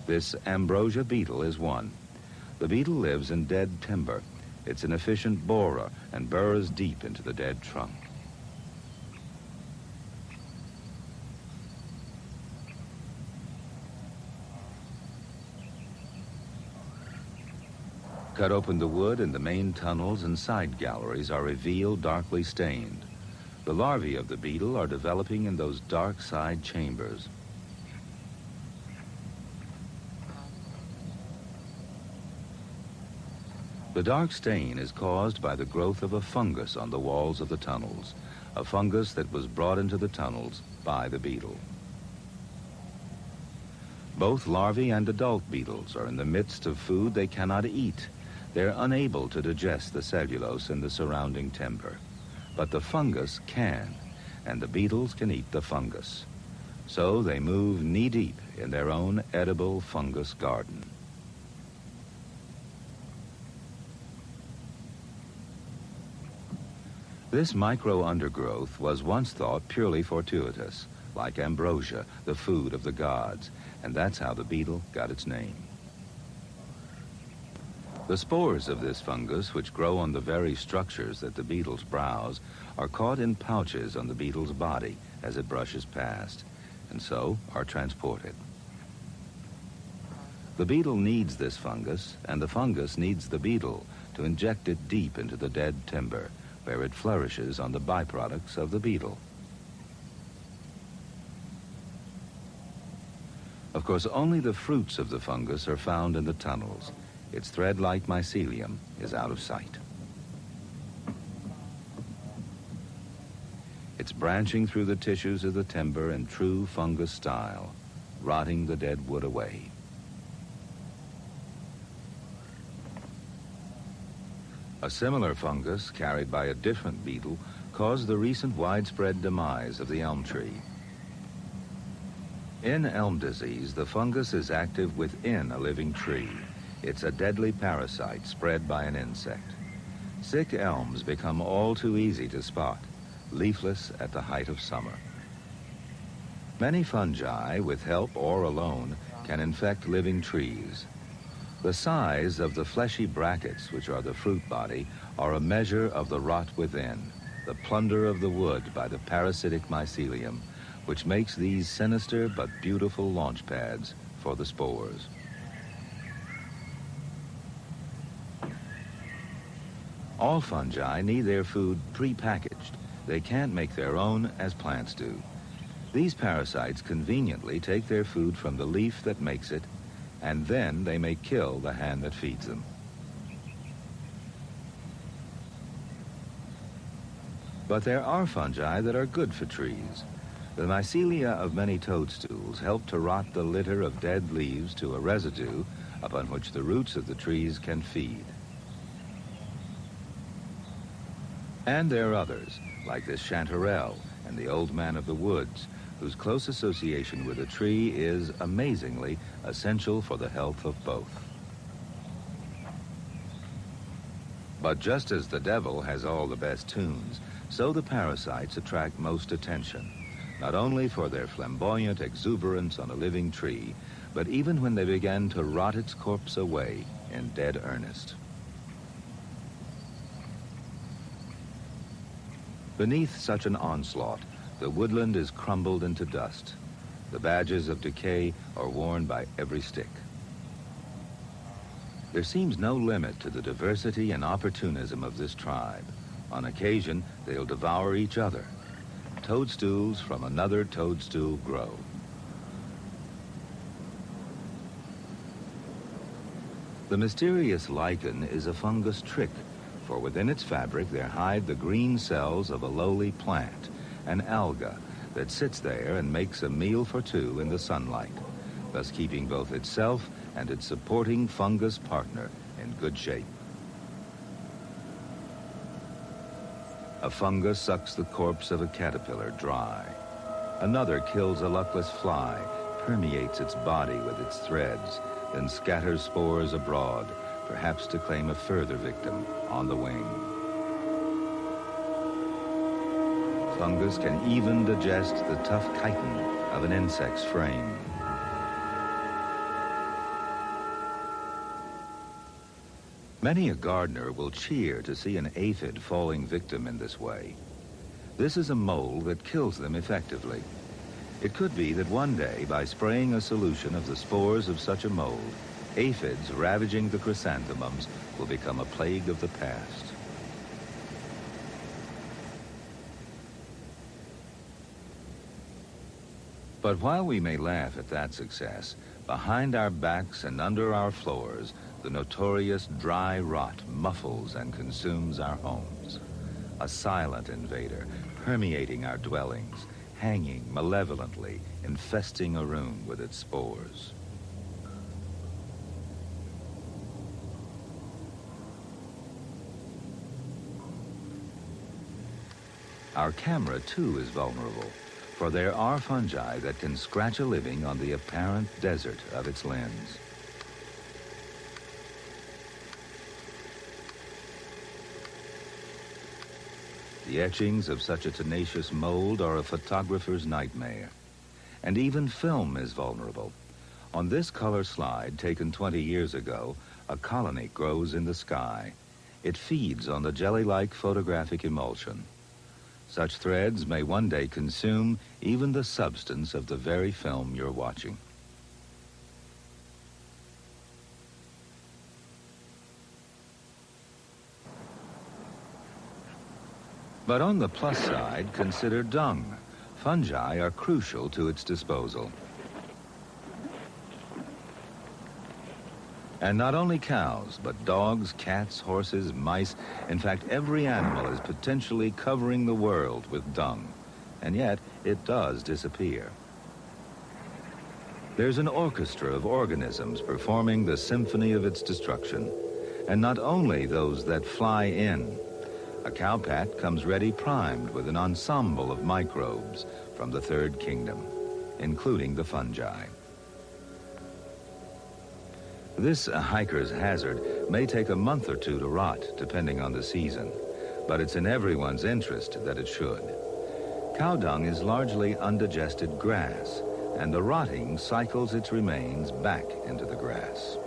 This ambrosia beetle is one. The beetle lives in dead timber. It's an efficient borer and burrows deep into the dead trunk. Cut open the wood and the main tunnels and side galleries are revealed darkly stained. The larvae of the beetle are developing in those dark side chambers. The dark stain is caused by the growth of a fungus on the walls of the tunnels, a fungus that was brought into the tunnels by the beetle. Both larvae and adult beetles are in the midst of food they cannot eat. They're unable to digest the cellulose in the surrounding timber. But the fungus can, and the beetles can eat the fungus. So they move knee-deep in their own edible fungus garden. This micro-undergrowth was once thought purely fortuitous, like ambrosia, the food of the gods, and that's how the beetle got its name. The spores of this fungus, which grow on the very structures that the beetles browse, are caught in pouches on the beetle's body as it brushes past, and so are transported. The beetle needs this fungus, and the fungus needs the beetle to inject it deep into the dead timber, where it flourishes on the byproducts of the beetle. Of course, only the fruits of the fungus are found in the tunnels. Its thread-like mycelium is out of sight. It's branching through the tissues of the timber in true fungus style, rotting the dead wood away. A similar fungus, carried by a different beetle, caused the recent widespread demise of the elm tree. In elm disease, the fungus is active within a living tree. It's a deadly parasite spread by an insect. Sick elms become all too easy to spot, leafless at the height of summer. Many fungi, with help or alone, can infect living trees. The size of the fleshy brackets, which are the fruit body, are a measure of the rot within, the plunder of the wood by the parasitic mycelium, which makes these sinister but beautiful launch pads for the spores. All fungi need their food pre-packaged. They can't make their own as plants do. These parasites conveniently take their food from the leaf that makes it, and then they may kill the hand that feeds them. But there are fungi that are good for trees. The mycelia of many toadstools help to rot the litter of dead leaves to a residue upon which the roots of the trees can feed. And there are others, like this chanterelle and the old man of the woods, whose close association with a tree is, amazingly, essential for the health of both. But just as the devil has all the best tunes, so the parasites attract most attention, not only for their flamboyant exuberance on a living tree, but even when they begin to rot its corpse away in dead earnest. Beneath such an onslaught, the woodland is crumbled into dust. The badges of decay are worn by every stick. There seems no limit to the diversity and opportunism of this tribe. On occasion, they'll devour each other. Toadstools from another toadstool grow. The mysterious lichen is a fungus trick, for within its fabric there hide the green cells of a lowly plant, an alga, that sits there and makes a meal for two in the sunlight, thus keeping both itself and its supporting fungus partner in good shape. A fungus sucks the corpse of a caterpillar dry. Another kills a luckless fly, permeates its body with its threads, then scatters spores abroad, perhaps to claim a further victim on the wing. Fungus can even digest the tough chitin of an insect's frame. Many a gardener will cheer to see an aphid falling victim in this way. This is a mold that kills them effectively. It could be that one day, by spraying a solution of the spores of such a mold, aphids ravaging the chrysanthemums will become a plague of the past. But while we may laugh at that success, behind our backs and under our floors, the notorious dry rot muffles and consumes our homes. A silent invader, permeating our dwellings, hanging malevolently, infesting a room with its spores. Our camera, too, is vulnerable, for there are fungi that can scratch a living on the apparent desert of its lens. The etchings of such a tenacious mold are a photographer's nightmare. And even film is vulnerable. On this color slide, taken 20 years ago, a colony grows in the sky. It feeds on the jelly-like photographic emulsion. Such threads may one day consume even the substance of the very film you're watching. But on the plus side, consider dung. Fungi are crucial to its disposal. And not only cows, but dogs, cats, horses, mice, in fact, every animal is potentially covering the world with dung. And yet, it does disappear. There's an orchestra of organisms performing the symphony of its destruction. And not only those that fly in. A cowpat comes ready primed with an ensemble of microbes from the third kingdom, including the fungi. This hiker's hazard may take a month or two to rot, depending on the season, but it's in everyone's interest that it should. Cow dung is largely undigested grass, and the rotting cycles its remains back into the grass.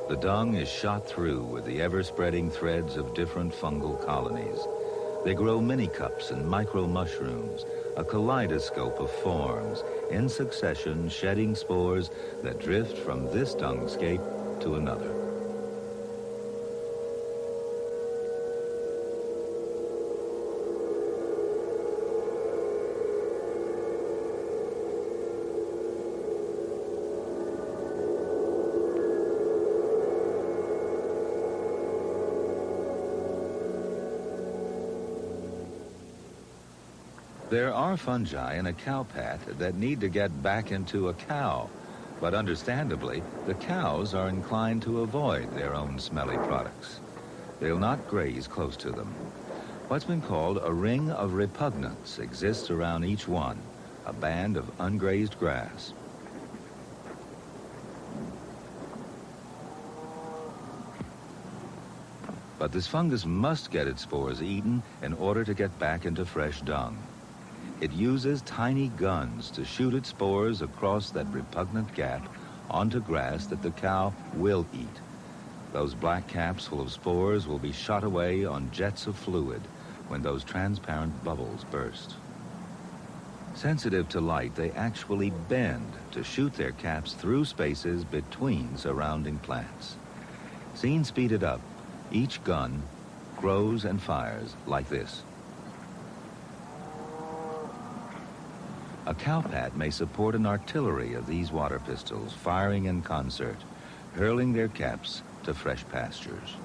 The dung is shot through with the ever-spreading threads of different fungal colonies. They grow mini-cups and micro-mushrooms, a kaleidoscope of forms, in succession shedding spores that drift from this dungscape to another. There are fungi in a cowpat that need to get back into a cow, but understandably, the cows are inclined to avoid their own smelly products. They'll not graze close to them. What's been called a ring of repugnance exists around each one, a band of ungrazed grass. But this fungus must get its spores eaten in order to get back into fresh dung. It uses tiny guns to shoot its spores across that repugnant gap onto grass that the cow will eat. Those black caps full of spores will be shot away on jets of fluid when those transparent bubbles burst. Sensitive to light, they actually bend to shoot their caps through spaces between surrounding plants. Seen speeded up, each gun grows and fires like this. A cowpat may support an artillery of these water pistols firing in concert, hurling their caps to fresh pastures.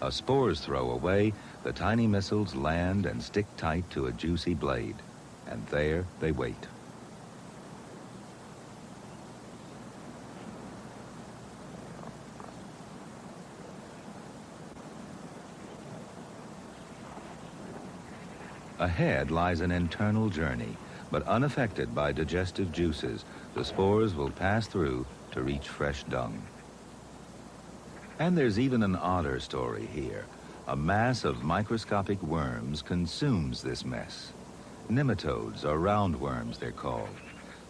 A spore's throw away, the tiny missiles land and stick tight to a juicy blade, and there they wait. Ahead lies an internal journey, but unaffected by digestive juices, the spores will pass through to reach fresh dung. And there's even an odder story here. A mass of microscopic worms consumes this mess. Nematodes, or roundworms they're called.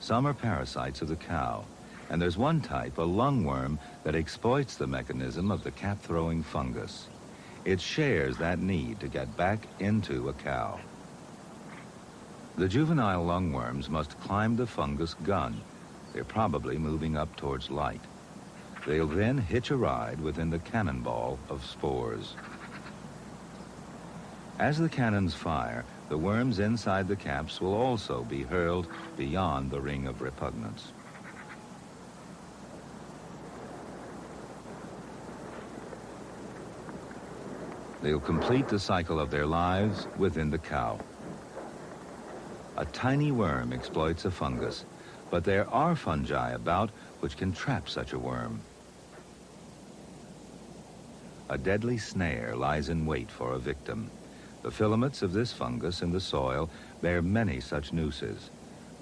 Some are parasites of the cow, and there's one type, a lungworm, that exploits the mechanism of the cap-throwing fungus. It shares that need to get back into a cow. The juvenile lungworms must climb the fungus gun. They're probably moving up towards light. They'll then hitch a ride within the cannonball of spores. As the cannons fire, the worms inside the caps will also be hurled beyond the ring of repugnance. They'll complete the cycle of their lives within the cow. A tiny worm exploits a fungus, but there are fungi about which can trap such a worm. A deadly snare lies in wait for a victim. The filaments of this fungus in the soil bear many such nooses.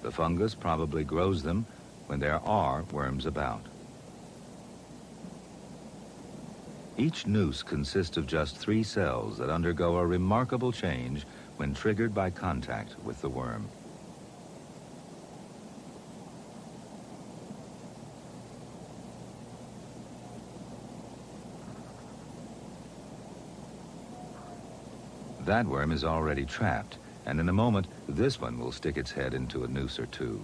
The fungus probably grows them when there are worms about. Each noose consists of just 3 cells that undergo a remarkable change when triggered by contact with the worm. That worm is already trapped, and in a moment, this one will stick its head into a noose or two.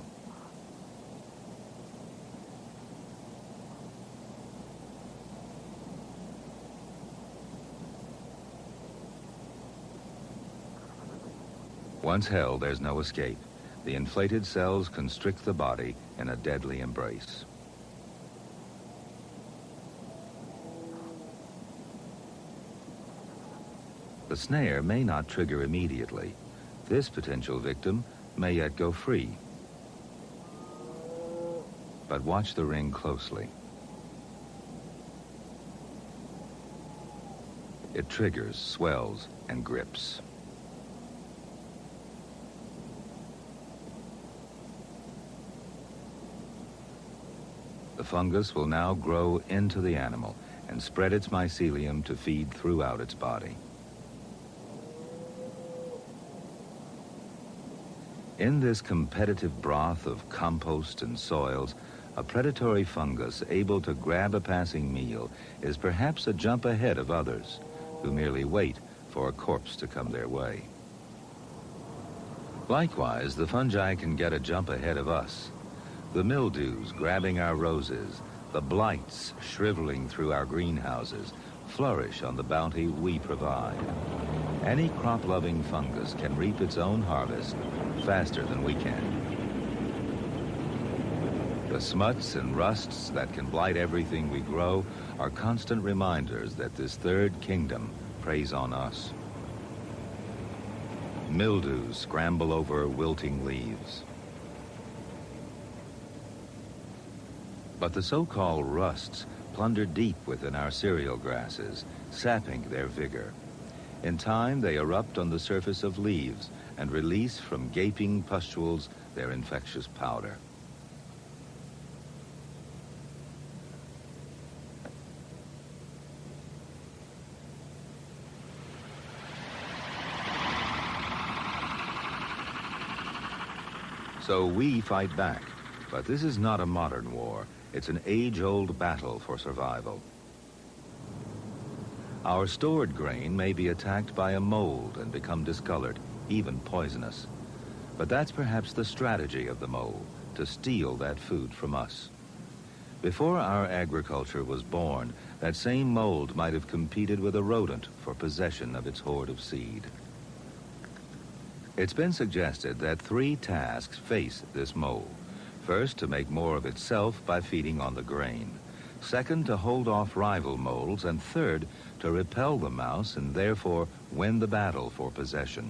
Once held, there's no escape. The inflated cells constrict the body in a deadly embrace. The snare may not trigger immediately. This potential victim may yet go free. But watch the ring closely. It triggers, swells, and grips. The fungus will now grow into the animal and spread its mycelium to feed throughout its body. In this competitive broth of compost and soils, a predatory fungus able to grab a passing meal is perhaps a jump ahead of others who merely wait for a corpse to come their way. Likewise, the fungi can get a jump ahead of us. The mildews grabbing our roses, the blights shriveling through our greenhouses, flourish on the bounty we provide. Any crop-loving fungus can reap its own harvest faster than we can. The smuts and rusts that can blight everything we grow are constant reminders that this third kingdom preys on us. Mildews scramble over wilting leaves. But the so-called rusts plunder deep within our cereal grasses, sapping their vigor. In time, they erupt on the surface of leaves and release from gaping pustules their infectious powder. So we fight back, but this is not a modern war. It's an age-old battle for survival. Our stored grain may be attacked by a mold and become discolored, even poisonous. But that's perhaps the strategy of the mold, to steal that food from us. Before our agriculture was born, that same mold might have competed with a rodent for possession of its hoard of seed. It's been suggested that 3 tasks face this mold. First, to make more of itself by feeding on the grain. Second, to hold off rival molds. And third, to repel the mouse and therefore win the battle for possession.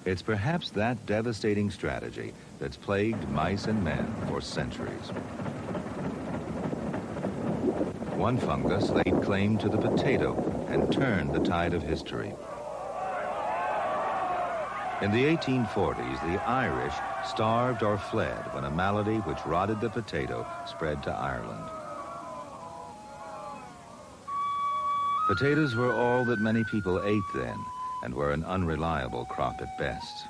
It's perhaps that devastating strategy that's plagued mice and men for centuries. One fungus laid claim to the potato and turned the tide of history. In the 1840s, the Irish starved or fled when a malady which rotted the potato spread to Ireland. Potatoes were all that many people ate then, and were an unreliable crop at best.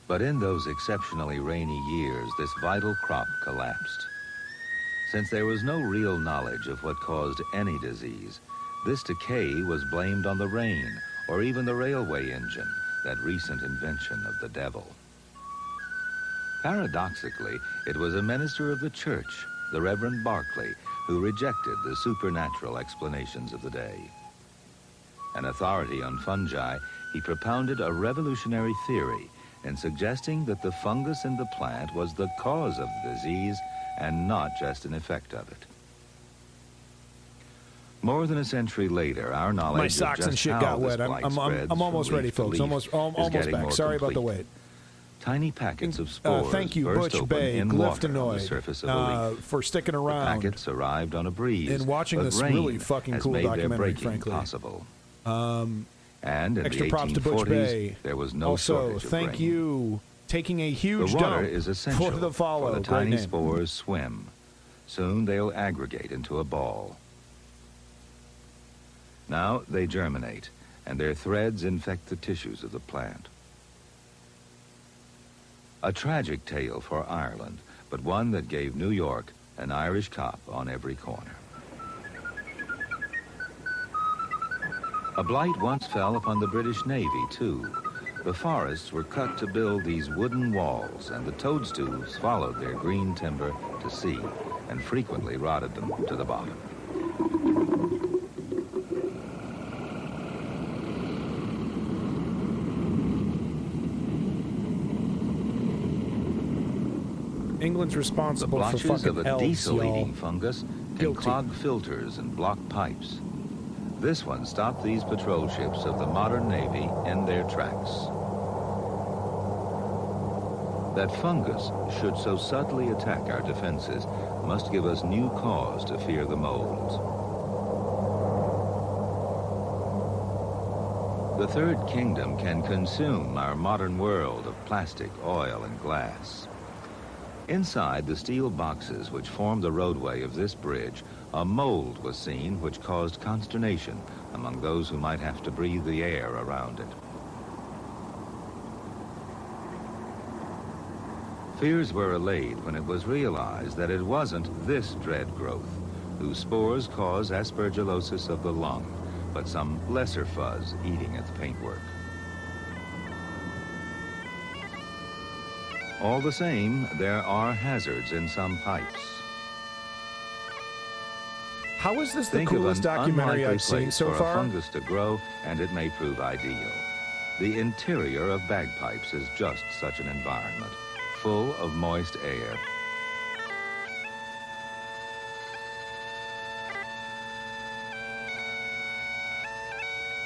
But in those exceptionally rainy years, this vital crop collapsed. Since there was no real knowledge of what caused any disease, this decay was blamed on the rain, or even the railway engine, that recent invention of the devil. Paradoxically, it was a minister of the church, the Reverend Barclay, who rejected the supernatural explanations of the day. An authority on fungi, he propounded a revolutionary theory in suggesting that the fungus in the plant was the cause of the disease and not just an effect of it. More than a century later, our knowledge My socks of just and shit how got this wet. blight I'm spreads almost from ready, leaf to folks. leaf Almost is getting back. more Sorry about the complete. wait. Tiny packets of spores Thank you, burst Butch open Bay, in water on the surface of a leaf. for sticking around. The packets arrived on a breeze, and watching but this rain really fucking has cool made their documentary, breaking frankly. possible. And in extra the props to Butch 1840s, Bay. there was no also, shortage of thank rain. you taking a huge The water dump is essential for the follow. for the Great tiny name. spores swim. Soon they'll aggregate into a ball. Now they germinate, and their threads infect the tissues of the plant. A tragic tale for Ireland, but one that gave New York an Irish cop on every corner. A blight once fell upon the British Navy, too. The forests were cut to build these wooden walls, and the toadstools followed their green timber to sea and frequently rotted them to the bottom. England's The responsible for blotches fucking of a elves, diesel-eating y'all. fungus can Guilty. clog filters and block pipes. This one stopped these patrol ships of the modern Navy in their tracks. That fungus should so subtly attack our defenses must give us new cause to fear the molds. The Third Kingdom can consume our modern world of plastic, oil, and glass. Inside the steel boxes which form the roadway of this bridge, a mold was seen which caused consternation among those who might have to breathe the air around it. Fears were allayed when it was realized that it wasn't this dread growth, whose spores cause aspergillosis of the lung, but some lesser fuzz eating at the paintwork. All the same, there are hazards in some pipes. How is this the Think coolest of an documentary unlikely I've seen place so for a far? fungus to grow, and it may prove ideal. The interior of bagpipes is just such an environment, full of moist air.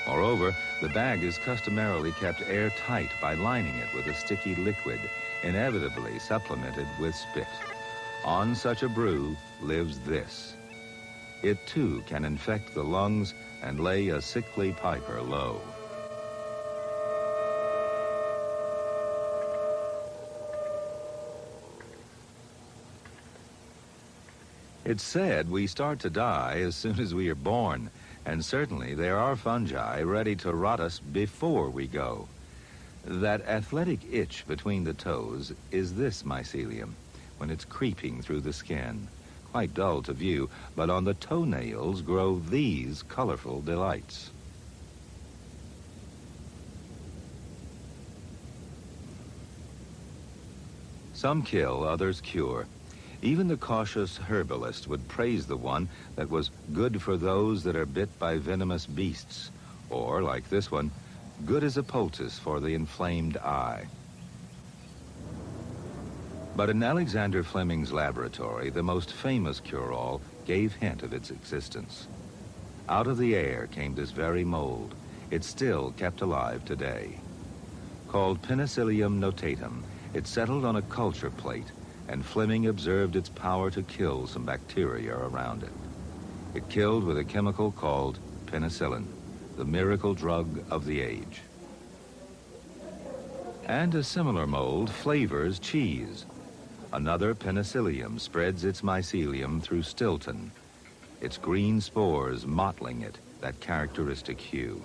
Moreover, the bag is customarily kept airtight by lining it with a sticky liquid, inevitably supplemented with spit. On such a brew lives this. It too can infect the lungs and lay a sickly piper low. It's said we start to die as soon as we are born, and certainly there are fungi ready to rot us before we go. That athletic itch between the toes is this mycelium when it's creeping through the skin. Quite dull to view, but on the toenails grow these colorful delights. Some kill, others cure. Even the cautious herbalist would praise the one that was good for those that are bit by venomous beasts, or, like this one, good as a poultice for the inflamed eye. But in Alexander Fleming's laboratory, the most famous cure-all gave hint of its existence. Out of the air came this very mold. It's still kept alive today. Called Penicillium notatum, it settled on a culture plate, and Fleming observed its power to kill some bacteria around it. It killed with a chemical called penicillin, the miracle drug of the age. And a similar mold flavors cheese. Another penicillium spreads its mycelium through Stilton, its green spores mottling it that characteristic hue.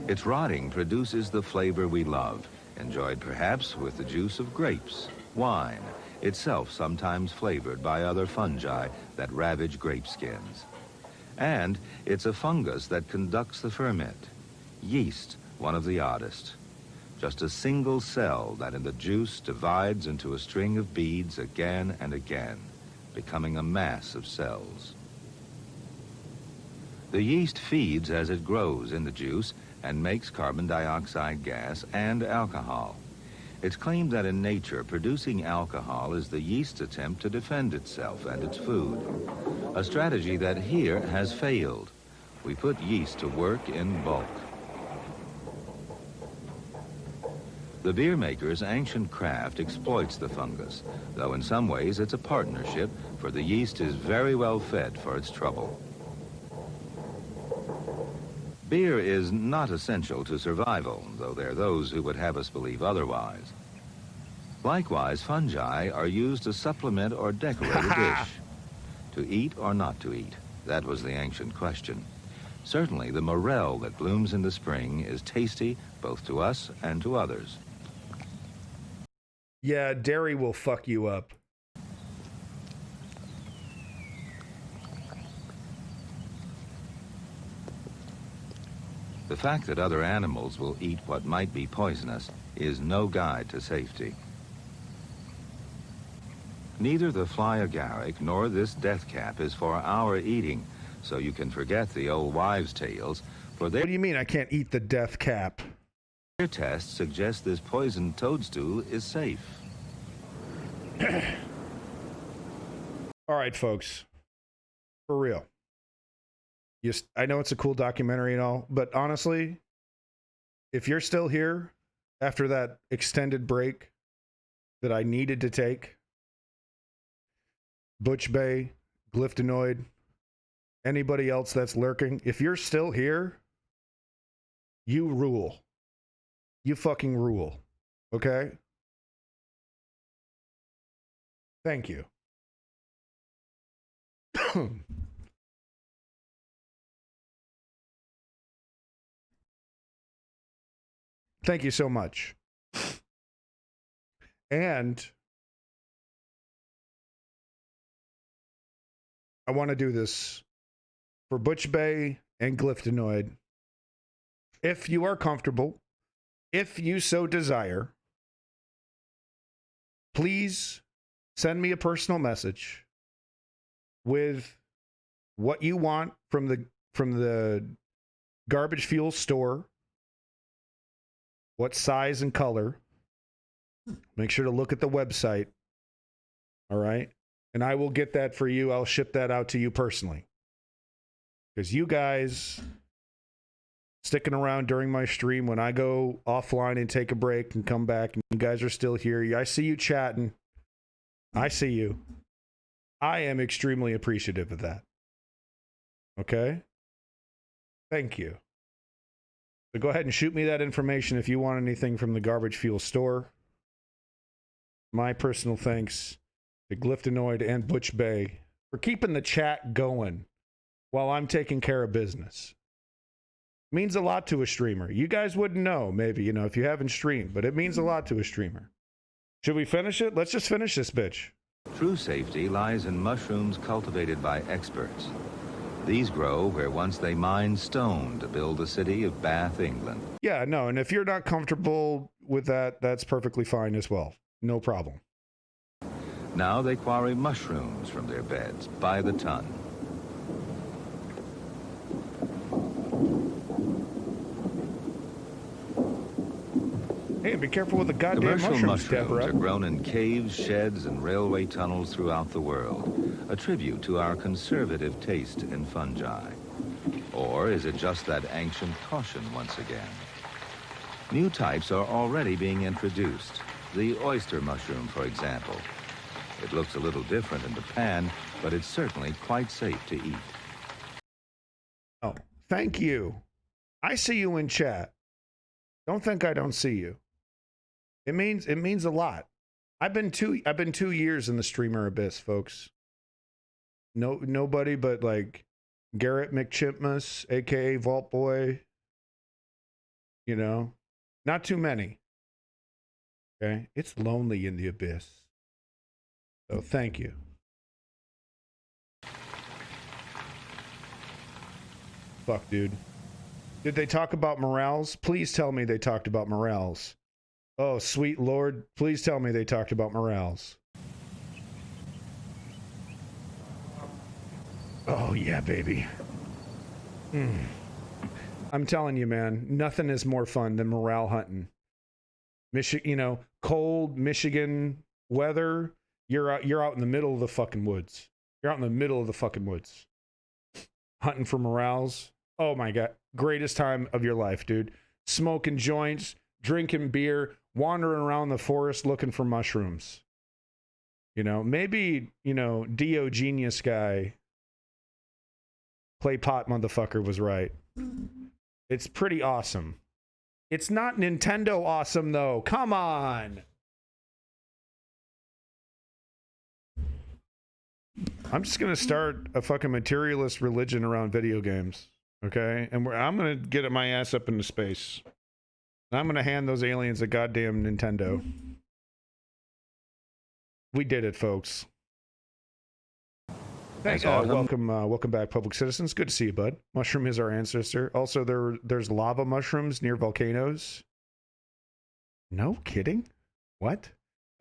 Its rotting produces the flavor we love, enjoyed perhaps with the juice of grapes, wine, itself sometimes flavored by other fungi that ravage grape skins. And it's a fungus that conducts the ferment. Yeast, one of the oddest. Just a single cell that in the juice divides into a string of beads again and again, becoming a mass of cells. The yeast feeds as it grows in the juice and makes carbon dioxide gas and alcohol. It's claimed that in nature, producing alcohol is the yeast's attempt to defend itself and its food, a strategy that here has failed. We put yeast to work in bulk. The beer maker's ancient craft exploits the fungus, though in some ways it's a partnership, for the yeast is very well fed for its trouble. Beer is not essential to survival, though there are those who would have us believe otherwise. Likewise, fungi are used to supplement or decorate a dish. To eat or not to eat? That was the ancient question. Certainly, the morel that blooms in the spring is tasty both to us and to others. Yeah, dairy will fuck you up. The fact that other animals will eat what might be poisonous is no guide to safety. Neither the fly agaric nor this death cap is for our eating, so you can forget the old wives' tales. For their What do you mean I can't eat the death cap? Their tests suggest this poisoned toadstool is safe. All right, folks. For real. I know it's a cool documentary and all, but honestly, if you're still here after that extended break that I needed to take, Butch Bay, Glyphtonoid, anybody else that's lurking, if you're still here, you rule. You fucking rule. Okay? Thank you. Thank you so much. And I want to do this for Butch Bay and Glyphtonoid. If you are comfortable, if you so desire, please send me a personal message with what you want from the Garbage Fuel store, what size and color. Make sure to look at the website. All right? And I will get that for you. I'll ship that out to you personally. Because you guys sticking around during my stream when I go offline and take a break and come back, and you guys are still here. I see you chatting. I see you. I am extremely appreciative of that. Okay? Thank you. So go ahead and shoot me that information if you want anything from the Garbage Fuel store. My personal thanks to Glyphtonoid and Butch Bay for keeping the chat going while I'm taking care of business. It means a lot to a streamer. You guys wouldn't know, maybe, if you haven't streamed, but it means a lot to a streamer. Should we finish it? Let's just finish this bitch. True safety lies in mushrooms cultivated by experts. These grow where once they mined stone to build the city of Bath, England. Yeah, no, and if you're not comfortable with that, that's perfectly fine as well. No problem. Now they quarry mushrooms from their beds by the ton. Hey, be careful with the goddamn mushrooms, Deborah. Are grown in caves, sheds, and railway tunnels throughout the world, a tribute to our conservative taste in fungi. Or is it just that ancient caution once again? New types are already being introduced. The oyster mushroom, for example. It looks a little different in the pan, but it's certainly quite safe to eat. Oh, thank you. I see you in chat. Don't think I don't see you. It means a lot. I've been 2 years in the streamer abyss, folks. Nobody but like Garrett McChipmus, aka Vault Boy. Not too many. Okay, it's lonely in the abyss. So thank you. Fuck, dude. Did they talk about morals? Please tell me they talked about morals. Oh, sweet Lord, please tell me they talked about morals. Oh, yeah, baby. I'm telling you, man, nothing is more fun than morale hunting. Cold Michigan weather, you're out in the middle of the fucking woods. You're out in the middle of the fucking woods. Hunting for morals. Oh my God. Greatest time of your life, dude. Smoking joints, drinking beer, wandering around the forest looking for mushrooms. Maybe, Dio Genius guy, Clay Pot motherfucker was right. It's pretty awesome. It's not Nintendo awesome, though. Come on. I'm just going to start a fucking materialist religion around video games. Okay? And I'm going to get my ass up into space. And I'm going to hand those aliens a goddamn Nintendo. We did it, folks. Thanks. Welcome back, public citizens. Good to see you, bud. Mushroom is our ancestor. Also, there's lava mushrooms near volcanoes. No kidding? What?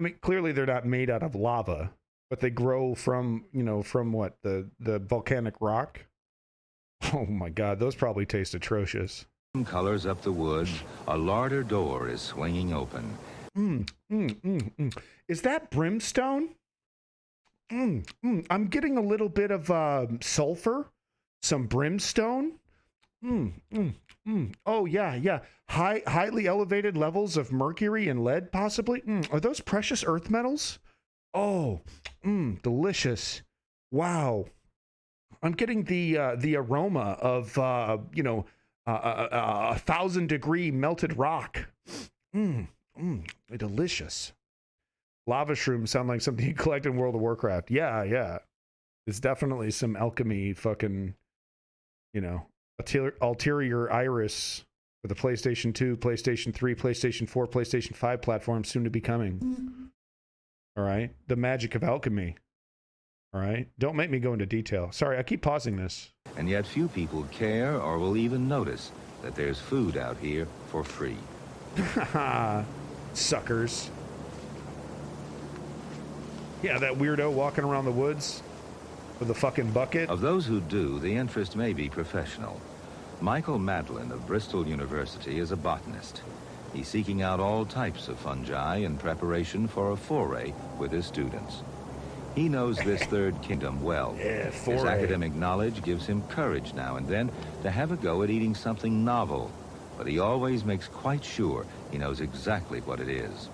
I mean, clearly they're not made out of lava, but they grow from what? The volcanic rock? Oh my God, those probably taste atrocious. Colors up the woods, a larder door is swinging open, Is that brimstone? I'm getting a little bit of sulfur, some brimstone. Oh yeah. Highly elevated levels of mercury and lead, possibly. Are those precious earth metals? Oh, delicious. Wow. I'm getting the aroma of 1,000-degree melted rock. Delicious. Lava shrooms sound like something you collect in World of Warcraft. Yeah. It's definitely some alchemy fucking, ulterior iris for the PlayStation 2, PlayStation 3, PlayStation 4, PlayStation 5 platforms soon to be coming. All right? The magic of alchemy. All right? Don't make me go into detail. Sorry, I keep pausing this. And yet few people care or will even notice that there's food out here for free. Suckers. Yeah, that weirdo walking around the woods with a fucking bucket. Of those who do, the interest may be professional. Michael Madlin of Bristol University is a botanist. He's seeking out all types of fungi in preparation for a foray with his students. He knows this third kingdom well. His academic knowledge gives him courage now and then to have a go at eating something novel, but he always makes quite sure he knows exactly what it is.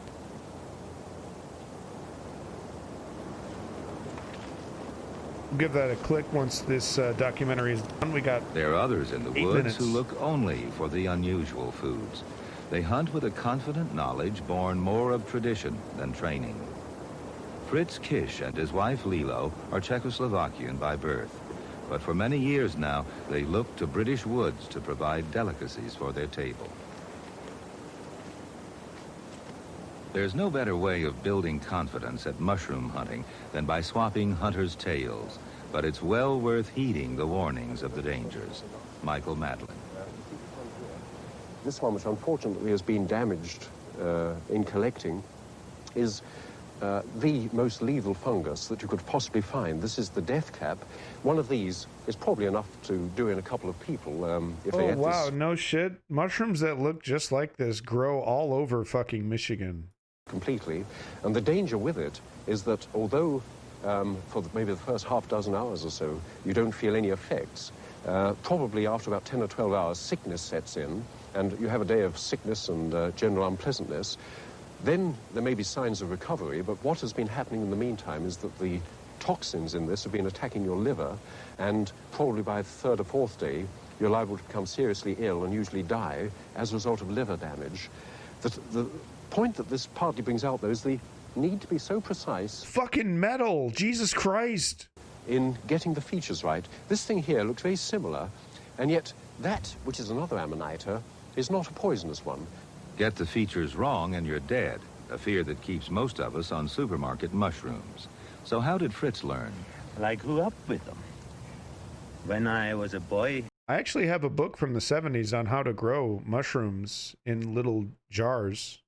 Give that a click once this documentary is done. There are others in the 8 woods minutes. who look only for the unusual foods. They hunt with a confident knowledge born more of tradition than training. Fritz Kish and his wife Lilo are Czechoslovakian by birth, but for many years now they look to British woods to provide delicacies for their table. There's no better way of building confidence at mushroom hunting than by swapping hunters' tales, but it's well worth heeding the warnings of the dangers. Michael Madlin. This one, which unfortunately has been damaged in collecting, is the most lethal fungus that you could possibly find. This is the death cap. One of these is probably enough to do in a couple of people if they Oh, had wow, this no shit. Mushrooms that look just like this grow all over fucking Michigan. completely. And the danger with it is that although for maybe the first half dozen hours or so you don't feel any effects, probably after about 10 or 12 hours sickness sets in and you have a day of sickness and general unpleasantness. Then there may be signs of recovery, but what has been happening in the meantime is that the toxins in this have been attacking your liver, and probably by the third or fourth day, you're liable to become seriously ill and usually die as a result of liver damage. The point that this partly brings out, though, is the need to be so precise. Fucking metal, Jesus Christ. In getting the features right. This thing here looks very similar, and yet that, which is another amanita, is not a poisonous one. Get the features wrong and you're dead, a fear that keeps most of us on supermarket mushrooms. So how did Fritz learn? Well, I grew up with them. When I was a boy... I actually have a book from the 70s on how to grow mushrooms in little jars.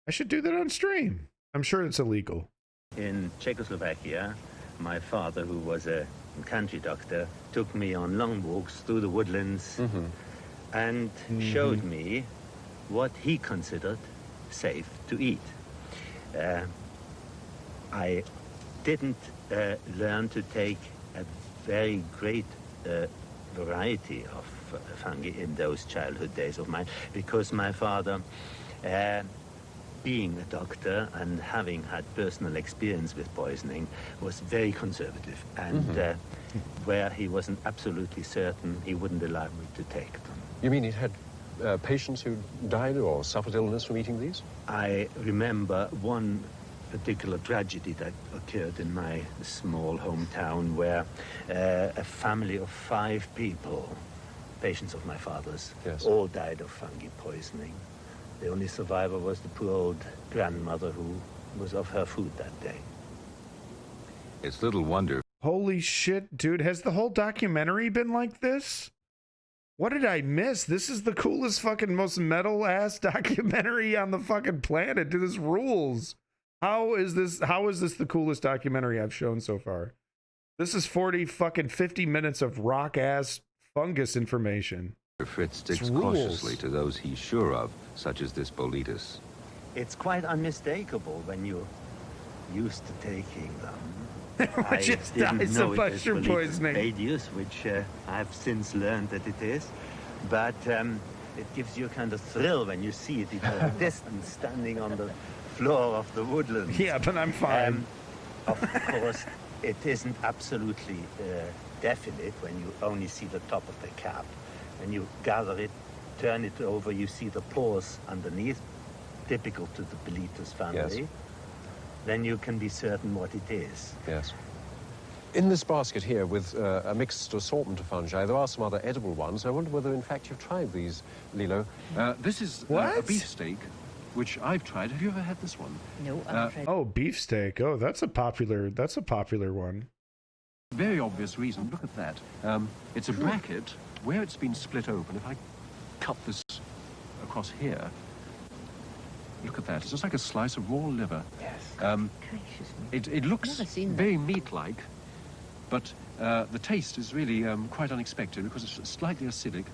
I should do that on stream. I'm sure it's illegal. In Czechoslovakia, my father, who was a country doctor, took me on long walks through the woodlands and showed me what he considered safe to eat. I didn't learn to take a very great variety of fungi in those childhood days of mine, because my father, being a doctor and having had personal experience with poisoning, was very conservative, and where he wasn't absolutely certain, he wouldn't allow me to take them. You mean he'd had patients who died or suffered illness from eating these? I remember one particular tragedy that occurred in my small hometown where a family of 5 people, patients of my father's, all died of fungi poisoning. The only survivor was the poor old grandmother who was off her food that day. It's little wonder. Holy shit, dude. Has the whole documentary been like this? What did I miss? This is the coolest fucking most metal-ass documentary on the fucking planet. Dude, this rules. How is this the coolest documentary I've shown so far? This is 50 minutes of rock-ass fungus information. Fritz sticks cautiously to those he's sure of, such as this Boletus. it's quite unmistakable when you're used to taking them. Just I didn't dies know of it was mushroom believed poisoning. radius, which I've since learned that it is. But it gives you a kind of thrill when you see it in the distance, standing on the floor of the woodland. Yeah, but I'm fine. Of course, it isn't absolutely definite when you only see the top of the cap. When you gather it, turn it over, you see the pores underneath, typical to the Bellitus family. Yes. Then you can be certain what it is. Yes. In this basket here, with a mixed assortment of fungi, there are some other edible ones. I wonder whether, in fact, you've tried these, Lilo. This is a beefsteak, which I've tried. Have you ever had this one? No, I've tried. Oh, beefsteak. Oh, that's a popular one. Very obvious reason. Look at that. It's a bracket where it's been split open. If I cut this across here, look at that. It's just like a slice of raw liver. Yes. It looks very meat-like, but the taste is really quite unexpected because it's slightly acidic,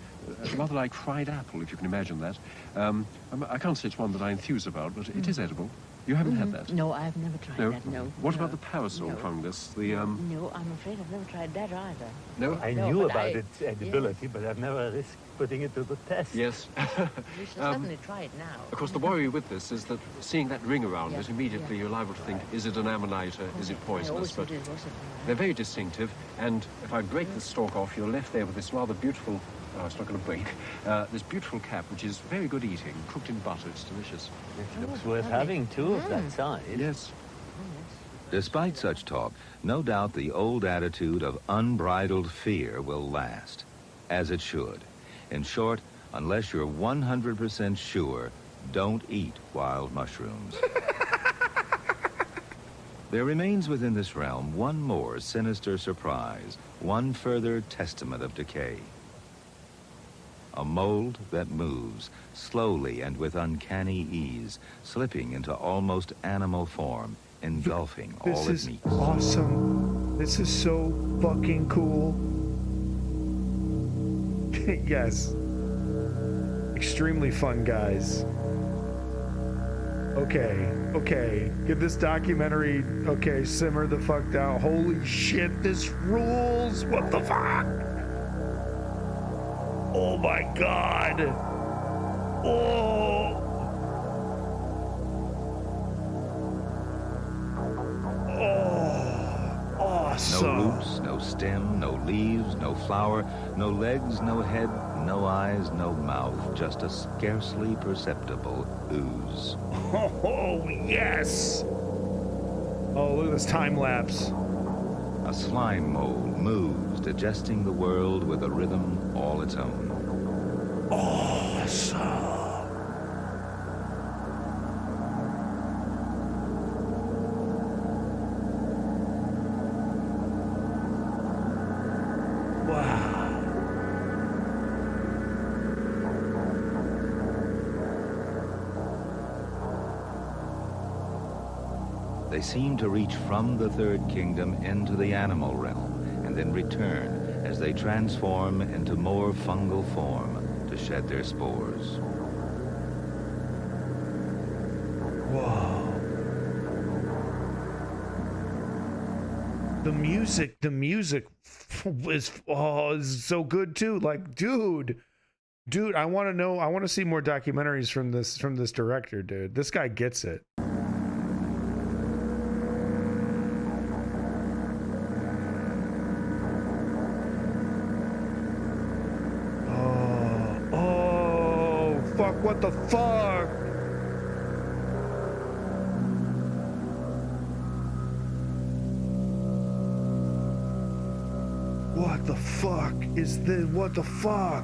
rather like fried apple, if you can imagine that. I can't say it's one that I enthuse about, but it is edible. You haven't had that? No, I've never tried that, no. What about the parasol fungus? The No, I'm afraid I've never tried that either. No? I knew about its edibility, but I've never risked putting it to the test. Yes. We shall certainly try it now. Of course, the worry with this is that seeing that ring around it, immediately you're liable to think, is it an ammonite or is it poisonous? But they're very distinctive, and if I break the stalk off, you're left there with this rather beautiful, it's not going to break, this beautiful cap, which is very good eating, cooked in butter. It's delicious. It looks worth having, too, of that size. Yes. Despite such talk, no doubt the old attitude of unbridled fear will last, as it should. In short, unless you're 100% sure, don't eat wild mushrooms. There remains within this realm one more sinister surprise, one further testament of decay. A mold that moves, slowly and with uncanny ease, slipping into almost animal form, engulfing all it meets. Awesome. This is so fucking cool. Yes. Extremely fun, guys. Okay. Get this documentary, simmer the fuck down. Holy shit, this rules. What the fuck? Oh my god. Oh. Oh. Awesome. No roots, no stem, no leaves, no flower, no legs, no head, no eyes, no mouth, just a scarcely perceptible ooze. Oh, yes. Oh, look at this time lapse. A slime mold moves, digesting the world with a rhythm all its own. Awesome. They seem to reach from the third kingdom into the animal realm and then return as they transform into more fungal form to shed their spores. Whoa. The music is so good too. Like, dude, I want to see more documentaries from this director, dude. This guy gets it. What the fuck? What the fuck is this? What the fuck?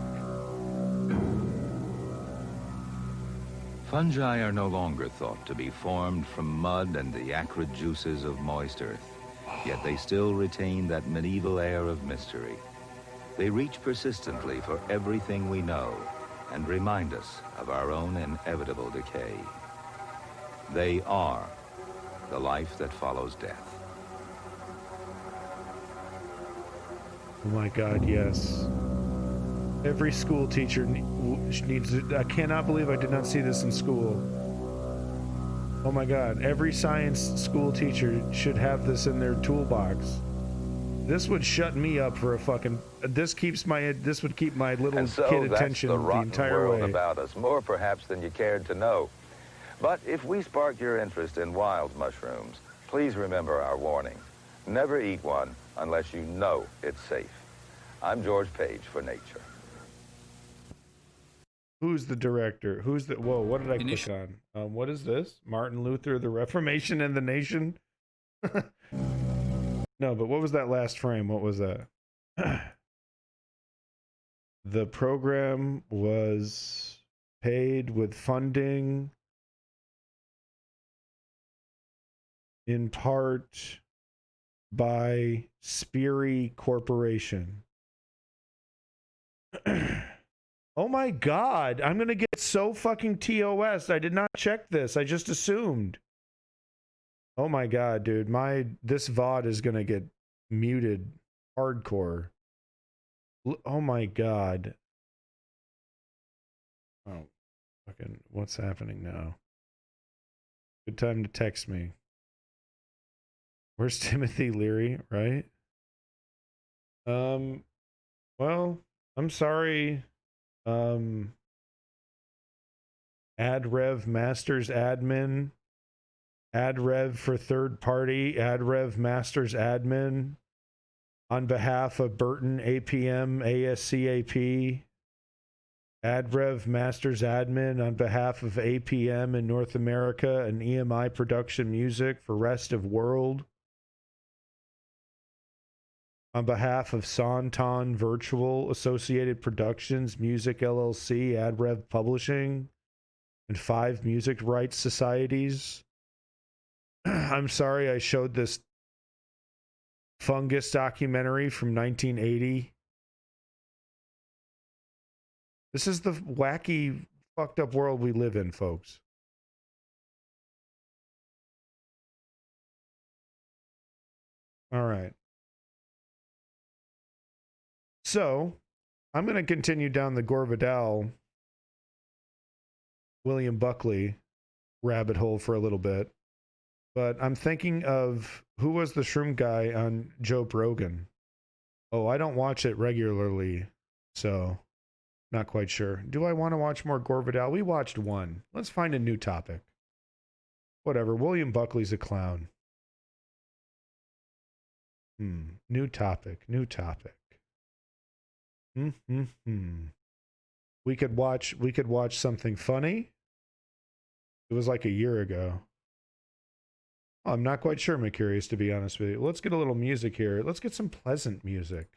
Fungi are no longer thought to be formed from mud and the acrid juices of moist earth, yet they still retain that medieval air of mystery. They reach persistently for everything we know and remind us of our own inevitable decay. They are the life that follows death. Oh my God, yes. Every school teacher needs it. I cannot believe I did not see this in school. Oh my god, every science school teacher should have this in their toolbox. This would shut me up for a fucking... This would keep my little And so kid that's attention the the rotten entire world way. about us, more perhaps than you cared to know. But if we sparked your interest in wild mushrooms, please remember our warning. Never eat one unless you know it's safe. I'm George Page for Nature. Who's the director? Who's the... Whoa, what did I click on? What is this? Martin Luther, the Reformation and the Nation? No, but what was that last frame? What was that? The program was paid with funding in part by Sperry Corporation. Oh my god, I'm gonna get so fucking TOS. I did not check this. I just assumed. Oh my god, dude. This VOD is gonna get muted hardcore. Oh my god. Oh, fucking, what's happening now? Good time to text me. Where's Timothy Leary, right? Well, I'm sorry. AdRev Masters Admin. AdRev for third party. AdRev Masters Admin. On behalf of Burton APM ASCAP. AdRev Masters Admin on behalf of APM in North America and EMI Production Music for rest of world. On behalf of Santon Virtual, Associated Productions, Music LLC, AdRev Publishing, and 5 music rights societies. I'm sorry I showed this fungus documentary from 1980. This is the wacky, fucked up world we live in, folks. All right. So, I'm going to continue down the Gore Vidal, William Buckley rabbit hole for a little bit. But I'm thinking of who was the shroom guy on Joe Rogan. Oh, I don't watch it regularly, so not quite sure. Do I want to watch more Gore Vidal? We watched one. Let's find a new topic. Whatever. William Buckley's a clown. New topic. New topic. We could watch something funny. It was like a year ago. I'm not quite sure, McCurious, to be honest with you. Let's get a little music here. Let's get some pleasant music.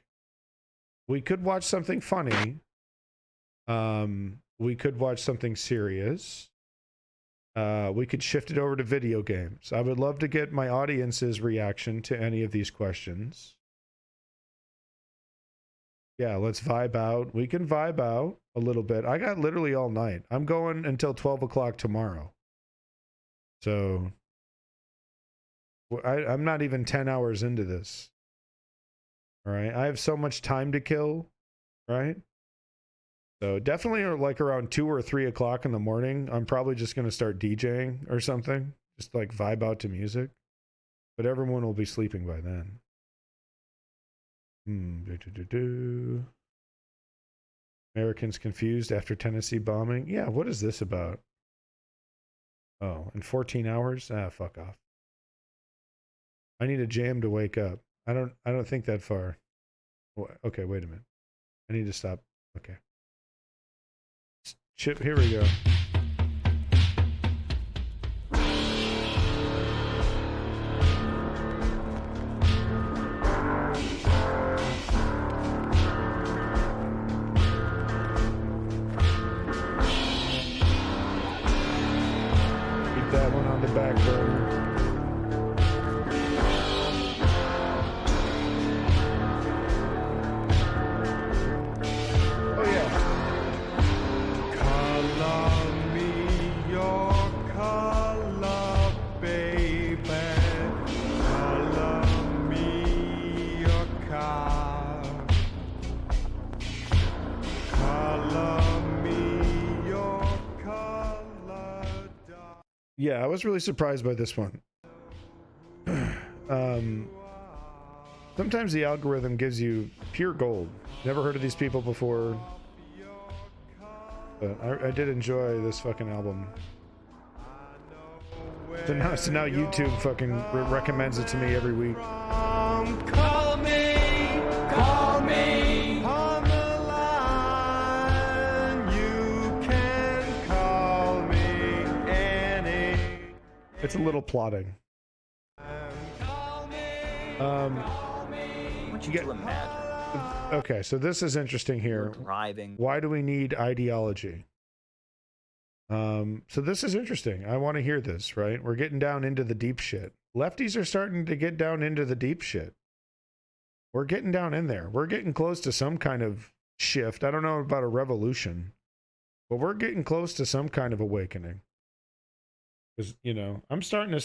We could watch something funny. We could watch something serious. We could shift it over to video games. I would love to get my audience's reaction to any of these questions. Yeah, let's vibe out. We can vibe out a little bit. I got literally all night. I'm going until 12 o'clock tomorrow. So I'm not even 10 hours into this. All right. I have so much time to kill. Right. So definitely like around 2 or 3 o'clock in the morning, I'm probably just going to start DJing or something. Just like vibe out to music. But everyone will be sleeping by then. Americans confused after Tennessee bombing. Yeah, what is this about? Oh, in 14 hours? Ah, fuck off. I need a jam to wake up. I don't think that far. Okay, wait a minute. I need to stop. Okay. Chip, here we go. Keep that one on the back burner. Yeah, I was really surprised by this one. Sometimes the algorithm gives you pure gold. Never heard of these people before. But I did enjoy this fucking album. So now YouTube fucking recommends it to me every week. Call me on the line. You can call me any. It's a little plotting. I want you to imagine. Okay, so this is interesting here. Driving. Why do we need ideology? So this is interesting. I want to hear this, right? We're getting down into the deep shit. Lefties are starting to get down into the deep shit. We're getting down in there. We're getting close to some kind of shift. I don't know about a revolution, but we're getting close to some kind of awakening. Because, you know, I'm starting to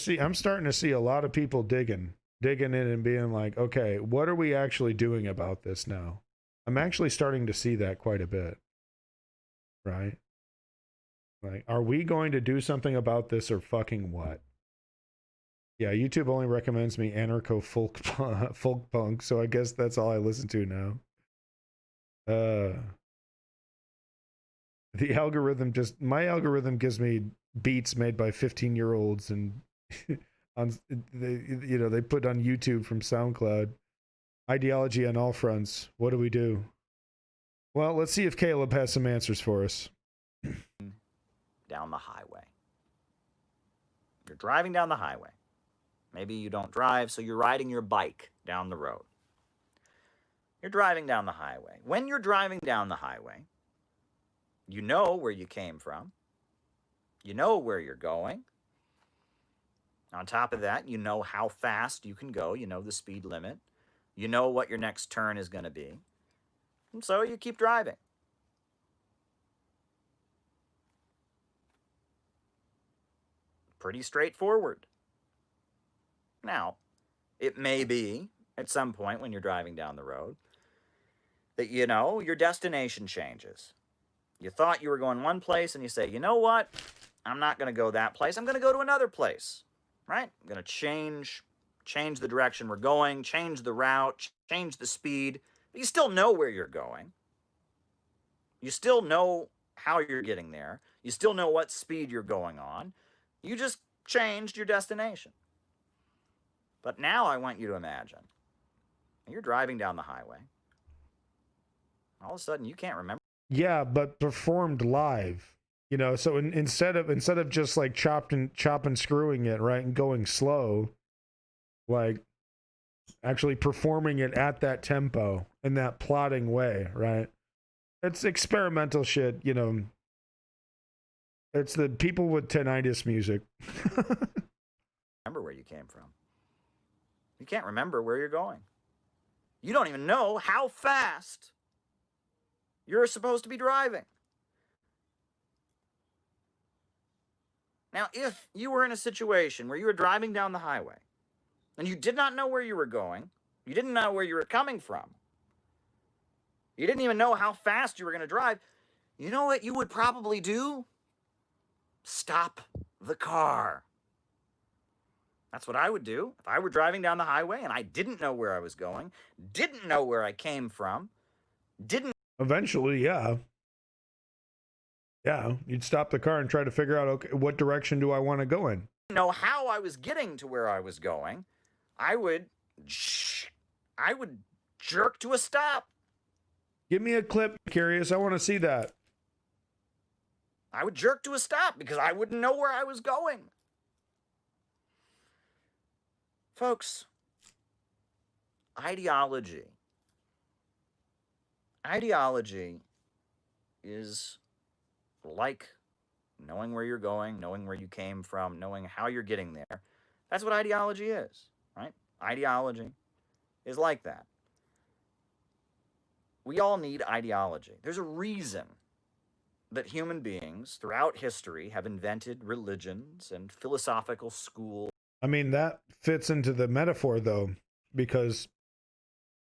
see a lot of people digging in and being like, okay, what are we actually doing about this now? I'm actually starting to see that quite a bit. Right? Like, are we going to do something about this or fucking what? Yeah, YouTube only recommends me anarcho folk punk, so I guess that's all I listen to now. The algorithm my algorithm gives me beats made by 15-year-olds and they put on YouTube from SoundCloud. Ideology on all fronts. What do we do? Well, let's see if Caleb has some answers for us. Down the highway. You're driving down the highway. Maybe you don't drive, so you're riding your bike down the road. You're driving down the highway. When you're driving down the highway, you know where you came from. You know where you're going. On top of that, you know how fast you can go. You know the speed limit. You know what your next turn is going to be. And so you keep driving. Pretty straightforward. Now, it may be at some point when you're driving down the road that, you know, your destination changes. You thought you were going one place and you say, you know what? I'm not going to go that place. I'm going to go to another place, right? I'm going to change the direction we're going, change the route, change the speed. But you still know where you're going. You still know how you're getting there. You still know what speed you're going on. You just changed your destination. But now I want you to imagine you're driving down the highway. All of a sudden, you can't remember. Yeah, but performed live. You know, so instead of just like chopping screwing it, right, and going slow, like actually performing it at that tempo in that plotting way, right? It's experimental shit, you know. It's the people with tinnitus music. Remember where you came from. You can't remember where you're going. You don't even know how fast you're supposed to be driving. Now, if you were in a situation where you were driving down the highway and you did not know where you were going, you didn't know where you were coming from, you didn't even know how fast you were going to drive, you know what you would probably do? Stop the car. That's what I would do if I were driving down the highway and I didn't know where I was going, didn't know where I came from, didn't... Eventually, yeah. Yeah, you'd stop the car and try to figure out, okay, what direction do I want to go in? Know how I was getting to where I was going. I would jerk to a stop. Give me a clip, curious. I want to see that. I would jerk to a stop because I wouldn't know where I was going. Folks, ideology is like knowing where you're going, knowing where you came from, knowing how you're getting there. That's what ideology is, right? Ideology is like that. We all need ideology. There's a reason that human beings throughout history have invented religions and philosophical schools. I mean, that fits into the metaphor, though, because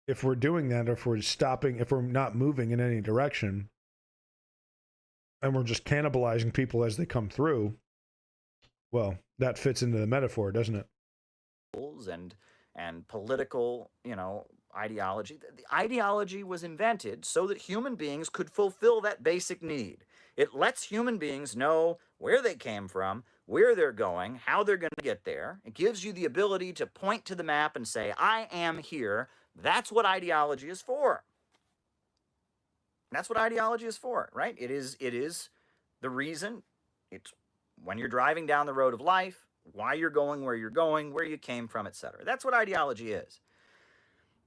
if we're doing that, if we're stopping, if we're not moving in any direction, and we're just cannibalizing people as they come through, Well, that fits into the metaphor, doesn't it? And political, ideology. The ideology was invented so that human beings could fulfill that basic need. It lets human beings know where they came from, where they're going, how they're going to get there. It gives you the ability to point to the map and say, I am here. That's what ideology is for. That's what ideology is for, right? It is the reason. It's when you're driving down the road of life, why you're going, where you came from, etc. That's what ideology is.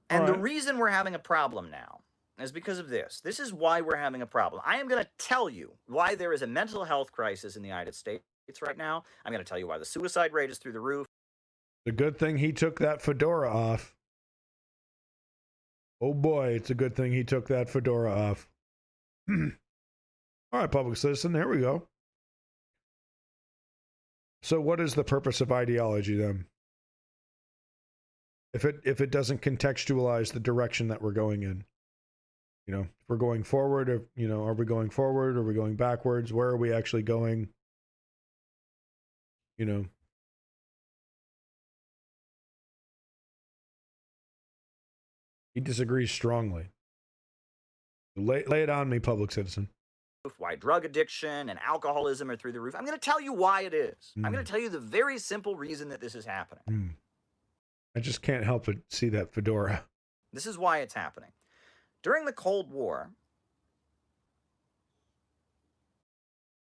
And the reason we're having a problem now is because of this. This is why we're having a problem. I am going to tell you why there is a mental health crisis in the United States right now. I'm going to tell you why the suicide rate is through the roof. The good thing he took that fedora off. Oh boy, it's a good thing he took that fedora off. All right, public citizen, there we go. So what is the purpose of ideology then? If it doesn't contextualize the direction that we're going in. If we're going forward, are we going forward? Are we going backwards? Where are we actually going? He disagrees strongly. Lay it on me, public citizen. Why drug addiction and alcoholism are through the roof. I'm going to tell you why it is. I'm going to tell you the very simple reason that this is happening. I just can't help but see that fedora. This is why it's happening. During the Cold War,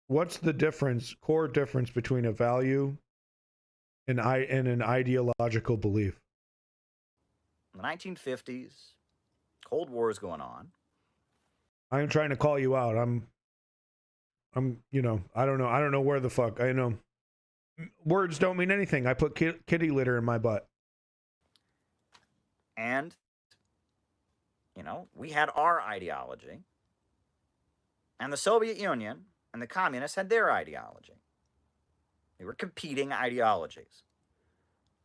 what's the core difference between a value and an ideological belief? In the 1950s, Cold War is going on. I'm trying to call you out. I'm I don't know where the fuck. I know words don't mean anything. I put kitty litter in my butt. And we had our ideology, and the Soviet Union and the communists had their ideology. They were competing ideologies.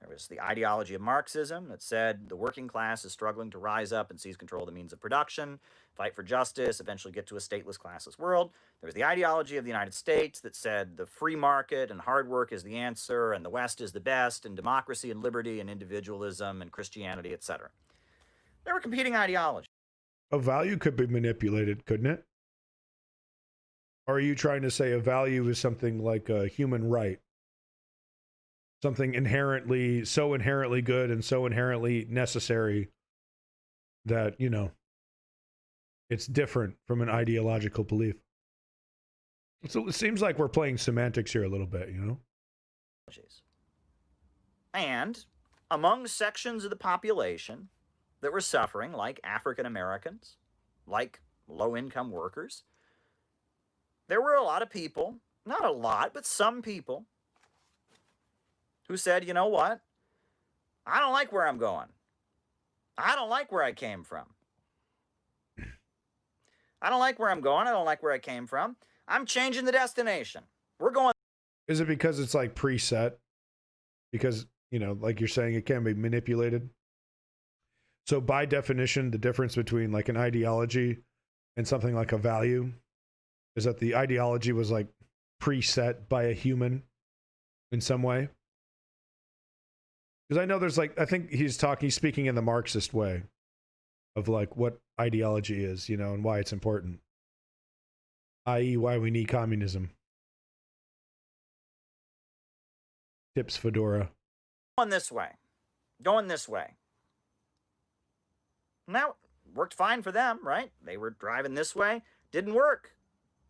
There was the ideology of Marxism that said the working class is struggling to rise up and seize control of the means of production, fight for justice, eventually get to a stateless, classless world. There was the ideology of the United States that said the free market and hard work is the answer, and the West is the best, and democracy and liberty and individualism and Christianity, etc. They were competing ideologies. A value could be manipulated, couldn't it? Or are you trying to say a value is something like a human right? Something so inherently good and so inherently necessary that, it's different from an ideological belief. So it seems like we're playing semantics here a little bit, And among sections of the population that were suffering, like African Americans, like low-income workers, there were a lot of people, not a lot, but some people, who said, you know what? I don't like where I'm going. I don't like where I came from. I don't like where I'm going. I don't like where I came from. I'm changing the destination. We're going. Is it because it's like preset? Because, like you're saying, it can be manipulated. So by definition, the difference between like an ideology and something like a value is that the ideology was like preset by a human in some way. Because I know there's I think he's speaking in the Marxist way of like what ideology is, and why it's important. I.e., why we need communism. Tips Fedora. Going this way. Now, worked fine for them, right? They were driving this way. Didn't work.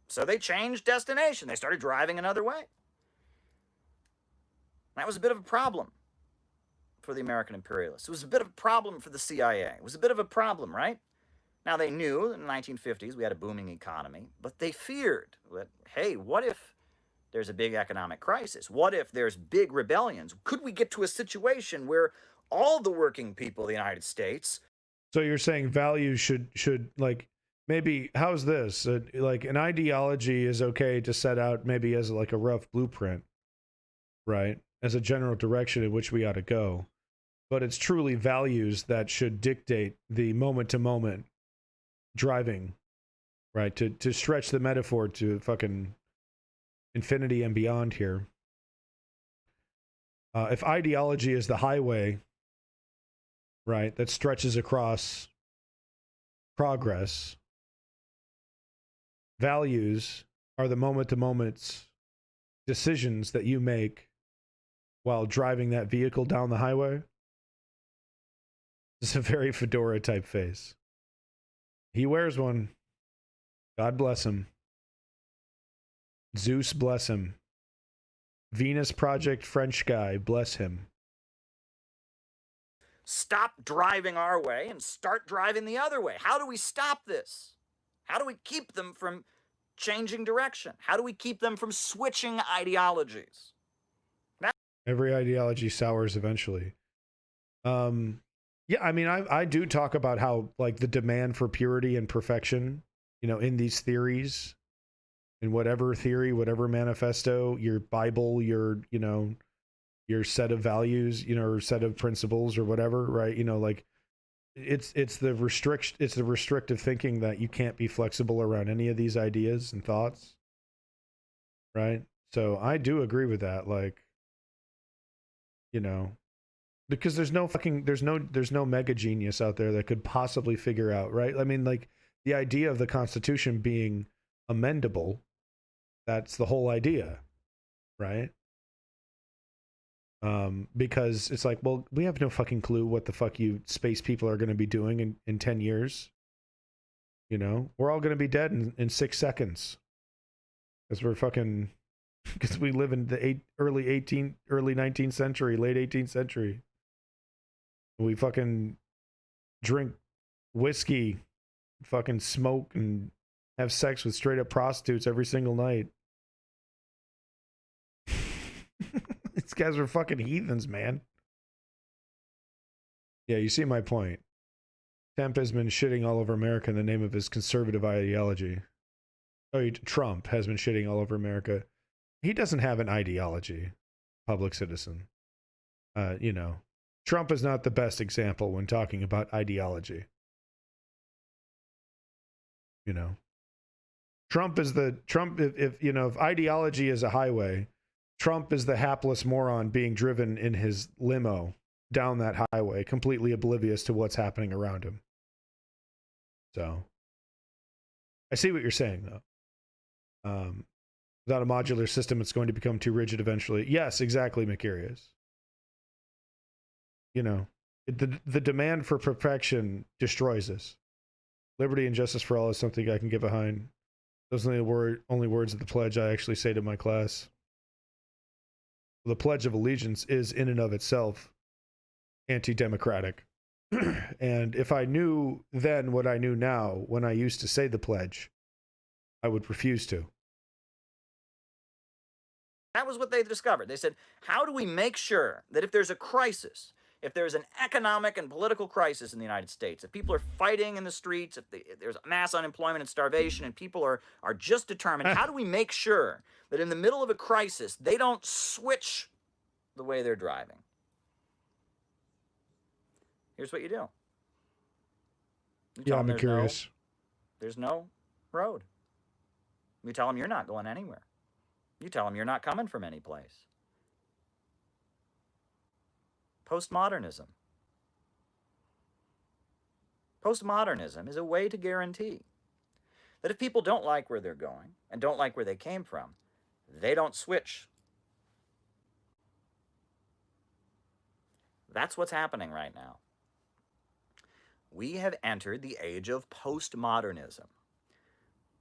So they changed destination. They started driving another way. That was a bit of a problem for the American imperialists. It was a bit of a problem for the CIA. It was a bit of a problem, right? Now, they knew in the 1950s we had a booming economy, but they feared that, hey, what if there's a big economic crisis? What if there's big rebellions? Could we get to a situation where all the working people of the United States... So you're saying values should like, maybe, how's this? Like an ideology is okay to set out maybe as like a rough blueprint, right? As a general direction in which we ought to go. But it's truly values that should dictate the moment-to-moment driving, right? To stretch the metaphor to fucking infinity and beyond here. If ideology is the highway, right, that stretches across progress, values are the moment-to-moment decisions that you make while driving that vehicle down the highway. It's a very fedora type face. He wears one. God bless him. Zeus bless him. Venus Project French guy bless him. Stop driving our way and start driving the other way. How do we stop this? How do we keep them from changing direction? How do we keep them from switching ideologies? Every ideology sours eventually. Yeah, I mean, I do talk about how, like, the demand for purity and perfection, you know, in these theories, in whatever theory, whatever manifesto, your Bible, your, you know, your set of values, you know, or set of principles or whatever, right? You know, like, it's the restrictive thinking that you can't be flexible around any of these ideas and thoughts, right? So I do agree with that, like, you know, because there's no mega genius out there that could possibly figure out, right? I mean, like, the idea of the Constitution being amendable, that's the whole idea, right? Because it's like, well, we have no fucking clue what the fuck you space people are going to be doing in 10 years. You know, we're all going to be dead in 6 seconds. Because we live in the early 19th century, late 18th century. We fucking drink whiskey, fucking smoke, and have sex with straight up prostitutes every single night. These guys are fucking heathens, man. Yeah, you see my point. Trump has been shitting all over America in the name of his conservative ideology. Oh, Trump has been shitting all over America. He doesn't have an ideology, public citizen. You know, Trump is not the best example when talking about ideology. You know, if you know, if ideology is a highway, Trump is the hapless moron being driven in his limo down that highway, completely oblivious to what's happening around him. So, I see what you're saying, though. Without a modular system, it's going to become too rigid eventually. Yes, exactly, Mercurius. You know, the demand for perfection destroys us. Liberty and justice for all is something I can get behind. Those are the only words of the pledge I actually say to my class. The Pledge of Allegiance is in and of itself anti-democratic. And if I knew then what I knew now when I used to say the pledge, I would refuse to. That was what they discovered. They said, how do we make sure that if there's a crisis, if there's an economic and political crisis in the United States, if people are fighting in the streets, if there's mass unemployment and starvation and people are just determined, how do we make sure that in the middle of a crisis, they don't switch the way they're driving? Here's what you do. Yeah, I'm curious. There's no road. You tell them you're not going anywhere. You tell them you're not coming from any place. Postmodernism. Postmodernism is a way to guarantee that if people don't like where they're going and don't like where they came from, they don't switch. That's what's happening right now. We have entered the age of postmodernism.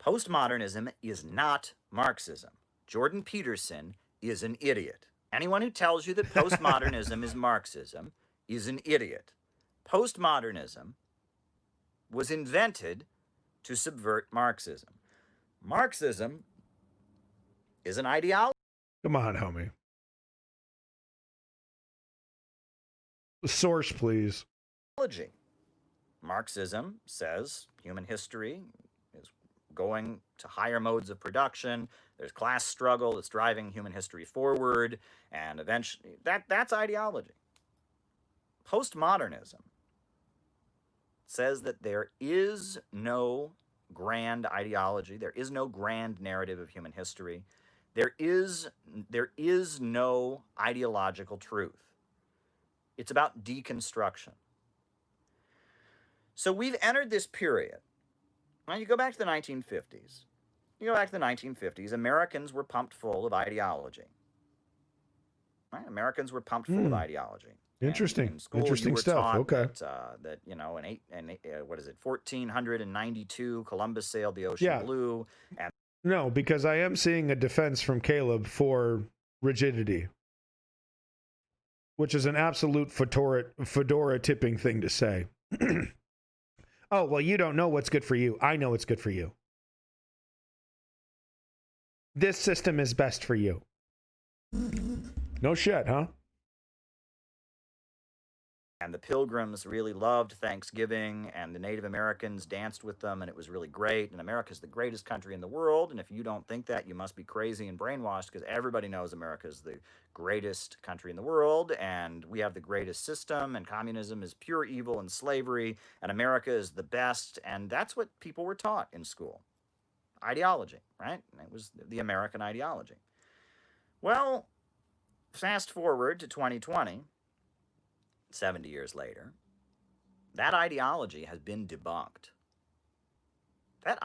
Postmodernism is not Marxism. Jordan Peterson is an idiot. Anyone who tells you that postmodernism is Marxism is an idiot. Postmodernism was invented to subvert Marxism. Marxism is an ideology. Come on, homie. Source, please. Marxism says human history is going to higher modes of production. There's class struggle that's driving human history forward, and eventually that's ideology. Postmodernism says that there is no grand ideology, there is no grand narrative of human history. There is no ideological truth. It's about deconstruction. So we've entered this period. Now you go back to the 1950s. Americans were pumped full of ideology. Right? Americans were pumped full of ideology. Interesting. In school, Interesting you were stuff. taught Okay. that in 1492, Columbus sailed the ocean blue, and No, because I am seeing a defense from Caleb for rigidity, which is an absolute fedora tipping thing to say. Oh, well, you don't know what's good for you. I know what's good for you. This system is best for you. No shit, huh? And the Pilgrims really loved Thanksgiving, and the Native Americans danced with them, and it was really great. And America's the greatest country in the world. And if you don't think that, you must be crazy and brainwashed, because everybody knows America is the greatest country in the world, and we have the greatest system, and communism is pure evil and slavery, and America is the best. And that's what people were taught in school. Ideology, right? It was the American ideology. Well, fast forward to 2020. 70 years later, that ideology has been debunked. The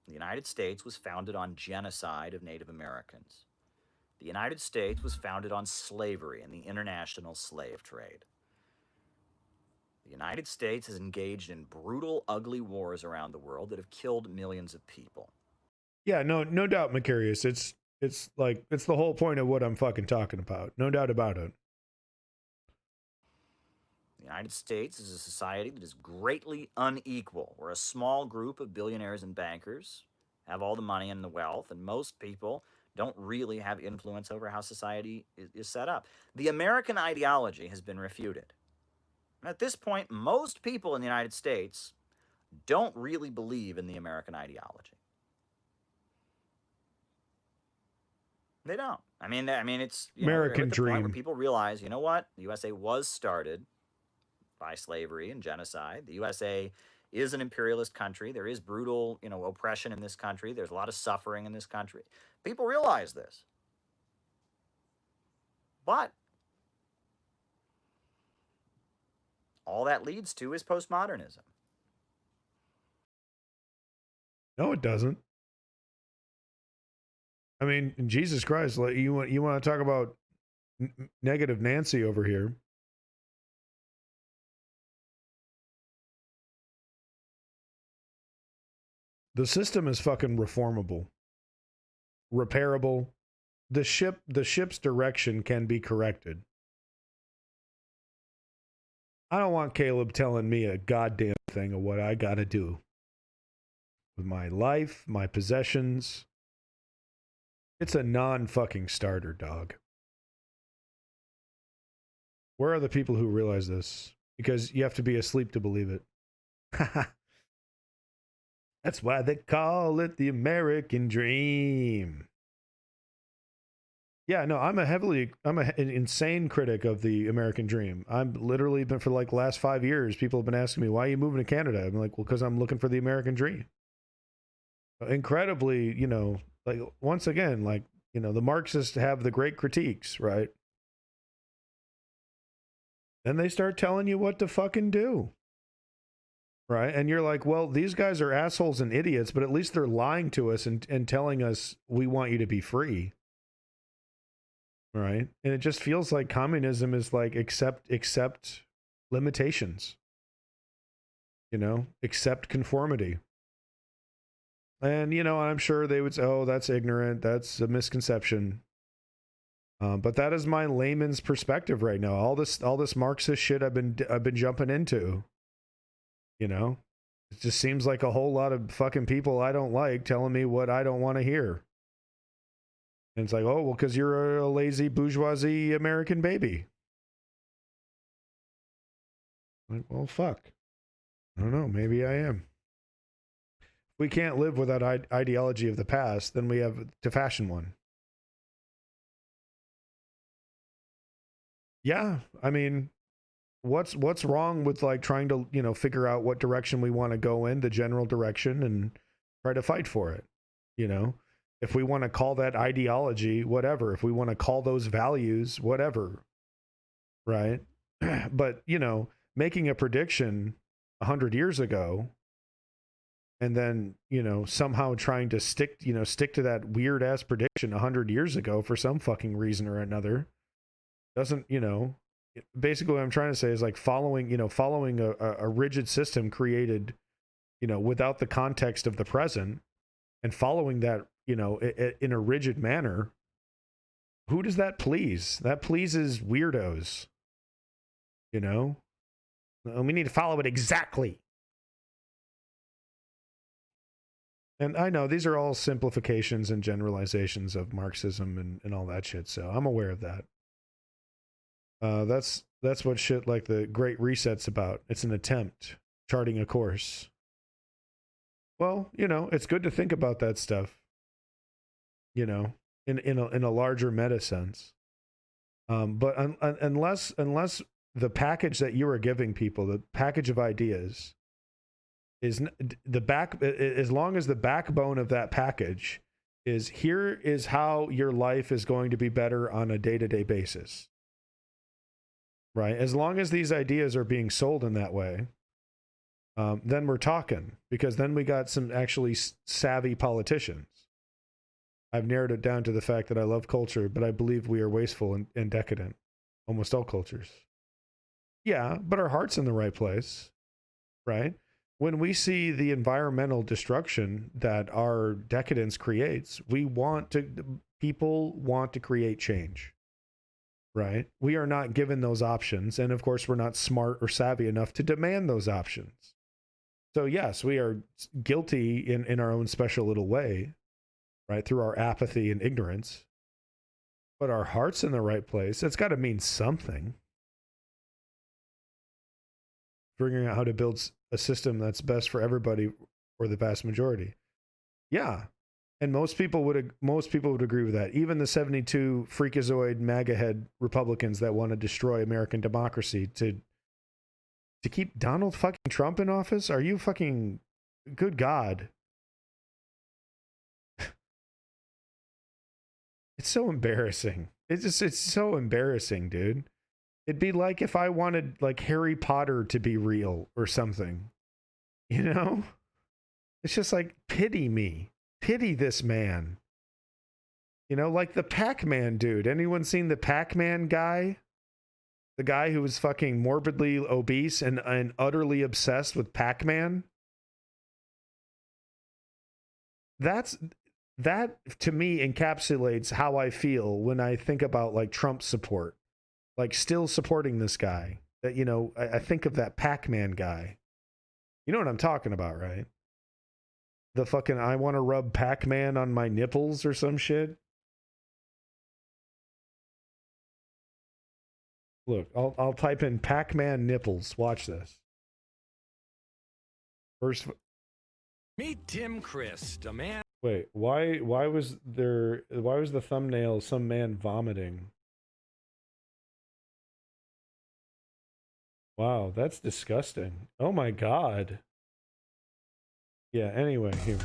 United States was founded on genocide of Native Americans. The United States was founded on slavery and the international slave trade. The United States has engaged in brutal, ugly wars around the world that have killed millions of people. Yeah, no doubt, Macarius. It's the whole point of what I'm fucking talking about. No doubt about it. The United States is a society that is greatly unequal. We're a small group of billionaires and bankers, have all the money and the wealth, and most people don't really have influence over how society is set up. The American ideology has been refuted. At this point, most people in the United States don't really believe in the American ideology. They don't. I mean, it's American dream. Where people realize, you know what? The USA was started by slavery and genocide. The USA is an imperialist country. There is brutal, oppression in this country. There's a lot of suffering in this country. People realize this. But all that leads to is postmodernism. No, it doesn't. I mean, Jesus Christ, you want to talk about negative Nancy over here. The system is fucking reformable, repairable. The ship's direction can be corrected. I don't want Caleb telling me a goddamn thing of what I gotta do with my life, my possessions. It's a non-fucking starter, dog. Where are the people who realize this? Because you have to be asleep to believe it. That's why they call it the American dream. Yeah, no, I'm an insane critic of the American dream. I'm literally been for like the last 5 years, people have been asking me, why are you moving to Canada? I'm like, well, because I'm looking for the American dream. Incredibly, like, once again, like, the Marxists have the great critiques, right? Then they start telling you what to fucking do. Right? And you're like, well, these guys are assholes and idiots, but at least they're lying to us and telling us we want you to be free. Right? And it just feels like communism is like accept limitations. Accept conformity. And, I'm sure they would say, oh, that's ignorant. That's a misconception. But that is my layman's perspective right now. All this Marxist shit I've been jumping into. It just seems like a whole lot of fucking people I don't like telling me what I don't want to hear. And it's like, oh, well, because you're a lazy bourgeoisie American baby. Like, well, fuck. I don't know. Maybe I am. We can't live without ideology of the past, then we have to fashion one. Yeah, I mean, what's wrong with like trying to figure out what direction we want to go in, the general direction, and try to fight for it. You know, if we want to call that ideology, whatever, if we want to call those values, whatever, right? But, you know, making a prediction 100 years ago and then, you know, somehow trying to stick to that weird ass prediction 100 years ago for some fucking reason or another doesn't, you know, basically what I'm trying to say is like following a rigid system created, you know, without the context of the present and following that, you know, in a rigid manner. Who does that please? That pleases weirdos, you know? We need to follow it exactly. And I know these are all simplifications and generalizations of Marxism and all that shit, so I'm aware of that. That's what shit like the Great Reset's about. It's an attempt, charting a course. Well, you know, it's good to think about that stuff, you know, in a larger meta sense. But unless the package that you are giving people, the package of ideas, is as long as the backbone of that package is here is how your life is going to be better on a day-to-day basis, right? As long as these ideas are being sold in that way, then we're talking, because then we got some actually savvy politicians. I've narrowed it down to the fact that I love culture, but I believe we are wasteful and decadent. Almost all cultures. Yeah, but our heart's in the right place, right? When we see the environmental destruction that our decadence creates, people want to create change, right? We are not given those options. And of course, we're not smart or savvy enough to demand those options. So yes, we are guilty in our own special little way, right? Through our apathy and ignorance. But our heart's in the right place. It's got to mean something. Figuring out how to build a system that's best for everybody or the vast majority. Yeah. And most people would agree with that. Even the 72 freakazoid MAGA head Republicans that want to destroy American democracy to keep Donald fucking Trump in office? Are you fucking... Good God. It's so embarrassing. It's so embarrassing, dude. It'd be like if I wanted like Harry Potter to be real or something. You know? It's just like, pity me. Pity this man. You know, like the Pac-Man dude. Anyone seen the Pac-Man guy? The guy who was fucking morbidly obese and utterly obsessed with Pac-Man? That to me encapsulates how I feel when I think about like Trump support. Like still supporting this guy. That, you know, I think of that Pac-Man guy. You know what I'm talking about, right? The fucking I want to rub Pac-Man on my nipples or some shit. Look, I'll type in Pac-Man nipples. Watch this. First, meet Tim Christ, a man. Wait, why was the thumbnail some man vomiting? Wow, that's disgusting. Oh my God. Yeah, anyway, here.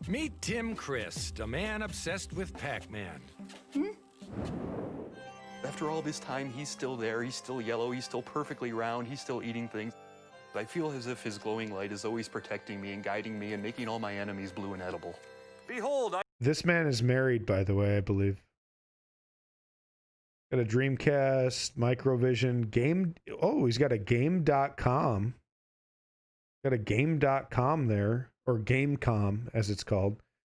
Meet Tim Christ, a man obsessed with Pac-Man. After all this time, he's still there, he's still yellow, he's still perfectly round, he's still eating things. I feel as if his glowing light is always protecting me and guiding me and making all my enemies blue and edible. Behold, This man is married, by the way, I believe. Got a Dreamcast, Microvision, game. Oh, he's got a game.com. Got a game.com there, or Gamecom, as it's called.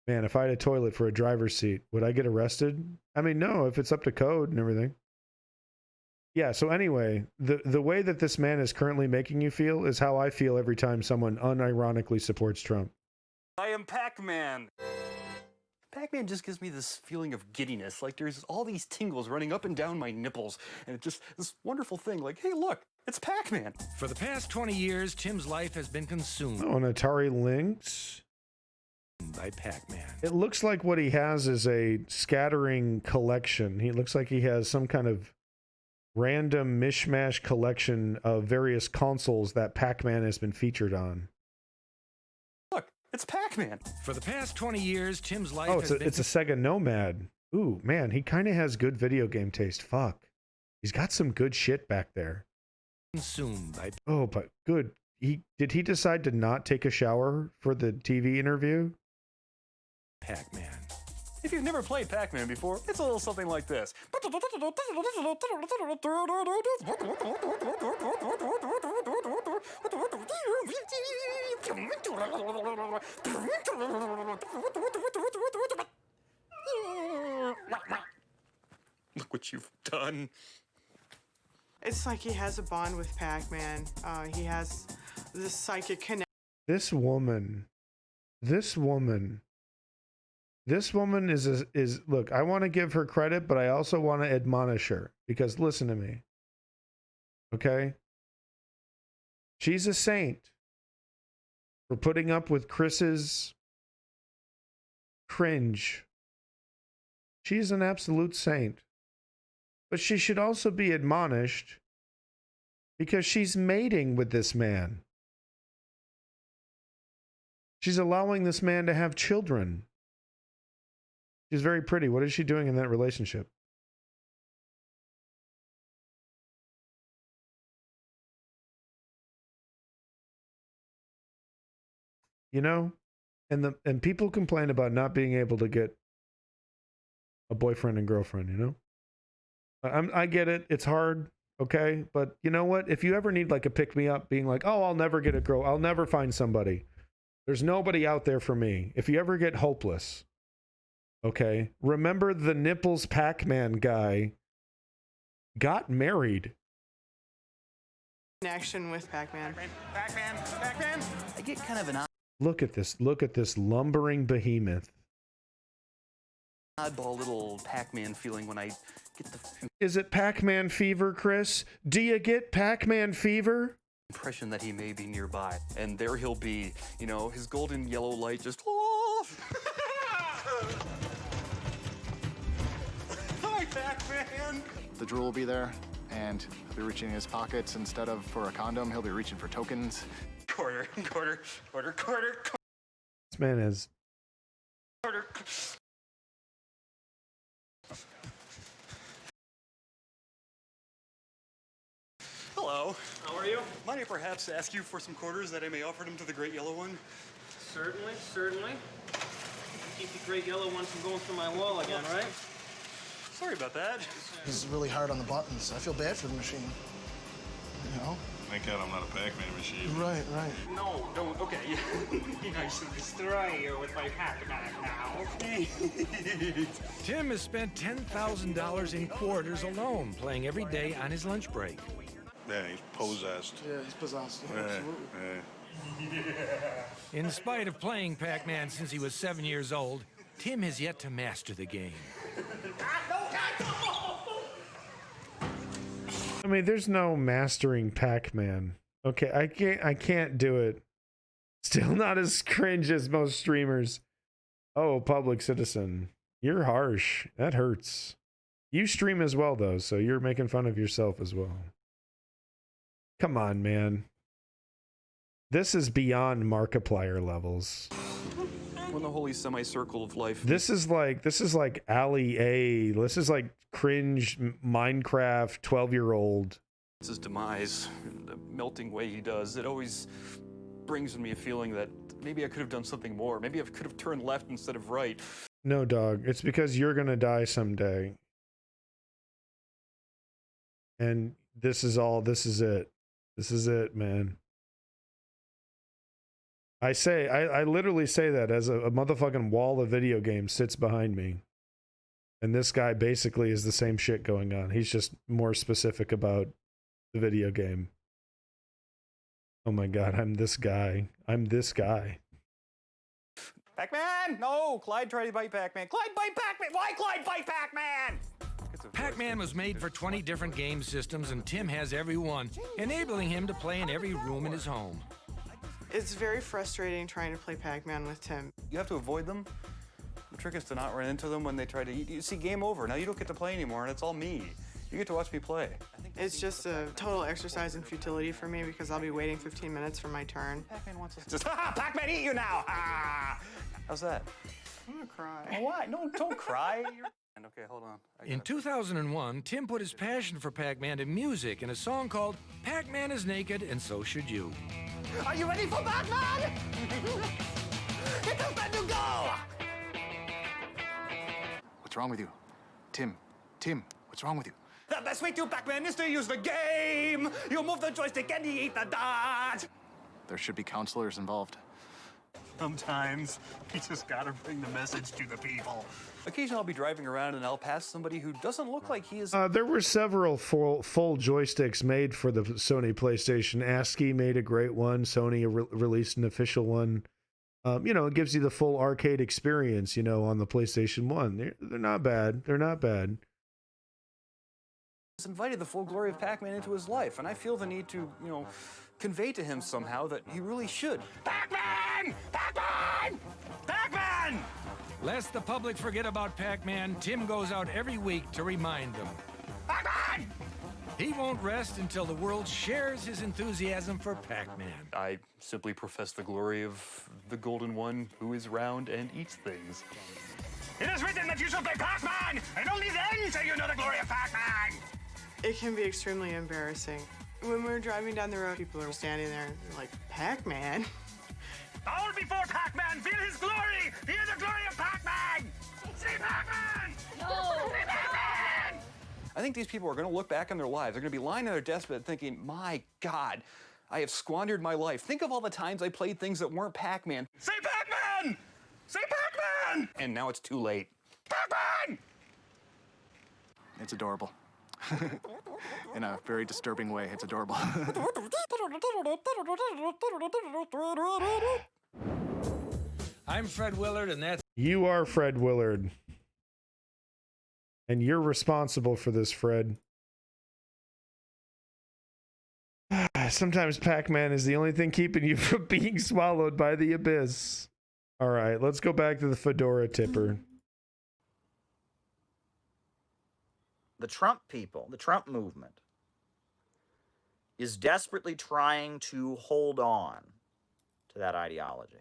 Man, if I had a toilet for a driver's seat, would I get arrested? I mean, no, if it's up to code and everything. Yeah, so anyway, the way that this man is currently making you feel is how I feel every time someone unironically supports Trump. I am Pac-Man. Pac-Man just gives me this feeling of giddiness, like there's all these tingles running up and down my nipples, and it's just this wonderful thing, like, hey, look, it's Pac-Man. For the past 20 years, Tim's life has been consumed Oh, an Atari Lynx. by Pac-Man. It looks like what he has is a scattering collection. He looks like he has some kind of random mishmash collection of various consoles that Pac-Man has been featured on. Look, it's Pac-Man. For the past 20 years, Tim's life Oh, has been it's a Sega Nomad. Ooh, man, he kind of has good video game taste. Fuck. He's got some good shit back there. consumed by Oh, but good. Did he decide to not take a shower for the TV interview? Pac-Man. If you've never played Pac-Man before, it's a little something like this. Look what you've done. It's like he has a bond with Pac-Man. He has this psychic connection. This woman is look, I want to give her credit, but I also want to admonish her because listen to me. Okay? She's a saint for putting up with Chris's cringe. She's an absolute saint. But she should also be admonished because she's mating with this man. She's allowing this man to have children. She's very pretty. What is she doing in that relationship? You know? And people complain about not being able to get a boyfriend and girlfriend, you know? I get it. It's hard, okay? But you know what? If you ever need like a pick-me-up, being like, oh, I'll never get a girl. I'll never find somebody. There's nobody out there for me. If you ever get hopeless, okay? Remember the Nipples Pac-Man guy got married. Connection with Pac-Man. Pac-Man. I get kind of an Look at this lumbering behemoth. oddball little Pac-Man feeling when I get the Is it Pac-Man fever, Chris? Do you get Pac-Man fever? impression that he may be nearby. And there he'll be, you know, his golden yellow light just off. Hi, Pac-Man. The drool will be there, and he'll be reaching in his pockets instead of for a condom. He'll be reaching for tokens. Quarter. This man is... Hello. How are you? Might I perhaps ask you for some quarters that I may offer them to the great yellow one? Certainly. Keep the great yellow one from going through my wall again, right? Sorry about that. He's really hard on the buttons. I feel bad for the machine. You know? Thank God I'm not a Pac-Man machine. Right. No, don't. Okay. Be nice to destroy you with my Pac-Man now. Okay. Tim has spent $10,000 in quarters alone, playing every day on his lunch break. Yeah, he's possessed. Yeah, he's possessed. Yeah, absolutely. In spite of playing Pac-Man since he was 7 years old, Tim has yet to master the game. I mean, there's no mastering Pac-Man. Okay, I can't do it. Still not as cringe as most streamers. Oh, public citizen. You're harsh. That hurts. You stream as well, though, so you're making fun of yourself as well. Come on, man. This is beyond Markiplier levels. When the holy semicircle of life. This is like Ali A. This is like cringe Minecraft 12-year-old. It's his demise, the melting way he does. It always brings me a feeling that maybe I could have done something more. Maybe I could have turned left instead of right. No, dog. It's because you're gonna die someday. And this is it. This is it, man. I literally say that as a motherfucking wall of video games sits behind me. And this guy basically is the same shit going on. He's just more specific about the video game. Oh my God, I'm this guy. Pac-Man! No! Clyde tried to bite Pac-Man. Clyde bite Pac-Man! Why Clyde bite Pac-Man? Pac-Man was made for 20 different game systems, and Tim has every one, enabling him to play in every room in his home. It's very frustrating trying to play Pac-Man with Tim. You have to avoid them. The trick is to not run into them when they try to... You see, game over. Now you don't get to play anymore, and it's all me. You get to watch me play. I think It's just a total exercise in futility for me because I'll be waiting 15 minutes for my turn. Pac-Man wants us to... Pac-Man, eat you now! How's that? I'm gonna cry. Oh, what? No, don't cry. Okay, hold on. In 2001, Tim put his passion for Pac-Man to music in a song called Pac-Man is Naked and So Should You. Are you ready for Pac-Man? Here comes that new go! What's wrong with you? Tim, what's wrong with you? The best way to Pac-Man is to use the game. You move the joystick and you eat the dot. There should be counselors involved. Sometimes you just gotta bring the message to the people. Occasionally I'll be driving around and I'll pass somebody who doesn't look like he is... There were several full joysticks made for the Sony PlayStation. ASCII made a great one. Sony released an official one. You know, it gives you the full arcade experience, you know, on the PlayStation 1. They're not bad. They're not bad. Invited the full glory of Pac-Man into his life, and I feel the need to, you know, convey to him somehow that he really should. Pac-Man! Pac-Man! Pac-Man! Lest the public forget about Pac-Man, Tim goes out every week to remind them. Pac-Man! He won't rest until the world shares his enthusiasm for Pac-Man. I simply profess the glory of the Golden One who is round and eats things. It is written that you shall play Pac-Man, and only then shall you know the glory of Pac-Man! It can be extremely embarrassing. When we're driving down the road, people are standing there like, Pac-Man? Bow before Pac-Man, feel his glory! Feel the glory of Pac-Man! See Pac-Man! No! See Pac-Man! I think these people are going to look back on their lives. They're going to be lying on their deathbed thinking, my God, I have squandered my life. Think of all the times I played things that weren't Pac-Man. Say Pac-Man! Say Pac-Man! And now it's too late. Pac-Man! It's adorable. In a very disturbing way, it's adorable. I'm Fred Willard, and that's... You are Fred Willard. And you're responsible for this, Fred. Sometimes Pac-Man is the only thing keeping you from being swallowed by the abyss. All right, let's go back to the fedora tipper. The Trump people, the Trump movement, is desperately trying to hold on to that ideology.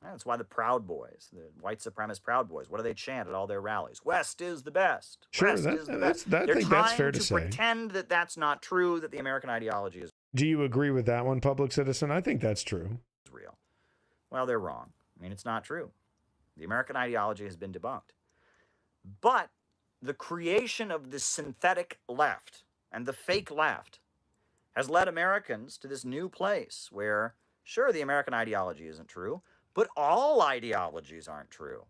That's why the Proud Boys, the white supremacist Proud Boys, what do they chant at all their rallies? West is the best. Sure, West is the best. I They're think trying that's fair to to say. pretend that that's not true, that the American ideology is Do you agree with that one, Public Citizen? I think that's true. real. Well, they're wrong. I mean, it's not true. The American ideology has been debunked. But the creation of the synthetic left and the fake left has led Americans to this new place where, sure, the American ideology isn't true, but all ideologies aren't true.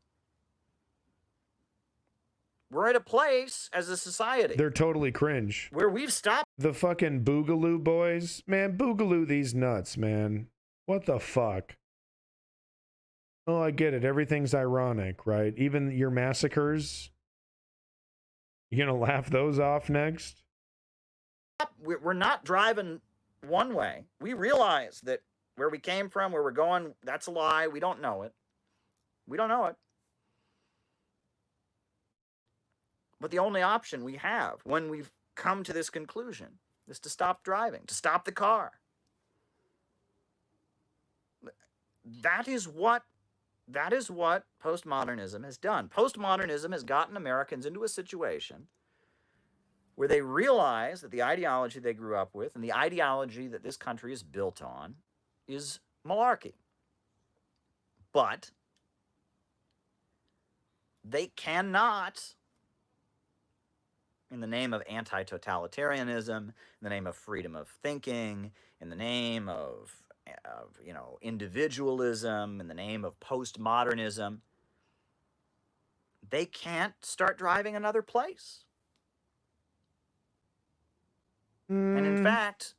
We're at a place as a society They're totally cringe. where we've stopped. The fucking Boogaloo boys. Man, Boogaloo these nuts, man. What the fuck? Oh, I get it. Everything's ironic, right? Even your massacres. You gonna laugh those off next? We're not driving one way. We realize that where we came from, where we're going, that's a lie. We don't know it. We don't know it. But the only option we have when we've come to this conclusion is to stop driving, to stop the car. That is what postmodernism has done. Postmodernism has gotten Americans into a situation where they realize that the ideology they grew up with and the ideology that this country is built on is malarkey. But they cannot, in the name of anti-totalitarianism, in the name of freedom of thinking, in the name of individualism, in the name of postmodernism, they can't start driving another place. And in fact,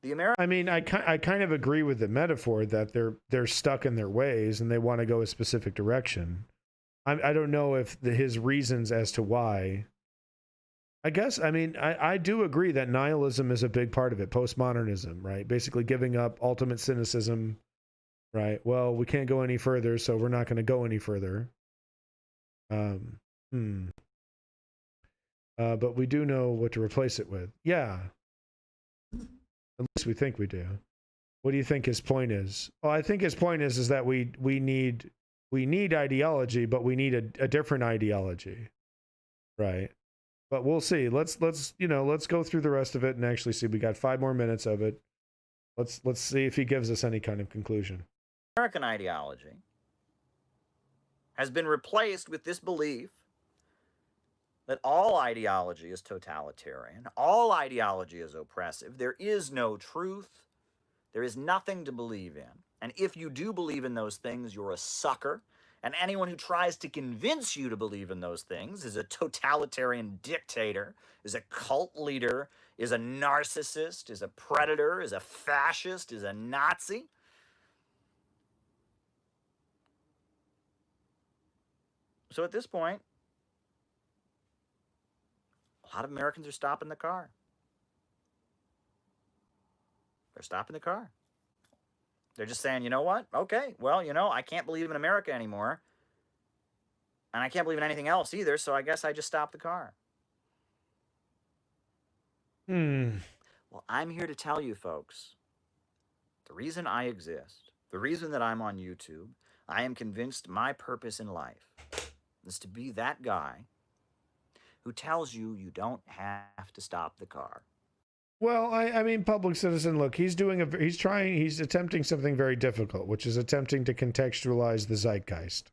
the American... I mean, I kind of agree with the metaphor that they're stuck in their ways and they want to go a specific direction. I don't know if his reasons as to why. I guess, I mean, I do agree that nihilism is a big part of it, postmodernism, right? Basically giving up ultimate cynicism, right? Well, we can't go any further, so we're not going to go any further. but we do know what to replace it with. Yeah. At least we think we do. What do you think his point is? Well, I think his point is that we need ideology, but we need a different ideology, right? But we'll see. Let's go through the rest of it and actually see. We got 5 more minutes of it. Let's see if he gives us any kind of conclusion. American ideology has been replaced with this belief that all ideology is totalitarian, all ideology is oppressive, there is no truth, there is nothing to believe in, and if you do believe in those things, you're a sucker, and anyone who tries to convince you to believe in those things is a totalitarian dictator, is a cult leader, is a narcissist, is a predator, is a fascist, is a Nazi. So at this point, a lot of Americans are stopping the car. They're stopping the car. They're just saying, you know what? Okay, well, I can't believe in America anymore. And I can't believe in anything else either, so I guess I just stop the car. Well, I'm here to tell you, folks, the reason I exist, the reason that I'm on YouTube, I am convinced my purpose in life is to be that guy who tells you you don't have to stop the car. Well, I mean, public citizen, look, he's attempting something very difficult, which is attempting to contextualize the zeitgeist.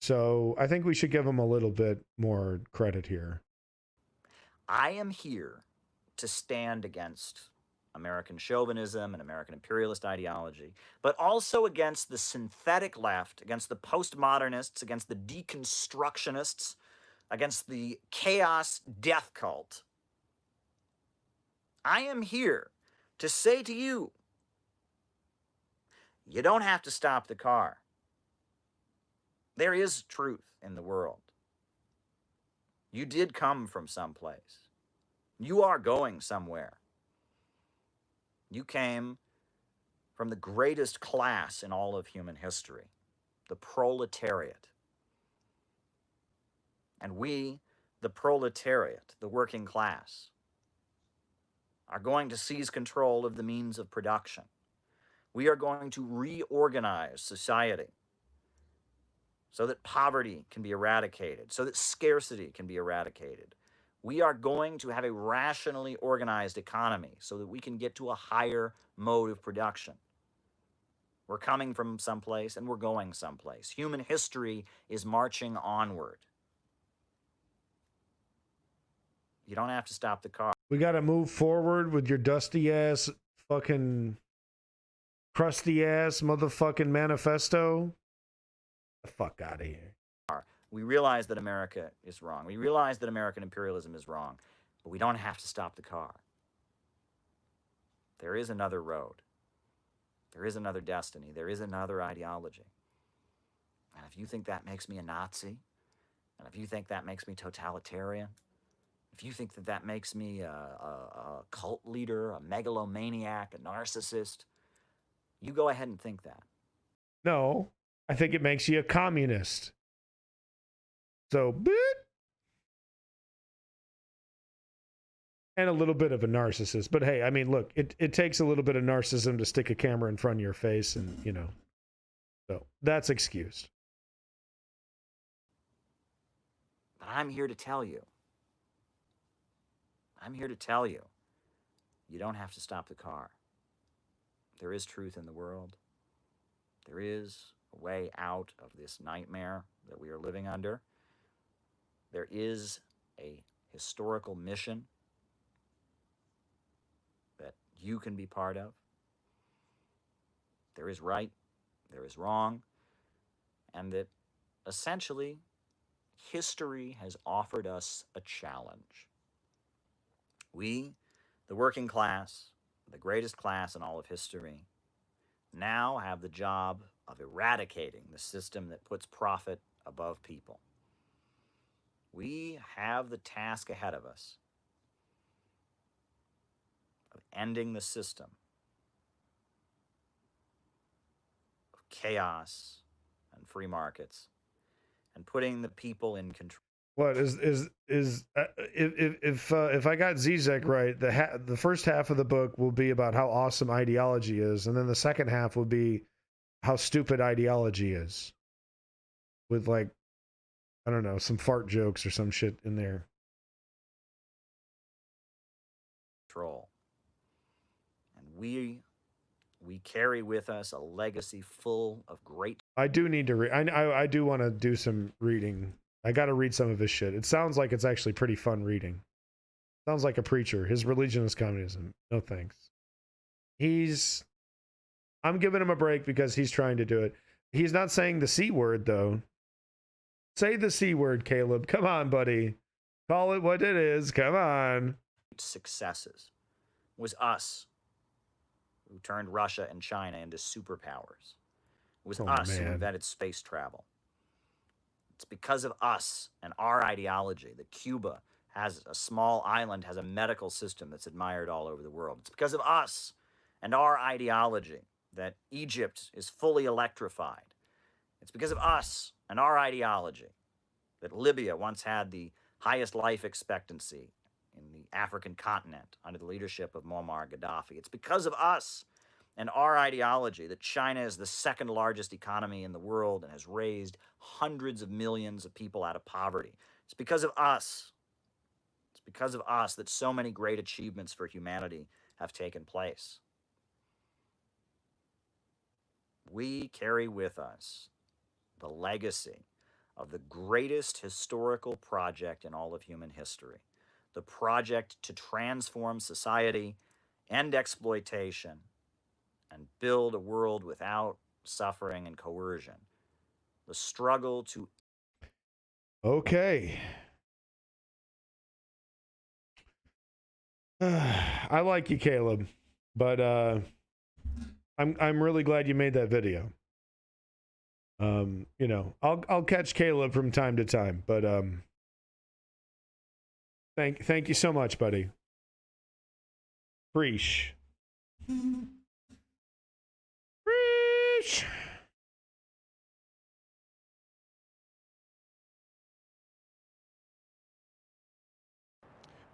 So I think we should give him a little bit more credit here. I am here to stand against American chauvinism and American imperialist ideology, but also against the synthetic left, against the postmodernists, against the deconstructionists, against the chaos death cult. I am here to say to you, you don't have to stop the car. There is truth in the world. You did come from someplace. You are going somewhere. You came from the greatest class in all of human history, the proletariat. And we, the proletariat, the working class, are going to seize control of the means of production. We are going to reorganize society so that poverty can be eradicated, so that scarcity can be eradicated. We are going to have a rationally organized economy so that we can get to a higher mode of production. We're coming from someplace and we're going someplace. Human history is marching onward. You don't have to stop the car. We got to move forward with your dusty ass, fucking crusty ass motherfucking manifesto. The fuck out of here. We realize that America is wrong. We realize that American imperialism is wrong, but we don't have to stop the car. There is another road. There is another destiny. There is another ideology. And if you think that makes me a Nazi, and if you think that makes me totalitarian, if you think that that makes me a cult leader, a megalomaniac, a narcissist, you go ahead and think that. No, I think it makes you a communist. So, and a little bit of a narcissist. But hey, I mean, look, it takes a little bit of narcissism to stick a camera in front of your face and, so that's excused. But I'm here to tell you. I'm here to tell you, you don't have to stop the car. There is truth in the world. There is a way out of this nightmare that we are living under. There is a historical mission that you can be part of. There is right, there is wrong, and that essentially history has offered us a challenge. We, the working class, the greatest class in all of history, now have the job of eradicating the system that puts profit above people. We have the task ahead of us of ending the system of chaos and free markets and putting the people in control. What if I got Zizek right, the first half of the book will be about how awesome ideology is, and then the second half will be how stupid ideology is, with like, I don't know, some fart jokes or some shit in there. Control. And we carry with us a legacy full of great. I do need to read. I do want to do some reading. I got to read some of his shit. It sounds like it's actually pretty fun reading. Sounds like a preacher. His religion is communism. No thanks. I'm giving him a break because he's trying to do it. He's not saying the C word, though. Say the C word, Caleb. Come on, buddy. Call it what it is. Come on. Successes was us who turned Russia and China into superpowers. It was us who invented space travel. It's because of us and our ideology that Cuba has a small island, has a medical system that's admired all over the world. It's because of us and our ideology that Egypt is fully electrified. It's because of us and our ideology that Libya once had the highest life expectancy in the African continent under the leadership of Muammar Gaddafi. It's because of us and our ideology that China is the second largest economy in the world and has raised hundreds of millions of people out of poverty. It's because of us. It's because of us that so many great achievements for humanity have taken place. We carry with us the legacy of the greatest historical project in all of human history, the project to transform society, end exploitation, and build a world without suffering and coercion. The struggle to... Okay. I like you, Caleb, but I'm really glad you made that video. You know, I'll catch Caleb from time to time, but thank you so much, buddy. Preach. Preach.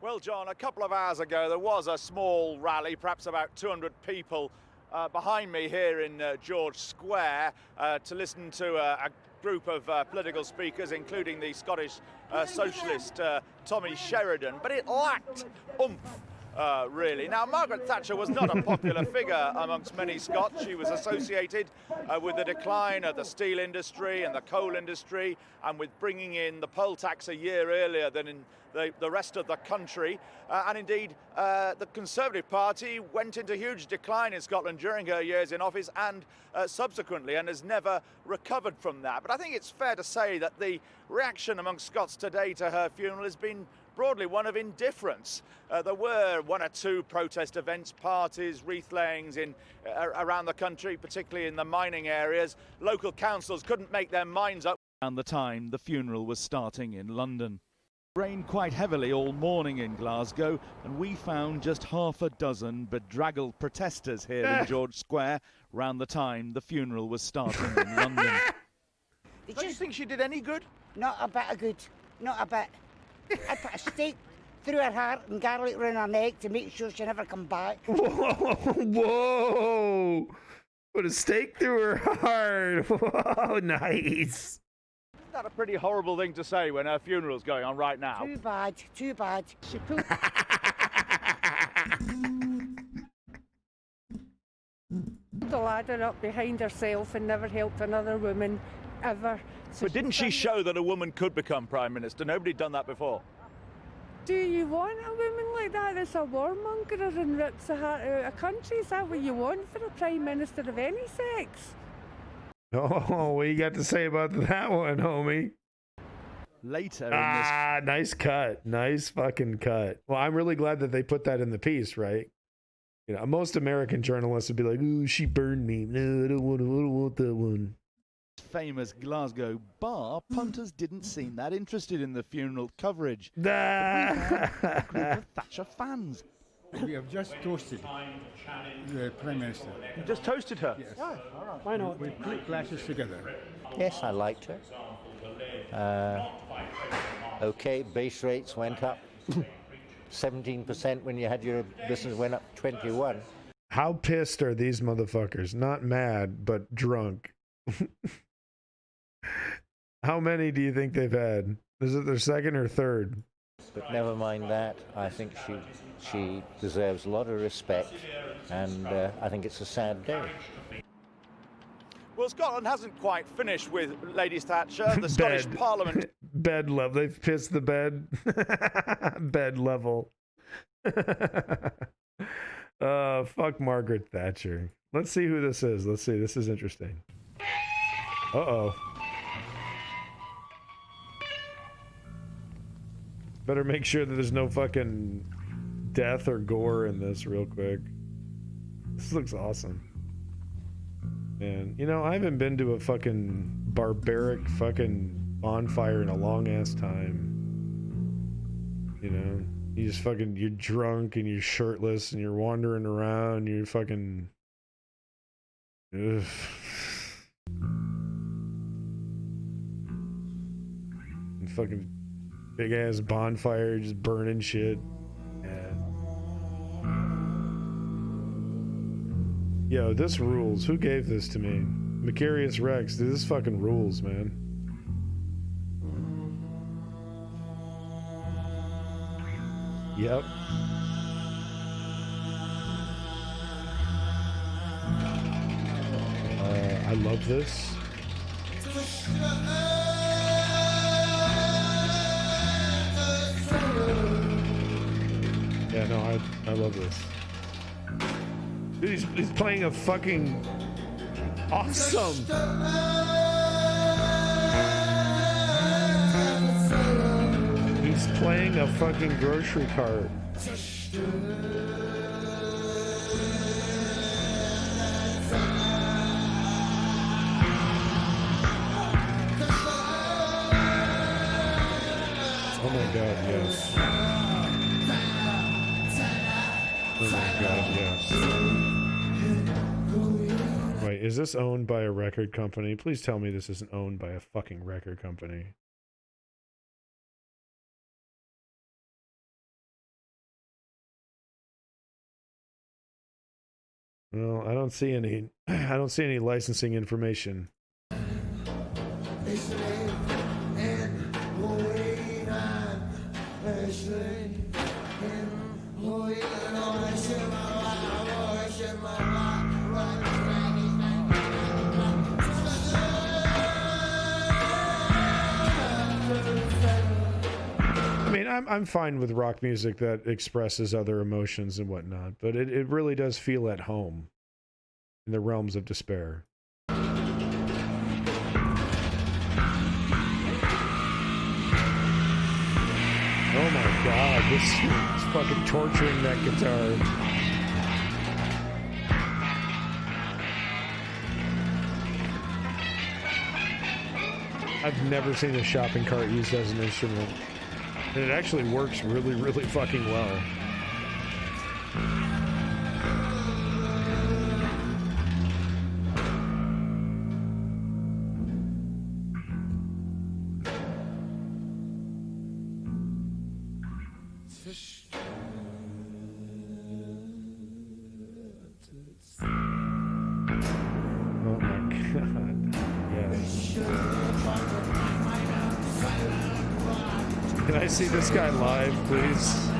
Well, John, a couple of hours ago there was a small rally, perhaps about 200 people, behind me here in George Square to listen to a group of political speakers, including the Scottish socialist Tommy Sheridan, but it lacked oomph. Really. Now, Margaret Thatcher was not a popular figure amongst many Scots. She was associated with the decline of the steel industry and the coal industry, and with bringing in the poll tax a year earlier than in the rest of the country. And indeed, the Conservative Party went into huge decline in Scotland during her years in office and subsequently, and has never recovered from that. But I think it's fair to say that the reaction amongst Scots today to her funeral has been broadly one of indifference. There were one or two protest events, parties, wreath layings around the country, particularly in the mining areas. Local councils couldn't make their minds up. Around the time the funeral was starting in London. Rained quite heavily all morning in Glasgow, and we found just half a dozen bedraggled protesters here in George Square around the time the funeral was starting in London. Do you think she did any good? Not a bit of good. Not a bit. I put a stake through her heart and garlic around her neck to make sure she never come back. Whoa! Put a stake through her heart. Whoa, nice. Isn't that a pretty horrible thing to say when her funeral's going on right now? Too bad, too bad. She pulled... the ladder up behind herself and never helped another woman ever. So but didn't she show that a woman could become Prime Minister? Nobody'd done that before. Do you want a woman like that that's a warmonger and rips the heart out of a country? Is that what you want for a Prime Minister of any sex? Oh, what you got to say about that one, homie? Later in this... nice cut. Nice fucking cut. Well, I'm really glad that they put that in the piece, right? You know, most American journalists would be like, ooh, she burned me. No, I don't want that one. Famous Glasgow bar, punters didn't seem that interested in the funeral coverage. Nah. A group of Thatcher fans. We have just toasted the Prime Minister. You just toasted her? Yes. Yeah, all right. Why not? We put glasses together. Yes, I liked her. Okay, base rates went up 17% when you had your business went up 21. How pissed are these motherfuckers? Not mad, but drunk. How many do you think they've had? Is it their second or third? But never mind that. I think she deserves a lot of respect, and I think it's a sad day. Well, Scotland hasn't quite finished with Lady Thatcher. The Scottish Parliament... Bed level. They've pissed the bed. Bed level. Fuck Margaret Thatcher. Let's see who this is. Let's see. This is interesting. Uh-oh. Better make sure that there's no fucking death or gore in this real quick. This looks awesome. Man, you know, I haven't been to a fucking barbaric fucking bonfire in a long ass time. You know, you just fucking, you're drunk and you're shirtless and you're wandering around, you're fucking... Ugh. And fucking big ass bonfire just burning shit. Yeah. Yo, this rules. Who gave this to me? Macarius Rex. Dude, this fucking rules, man. Yep. I love this. Yeah, no, I love this. Dude, he's playing a fucking awesome. He's playing a fucking grocery cart. Oh my god, yes. Oh my god, yes. Wait, is this owned by a record company? Please tell me this isn't owned by a fucking record company. Well, I don't see any licensing information. I mean, I'm fine with rock music that expresses other emotions and whatnot, but it really does feel at home in the realms of despair. Oh my god, this is fucking torturing that guitar. I've never seen a shopping cart used as an instrument. And it actually works really, really fucking well. Oh my god. Yes. Can I see this guy live, please?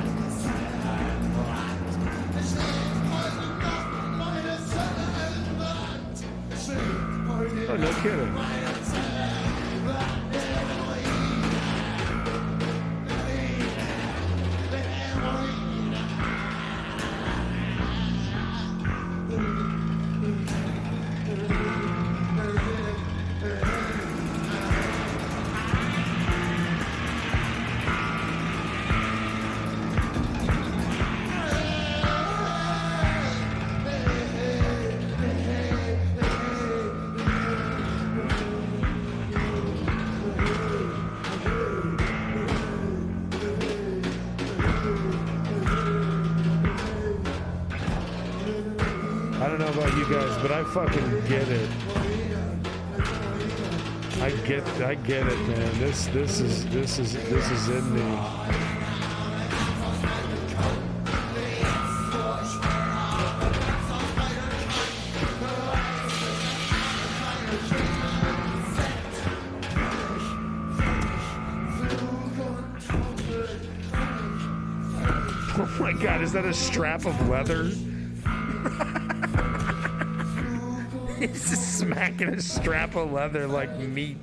Oh, no kidding. I don't know about you guys, but I fucking get it. I get it, man. This is in me. Oh my God, is that a strap of leather? He's just smacking a strap of leather like meat.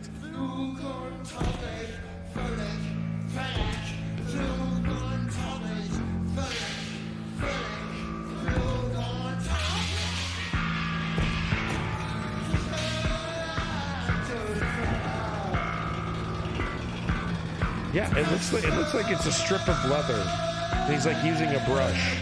Yeah, it looks like it's a strip of leather. And he's like using a brush.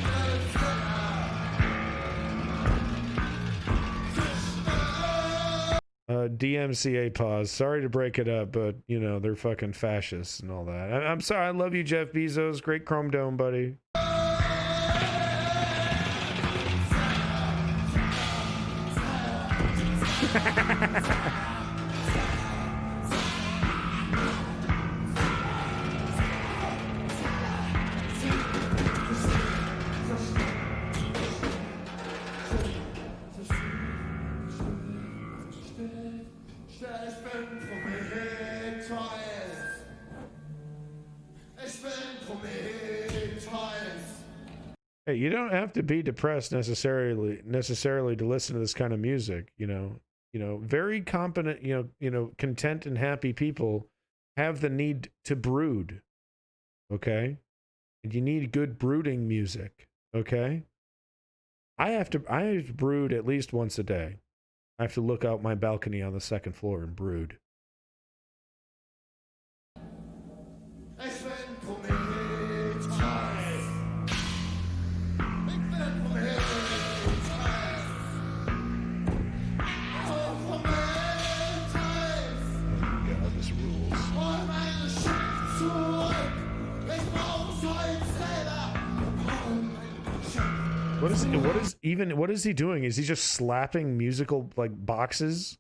DMCA pause. Sorry to break it up, but you know they're fucking fascists and all that. I'm sorry. I love you, Jeff Bezos. Great Chrome Dome, buddy. Hey, you don't have to be depressed necessarily to listen to this kind of music, you know, very competent, content and happy people have the need to brood. Okay? And you need good brooding music, okay? I have to brood at least once a day. I have to look out my balcony on the second floor and brood. What is he doing? Is he just slapping musical like boxes?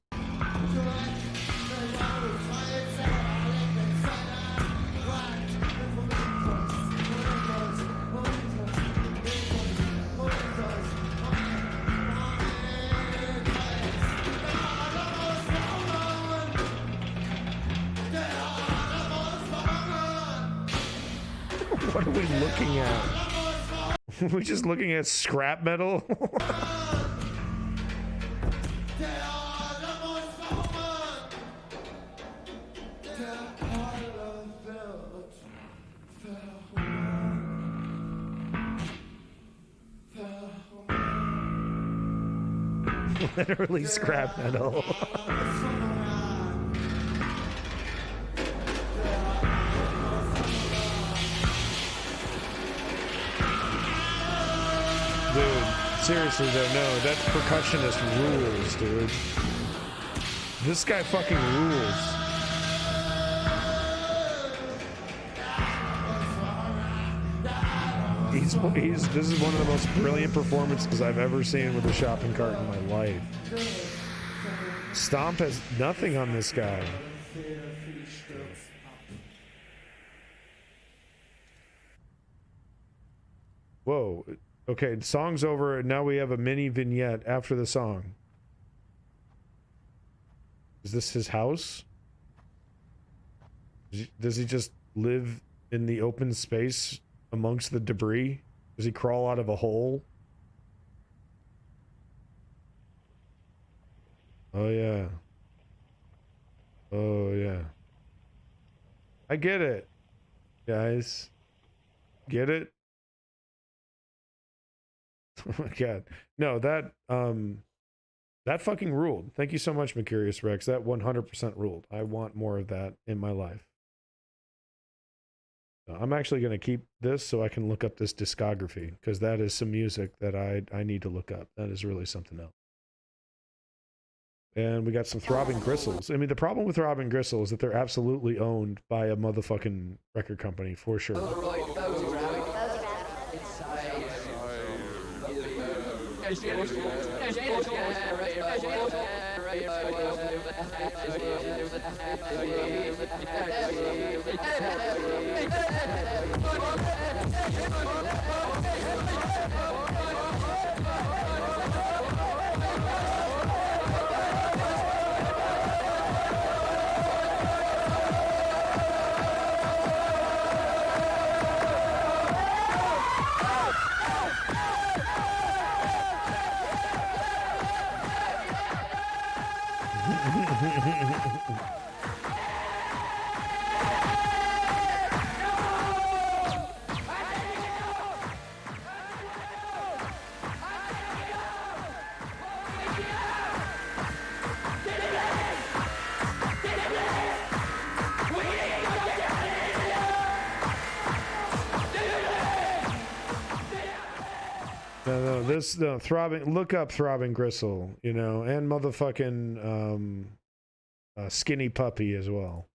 What are we looking at? We're just looking at scrap metal. Literally scrap metal. Dude, seriously though, no, that percussionist rules, dude. This guy fucking rules. This is one of the most brilliant performances I've ever seen with a shopping cart in my life. Stomp has nothing on this guy. Whoa. Okay, the song's over, and now we have a mini vignette after the song. Is this his house? Does he just live in the open space amongst the debris? Does he crawl out of a hole? Oh, yeah. Oh, yeah. I get it, guys. Get it? Oh my God. No, that fucking ruled. Thank you so much, Mercurius Rex. That 100% ruled. I want more of that in my life. I'm actually going to keep this so I can look up this discography, because that is some music that I need to look up. That is really something else. And we got some Throbbing Gristles. I mean, the problem with Throbbing Gristle is that they're absolutely owned by a motherfucking record company, for sure. No, throbbing. Look up throbbing gristle, you know, and motherfucking skinny puppy as well.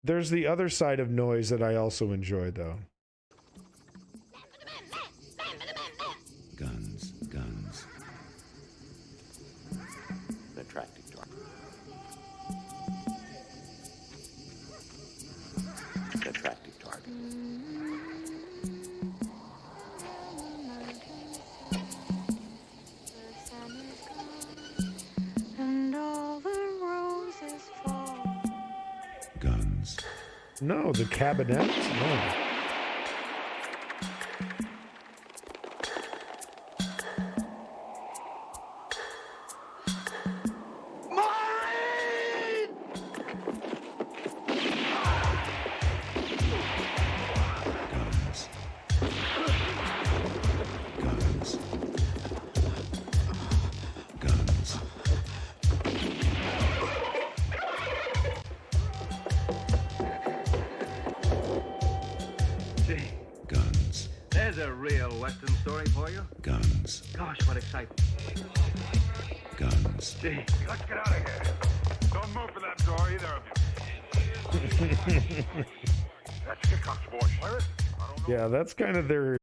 There's the other side of noise that I also enjoy, though. Guns, guns. The attracting target. The attracting target. And all the roses fall. Guns. No, the cabinet. No. Guns. There's a real Western story for you. Guns. Gosh, what excitement. Guns. Gee. Let's get out of here. Don't move for that door, either of you. That's Hickok's voice. Hear it? Yeah, that's kind of their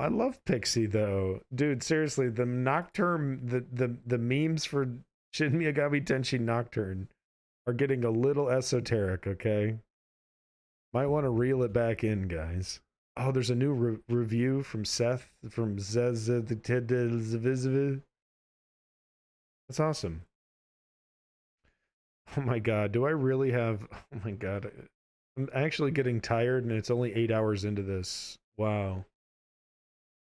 I love Pixie though. Dude, seriously, the Nocturne, the memes for Shin Megami Tensei Nocturne are getting a little esoteric, okay? Might want to reel it back in, guys. Oh, there's a new review from Seth from Zez. That's awesome. Oh my god, do I really have... Oh my god. I'm actually getting tired and it's only 8 hours into this. Wow.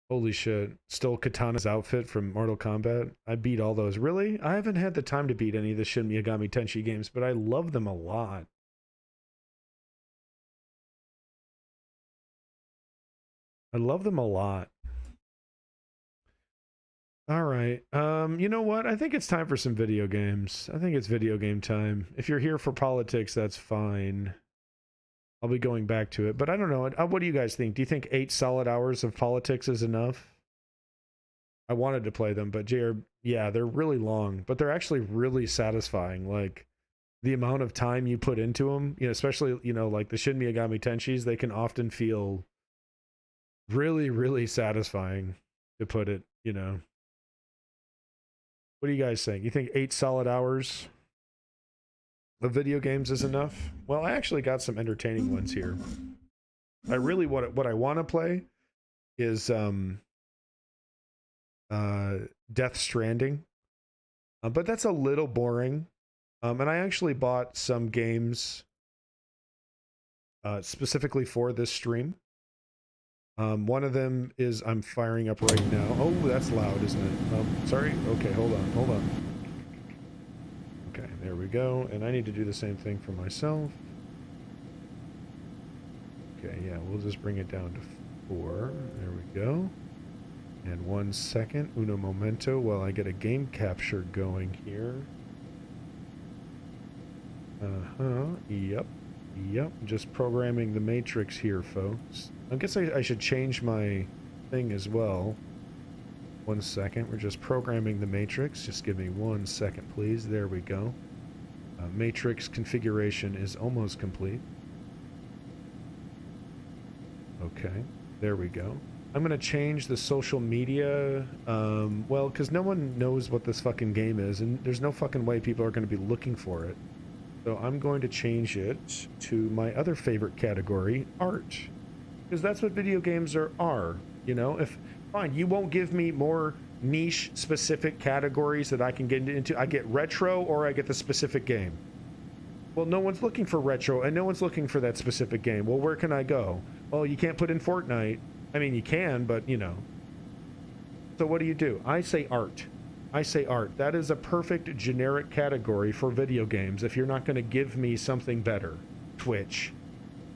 Holy shit. Stole Katana's outfit from Mortal Kombat. I beat all those. Really? I haven't had the time to beat any of the Shin Megami Tensei games, but I love them a lot. I love them a lot. All right. You know what? I think it's time for some video games. I think it's video game time. If you're here for politics, that's fine. I'll be going back to it, but I don't know. What do you guys think? Do you think 8 solid hours of politics is enough? I wanted to play them, but yeah, they're really long, but they're actually really satisfying. Like the amount of time you put into them, you know, especially, you know, like the Shin Megami Tenseis, they can often feel really, really satisfying, to put it, you know. What do you guys think? You think 8 solid hours of video games is enough? Well, I actually got some entertaining ones here. I really what I want to play is Death Stranding, but that's a little boring. And I actually bought some games specifically for this stream. One of them is I'm firing up right now. Oh, that's loud, isn't it? Sorry. Okay, hold on. Okay, there we go. And I need to do the same thing for myself. Okay, yeah, we'll just bring it down to 4. There we go. And 1 second, uno momento, while I get a game capture going here. Yep, just programming the matrix here, folks. I guess I should change my thing as well. 1 second, we're just programming the matrix. Just give me 1 second, please. There we go. Matrix configuration is almost complete. Okay, there we go. I'm gonna change the social media, well, because no one knows what this fucking game is, and there's no fucking way people are gonna be looking for it. So I'm going to change it to my other favorite category, art. Because that's what video games are, you know? If, fine, you won't give me more niche specific categories that I can get into. I get retro or I get the specific game. Well, no one's looking for retro and no one's looking for that specific game. Well, where can I go? Well, you can't put in Fortnite. I mean, you can, but you know. So what do? I say art. I say art. That is a perfect generic category for video games if you're not going to give me something better. Twitch.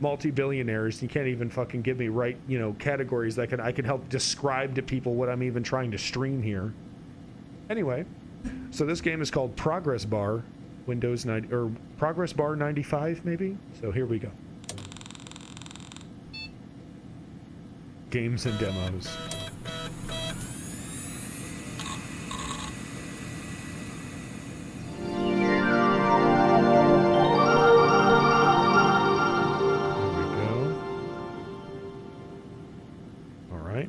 Multi-billionaires, you can't even fucking give me right, you know, categories that I can help describe to people what I'm even trying to stream here. Anyway, so this game is called Progress Bar, Windows 90, or Progress Bar 95 maybe? So here we go. Games and demos.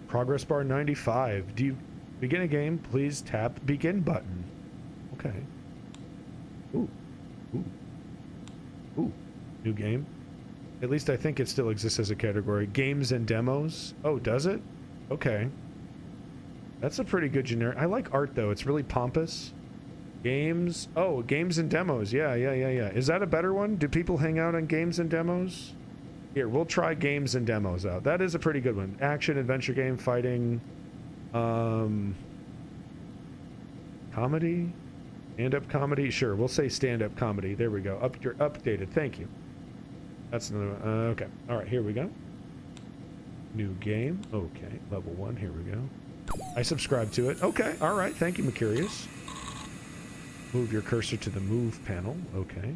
Progress bar 95. Do you begin a game? Please tap begin button. Okay. Ooh. New game. At least I think it still exists as a category. Games and demos. Oh, does it? Okay. That's a pretty good generic. I like art though. It's really pompous. Games. Oh, games and demos. Yeah. Is that a better one? Do people hang out on games and demos? Here, we'll try games and demos out. That is a pretty good one. Action, adventure game, fighting, comedy, stand-up comedy. Sure, we'll say stand-up comedy. There we go. You're updated. Thank you. That's another one. Okay. All right, here we go. New game. Okay, level 1. Here we go. I subscribe to it. Okay. All right. Thank you, Mercurius. Move your cursor to the move panel. Okay.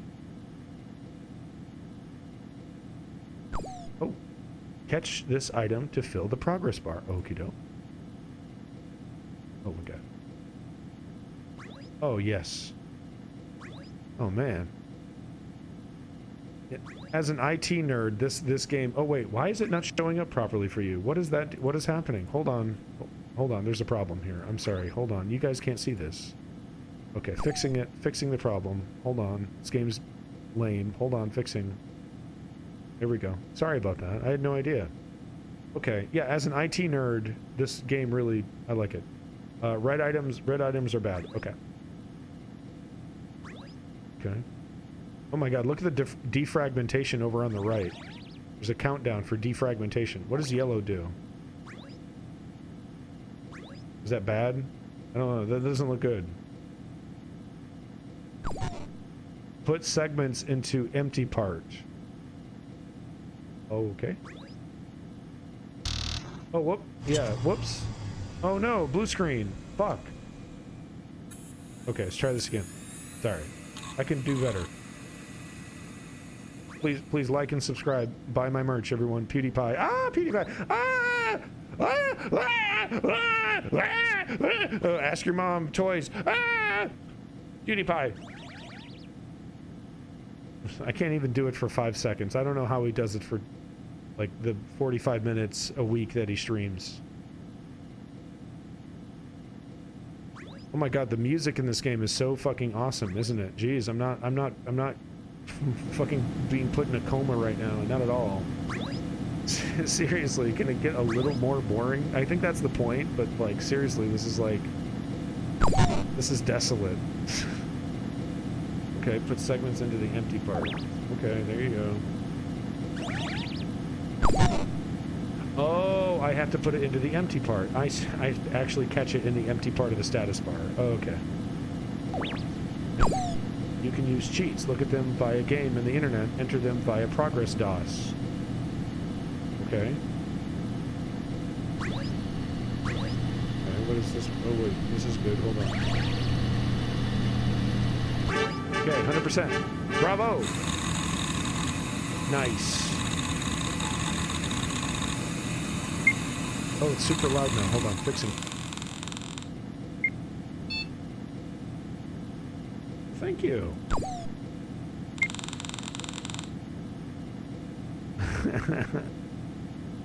Oh, catch this item to fill the progress bar. Okie doke. Oh my god. Oh yes. Oh man. As an IT nerd, this game. Oh wait, why is it not showing up properly for you? What is that? What is happening? Hold on, hold on. There's a problem here. I'm sorry. Hold on. You guys can't see this. Okay, fixing it. Fixing the problem. Hold on. This game's lame. Hold on, fixing. There we go. Sorry about that. I had no idea. Okay, yeah. As an IT nerd, this game really, I like it. Red items are bad. Okay. Okay. Oh my god, look at the defragmentation over on the right. There's a countdown for defragmentation. What does yellow do? Is that bad? I don't know. That doesn't look good. Put segments into empty part. Okay. Oh, whoop. Yeah, whoops. Oh no, blue screen. Fuck. Okay, let's try this again. Sorry. I can do better. Please like and subscribe. Buy my merch, everyone. PewDiePie. Ah, PewDiePie. Ah! Ah! Ah! Ah! Ah! Ask your mom. Toys. Ah! PewDiePie. I can't even do it for 5 seconds. I don't know how he does it for, like, the 45 minutes a week that he streams. Oh my god, the music in this game is so fucking awesome, isn't it? Jeez, I'm not fucking being put in a coma right now. Not at all. Seriously, can it get a little more boring? I think that's the point, but like, seriously, this is like... This is desolate. Okay, put segments into the empty part. Okay, there you go. Oh, I have to put it into the empty part. I actually catch it in the empty part of the status bar. Oh, okay. You can use cheats. Look at them via game and the internet. Enter them via progress DOS. Okay. Okay, what is this? Oh wait, this is good. Hold on. Okay, 100%. Bravo! Nice. Oh, it's super loud now. Hold on, fixing. Thank you.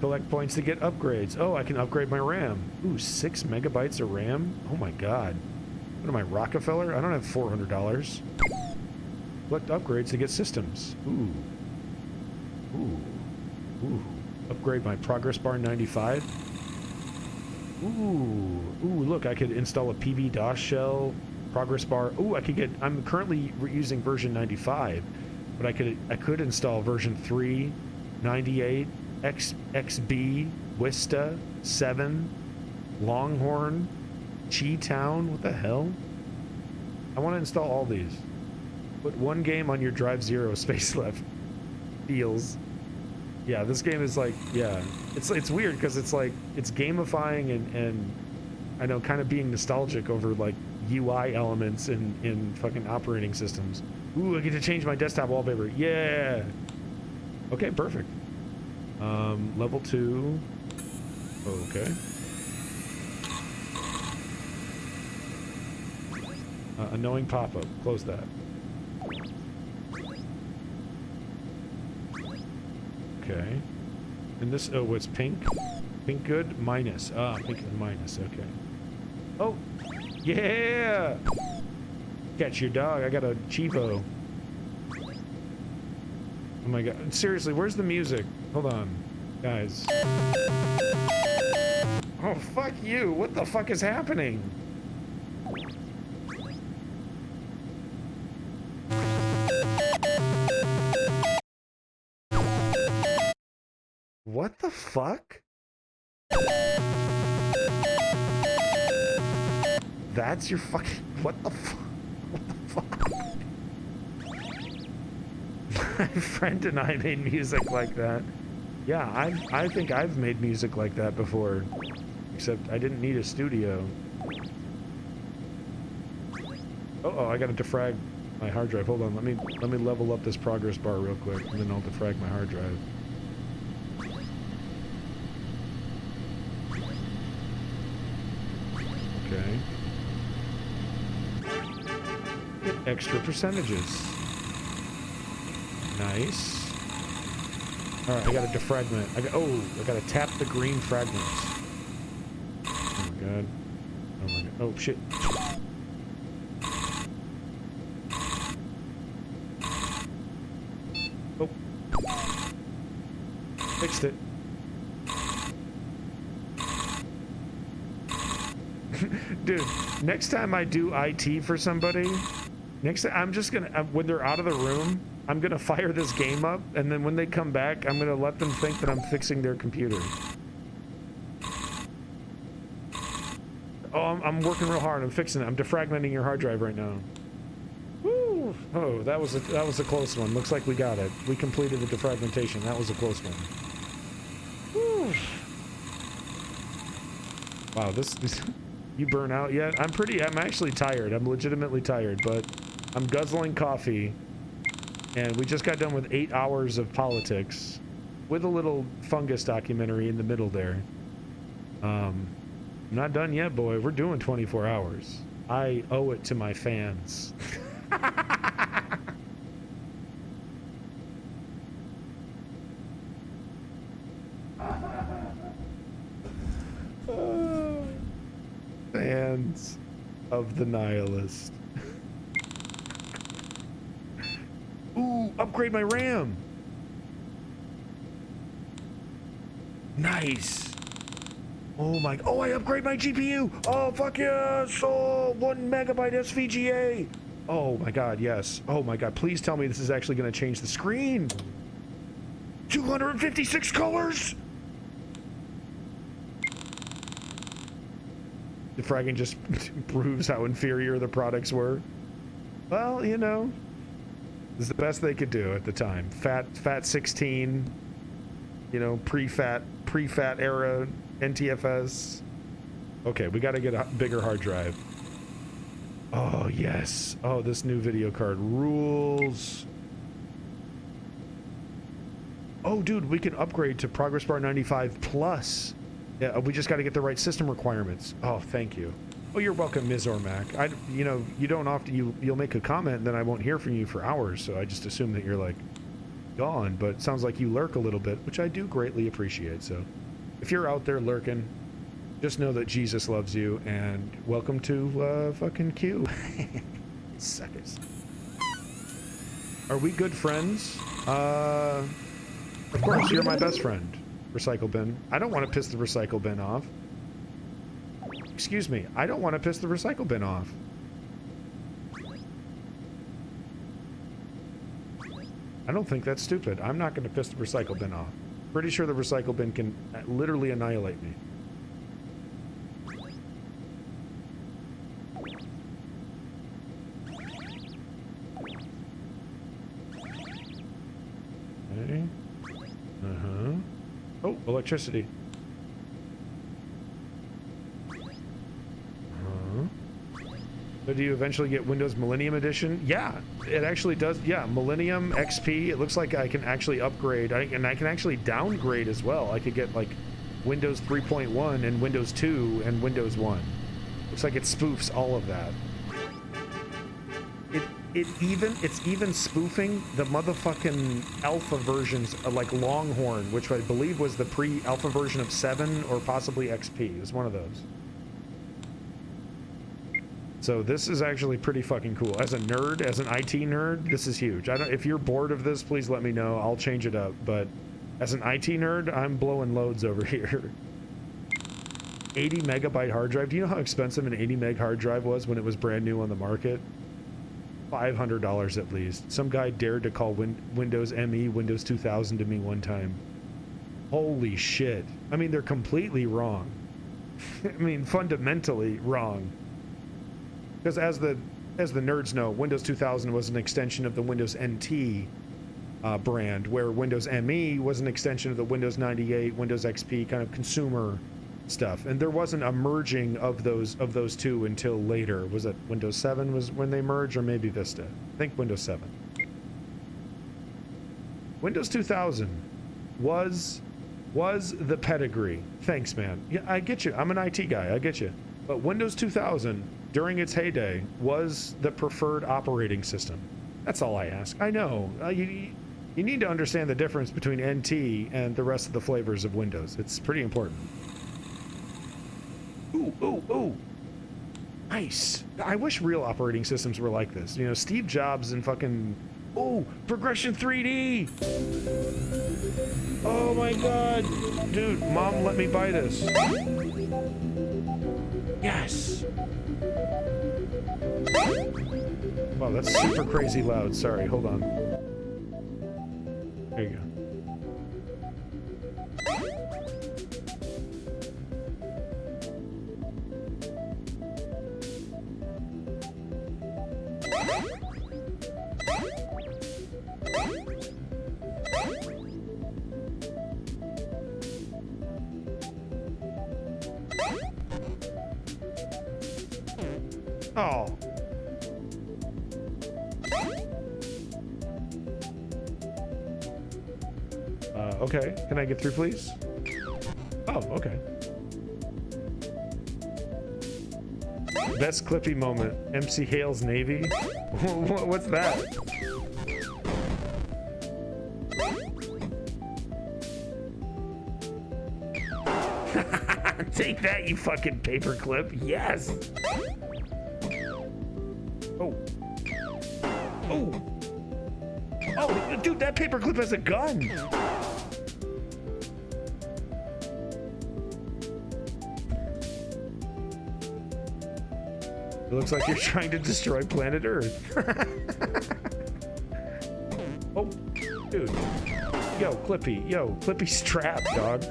Collect points to get upgrades. Oh, I can upgrade my RAM. Ooh, 6 megabytes of RAM? Oh my god. What am I, Rockefeller? I don't have $400. Collect upgrades to get systems. Ooh. Ooh. Ooh. Upgrade my progress bar 95. Ooh. Ooh, look, I could install a PB-DOS shell. Progress bar. Ooh, I could get... I'm currently using version 95, but I could install version 3, 98, XB, Wista, 7, Longhorn, Chi-Town. What the hell? I want to install all these. Put one game on your Drive Zero space left. Feels. Yeah, this game is like, yeah. It's weird because it's like, it's gamifying and I know, kind of being nostalgic over like UI elements in fucking operating systems. Ooh, I get to change my desktop wallpaper. Yeah. Okay, perfect. Level 2. Okay. Annoying pop-up. Close that. Okay. And this, oh, what's pink? Pink good? Minus. Ah, pink and minus. Okay. Oh! Yeah! Catch your dog. I got a Chivo. Oh my god. Seriously, where's the music? Hold on. Guys. Oh, fuck you. What the fuck is happening? What the fuck? That's your fucking... What the fuck? What the fuck? My friend and I made music like that. Yeah, I think I've made music like that before. Except I didn't need a studio. Uh-oh, I gotta defrag my hard drive. Hold on, let me level up this progress bar real quick, and then I'll defrag my hard drive. Okay. Get extra percentages. Nice. All right, I gotta defragment. I gotta tap the green fragments. Oh my god. Oh my god. Oh shit. Oh. Fixed it. Dude, next time I do IT for somebody, next time I'm just gonna, when they're out of the room, I'm gonna fire this game up, and then when they come back, I'm gonna let them think that I'm fixing their computer. Oh, I'm working real hard. I'm fixing it. I'm defragmenting your hard drive right now. Woo! Oh, that was a close one. Looks like we got it. We completed the defragmentation. That was a close one. Woo! Wow, this you burn out yet? I'm actually tired. I'm legitimately tired, but I'm guzzling coffee, and we just got done with 8 hours of politics with a little fungus documentary in the middle there. I'm not done yet, boy. We're doing 24 hours. I owe it to my fans. Fans of the Nihilist. Ooh, upgrade my RAM. Nice. Oh my, oh, I upgrade my GPU. Oh, fuck yes. Oh, 1 megabyte SVGA. Oh my God, yes. Oh my God, please tell me this is actually gonna change the screen. 256 colors. The fragging just proves how inferior the products were. Well, you know, it's the best they could do at the time. Fat 16, you know, pre-fat era NTFS. Okay, we got to get a bigger hard drive. Oh yes. Oh, this new video card rules. Oh, dude, we can upgrade to Progress Bar 95 Plus. Yeah, we just got to get the right system requirements. Oh, thank you. Oh, you're welcome, Ms. Ormac. You know, you don't often, you'll make a comment and then I won't hear from you for hours, so I just assume that you're like gone, but it sounds like you lurk a little bit, which I do greatly appreciate. So if you're out there lurking, just know that Jesus loves you, and welcome to fucking Q. Suckers. Are we good friends? Of course, you're my best friend. Recycle bin. I don't want to piss the recycle bin off. Excuse me. I don't want to piss the recycle bin off. I don't think that's stupid. I'm not going to piss the recycle bin off. Pretty sure the recycle bin can literally annihilate me. Okay. Uh-huh. Oh, electricity. So do you eventually get Windows Millennium Edition? Yeah, it actually does. Yeah, Millennium XP. It looks like I can actually upgrade, and I can actually downgrade as well. I could get like Windows 3.1 and Windows 2 and Windows 1. Looks like it spoofs all of that. It's even spoofing the motherfucking alpha versions of like Longhorn, which I believe was the pre-alpha version of 7 or possibly XP. It was one of those. So this is actually pretty fucking cool. As a nerd, as an IT nerd, this is huge. If you're bored of this, please let me know. I'll change it up. But as an IT nerd, I'm blowing loads over here. 80 megabyte hard drive. Do you know how expensive an 80 meg hard drive was when it was brand new on the market? $500 at least. Some guy dared to call Windows ME Windows 2000 to me one time. Holy shit. I mean, they're completely wrong. I mean, fundamentally wrong. Because as the nerds know, Windows 2000 was an extension of the Windows NT brand, where Windows ME was an extension of the Windows 98, Windows XP kind of consumer stuff. And there wasn't a merging of those two until later. Was it Windows 7 was when they merged, or maybe Vista? I think Windows 7. Windows 2000 was the pedigree. Thanks, man. Yeah, I get you. I'm an IT guy. I get you. But Windows 2000, during its heyday, was the preferred operating system. That's all I ask. I know. You need to understand the difference between NT and the rest of the flavors of Windows. It's pretty important. Ooh, ooh, ooh. Nice. I wish real operating systems were like this. You know, Steve Jobs and fucking... Ooh, Progression 3D! Oh my god. Dude, Mom let me buy this. Yes. Wow, that's super crazy loud. Sorry, hold on. There you go. Oh. Okay. Can I get through, please? Oh, okay. Best Clippy moment. MC Hale's Navy? What's that? Take that, you fucking paperclip. Yes! Oh. Oh! Oh, dude, that paperclip has a gun! It looks like you're trying to destroy planet Earth. Oh, dude. Yo, Clippy. Yo, Clippy strap, dog.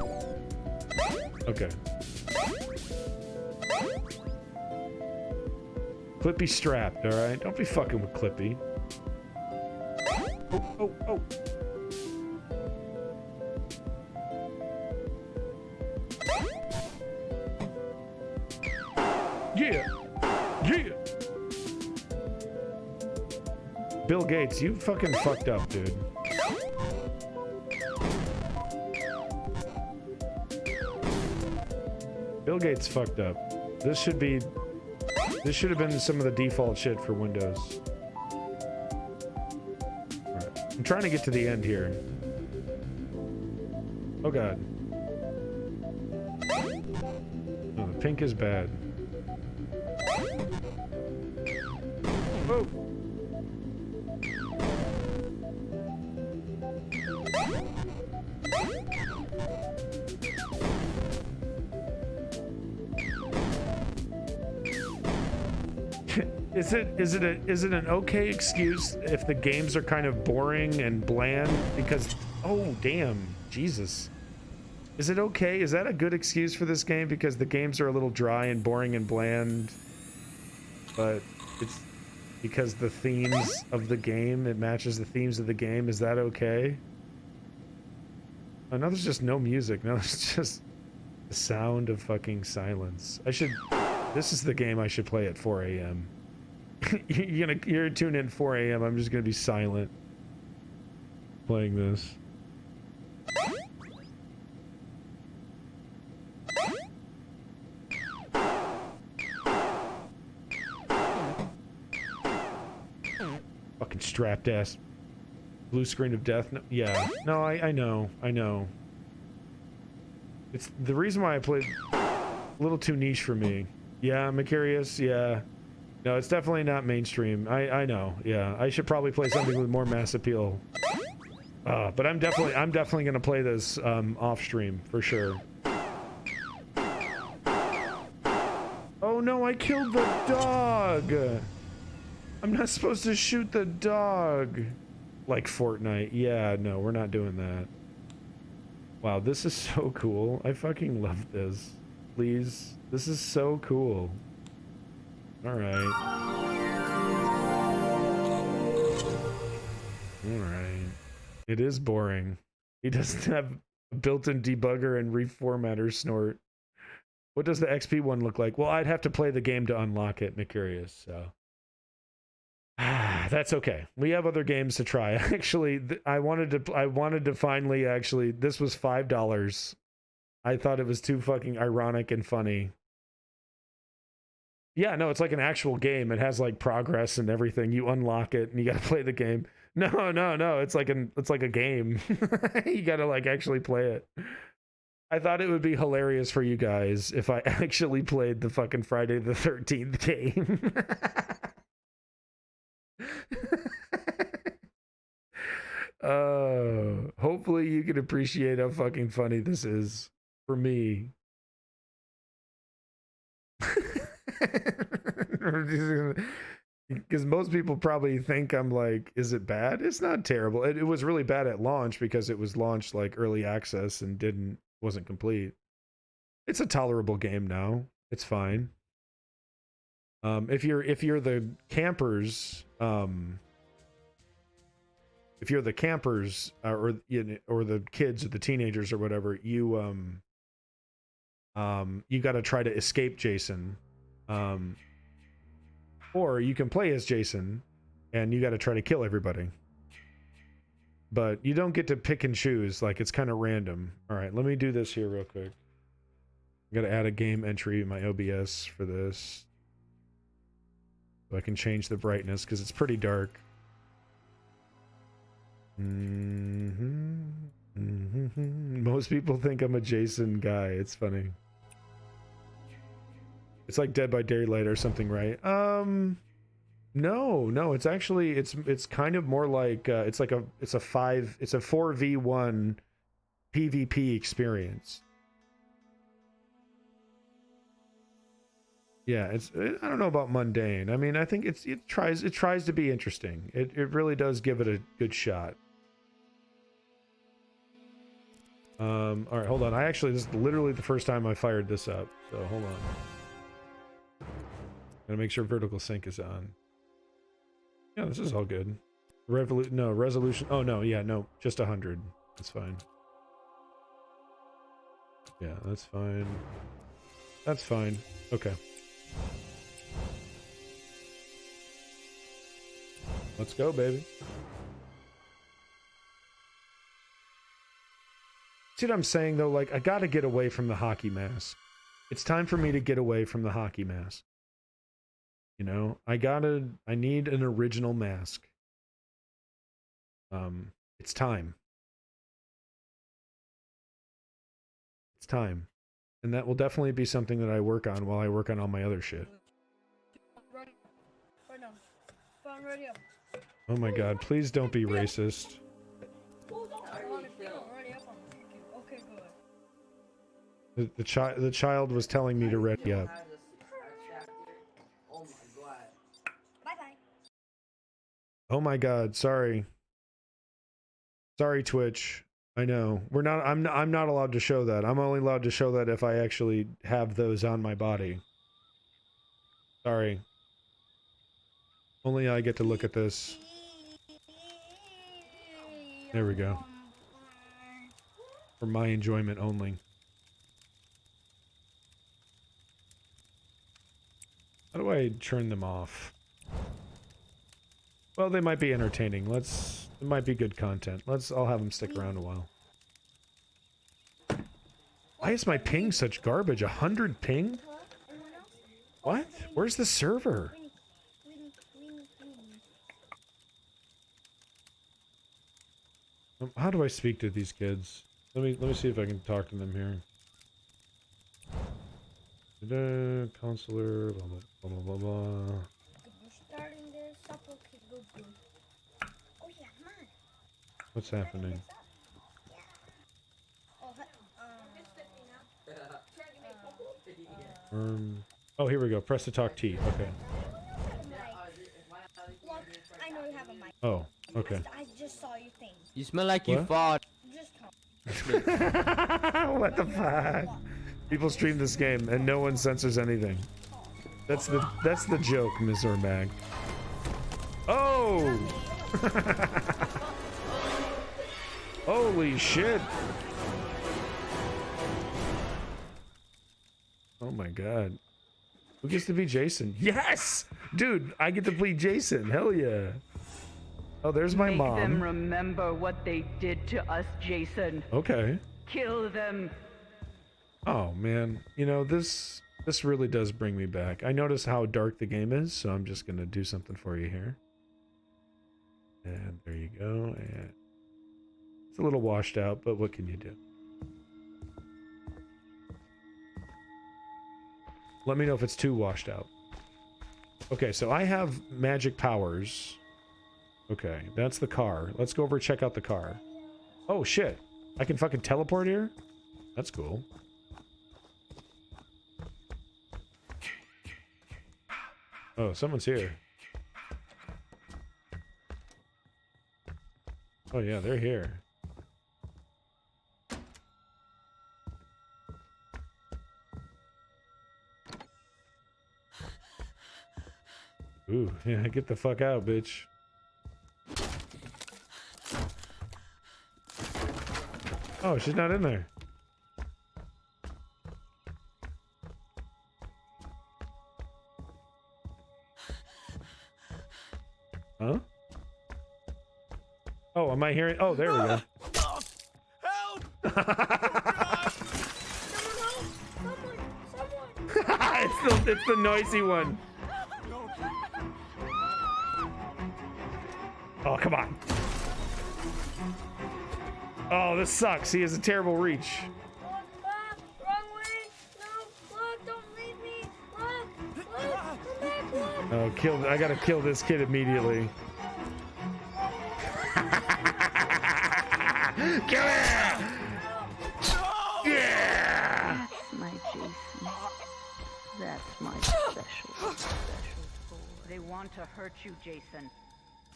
Okay. Clippy strapped, alright? Don't be fucking with Clippy. Oh, oh, oh. Yeah! Yeah! Bill Gates, you fucking fucked up, dude. Bill Gates fucked up. This should have been some of the default shit for Windows. Alright. I'm trying to get to the end here. Oh god. Oh, the pink is bad. Oh! Is it an okay excuse if the games are kind of boring and bland? Because, oh damn, Jesus. Is it okay? Is that a good excuse for this game because the games are a little dry and boring and bland? But it's because the themes of the game, it matches the themes of the game. Is that okay? Oh, now there's just no music. Now it's just the sound of fucking silence. This is the game I should play at 4 a.m. You're tuned in 4 a.m. I'm just gonna be silent playing this. Fucking strapped ass blue screen of death. No, yeah, no, I know. It's the reason why I played a little too niche for me. Yeah, Macarius, yeah. No, it's definitely not mainstream. I know. Yeah, I should probably play something with more mass appeal. But I'm definitely gonna play this off stream for sure. Oh no, I killed the dog. I'm not supposed to shoot the dog. Like Fortnite. Yeah, no, we're not doing that. Wow, this is so cool. I fucking love this. Please, this is so cool. Alright. Alright. It is boring. He doesn't have a built-in debugger and reformatter snort. What does the XP one look like? Well, I'd have to play the game to unlock it, Macarius, so. That's okay. We have other games to try. Actually, I wanted to finally actually, this was $5. I thought it was too fucking ironic and funny. Yeah, no, it's like an actual game. It has like progress and everything. You unlock it and you gotta play the game. No. It's like a game. You gotta like actually play it. I thought it would be hilarious for you guys if I actually played the fucking Friday the 13th game. Hopefully you can appreciate how fucking funny this is for me. Because most people probably think I'm like, is it bad? It's not terrible. It was really bad at launch because it was launched like early access and wasn't complete. It's a tolerable game now. It's fine. If you're the campers, if you're the campers or the kids or the teenagers or whatever, you got to try to escape Jason. Or you can play as Jason and you got to try to kill everybody. But you don't get to pick and choose. Like, it's kind of random. All right, let me do this here real quick. I got to add a game entry in my OBS for this. So I can change the brightness because it's pretty dark. Most people think I'm a Jason guy. It's funny. It's like Dead by Daylight or something, right? No. It's actually it's kind of more like it's a 4v1 PvP experience. Yeah, I don't know about mundane. I mean, I think it tries to be interesting. It really does give it a good shot. All right, hold on. This is literally the first time I fired this up. So hold on. Gotta make sure vertical sync is on. Yeah, this is all good. Resolution. Oh no, yeah, no, just 100. That's fine. Yeah, that's fine. That's fine. Okay. Let's go, baby. See what I'm saying though? Like, I gotta get away from the hockey mask. It's time for me to get away from the hockey mask. You know, I need an original mask. It's time. It's time. And that will definitely be something that I work on while I work on all my other shit. Oh my god, please don't be racist. The child was telling me to ready up. Oh my god, sorry. Sorry, Twitch. I know. I'm not allowed to show that. I'm only allowed to show that if I actually have those on my body. Sorry. Only I get to look at this. There we go. For my enjoyment only. How do I turn them off? Well, they might be entertaining. It might be good content. I'll have them stick around a while. Why is my ping such garbage? 100 ping? What? Where's the server? How do I speak to these kids? Let me see if I can talk to them here. Counselor, blah, blah, blah, blah, blah. What's happening? Oh, here we go. Press to talk T. Okay. Oh, okay. I just saw your thing. You smell like you fought. What the fuck? People stream this game and no one censors anything. That's the joke, Ms. Mag. Oh! Holy shit! Oh my god. Who gets to be Jason? Yes! Dude, I get to play Jason. Hell yeah. Oh, there's my mom. Make them remember what they did to us, Jason. Okay. Kill them. Oh man, you know, this really does bring me back. I notice how dark the game is, so I'm just gonna do something for you here. And there you go. And it's a little washed out, but what can you do? Let me know if it's too washed out. Okay, so I have magic powers. Okay, that's the car. Let's go over and check out the car. Oh, shit. I can fucking teleport here? That's cool. Oh, someone's here. Oh, yeah, they're here. Ooh, yeah, get the fuck out, bitch. Oh, she's not in there. Huh? Oh, am I hearing? Oh, there we go. It's the noisy one. Oh, come on. Oh, this sucks. He has a terrible reach. Oh, I gotta kill this kid immediately. Kill him! Yeah! That's my Jason. That's my special boy. They want to hurt you, Jason.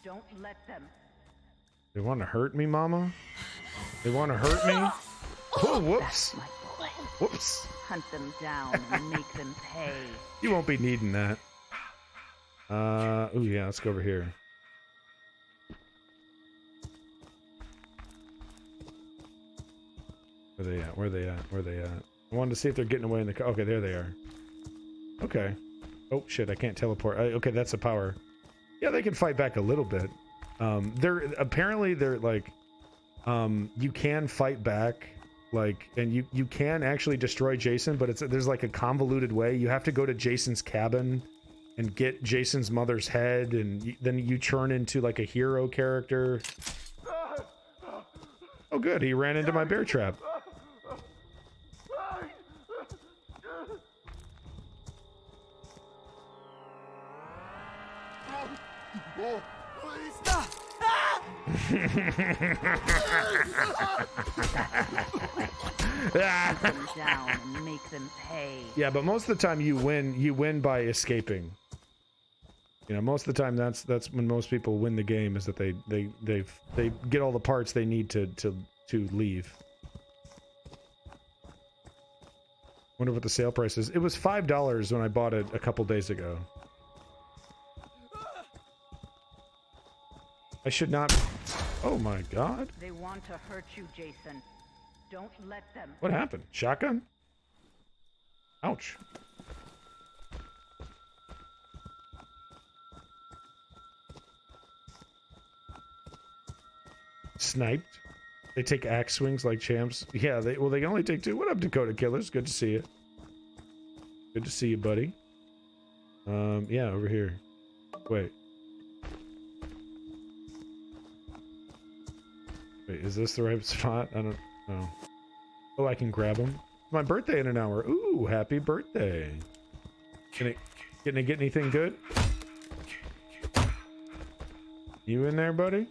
Don't let them. They want to hurt me, Mama? They want to hurt me? Oh, whoops. Whoops. Hunt them down and make them pay. You won't be needing that. Oh yeah, let's go over here. Where they at? Where they at? Where they at? I wanted to see if they're getting away in the car. Okay, there they are. Okay. Oh shit, I can't teleport. Okay, that's the power. Yeah, they can fight back a little bit. They're like, you can fight back, like, and you can actually destroy Jason, but there's like a convoluted way. You have to go to Jason's cabin and get Jason's mother's head, and then you turn into like a hero character. Oh good, he ran into my bear trap. Down and make them pay. Yeah, but most of the time you win by escaping. You know, most of the time that's when most people win the game, is that they get all the parts they need to leave. Wonder what the sale price is. It was $5 when I bought it a couple days ago. I should not. Oh my god. They want to hurt you, Jason. Don't let them. What happened? Shotgun? Ouch. Sniped. They take axe swings like champs. Yeah, they can only take two. What up, Dakota Killers? Good to see you. Good to see you, buddy. Yeah, over here. Wait. Wait, is this the right spot? I don't know. Oh, I can grab him. My birthday in an hour. Ooh, happy birthday. Gonna get anything good? You in there, buddy?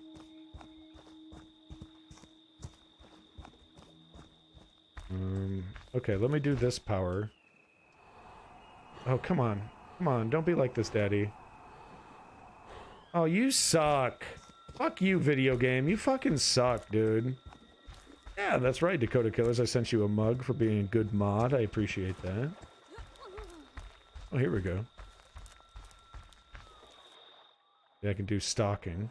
Okay, let me do this power. Oh, come on. Come on, don't be like this, Daddy. Oh, you suck. Fuck you, video game. You fucking suck, dude. Yeah, that's right, Dakota Killers. I sent you a mug for being a good mod. I appreciate that. Oh, here we go. Yeah, I can do stalking.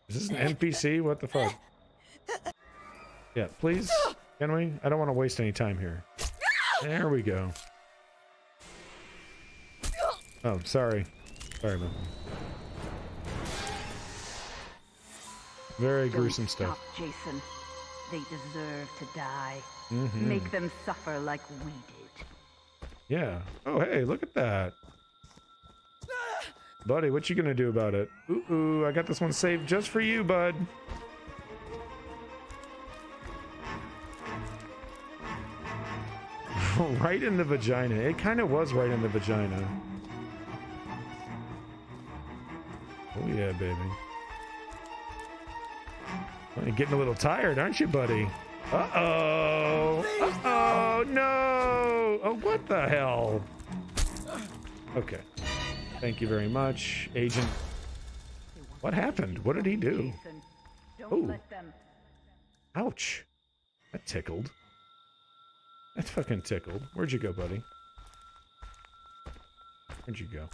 Is this an NPC? What the fuck? Yeah, please. Can we? I don't want to waste any time here. There we go. Oh, sorry. Sorry, man. Very gruesome stuff. Stop, Jason. They deserve to die. Mm-hmm. Make them suffer like we did. Yeah. Oh, hey, look at that. Buddy, what you gonna do about it? Ooh, I got this one saved just for you, bud. Right in the vagina. It kind of was right in the vagina. Oh yeah, baby. Well, you're getting a little tired, aren't you, buddy? Uh-oh. Uh-oh, no. Oh, what the hell? Okay. Thank you very much, Agent. What happened? What did he do? Oh. Ouch. That tickled. That fucking tickled. Where'd you go, buddy? Where'd you go?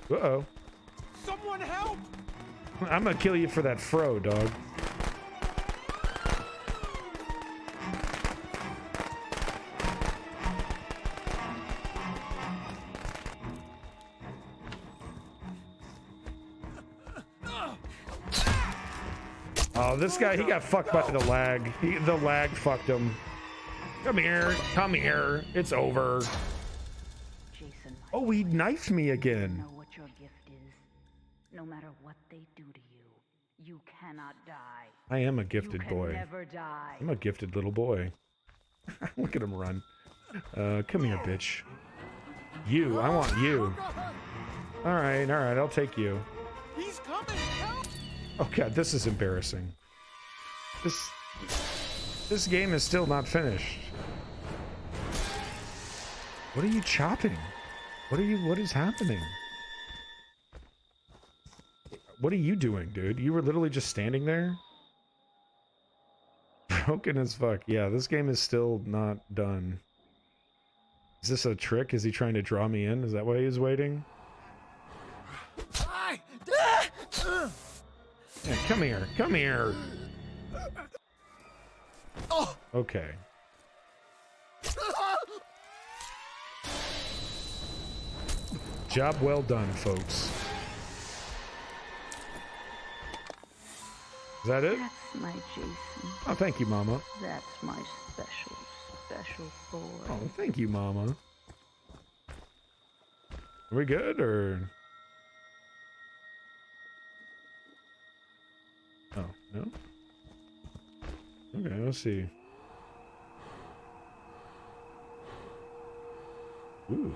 Uh-oh. Someone help! I'm gonna kill you for that fro, dog. Oh, this guy, he got fucked by the lag. The lag fucked him. Come here. Come here. It's over. Oh, he knifed me again. Know what your gift is. No matter what they do to you, you cannot die. I am a gifted boy. Never die. I'm a gifted little boy. Look at him run. Come here, bitch. You. I want you. All right. I'll take you. He's coming. Help! Oh god, this is embarrassing. This game is still not finished. What are you chopping? What is happening? What are you doing, dude? You were literally just standing there? Broken as fuck. Yeah, this game is still not done. Is this a trick? Is he trying to draw me in? Is that why he's waiting? Yeah, come here. Come here. Okay. Job well done, folks. Is that it? That's my Jason. Oh, thank you, Mama. That's my special boy. Oh, thank you, Mama. Are we good, or...? Oh, no? Okay, let's see. Ooh.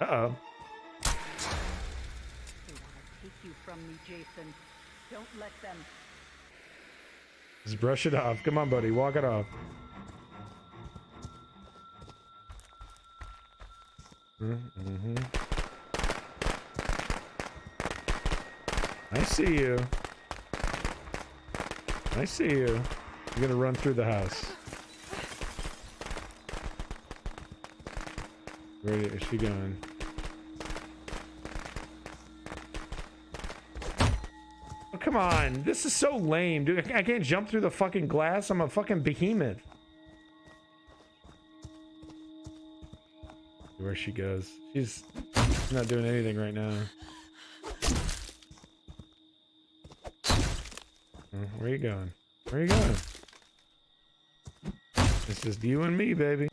Uh-oh. Take you from me, Jason. Don't let them. Just brush it off. Come on, buddy. Walk it off. Mm-hmm. I see you. I see you. You're gonna run through the house. Where is she going? Oh, come on. This is so lame, dude. I can't jump through the fucking glass. I'm a fucking behemoth. Where she goes. She's not doing anything right now. Where you going? Where you going? It's just you and me, baby.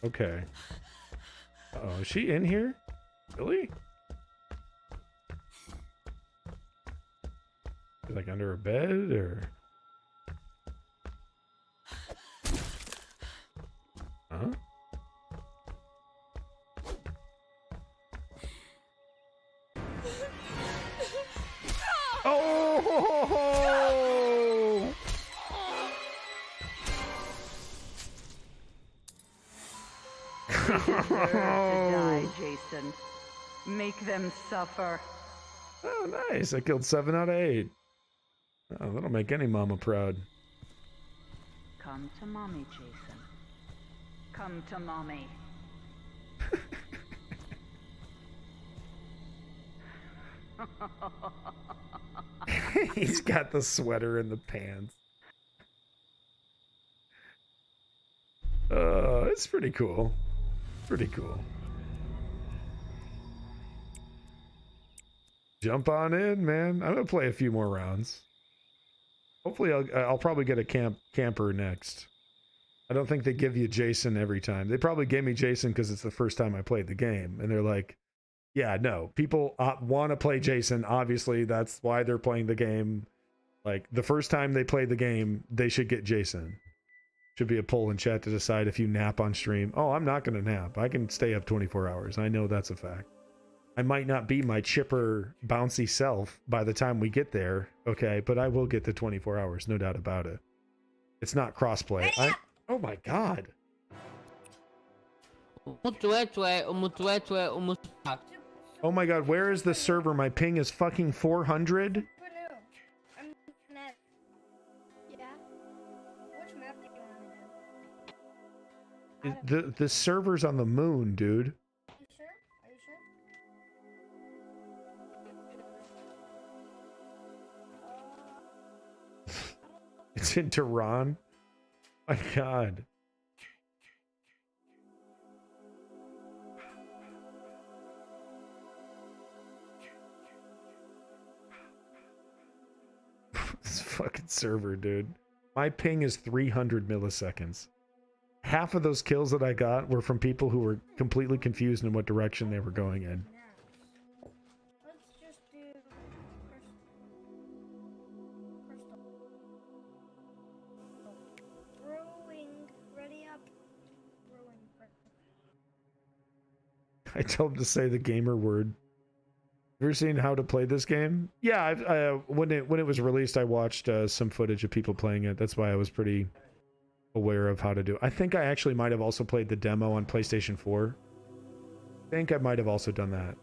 Okay. Uh-oh, is she in here? Really? Like under her bed, or? Huh? Oh! They deserve to die, Jason. Make them suffer. Oh, nice. I killed 7 out of 8. Oh, that'll make any mama proud. Come to mommy, Jason. Come to mommy. He's got the sweater and the pants. It's pretty cool. Pretty cool. Jump on in, man. I'm gonna play a few more rounds. Hopefully, I'll probably get a camper next. I don't think they give you Jason every time. They probably gave me Jason because it's the first time I played the game, and they're like, "Yeah, no, people want to play Jason. Obviously, that's why they're playing the game. Like the first time they play the game, they should get Jason." Should be a poll in chat to decide if you nap on stream. Oh, I'm not gonna nap. I can stay up 24 hours. I know that's a fact. I might not be my chipper, bouncy self by the time we get there, okay? But I will get the 24 hours, no doubt about it. It's not crossplay. Oh my god. Oh my god, where is the server? My ping is fucking 400? The server's on the moon, dude. It's in Tehran? My god. This fucking server, dude. My ping is 300 milliseconds. Half of those kills that I got were from people who were completely confused in what direction they were going in. I told him to say the gamer word. Have you ever seen how to play this game? Yeah, when it was released, I watched some footage of people playing it. That's why I was pretty aware of how to do it. I think I actually might have also played the demo on PlayStation 4. I think I might have also done that.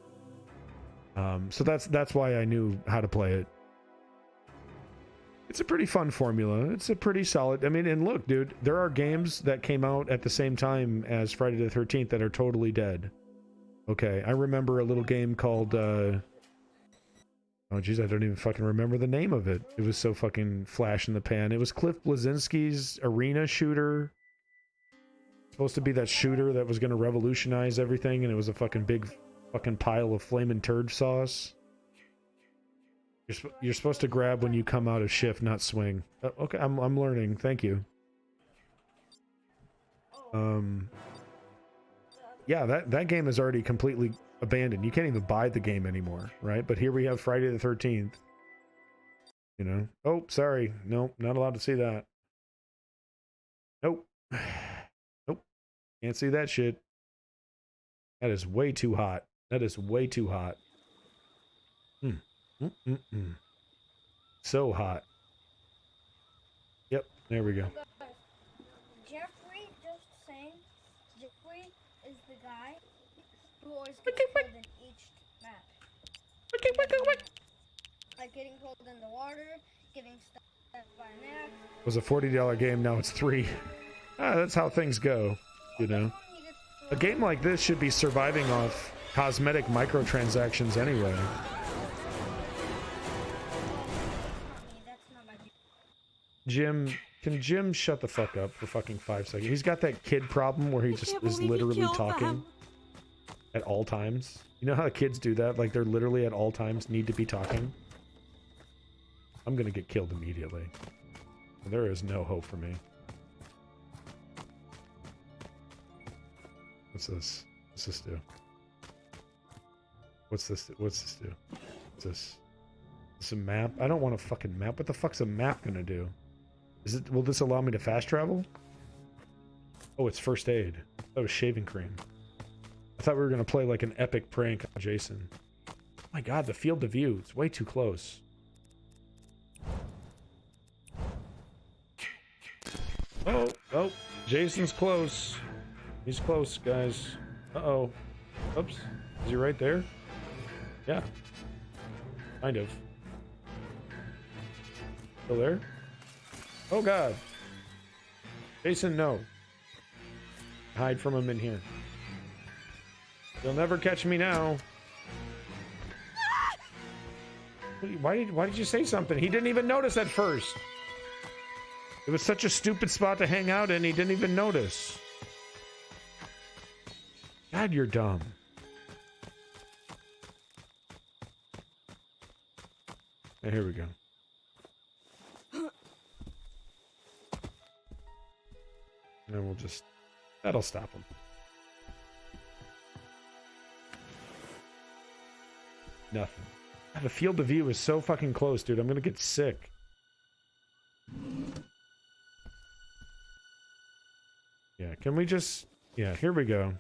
So that's why I knew how to play it. It's a pretty fun formula. It's a pretty solid. I mean, and look, dude, there are games that came out at the same time as Friday the 13th that are totally dead. Okay, I remember a little game called, oh geez, I don't even fucking remember the name of it. It was so fucking flash in the pan. It was Cliff Bleszinski's arena shooter. Supposed to be that shooter that was going to revolutionize everything, and it was a fucking big fucking pile of flaming turd sauce. You're supposed to grab when you come out of shift, not swing. Okay, I'm learning. Thank you. Yeah, that game is already completely abandoned. You can't even buy the game anymore, right? But here we have Friday the 13th. You know? Oh, sorry. Nope, not allowed to see that. Nope. Nope. Can't see that shit. That is way too hot. That is way too hot. So hot. Yep, there we go. Jeffrey, just saying, Jeffrey is the guy who always gets pulled in each map. Like getting pulled in the water, getting stuck by an axe. It was a $40 game, now it's $3. That's how things go, you know. A game like this should be surviving off cosmetic microtransactions anyway. Jim, can Jim shut the fuck up for fucking 5 seconds? He's got that kid problem where he just is literally talking at all times. You know how kids do that? Like they're literally at all times need to be talking. I'm gonna get killed immediately. There is no hope for me. What's this? What's this do? What's this do? What's this do? What's this? It's a map? I don't want a fucking map. What the fuck's a map gonna do? Is it? Will this allow me to fast travel? Oh, it's first aid. That was shaving cream. I thought we were gonna play like an epic prank on Jason. Oh my god, the field of view. It's way too close. Oh, Jason's close. He's close, guys. Uh-oh. Oops. Is he right there? Yeah. Kind of. Still there? Oh god. Jason, no. Hide from him in here. You'll never catch me now. Why did you say something? He didn't even notice at first. It was such a stupid spot to hang out in, he didn't even notice. God, you're dumb. Hey, here we go. And we'll just... That'll stop him. Nothing. The field of view is so fucking close, dude. I'm gonna get sick. Yeah, can we just... Yeah, here we go.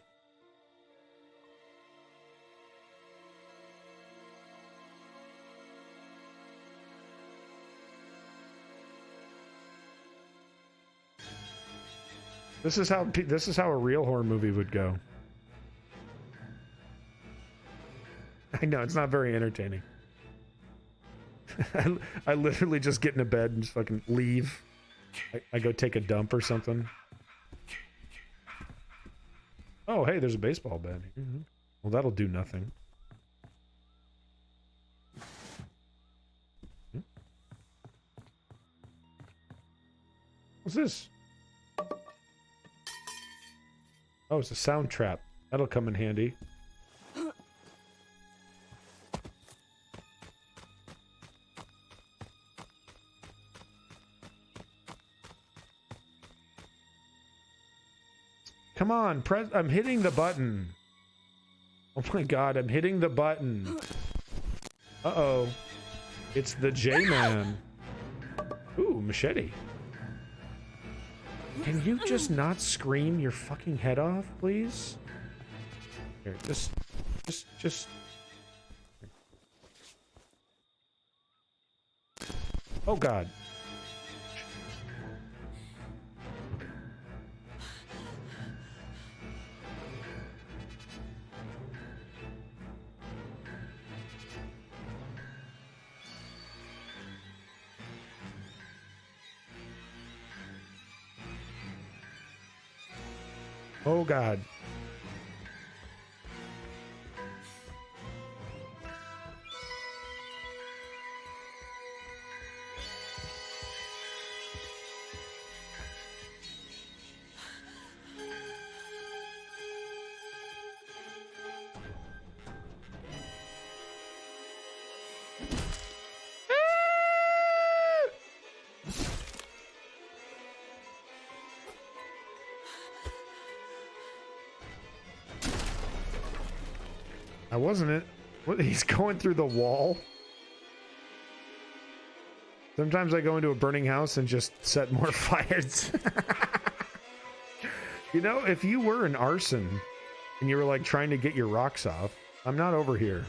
This is how a real horror movie would go. I know, it's not very entertaining. I literally just get into bed and just fucking leave. I go take a dump or something. Oh, hey, there's a baseball bat here. Well, that'll do nothing. What's this? Oh, it's a sound trap. That'll come in handy. Come on, I'm hitting the button. Oh my god, I'm hitting the button. Uh-oh. It's the J-Man. Ooh, machete. Can you just not scream your fucking head off, please? Here, just... Oh god. Oh god. I wasn't it. What, he's going through the wall? Sometimes I go into a burning house and just set more fires. You know, if you were an arson and you were like trying to get your rocks off, I'm not over here.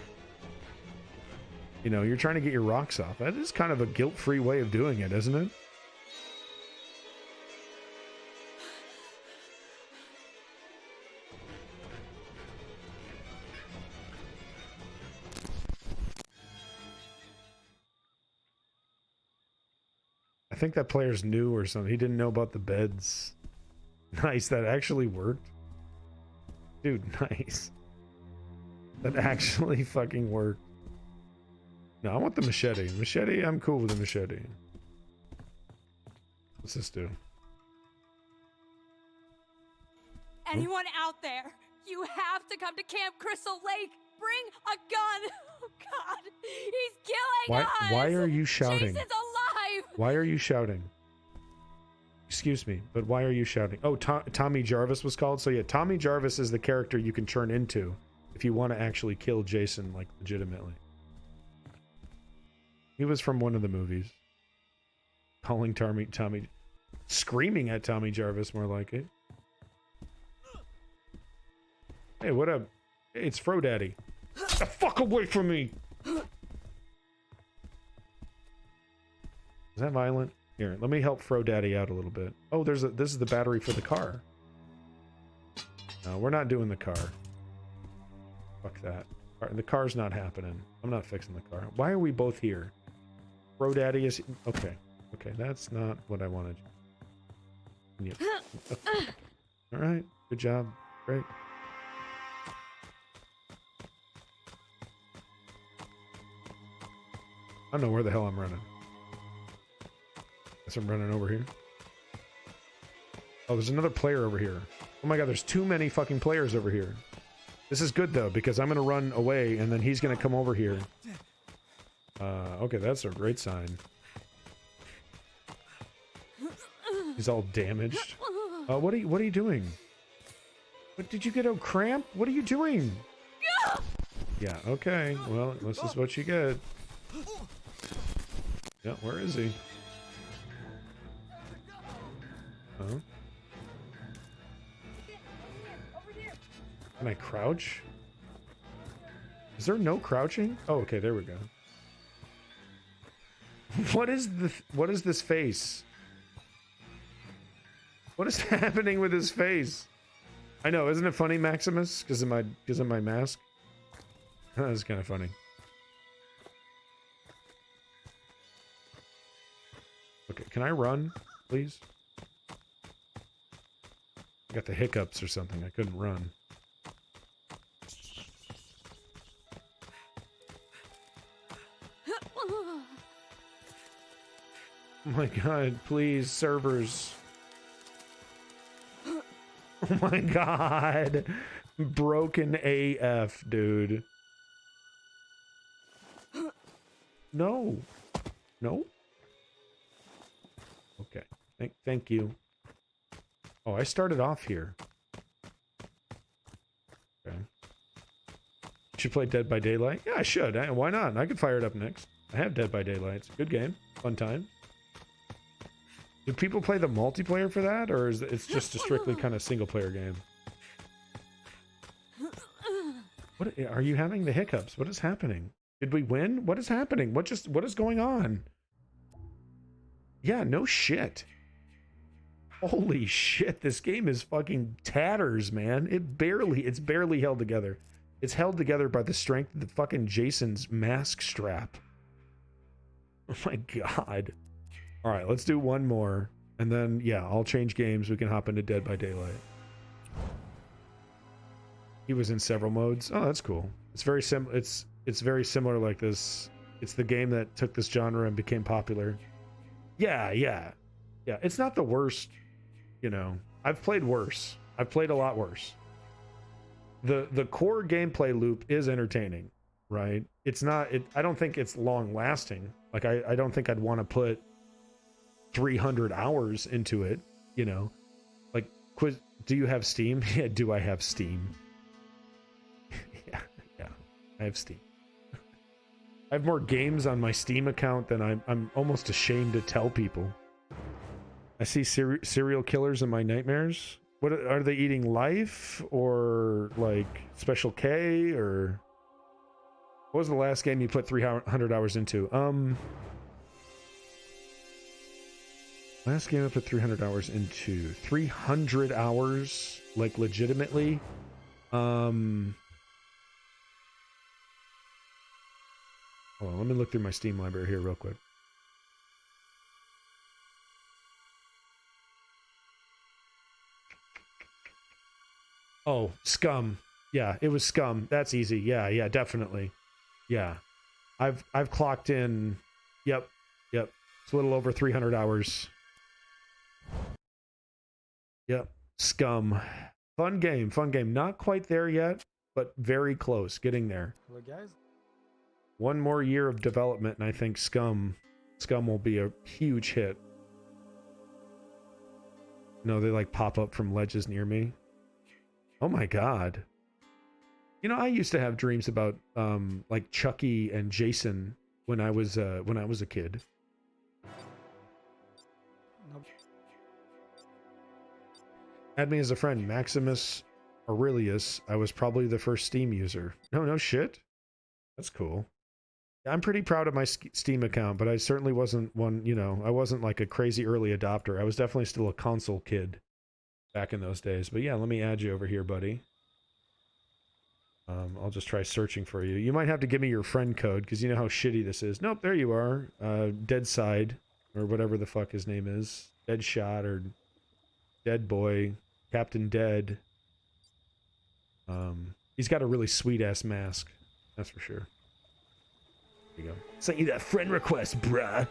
You know, you're trying to get your rocks off. That is kind of a guilt-free way of doing it, isn't it? I think that player's new or something. He didn't know about the beds. Nice, that actually worked. Dude, nice. That actually fucking worked. No, I want the machete. Machete, I'm cool with the machete. What's this do? Anyone out there, you have to come to Camp Crystal Lake. Bring a gun. Oh God, he's killing us. Why are you shouting? Jason's alive. Why are you shouting? Excuse me, but why are you shouting? Oh, Tommy Jarvis was called? So yeah, Tommy Jarvis is the character you can turn into if you want to actually kill Jason, like, legitimately. He was from one of the movies. Calling Tommy... Screaming at Tommy Jarvis, more like it. Hey, what up? Hey, it's Fro Daddy. Get the fuck away from me! Is that violent? Here, let me help Fro Daddy out a little bit. Oh, this is the battery for the car. No, we're not doing the car. Fuck that. The car's not happening. I'm not fixing the car. Why are we both here? Fro Daddy is... Okay. Okay, that's not what I wanted. Yeah. Okay. Alright, good job. Great. I don't know where the hell I'm running. Guess I'm running over here. Oh, there's another player over here. Oh my god, there's too many fucking players over here. This is good though, because I'm gonna run away and then he's gonna come over here. Okay, that's a great sign. He's all damaged. What are you doing? What, did you get a cramp? What are you doing? Yeah, okay. Well, this is what you get. Yeah, where is he? Huh? Can I crouch? Is there no crouching? Oh, okay, there we go. What is this face? What is happening with his face? I know, isn't it funny, Maximus? Because of my mask? That's kind of funny. Okay, can I run, please? I got the hiccups or something. I couldn't run. Oh my god, please, servers. Oh my god. Broken AF, dude. No. No? Okay. Thank you. Oh, I started off here. Okay. Should play Dead by Daylight? Yeah, I should. Why not? I could fire it up next. I have Dead by Daylight. It's a good game. Fun time. Do people play the multiplayer for that, or is it's just a strictly kind of single player game? What are you having the hiccups? What is happening? Did we win? What is happening? What is going on? Yeah, no shit. Holy shit, this game is fucking tatters, man. It's barely held together. It's held together by the strength of the fucking Jason's mask strap. Oh my god. All right, let's do one more, and then yeah, I'll change games. We can hop into Dead by Daylight. He was in several modes. Oh, that's cool. It's very it's very similar like this. It's the game that took this genre and became popular. Yeah. It's not the worst, you know. I've played worse. I've played a lot worse. The core gameplay loop is entertaining, right? It's not. I don't think it's long lasting. Like I don't think I'd want to put 300 hours into it, you know. Like, do you have Steam? Yeah, do I have Steam? yeah, I have Steam. I have more games on my Steam account than I'm almost ashamed to tell people. I see serial killers in my nightmares. What are they eating? Life or like Special K? Or what was the last game you put 300 hours into? Last game I put 300 hours into. 300 hours, like legitimately. Hold on, let me look through my Steam library here real quick. Oh, Scum. Yeah, it was Scum. That's easy. Yeah, definitely. Yeah. I've clocked in. Yep. It's a little over 300 hours. Yep. Scum. Fun game. Not quite there yet, but very close. Getting there. Hello, guys. One more year of development, and I think Scum will be a huge hit. No, they like pop up from ledges near me. Oh my god. You know, I used to have dreams about like Chucky and Jason when I was a kid. Nope. Add me as a friend, Maximus Aurelius. I was probably the first Steam user. No shit. That's cool. I'm pretty proud of my Steam account, but I certainly wasn't one, you know, I wasn't like a crazy early adopter. I was definitely still a console kid back in those days. But yeah, let me add you over here, buddy. I'll just try searching for you. You might have to give me your friend code because you know how shitty this is. Nope, there you are. Deadside, or whatever the fuck his name is. Deadshot or Dead Boy. Captain Dead. He's got a really sweet ass mask. That's for sure. There you go. Sent you that friend request, bruh.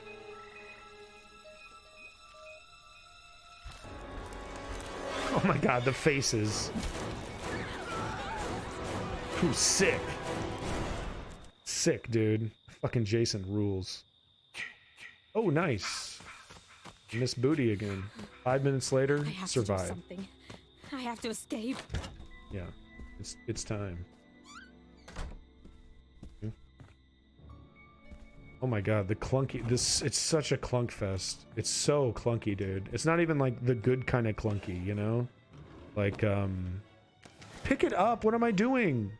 Oh my god, the faces. Ooh, sick. Sick, dude. Fucking Jason rules. Oh, nice. Miss Booty again. 5 minutes later, I have survive. to do something. I have to escape. Yeah, it's time. Oh my god, the clunky, it's such a clunk fest. It's so clunky, dude. It's not even like the good kind of clunky, you know? Like, pick it up, what am I doing?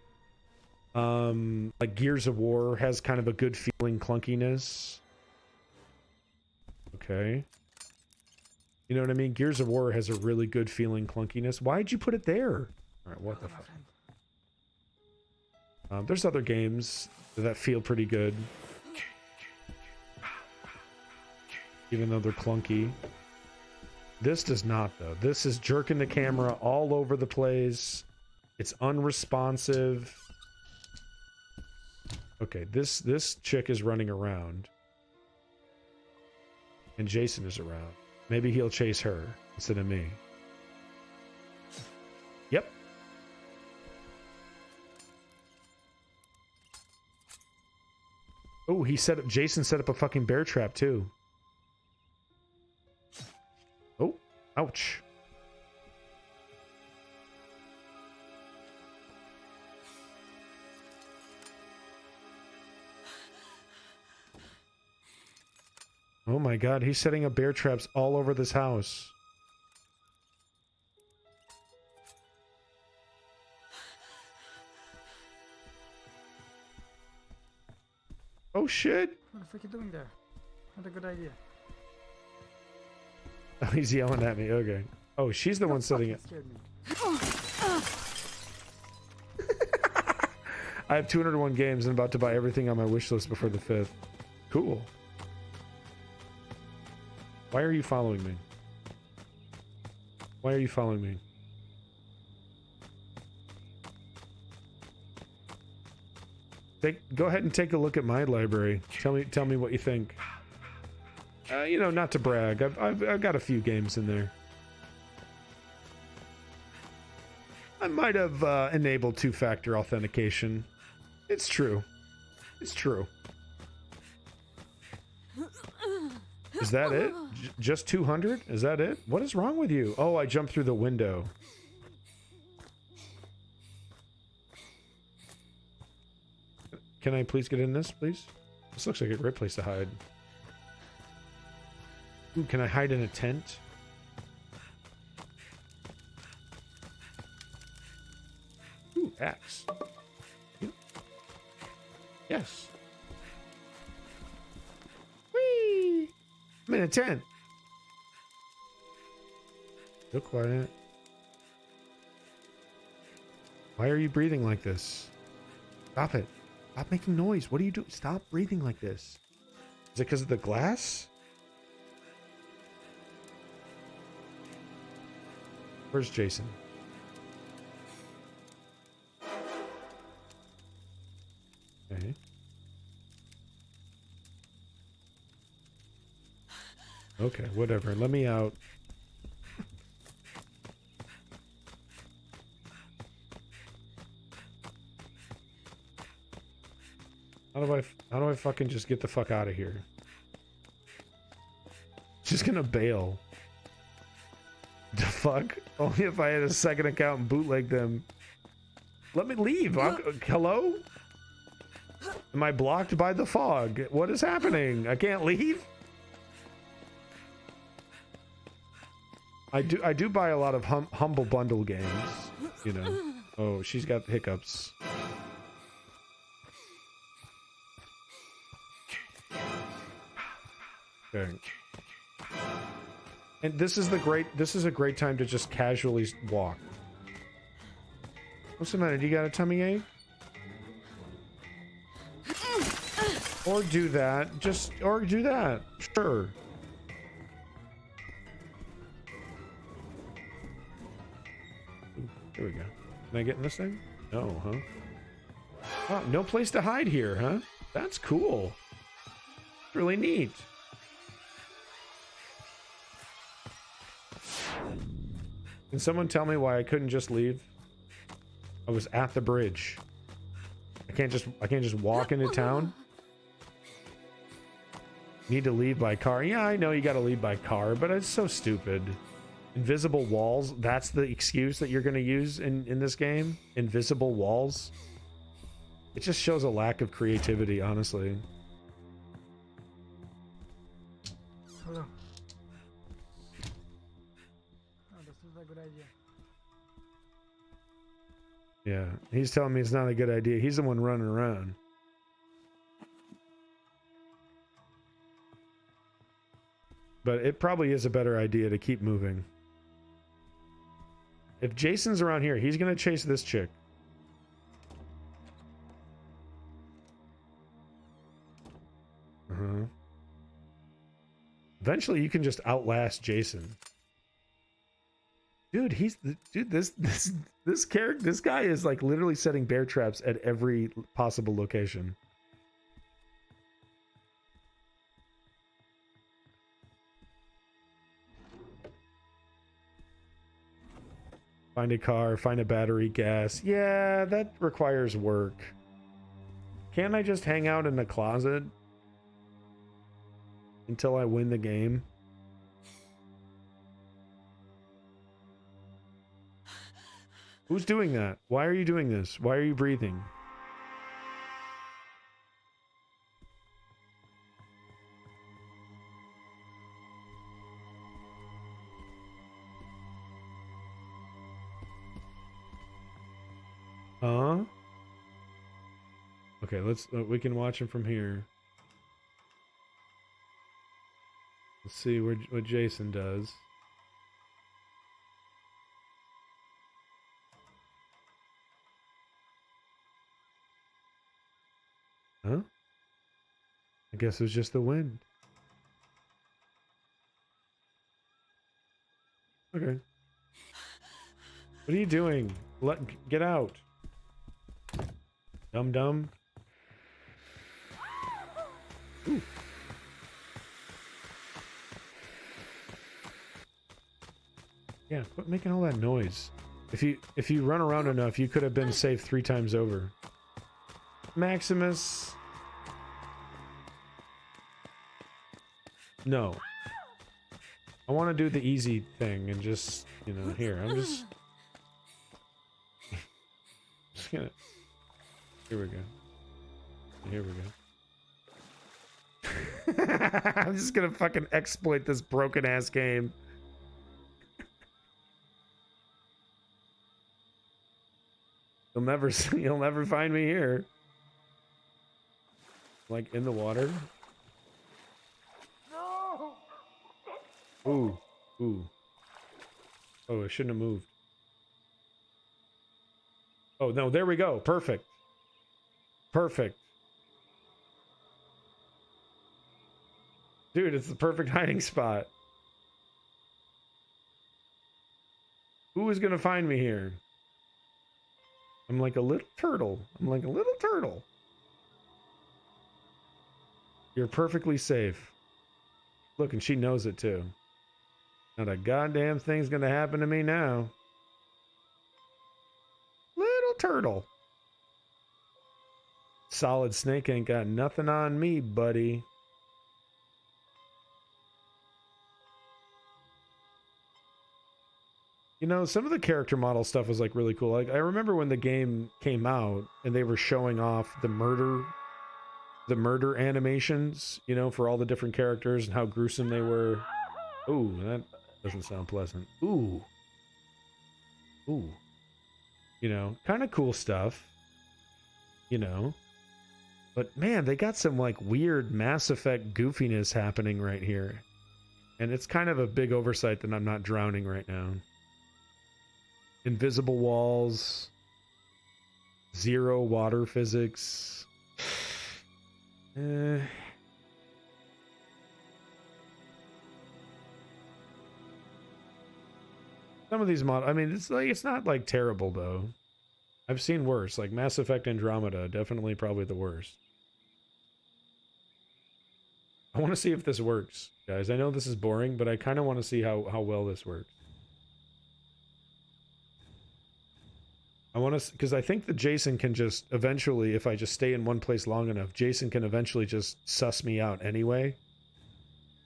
Like Gears of War has kind of a good feeling clunkiness. Okay. You know what I mean? Gears of War has a really good feeling clunkiness. Why'd you put it there? Alright, what the fuck? There's other games that feel pretty good. Even though they're clunky. This does not, though. This is jerking the camera all over the place. It's unresponsive. Okay, this chick is running around. And Jason is around. Maybe he'll chase her instead of me. Yep. Oh, Jason set up a fucking bear trap too. Oh, ouch. Oh my god, he's setting up bear traps all over this house. Oh shit! What the fuck are you doing there? Not a good idea. Oh, he's yelling at me. Okay. Oh, she's the one setting it. Scared me. I have 201 games and about to buy everything on my wish list before the 5th. Cool. Why are you following me? Why are you following me? Go ahead and take a look at my library. Tell me what you think. You know, not to brag. I've got a few games in there. I might have enabled two-factor authentication. It's true. It's true. Is that it? Just 200? Is that it? What is wrong with you? Oh, I jumped through the window. Can I please get in this, please? This looks like a great place to hide. Ooh, can I hide in a tent? Ooh, axe. Yes. Whee! I'm in a tent. So quiet. Why are you breathing like this? Stop it. Stop making noise. What are you doing? Stop breathing like this. Is it because of the glass? Where's Jason? Okay. Okay, whatever. Let me out. How do I fucking just get the fuck out of here? Just gonna bail. The fuck? Only if I had a second account and bootleg them. Let me leave. Hello? Am I blocked by the fog? What is happening? I can't leave? I do buy a lot of humble bundle games, you know. Oh, she's got hiccups. Okay. And this is a great time to just casually walk. What's the matter? Do you got a tummy ache? Or do that. Or do that. Sure. Ooh, here we go. Can I get in this thing? No, huh? Oh, no place to hide here, huh? That's cool. Really neat. Can someone tell me why I couldn't just leave? I was at the bridge. I can't just walk into town. Need to leave by car. Yeah, I know you got to leave by car, but it's so stupid. Invisible walls, that's the excuse that you're going to use in this game? Invisible walls? It just shows a lack of creativity, honestly. Hello. Oh, this is a good idea. Yeah, he's telling me it's not a good idea. He's the one running around. But it probably is a better idea to keep moving. If Jason's around here, he's going to chase this chick. Uh-huh. Eventually, you can just outlast Jason. Dude, this guy is like literally setting bear traps at every possible location. Find a car, find a battery, gas. Yeah, that requires work. Can't I just hang out in the closet until I win the game? Who's doing that? Why are you doing this? Why are you breathing? Huh? Okay, let's we can watch him from here. Let's see what Jason does. Huh? I guess it was just the wind. Okay. What are you doing? Get out. Dum-dum. Ooh. Yeah, quit making all that noise. If you run around enough, you could have been saved 3 times over. Maximus. No. I want to do the easy thing and just, you know, here. I'm just gonna. Here we go. Here we go. I'm just gonna fucking exploit this broken ass game. You'll never find me here. Like in the water. No! Ooh. Ooh. Oh, I shouldn't have moved. Oh, no, there we go. Perfect. Perfect. Dude, it's the perfect hiding spot. Who is gonna find me here? I'm like a little turtle. I'm like a little turtle. You're perfectly safe. Look, and she knows it too. Not a goddamn thing's gonna happen to me now. Little turtle. Solid Snake ain't got nothing on me, buddy. You know, some of the character model stuff was like really cool. Like I remember when the game came out and they were showing off the murder animations, you know, for all the different characters and how gruesome they were. Ooh, that doesn't sound pleasant. Ooh. Ooh. You know, kind of cool stuff. You know. But man, they got some like weird Mass Effect goofiness happening right here. And it's kind of a big oversight that I'm not drowning right now. Invisible walls. Zero water physics. Some of these I mean, it's not like terrible though. I've seen worse, like Mass Effect Andromeda, definitely probably the worst. I want to see if this works, guys. I know this is boring, but I kind of want to see how well this works. I want to, because I think that Jason can just eventually, if I just stay in one place long enough, Jason can eventually just suss me out anyway.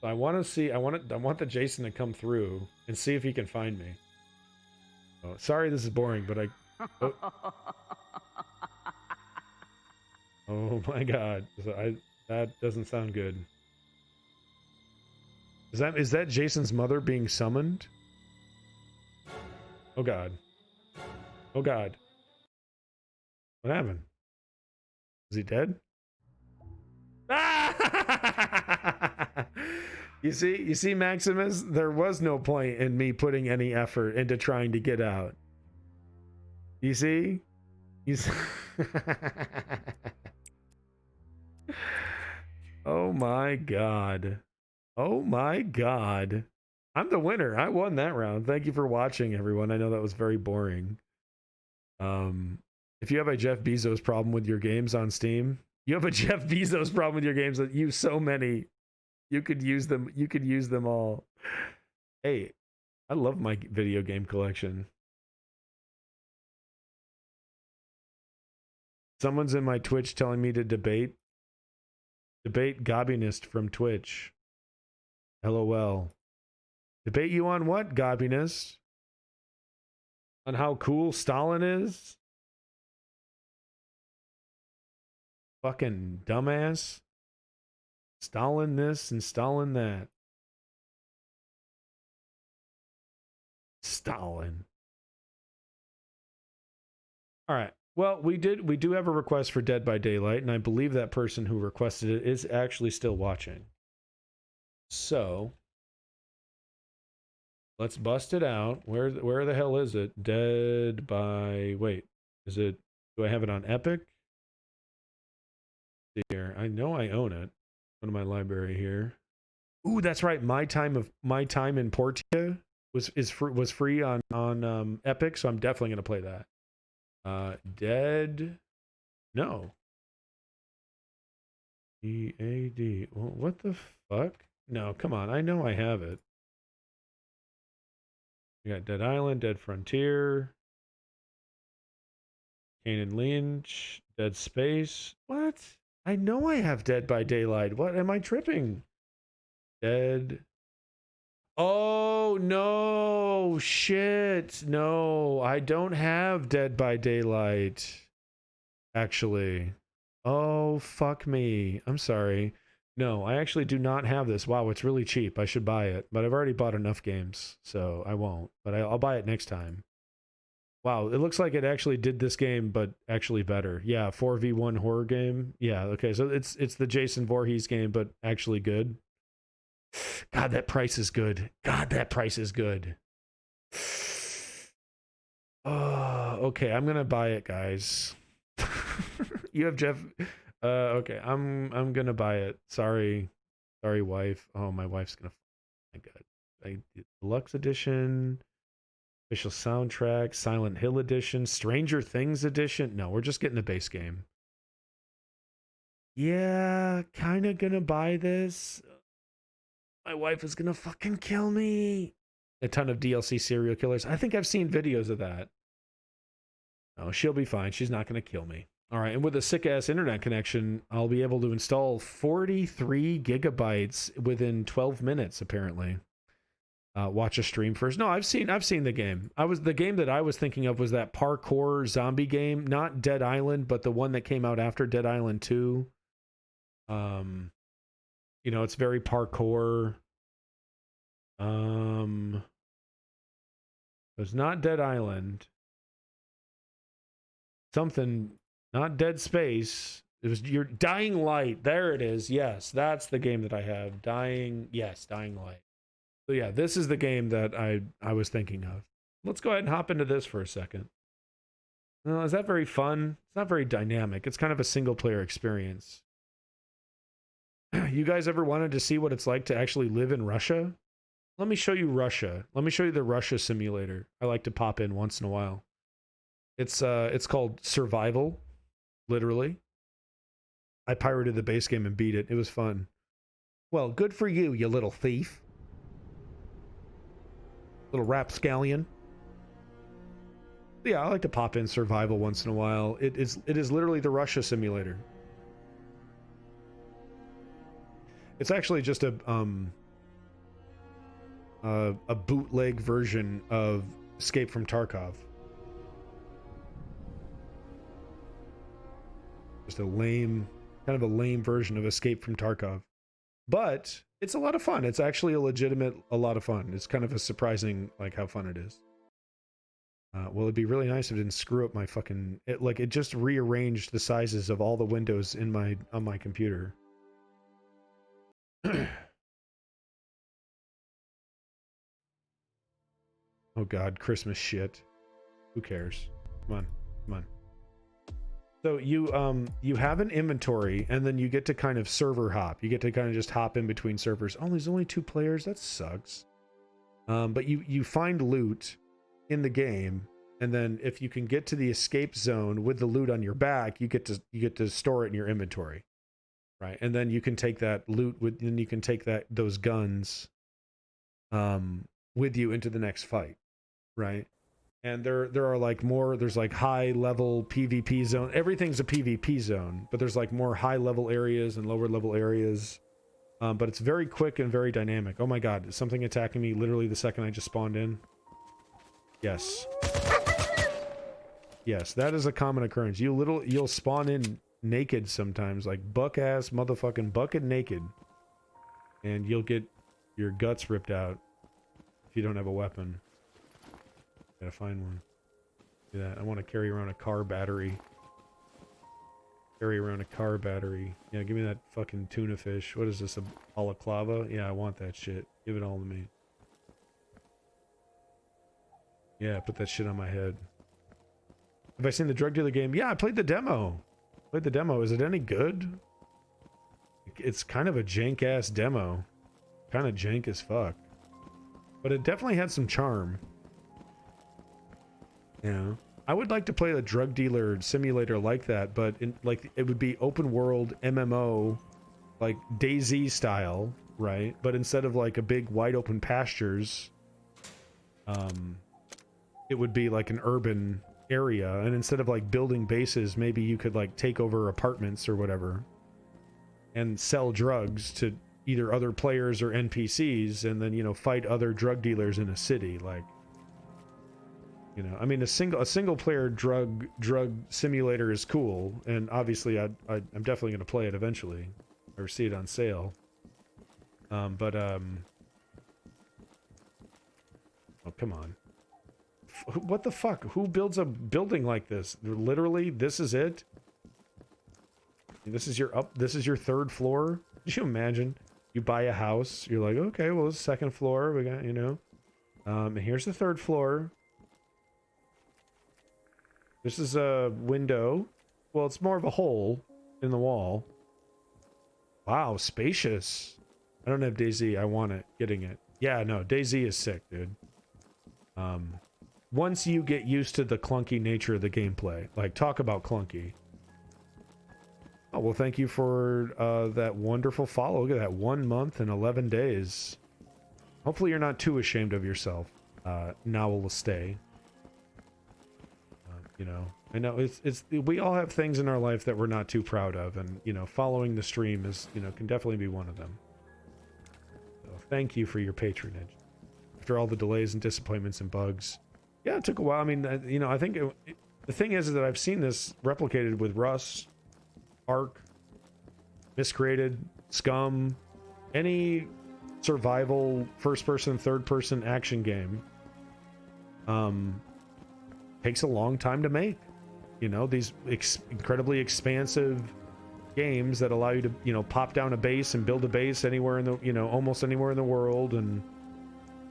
So I want to see, I want the Jason to come through and see if he can find me. Oh, sorry, this is boring, but oh my God, that doesn't sound good. Is that Jason's mother being summoned? Oh God. Oh God. What happened? Is he dead? You see, Maximus, there was no point in me putting any effort into trying to get out. You see? Oh my God. Oh my God. I'm the winner. I won that round. Thank you for watching, everyone. I know that was very boring. If you have a Jeff Bezos problem with your games on Steam, you have a Jeff Bezos problem with your games that use so many. You could use them. You could use them all. Hey, I love my video game collection. Someone's in my Twitch telling me to debate Gobbinist from Twitch. LOL. Debate you on what, Gobbinist? On how cool Stalin is? Fucking dumbass. Stalin this and Stalin that. Stalin. All right. Well, we do have a request for Dead by Daylight, and I believe that person who requested it is actually still watching. So, let's bust it out. Where the hell is it? Dead by... Wait. Is it... Do I have it on Epic? Here. I know I own it. Go to my library here. Ooh, that's right. My Time in Portia was free on Epic, so I'm definitely gonna play that. Dead. No. EAD. Well, what the fuck? No, come on. I know I have it. We got Dead Island, Dead Frontier, Kane and Lynch, Dead Space. What? I know I have Dead by Daylight. What am I tripping? Dead. Oh, no. Shit. No, I don't have Dead by Daylight. Actually. Oh, fuck me. I'm sorry. No, I actually do not have this. Wow, it's really cheap. I should buy it. But I've already bought enough games, so I won't. But I'll buy it next time. Wow, it looks like it actually did this game, but actually better. Yeah, 4v1 horror game. Yeah, okay, so it's the Jason Voorhees game, but actually good. God, that price is good. God, that price is good. Oh, okay, I'm gonna buy it, guys. You have Jeff. Okay, I'm gonna buy it. Sorry, wife. Oh, my wife's gonna. My God, Deluxe Edition. Official soundtrack, Silent Hill edition, Stranger Things edition. No, we're just getting the base game. Yeah, kind of gonna buy this. My wife is gonna fucking kill me. A ton of DLC serial killers. I think I've seen videos of that. No, she'll be fine. She's not gonna kill me. All right, and with a sick-ass internet connection, I'll be able to install 43 gigabytes within 12 minutes, apparently. Watch a stream first. No, I've seen the game. The game that I was thinking of was that parkour zombie game, not Dead Island, but the one that came out after Dead Island 2. You know, it's very parkour. It's not Dead Island. Something, not Dead Space. It was your Dying Light. There it is. Yes, that's the game that I have. Dying Light. So yeah, this is the game that I was thinking of. Let's go ahead and hop into this for a second. Is that very fun? It's not very dynamic. It's kind of a single player experience. You guys ever wanted to see what it's like to actually live in Russia? Let me show you Russia. Let me show you the Russia simulator. I like to pop in once in a while. It's called Survival, literally. I pirated the base game and beat it. It was fun. Well, good for you, you little thief. Little rapscallion. Yeah, I like to pop in survival once in a while. It is literally the Russia simulator. It's actually just a bootleg version of Escape from Tarkov. Just a lame, kind of a lame version of Escape from Tarkov. But it's a lot of fun. It's actually a lot of fun. It's kind of a surprising, like, how fun it is. Well, it'd be really nice if it didn't screw up my fucking... It just rearranged the sizes of all the windows on my computer. Oh god, Christmas shit. Who cares? Come on, come on. So you have an inventory, and then you get to kind of server hop. You get to kind of just hop in between servers. Oh, there's only 2 players? That sucks. But you find loot in the game, and then if you can get to the escape zone with the loot on your back, you get to store it in your inventory. Right, and then you can take that loot then you can take those guns with you into the next fight, right? And there are like there's like high level PvP zone. Everything's a PvP zone, but there's like more high level areas and lower level areas. But it's very quick and very dynamic. Oh my god, is something attacking me literally the second I just spawned in? Yes. Yes, that is a common occurrence. You'll spawn in naked sometimes, like buck-ass motherfucking bucket naked, and you'll get your guts ripped out if you don't have a weapon. Gotta find one. Do that. I want to carry around a car battery. Yeah, give me that fucking tuna fish. What is this, a balaclava? Yeah, I want that shit. Give it all to me. Yeah, put that shit on my head. Have I seen the drug dealer game? Yeah, I played the demo. Is it any good? It's kind of a jank ass demo. Kind of jank as fuck. But it definitely had some charm. Yeah. I would like to play a drug dealer simulator like that, but it would be open world MMO, like DayZ style, right? But instead of like a big wide open pastures, it would be like an urban area, and instead of like building bases, maybe you could like take over apartments or whatever and sell drugs to either other players or NPCs, and then, you know, fight other drug dealers in a city. Like, you know, I mean, a single player drug simulator is cool, and obviously I'm definitely going to play it eventually or see it on sale. Oh, come on. What the fuck? Who builds a building like this? Literally, this is it? This is your 3rd floor? Could you imagine? You buy a house, you're like, okay, well, it's 2nd floor, we got, you know. And here's the 3rd floor. This is a window. Well, it's more of a hole in the wall. Wow, spacious. I don't have DayZ. I want it. Getting it. Yeah, no, DayZ is sick, dude. Once you get used to the clunky nature of the gameplay, like, talk about clunky. Oh, well, thank you for that wonderful follow. Look at that, 1 month and 11 days. Hopefully you're not too ashamed of yourself. Now will stay. You know, I know we all have things in our life that we're not too proud of, and, you know, following the stream is, you know, can definitely be one of them. So thank you for your patronage. After all the delays and disappointments and bugs. Yeah, it took a while. I mean, you know, I think the thing is that I've seen this replicated with Rust, Ark, Miscreated, Scum, any survival first-person, third-person action game. Takes a long time to make. You know, these incredibly expansive games that allow you to, you know, pop down a base and build a base anywhere in the, you know, almost anywhere in the world, and,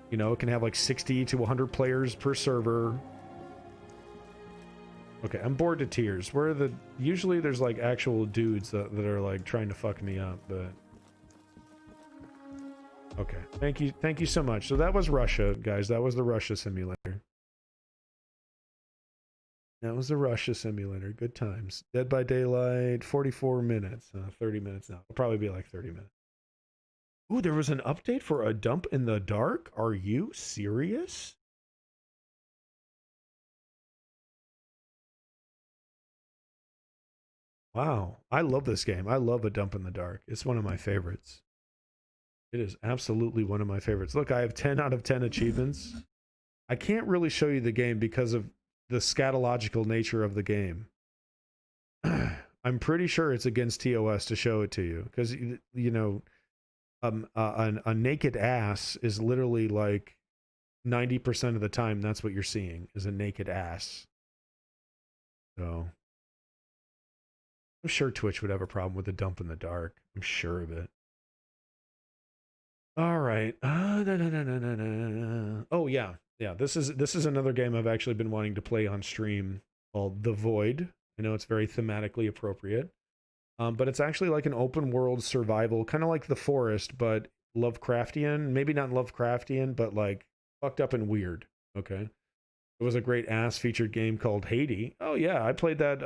you know, it can have like 60 to 100 players per server. Okay, I'm bored to tears. Usually there's like actual dudes that are like trying to fuck me up, but okay. Thank you so much. So that was Russia, guys. That was the Russia simulator. That was the Russia simulator. Good times. Dead by Daylight, 44 minutes. 30 minutes now. It'll probably be like 30 minutes. Ooh, there was an update for A Dump in the Dark? Are you serious? Wow. I love this game. I love A Dump in the Dark. It's one of my favorites. It is absolutely one of my favorites. Look, I have 10 out of 10 achievements. I can't really show you the game because of the scatological nature of the game. I'm pretty sure it's against TOS to show it to you because, you know, a naked ass is literally like 90% of the time that's what you're seeing is a naked ass. So I'm sure Twitch would have a problem with A Dump in the Dark. I'm sure of it. All right. Oh yeah. Yeah, this is another game I've actually been wanting to play on stream called The Void. I know it's very thematically appropriate. But it's actually like an open world survival, kind of like The Forest, but Lovecraftian. Maybe not Lovecraftian, but like fucked up and weird. Okay. It was a great ass featured game called Haiti. Oh yeah, I played that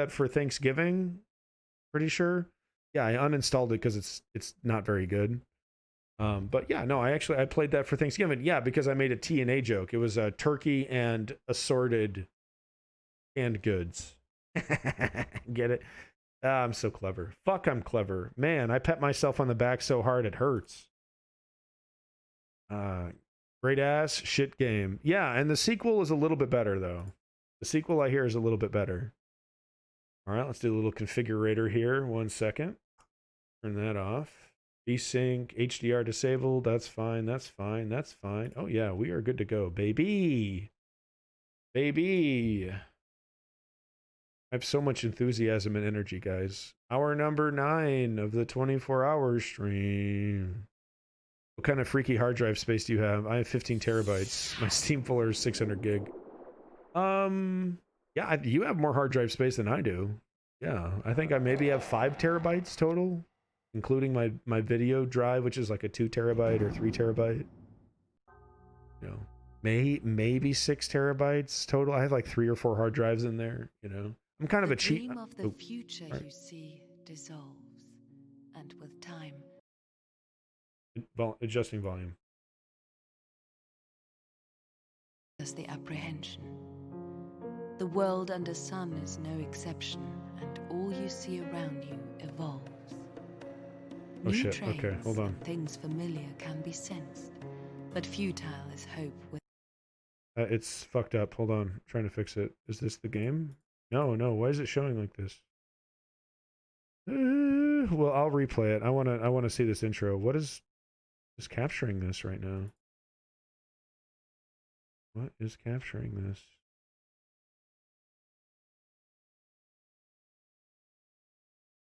for Thanksgiving, pretty sure. Yeah, I uninstalled it because it's not very good. But yeah, no, I played that for Thanksgiving. Yeah, because I made a TNA joke. It was a turkey and assorted canned goods. Get it? I'm so clever. Fuck, I'm clever. Man, I pat myself on the back so hard it hurts. Great ass shit game. Yeah, and the sequel is a little bit better though. The sequel I hear is a little bit better. All right, let's do a little configurator here. 1 second. Turn that off. Desync, HDR disabled. That's fine. That's fine. That's fine. Oh yeah, we are good to go, baby. Baby. I have so much enthusiasm and energy, guys. Hour number 9 of the 24-hour stream. What kind of freaky hard drive space do you have? I have 15 terabytes. My Steam folder is 600 gig. Yeah, you have more hard drive space than I do. Yeah, I think I maybe have 5 terabytes total, including my video drive, which is like a 2 terabyte or 3 terabyte. You know, maybe 6 terabytes total. I have like 3 or 4 hard drives in there. You know, I'm kind of a cheap. The dream of the future you see dissolves, and with time, Adjusting volume. there's the apprehension. The world under sun is no exception, and all you see around you evolves. Oh New shit, trains okay, hold on. and things familiar can be sensed, but futile is hope with It's fucked up. Hold on, I'm trying to fix it. Is this the game? No. Why is it showing like this? Well, I'll replay it. I wanna see this intro. What is capturing this right now? What is capturing this?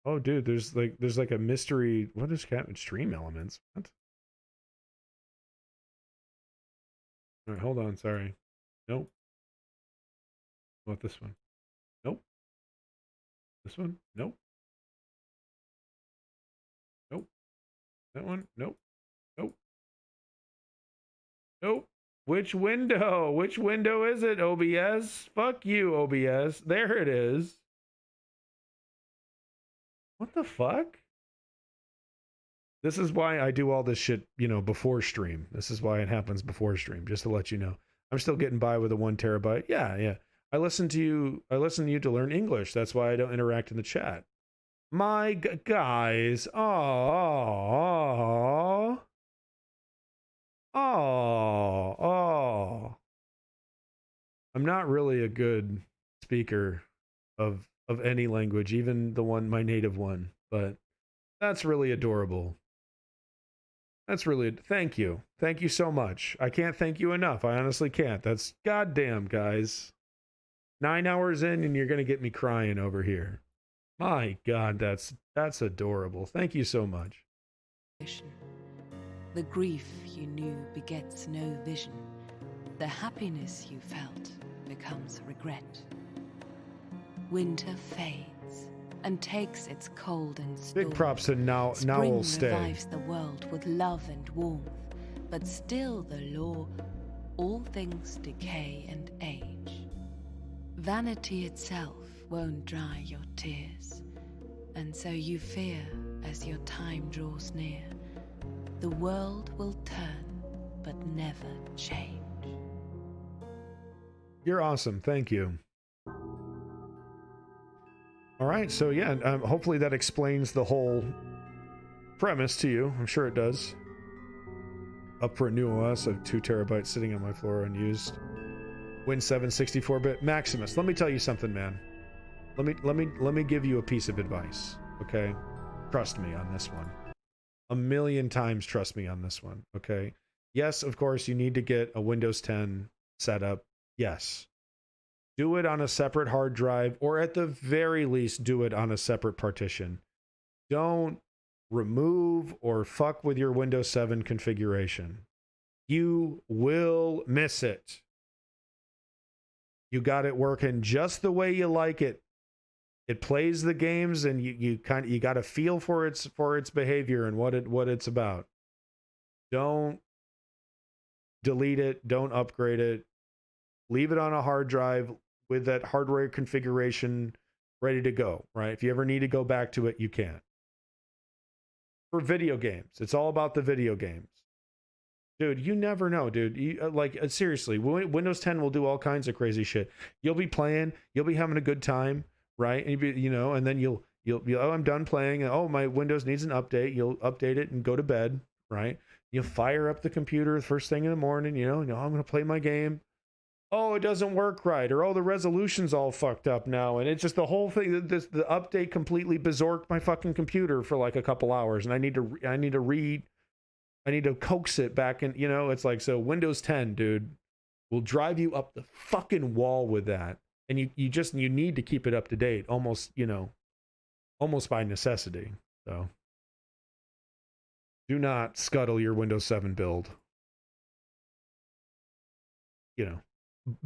Oh, dude, there's like a mystery. What is stream elements? What? All right, hold on. Sorry. Nope. What this one? Nope. This one? Nope. Nope. That one? Nope. Nope. Nope. Which window? Which window is it, OBS? Fuck you, OBS. There it is. What the fuck? This is why I do all this shit, you know, before stream. This is why it happens before stream, just to let you know. I'm still getting by with a 1 terabyte. Yeah. I listen to you to learn English. That's why I don't interact in the chat. My guys. Oh. I'm not really a good speaker of any language, even the one, my native one, but that's really adorable. That's really, thank you. Thank you so much. I can't thank you enough. I honestly can't. That's goddamn, guys. 9 hours in and you're going to get me crying over here. My God, that's adorable. Thank you so much. the grief you knew begets no vision. The happiness you felt becomes regret. Winter fades and takes its cold and storm. Big props to now will stay. Spring revives the world with love and warmth, but still the law, all things decay and age. Vanity itself won't dry your tears, and so you fear as your time draws near. The world will turn, but never change. You're awesome. Thank you. All right, so yeah, hopefully that explains the whole premise to you. I'm sure it does. Up for a new OS of 2 terabytes sitting on my floor unused. Win 7 64-bit Maximus. Let me tell you something, man. Let me give you a piece of advice, okay? Trust me on this one. A million times trust me on this one, okay? Yes, of course, you need to get a Windows 10 setup. Yes. Do it on a separate hard drive, or at the very least, do it on a separate partition. Don't remove or fuck with your Windows 7 configuration. You will miss it. You got it working just the way you like it. It plays the games, and you got a feel for its behavior and what it's about. Don't delete it. Don't upgrade it. Leave it on a hard drive with that hardware configuration ready to go, right? If you ever need to go back to it, you can. For video games, it's all about the video games. Dude, you never know, dude. Seriously, Windows 10 will do all kinds of crazy shit. You'll be playing, you'll be having a good time, right? And and then you'll oh, I'm done playing. Oh, my Windows needs an update. You'll update it and go to bed, right? You'll fire up the computer first thing in the morning, I'm going to play my game. Oh, it doesn't work right, or oh, the resolution's all fucked up now, and it's just the whole thing. The update completely berserked my fucking computer for like a couple hours, and I need to coax it back in. It's like, so Windows 10, dude, will drive you up the fucking wall with that, and you need to keep it up to date, almost by necessity. So do not scuttle your Windows 7 build.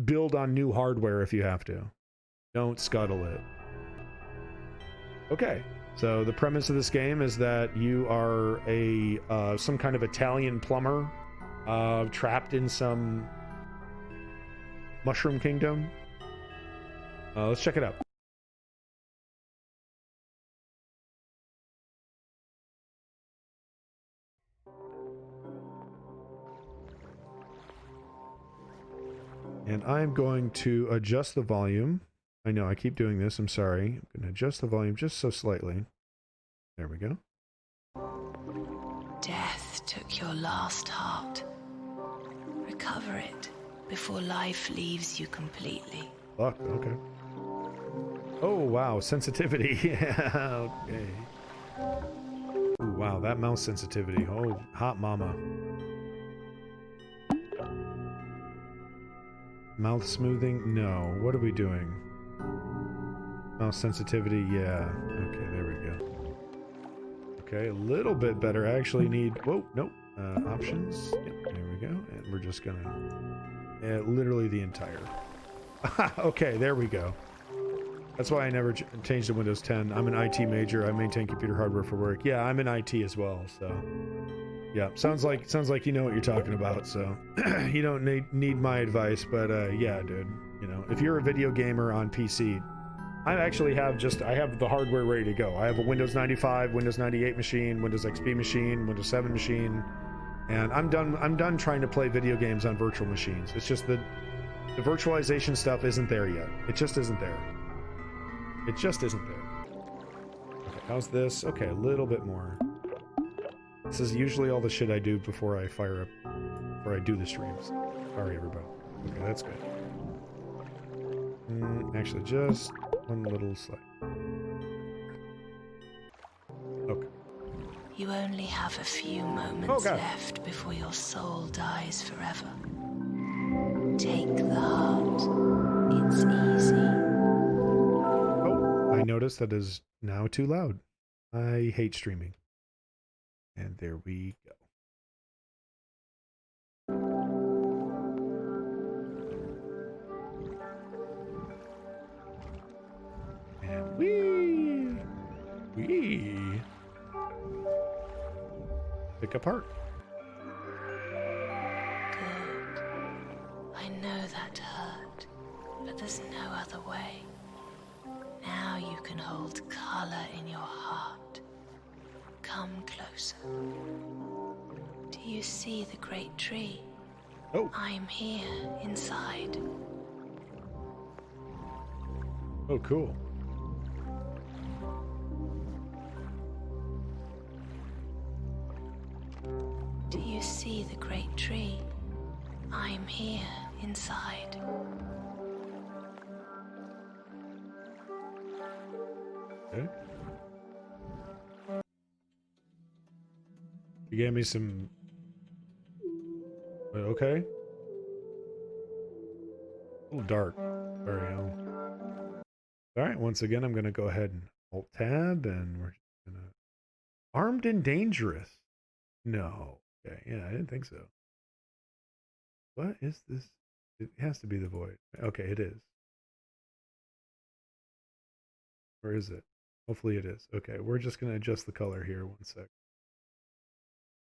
Build on new hardware if you have to. Don't scuttle it. Okay, so the premise of this game is that you are some kind of Italian plumber trapped in some mushroom kingdom. Let's check it out. And I'm going to adjust the volume. I know I keep doing this. I'm sorry. I'm going to adjust the volume just so slightly. There we go. Death took your last heart. Recover it before life leaves you completely. Fuck, okay. Oh, wow. Sensitivity. Yeah, okay. Ooh, wow. That mouse sensitivity. Oh, hot mama. Mouth smoothing? No. What are we doing? Mouse sensitivity? Yeah. Okay, there we go. Okay, a little bit better. I actually need... Whoa, nope. Options. Yep, there we go. And we're just gonna... literally the entire... Okay, there we go. That's why I never changed to Windows 10. I'm an IT major. I maintain computer hardware for work. Yeah, I'm in IT as well, so... Yeah, sounds like you know what you're talking about, so you don't need my advice, but yeah, dude, if you're a video gamer on PC, I have the hardware ready to go. I have a Windows 95, Windows 98 machine, Windows XP machine, Windows 7 machine, and I'm done trying to play video games on virtual machines. It's just that the virtualization stuff isn't there yet. It just isn't there. It just isn't there. Okay, how's this? Okay, a little bit more. This is usually all the shit I do before I do the streams. Sorry, everybody. Okay, that's good. Actually, just one little slide. Okay. You only have a few moments left before your soul dies forever. Take the heart. It's easy. Oh, I noticed that is now too loud. I hate streaming. And there we go. And we pick apart. Good. I know that hurt, but there's no other way. Now you can hold color in your heart. Come closer. Do you see the great tree? Oh. I'm here inside. Oh, cool. you see the great tree? I'm here inside. Okay. You gave me some... Okay. A little dark. Very Alright, once again, I'm going to go ahead and Alt-Tab, and we're going to... Armed and Dangerous. No. Okay, yeah, I didn't think so. What is this? It has to be the Void. Okay, it is. Or is it? Hopefully it is. Okay, we're just going to adjust the color here. 1 sec.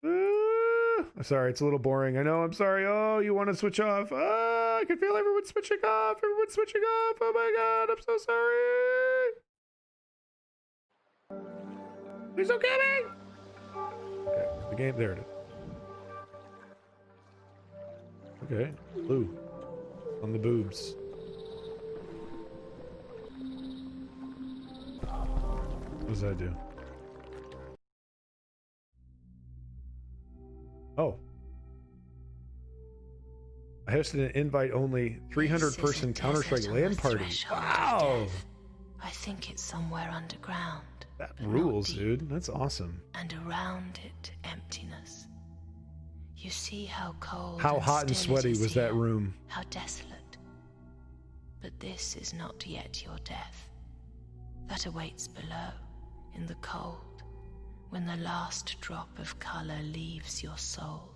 I'm sorry, it's a little boring. I know, I'm sorry. Oh, you want to switch off. Oh, I can feel everyone switching off. Everyone's switching off. Oh my god, I'm so sorry. Please don't kill me. Okay, the game. There it is. Okay, blue. On the boobs. What does that do? Oh. I hosted an invite-only 300-person Counter-Strike LAN party. Wow! I think it's somewhere underground. That rules, dude. That's awesome. And around it, emptiness. You see how cold How hot and sweaty was that room? How desolate. But this is not yet your death. That awaits below, in the cold. When the last drop of color leaves your soul.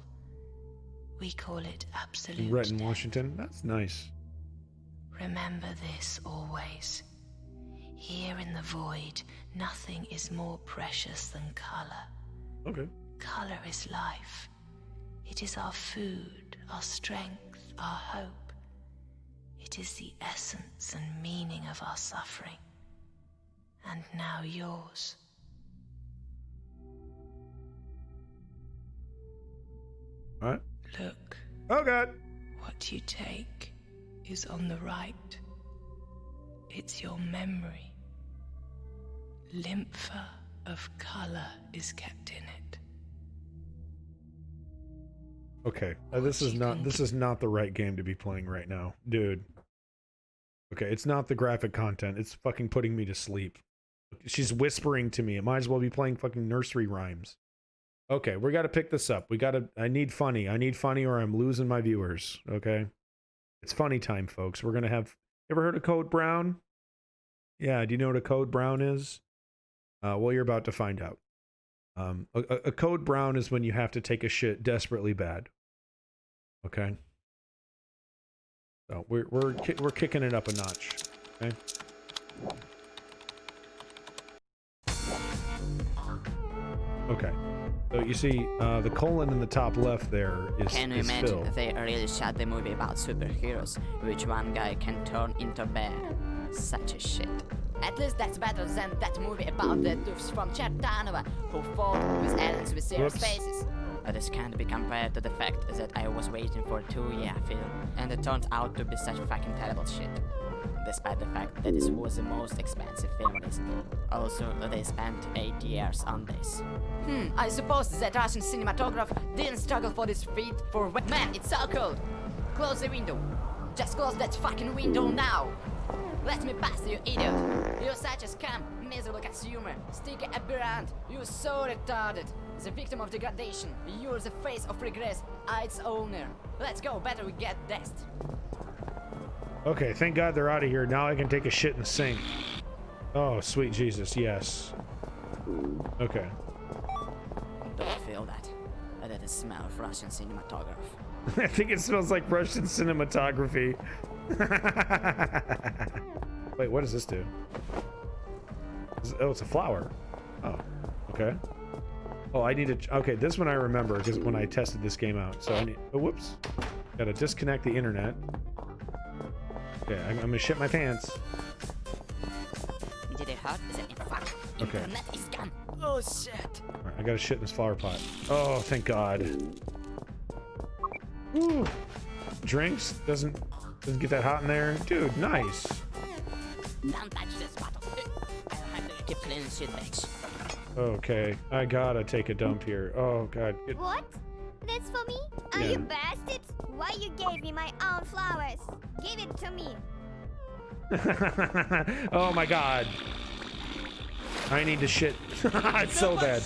We call it absolute Right in death. Washington? That's nice. Remember this always. Here in the void, nothing is more precious than color. Okay. Color is life. It is our food, our strength, our hope. It is the essence and meaning of our suffering. And now yours. What? Look. Oh god. What you take is on the right. It's your memory. Lympha of color is kept in it. Okay. This is not the right game to be playing right now, dude. Okay, it's not the graphic content. It's fucking putting me to sleep. She's whispering to me. It might as well be playing fucking nursery rhymes. Okay, we got to pick this up. I need funny. I need funny or I'm losing my viewers. Okay. It's funny time, folks. We're going to have, ever heard of Code Brown? Yeah. Do you know what a Code Brown is? Well, you're about to find out. A Code Brown is when you have to take a shit desperately bad. Okay. So we're kicking it up a notch. Okay. Okay. So you see, the colon in the top left there is Can you is imagine Phil. that they really shot the movie about superheroes, which one guy can turn into bear? Such a shit. At least that's better than that movie about the dudes from Chertanova who fought with aliens with serious faces. But this can't be compared to the fact that I was waiting for a 2-year film, and it turned out to be such fucking terrible shit. Despite the fact that this was the most expensive film recently. Also, they spent 8 years on this. I suppose that Russian cinematograph didn't struggle for this feat for... Man, it's so cold! Close the window. Just close that fucking window now! Let me pass, you idiot! You're such a scam, miserable consumer, sticky aberrant, you're so retarded. The victim of degradation, you're the face of regress, its owner. Let's go, better we get dust. Okay, thank God they're out of here. Now I can take a shit in the sink. Oh, sweet Jesus, yes. Okay. Don't feel that. That is the smell of Russian cinematography. I think it smells like Russian cinematography. Wait, what does this do? Oh, it's a flower. Oh, okay. Oh, I need to... Okay, this one I remember because when I tested this game out. So I need... Oh, whoops. Gotta disconnect the internet. Okay, I'm gonna shit my pants. Did it hurt? Is it fuck? Okay. Internet is gone. Oh shit. Alright, I gotta shit in this flower pot. Oh, thank God. Ooh. Drinks? Doesn't get that hot in there. Dude, nice. Don't touch this bottle. I'll have to keep cleaning shit bags. Okay, I gotta take a dump here. Oh God. What? That's me? Are you bastard? Why you gave me my own flowers? Give it to me. Oh my god. I need to shit. It's so bad.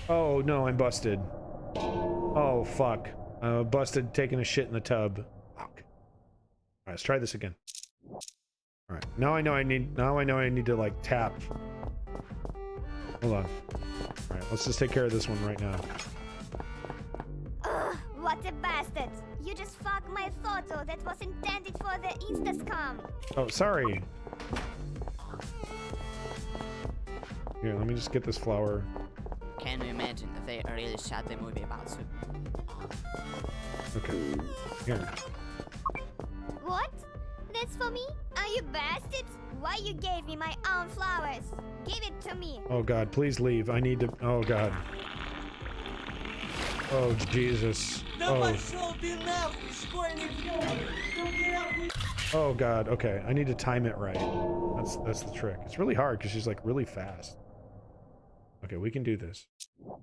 Oh no, I'm busted. Oh fuck. Busted taking a shit in the tub. Fuck. Alright, let's try this again. Alright. Now I know I need to like tap. Hold on. Alright, let's just take care of this one right now. Ugh, what a bastard. You just fucked my photo that was intended for the Instascam. Oh, sorry. Here, let me just get this flower. Can you imagine if they really shot the movie about soup? Okay. Here. What? That's for me? Are you bastard? Why you gave me my own flowers? Give it to me. Oh god, please leave. I need to. Oh god. Oh Jesus. Oh. Oh god. Okay, I need to time it right. That's the trick. It's really hard because she's like really fast. Okay, we can do this. All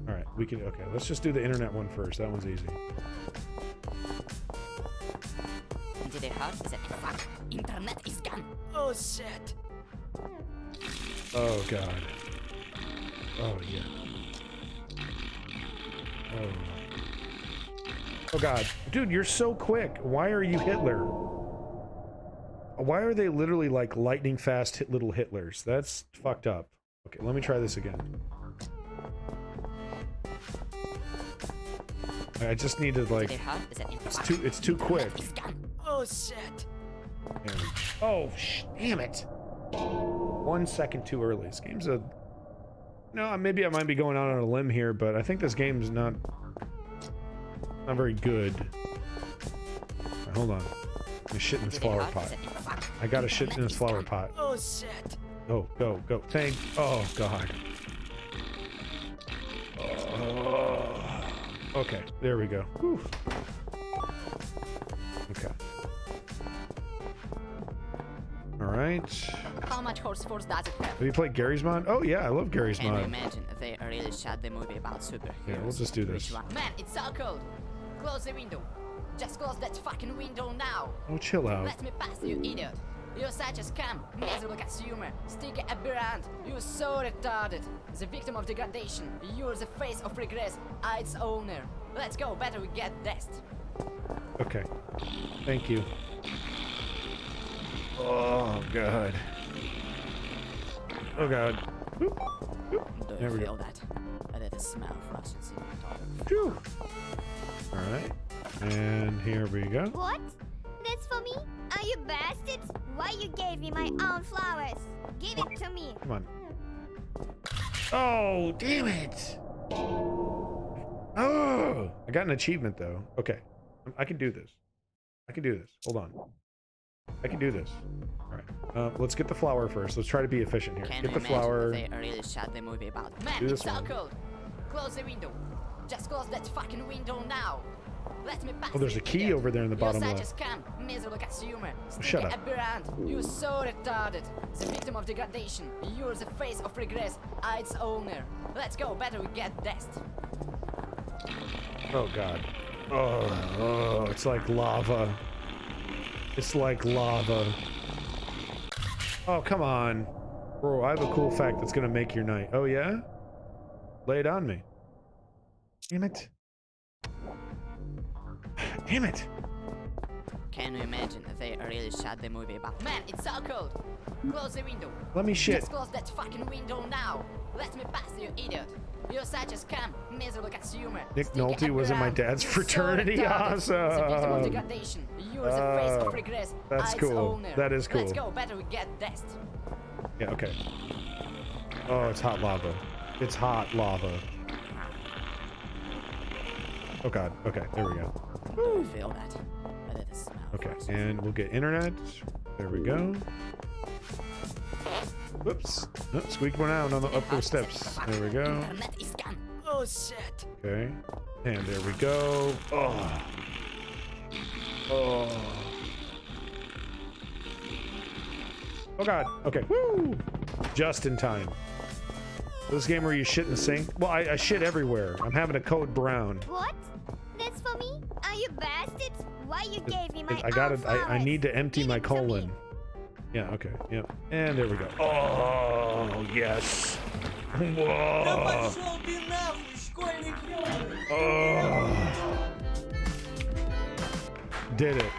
right, we can. Okay, let's just do the internet one first. That one's easy. Did it hurt? Is it fuck? Internet is gone. Oh shit. Oh god. Oh yeah. Oh. Oh god. Dude, you're so quick. Why are you Hitler? Why are they literally like lightning fast little Hitlers? That's fucked up. Okay, let me try this again. I just need to like. It's too quick. Oh shit. Oh damn it! 1 second too early. This game's a. No, maybe I might be going out on a limb here, but I think this game's not very good. Right, hold on. Let me shit in this flower pot. I gotta shit in this flower pot. Oh shit. Go, go, go. Thank. Oh god. Oh. Okay, there we go. Whew. Okay. All right. How much horse force does it have? Have you played Gary's Mod? Oh yeah, I love Gary's Can you Mod. imagine if they really shot the movie about superheroes? Yeah, we'll just do this. Man, it's so cold. Close the window. Just close that fucking window now. Oh, chill out. Let me pass, you idiot. You're such a scam, miserable consumer, sticky aberrant. You're so retarded. The victim of degradation. You're the face of regress, its owner. Let's go, better we get dest. Okay. Thank you. Oh god. Oh god. Boop. Boop. Do There you we feel go. that? I did a smell of Russian cinematography. Phew. All right. And here we go. What? That's for me? Are you bastard? Why you gave me my own flowers? Give it to me. Come on. Oh, damn it. Oh, I got an achievement though. Okay. I can do this. I can do this. Hold on. I can do this. All right. Let's get the flower first. Let's try to be efficient here. Can Get you the imagine flower. if they really shot the movie about? Man, Do it's this so one. cold. Close the window. Just close that fucking window now. Let me pass. Oh, there's you a key idiot. over there in the bottom You're left. such a scam, miserable consumer, Shut up. aberrant. You're so retarded. The victim of degradation. You're the face of regress, its owner. Let's go, better we get dest. Oh god. Oh, it's like lava. It's like lava. Oh, come on. Bro, I have a cool fact that's gonna make your night. Oh yeah? Lay it on me. Damn it. Damn it. Can you imagine if they really shot the movie about? Man, it's so cold. Close the window. Let me shit. Just close that fucking window now. Let me pass, you idiot. You're such a scam, miserable consumer. Nick Nolte was in my dad's fraternity. Awesome. The victim of degradation. You're the face of regress. That's its cool. Owner. That is cool. Let's go, better we get dest. Yeah, okay. Oh, it's hot lava. It's hot lava. Oh god. Okay, there we go. Do you feel that? I did a smell. Okay, and we'll get internet. There we go. Whoops. Oh, squeaked one out on the up those steps. There we go. Internet is gone. Oh shit. Okay. And there we go. Oh. Oh. Oh god. Okay. Woo! Just in time. This game where you shit in the sink? Well, I shit everywhere. I'm having a code brown. What? That's for me? Are you bastards? Why you gave me my I need to empty my colon. Yeah, okay, yep. And there we go. Oh, yes. Whoa. Oh. Did it.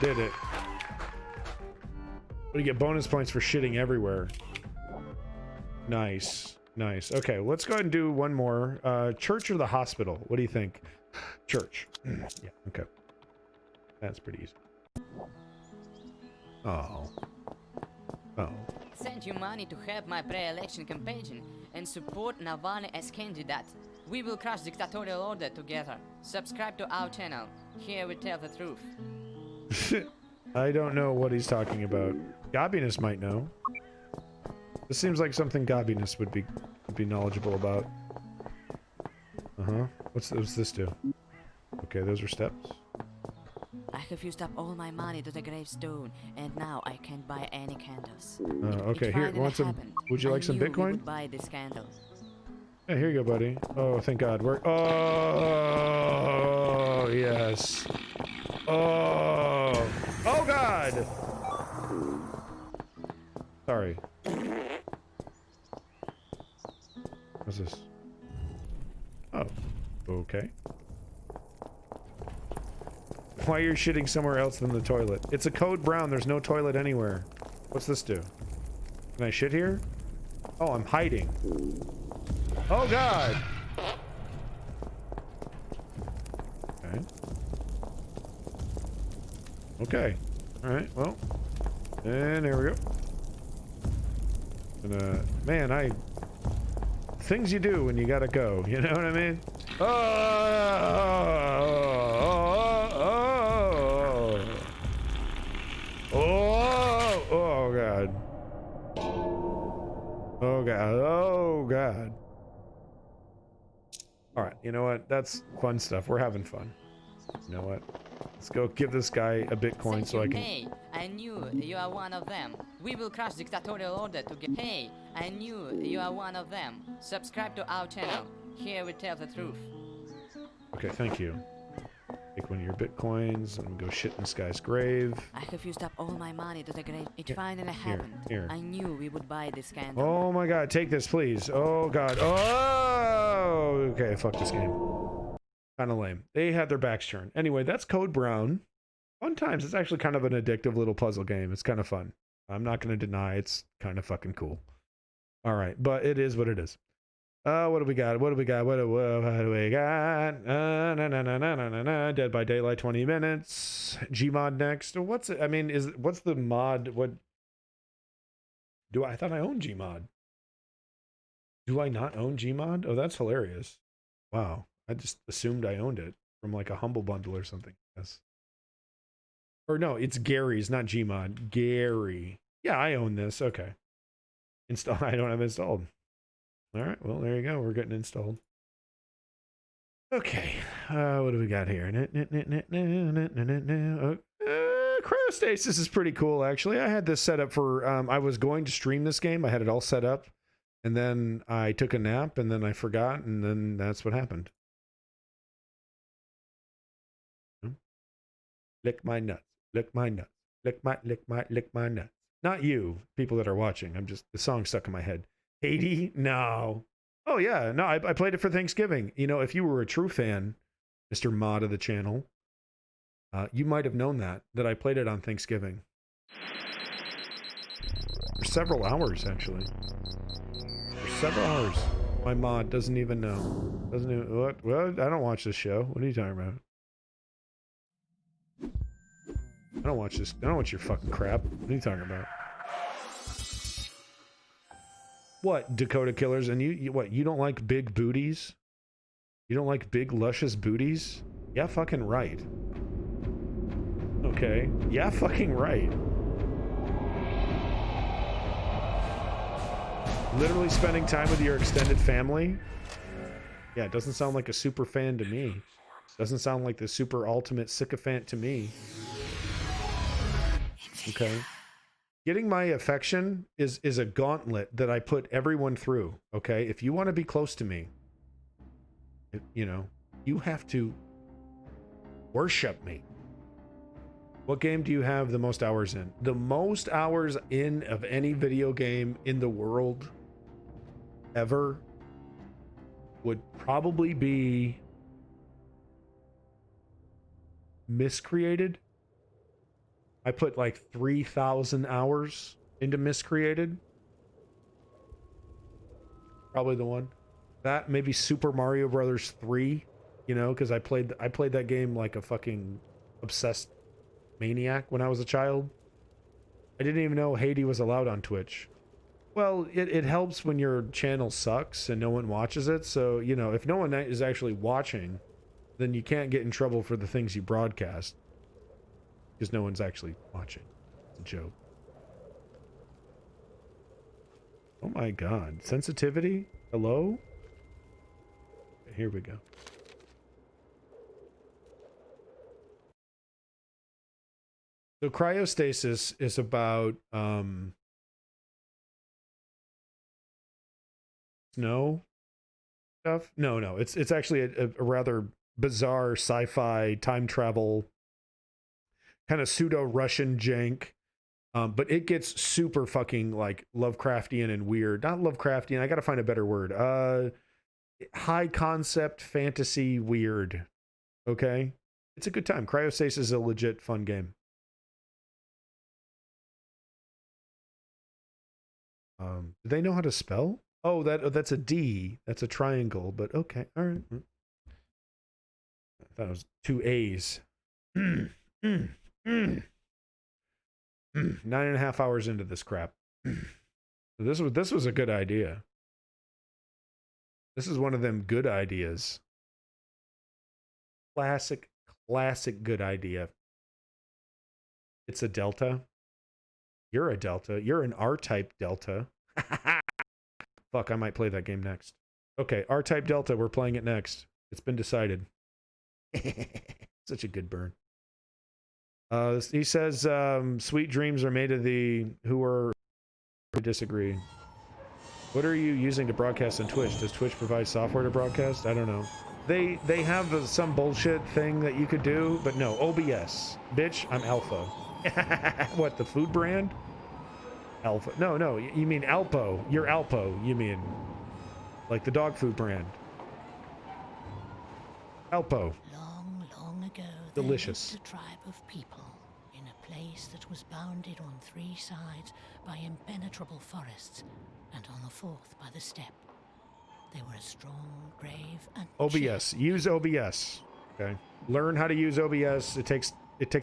Did it. We get bonus points for shitting everywhere. Nice. Nice. Okay, let's go ahead and do one more. Church or the hospital? What do you think? Church. Yeah, okay. That's pretty easy. Oh. Oh. Send you money to help my pre-election campaign and support Navalny as candidate. We will crush dictatorial order together. Subscribe to our channel. Here we tell the truth. I don't know what he's talking about. Gobbiness might know. This seems like something Gobbiness would be knowledgeable about. Uh-huh. What's this do? Okay, those are steps. I have used up all my money to the gravestone, and now I can't buy any candles. Okay, here, want some? Would you like some Bitcoin? Would buy this candle. Yeah, here you go, buddy. Oh, thank God. Oh, yes. Oh. Oh, God. Sorry. What's this? Oh. Okay. Why you're shitting somewhere else than the toilet? It's a code brown. There's no toilet anywhere. What's this do? Can I shit here? Oh, I'm hiding. Oh, God. Okay. Okay. All right. Well. And there we go. And, man, things you do when you gotta go. You know what I mean? Oh, God. Oh, God. Oh, God. All right. You know what? That's fun stuff. We're having fun. You know what? Let's go give this guy a Bitcoin so I can... Hey, I knew you are one of them. We will crush dictatorial order to get... Hey, I knew you are one of them. Subscribe to our channel. Here we tell the truth. Okay, thank you. Take one of your Bitcoins and go shit in this guy's grave. I have used up all my money to the grave. It finally happened. Here. I knew we would buy this candle. Oh my God, take this, please. Oh, God. Oh! Okay, fuck this game. Kind of lame. They had their backs turned. Anyway, that's Code Brown. Fun times. It's actually kind of an addictive little puzzle game. It's kind of fun. I'm not going to deny it's kind of fucking cool. All right, but it is what it is. What do we got? What do we got? What do we got? Dead by Daylight 20 minutes. Gmod next. What's it? I mean, what's the mod? What do I thought I owned Gmod? Do I not own Gmod? Oh, that's hilarious. Wow. I just assumed I owned it from like a Humble Bundle or something. Yes. Or no, it's Gary's, not Gmod. Gary. Yeah, I own this. Okay. Install. I don't have it installed. All right. Well, there you go. We're getting installed. Okay. What do we got here? Cryostasis is pretty cool, actually. I had this set up for. I was going to stream this game. I had it all set up, and then I took a nap, and then I forgot, and then that's what happened. Lick my nuts. Lick my nuts. Lick my nuts. Not you, people that are watching. The song stuck in my head. Haiti? No. Oh, yeah. No, I played it for Thanksgiving. You know, if you were a true fan, Mr. Mod of the channel, you might have known that I played it on Thanksgiving. For several hours, actually. For several hours. My mod doesn't even know. Doesn't even, what? Well, I don't watch this show. What are you talking about? I don't watch this. I don't watch your fucking crap. What are you talking about? What, Dakota Killers? And you what? You don't like big booties? You don't like big, luscious booties? Yeah, fucking right. Okay. Yeah, fucking right. Literally spending time with your extended family? Yeah, it doesn't sound like a super fan to me. Doesn't sound like the super ultimate sycophant to me. Okay. Getting my affection is a gauntlet that I put everyone through. Okay, if you want to be close to me, you know, you have to worship me. What game do you have the most hours in? The most hours in of any video game in the world ever would probably be Miscreated. I put like 3,000 hours into Miscreated. Probably the one. That, maybe Super Mario Brothers 3, you know, because I played that game like a fucking obsessed maniac when I was a child. I didn't even know Haiti was allowed on Twitch. Well, it helps when your channel sucks and no one watches it. So, you know, if no one is actually watching, then you can't get in trouble for the things you broadcast. Because no one's actually watching. It's a joke. Oh my god. Sensitivity? Hello? Here we go. So cryostasis is about snow stuff. No, it's actually a rather bizarre sci-fi time travel kind of pseudo Russian jank. But it gets super fucking like Lovecraftian and weird. Not Lovecraftian, I gotta find a better word. High concept fantasy weird. Okay? It's a good time. Cryostasis is a legit fun game. Do they know how to spell? Oh, that's a D. That's a triangle, but okay. All right. I thought it was 2 A's. 9.5 hours into this crap. This was a good idea. This is one of them good ideas. Classic good idea. It's a delta. You're a delta. You're an R-type delta. Fuck, I might play that game next. Okay, R-type delta, we're playing it next. It's been decided. Such a good burn. He says, sweet dreams are made of the who are... I disagree. What are you using to broadcast on Twitch? Does Twitch provide software to broadcast? I don't know. They have some bullshit thing that you could do, but no, OBS. Bitch, I'm Alpha. What, the food brand? Alpha. No, you mean Alpo. You're Alpo, you mean. Like the dog food brand. Alpo. Long ago, delicious. There lived a tribe of people in a place that was bounded on 3 sides by impenetrable forests, and on the 4th by the steppe. They were strong, brave, and OBS. Use OBS. Okay. Learn how to use OBS. It takes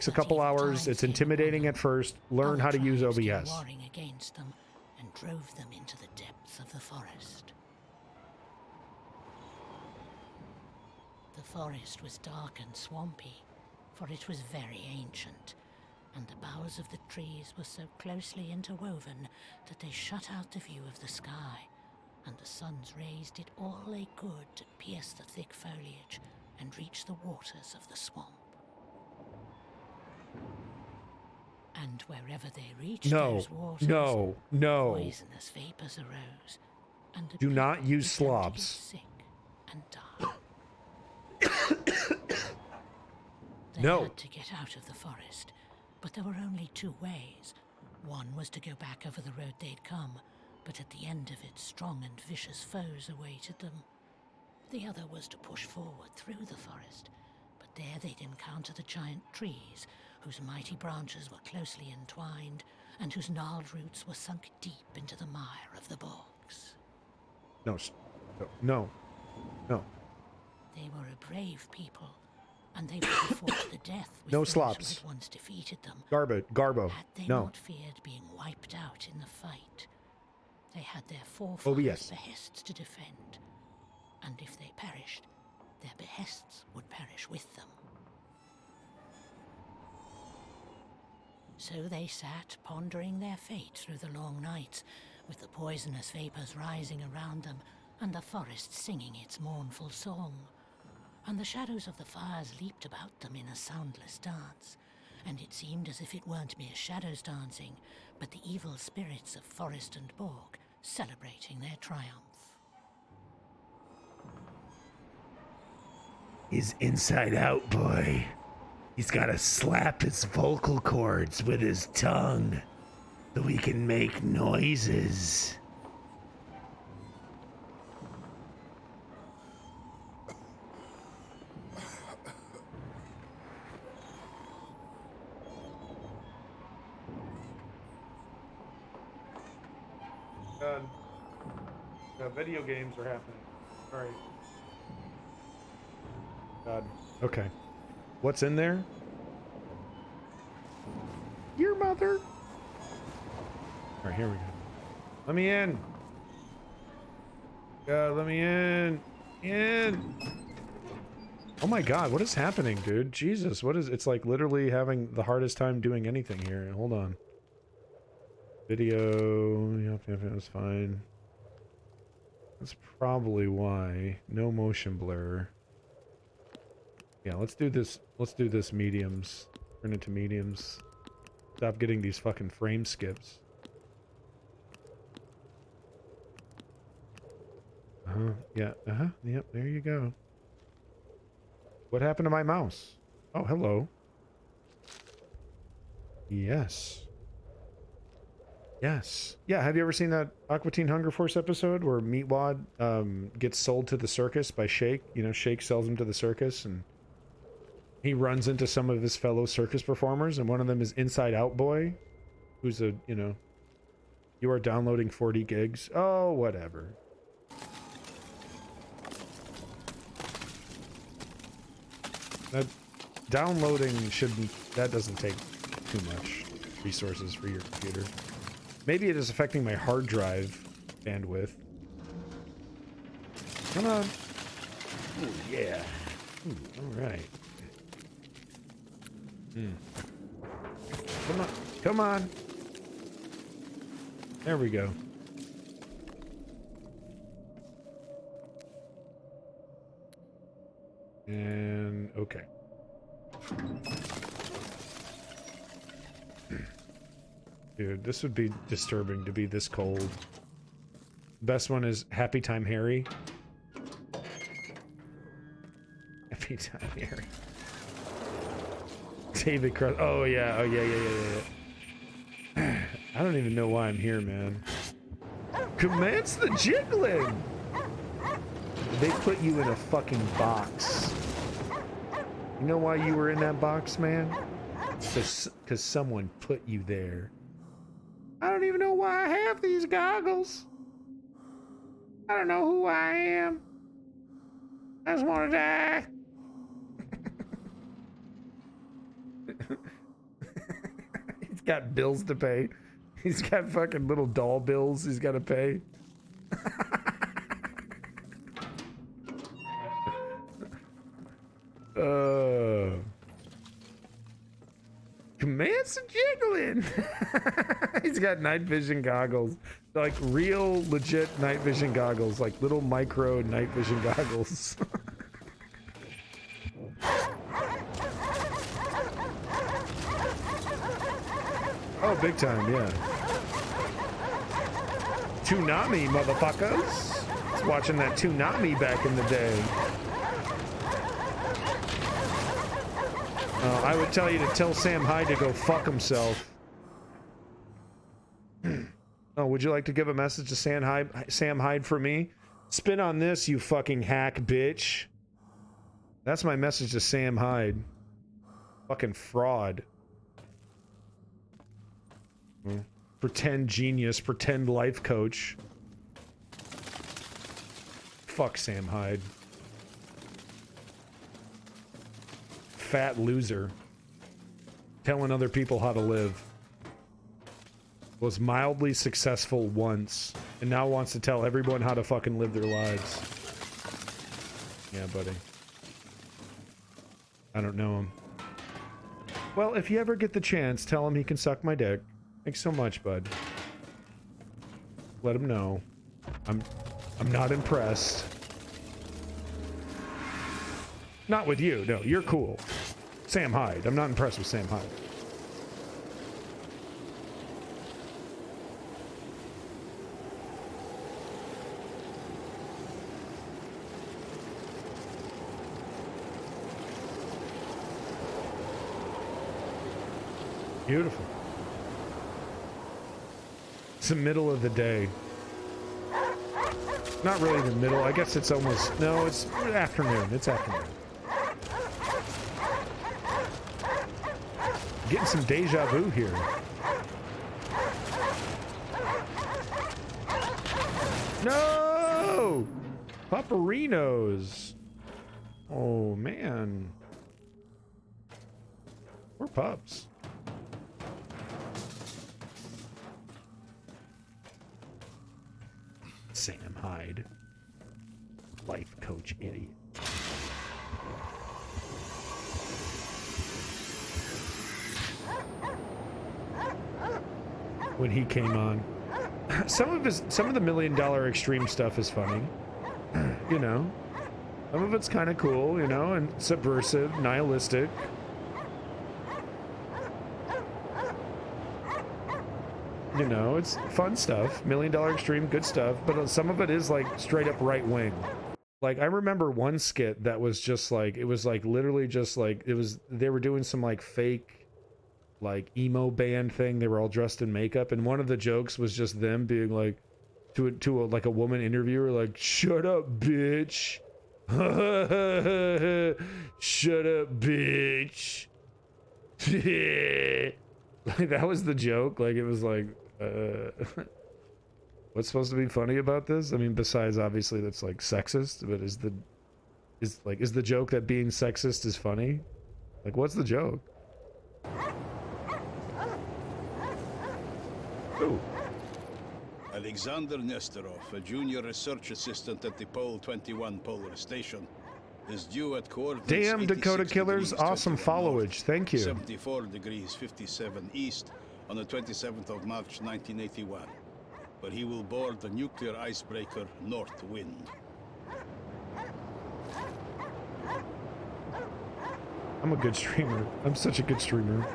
a couple hours. It's intimidating at first. Learn how to use OBS. Warring against them and drove them into the depths of the forest. The forest was dark and swampy, for it was very ancient, and the boughs of the trees were so closely interwoven that they shut out the view of the sky, and the sun's rays did all they could to pierce the thick foliage and reach the waters of the swamp. And wherever they reached those waters, poisonous vapors arose, and the do not use began to get slobs. sick and die. They No. had to get out of the forest, but there were only 2 ways. One was to go back over the road they'd come, but at the end of it, strong and vicious foes awaited them. The other was to push forward through the forest, but there they'd encounter the giant trees, whose mighty branches were closely entwined, and whose gnarled roots were sunk deep into the mire of the bogs. No. They were a brave people, and they would have fought to the death with No those slobs. who had once defeated them. Garbo. Had they No. not feared being wiped out in the fight, they had their yes. forefathers' behests to defend, and if they perished, their behests would perish with them. So they sat, pondering their fate through the long nights, with the poisonous vapors rising around them, and the forest singing its mournful song. And the shadows of the fires leaped about them in a soundless dance, and it seemed as if it weren't mere shadows dancing, but the evil spirits of forest and bog celebrating their triumph. He's inside out, boy. He's gotta slap his vocal cords with his tongue so he can make noises. Video games are happening. All right. God. Okay. What's in there? Your mother. All right, here we go. Let me in. God, let me in. In. Oh my God, what is happening, dude? Jesus, what is? It's like literally having the hardest time doing anything here. Hold on. Video. Yep, that's fine. That's probably why. No motion blur. Yeah, let's do this. Let's do this mediums. Turn it to mediums. Stop getting these fucking frame skips. Yeah, yep, there you go. What happened to my mouse? Oh, hello. Yes. Yes. Yeah, have you ever seen that Aqua Teen Hunger Force episode where Meatwad gets sold to the circus by Shake? You know, Shake sells him to the circus and he runs into some of his fellow circus performers and one of them is Inside Out Boy, who's a, you know, you are downloading 40 gigs. Oh, whatever. That downloading shouldn't, that doesn't take too much resources for your computer. Maybe it is affecting my hard drive bandwidth. Come on. Ooh, yeah. Ooh, all right. Come on. Come on. There we go. And okay. Dude, this would be disturbing to be this cold. Best one is Happy Time Harry. Happy Time Harry. David Cross. Oh yeah, yeah. I don't even know why I'm here, man. Commence the jiggling! They put you in a fucking box. You know why you were in that box, man? Because someone put you there. I don't even know why I have these goggles. I don't know who I am. I just want to die. He's got bills to pay. He's got fucking little doll bills he's got to pay. Command's jiggling. He's got night vision goggles, like real legit night vision goggles, like little micro night vision goggles. Oh, big time, yeah. Toonami, motherfuckers. I was watching that Toonami back in the day. I would tell you to tell Sam Hyde to go fuck himself. Oh, would you like to give a message to Sam Hyde for me? Spin on this, you fucking hack bitch. That's my message to Sam Hyde. Fucking fraud. Pretend genius, pretend life coach. Fuck Sam Hyde. Fat loser. Telling other people how to live. Was mildly successful once, and now wants to tell everyone how to fucking live their lives. Yeah, buddy. I don't know him. Well, if you ever get the chance, tell him he can suck my dick. Thanks so much, bud. Let him know. I'm not impressed. Not with you. No, you're cool. Sam Hyde. I'm not impressed with Sam Hyde. Beautiful. It's the middle of the day. Not really the middle. I guess it's almost... No, it's afternoon. It's afternoon. Getting some deja vu here. No! Pupperinos. Oh, man. We're pups. Sam Hyde. Life coach idiot. When he came on. Some of the $1 Million Extreme stuff is funny. You know. Some of it's kind of cool, you know, and subversive, nihilistic. You know, it's fun stuff. $1 Million Extreme, good stuff. But some of it is like straight up right wing. Like, I remember one skit that was just like, it was like literally just like, it was, they were doing some like fake, like emo band thing. They were all dressed in makeup. And one of the jokes was just them being like, to like a woman interviewer, like, shut up, bitch. Shut up, bitch. Like, that was the joke. Like, it was like, what's supposed to be funny about this? I mean, besides obviously that's like sexist, but is the joke that being sexist is funny? Like, what's the joke? Ooh. Alexander Nesterov, a junior research assistant at the Pole 21 Polar Station, is due at coordinates. Damn, Dakota Killers, awesome followage. Thank you. 74 degrees 57 east on the 27th of March 1981, where he will board the nuclear icebreaker North Wind. I'm a good streamer. I'm such a good streamer.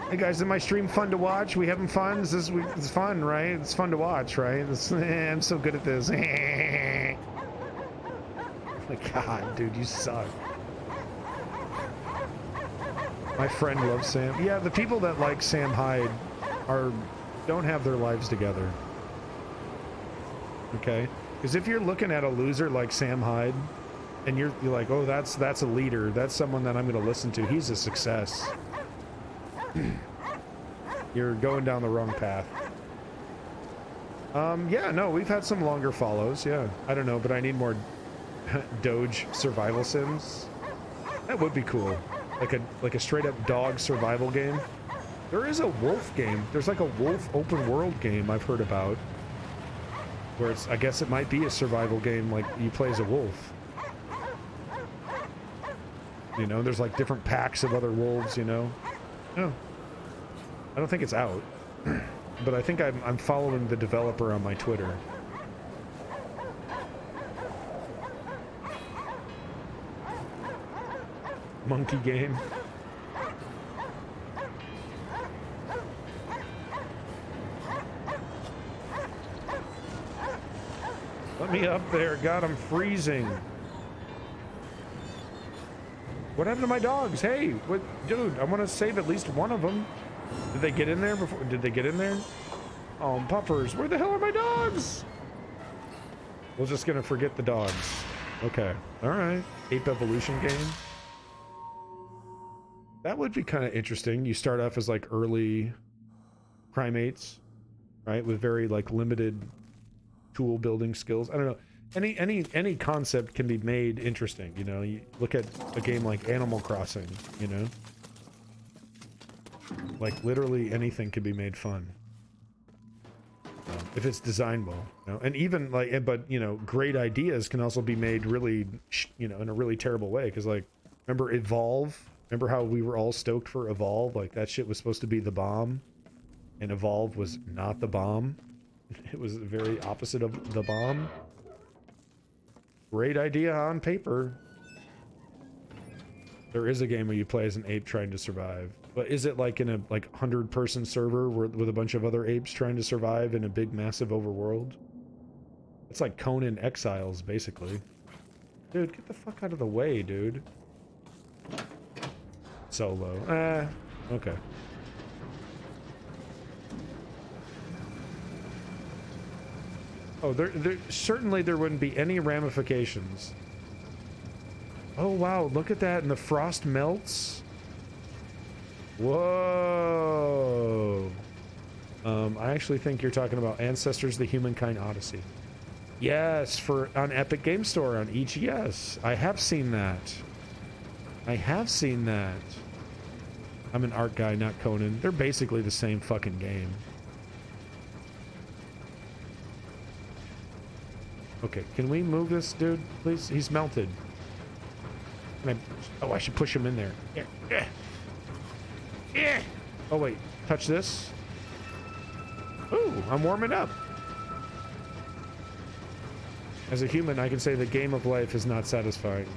Hey guys, is my stream fun to watch? We having fun? It's fun, right? It's fun to watch, right? I'm so good at this. Oh my god, dude, you suck. My friend loves Sam. Yeah, the people that like Sam Hyde don't have their lives together. Okay? Because if you're looking at a loser like Sam Hyde, and you're like, oh, that's a leader. That's someone that I'm going to listen to. He's a success. You're going down the wrong path. Yeah, no, we've had some longer follows. Yeah, I don't know, but I need more Doge survival sims. That would be cool. Like a straight up dog survival game. There is a wolf game. There's like a wolf open world game I've heard about. Where it's, I guess it might be a survival game, like you play as a wolf. You know, there's like different packs of other wolves, you know. No. I don't think it's out. But I think I'm following the developer on my Twitter. Monkey game. Let me up there. God, I'm freezing. What happened to my dogs? Hey, what, dude, I want to save at least one of them. Did they get in there before? Did they get in there? Oh, puppers. Where the hell are my dogs? We're just going to forget the dogs. Okay. All right. Ape evolution game. That would be kind of interesting. You start off as like early primates, right? With very like limited tool building skills. I don't know. Any concept can be made interesting, you know. You look at a game like Animal Crossing, you know. Like literally anything can be made fun if it's designed well, you know? And even like, but you know, great ideas can also be made really, you know, in a really terrible way. Because like, remember Evolve? Remember how we were all stoked for Evolve? Like that shit was supposed to be the bomb, and Evolve was not the bomb. It was the very opposite of the bomb. Great idea on paper. There is a game where you play as an ape trying to survive. But is it like in a 100-person server with a bunch of other apes trying to survive in a big, massive overworld? It's like Conan Exiles, basically. Dude, get the fuck out of the way, dude. solo. Okay. Oh, certainly there wouldn't be any ramifications. Oh wow, look at that, and the frost melts. Whoa. I actually think you're talking about Ancestors: The Humankind Odyssey. Yes, on Epic Game Store on EGS. I have seen that. I have seen that. I'm an art guy, not Conan. They're basically the same fucking game. Okay, can we move this dude, please? He's melted. Oh, I should push him in there. Yeah. Oh, wait. Touch this. Ooh, I'm warming up. As a human, I can say the game of life is not satisfying.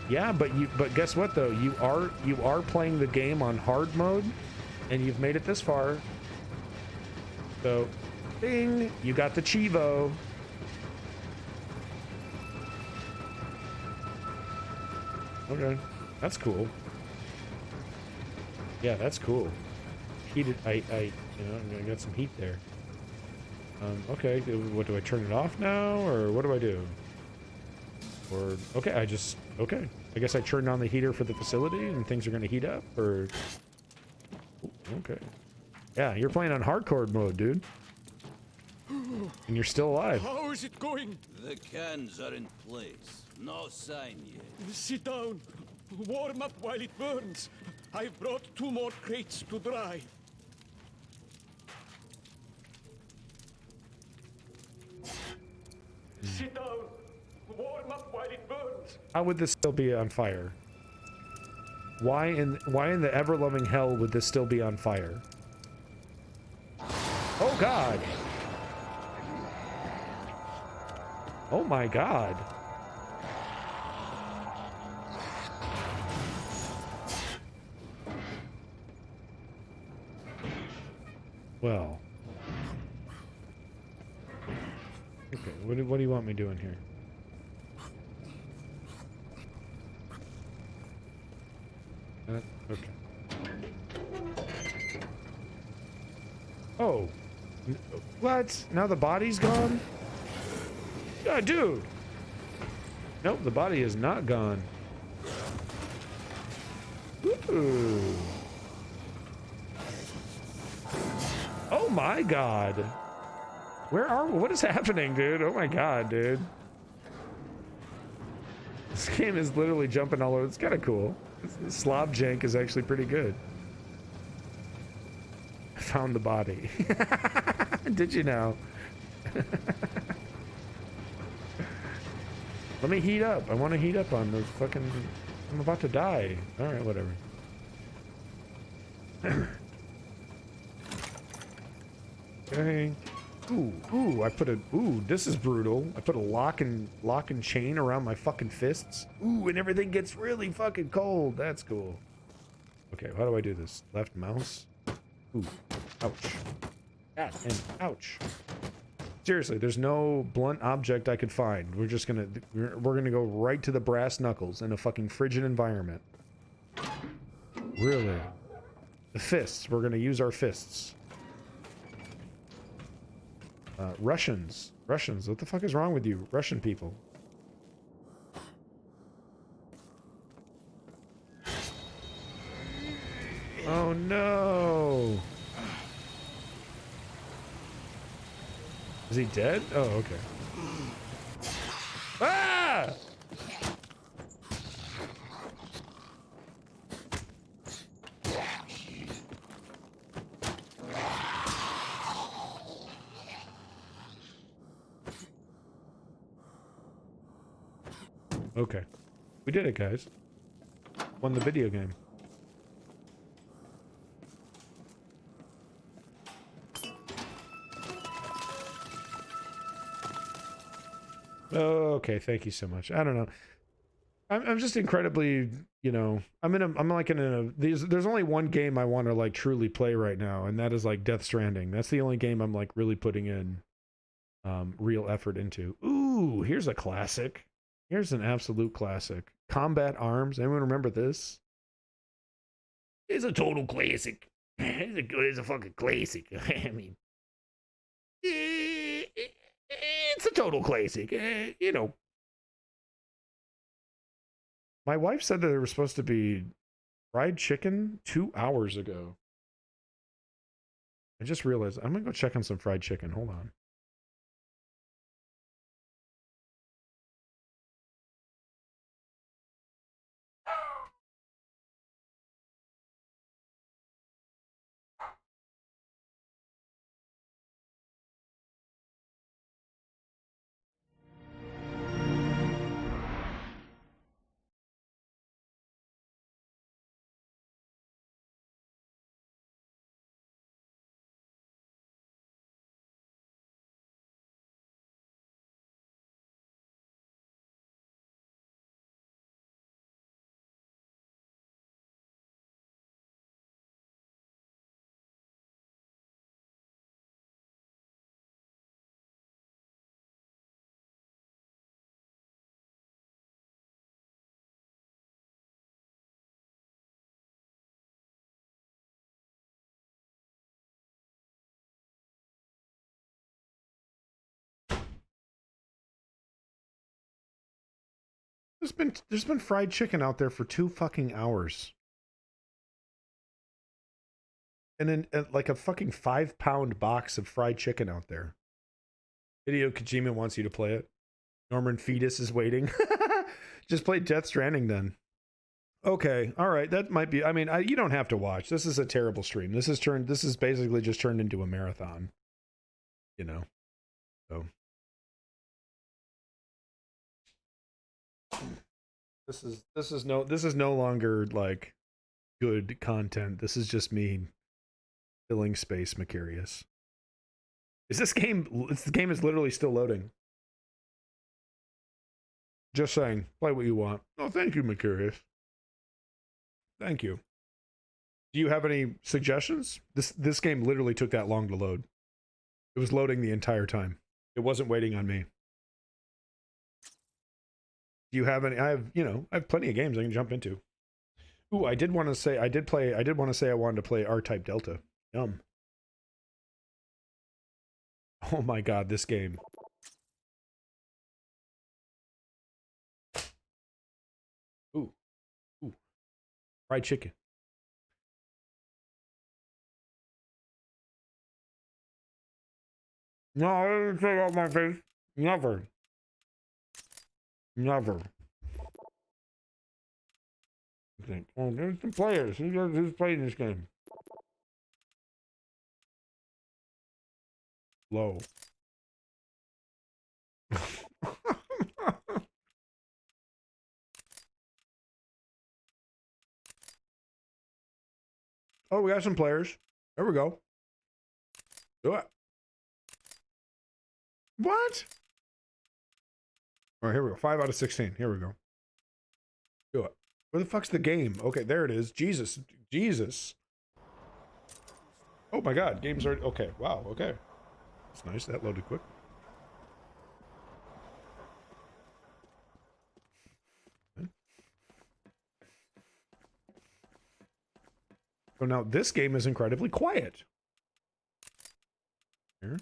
Yeah, but guess what though? You are playing the game on hard mode, and you've made it this far. So, ding! You got the Chivo. Okay, that's cool. Yeah, that's cool. Heated. I got some heat there. Okay, what do I turn it off now, or what do I do? Or okay, I guess I turned on the heater for the facility, and things are gonna heat up, or okay. Yeah, you're playing on hardcore mode, dude, and you're still alive. How is it going? The cans are in place. No sign yet. Sit down. Warm up while it burns. I've brought 2 more crates to dry. Sit down. Warm up while it burns. How would this still be on fire? Why in the ever-loving hell would this still be on fire? Oh God! Oh my God! Well. Okay, what do you want me doing here? Okay. Oh. What? Now the body's gone? Yeah, dude! Nope, the body is not gone. Ooh. Oh my God. What is happening, dude? Oh my God, dude. This game is literally jumping all over. It's kind of cool. Slob jank is actually pretty good. I found the body. Did you know? Let me heat up. I want to heat up on the fucking... I'm about to die. Alright, whatever. Okay. Ooh, I put a... Ooh, this is brutal. I put a lock and chain around my fucking fists. Ooh, and everything gets really fucking cold. That's cool. Okay, how do I do this? Left mouse? Ooh, ouch. God, and ouch. Seriously, there's no blunt object I could find. We're gonna go right to the brass knuckles in a fucking frigid environment. Really? The fists. We're gonna use our fists. Russians. What the fuck is wrong with you, Russian people? Oh no! Is he dead? Oh, okay. Ah! Okay. We did it, guys. Won the video game. Okay, thank you so much. I don't know. I'm just incredibly, you know, there's only one game I want to like truly play right now, and that is like Death Stranding. That's the only game I'm like really putting in real effort into. Ooh, here's a classic. Here's an absolute classic. Combat Arms. Anyone remember this? It's a total classic. It's a fucking classic. I mean, it's a total classic. You know. My wife said that there was supposed to be fried chicken 2 hours ago. I just realized I'm gonna go check on some fried chicken. Hold on. There's been fried chicken out there for 2 fucking hours. And then like a fucking 5-pound box of fried chicken out there. Hideo Kojima wants you to play it. Norman Fetus is waiting. Just play Death Stranding then. Okay, all right, that might be. I mean, you don't have to watch. This is a terrible stream. This is basically just turned into a marathon. You know. So this is no longer like good content. This is just me filling space, Macarius. Is this game? The game is literally still loading. Just saying, play what you want. Oh, thank you, Macarius. Thank you. Do you have any suggestions? This game literally took that long to load. It was loading the entire time. It wasn't waiting on me. Do you have any? I have plenty of games I can jump into. Ooh, I did want to say I wanted to play R-Type Delta. Yum. Oh my god, this game. Ooh. Fried chicken. No, I didn't say that my face. Never. Never. Okay. Oh, there's some players. Who's playing this game? Low. Oh, we got some players. There we go. Do it. What? All right, here we go. 5 out of 16. Here we go. Do it. Where the fuck's the game? Okay, there it is. Jesus. Oh my god, game's already... Okay, wow, okay. That's nice. That loaded quick. So now this game is incredibly quiet. Here.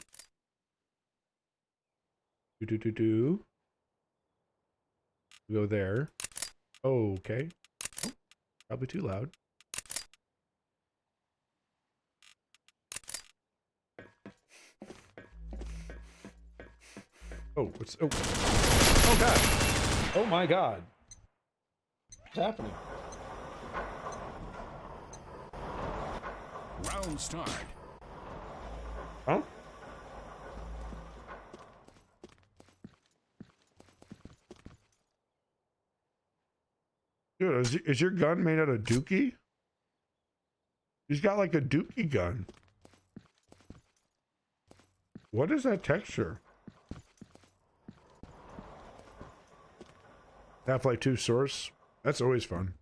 Do. Go there. Okay. Oh, probably too loud. Oh, what's... Oh. Oh, God. Oh, my God. What's happening? Round start. Huh? Dude, is your gun made out of dookie? He's got like a dookie gun. What is that texture? Half-Life 2 source? That's always fun.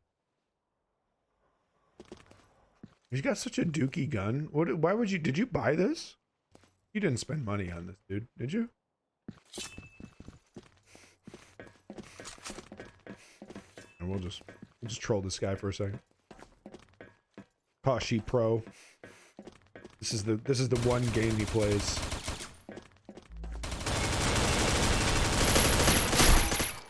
He's got such a dookie gun. Why would you... Did you buy this? You didn't spend money on this, dude. Did you? And we'll just troll this guy for a second. Kashi Pro. This is the one game he plays.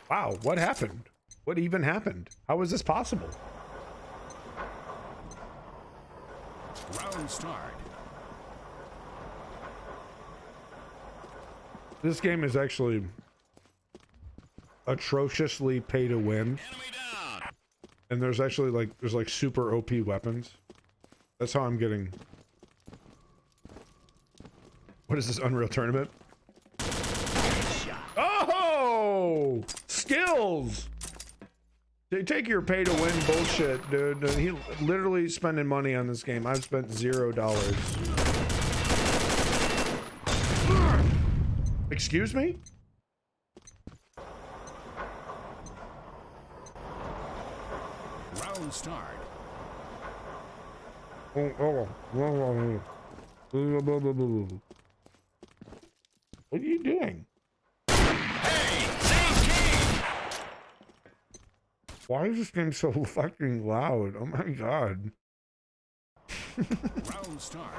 Wow, what happened? What even happened? How is this possible? Round start. This game is actually atrociously pay to win. And there's actually like super OP weapons. That's how I'm getting. What is this, Unreal Tournament? Oh! Skills! They take your pay to win bullshit, dude. He literally spending money on this game. I've spent $0. Excuse me? Round start. What are you doing? Why is this game so fucking loud? Oh my god. Round start.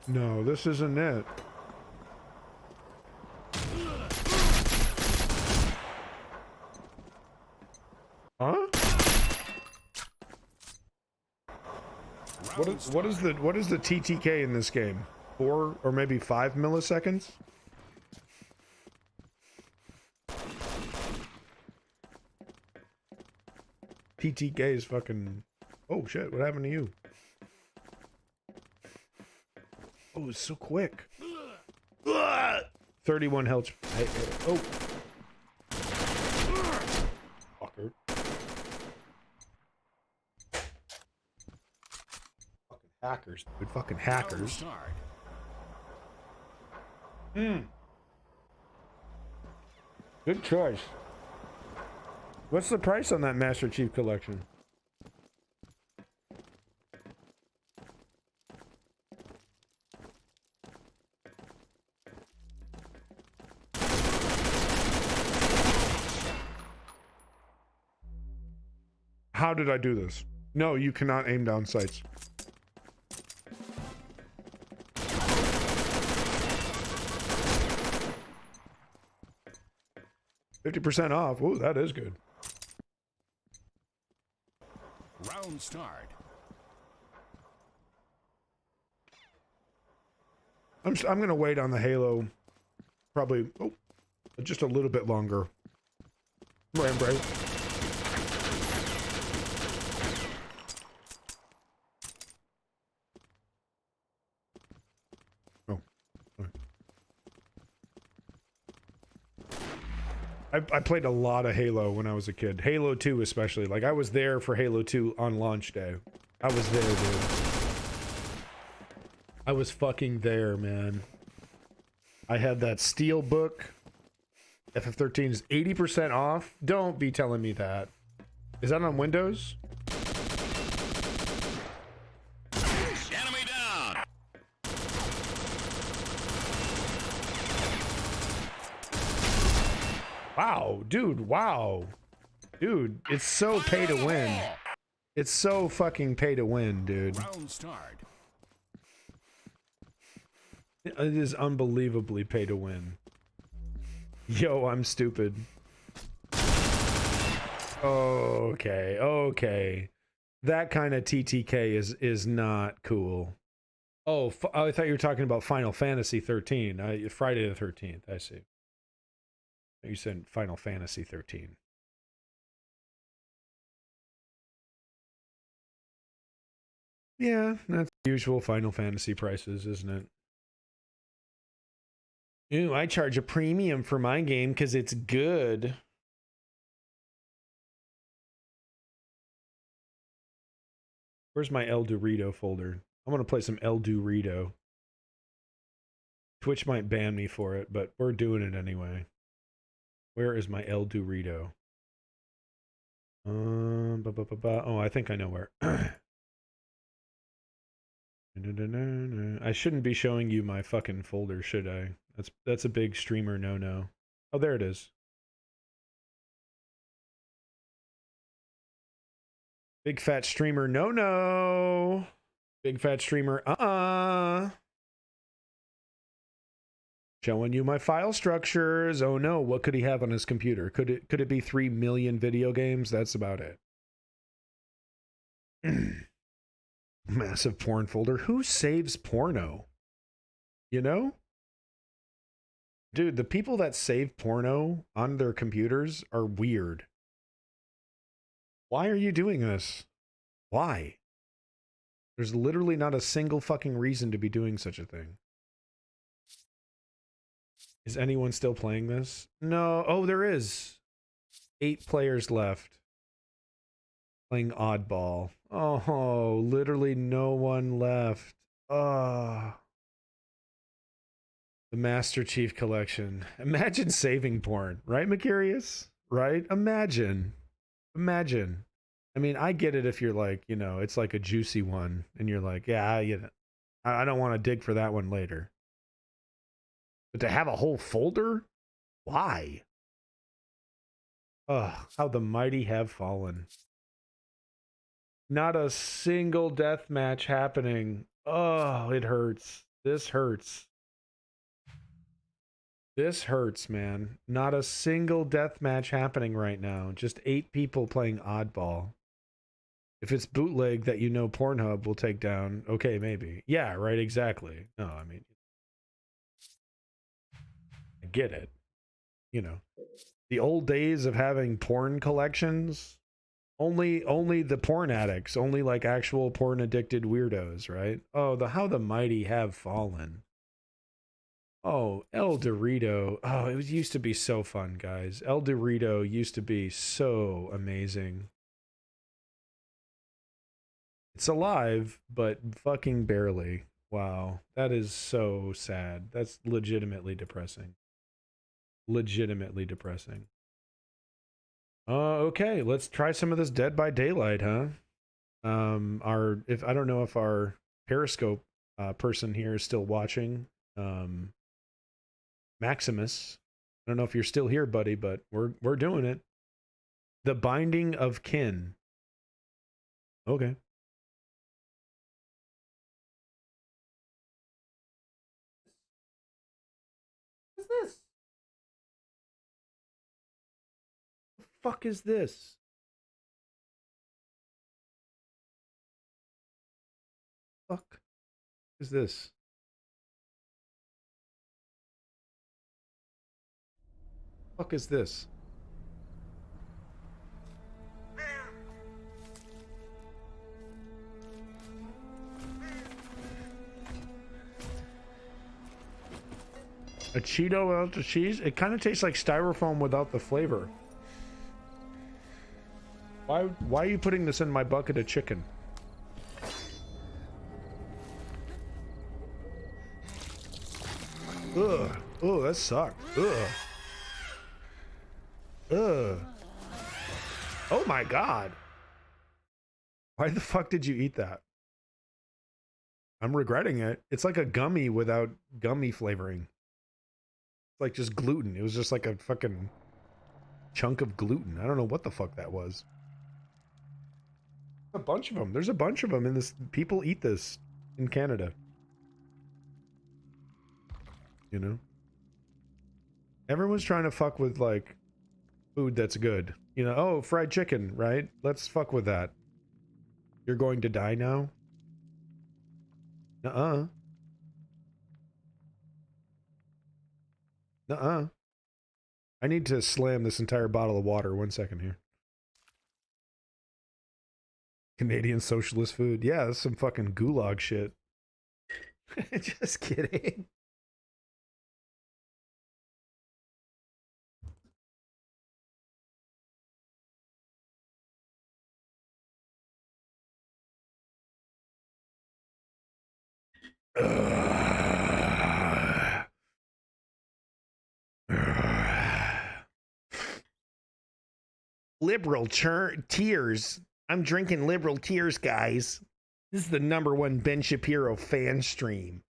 No, this isn't it. Huh? What is the TTK in this game? 4 or maybe 5 milliseconds? TTK is fucking. Oh shit! What happened to you? Oh, it's so quick. 31 health. Oh. Fucker. Fucking hackers, dude. Fucking hackers. Good choice. What's the price on that Master Chief Collection? How did I do this? No, you cannot aim down sights. %50 off. Oh, that is good. Round start. I'm gonna wait on the Halo, probably just a little bit longer. Right. I played a lot of Halo when I was a kid. Halo 2 especially. Like, I was there for Halo 2 on launch day. I was there, dude. I was fucking there, man. I had that steel book. FF13 is 80% off. Don't be telling me that. Is that on Windows? Enemy down. Wow, dude, wow. Dude, it's so pay to win. It's so fucking pay to win, dude. Round start. It is unbelievably pay to win. Yo, I'm stupid. Okay. That kind of TTK is not cool. Oh, I thought you were talking about Final Fantasy 13. Friday the 13th, I see. You said Final Fantasy 13. Yeah, that's the usual Final Fantasy prices, isn't it? Ooh, I charge a premium for my game because it's good. Where's my El Dorito folder? I'm going to play some El Dorito. Twitch might ban me for it, but we're doing it anyway. Where is my El Dorito? Oh, I think I know where. I shouldn't be showing you my fucking folder, should I? That's a big streamer no-no. Oh, there it is. Big fat streamer no-no. Big fat streamer Showing you my file structures. Oh no, what could he have on his computer? Could it be 3 million video games? That's about it. Massive porn folder. Who saves porno? You know? Dude, the people that save porno on their computers are weird. Why are you doing this? Why? There's literally not a single fucking reason to be doing such a thing. Is anyone still playing this? No. Oh, there is. 8 players left. Playing oddball. Oh, literally no one left. Oh. The Master Chief Collection. Imagine saving porn, right, Macarius? Right? Imagine. Imagine. I mean, I get it if you're like, you know, it's like a juicy one, and you're like, yeah, you know, I don't want to dig for that one later. But to have a whole folder? Why? Ugh, how the mighty have fallen. Not a single death match happening. Oh, it hurts. This hurts. This hurts, man. Not a single death match happening right now. Just 8 people playing oddball. If it's bootleg that you know Pornhub will take down, okay, maybe. Yeah, right, exactly. No, I mean, I get it. You know, the old days of having porn collections, only the porn addicts, only like actual porn addicted weirdos, right? Oh, how the mighty have fallen. Oh, El Dorito. Oh, it used to be so fun, guys. El Dorito used to be so amazing. It's alive, but fucking barely. Wow, that is so sad. That's legitimately depressing. Legitimately depressing. Okay, let's try some of this Dead by Daylight, huh? I don't know if our Periscope person here is still watching. Maximus, I don't know if you're still here, buddy, but we're doing it. The Binding of Kin. Okay. What's this? The fuck is this? Fuck is this? Fuck is this? A Cheeto without the cheese? It kind of tastes like styrofoam without the flavor. Why are you putting this in my bucket of chicken? Ugh. Oh, that sucked. Ugh. Ugh. Oh my god. Why the fuck did you eat that? I'm regretting it. It's like a gummy without gummy flavoring. It's like just gluten. It was just like a fucking chunk of gluten. I don't know what the fuck that was. A bunch of them. There's a bunch of them in this. People eat this in Canada. You know? Everyone's trying to fuck with like food that's good. You know, oh, fried chicken, right? Let's fuck with that. You're going to die now? Nuh-uh. Nuh-uh. I need to slam this entire bottle of water. 1 second here. Canadian socialist food. Yeah, that's some fucking gulag shit. Just kidding. Liberal tears. I'm drinking liberal tears, guys. This is the #1 Ben Shapiro fan stream.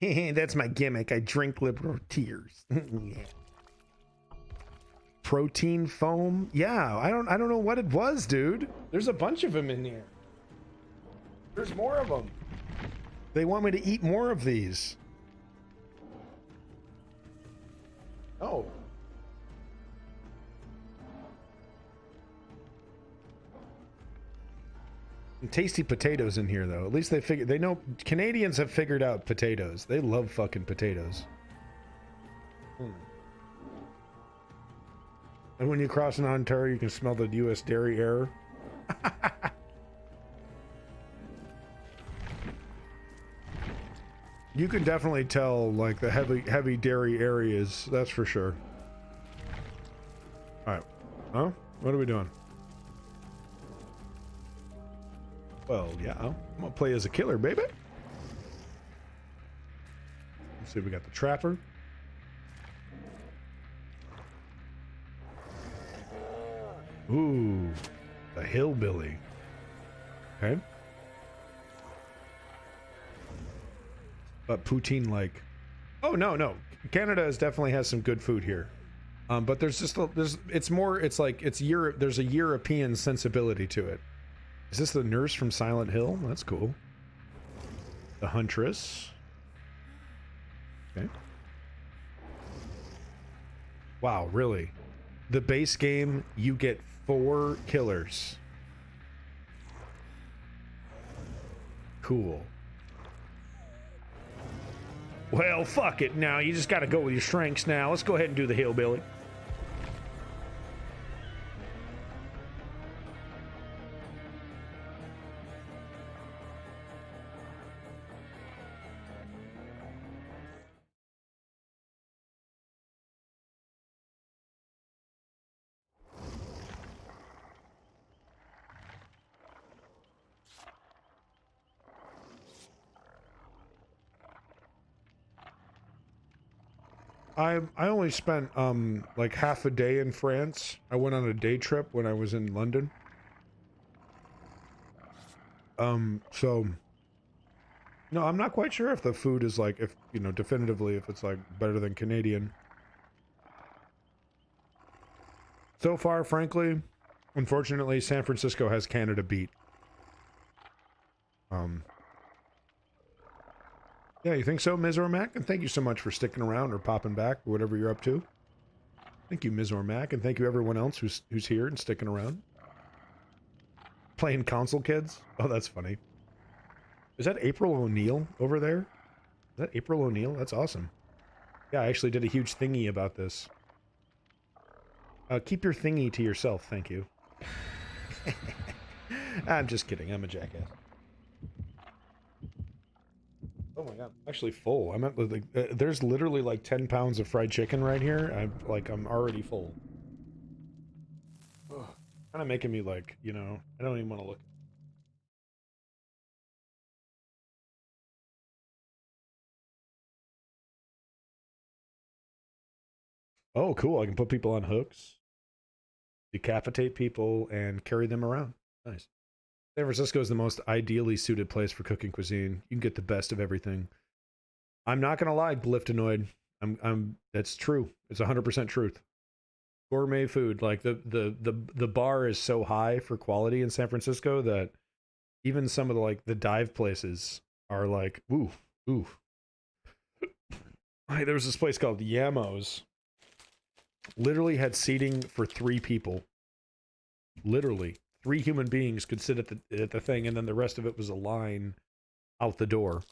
That's my gimmick. I drink liberal tears. Yeah. Protein foam? Yeah, I don't know what it was, dude. There's a bunch of them in here. There's more of them. They want me to eat more of these. Oh. And tasty potatoes in here, though. At least they know Canadians have figured out potatoes. They love fucking potatoes. And when you cross an Ontario, you can smell the U.S. dairy air. You can definitely tell, like, the heavy dairy areas. That's for sure. All right. Huh? What are we doing? Well, yeah. I'm gonna play as a killer, baby. Let's see. We got the trapper. Ooh, the hillbilly. Okay. But poutine, like, oh no, Canada definitely has some good food here. But there's Europe. There's a European sensibility to it. Is this the nurse from Silent Hill? That's cool. The huntress. Okay. Wow, really? The base game, you get 4 killers. Cool. Well, fuck it now. You just gotta go with your strengths now. Let's go ahead and do the hillbilly. I only spent like half a day in France. I went on a day trip when I was in London. So no, I'm not quite sure if the food is like, if you know, definitively if it's like better than Canadian. So far, frankly, unfortunately, San Francisco has Canada beat. Yeah, you think so, Ms. Ormac? And thank you so much for sticking around or popping back, or whatever you're up to. Thank you, Ms. Ormac, and thank you everyone else who's here and sticking around. Playing console kids? Oh, that's funny. Is that April O'Neil over there? Is that April O'Neil? That's awesome. Yeah, I actually did a huge thingy about this. Keep your thingy to yourself, thank you. I'm just kidding, I'm a jackass. Oh my god, I'm actually full. I'm at like, there's literally like 10 pounds of fried chicken right here. I'm already full. Kind of making me like, you know, I don't even want to look. Oh, cool. I can put people on hooks, decapitate people, and carry them around. Nice. San Francisco is the most ideally suited place for cooking cuisine. You can get the best of everything. I'm not gonna lie, Glyptonoid. That's true. It's 100% truth. Gourmet food, like the bar is so high for quality in San Francisco that even some of the dive places are like, ooh. Hey, there was this place called Yamos. Literally had seating for 3 people. Literally. 3 human beings could sit at the thing, and then the rest of it was a line out the door.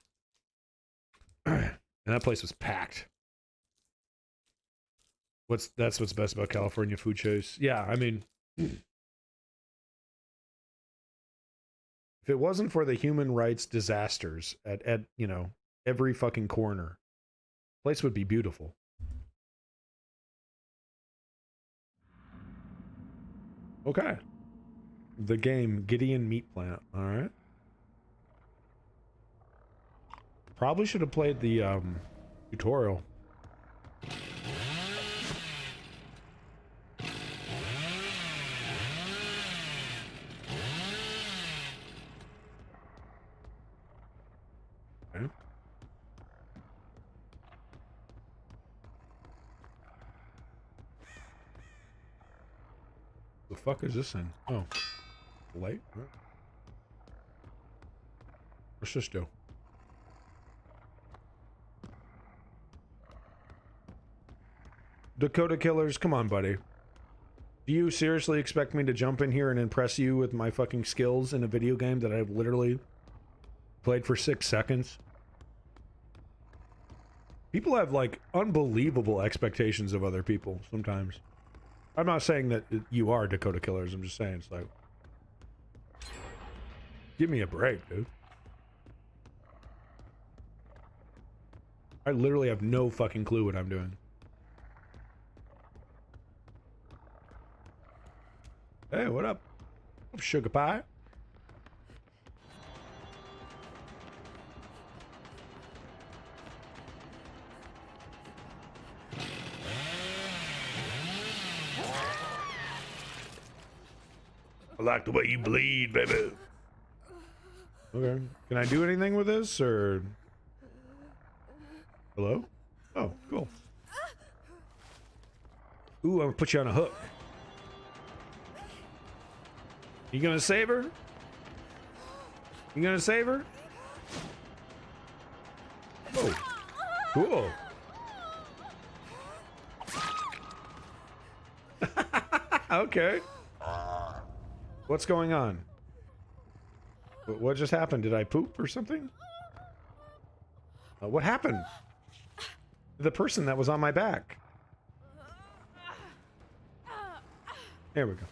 And that place was packed. That's what's best about California food shows. Yeah, I mean, if it wasn't for the human rights disasters at you know, every fucking corner, the place would be beautiful. Okay. The game Gideon Meat Plant. All right. Probably should have played the tutorial. Okay. The fuck is this thing? Oh. Light? What? What's this do? Dakota Killers, come on, buddy. Do you seriously expect me to jump in here and impress you with my fucking skills in a video game that I've literally played for 6 seconds? People have, like, unbelievable expectations of other people sometimes. I'm not saying that you are Dakota Killers, I'm just saying it's like... Give me a break, dude. I literally have no fucking clue what I'm doing. Hey, what up? Sugar pie? I like the way you bleed, baby. Okay. Can I do anything with this, or... Hello? Oh, cool. Ooh, I'm gonna put you on a hook. You gonna save her? You gonna save her? Oh, cool. Okay. What's going on? What just happened? Did I poop or something? What happened? The person that was on my back. There we go.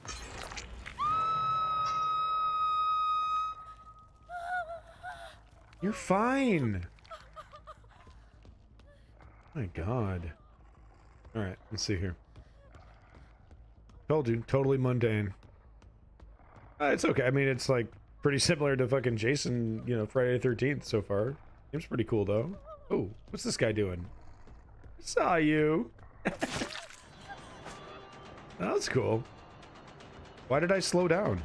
You're fine. My God. All right, let's see here. Told you, totally mundane. It's okay. I mean, it's like pretty similar to fucking Jason, you know, Friday the 13th so far. Seems pretty cool though. Oh, what's this guy doing? Saw you. That's cool. Why did I slow down?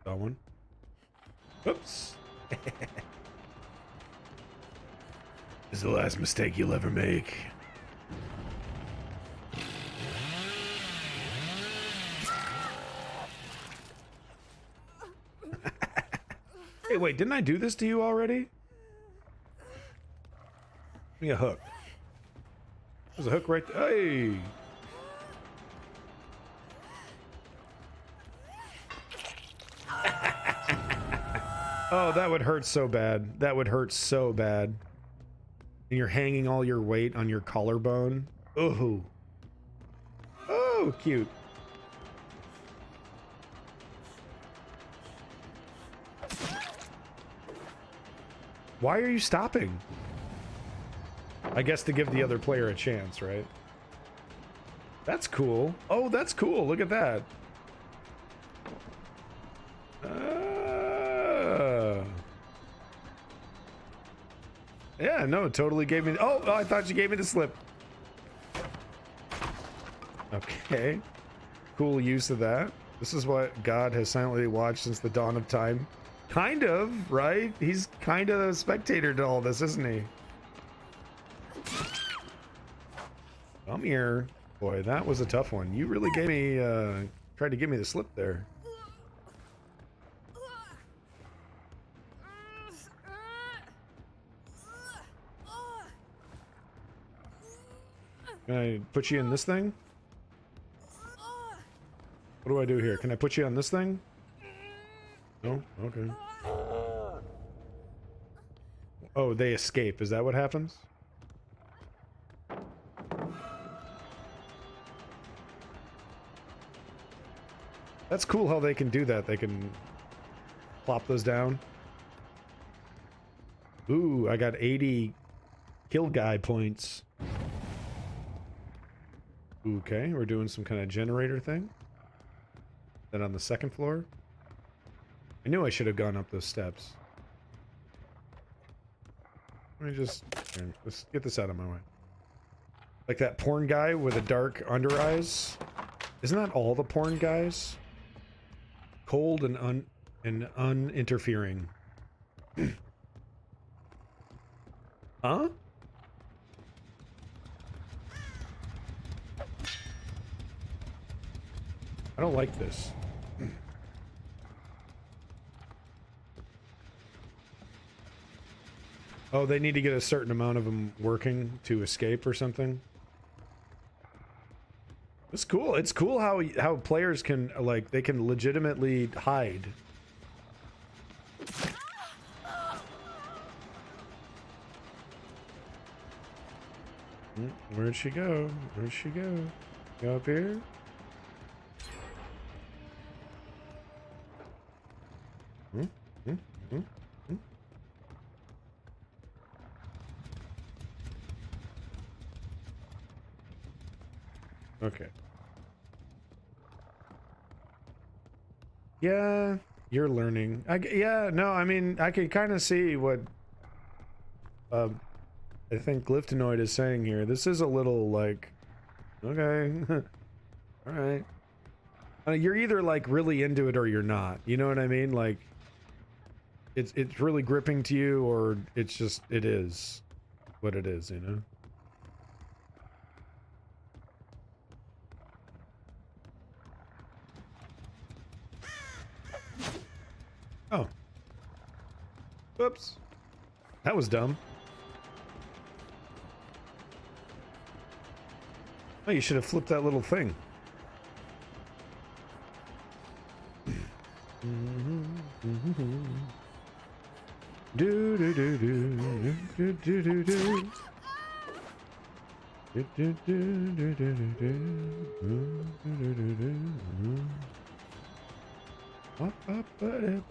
That one. Oops. This is the last mistake you'll ever make. Hey, wait, didn't I do this to you already? Give me a hook. There's a hook right there. Hey! Oh, that would hurt so bad. That would hurt so bad. And you're hanging all your weight on your collarbone. Ooh. Oh, cute. Why are you stopping? I guess to give the other player a chance, right? That's cool. Oh, that's cool. Look at that. Yeah, no, it totally gave me... Oh, I thought you gave me the slip. Okay. Cool use of that. This is what God has silently watched since the dawn of time. Kind of, right? He's kind of a spectator to all this, isn't he? Come here. Boy, that was a tough one. You really gave me, tried to give me the slip there. Can I put you in this thing? What do I do here? Can I put you on this thing? No? Okay. Oh, they escape. Is that what happens? That's cool how they can do that. They can plop those down. Ooh, I got 80 kill guy points. Okay, we're doing some kind of generator thing. Then on the second floor. I knew I should have gone up those steps. Let me just... Here, let's get this out of my way. Like that porn guy with the dark under eyes. Isn't that all the porn guys? Cold and uninterfering. Huh? I don't like this. Oh, they need to get a certain amount of them working to escape or something. It's cool. It's cool how players can, like, they can legitimately hide. Where'd she go? Where'd she go? Go up here? Hmm? Hmm? Hmm? Hmm? Okay. Yeah, you're learning. Yeah, no, I mean, I can kind of see what I think Glyphtonoid is saying here. This is a little like, okay, all right. You're either like really into it or you're not. You know what I mean? Like, it's really gripping to you, or it's just it is what it is. You know. Oh. Oops. That was dumb. Oh, you should have flipped that little thing. Do do do do do do do do.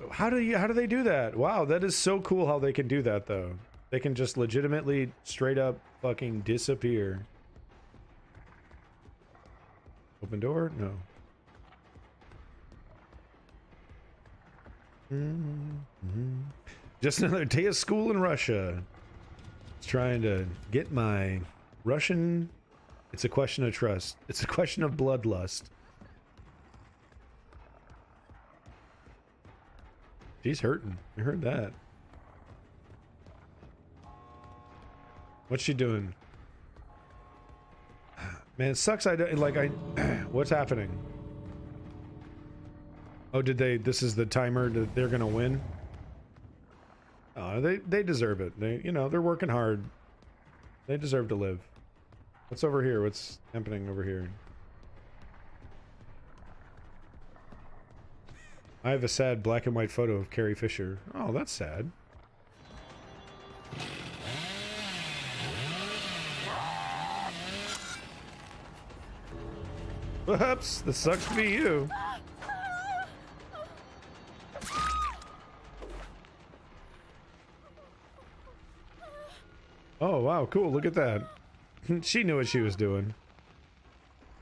How do they do that? Wow, that is so cool how they can do that though. They can just legitimately straight up fucking disappear. Open door? No. Just another day of school in Russia. It's trying to get my Russian. It's a question of trust. It's a question of bloodlust. She's hurting. I heard that. What's she doing? Man, it sucks. What's happening? Oh, did they? This is the timer that they're gonna win. Oh, they deserve it. They're working hard. They deserve to live. What's over here? What's happening over here? I have a sad black and white photo of Carrie Fisher. Oh, that's sad. Whoops, this sucks to be you. Oh, wow, cool, look at that. She knew what she was doing.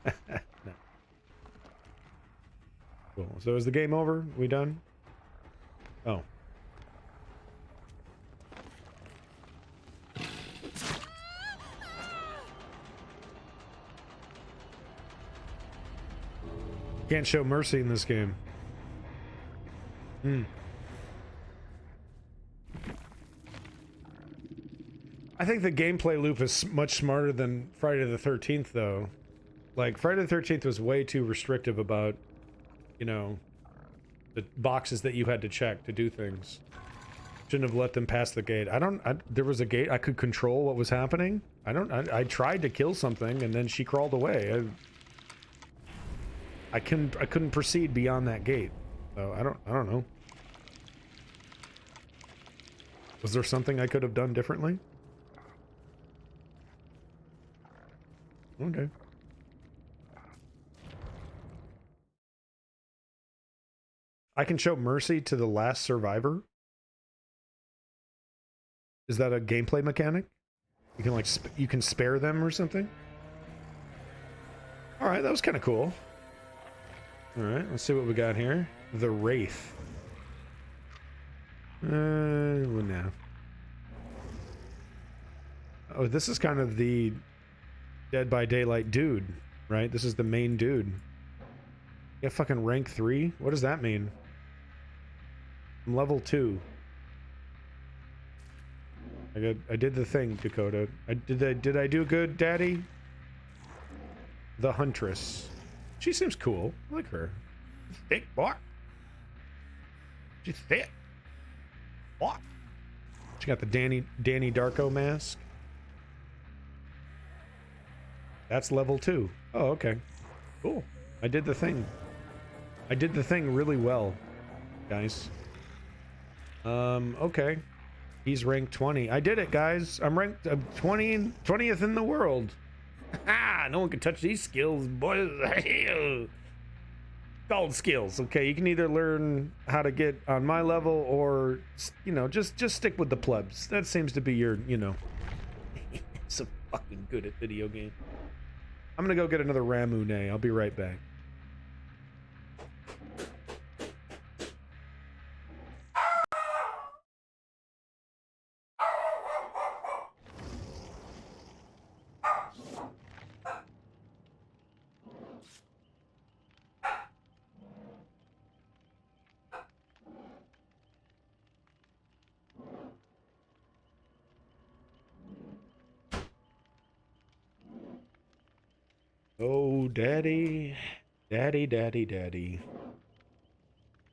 No. Cool, so is the game over? We done? Oh. Can't show mercy in this game. I think the gameplay loop is much smarter than Friday the 13th, though. Like, Friday the 13th was way too restrictive about, the boxes that you had to check to do things. Shouldn't have let them pass the gate. There was a gate, I could control what was happening. I tried to kill something, and then she crawled away. I couldn't proceed beyond that gate. So I don't know. Was there something I could have done differently? Okay. I can show mercy to the last survivor. Is that a gameplay mechanic? You can you can spare them or something? All right, that was kind of cool. All right, let's see what we got here. The Wraith. Well, now. Oh, this is kind of the Dead by Daylight dude, right? This is the main dude. Yeah, fucking rank 3? What does that mean? I'm level 2. I did the thing, Dakota. Did I do good, Daddy? The Huntress. She seems cool. I like her. Thick, boy. She's thick. What? She got the Danny Darko mask. That's level 2. Oh, okay. Cool. I did the thing. I did the thing really well, guys. Okay. He's ranked 20. I did it, guys. I'm ranked 20th in the world. Ha! No one can touch these skills, boys. Called skills. Okay, you can either learn how to get on my level or, you know, just stick with the plebs. That seems to be your, you know. So fucking good at video games. I'm gonna go get another Ramune. I'll be right back. Oh, daddy. Daddy, daddy, daddy.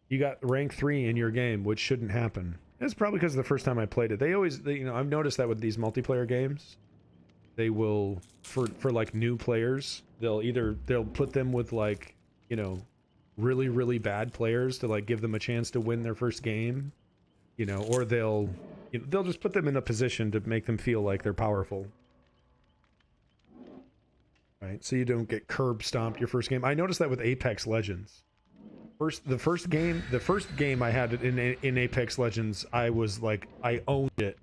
You got rank 3 in your game, which shouldn't happen. It's probably because the first time I played it. You know, I've noticed that with these multiplayer games, they will, for like new players, they'll put them with like, you know, really, really bad players to like give them a chance to win their first game, you know, or they'll just put them in a position to make them feel like they're powerful. Right, so you don't get curb stomped your first game. I noticed that with Apex Legends. The first game I had in Apex Legends, I was like, I owned it.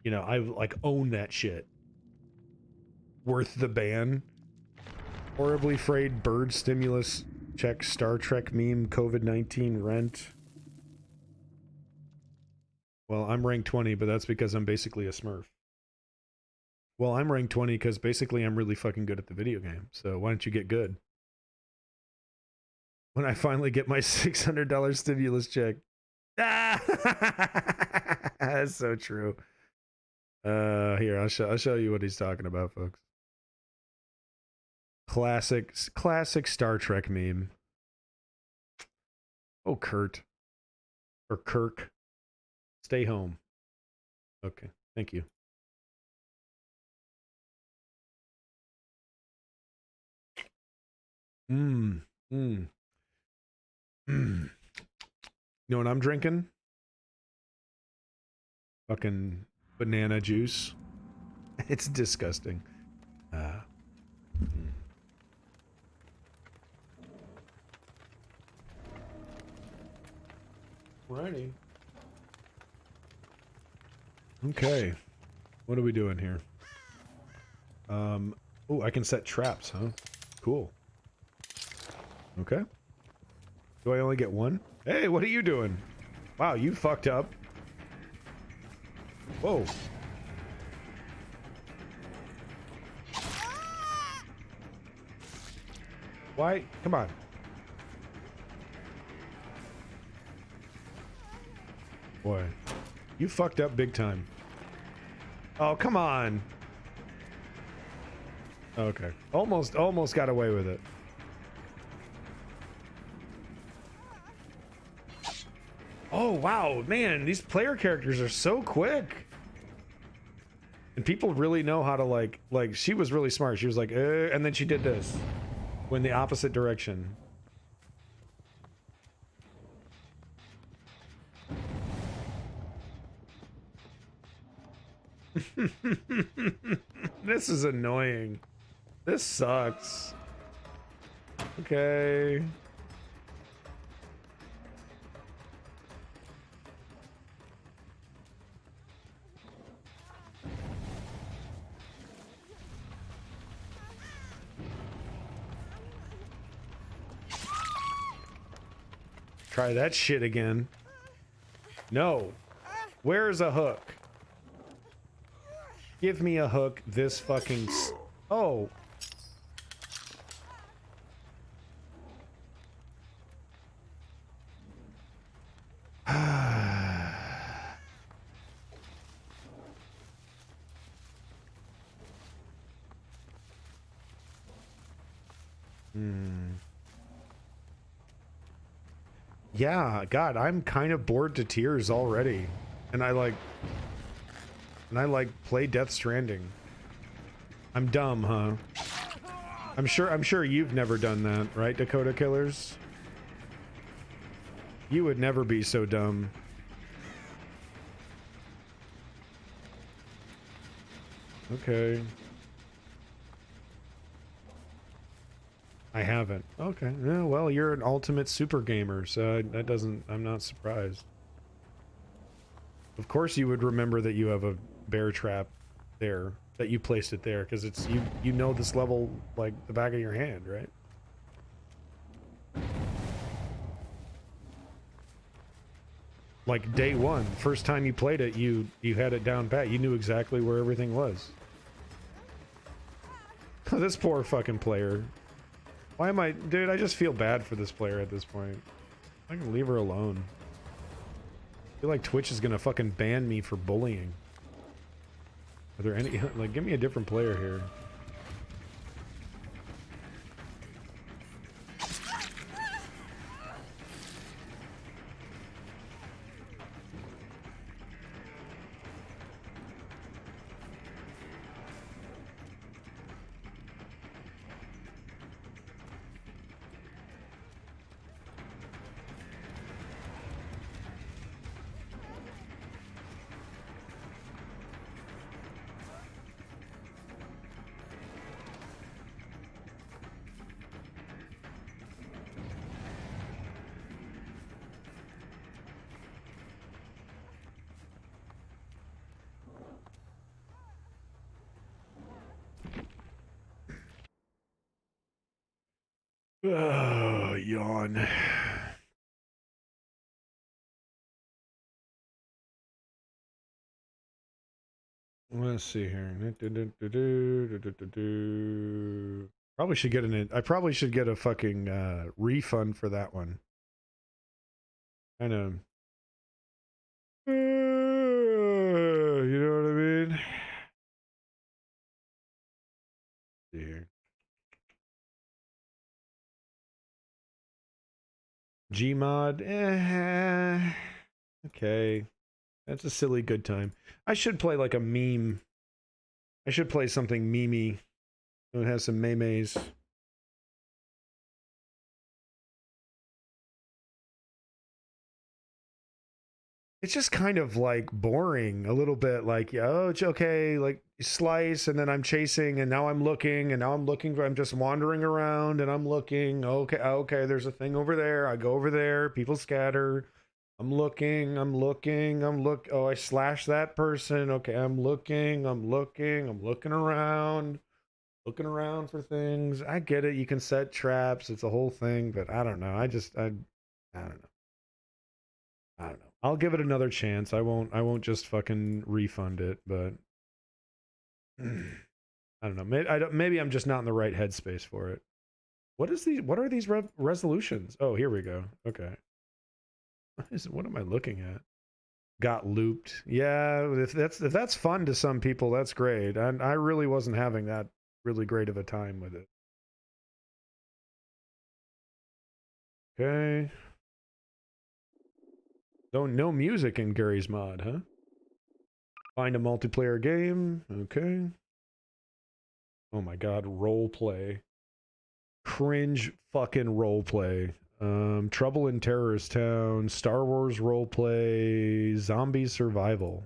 You know, I like owned that shit. Worth the ban. Horribly frayed bird stimulus check Star Trek meme COVID-19 rent. Well, I'm ranked 20, but that's because I'm basically a smurf. Well, I'm ranked 20 because basically I'm really fucking good at the video game. So why don't you get good? When I finally get my $600 stimulus check. Ah! That's so true. Here, I'll show you what he's talking about, folks. Classic Star Trek meme. Oh, Kurt. Or Kirk. Stay home. Okay, thank you. You know what I'm drinking? Fucking banana juice. It's disgusting. Righty. Okay. What are we doing here? Oh, I can set traps, huh? Cool. Okay. Do I only get one? Hey, what are you doing? Wow, you fucked up. Whoa. Why? Come on. Boy, you fucked up big time. Oh, come on. Okay. Almost got away with it. Oh, wow, man, these player characters are so quick. And people really know how to like she was really smart. She was like, and then she did this. Went the opposite direction. This is annoying. This sucks. Okay. Try that shit again. No. Where's a hook? Give me a hook this fucking... Oh. Yeah, God, I'm kind of bored to tears already. And I like play Death Stranding. I'm dumb, huh? I'm sure you've never done that, right, Dakota Killers? You would never be so dumb. Okay. I haven't. Okay. Yeah, well, you're an ultimate super gamer, so that doesn't... I'm not surprised. Of course you would remember that you have a bear trap there, that you placed it there, because it's... You know this level like the back of your hand, right? Like day one, first time you played it, you had it down pat. You knew exactly where everything was. This poor fucking player. Why am I... Dude, I just feel bad for this player at this point. I can leave her alone. I feel like Twitch is gonna fucking ban me for bullying. Are there any... Like, give me a different player here. Oh, yawn. Let's see here. Probably should get I probably should get a fucking refund for that one. Kind of. You know what I mean? See here. Gmod. Okay. That's a silly good time. I should play like a meme. I should play something memey. It has some memes. It's just kind of like boring a little bit. Like, oh, it's okay. Like slice, and then I'm chasing, and now I'm looking, and now I'm looking for. I'm just wandering around, and I'm looking. Okay, okay. There's a thing over there. I go over there. People scatter. I'm looking. I'm looking. I'm look. Oh, I slash that person. Okay, I'm looking. I'm looking. I'm looking around. Looking around for things. I get it. You can set traps. It's a whole thing, but I don't know. I don't know. I don't know. I'll give it another chance. I won't just fucking refund it, but I don't know. Maybe I'm just not in the right headspace for it. What are these resolutions? Oh, here we go. Okay. What am I looking at? Got looped. Yeah, if that's fun to some people, that's great. I really wasn't having that really great of a time with it. Okay. No music in Gary's mod, huh? Find a multiplayer game. Okay. Oh my god, role play. Cringe fucking role play. Trouble in Terrorist Town, Star Wars role play, zombie survival.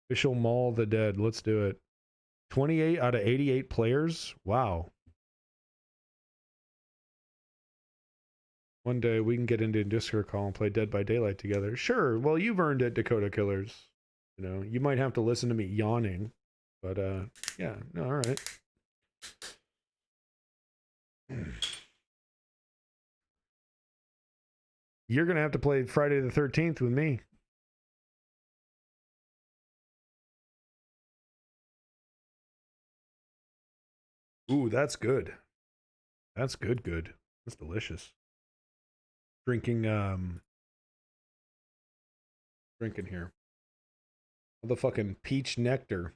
Official Mall of the Dead. Let's do it. 28 out of 88 players? Wow. One day we can get into a Discord call and play Dead by Daylight together. Sure. Well, you've earned it, Dakota Killers. You know, you might have to listen to me yawning, but yeah, no, all right. You're gonna have to play Friday the 13th with me. Ooh, that's good. That's good. That's delicious. Drinking here. The fucking peach nectar.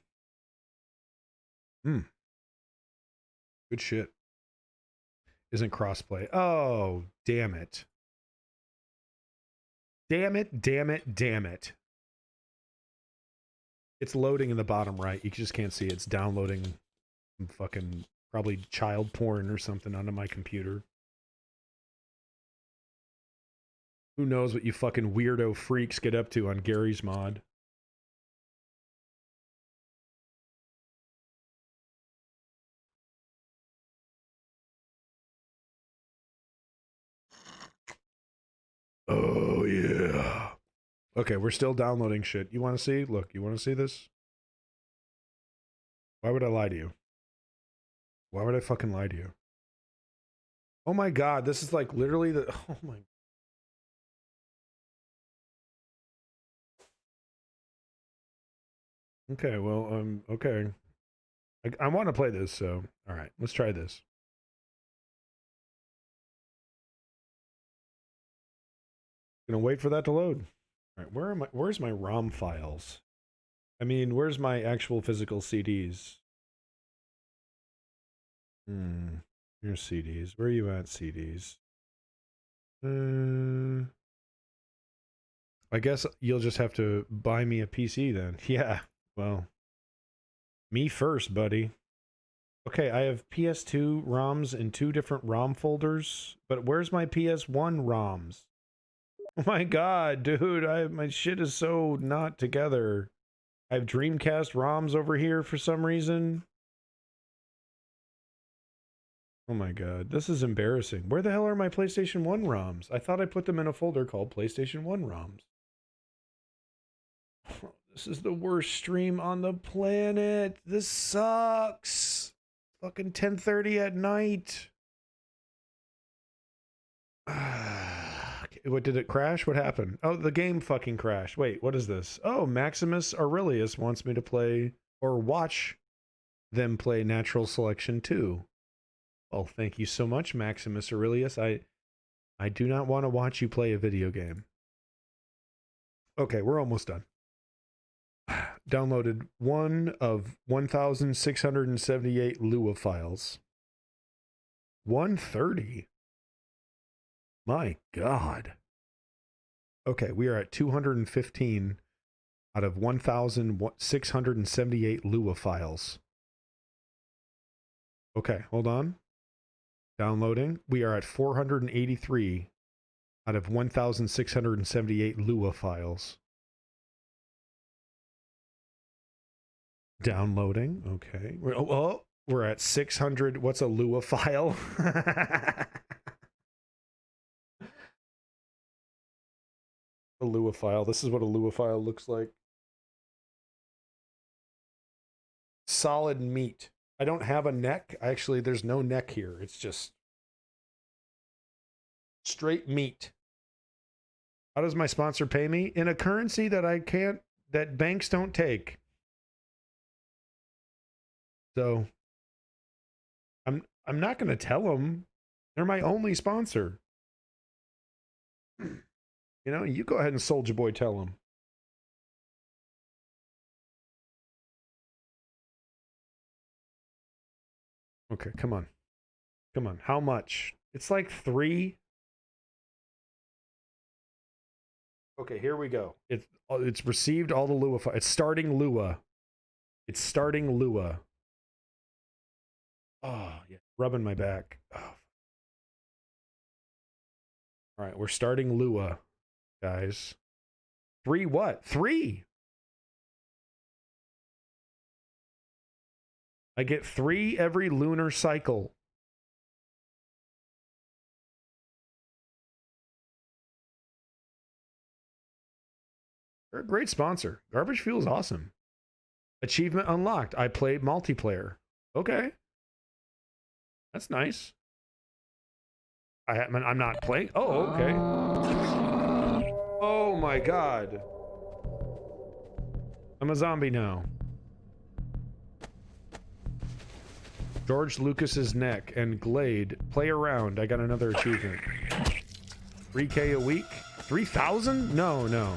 Good shit. Isn't crossplay. Oh, damn it. Damn it. It's loading in the bottom right. You just can't see it. It's downloading some fucking probably child porn or something onto my computer. Who knows what you fucking weirdo freaks get up to on Gary's mod. Oh, yeah. Okay, we're still downloading shit. You want to see? Look, you want to see this? Why would I lie to you? Why would I fucking lie to you? Oh my god, this is like literally the... Oh my... Okay, well, okay. I want to play this, so... Alright, let's try this. Gonna wait for that to load. Alright, where's my ROM files? I mean, where's my actual physical CDs? Here's CDs. Where are you at, CDs? I guess you'll just have to buy me a PC then. Yeah, well. Me first, buddy. Okay, I have PS2 ROMs in 2 different ROM folders, but where's my PS1 ROMs? Oh my god, dude, my shit is so not together. I have Dreamcast ROMs over here for some reason. Oh my god, this is embarrassing. Where the hell are my PlayStation 1 ROMs? I thought I put them in a folder called PlayStation 1 ROMs. This is the worst stream on the planet. This sucks. Fucking 10:30 at night. What, did it crash? What happened? Oh, the game fucking crashed. Wait, what is this? Oh, Maximus Aurelius wants me to play or watch them play Natural Selection 2. Well, thank you so much, Maximus Aurelius. I do not want to watch you play a video game. Okay, we're almost done. Downloaded one of 1,678 Lua files. 130? My God. Okay, we are at 215 out of 1,678 Lua files. Okay, hold on. Downloading. We are at 483 out of 1,678 Lua files. Downloading. Okay. We're at 600. What's a Lua file? A Lua file. This is what a Lua file looks like. Solid meat. I don't have a neck. Actually, there's no neck here. It's just straight meat. How does my sponsor pay me? In a currency that that banks don't take. So I'm not going to tell them. They're my only sponsor. You know, you go ahead and Soulja Boy tell them. Okay, come on. Come on. How much? It's like 3. Okay, here we go. It's received all the Lua. It's starting Lua. It's starting Lua. Oh, yeah. Rubbing my back. Oh. All right, we're starting Lua, guys. 3 what? 3! I get 3 every lunar cycle. They're a great sponsor. Garbage Fuel is awesome. Achievement unlocked. I play multiplayer. Okay. That's nice. I'm not playing. Oh, okay. Oh my god. I'm a zombie now. George Lucas's neck and Glade. Play around. I got another achievement. 3K a week? 3,000? No, no.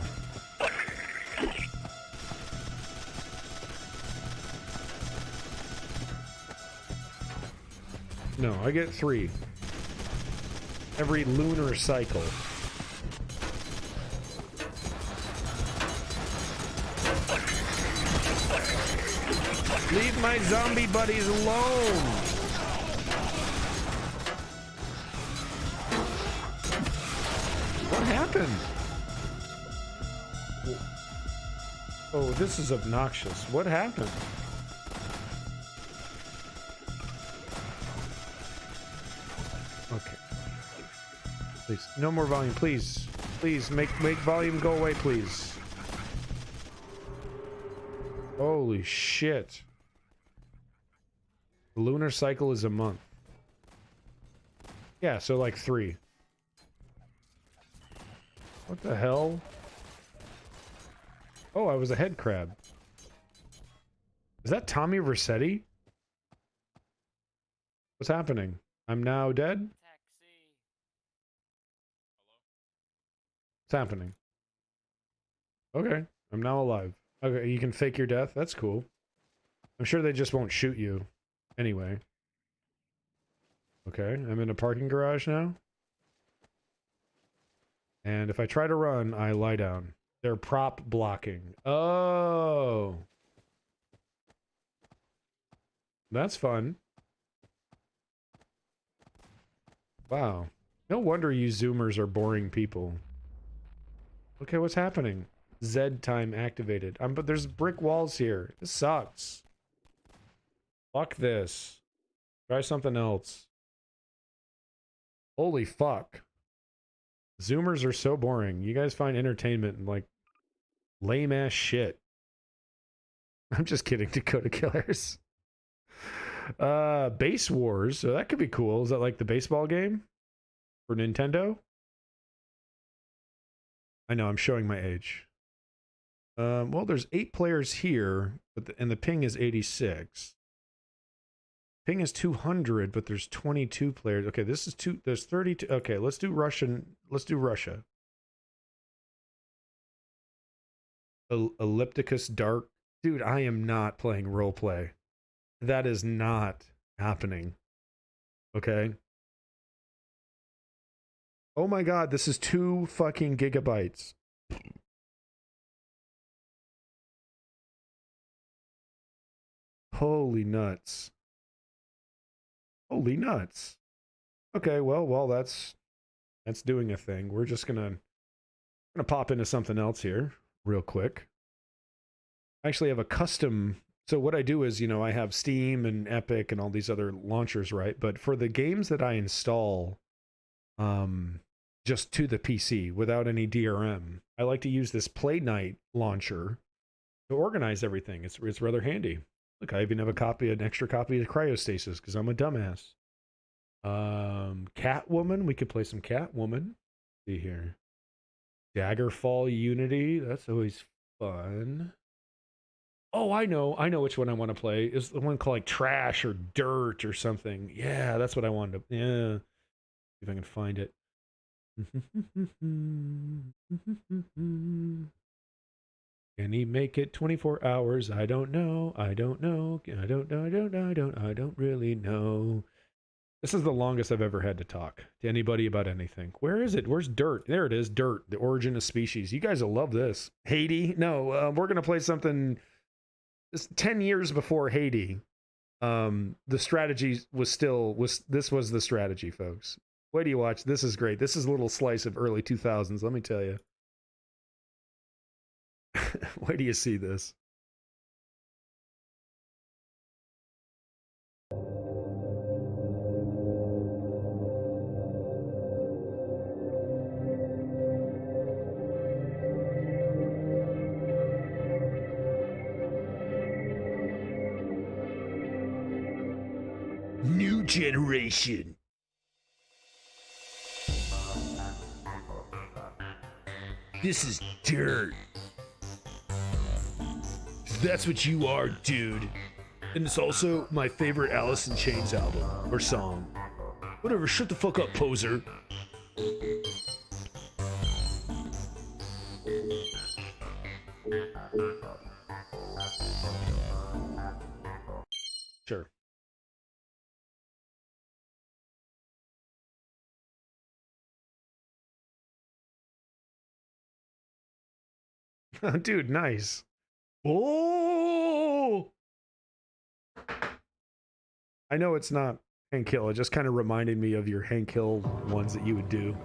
No, I get 3. Every lunar cycle. Leave my zombie buddies alone! What happened? Oh, this is obnoxious. What happened? Okay. Please, no more volume, please. Please, make volume go away, please. Holy shit. The lunar cycle is a month. Yeah, so like 3. What the hell? Oh, I was a head crab. Is that Tommy Vercetti? What's happening? I'm now dead? What's happening? Okay, I'm now alive. Okay, you can fake your death? That's cool. I'm sure they just won't shoot you. Anyway. Okay, I'm in a parking garage now. And if I try to run, I lie down. They're prop blocking. Oh! That's fun. Wow. No wonder you Zoomers are boring people. Okay, what's happening? Z time activated. But there's brick walls here. This sucks. Fuck this. Try something else. Holy fuck. Zoomers are so boring. You guys find entertainment in like lame ass shit. I'm just kidding, Dakota Killers. Base Wars. So that could be cool. Is that like the baseball game for Nintendo? I know, I'm showing my age. Well, there's 8 players here, but and the ping is 86. Ping is 200, but there's 22 players. Okay, this is there's 32. Okay, let's do Russian. Let's do Russia. Ellipticus Dark. Dude, I am not playing roleplay. That is not happening. Okay. Oh my god, this is 2 fucking gigabytes. Holy nuts. Holy nuts. Okay, well, that's doing a thing. We're just gonna pop into something else here real quick. I actually have a custom. So what I do is, you know, I have Steam and Epic and all these other launchers, right? But for the games that I install, just to the PC without any DRM, I like to use this Play Night launcher to organize everything. It's rather handy. Look, I even have an extra copy of Cryostasis because I'm a dumbass. Catwoman, we could play some Catwoman. See here. Daggerfall Unity, that's always fun. Oh, I know which one I want to play. Is the one called like Trash or Dirt or something. Yeah, that's what I wanted to. Yeah. See if I can find it. Can he make it 24 hours? I don't know. I don't really know. This is the longest I've ever had to talk to anybody about anything. Where is it? Where's Dirt? There it is, Dirt, the origin of species. You guys will love this. Haiti? No, we're going to play something 10 years before Haiti. The strategy this was the strategy, folks. Wait till you watch. This is great. This is a little slice of early 2000s, let me tell you. Why do you see this? New generation. This is dirt. That's what you are, dude. And it's also my favorite Alice in Chains album or song. Whatever, shut the fuck up, poser. Sure. Dude, nice. Oh! I know it's not Hank Hill. It just kind of reminded me of your Hank Hill ones that you would do.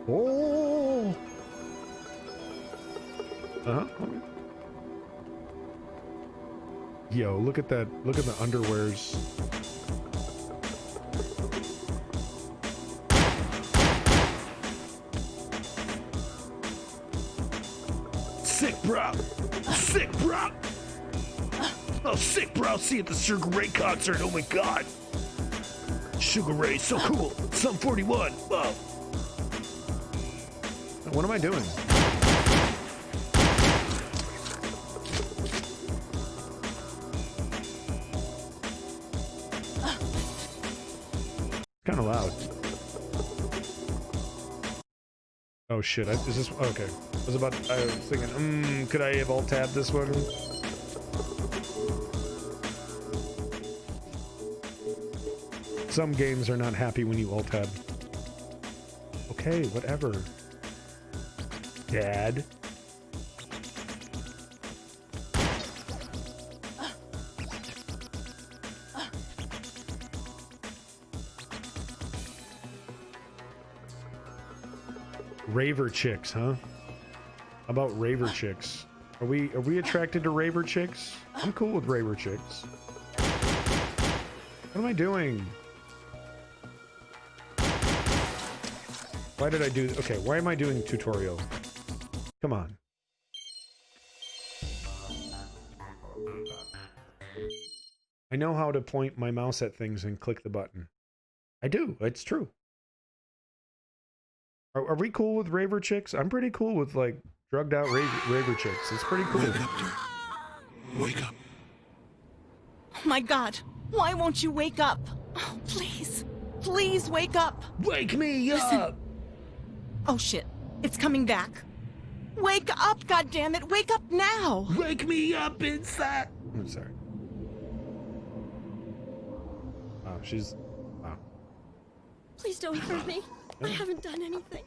Oh! Uh-huh. Okay. Yo, look at that. Look at the underwears. Sick, bro. Sick, bro. Oh, sick, bro. See you at the Sugar Ray concert. Oh my god. Sugar Ray, so cool. Sum 41. Whoa. What am I doing? Kind of loud. Oh shit! Is this okay? I was thinking, could I have alt-tabbed this one? Some games are not happy when you alt-tab. Okay, whatever. Dad. Raver chicks, huh? How about raver chicks? Are we attracted to raver chicks? I'm cool with raver chicks. What am I doing? Why did I do... Okay, why am I doing tutorial? Come on. I know how to point my mouse at things and click the button. I do. It's true. Are we cool with raver chicks? I'm pretty cool with, like, drugged out raver chicks. It's pretty cool. Wake up, dear. Wake up. Oh my god. Why won't you wake up? Oh, please. Please wake up. Wake me Listen. up! Oh shit. It's coming back. Wake up, goddammit! Wake up now! Wake me up inside! I'm sorry. Oh, she's... Wow. Please don't hurt me. I haven't done anything.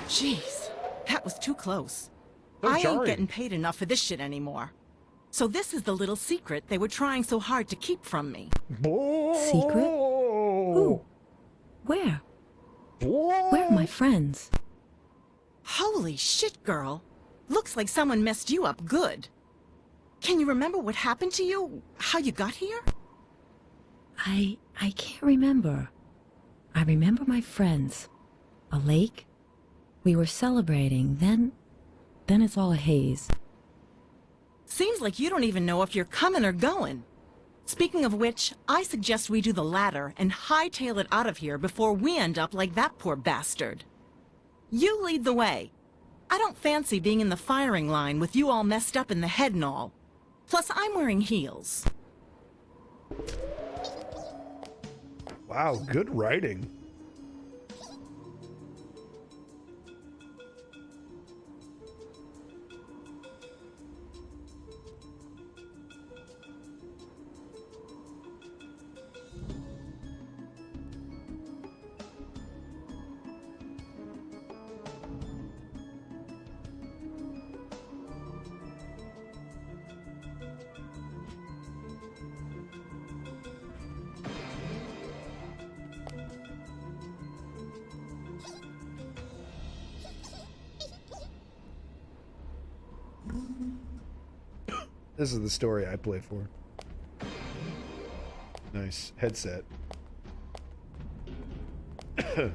Jeez. That was too close. So I ain't jarring. getting paid enough for this shit anymore. So this is the little secret they were trying so hard to keep from me. Secret? Who? Where? Where are my friends? Holy shit, girl. Looks like someone messed you up good. Can you remember what happened to you? How you got here? I can't remember. I remember my friends. A lake. We were celebrating, then it's all a haze. Seems like you don't even know if you're coming or going. Speaking of which, I suggest we do the latter and hightail it out of here before we end up like that poor bastard. You lead the way. I don't fancy being in the firing line with you all messed up in the head and all. Plus, I'm wearing heels. Wow, good writing. This is the story I play for. Nice headset. Oh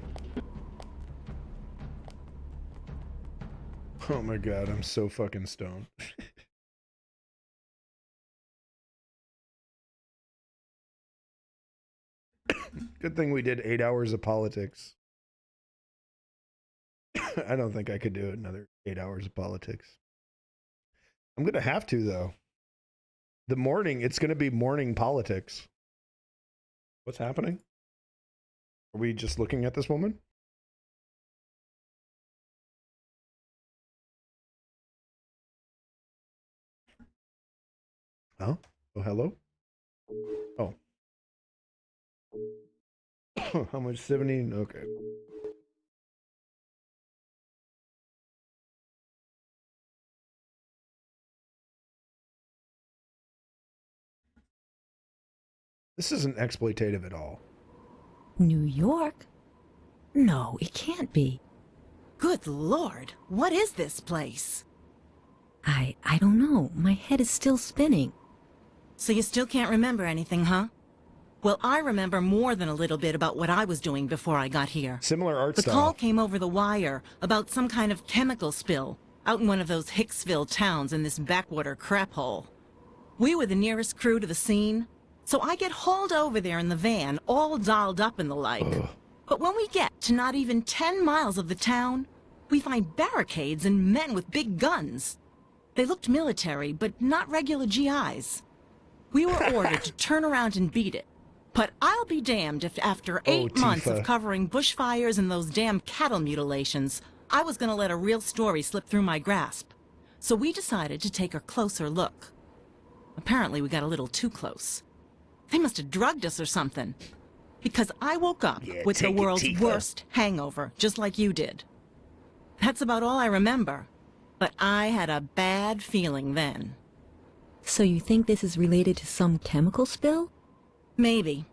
my god, I'm so fucking stoned. Good thing we did 8 hours of politics. I don't think I could do another 8 hours of politics. I'm gonna have to, though. It's gonna be morning politics. What's happening? Are we just looking at this woman? Oh, oh, hello? Oh. How much? 70? Okay. This isn't exploitative at all. New York? No, it can't be. Good Lord, what is this place? I don't know. My head is still spinning. So you still can't remember anything, huh? Well, I remember more than a little bit about what I was doing before I got here. Similar art The style. call came over the wire about some kind of chemical spill out in one of those Hicksville towns in this backwater crap hole. We were the nearest crew to the scene, so I get hauled over there in the van, all dolled up and the like. But when we get to not even 10 miles of the town, we find barricades and men with big guns. They looked military, but not regular GIs. We were ordered to turn around and beat it. But I'll be damned if after 8 months of covering bushfires and those damn cattle mutilations, I was going to let a real story slip through my grasp. So we decided to take a closer look. Apparently we got a little too close. They must have drugged us or something. Because I woke up with the world's worst hangover, just like you did. That's about all I remember. But I had a bad feeling then. So you think this is related to some chemical spill? Maybe.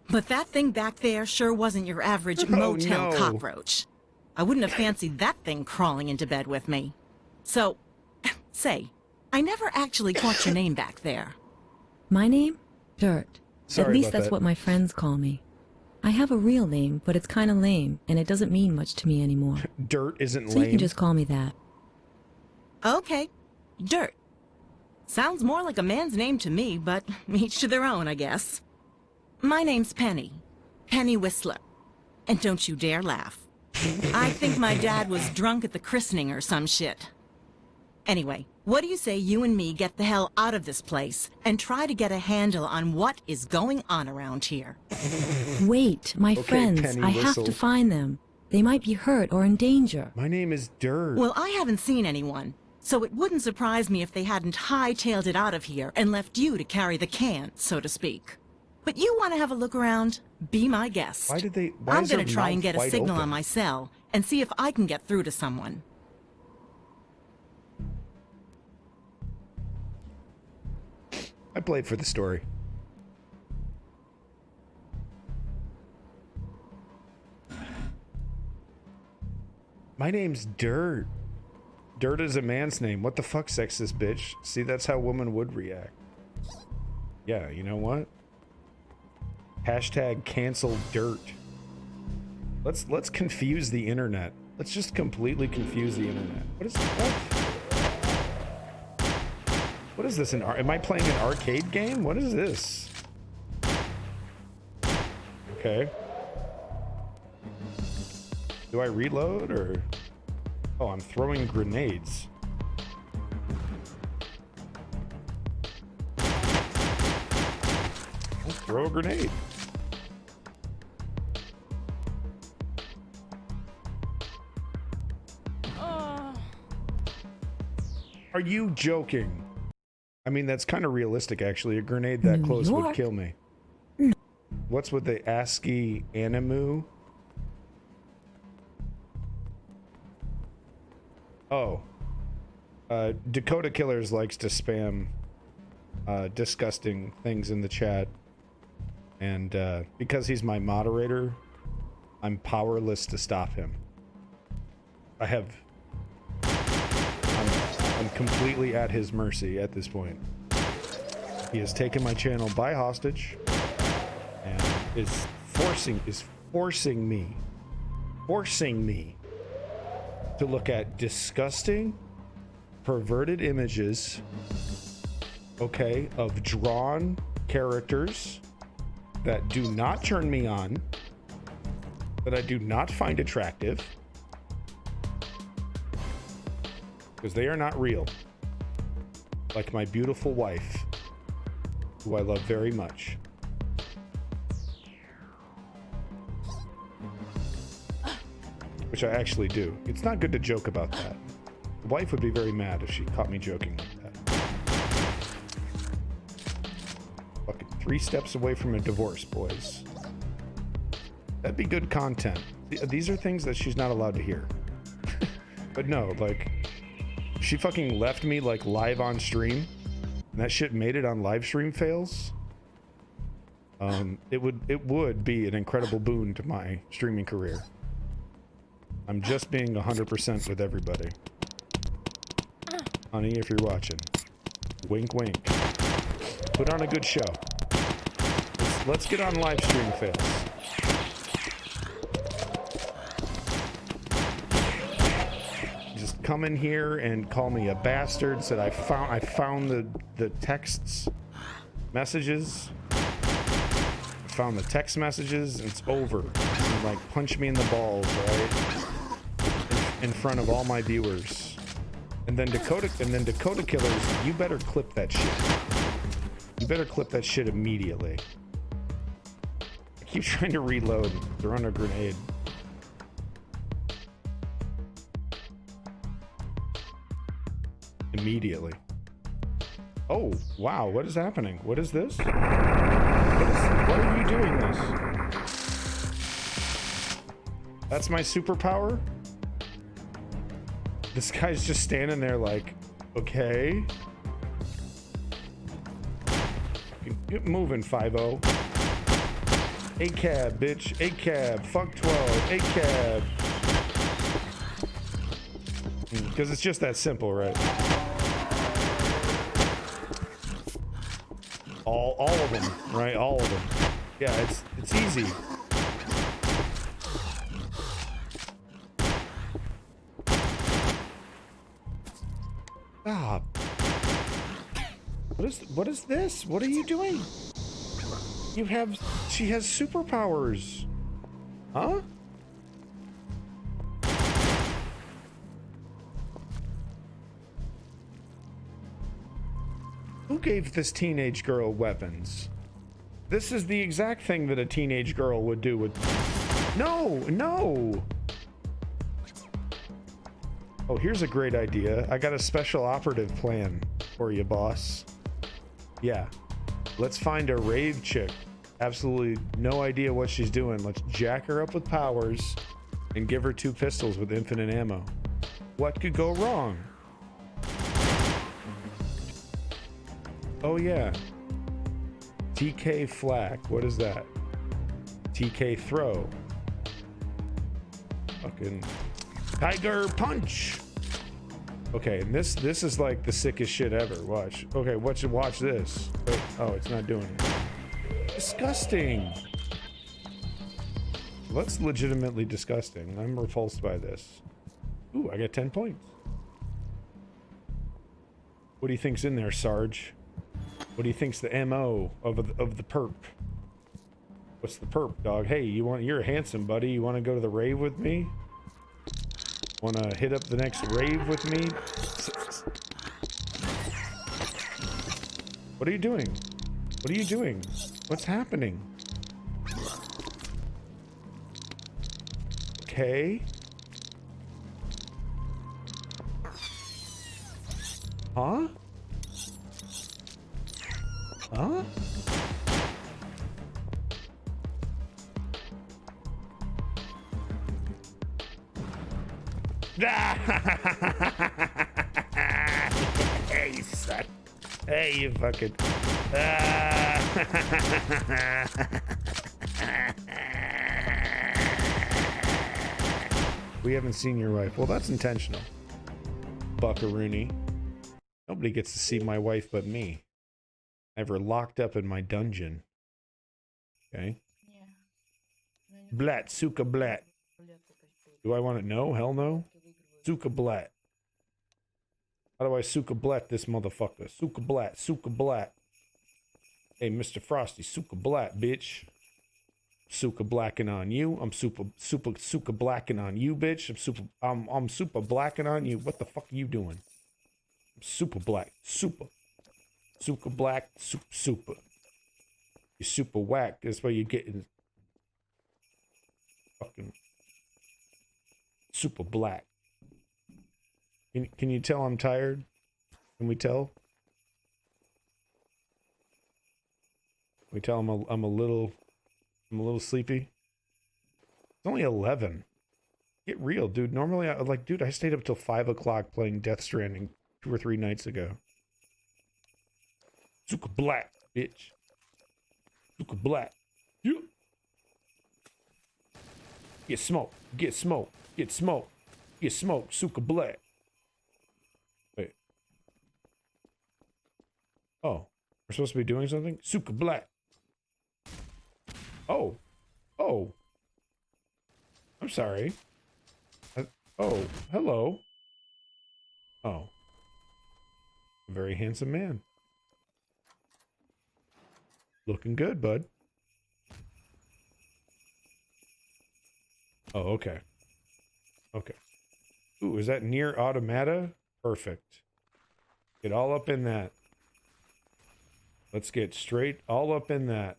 But that thing back there sure wasn't your average motel cockroach. I wouldn't have fancied that thing crawling into bed with me. So, say, I never actually caught your name back there. My name? Dirt. Sorry At least about that's that. what my friends call me. I have a real name, but it's kind of lame, and it doesn't mean much to me anymore. Dirt isn't So lame. you can just call me that. Okay, Dirt. Sounds more like a man's name to me, but each to their own, I guess. My name's Penny. Penny Whistler. And don't you dare laugh. I think my dad was drunk at the christening or some shit. Anyway, what do you say you and me get the hell out of this place and try to get a handle on what is going on around here? Wait, my Okay, friends, Penny I have Whistle. to find them. They might be hurt or in danger. My name is Dirt. Well, I haven't seen anyone, so it wouldn't surprise me if they hadn't hightailed it out of here and left you to carry the can, so to speak. But you want to have a look around? Be my guest. Why did they? Why I'm is going her to try and mouth get a wide signal open? on my cell and see if I can get through to someone. I played for the story. My name's Dirt. Dirt is a man's name. What the fuck, sexist bitch? See, that's how women would react. Yeah, you know what? Hashtag cancel Dirt. Let's confuse the internet. Let's just completely confuse the internet. What is what? What is this? Am I playing an arcade game? What is this? Okay. Do I reload or? Oh, I'm throwing grenades. I'll throw a grenade. Are you joking? I mean, that's kind of realistic, actually. A grenade that New close would York? kill me. What's with the ASCII animu? Oh. Dakota Killers likes to spam disgusting things in the chat. And because he's my moderator, I'm powerless to stop him. I'm completely at his mercy at this point. He has taken my channel by hostage and is forcing me forcing me to look at disgusting, perverted images, okay, of drawn characters that do not turn me on, that I do not find attractive, because they are not real. Like my beautiful wife, who I love very much. Which I actually do. It's not good to joke about that. The wife would be very mad if she caught me joking like that. Fucking 3 steps away from a divorce, boys. That'd be good content. These are things that she's not allowed to hear. But no, like, she fucking left me like live on stream, and that shit made it on live stream fails. It would be an incredible boon to my streaming career. I'm just being 100% with everybody. Honey, if you're watching, wink wink. Put on a good show. Let's get on live stream fails. Just come in here and call me a bastard. Said I found the texts, messages. I found the text messages, and it's over. And like punch me in the balls, right? In front of all my viewers. And then Dakota Killers, you better clip that shit. You better clip that shit immediately. I keep trying to reload. They're on a grenade. Immediately. Oh, wow, what is happening? What is this? What are you doing this? That's my superpower? This guy's just standing there like, okay. Get moving, 5-0. A-cab, bitch. A-cab. Fuck 12. A-cab. Because it's just that simple, right? All of them, right? All of them. Yeah, it's easy. Stop. What is this? What are you doing? She has superpowers. Huh? Who gave this teenage girl weapons? This is the exact thing that a teenage girl would do with... No! Oh, here's a great idea. I got a special operative plan for you, boss. Yeah. Let's find a rave chick. Absolutely no idea what she's doing. Let's jack her up with powers and give her 2 pistols with infinite ammo. What could go wrong? Oh, yeah. TK flak. What is that? TK throw. Fucking tiger punch. Okay, and this is like the sickest shit ever. Watch. Okay, watch this. Wait. Oh, it's not doing it. Disgusting. That's legitimately disgusting. I'm repulsed by this. Ooh, I got 10 points. What do you think's in there, Sarge? What do you think's the MO of the perp? What's the perp, dog? Hey, you're a handsome buddy. You want to go to the rave with me? Want to hit up the next rave with me? What are you doing? What are you doing? What's happening? Okay. Huh? Huh? Hey, you suck. Hey, you fucking... We haven't seen your wife. Well, that's intentional. Buckaroony. Nobody gets to see my wife but me. I have her locked up in my dungeon. Okay? Blat, suka blat. Do I want to know? Hell no. Suka Blat. How do I Suka Blat this motherfucker? Suka Blat, Suka Blat. Hey, Mr. Frosty, Suka Blat, bitch. Suka blacking on you. I'm Suka blacking on you, bitch. I'm super blacking on you. What the fuck are you doing? I'm super black. Super black. Super. You're super whack. That's why you're getting fucking super black. Can you tell I'm tired? Can we tell? Can we tell I'm a little sleepy. It's only 11. Get real, dude. Normally, I stayed up till 5 o'clock playing Death Stranding 2 or 3 nights ago. Suka Black, bitch. Suka Black. Yeah. Get smoked. Get smoked. Get smoked. Get smoked. Suka Black. Wait. Oh. We're supposed to be doing something? Suka Black. Oh. Oh. I'm sorry. Oh. Hello. Oh. A very handsome man. Looking good, bud. Oh, okay. Okay. Ooh, is that near automata? Perfect. Get all up in that. Let's get straight all up in that.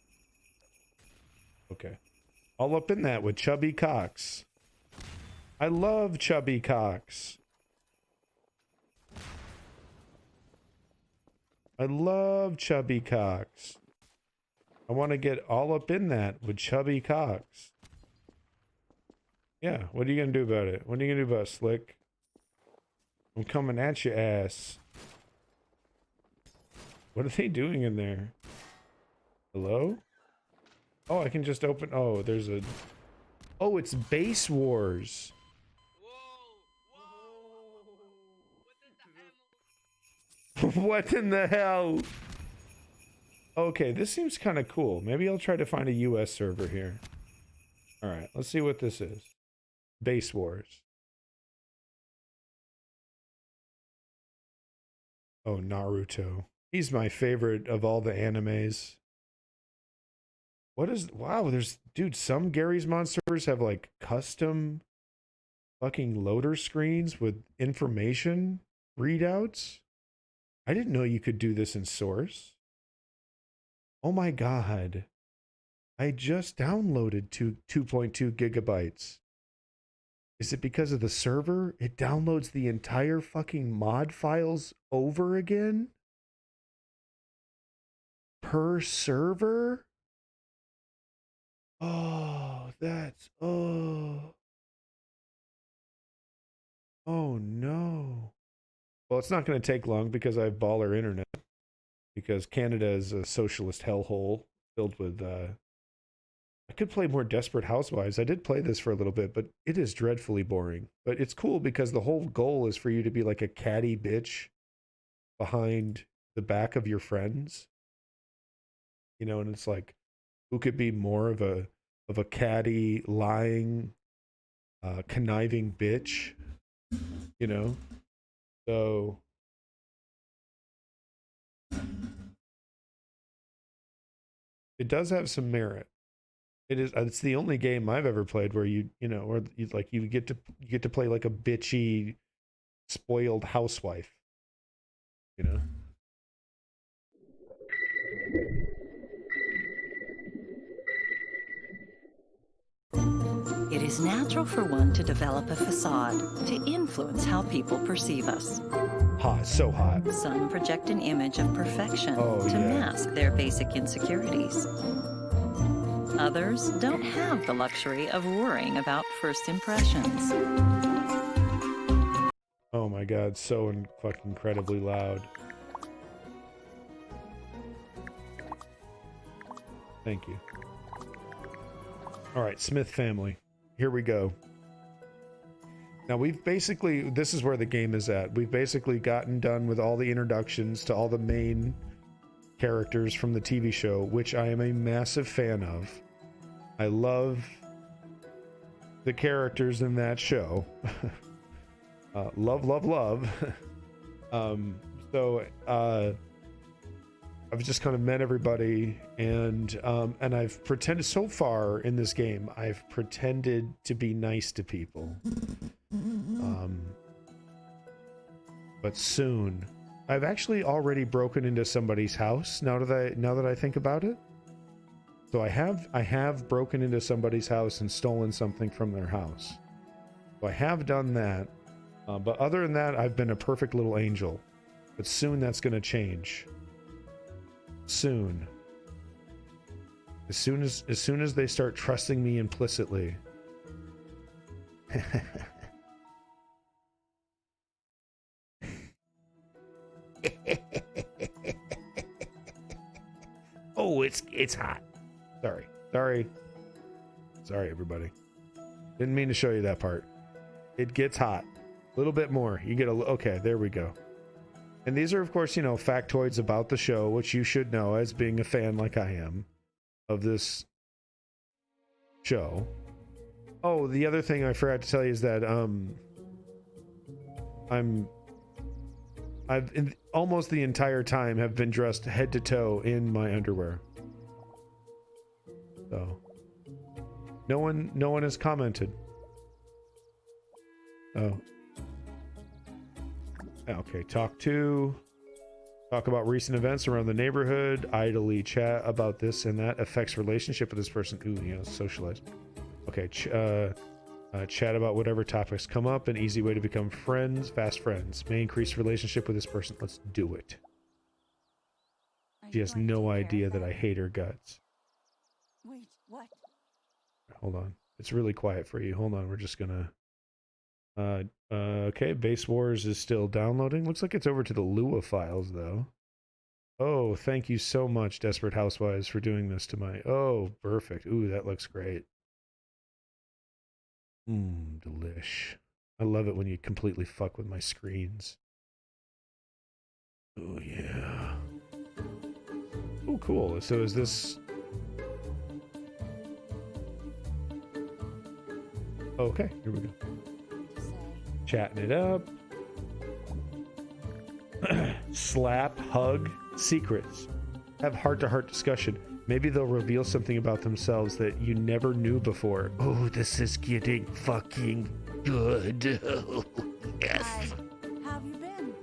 Okay. All up in that with Chubby Cox. I love Chubby Cox. I love Chubby Cox. I want to get all up in that with Chubby Cox. Yeah, what are you going to do about it? What are you going to do about it, Slick? I'm coming at your ass. What are they doing in there? Hello? Oh, I can just open... Oh, there's a... Oh, it's Base Wars. What in the hell? Okay, this seems kind of cool. Maybe I'll try to find a US server here. Alright, let's see what this is. Base Wars. Oh, Naruto. He's my favorite of all the animes. What is... Wow, there's... Dude, some Gary's Mod servers have, like, custom fucking loader screens with information readouts. I didn't know you could do this in Source. Oh my god. I just downloaded 2.2 gigabytes. Is it because of the server? It downloads the entire fucking mod files over again? Per server? Oh, that's... Oh. Oh no. Well, it's not going to take long because I have baller internet. Because Canada is a socialist hellhole filled with... I could play more Desperate Housewives. I did play this for a little bit, but it is dreadfully boring. But it's cool because the whole goal is for you to be like a catty bitch behind the back of your friends. You know, and it's like, who could be more of a catty, lying, conniving bitch? You know? So... It does have some merit. It's the only game I've ever played where you get to play like a bitchy, spoiled housewife. You know? It is natural for one to develop a facade to influence how people perceive us. Hot, so hot. Some project an image of perfection to mask their basic insecurities. Others don't have the luxury of worrying about first impressions. Oh my god, so fucking incredibly loud. Thank you. Alright, Smith family. Here we go. Now we've basically, this is where the game is at. We've basically gotten done with all the introductions to all the main characters from the TV show, which I am a massive fan of. I love the characters in that show. Love, love, love. So I've just kind of met everybody, and I've pretended so far in this game. I've pretended to be nice to people. But soon, I've actually already broken into somebody's house. Now that I think about it, so I have broken into somebody's house and stolen something from their house. So I have done that. But other than that, I've been a perfect little angel. But soon that's going to change. Soon. As soon as they start trusting me implicitly. Oh, it's hot. Sorry everybody. Didn't mean to show you that part. It gets hot. A little bit more. You get okay, there we go. And these are, of course, you know, factoids about the show, which you should know as being a fan like I am of this show. Oh, the other thing I forgot to tell you is that I've almost the entire time have been dressed head to toe in my underwear. So no one has commented. Oh. Okay, talk about recent events around the neighborhood, idly chat about this and that, affects relationship with this person. Ooh, you know, socialize. Okay, chat about whatever topics come up, an easy way to become friends, fast friends. May increase relationship with this person. Let's do it. She has no idea that I hate her guts. Wait, what? Hold on. It's really quiet for you. Hold on, we're just gonna... okay, Base Wars is still downloading. Looks like it's over to the Lua files, though. Oh, thank you so much, Desperate Housewives, for doing this to my... Oh, perfect. Ooh, that looks great. Delish. I love it when you completely fuck with my screens. Oh, yeah. Oh, cool. So is this... Okay, here we go. Chatting it up. Slap, hug, secrets. Have heart-to-heart discussion. Maybe they'll reveal something about themselves that you never knew before. Oh, this is getting fucking good. Yes. Hi. How have you been?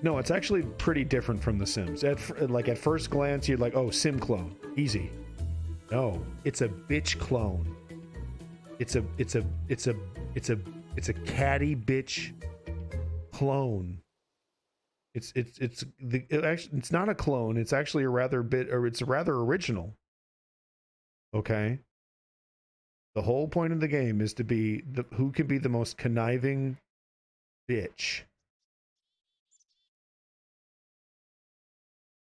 No, it's actually pretty different from The Sims. At first glance, you're like, oh, Sim clone, easy. No, it's a bitch clone. It's a catty bitch clone. It's not a clone. It's actually it's rather original. Okay. The whole point of the game is to be who can be the most conniving bitch.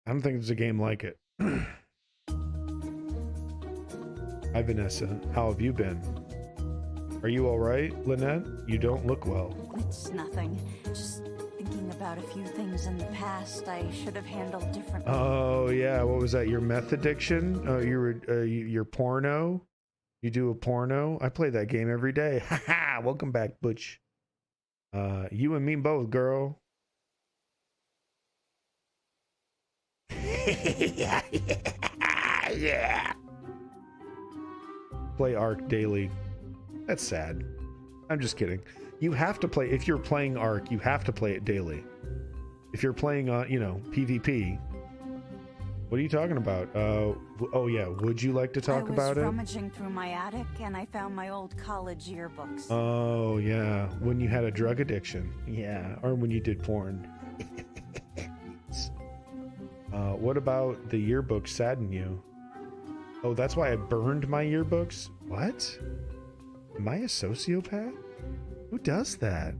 I don't think there's a game like it. Hi, Vanessa. How have you been? Are you all right, Lynette? You don't look well. It's nothing. Just thinking about a few things in the past I should have handled differently. Oh, yeah. What was that? Your meth addiction? Your porno? You do a porno? I play that game every day. Haha! Welcome back, Butch. You and me both, girl. Yeah. Play Ark daily. That's sad. I'm just kidding. You have to play, if you're playing Ark, you have to play it daily. If you're playing on, PvP. What are you talking about? Oh yeah, would you like to talk about it? I was rummaging through my attic and I found my old college yearbooks. Oh yeah, when you had a drug addiction. Yeah, or when you did porn. What about the yearbooks sadden you? Oh, that's why I burned my yearbooks? What? Am I a sociopath? Who does that?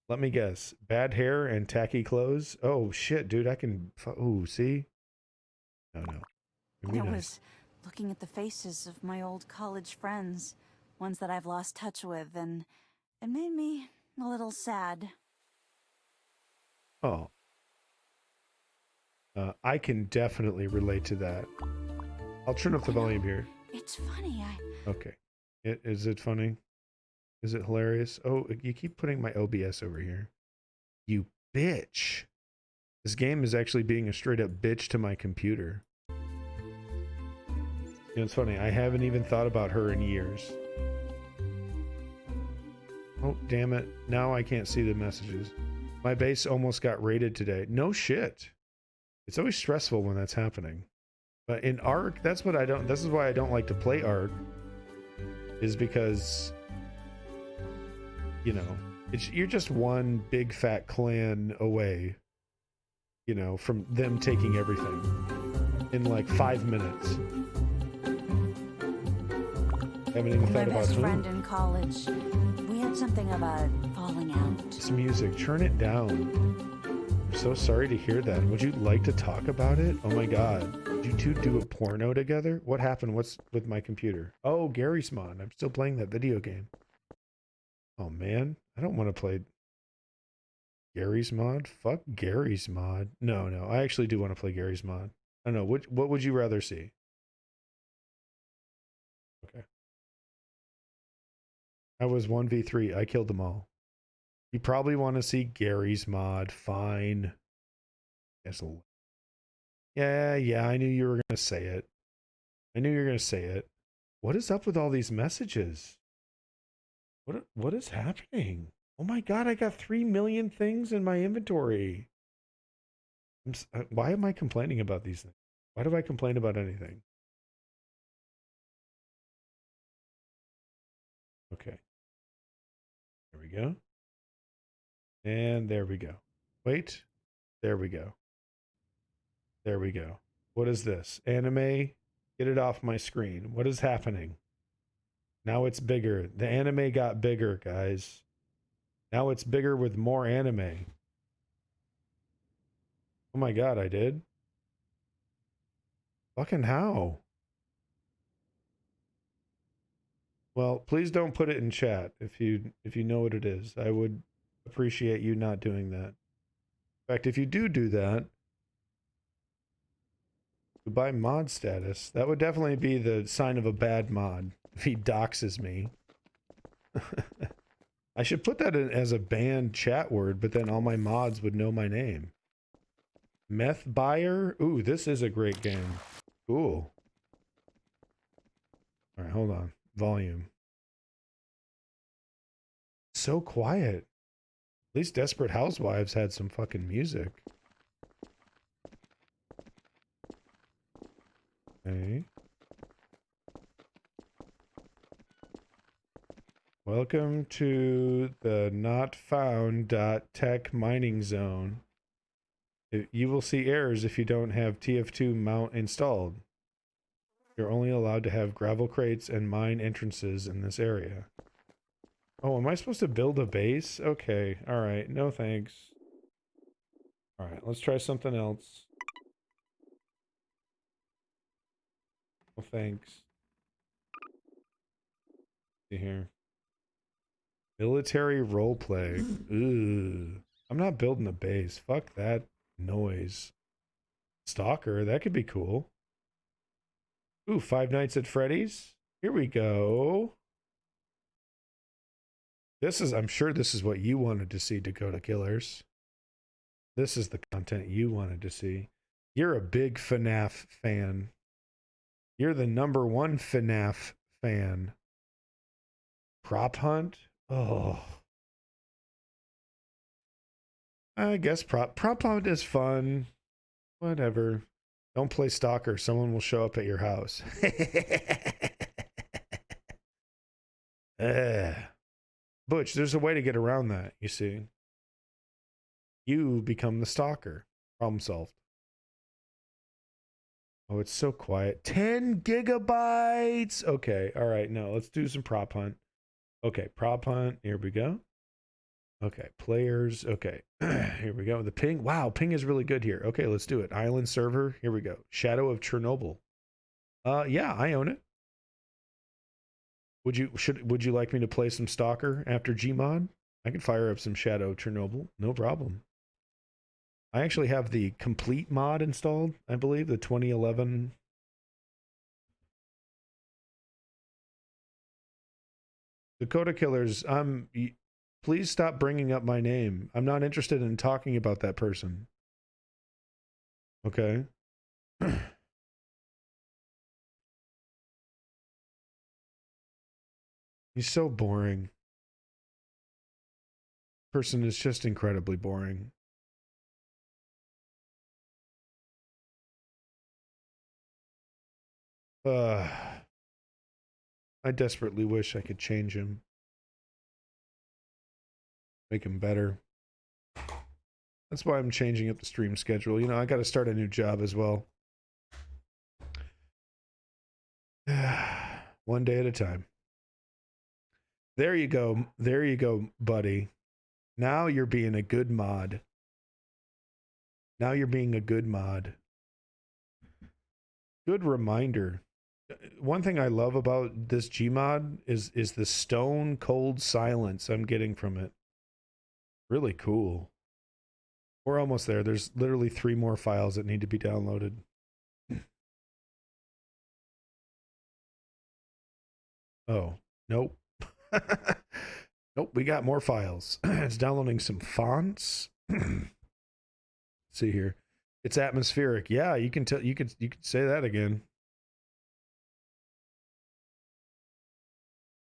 Let me guess. Bad hair and tacky clothes? Oh, shit, dude. I can... Ooh, see? No. I was looking at the faces of my old college friends, ones that I've lost touch with, and it made me a little sad. Oh. I can definitely relate to that. I'll turn up the volume here. It's funny, Okay. Is it funny? Is it hilarious? Oh, you keep putting my OBS over here. You bitch. This game is actually being a straight up bitch to my computer. You know, it's funny. I haven't even thought about her in years. Oh, damn it. Now I can't see the messages. My base almost got raided today. No shit. It's always stressful when that's happening. But in Ark, that's what I don't... This is why I don't like to play Ark. Is because... You know, you're just one big fat clan away. You know, from them taking everything. In like 5 minutes. Haven't even thought about my best friend in college. We had something of a falling out. This music, turn it down. I'm so sorry to hear that. Would you like to talk about it? Oh my god. Did you two do a porno together? What happened? What's with my computer? Oh, Gary's Mod. I'm still playing that video game. Oh man, I don't want to play Gary's Mod. Fuck Gary's Mod. No, I actually do want to play Gary's Mod. I don't know. What would you rather see? Okay. I was 1v3. I killed them all. You probably want to see Gary's Mod. Fine. Yes. Yeah, I knew you were going to say it. I knew you were going to say it. What is up with all these messages? What is happening? Oh my god, I got 3 million things in my inventory. Why am I complaining about these things? Why do I complain about anything? Okay. There we go. And there we go. Wait. There we go. There we go. What is this? Anime? Get it off my screen. What is happening? Now it's bigger. The anime got bigger, guys. Now it's bigger with more anime. Oh my god, I did? Fucking how? Well, please don't put it in chat if you know what it is. I would appreciate you not doing that. In fact, if you do that, goodbye mod status. That would definitely be the sign of a bad mod if he doxes me. I should put that in as a banned chat word, but then all my mods would know my name. Meth buyer? Ooh, this is a great game. Cool. All right, hold on. Volume. So quiet. At least Desperate Housewives had some fucking music. Okay. Welcome to the not found.tech mining zone. You will see errors if you don't have TF2 mount installed. You're only allowed to have gravel crates and mine entrances in this area. Oh, am I supposed to build a base? Okay, alright, no thanks. Alright, let's try something else. No thanks. See here. Military roleplay. Ooh. I'm not building a base. Fuck that noise. Stalker, that could be cool. Ooh, Five Nights at Freddy's. Here we go. I'm sure this is what you wanted to see, Dakota Killers. This is the content you wanted to see. You're a big FNAF fan. You're the #1 FNAF fan. Prop hunt? Oh. I guess prop hunt is fun. Whatever. Don't play stalker. Someone will show up at your house. Butch, there's a way to get around that, you see. You become the stalker. Problem solved. Oh, it's so quiet. 10 gigabytes! Okay, alright, no, let's do some prop hunt. Okay, prop hunt. Here we go. Okay, players. Okay, here we go. The ping. Wow, ping is really good here. Okay, let's do it. Island server. Here we go. Shadow of Chernobyl. Yeah, I own it. Would you like me to play some Stalker after Gmod? I can fire up some Shadow of Chernobyl. No problem. I actually have the complete mod installed, I believe, the 2011 Dakota Killers, please stop bringing up my name. I'm not interested in talking about that person. Okay? He's so boring. Person is just incredibly boring. I desperately wish I could change him. Make him better. That's why I'm changing up the stream schedule. You know, I got to start a new job as well. One day at a time. There you go. There you go, buddy. Now you're being a good mod. Now you're being a good mod. Good reminder. One thing I love about this Gmod is the stone cold silence I'm getting from it. Really cool. We're almost there. There's literally 3 more files that need to be downloaded. Oh, nope. Nope, we got more files. It's downloading some fonts. See here. It's atmospheric. Yeah, you can tell you could say that again.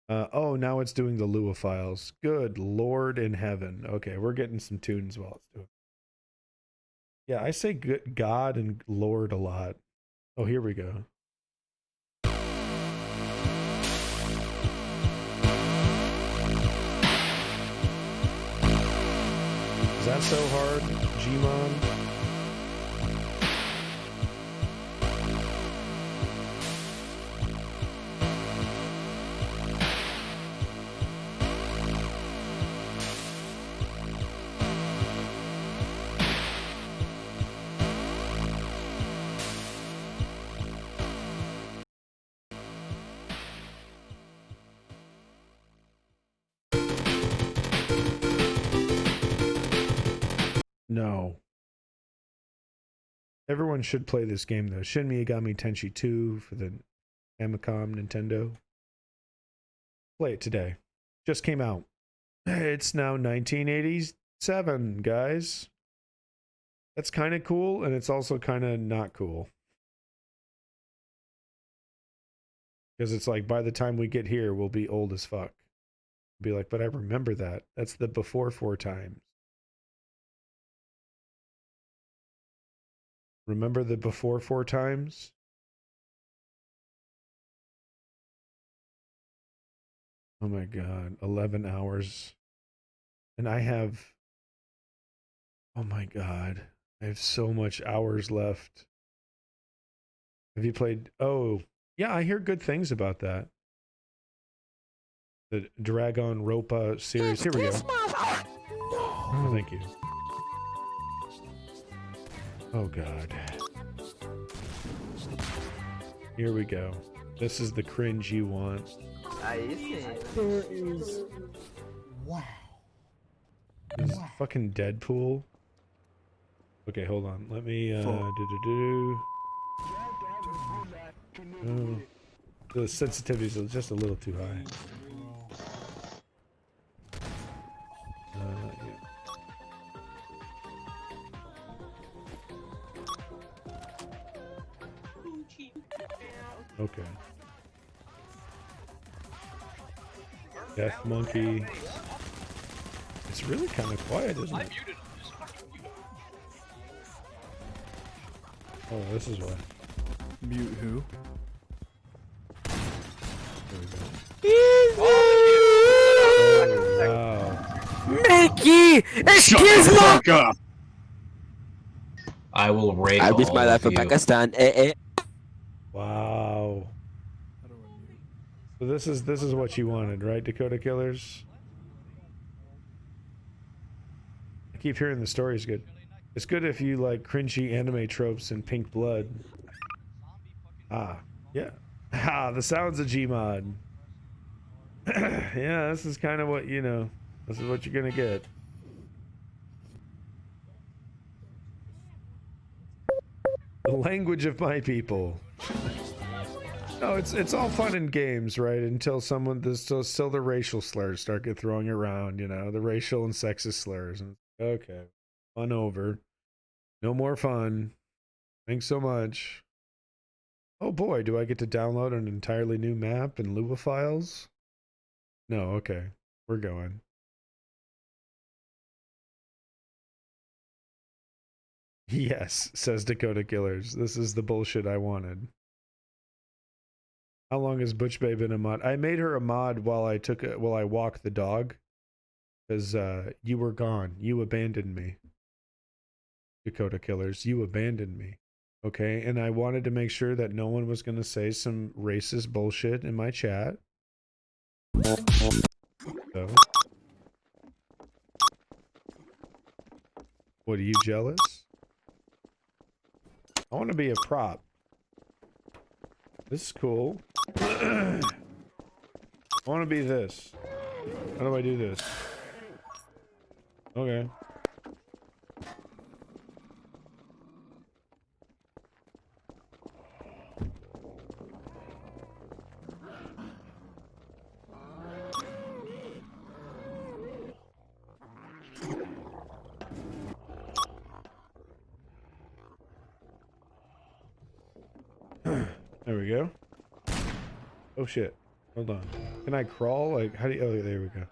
Oh, now it's doing the Lua files. Good Lord in heaven. Okay, we're getting some tunes while it's doing. Yeah, I say good God and Lord a lot. Oh, here we go. Is that so hard, Gmon? No. Everyone should play this game though. Shin Megami Tensei 2 for the Famicom Nintendo. Play it today. Just came out. It's now 1987, guys. That's kind of cool, and it's also kind of not cool. Because it's like, by the time we get here, we'll be old as fuck. Be like, but I remember that. That's the before 4 times. Remember the before 4 times? Oh my god, 11 hours. And I have... Oh my god. I have so much hours left. Have you played... Oh, yeah, I hear good things about that. The Dragon Ropa series. Here we go. Oh, thank you. Oh god. Here we go. This is the cringe you want. There is... Wow. This is fucking Deadpool. Okay, hold on. Let me Oh, the sensitivities are just a little too high. Yeah. Okay. Death Monkey. It's really kind of quiet, isn't it? Oh, this is why. Mute who? There we go. Oh, wow. Mickey! Excuse me! I will rate I wish all my life of in you. Pakistan. Wow. So this is what you wanted, right, Dakota Killers? I keep hearing the story's good. It's good if you like cringy anime tropes and pink blood. Ah, yeah. Ah, the sounds of Gmod. Yeah, this is kind of what, you know, this is what you're gonna get. The language of my people. No, it's all fun and games, right? Until someone, there's still the racial slurs start get throwing around, you know, the racial and sexist slurs. And okay, fun over. No more fun. Thanks so much. Oh boy, do I get to download an entirely new map and Lua files? No, okay, we're going. Yes, says Dakota Killers. This is the bullshit I wanted. How long has Butch Bay been a mod? I made her a mod while I walked the dog. Because you were gone. You abandoned me. Dakota Killers, you abandoned me. Okay, and I wanted to make sure that no one was going to say some racist bullshit in my chat. So. What, are you jealous? I want to be a prop. This is cool. I want to be this. How do I do this? Okay. There we go. Oh shit. Hold on. Can I crawl? Like, how do you... Oh, there we go.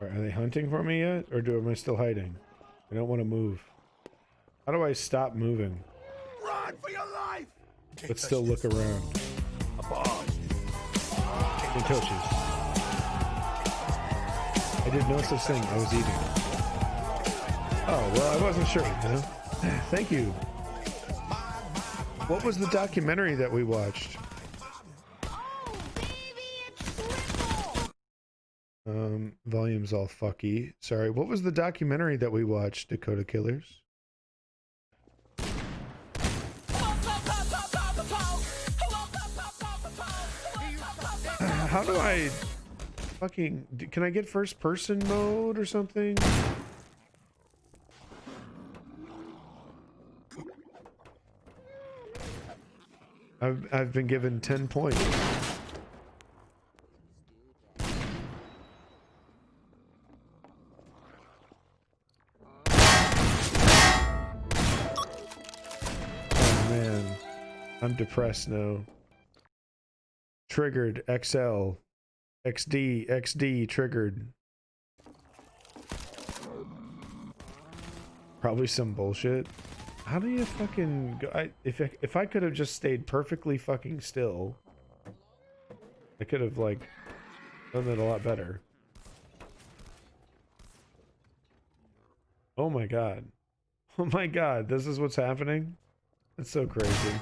Are they hunting for me yet? Or am I still hiding? I don't want to move. How do I stop moving? Run for your life! But still look around. Taking touches. I did no such thing. I was eating. Oh, well, I wasn't sure, you know? Thank you. What was the documentary that we watched? Volume's all fucky. Sorry, what was the documentary that we watched, Dakota Killers? How do I fucking... Can I get first person mode or something? I've been given 10 points. Oh man, I'm depressed now. Triggered XL, XD triggered. Probably some bullshit. How do you fucking go? If I could have just stayed perfectly fucking still, I could have like done it a lot better. Oh my god. Oh my god, this is what's happening? That's so crazy.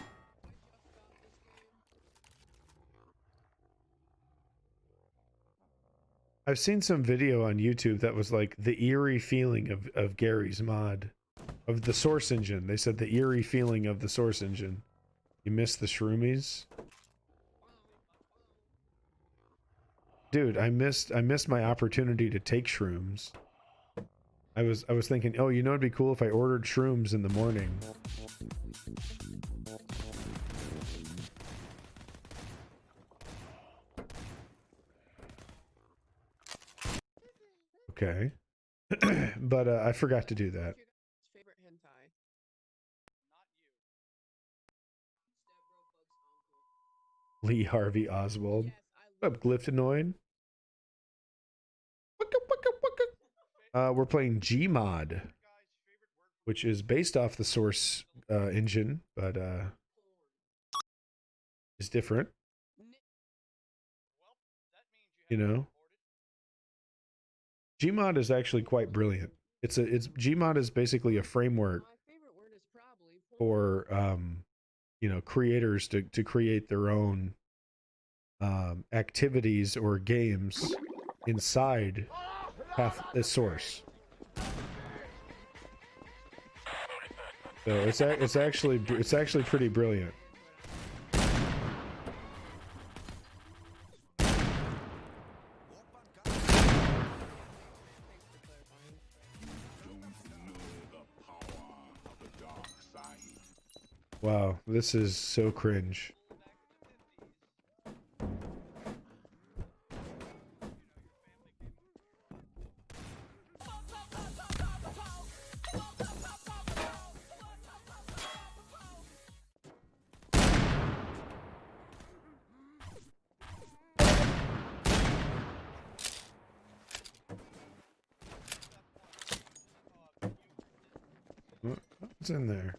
I've seen some video on YouTube that was like the eerie feeling of Gary's mod. Of the source engine. They said the eerie feeling of the source engine. You missed the shroomies? Dude, I missed my opportunity to take shrooms. I was thinking, oh, you know it'd be cool if I ordered shrooms in the morning. Okay. But I forgot to do that. Lee Harvey Oswald. What up, Glyphtinoid? We're playing Gmod, which is based off the source engine, but is different. You know, Gmod is actually quite brilliant. Gmod is basically a framework for you know, creators to create their own activities or games inside the source. So it's actually pretty brilliant. Wow, this is so cringe. What's in there?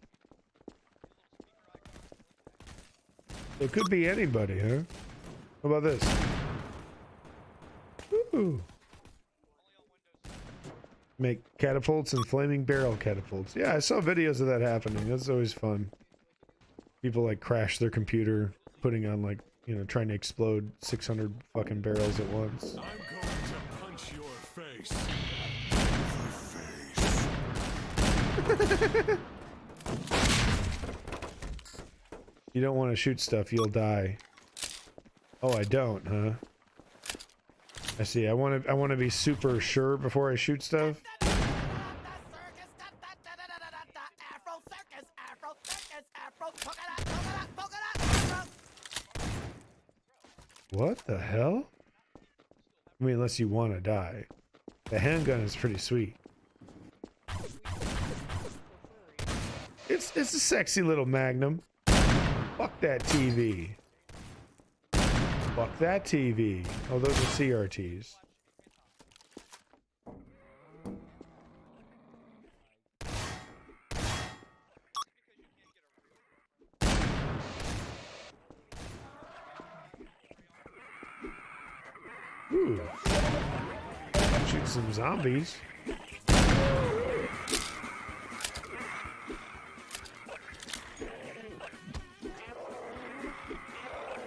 It could be anybody, huh? How about this? Ooh. Make catapults and flaming barrel catapults. Yeah, I saw videos of that happening. That's always fun. People like crash their computer, putting on like, you know, trying to explode 600 fucking barrels at once. I'm going to punch your face. You don't want to shoot stuff, you'll die. Oh, I don't, huh? I see. I want to be super sure before I shoot stuff. What the hell? I mean, unless you want to die. The handgun is pretty sweet. It's a sexy little Magnum. Fuck that TV. Fuck that TV. Oh, those are CRTs. Ooh. Shoot some zombies.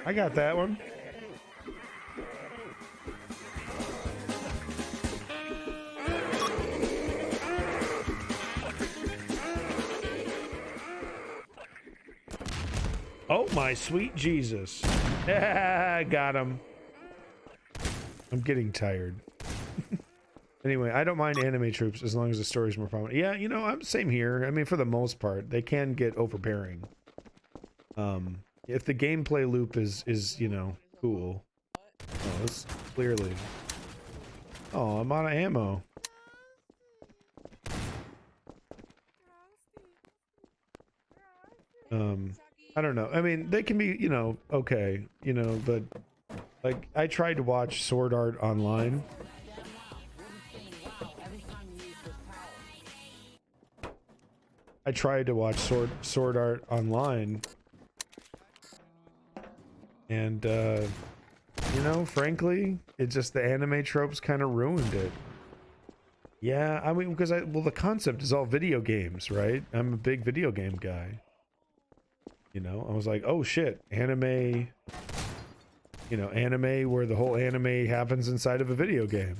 I got that one. Oh my sweet Jesus. Yeah, got him. I'm getting tired. Anyway, I don't mind anime troops as long as the story's more prominent. Yeah, you know, I'm same here. I mean, for the most part, they can get overbearing. If the gameplay loop is you know, cool. Oh, this clearly. Oh, I'm out of ammo. I don't know. I mean, they can be, you know, okay, you know, but like I tried to watch Sword Art Online. I tried to watch Sword Art Online. And you know, frankly, it just the anime tropes kind of ruined it. Yeah, I mean, because well, the concept is all video games, right? I'm a big video game guy. You know, I was like, oh shit, anime, you know, anime where the whole anime happens inside of a video game.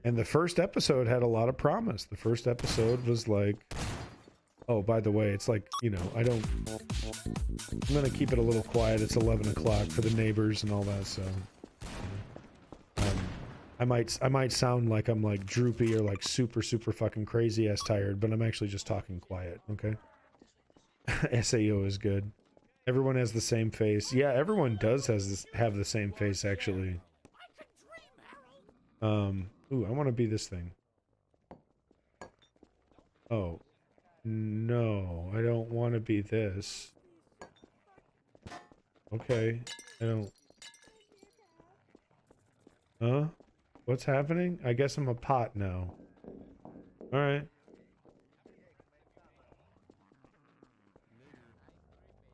And the first episode had a lot of promise. The first episode was like, oh, by the way, it's like, you know, I'm gonna keep it a little quiet. It's 11 o'clock for the neighbors and all that, so. I might sound like I'm like droopy or like super fucking crazy ass tired, but I'm actually just talking quiet, okay? SAO is good. Everyone has the same face. Yeah, everyone does have the same face actually. Ooh, I want to be this thing. Oh. No, I don't want to be this. Okay. I don't. Huh? What's happening? I guess I'm a pot now. Alright.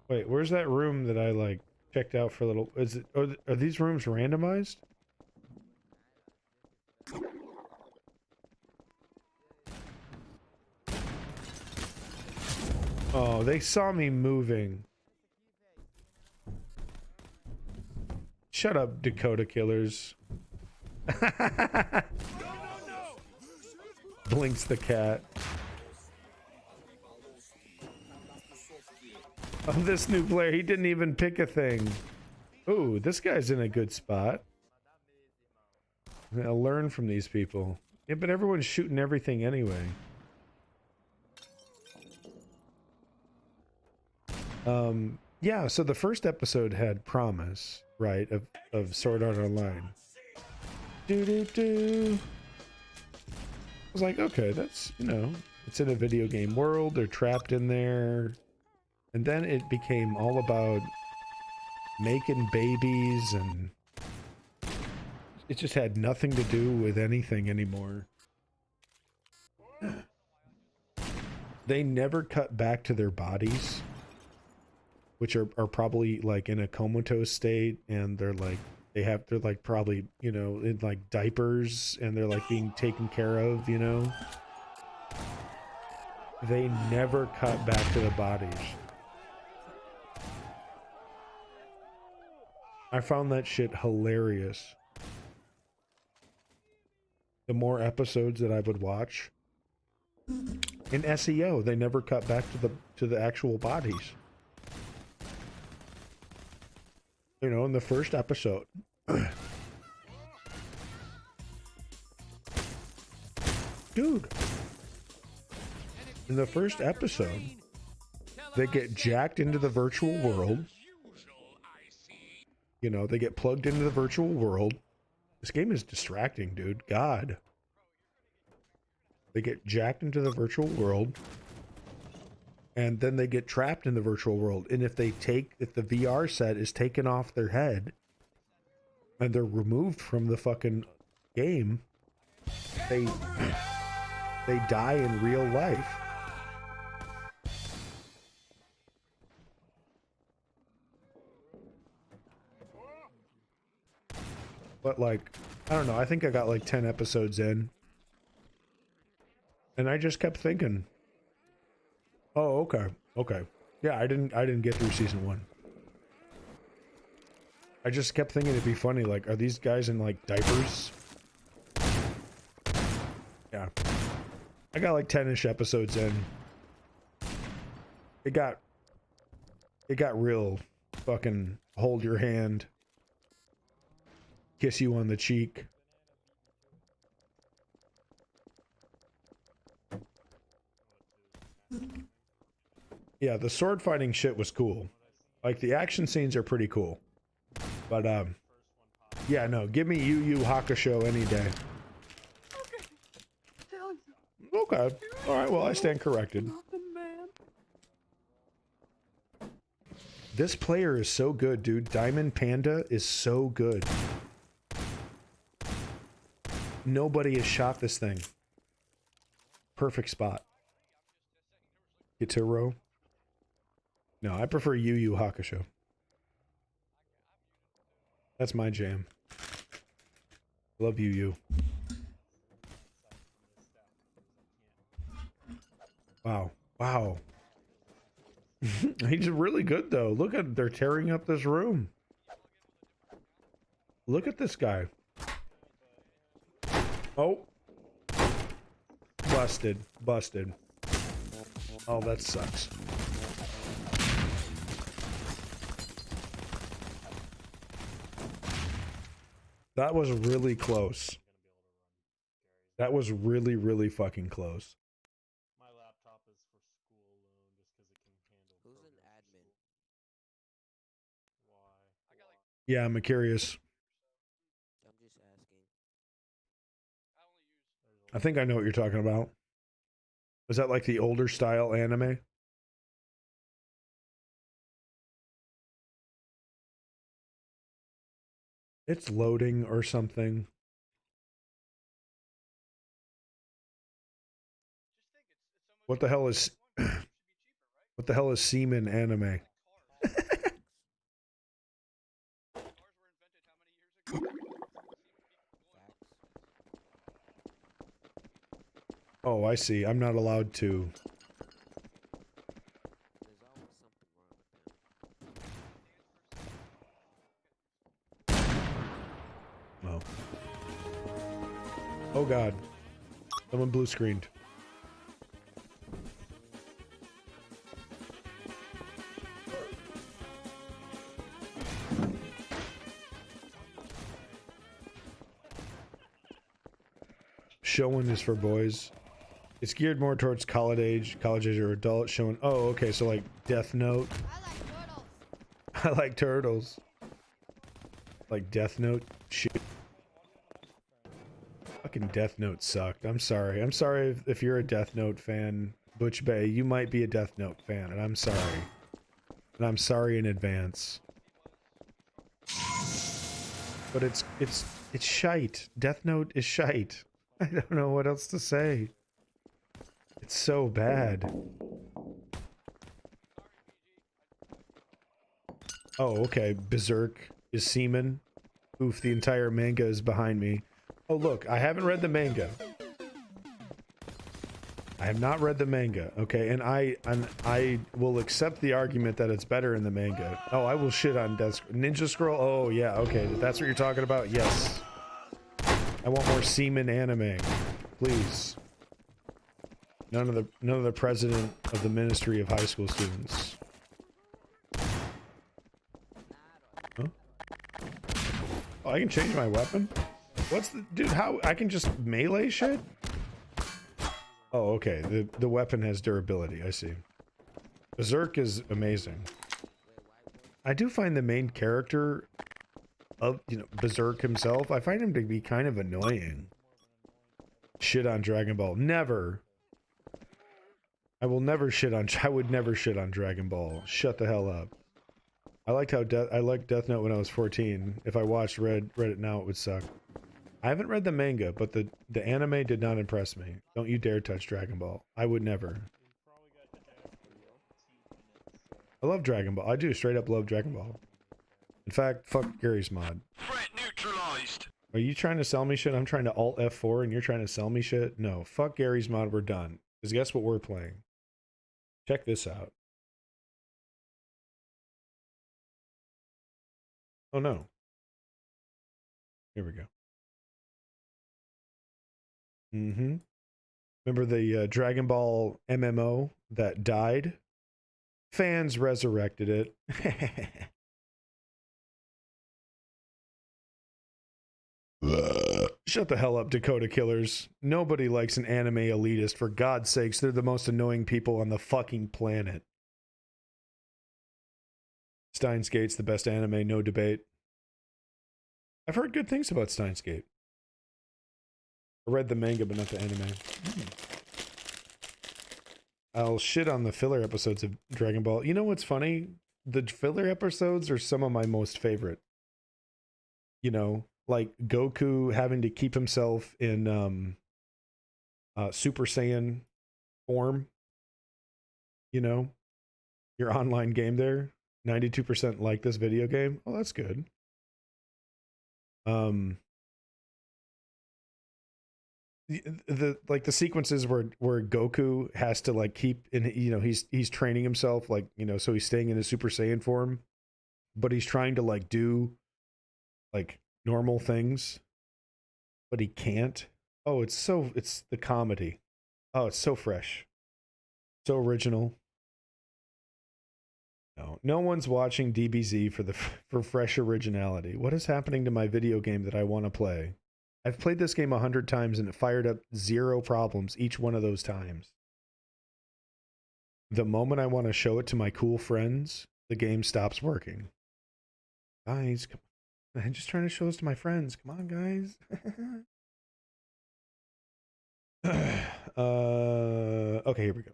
Wait, where's that room that I, like, checked out for a little... Is it... Are these rooms randomized? Oh, they saw me moving. Shut up, Dakota Killers. Blinks the cat. Oh, this new player, he didn't even pick a thing. Ooh, this guy's in a good spot. I'll learn from these people. Yeah, but everyone's shooting everything anyway. Yeah, so the first episode had promise, right, of Sword Art Online. I was like, okay, that's, you know, it's in a video game world, they're trapped in there. And then it became all about making babies, and it just had nothing to do with anything anymore. They never cut back to their bodies, which are probably like in a comatose state, and they're like probably, you know, in like diapers, and they're like being taken care of, you know. They never cut back to the bodies. I found that shit hilarious. The more episodes that I would watch, in SEO, they never cut back to the actual bodies. You know, in the first episode. Dude. In the first episode, they get jacked into the virtual world. You know, they get plugged into the virtual world. This game is distracting, dude. God. They get jacked into the virtual world. And then they get trapped in the virtual world. And if the VR set is taken off their head and they're removed from the fucking game, they die in real life. But like, I don't know, I think I got like 10 episodes in. And I just kept thinking, oh, okay. Yeah, I didn't get through season 1. I just kept thinking it'd be funny, like, are these guys in like diapers? Yeah. I got like 10-ish episodes in. It got real fucking hold your hand, kiss you on the cheek. Yeah, the sword fighting shit was cool. Like, the action scenes are pretty cool. But, yeah, no, give me Yu Yu Hakusho any day. Okay. Alright, well, I stand corrected. This player is so good, dude. Diamond Panda is so good. Nobody has shot this thing. Perfect spot. Gitaro. No, I prefer Yu Yu Hakusho. That's my jam. Love Yu Yu. Wow. Wow. He's really good, though. Look at, they're tearing up this room. Look at this guy. Oh. Busted. Busted. Oh, that sucks. That was really close. That was really, really fucking close. My laptop is for school alone just because it can handle. Who's an admin? Why? Yeah, I'm curious. I'm just asking. I think I know what you're talking about. Is that like the older style anime? It's loading or something. What the hell is what the hell is semen anime? Oh, I see. I'm not allowed to. Oh. Oh god. Someone blue screened. Showing is for boys. It's geared more towards college age or adult. Showing. Oh, okay. So like Death Note. I like turtles. Like Death Note shit. Fucking Death Note sucked. I'm sorry. I'm sorry if you're a Death Note fan, Butch Bay. You might be a Death Note fan, and I'm sorry. And I'm sorry in advance. But it's shite. Death Note is shite. I don't know what else to say. It's so bad. Oh, okay. Berserk is semen. Oof, the entire manga is behind me. Oh, look, I haven't read the manga. I have not read the manga, okay? And I will accept the argument that it's better in the manga. Oh, I will shit on Ninja Scroll. Oh, yeah, okay. That's what you're talking about? Yes. I want more semen anime. Please. None of the president of the Ministry of High School Students. Huh? Oh, I can change my weapon? What's the... Dude, how... I can just melee shit? Oh, okay. The weapon has durability. I see. Berserk is amazing. I do find the main character of, you know, Berserk himself, I find him to be kind of annoying. Shit on Dragon Ball. Never. I will never shit on... I would never shit on Dragon Ball. Shut the hell up. I liked how I liked Death Note when I was 14. If I watched read it now, it would suck. I haven't read the manga, but the anime did not impress me. Don't you dare touch Dragon Ball. I would never. I love Dragon Ball. I do straight up love Dragon Ball. In fact, fuck Gary's mod. Threat neutralized. Are you trying to sell me shit? I'm trying to Alt F4 and you're trying to sell me shit? No, fuck Gary's mod. We're done. Because guess what we're playing? Check this out. Oh no. Here we go. Mm-hmm. Remember the Dragon Ball MMO that died? Fans resurrected it. Shut the hell up, Dakota Killers. Nobody likes an anime elitist, for God's sakes. They're the most annoying people on the fucking planet. Steins Gate's the best anime, no debate. I've heard good things about Steins Gate. I read the manga, but not the anime. I'll shit on the filler episodes of Dragon Ball. You know what's funny? The filler episodes are some of my most favorite. You know, like Goku having to keep himself in Super Saiyan form. You know, your online game there. 92% like this video game. Oh, that's good. The sequences where Goku has to like keep in, you know, he's training himself, like, you know, so he's staying in his Super Saiyan form, but he's trying to like do like normal things, but he can't. Oh, it's the comedy. Oh, it's so fresh, so original. No one's watching DBZ for fresh originality. What is happening to my video game that I want to play? I've played this game 100 times and it fired up 0 problems each one of those times. The moment I want to show it to my cool friends, the game stops working. Guys, come on. I'm just trying to show this to my friends. Come on, guys. Okay, here we go.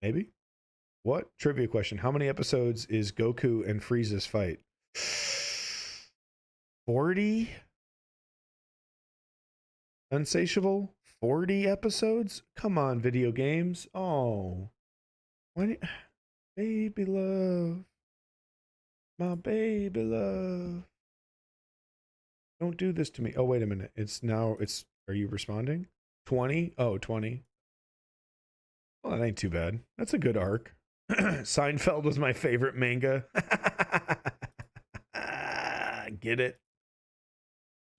Maybe? What? Trivia question. How many episodes is Goku and Frieza's fight? 40? Unsatiable? 40 episodes? Come on, video games. Oh. Why baby love. My baby love. Don't do this to me. Oh, wait a minute. Are you responding? 20? Oh, 20. Well, that ain't too bad. That's a good arc. Seinfeld was my favorite manga. Get it?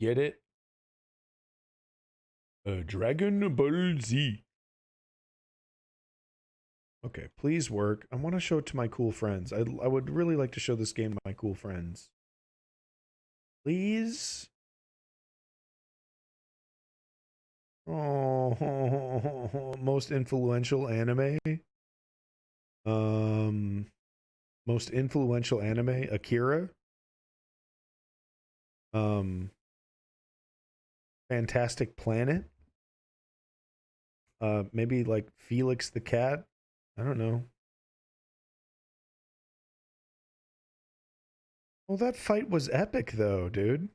Get it? Dragon Ball Z. Okay, please work. I want to show it to my cool friends. I would really like to show this game to my cool friends. Please? Oh, most influential anime? Most influential anime, Akira. Fantastic Planet. Maybe like Felix the Cat. I don't know. Well, that fight was epic though, dude.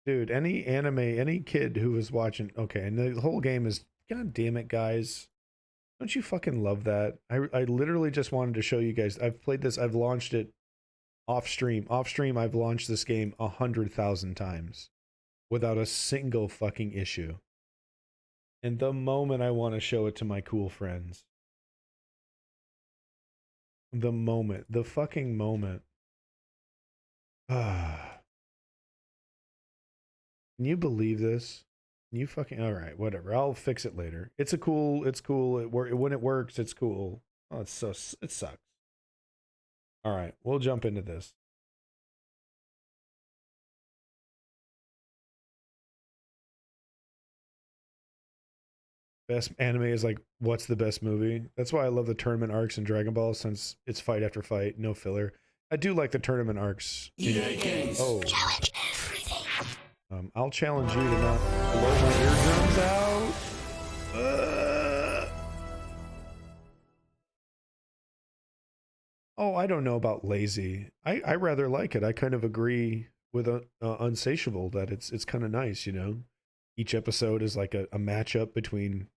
Dude, any anime, any kid who was watching, okay, and the whole game is, god damn it, guys. Don't you fucking love that? I literally just wanted to show you guys. I've played this, I've launched it off stream. Off stream, I've launched this game 100,000 times without a single fucking issue. And the moment I want to show it to my cool friends. The moment, the fucking moment. Can you believe this? Can you fucking, all right, whatever. I'll fix it later. It's cool. When it works, it's cool. Oh, it sucks. All right, we'll jump into this. Best anime is like, what's the best movie? That's why I love the tournament arcs in Dragon Ball, since it's fight after fight, no filler. I do like the tournament arcs. Oh. Challenge everything. I'll challenge you to not blow my eardrums out. Oh, I don't know about lazy. I rather like it. I kind of agree with Unsatiable that it's kind of nice, you know. Each episode is like a matchup between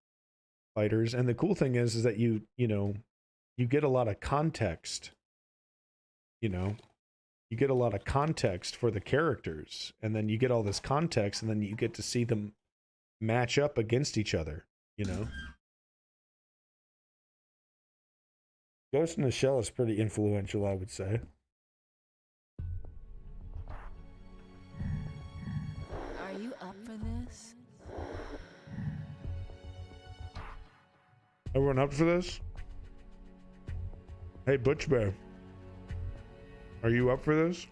fighters, and the cool thing is that you get a lot of context. You know, you get a lot of context for the characters, and then you get all this context, and then you get to see them match up against each other, you know. Ghost in the Shell is pretty influential, I would say. Are you up for this? Everyone up for this? Hey, Butch Bear. Are you up for this?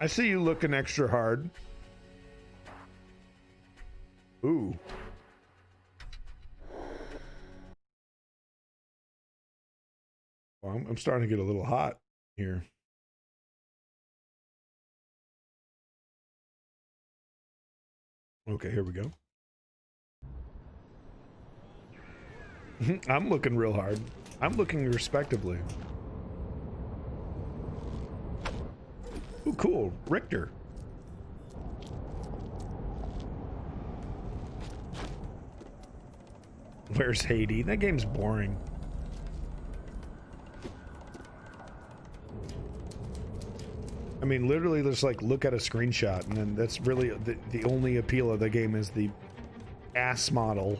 I see you looking extra hard. Ooh. Well, I'm starting to get a little hot here. Okay, here we go. I'm looking real hard. I'm looking respectably. Ooh, cool. Richter. Where's Haiti? That game's boring. I mean, literally just like look at a screenshot, and then that's really the only appeal of the game is the ass model.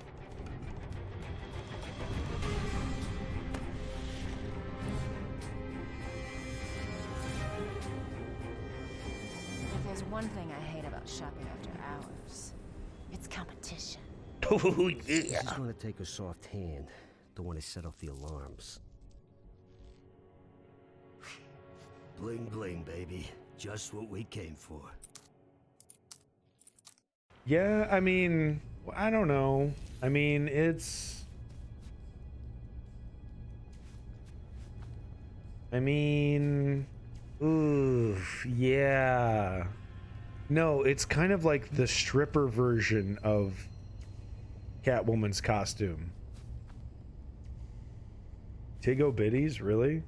If there's one thing I hate about shopping after hours, it's competition. Oh, yeah. She's gonna take a soft hand. Don't want to set off the alarms. Bling bling, baby. Just what we came for. Yeah, I mean, I don't know. I mean, it's... I mean... Oof, yeah. No, it's kind of like the stripper version of Catwoman's costume. Tiggo Biddies, really?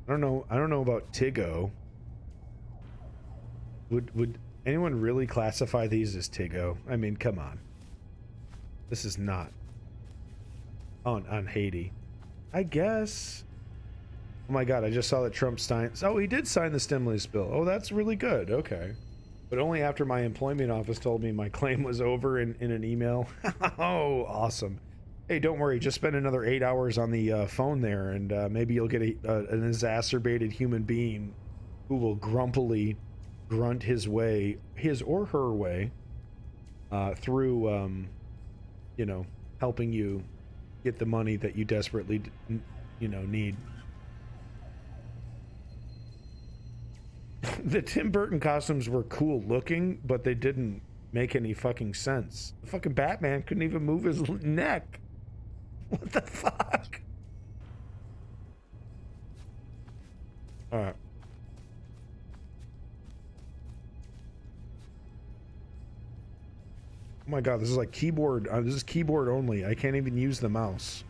I don't know about Tiggo. Would anyone really classify these as Tiggo? I mean, come on. This is not on Haiti. I guess. Oh my god, I just saw that Trump signed. Oh, he did sign the stimulus bill. Oh, that's really good. Okay. But only after my employment office told me my claim was over in an email. Oh, awesome. Hey, don't worry. Just spend another 8 hours on the phone there, and maybe you'll get an exacerbated human being who will grumpily grunt his or her way, through, you know, helping you get the money that you desperately, you know, need. The Tim Burton costumes were cool looking, but they didn't make any fucking sense. The fucking Batman couldn't even move his neck. What the fuck? Alright. Oh my god, this is like keyboard. This is keyboard only. I can't even use the mouse.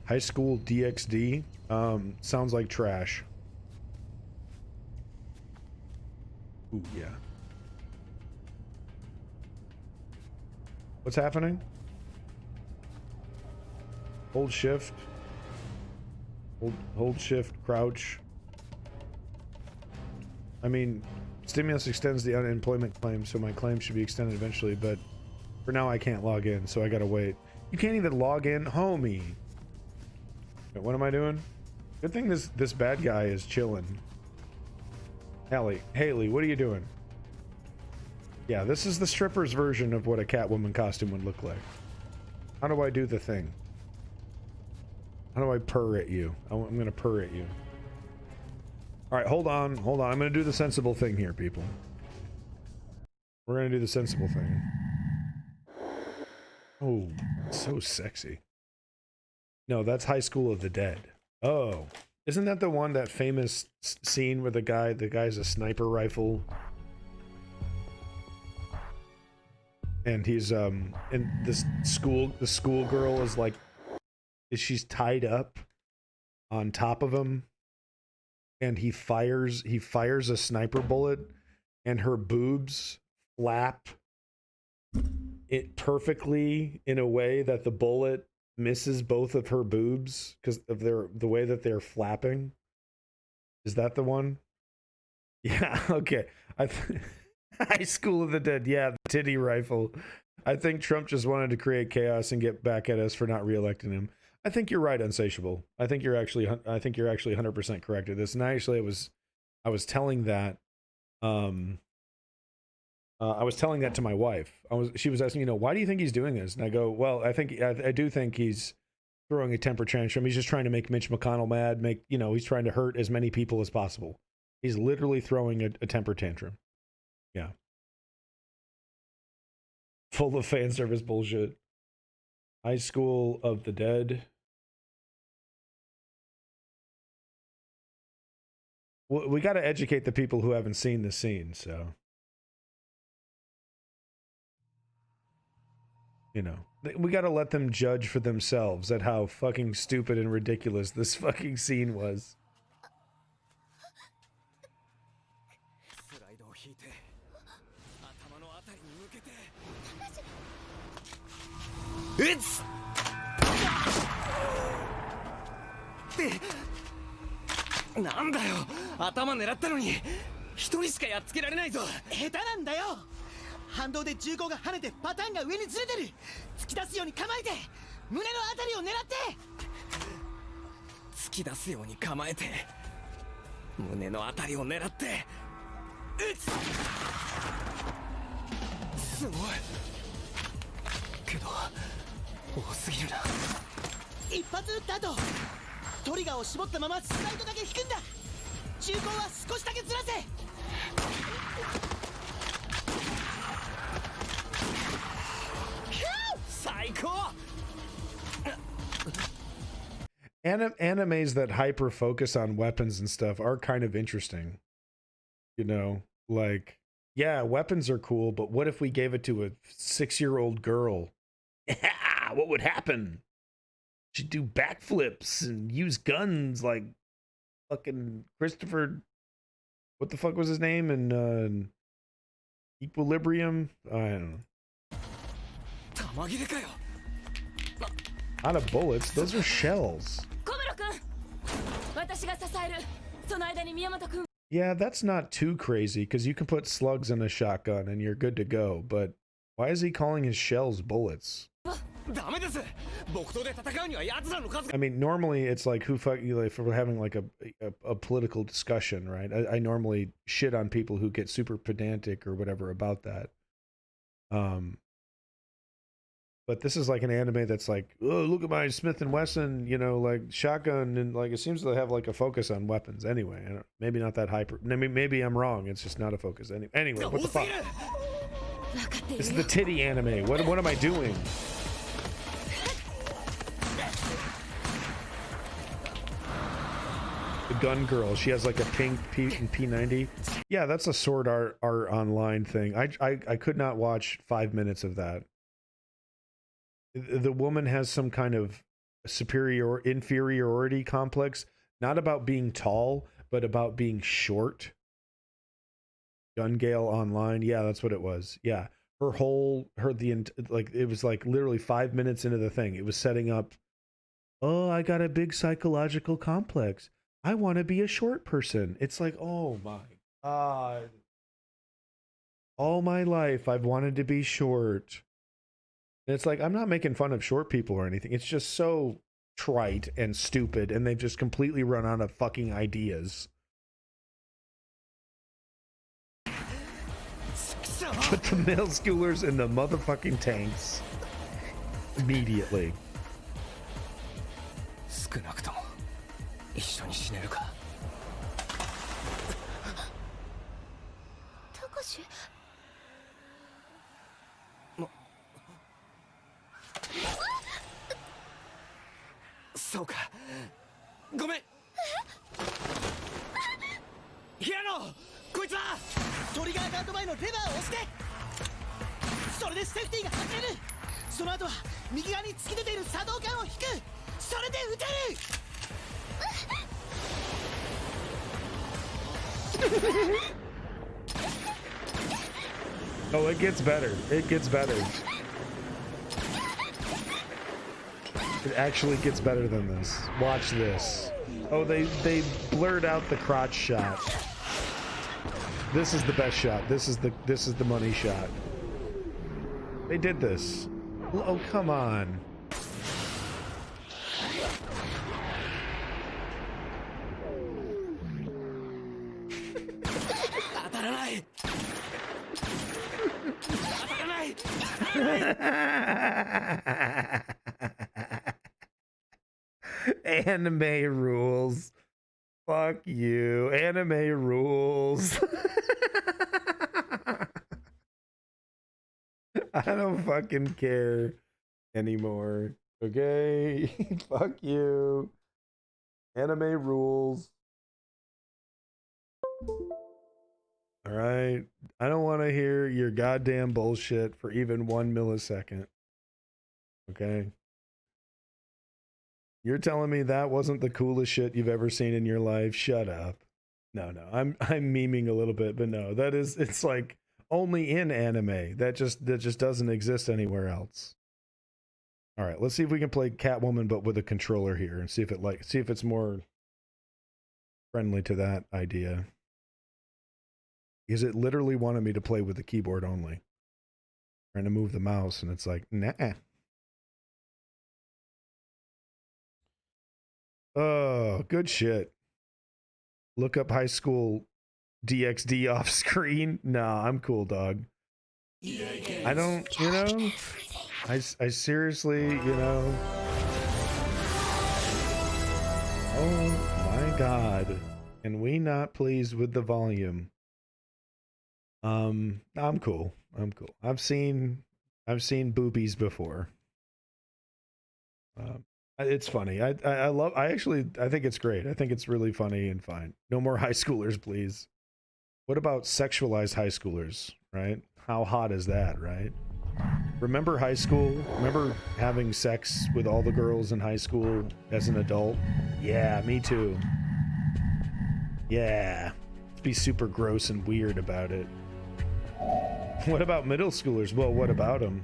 High School DxD. Sounds like trash. Ooh, yeah. What's happening? Hold shift. Hold shift, crouch. I mean, stimulus extends the unemployment claim, so my claim should be extended eventually, but for now I can't log in, so I gotta wait. You can't even log in, homie. Wait, what am I doing? Good thing this bad guy is chilling. Haley, what are you doing? Yeah, this is the stripper's version of what a Catwoman costume would look like. How do I do the thing? How do I purr at you? I'm gonna purr at you. Alright, hold on. I'm gonna do the sensible thing here, people. We're gonna do the sensible thing. Oh, so sexy. No, that's High School of the Dead. Oh. Isn't that the one, that famous scene where the guy's a sniper rifle? And he's, and the schoolgirl is like, she's tied up on top of him, and he fires a sniper bullet, and her boobs flap it perfectly in a way that the bullet misses both of her boobs because of the way that they're flapping. Is that the one? Yeah, okay. High School of the Dead. Yeah, the titty rifle. I think Trump just wanted to create chaos and get back at us for not reelecting him. I think you're right, Unsatiable. I think you're actually 100% correct at this. And actually, I was telling that to my wife. She was asking, why do you think he's doing this? And I go, well, I do think he's throwing a temper tantrum. He's just trying to make Mitch McConnell mad. He's trying to hurt as many people as possible. He's literally throwing a temper tantrum. Yeah. Full of fan service bullshit. High School of the Dead. We got to educate the people who haven't seen the scene, so. We got to let them judge for themselves at how fucking stupid and ridiculous this fucking scene was. It'sなんだよ、頭狙ったのに一人しかやっつけられないぞ。下手なんだよ。反動で銃口が跳ねてパターンが上にずれてる。突き出すように構えて、胸のあたりを狙って。突き出すように構えて、胸のあたりを狙って。撃つ。すごい。けど多すぎるな。一発撃った後、トリガーを絞ったままスライドだけ引くんだ。銃口は少しだけずらせ。最高。Animes that hyper focus on weapons and stuff are kind of interesting. Like, yeah, weapons are cool, but what if we gave it to a 6-year-old girl? What would happen? She'd do backflips and use guns like fucking Christopher. What the fuck was his name in Equilibrium? I don't know. Not of bullets, those are shells. Yeah, that's not too crazy because you can put slugs in a shotgun and you're good to go, but why is he calling his shells bullets? I mean, normally it's like who fuck you, like, for having like a political discussion, right? I normally shit on people who get super pedantic or whatever about that. But this is like an anime that's like, oh, look at my Smith & Wesson, like shotgun, and like it seems to have like a focus on weapons anyway. Maybe not that hyper. Maybe I'm wrong. It's just not a focus. Anyway, what the fuck? This is the titty anime. What am I doing? The gun girl. She has like a pink P90. Yeah, that's a Sword Art Online thing. I could not watch 5 minutes of that. The woman has some kind of inferiority complex, not about being tall, but about being short. Gun Gale Online. Yeah, that's what it was. Yeah. It was like literally 5 minutes into the thing. It was setting up, oh, I got a big psychological complex. I want to be a short person. It's like, oh my God. All my life, I've wanted to be short. And it's like, I'm not making fun of short people or anything. It's just so trite and stupid, and they've just completely run out of fucking ideas. Put the middle schoolers in the motherfucking tanks immediately. 少なくとも一緒に死ねるか。たかし。そうか。ごめん。平野、こいつはトリガーガード前のレバーを押して。それでセーフティーが外れる。その後は右側に突き出ている作動桿を引く。それで撃てる。Oh, it gets better. It gets better. It actually gets better than this. Watch this. Oh, they blurred out the crotch shot. This is the best shot. This is the money shot. They did this. Oh, come on. Anime rules. Fuck you. Anime rules. I don't fucking care anymore. Okay? Fuck you. Anime rules. Alright? I don't want to hear your goddamn bullshit for even 1 millisecond. Okay? You're telling me that wasn't the coolest shit you've ever seen in your life? Shut up. No, I'm memeing a little bit, but no, it's like only in anime. That just doesn't exist anywhere else. All right, let's see if we can play Catwoman but with a controller here and see if it's more friendly to that idea. Because it literally wanted me to play with the keyboard only. Trying to move the mouse and it's like, nah. Oh, good shit. Look up high school DxD off screen. Nah, I'm cool, dog. I don't, you know, I seriously, you know. Oh my God. Can we not please with the volume? I'm cool. I'm cool. I've seen boobies before. It's funny. I think it's great. I think it's really funny and fine. No more high schoolers, please. What about sexualized high schoolers, right? How hot is that, right? Remember high school? Remember having sex with all the girls in high school as an adult? Yeah, me too. Yeah. Let's be super gross and weird about it. What about middle schoolers? Well, what about them?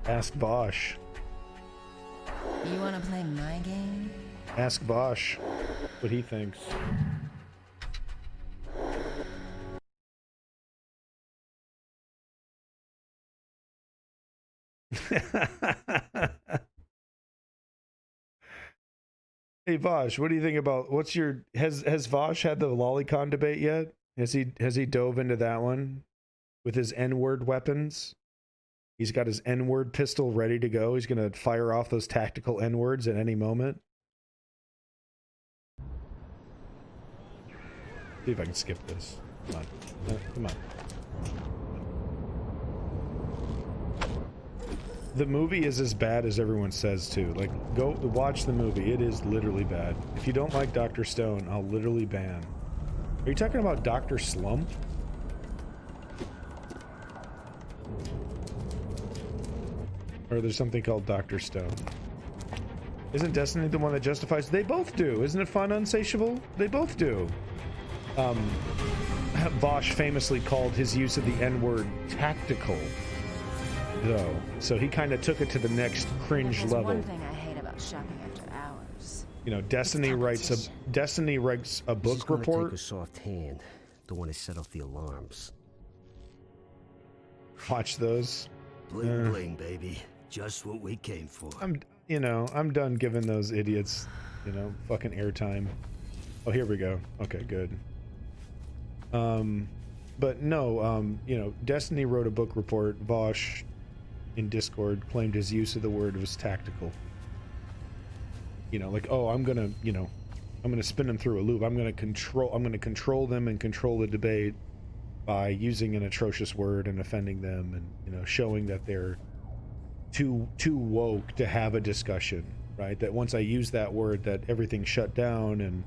Ask Bosch. You want to play my game? Ask Bosch what he thinks. Hey Vosh, what do you think about has Vosh had the lolicon debate yet? Has he dove into that one with his N-word weapons? He's got his N-word pistol ready to go. He's gonna fire off those tactical N-words at any moment. See if I can skip this. Come on. Come on. The movie is as bad as everyone says too. Like, go watch the movie. It is literally bad. If you don't like Dr. Stone, I'll literally ban. Are you talking about Dr. Slump? Or there's something called Dr. Stone. Isn't Destiny the one that justifies? They both do. Isn't it fun, Unsatiable? They both do. Vosh famously called his use of the N-word tactical, though. So he kind of took it to the next cringe There's level. one thing I hate about shopping after hours. You know, Destiny writes a book report. Take a soft hand, the one that set off the alarms. Watch those. Bling bling, baby. Just what we came for. I'm done giving those idiots, fucking airtime. Oh, here we go. Okay, good. But no, Destiny wrote a book report. Vosh in Discord claimed his use of the word was tactical. Like, oh, I'm gonna spin them through a loop. I'm gonna control them and control the debate by using an atrocious word and offending them, and showing that they're too woke to have a discussion, right? That once I use that word, that everything's shut down, and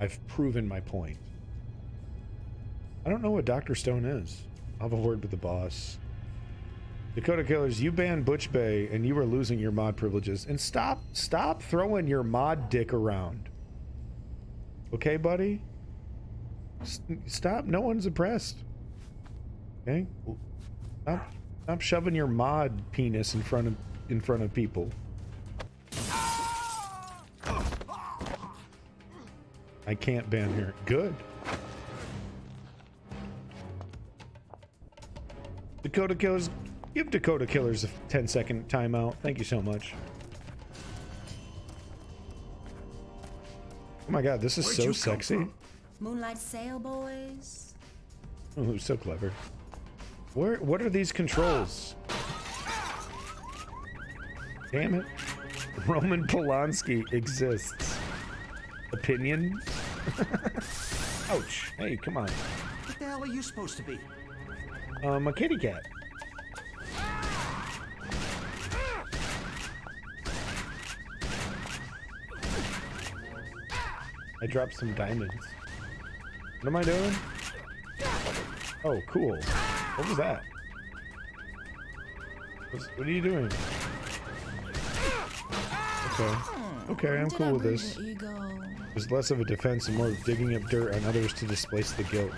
I've proven my point. I don't know what Dr. Stone is. I'll have a word with the boss. Dakota Killers, you banned Butch Bay, and you were losing your mod privileges. And stop throwing your mod dick around. Okay, buddy? Stop. No one's impressed. Okay? Stop shoving your mod penis in front of people. I can't ban here. Good. Dakota Killers, give Dakota Killers a 10-second timeout. Thank you so much. Oh my god, this is so sexy. Moonlight Sail Boys. Oh, so clever. What are these controls? Damn it. Roman Polanski exists. Opinion? Ouch. Hey, come on. What the hell are you supposed to be? A kitty cat. I dropped some diamonds. What am I doing? Oh, cool. What was that? What are you doing? Okay. Okay, I'm cool with this. There's less of a defense and more of digging up dirt on others to displace the guilt.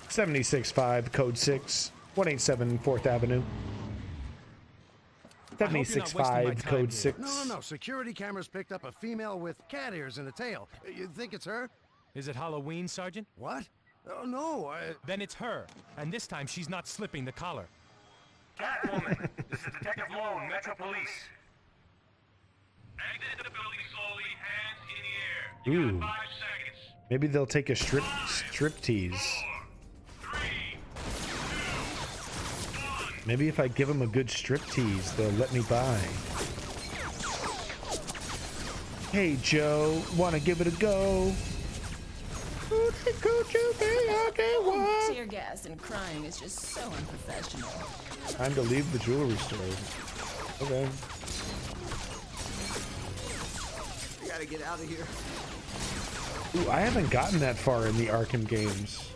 76.5, code 6, 187 4th Avenue. 76.5, code 6. No. Security cameras picked up a female with cat ears and a tail. You think it's her? Is it Halloween, Sergeant? What? Oh, no, Then it's her, and this time she's not slipping the collar. Catwoman, this is Detective Lone, Metro Police. Exit the building slowly, hands in the air. You got 5 seconds. Maybe they'll take a strip tease. Maybe if I give them a good strip tease, they'll let me buy. Hey Joe, wanna give it a go? Tear gas and crying is just so unprofessional. Time to leave the jewelry store. Okay. We gotta get out of here. Ooh, I haven't gotten that far in the Arkham games.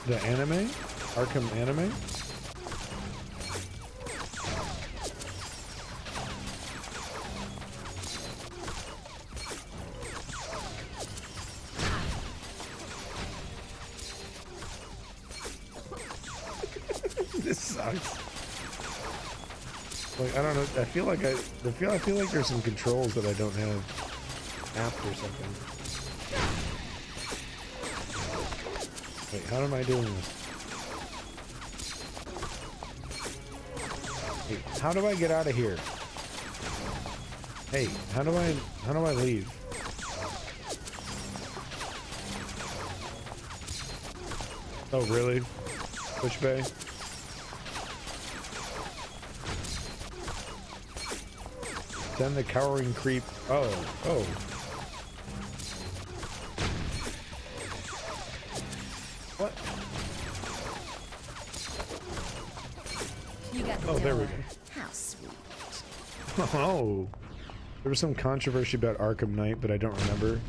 The anime? Arkham anime? This sucks. Like, I don't know. I feel like there's some controls that I don't have after something. Wait, how am I doing this? Wait, how do I get out of here? Hey, how do I leave? Oh, really? Push bay? then the cowering creep. Oh. What? You got the Oh, there we door. go. How sweet. Oh. There was some controversy about Arkham Knight, but I don't remember.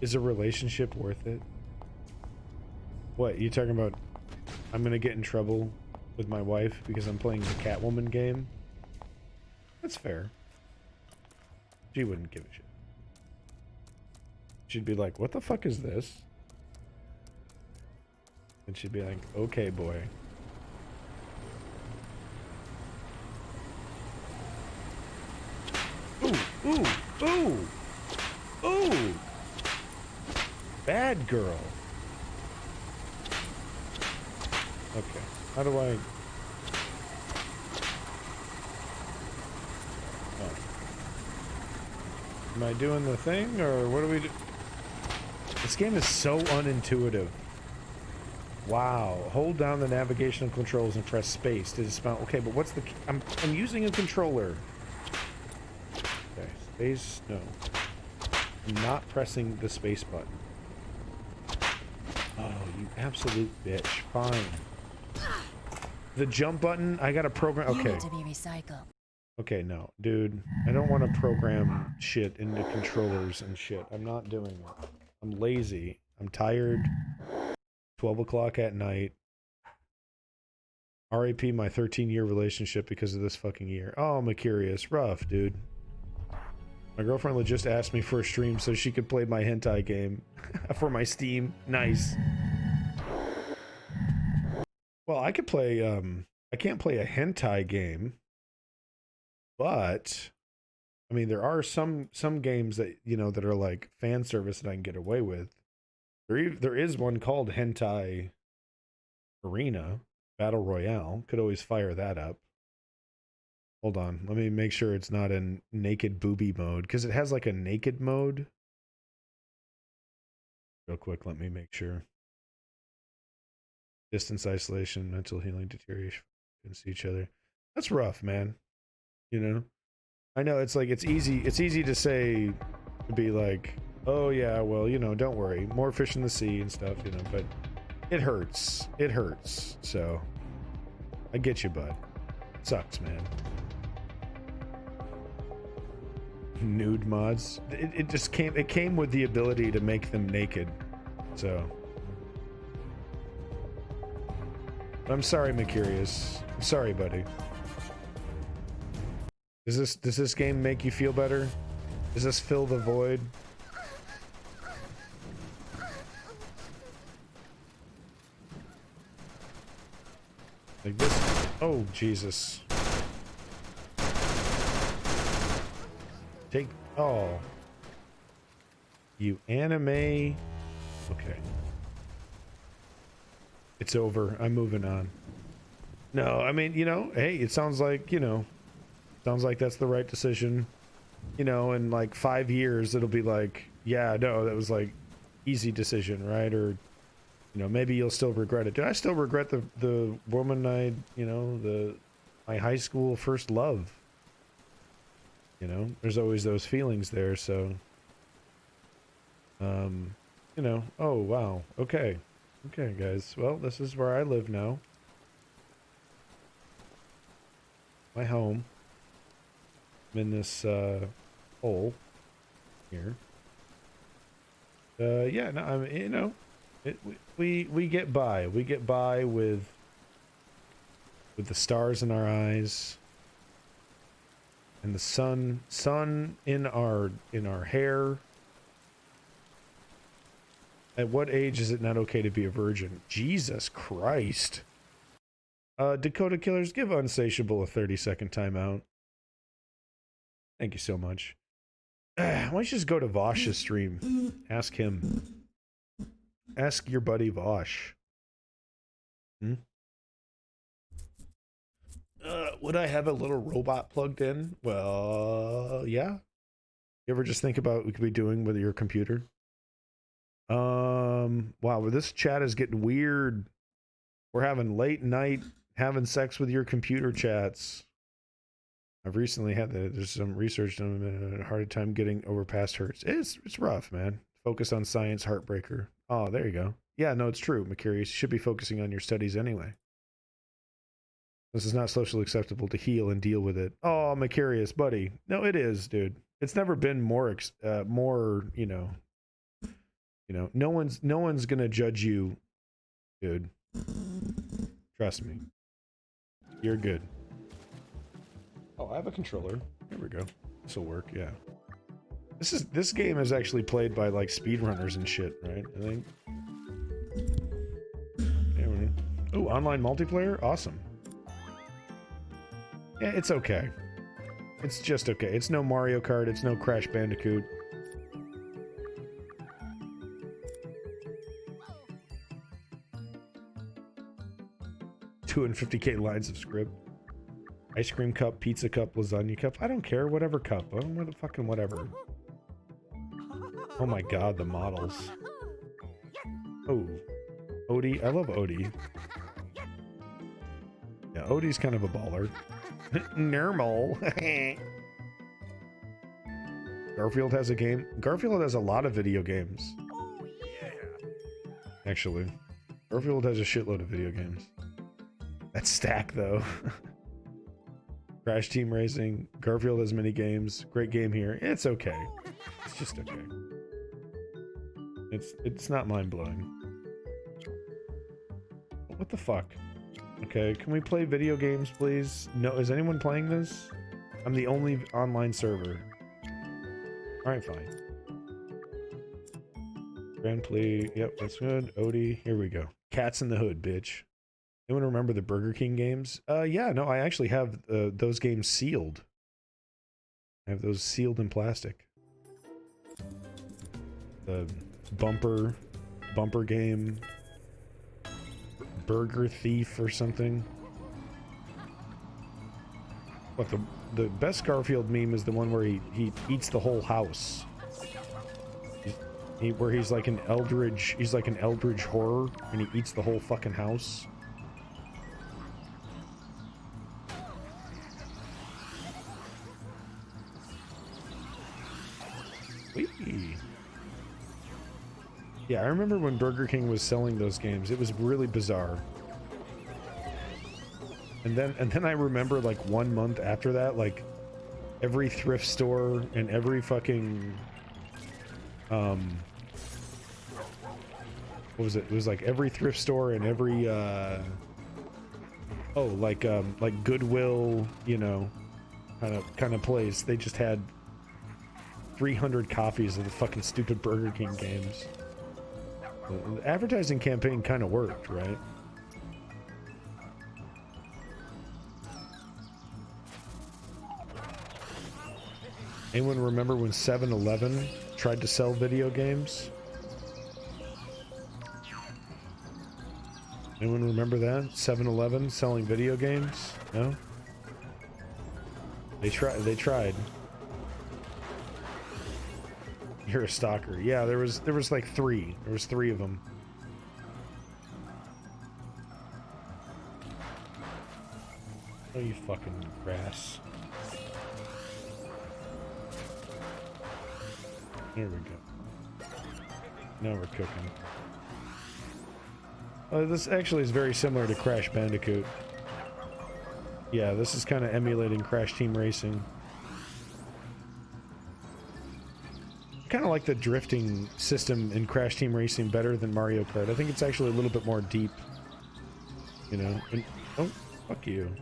Is a relationship worth it? What, you talking about I'm gonna get in trouble with my wife because I'm playing the Catwoman game? That's fair. She wouldn't give a shit. She'd be like, what the fuck is this? And she'd be like, okay, boy. Ooh, ooh, ooh, ooh. Bad girl. Okay, how do I... Oh. Am I doing the thing, or what do we do? This game is so unintuitive. Wow. Hold down the navigational controls and press space to dismount. Okay, but what's the... I'm using a controller. Okay, space, no. I'm not pressing the space button. Oh, you absolute bitch. Fine. The jump button, I gotta program... Okay. You need to be recycled. Okay, no. Dude, I don't want to program shit into controllers and shit. I'm not doing it. I'm lazy. I'm tired. 12 o'clock at night. RAP my 13-year relationship because of this fucking year. Oh, I'm curious. Rough, dude. My girlfriend just asked me for a stream so she could play my hentai game for my Steam. Nice. Well, I could play, I can't play a hentai game, but, I mean, there are some games that, you know, that are like fan service that I can get away with. There is one called Hentai Arena Battle Royale. Could always fire that up. Hold on, let me make sure it's not in naked booby mode, because it has like a naked mode. Real quick, let me make sure. Distance isolation, mental healing, deterioration, couldn't see each other. That's rough, man. You know? I know it's like it's easy to say, to be like, oh yeah, well, you know, don't worry. More fish in the sea and stuff, you know, but it hurts. It hurts. So I get you, bud. Sucks, man. Nude mods. It just came with the ability to make them naked. So I'm sorry, Mercurius. I'm sorry, buddy. Does this game make you feel better? Does this fill the void? Like this. Oh, Jesus. Take. Oh. You anime. Okay. It's over. I'm moving on. No, I mean, you know, hey, it sounds like, you know, sounds like that's the right decision. You know, in like 5 years, it'll be like, yeah, no, that was like easy decision, right? Or, you know, maybe you'll still regret it. Do I still regret the woman I, you know, my high school first love? You know, there's always those feelings there, so, you know, oh, wow, okay. Okay, guys, well, this is where I live now. My home. I'm in this, hole here. Yeah, no, I mean, you know, we get by. We get by with the stars in our eyes. And the sun in our hair. At what age is it not okay to be a virgin? Jesus Christ. Dakota Killers, give Unsatiable a 30-second timeout. Thank you so much. Why don't you just go to Vosh's stream? Ask him. Ask your buddy Vosh. Hmm? Would I have a little robot plugged in? Well, yeah. You ever just think about what we could be doing with your computer? Wow, this chat is getting weird. We're having late night having sex with your computer chats. I've recently had there's some research done, a hard time getting over past hurts. It's rough, man. Focus on science, heartbreaker. Oh, there you go. Yeah, no, it's true, Mercurius. You should be focusing on your studies anyway. This is not socially acceptable to heal and deal with it. Oh, Mercurius, buddy. No, it is, dude. It's never been more, you know, no one's gonna judge you, dude. Trust me. You're good. Oh, I have a controller. There we go. This will work, yeah. This game is actually played by like speedrunners and shit, right? I think. Oh, online multiplayer? Awesome. Yeah, it's okay. It's just okay. It's no Mario Kart, it's no Crash Bandicoot. $250K lines of script. Ice cream cup, pizza cup, lasagna cup. I don't care, whatever cup. Fucking whatever. Oh my god, the models. Oh. Odie. I love Odie. Yeah, Odie's kind of a baller. Normal. Garfield has a game. Garfield has a lot of video games. Actually. Garfield has a shitload of video games. That stack, though. Crash Team Racing. Garfield has many games. Great game here. It's okay. It's just okay. It's not mind-blowing. What the fuck? Okay, can we play video games, please? No, is anyone playing this? I'm the only online server. Alright, fine. Grand Prix. Yep, that's good. Odie. Here we go. Cats in the Hood, bitch. Anyone remember the Burger King games? Yeah, no, I actually have those games sealed. I have those sealed in plastic. The bumper game. Burger Thief or something. What, the best Garfield meme is the one where he eats the whole house. Where he's like an eldritch horror and he eats the whole fucking house. Whee! Yeah, I remember when Burger King was selling those games. It was really bizarre. And then I remember like 1 month after that, like every thrift store and every fucking what was it? It was like every thrift store and every like Goodwill, you know, kind of place. They just had 300 copies of the fucking stupid Burger King games. The advertising campaign kind of worked, right? Anyone remember when 7-Eleven tried to sell video games? Anyone remember that? 7-Eleven selling video games? No? They tried. You're a stalker. Yeah, there was like 3. There was 3 of them. Oh, you fucking grass. There we go. Now we're cooking. Oh, this actually is very similar to Crash Bandicoot. Yeah, this is kind of emulating Crash Team Racing. Kind of like the drifting system in Crash Team Racing better than Mario Kart. I think it's actually a little bit more deep, you know. And, oh, fuck you.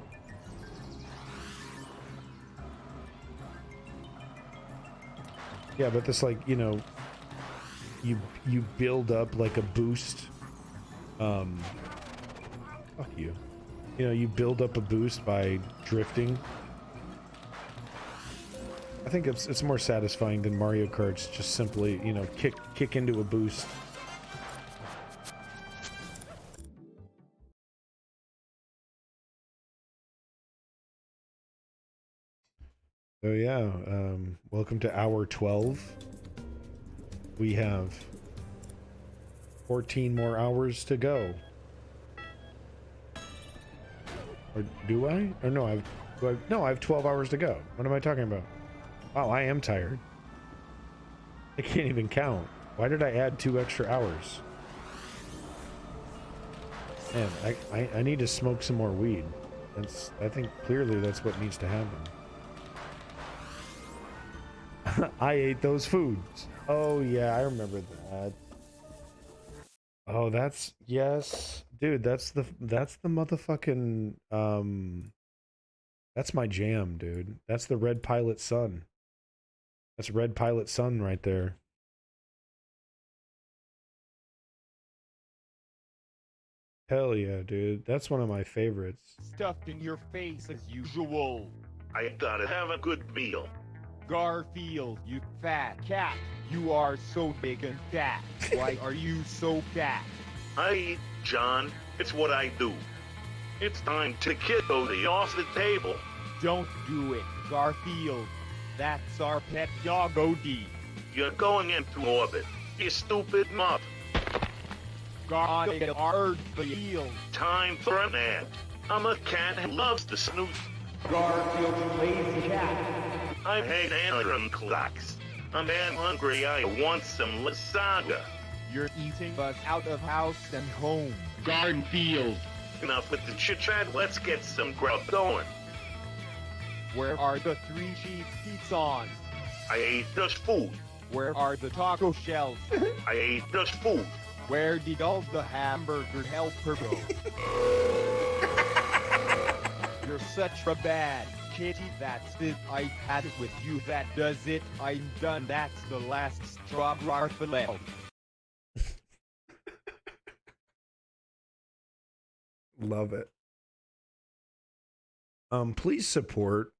Yeah, but this, like, you know, you build up like a boost. Fuck you. You know, you build up a boost by drifting. I think it's more satisfying than Mario Kart's just simply, you know, kick into a boost. So yeah, welcome to hour 12. We have 14 more hours to go. Or do I? Or no, No, I have 12 hours to go. What am I talking about? Wow, I am tired. I can't even count. Why did I add 2 extra hours? Man, I need to smoke some more weed. I think clearly that's what needs to happen. I ate those foods. Oh yeah, I remember that. Oh, yes. Dude, that's the motherfucking that's my jam, dude. That's the Red Pilot Sun. That's Red Pilot Sun right there. Hell yeah, dude. That's one of my favorites. Stuffed in your face as usual. I gotta have a good meal. Garfield, you fat cat. You are so big and fat. Why are you so fat? I eat, John. It's what I do. It's time to kick Odie off the table. Don't do it, Garfield. That's our pet dog, Odie. You're going into orbit, you stupid mutt. Garfield, the eel. Time for an ad. I'm a cat who loves to snooze. Garfield lazy cat. I hate alarm clocks. I'm that hungry, I want some lasagna. You're eating us out of house and home. Garfield. Enough with the chit-chat, let's get some grub going. Where are the 3 cheese pizzas? I ate just food. Where are the taco shells? I ate just food. Where did all the hamburger helper go? You're such a bad kitty. That's it. I had it with you. That does it. I'm done. That's the last straw, Garfield. Love it. Please support